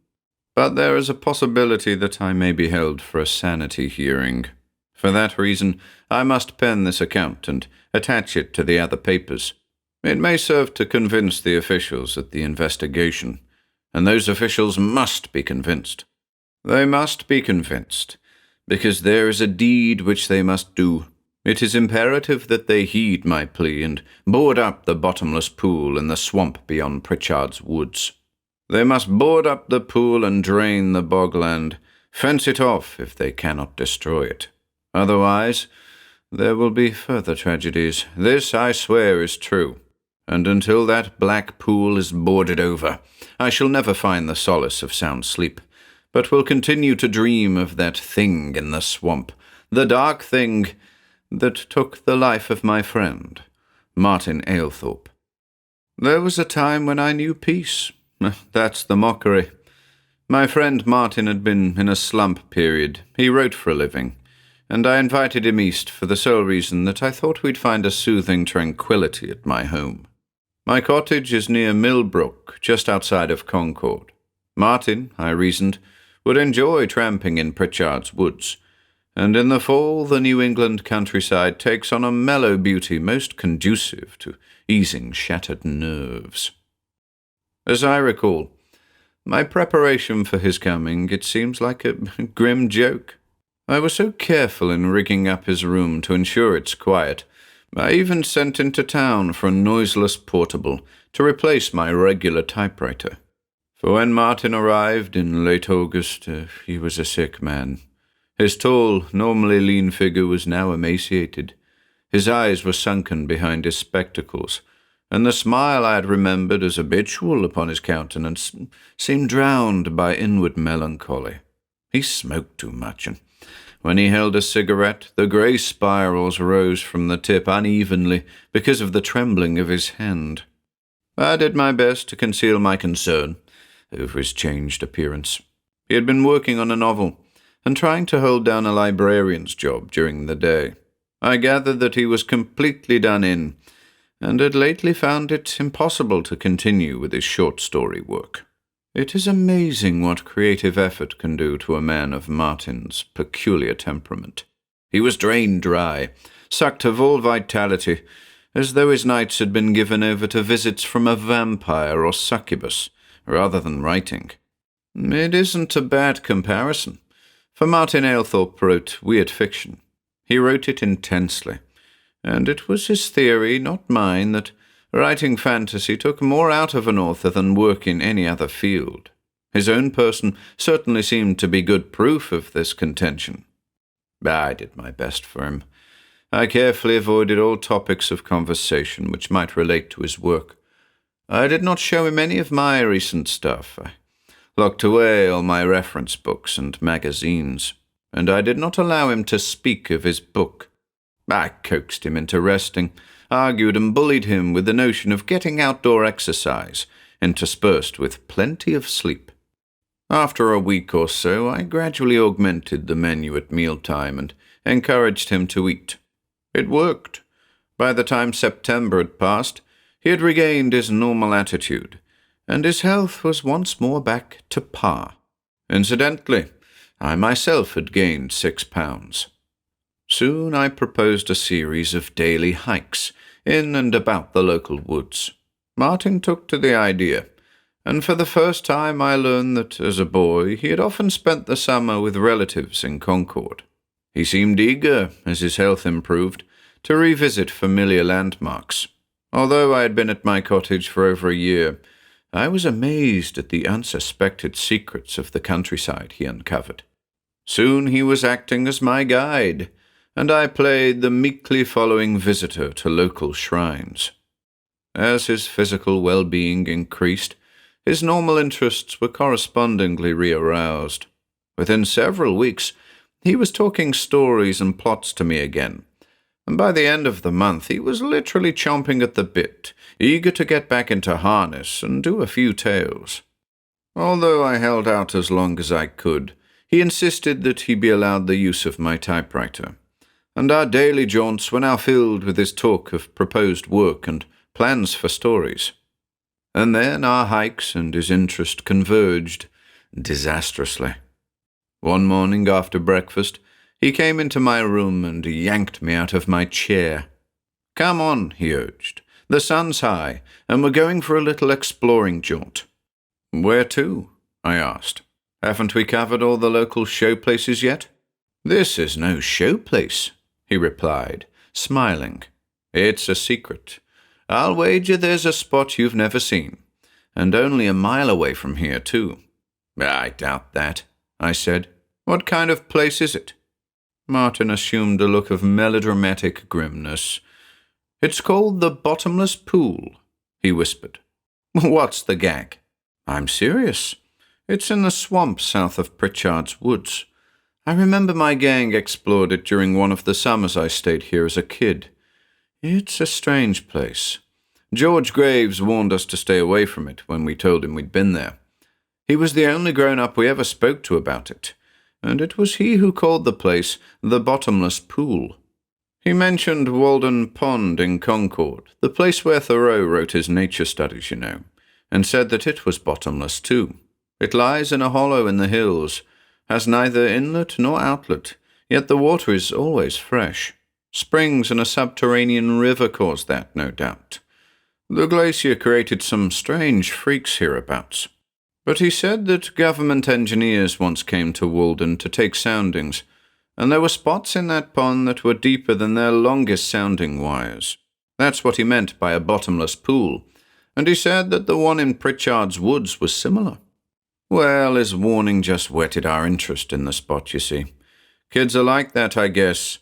But there is a possibility that I may be held for a sanity hearing. For that reason, I must pen this account and attach it to the other papers. It may serve to convince the officials at the investigation, and those officials must be convinced. They must be convinced, because there is a deed which they must do. It is imperative that they heed my plea and board up the bottomless pool in the swamp beyond Pritchard's woods. They must board up the pool and drain the bogland, fence it off if they cannot destroy it. Otherwise, there will be further tragedies. This, I swear, is true. And until that black pool is boarded over, I shall never find the solace of sound sleep, but will continue to dream of that thing in the swamp, the dark thing that took the life of my friend, Martin Aylthorpe. There was a time when I knew peace. That's the mockery. My friend Martin had been in a slump period. He wrote for a living, and I invited him east for the sole reason that I thought we'd find a soothing tranquility at my home. My cottage is near Millbrook, just outside of Concord. Martin, I reasoned, would enjoy tramping in Pritchard's woods, and in the fall the New England countryside takes on a mellow beauty most conducive to easing shattered nerves. As I recall, my preparation for his coming, it seems like a grim joke. I was so careful in rigging up his room to ensure its quiet, I even sent into town for a noiseless portable to replace my regular typewriter. For when Martin arrived in late August, he was a sick man. His tall, normally lean figure was now emaciated. His eyes were sunken behind his spectacles, and the smile I had remembered as habitual upon his countenance seemed drowned by inward melancholy. He smoked too much, and when he held a cigarette, the grey spirals rose from the tip unevenly because of the trembling of his hand. I did my best to conceal my concern over his changed appearance. He had been working on a novel and trying to hold down a librarian's job during the day. I gathered that he was completely done in, and had lately found it impossible to continue with his short story work. It is amazing what creative effort can do to a man of Martin's peculiar temperament. He was drained dry, sucked of all vitality, as though his nights had been given over to visits from a vampire or succubus, rather than writing. It isn't a bad comparison, for Martin Aylthorpe wrote weird fiction. He wrote it intensely, and it was his theory, not mine, that writing fantasy took more out of an author than work in any other field. His own person certainly seemed to be good proof of this contention. I did my best for him. I carefully avoided all topics of conversation which might relate to his work. I did not show him any of my recent stuff. I locked away all my reference books and magazines, and I did not allow him to speak of his book. I coaxed him into resting, argued and bullied him with the notion of getting outdoor exercise, interspersed with plenty of sleep. After a week or so, I gradually augmented the menu at mealtime and encouraged him to eat. It worked. By the time September had passed, he had regained his normal attitude, and his health was once more back to par. Incidentally, I myself had gained 6 pounds. Soon I proposed a series of daily hikes in and about the local woods. Martin took to the idea, and for the first time I learned that, as a boy, he had often spent the summer with relatives in Concord. He seemed eager, as his health improved, to revisit familiar landmarks. Although I had been at my cottage for over a year, I was amazed at the unsuspected secrets of the countryside he uncovered. Soon he was acting as my guide, and I played the meekly following visitor to local shrines. As his physical well-being increased, his normal interests were correspondingly rearoused. Within several weeks, he was talking stories and plots to me again, and by the end of the month he was literally chomping at the bit, eager to get back into harness and do a few tales. Although I held out as long as I could, he insisted that he be allowed the use of my typewriter, and our daily jaunts were now filled with his talk of proposed work and plans for stories. And then our hikes and his interest converged disastrously. One morning after breakfast, he came into my room and yanked me out of my chair. "Come on," he urged. "The sun's high, and we're going for a little exploring jaunt." "Where to?" I asked. "Haven't we covered all the local show places yet?" "This is no show place," he replied, smiling. "It's a secret. I'll wager there's a spot you've never seen, and only a mile away from here, too." "I doubt that," I said. "What kind of place is it?" Martin assumed a look of melodramatic grimness. "It's called the Bottomless Pool," he whispered. "What's the gag?" "I'm serious. It's in the swamp south of Pritchard's Woods. I remember my gang explored it during one of the summers I stayed here as a kid. It's a strange place. George Graves warned us to stay away from it when we told him we'd been there. He was the only grown-up we ever spoke to about it, and it was he who called the place the Bottomless Pool. He mentioned Walden Pond in Concord, the place where Thoreau wrote his nature studies, you know, and said that it was bottomless too. It lies in a hollow in the hills, has neither inlet nor outlet, yet the water is always fresh. Springs and a subterranean river caused that, no doubt. The glacier created some strange freaks hereabouts. But he said that government engineers once came to Walden to take soundings, and there were spots in that pond that were deeper than their longest sounding wires. That's what he meant by a bottomless pool, and he said that the one in Pritchard's Woods was similar. Well, his warning just whetted our interest in the spot, you see. Kids are like that, I guess.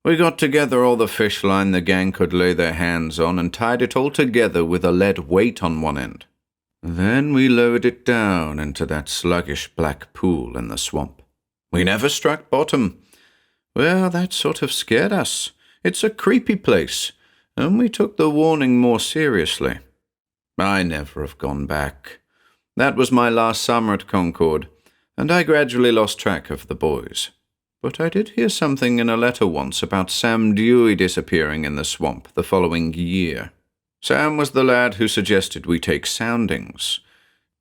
We got together all the fish line the gang could lay their hands on and tied it all together with a lead weight on one end. Then we lowered it down into that sluggish black pool in the swamp. We never struck bottom. Well, that sort of scared us. It's a creepy place, and we took the warning more seriously. I never have gone back. That was my last summer at Concord, and I gradually lost track of the boys. But I did hear something in a letter once about Sam Dewey disappearing in the swamp the following year. Sam was the lad who suggested we take soundings.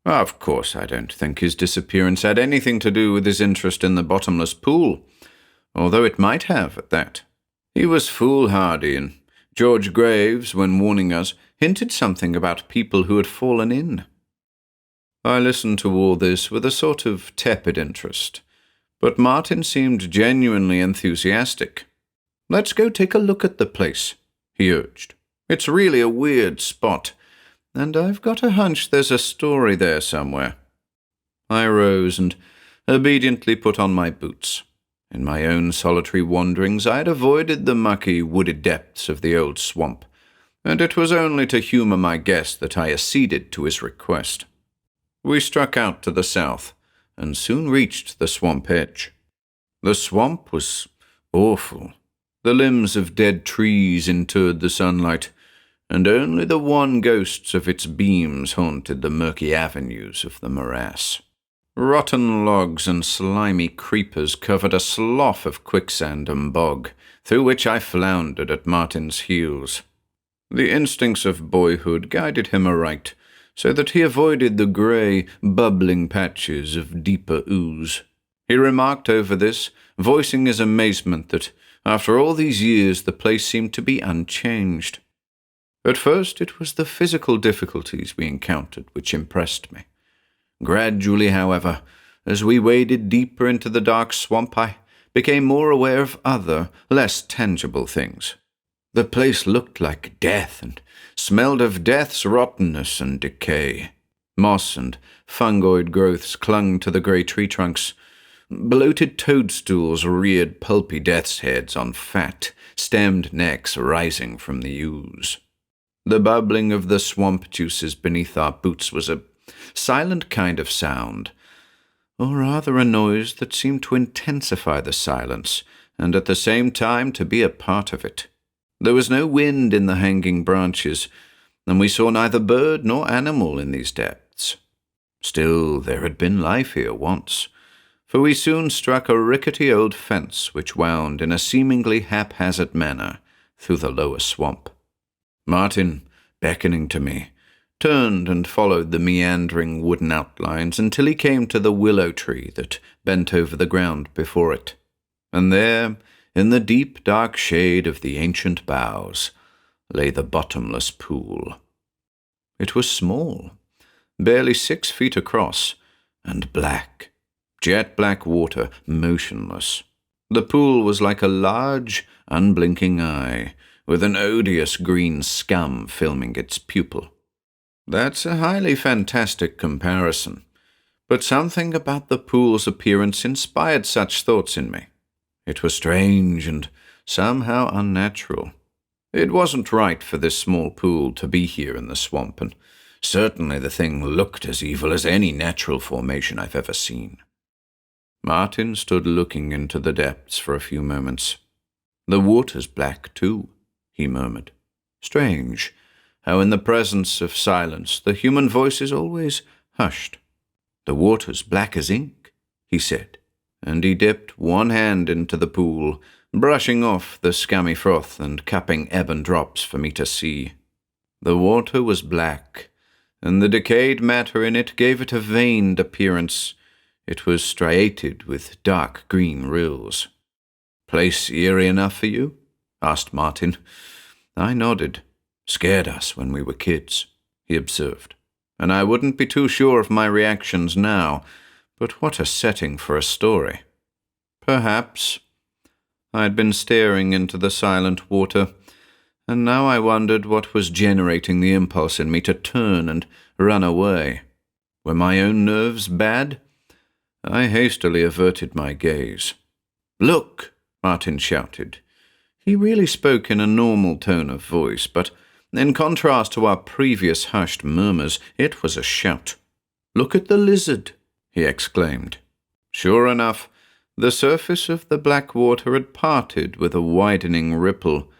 Of course, I don't think his disappearance had anything to do with his interest in the bottomless pool, although it might have at that. He was foolhardy, and George Graves, when warning us, hinted something about people who had fallen in. I listened to all this with a sort of tepid interest, but Martin seemed genuinely enthusiastic. "Let's go take a look at the place," he urged. "It's really a weird spot, and I've got a hunch there's a story there somewhere." I rose and obediently put on my boots. In my own solitary wanderings I had avoided the mucky, wooded depths of the old swamp, and it was only to humour my guest that I acceded to his request. We struck out to the south, and soon reached the swamp edge. The swamp was awful. The limbs of dead trees interred the sunlight, and only the wan ghosts of its beams haunted the murky avenues of the morass. Rotten logs and slimy creepers covered a slough of quicksand and bog, through which I floundered at Martin's heels. The instincts of boyhood guided him aright, so that he avoided the grey, bubbling patches of deeper ooze. He remarked over this, voicing his amazement that, after all these years, the place seemed to be unchanged. At first it was the physical difficulties we encountered which impressed me. Gradually, however, as we waded deeper into the dark swamp, I became more aware of other, less tangible things. The place looked like death and smelled of death's rottenness and decay. Moss and fungoid growths clung to the grey tree trunks. Bloated toadstools reared pulpy death's heads on fat, stemmed necks rising from the ooze. The bubbling of the swamp juices beneath our boots was a silent kind of sound, or rather a noise that seemed to intensify the silence, and at the same time to be a part of it. There was no wind in the hanging branches, and we saw neither bird nor animal in these depths. Still, there had been life here once. for we soon struck a rickety old fence which wound in a seemingly haphazard manner through the lower swamp. Martin, beckoning to me, turned and followed the meandering wooden outlines until he came to the willow tree that bent over the ground before it. And there, in the deep dark shade of the ancient boughs, lay the bottomless pool. It was small, barely 6 feet across, and black, jet-black water, motionless. The pool was like a large, unblinking eye, with an odious green scum filming its pupil. That's a highly fantastic comparison, but something about the pool's appearance inspired such thoughts in me. It was strange and somehow unnatural. It wasn't right for this small pool to be here in the swamp, and certainly the thing looked as evil as any natural formation I've ever seen. Martin stood looking into the depths for a few moments. "The water's black, too," he murmured. "Strange, how in the presence of silence the human voice is always hushed. The water's black as ink," he said, and he dipped one hand into the pool, brushing off the scummy froth and cupping ebon drops for me to see. The water was black, and the decayed matter in it gave it a veined appearance. It was striated with dark green rills. "Place eerie enough for you?" asked Martin. I nodded. "Scared us when we were kids," he observed, "and I wouldn't be too sure of my reactions now, but what a setting for a story." Perhaps. I'd been staring into the silent water, and now I wondered what was generating the impulse in me to turn and run away. Were my own nerves bad? I hastily averted my gaze. "Look!" Martin shouted. He really spoke in a normal tone of voice, but in contrast to our previous hushed murmurs, it was a shout. "Look at the lizard!" he exclaimed. Sure enough, the surface of the black water had parted with a widening ripple,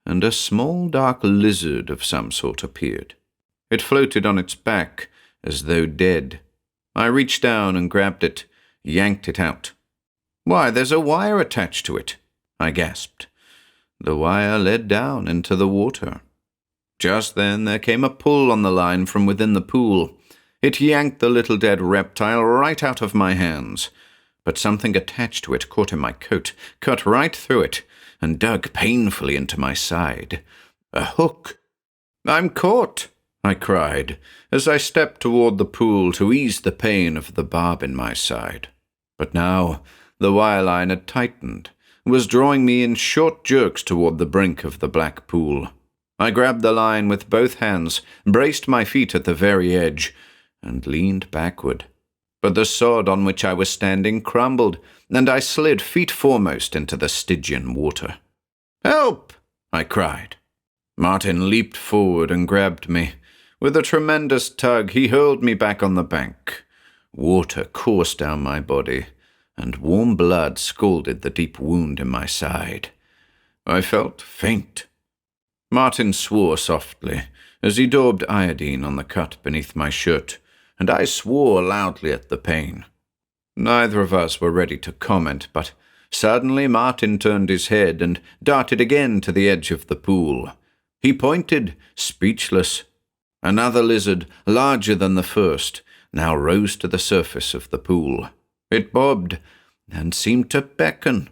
and a small dark lizard of some sort appeared. It floated on its back, as though dead. I reached down and grabbed it, yanked it out. "Why, there's a wire attached to it," I gasped. The wire led down into the water. Just then there came a pull on the line from within the pool. It yanked the little dead reptile right out of my hands, but something attached to it caught in my coat, cut right through it, and dug painfully into my side. A hook. "I'm caught!" I cried, as I stepped toward the pool to ease the pain of the barb in my side. But now the wire line had tightened, was drawing me in short jerks toward the brink of the black pool. I grabbed the line with both hands, braced my feet at the very edge, and leaned backward. But the sod on which I was standing crumbled, and I slid feet foremost into the Stygian water. "Help!" I cried. Martin leaped forward and grabbed me. With a tremendous tug, he hurled me back on the bank. Water coursed down my body, and warm blood scalded the deep wound in my side. I felt faint. Martin swore softly as he daubed iodine on the cut beneath my shirt, and I swore loudly at the pain. Neither of us were ready to comment, but suddenly Martin turned his head and darted again to the edge of the pool. He pointed, speechless. Another lizard, larger than the first, now rose to the surface of the pool. It bobbed and seemed to beckon.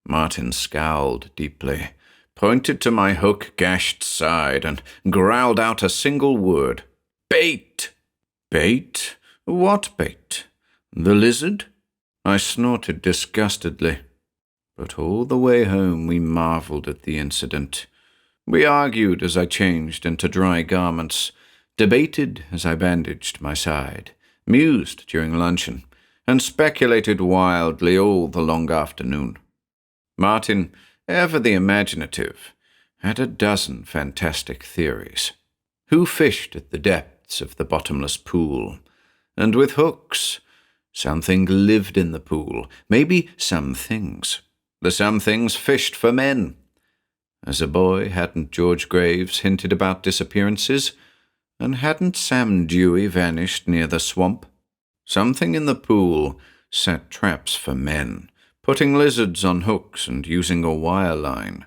Martin scowled deeply, pointed to my hook-gashed side, and growled out a single word. "Bait!" "Bait? What bait? The lizard?" I snorted disgustedly. But all the way home we marveled at the incident. We argued as I changed into dry garments, debated as I bandaged my side, mused during luncheon, and speculated wildly all the long afternoon. Martin, ever the imaginative, had a dozen fantastic theories. Who fished at the depths of the bottomless pool? And with hooks, something lived in the pool, maybe some things. The some things fished for men. As a boy, hadn't George Graves hinted about disappearances? And hadn't Sam Dewey vanished near the swamp? Something in the pool set traps for men, putting lizards on hooks and using a wire line.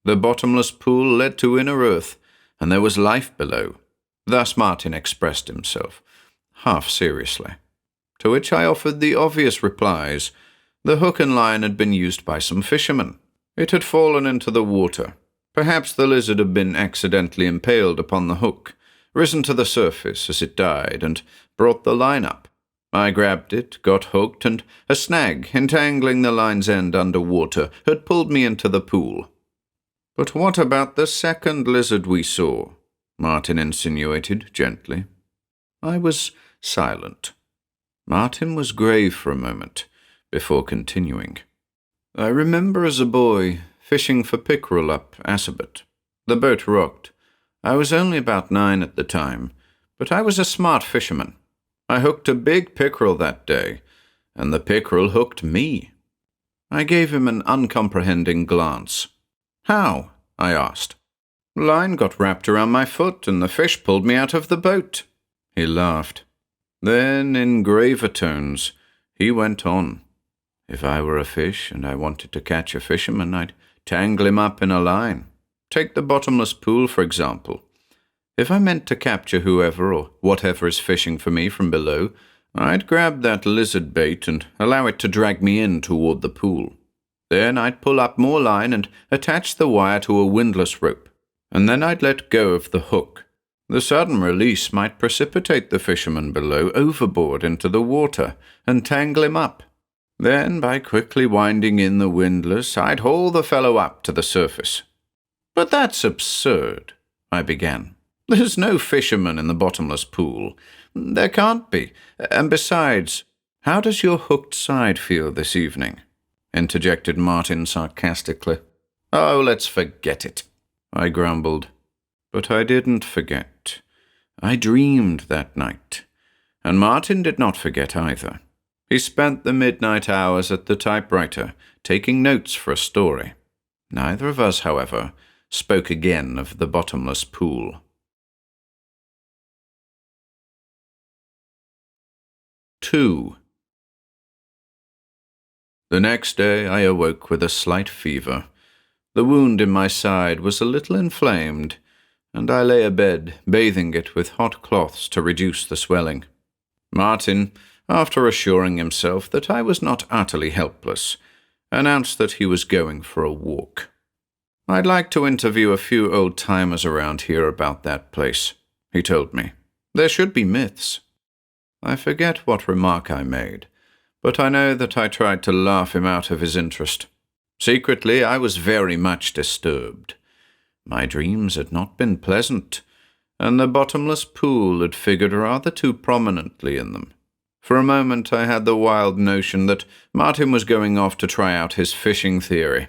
The bottomless pool led to inner earth, and there was life below. Thus Martin expressed himself, half seriously. To which I offered the obvious replies. The hook and line had been used by some fishermen. It had fallen into the water. Perhaps the lizard had been accidentally impaled upon the hook, risen to the surface as it died, and brought the line up. I grabbed it, got hooked, and a snag, entangling the line's end under water, had pulled me into the pool. "But what about the second lizard we saw?" Martin insinuated gently. I was silent. Martin was grave for a moment, before continuing. "I remember as a boy fishing for pickerel up Assabet. The boat rocked. I was only about 9 at the time, but I was a smart fisherman. I hooked a big pickerel that day, and the pickerel hooked me." I gave him an uncomprehending glance. "How?" I asked. "Line got wrapped around my foot, and the fish pulled me out of the boat." He laughed. Then, in graver tones, he went on. "If I were a fish and I wanted to catch a fisherman, I'd tangle him up in a line. Take the bottomless pool, for example. If I meant to capture whoever or whatever is fishing for me from below, I'd grab that lizard bait and allow it to drag me in toward the pool. Then I'd pull up more line and attach the wire to a windlass rope, and then I'd let go of the hook. The sudden release might precipitate the fisherman below overboard into the water and tangle him up. Then, by quickly winding in the windlass, I'd haul the fellow up to the surface." "But that's absurd," I began. "There's no fisherman in the bottomless pool. There can't be. And besides, how does your hooked side feel this evening?" interjected Martin sarcastically. "Oh, let's forget it," I grumbled. But I didn't forget. I dreamed that night, and Martin did not forget either. He spent the midnight hours at the typewriter, taking notes for a story. Neither of us, however, spoke again of the bottomless pool. 2. The next day I awoke with a slight fever. The wound in my side was a little inflamed, and I lay abed, bathing it with hot cloths to reduce the swelling. Martin, after assuring himself that I was not utterly helpless, announced that he was going for a walk. "I'd like to interview a few old-timers around here about that place," he told me. "There should be myths." I forget what remark I made, but I know that I tried to laugh him out of his interest. Secretly, I was very much disturbed. My dreams had not been pleasant, and the bottomless pool had figured rather too prominently in them. For a moment I had the wild notion that Martin was going off to try out his fishing theory.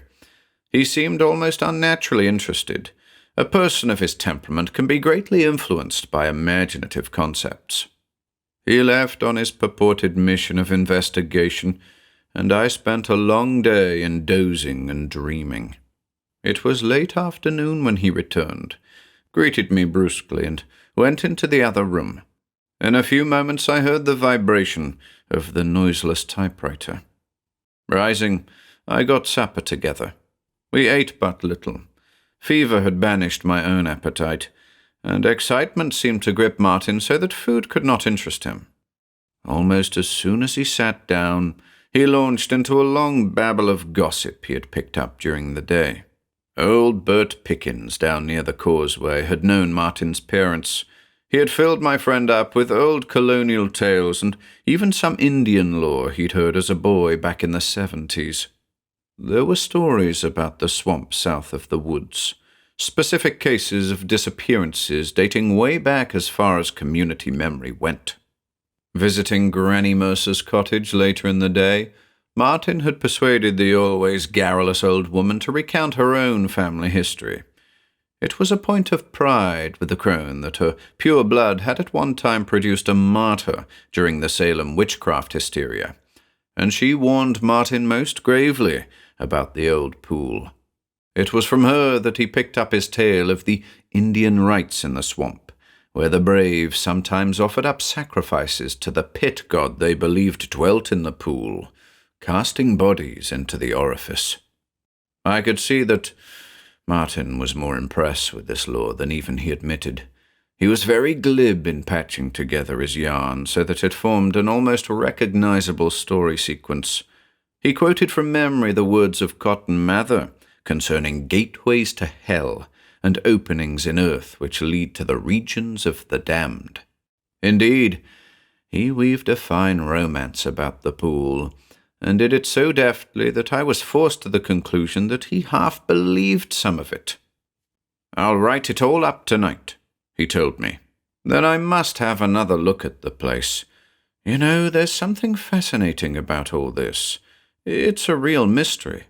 He seemed almost unnaturally interested. A person of his temperament can be greatly influenced by imaginative concepts. He left on his purported mission of investigation, and I spent a long day in dozing and dreaming. It was late afternoon when he returned, greeted me brusquely, and went into the other room. In a few moments I heard the vibration of the noiseless typewriter. Rising, I got supper together. We ate but little. Fever had banished my own appetite, and excitement seemed to grip Martin so that food could not interest him. Almost as soon as he sat down, he launched into a long babble of gossip he had picked up during the day. Old Bert Pickens down near the causeway had known Martin's parents. He had filled my friend up with old colonial tales and even some Indian lore he'd heard as a boy back in the 70s. There were stories about the swamp south of the woods, specific cases of disappearances dating way back as far as community memory went. Visiting Granny Mercer's cottage later in the day, Martin had persuaded the always garrulous old woman to recount her own family history. It was a point of pride with the crone that her pure blood had at one time produced a martyr during the Salem witchcraft hysteria, and she warned Martin most gravely about the old pool. It was from her that he picked up his tale of the Indian rites in the swamp, where the brave sometimes offered up sacrifices to the pit god they believed dwelt in the pool, casting bodies into the orifice. I could see that Martin was more impressed with this lore than even he admitted. He was very glib in patching together his yarn so that it formed an almost recognizable story sequence. He quoted from memory the words of Cotton Mather concerning gateways to hell and openings in earth which lead to the regions of the damned. Indeed, he weaved a fine romance about the pool, and did it so deftly that I was forced to the conclusion that he half believed some of it. "I'll write it all up tonight," he told me. "Then I must have another look at the place. You know, there's something fascinating about all this. It's a real mystery.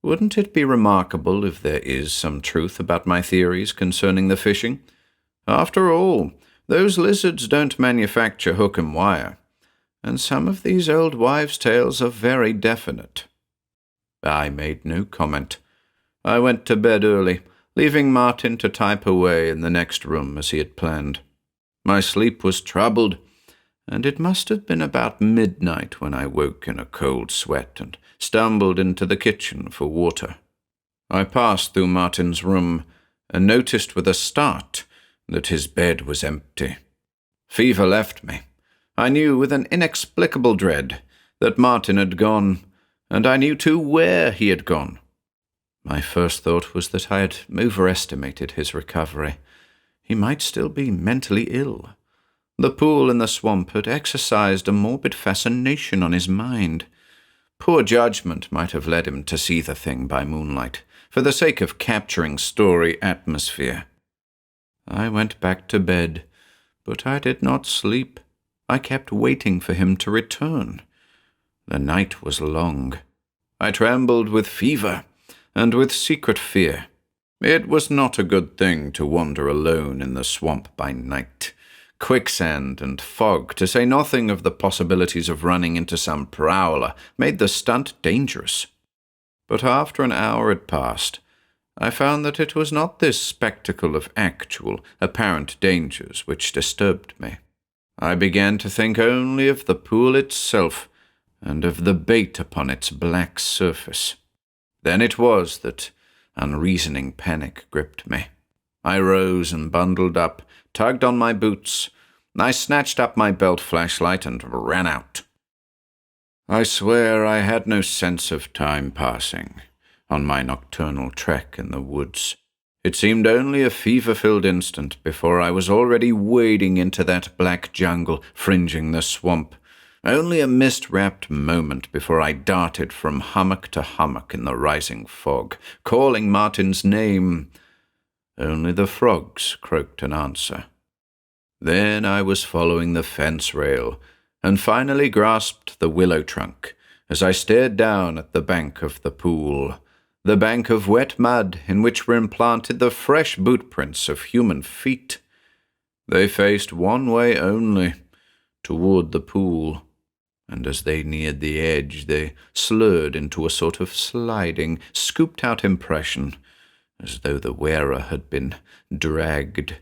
Wouldn't it be remarkable if there is some truth about my theories concerning the fishing? After all, those lizards don't manufacture hook and wire, and some of these old wives' tales are very definite." I made no comment. I went to bed early, leaving Martin to type away in the next room as he had planned. My sleep was troubled, and it must have been about midnight when I woke in a cold sweat and stumbled into the kitchen for water. I passed through Martin's room and noticed with a start that his bed was empty. Fever left me. I knew with an inexplicable dread that Martin had gone, and I knew too where he had gone. My first thought was that I had overestimated his recovery. He might still be mentally ill. The pool in the swamp had exercised a morbid fascination on his mind. Poor judgment might have led him to see the thing by moonlight, for the sake of capturing story atmosphere. I went back to bed, but I did not sleep. I kept waiting for him to return. The night was long. I trembled with fever and with secret fear. It was not a good thing to wander alone in the swamp by night. Quicksand and fog, to say nothing of the possibilities of running into some prowler, made the stunt dangerous. But after an hour had passed, I found that it was not this spectacle of actual, apparent dangers which disturbed me. I began to think only of the pool itself and of the bait upon its black surface. Then it was that unreasoning panic gripped me. I rose and bundled up, tugged on my boots. I snatched up my belt flashlight and ran out. I swear I had no sense of time passing on my nocturnal trek in the woods. It seemed only a fever-filled instant before I was already wading into that black jungle fringing the swamp. Only a mist-wrapped moment before I darted from hummock to hummock in the rising fog, calling Martin's name. Only the frogs croaked an answer. Then I was following the fence rail, and finally grasped the willow trunk as I stared down at the bank of the pool, the bank of wet mud in which were implanted the fresh bootprints of human feet. They faced one way only, toward the pool, and as they neared the edge they slurred into a sort of sliding, scooped-out impression, as though the wearer had been dragged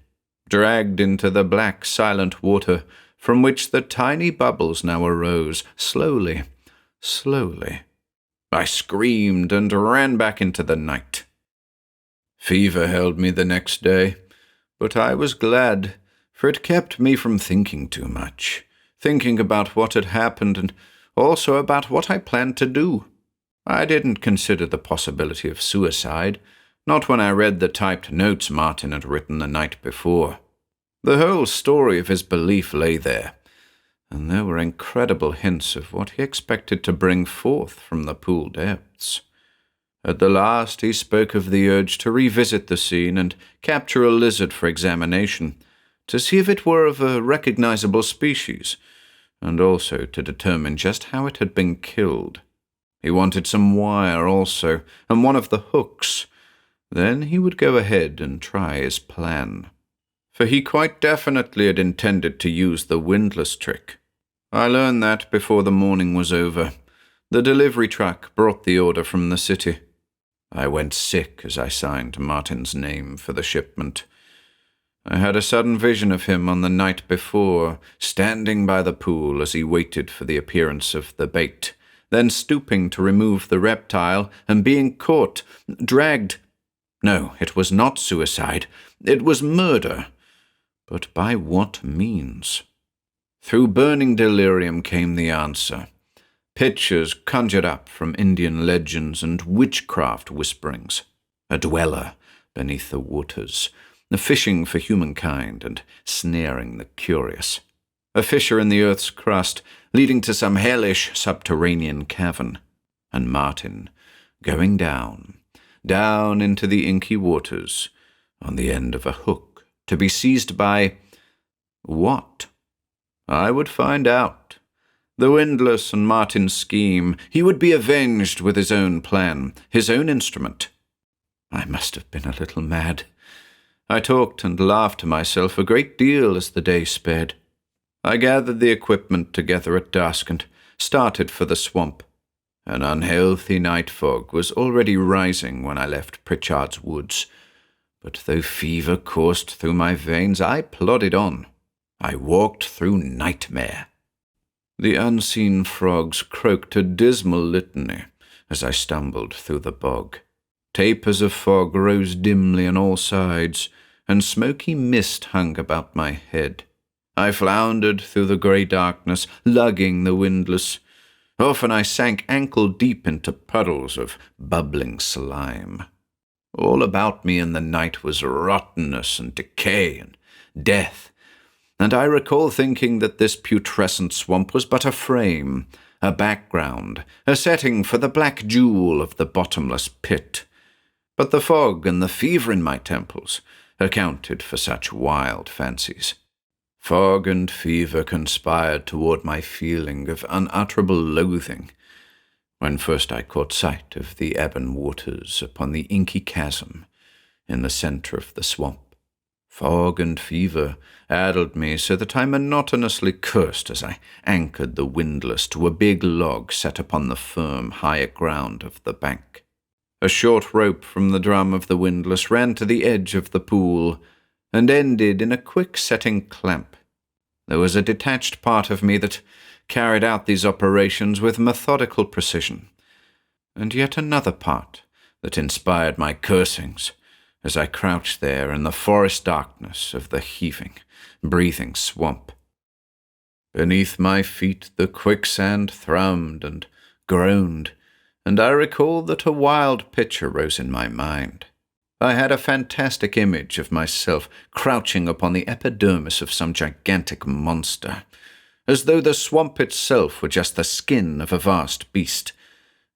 into the black, silent water from which the tiny bubbles now arose, slowly. I screamed and ran back into the night. Fever held me the next day, but I was glad, for it kept me from thinking too much, thinking about what had happened and also about what I planned to do. I didn't consider the possibility of suicide, not when I read the typed notes Martin had written the night before. The whole story of his belief lay there, and there were incredible hints of what he expected to bring forth from the pool depths. At the last he spoke of the urge to revisit the scene and capture a lizard for examination, to see if it were of a recognizable species, and also to determine just how it had been killed. He wanted some wire also, and one of the hooks. Then he would go ahead and try his plan. For he quite definitely had intended to use the windlass trick. I learned that before the morning was over. The delivery truck brought the order from the city. I went sick as I signed Martin's name for the shipment. I had a sudden vision of him on the night before, standing by the pool as he waited for the appearance of the bait, then stooping to remove the reptile and being caught, dragged. No, it was not suicide. It was murder. But by what means? Through burning delirium came the answer. Pictures conjured up from Indian legends and witchcraft whisperings. A dweller beneath the waters, fishing for humankind and snaring the curious. A fissure in the earth's crust, leading to some hellish subterranean cavern. And Martin, going down into the inky waters, on the end of a hook, to be seized by what? I would find out. The windlass and Martin's scheme, he would be avenged with his own plan, his own instrument. I must have been a little mad. I talked and laughed to myself a great deal as the day sped. I gathered the equipment together at dusk and started for the swamp. An unhealthy night fog was already rising when I left Pritchard's woods, but though fever coursed through my veins, I plodded on. I walked through nightmare. The unseen frogs croaked a dismal litany as I stumbled through the bog. Tapers of fog rose dimly on all sides, and smoky mist hung about my head. I floundered through the grey darkness, lugging the windlass. Often I sank ankle-deep into puddles of bubbling slime. All about me in the night was rottenness and decay and death, and I recall thinking that this putrescent swamp was but a frame, a background, a setting for the black jewel of the bottomless pit. But the fog and the fever in my temples accounted for such wild fancies. Fog and fever conspired toward my feeling of unutterable loathing, when first I caught sight of the ebon waters upon the inky chasm in the centre of the swamp. Fog and fever addled me so that I monotonously cursed as I anchored the windlass to a big log set upon the firm, higher ground of the bank. A short rope from the drum of the windlass ran to the edge of the pool and ended in a quick-setting clamp. There was a detached part of me that carried out these operations with methodical precision, and yet another part that inspired my cursings as I crouched there in the forest darkness of the heaving, breathing swamp. Beneath my feet the quicksand thrummed and groaned, and I recalled that a wild picture rose in my mind. I had a fantastic image of myself crouching upon the epidermis of some gigantic monster, as though the swamp itself were just the skin of a vast beast,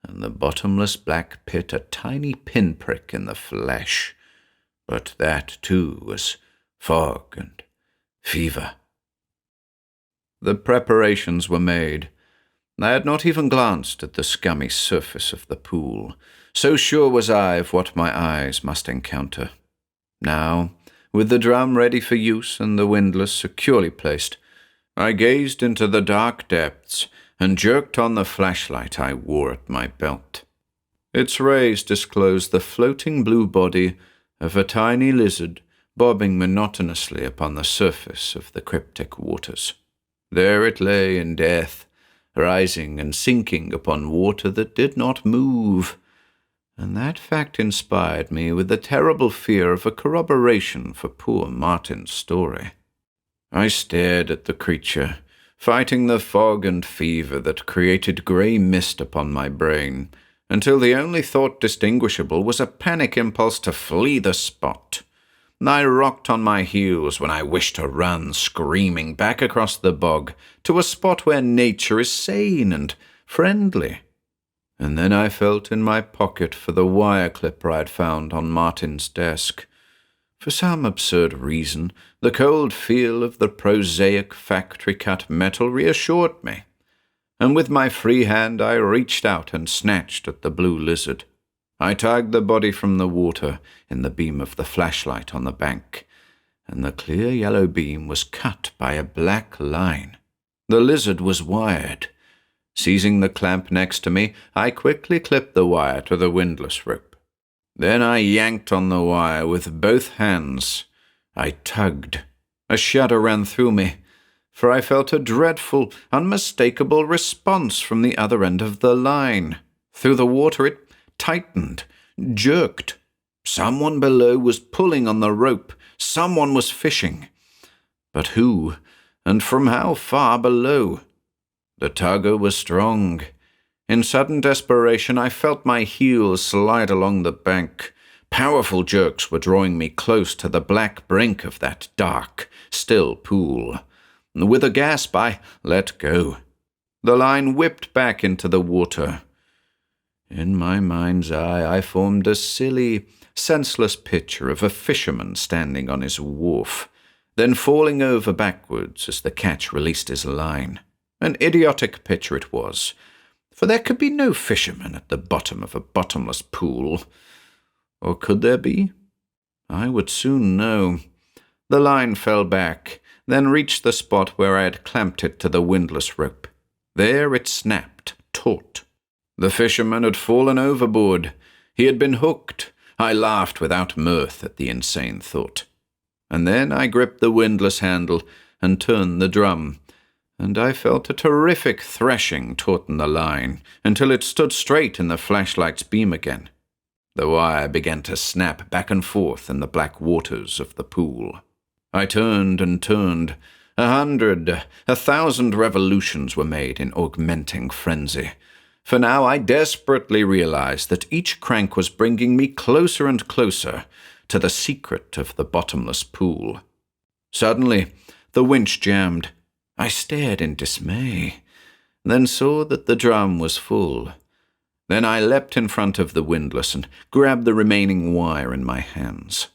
and the bottomless black pit a tiny pinprick in the flesh. But that, too, was fog and fever. The preparations were made. I had not even glanced at the scummy surface of the pool, so sure was I of what my eyes must encounter. Now, with the drum ready for use and the windlass securely placed, I gazed into the dark depths and jerked on the flashlight I wore at my belt. Its rays disclosed the floating blue body of a tiny lizard bobbing monotonously upon the surface of the cryptic waters. There it lay in death, rising and sinking upon water that did not move, and that fact inspired me with the terrible fear of a corroboration for poor Martin's story. I stared at the creature, fighting the fog and fever that created grey mist upon my brain, until the only thought distinguishable was a panic impulse to flee the spot. I rocked on my heels when I wished to run screaming back across the bog to a spot where nature is sane and friendly. And then I felt in my pocket for the wire clipper I'd found on Martin's desk. For some absurd reason, the cold feel of the prosaic factory-cut metal reassured me, and with my free hand I reached out and snatched at the blue lizard. I tugged the body from the water in the beam of the flashlight on the bank, and the clear yellow beam was cut by a black line. The lizard was wired. Seizing the clamp next to me, I quickly clipped the wire to the windlass rope. Then I yanked on the wire with both hands. I tugged. A shudder ran through me, for I felt a dreadful, unmistakable response from the other end of the line. Through the water it tightened, jerked. Someone below was pulling on the rope. Someone was fishing. But who, and from how far below? The tugger was strong. In sudden desperation, I felt my heels slide along the bank. Powerful jerks were drawing me close to the black brink of that dark, still pool. With a gasp, I let go. The line whipped back into the water. In my mind's eye, I formed a silly, senseless picture of a fisherman standing on his wharf, then falling over backwards as the catch released his line. An idiotic picture it was, for there could be no fisherman at the bottom of a bottomless pool. Or could there be? I would soon know. The line fell back, then reached the spot where I had clamped it to the windlass rope. There it snapped, taut. The fisherman had fallen overboard. He had been hooked. I laughed without mirth at the insane thought. And then I gripped the windlass handle and turned the drum, and I felt a terrific threshing tauten the line until it stood straight in the flashlight's beam again. The wire began to snap back and forth in the black waters of the pool. I turned and turned. 100, 1,000 revolutions were made in augmenting frenzy. For now I desperately realized that each crank was bringing me closer and closer to the secret of the bottomless pool. Suddenly, the winch jammed. I stared in dismay, then saw that the drum was full. Then I leapt in front of the windlass and grabbed the remaining wire in my hands.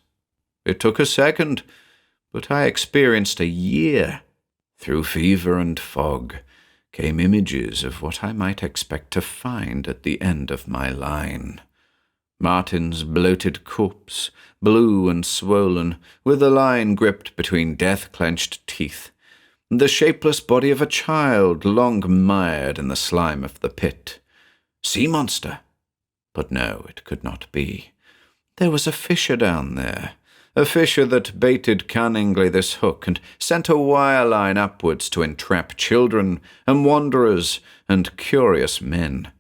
It took a second, but I experienced a year. Through fever and fog came images of what I might expect to find at the end of my line. Martin's bloated corpse, blue and swollen, with the line gripped between death-clenched teeth. The shapeless body of a child, long mired in the slime of the pit. Sea monster? But no, it could not be. There was a fisher down there, a fisher that baited cunningly this hook and sent a wire line upwards to entrap children and wanderers and curious men.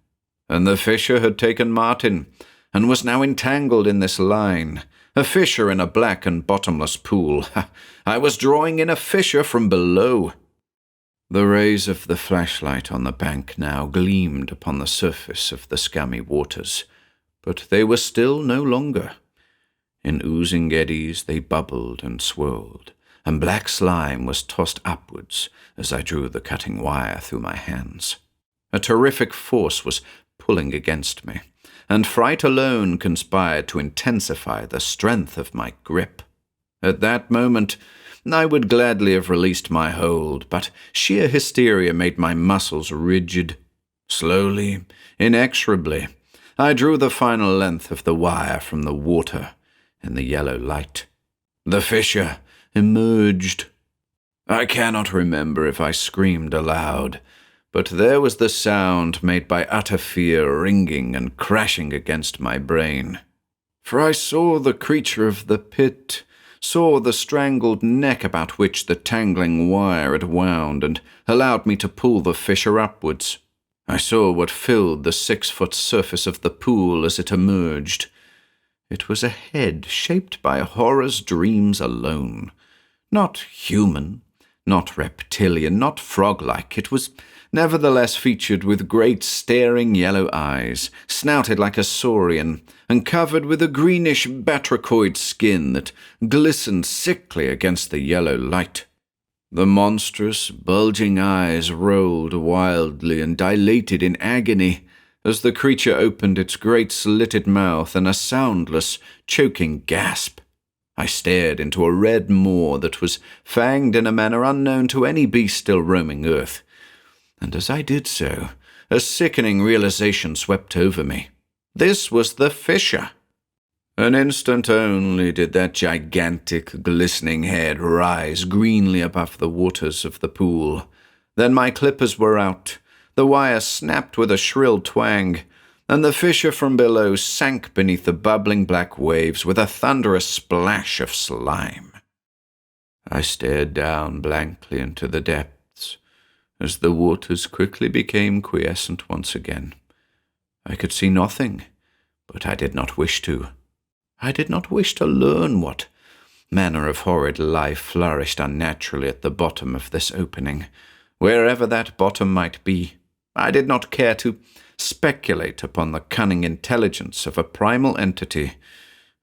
And the fisher had taken Martin and was now entangled in this line, a fisher in a black and bottomless pool. I was drawing in a fisher from below. The rays of the flashlight on the bank now gleamed upon the surface of the scummy waters, but they were still no longer. In oozing eddies they bubbled and swirled, and black slime was tossed upwards as I drew the cutting wire through my hands. A terrific force was pulling against me, and fright alone conspired to intensify the strength of my grip. At that moment, I would gladly have released my hold, but sheer hysteria made my muscles rigid. Slowly, inexorably, I drew the final length of the wire from the water in the yellow light. The fisher emerged. I cannot remember if I screamed aloud, but there was the sound made by utter fear ringing and crashing against my brain. For I saw the creature of the pit, saw the strangled neck about which the tangling wire had wound and allowed me to pull the fisher upwards. I saw what filled the 6-foot surface of the pool as it emerged. It was a head shaped by horror's dreams alone. Not human, not reptilian, not frog-like. It was nevertheless featured with great staring yellow eyes, snouted like a saurian, and covered with a greenish batrachoid skin that glistened sickly against the yellow light. The monstrous, bulging eyes rolled wildly and dilated in agony as the creature opened its great slitted mouth in a soundless, choking gasp. I stared into a red maw that was fanged in a manner unknown to any beast still roaming earth, and as I did so, a sickening realization swept over me. This was the fisher. An instant only did that gigantic, glistening head rise greenly above the waters of the pool. Then my clippers were out. The wire snapped with a shrill twang, and the fisher from below sank beneath the bubbling black waves with a thunderous splash of slime. I stared down blankly into the depths, as the waters quickly became quiescent once again. I could see nothing, but I did not wish to. I did not wish to learn what manner of horrid life flourished unnaturally at the bottom of this opening, wherever that bottom might be. I did not care to speculate upon the cunning intelligence of a primal entity,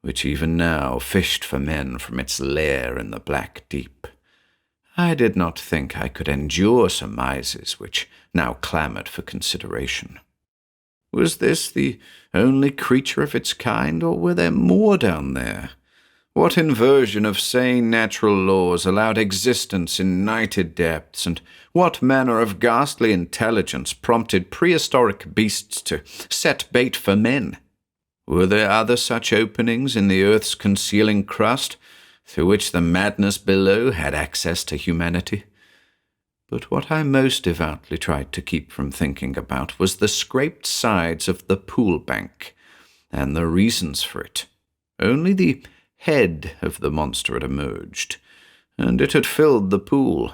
which even now fished for men from its lair in the black deep. I did not think I could endure surmises which now clamoured for consideration. Was this the only creature of its kind, or were there more down there? What inversion of sane natural laws allowed existence in nighted depths, and what manner of ghastly intelligence prompted prehistoric beasts to set bait for men? Were there other such openings in the earth's concealing crust, through which the madness below had access to humanity? But what I most devoutly tried to keep from thinking about was the scraped sides of the pool bank, and the reasons for it. Only the head of the monster had emerged, and it had filled the pool.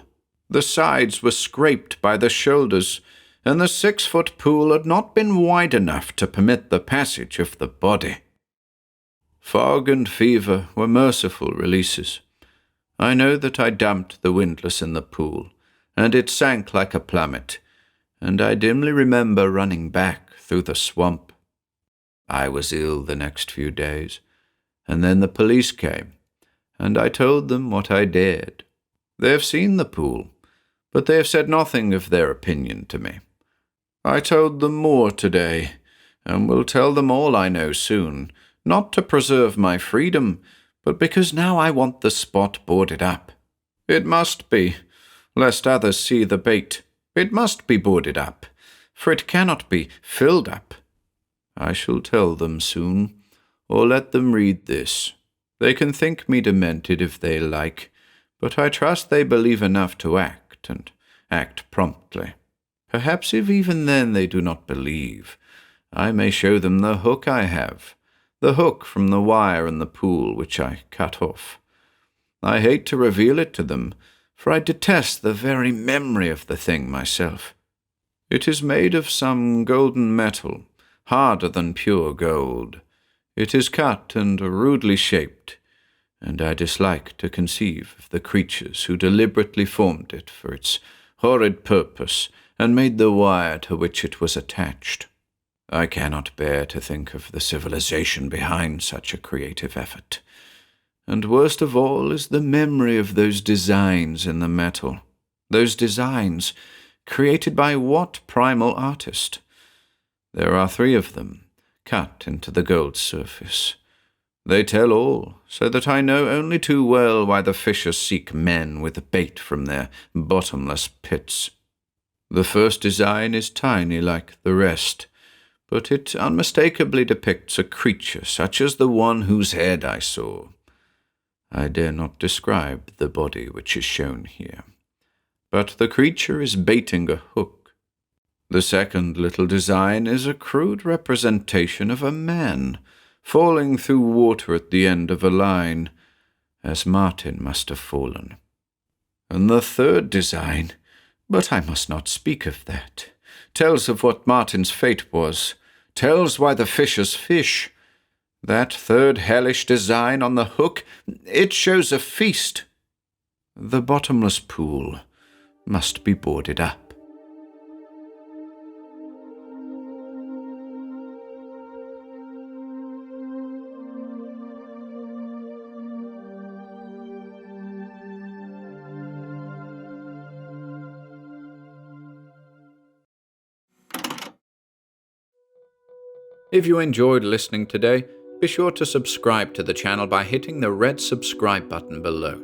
The sides were scraped by the shoulders, and the 6-foot pool had not been wide enough to permit the passage of the body. Fog and fever were merciful releases. I know that I dumped the windlass in the pool, and it sank like a plummet, and I dimly remember running back through the swamp. I was ill the next few days, and then the police came, and I told them what I dared. They have seen the pool, but they have said nothing of their opinion to me. I told them more today, and will tell them all I know soon, not to preserve my freedom, but because now I want the spot boarded up. It must be, lest others see the bait. It must be boarded up, for it cannot be filled up. I shall tell them soon, or let them read this. They can think me demented if they like, but I trust they believe enough to act, and act promptly. Perhaps if even then they do not believe, I may show them the hook I have, the hook from the wire in the pool which I cut off. I hate to reveal it to them, for I detest the very memory of the thing myself. It is made of some golden metal, harder than pure gold. It is cut and rudely shaped, and I dislike to conceive of the creatures who deliberately formed it for its horrid purpose and made the wire to which it was attached. I cannot bear to think of the civilization behind such a creative effort. And worst of all is the memory of those designs in the metal. Those designs, created by what primal artist? There are 3 of them, cut into the gold surface. They tell all, so that I know only too well why the fishers seek men with bait from their bottomless pits. The first design is tiny like the rest, but it unmistakably depicts a creature such as the one whose head I saw. I dare not describe the body which is shown here, but the creature is baiting a hook. The second little design is a crude representation of a man falling through water at the end of a line, as Martin must have fallen. And the third design, but I must not speak of that, tells of what Martin's fate was, tells why the fishers fish. That third hellish design on the hook, it shows a feast. The bottomless pool must be boarded up. If you enjoyed listening today, be sure to subscribe to the channel by hitting the red subscribe button below.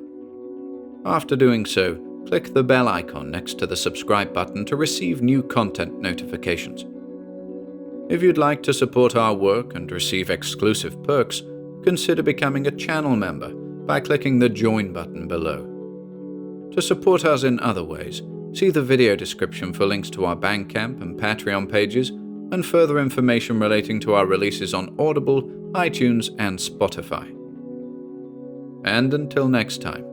After doing so, click the bell icon next to the subscribe button to receive new content notifications. If you'd like to support our work and receive exclusive perks, consider becoming a channel member by clicking the join button below. To support us in other ways, see the video description for links to our Bandcamp and Patreon pages, and further information relating to our releases on Audible, iTunes, and Spotify. And until next time,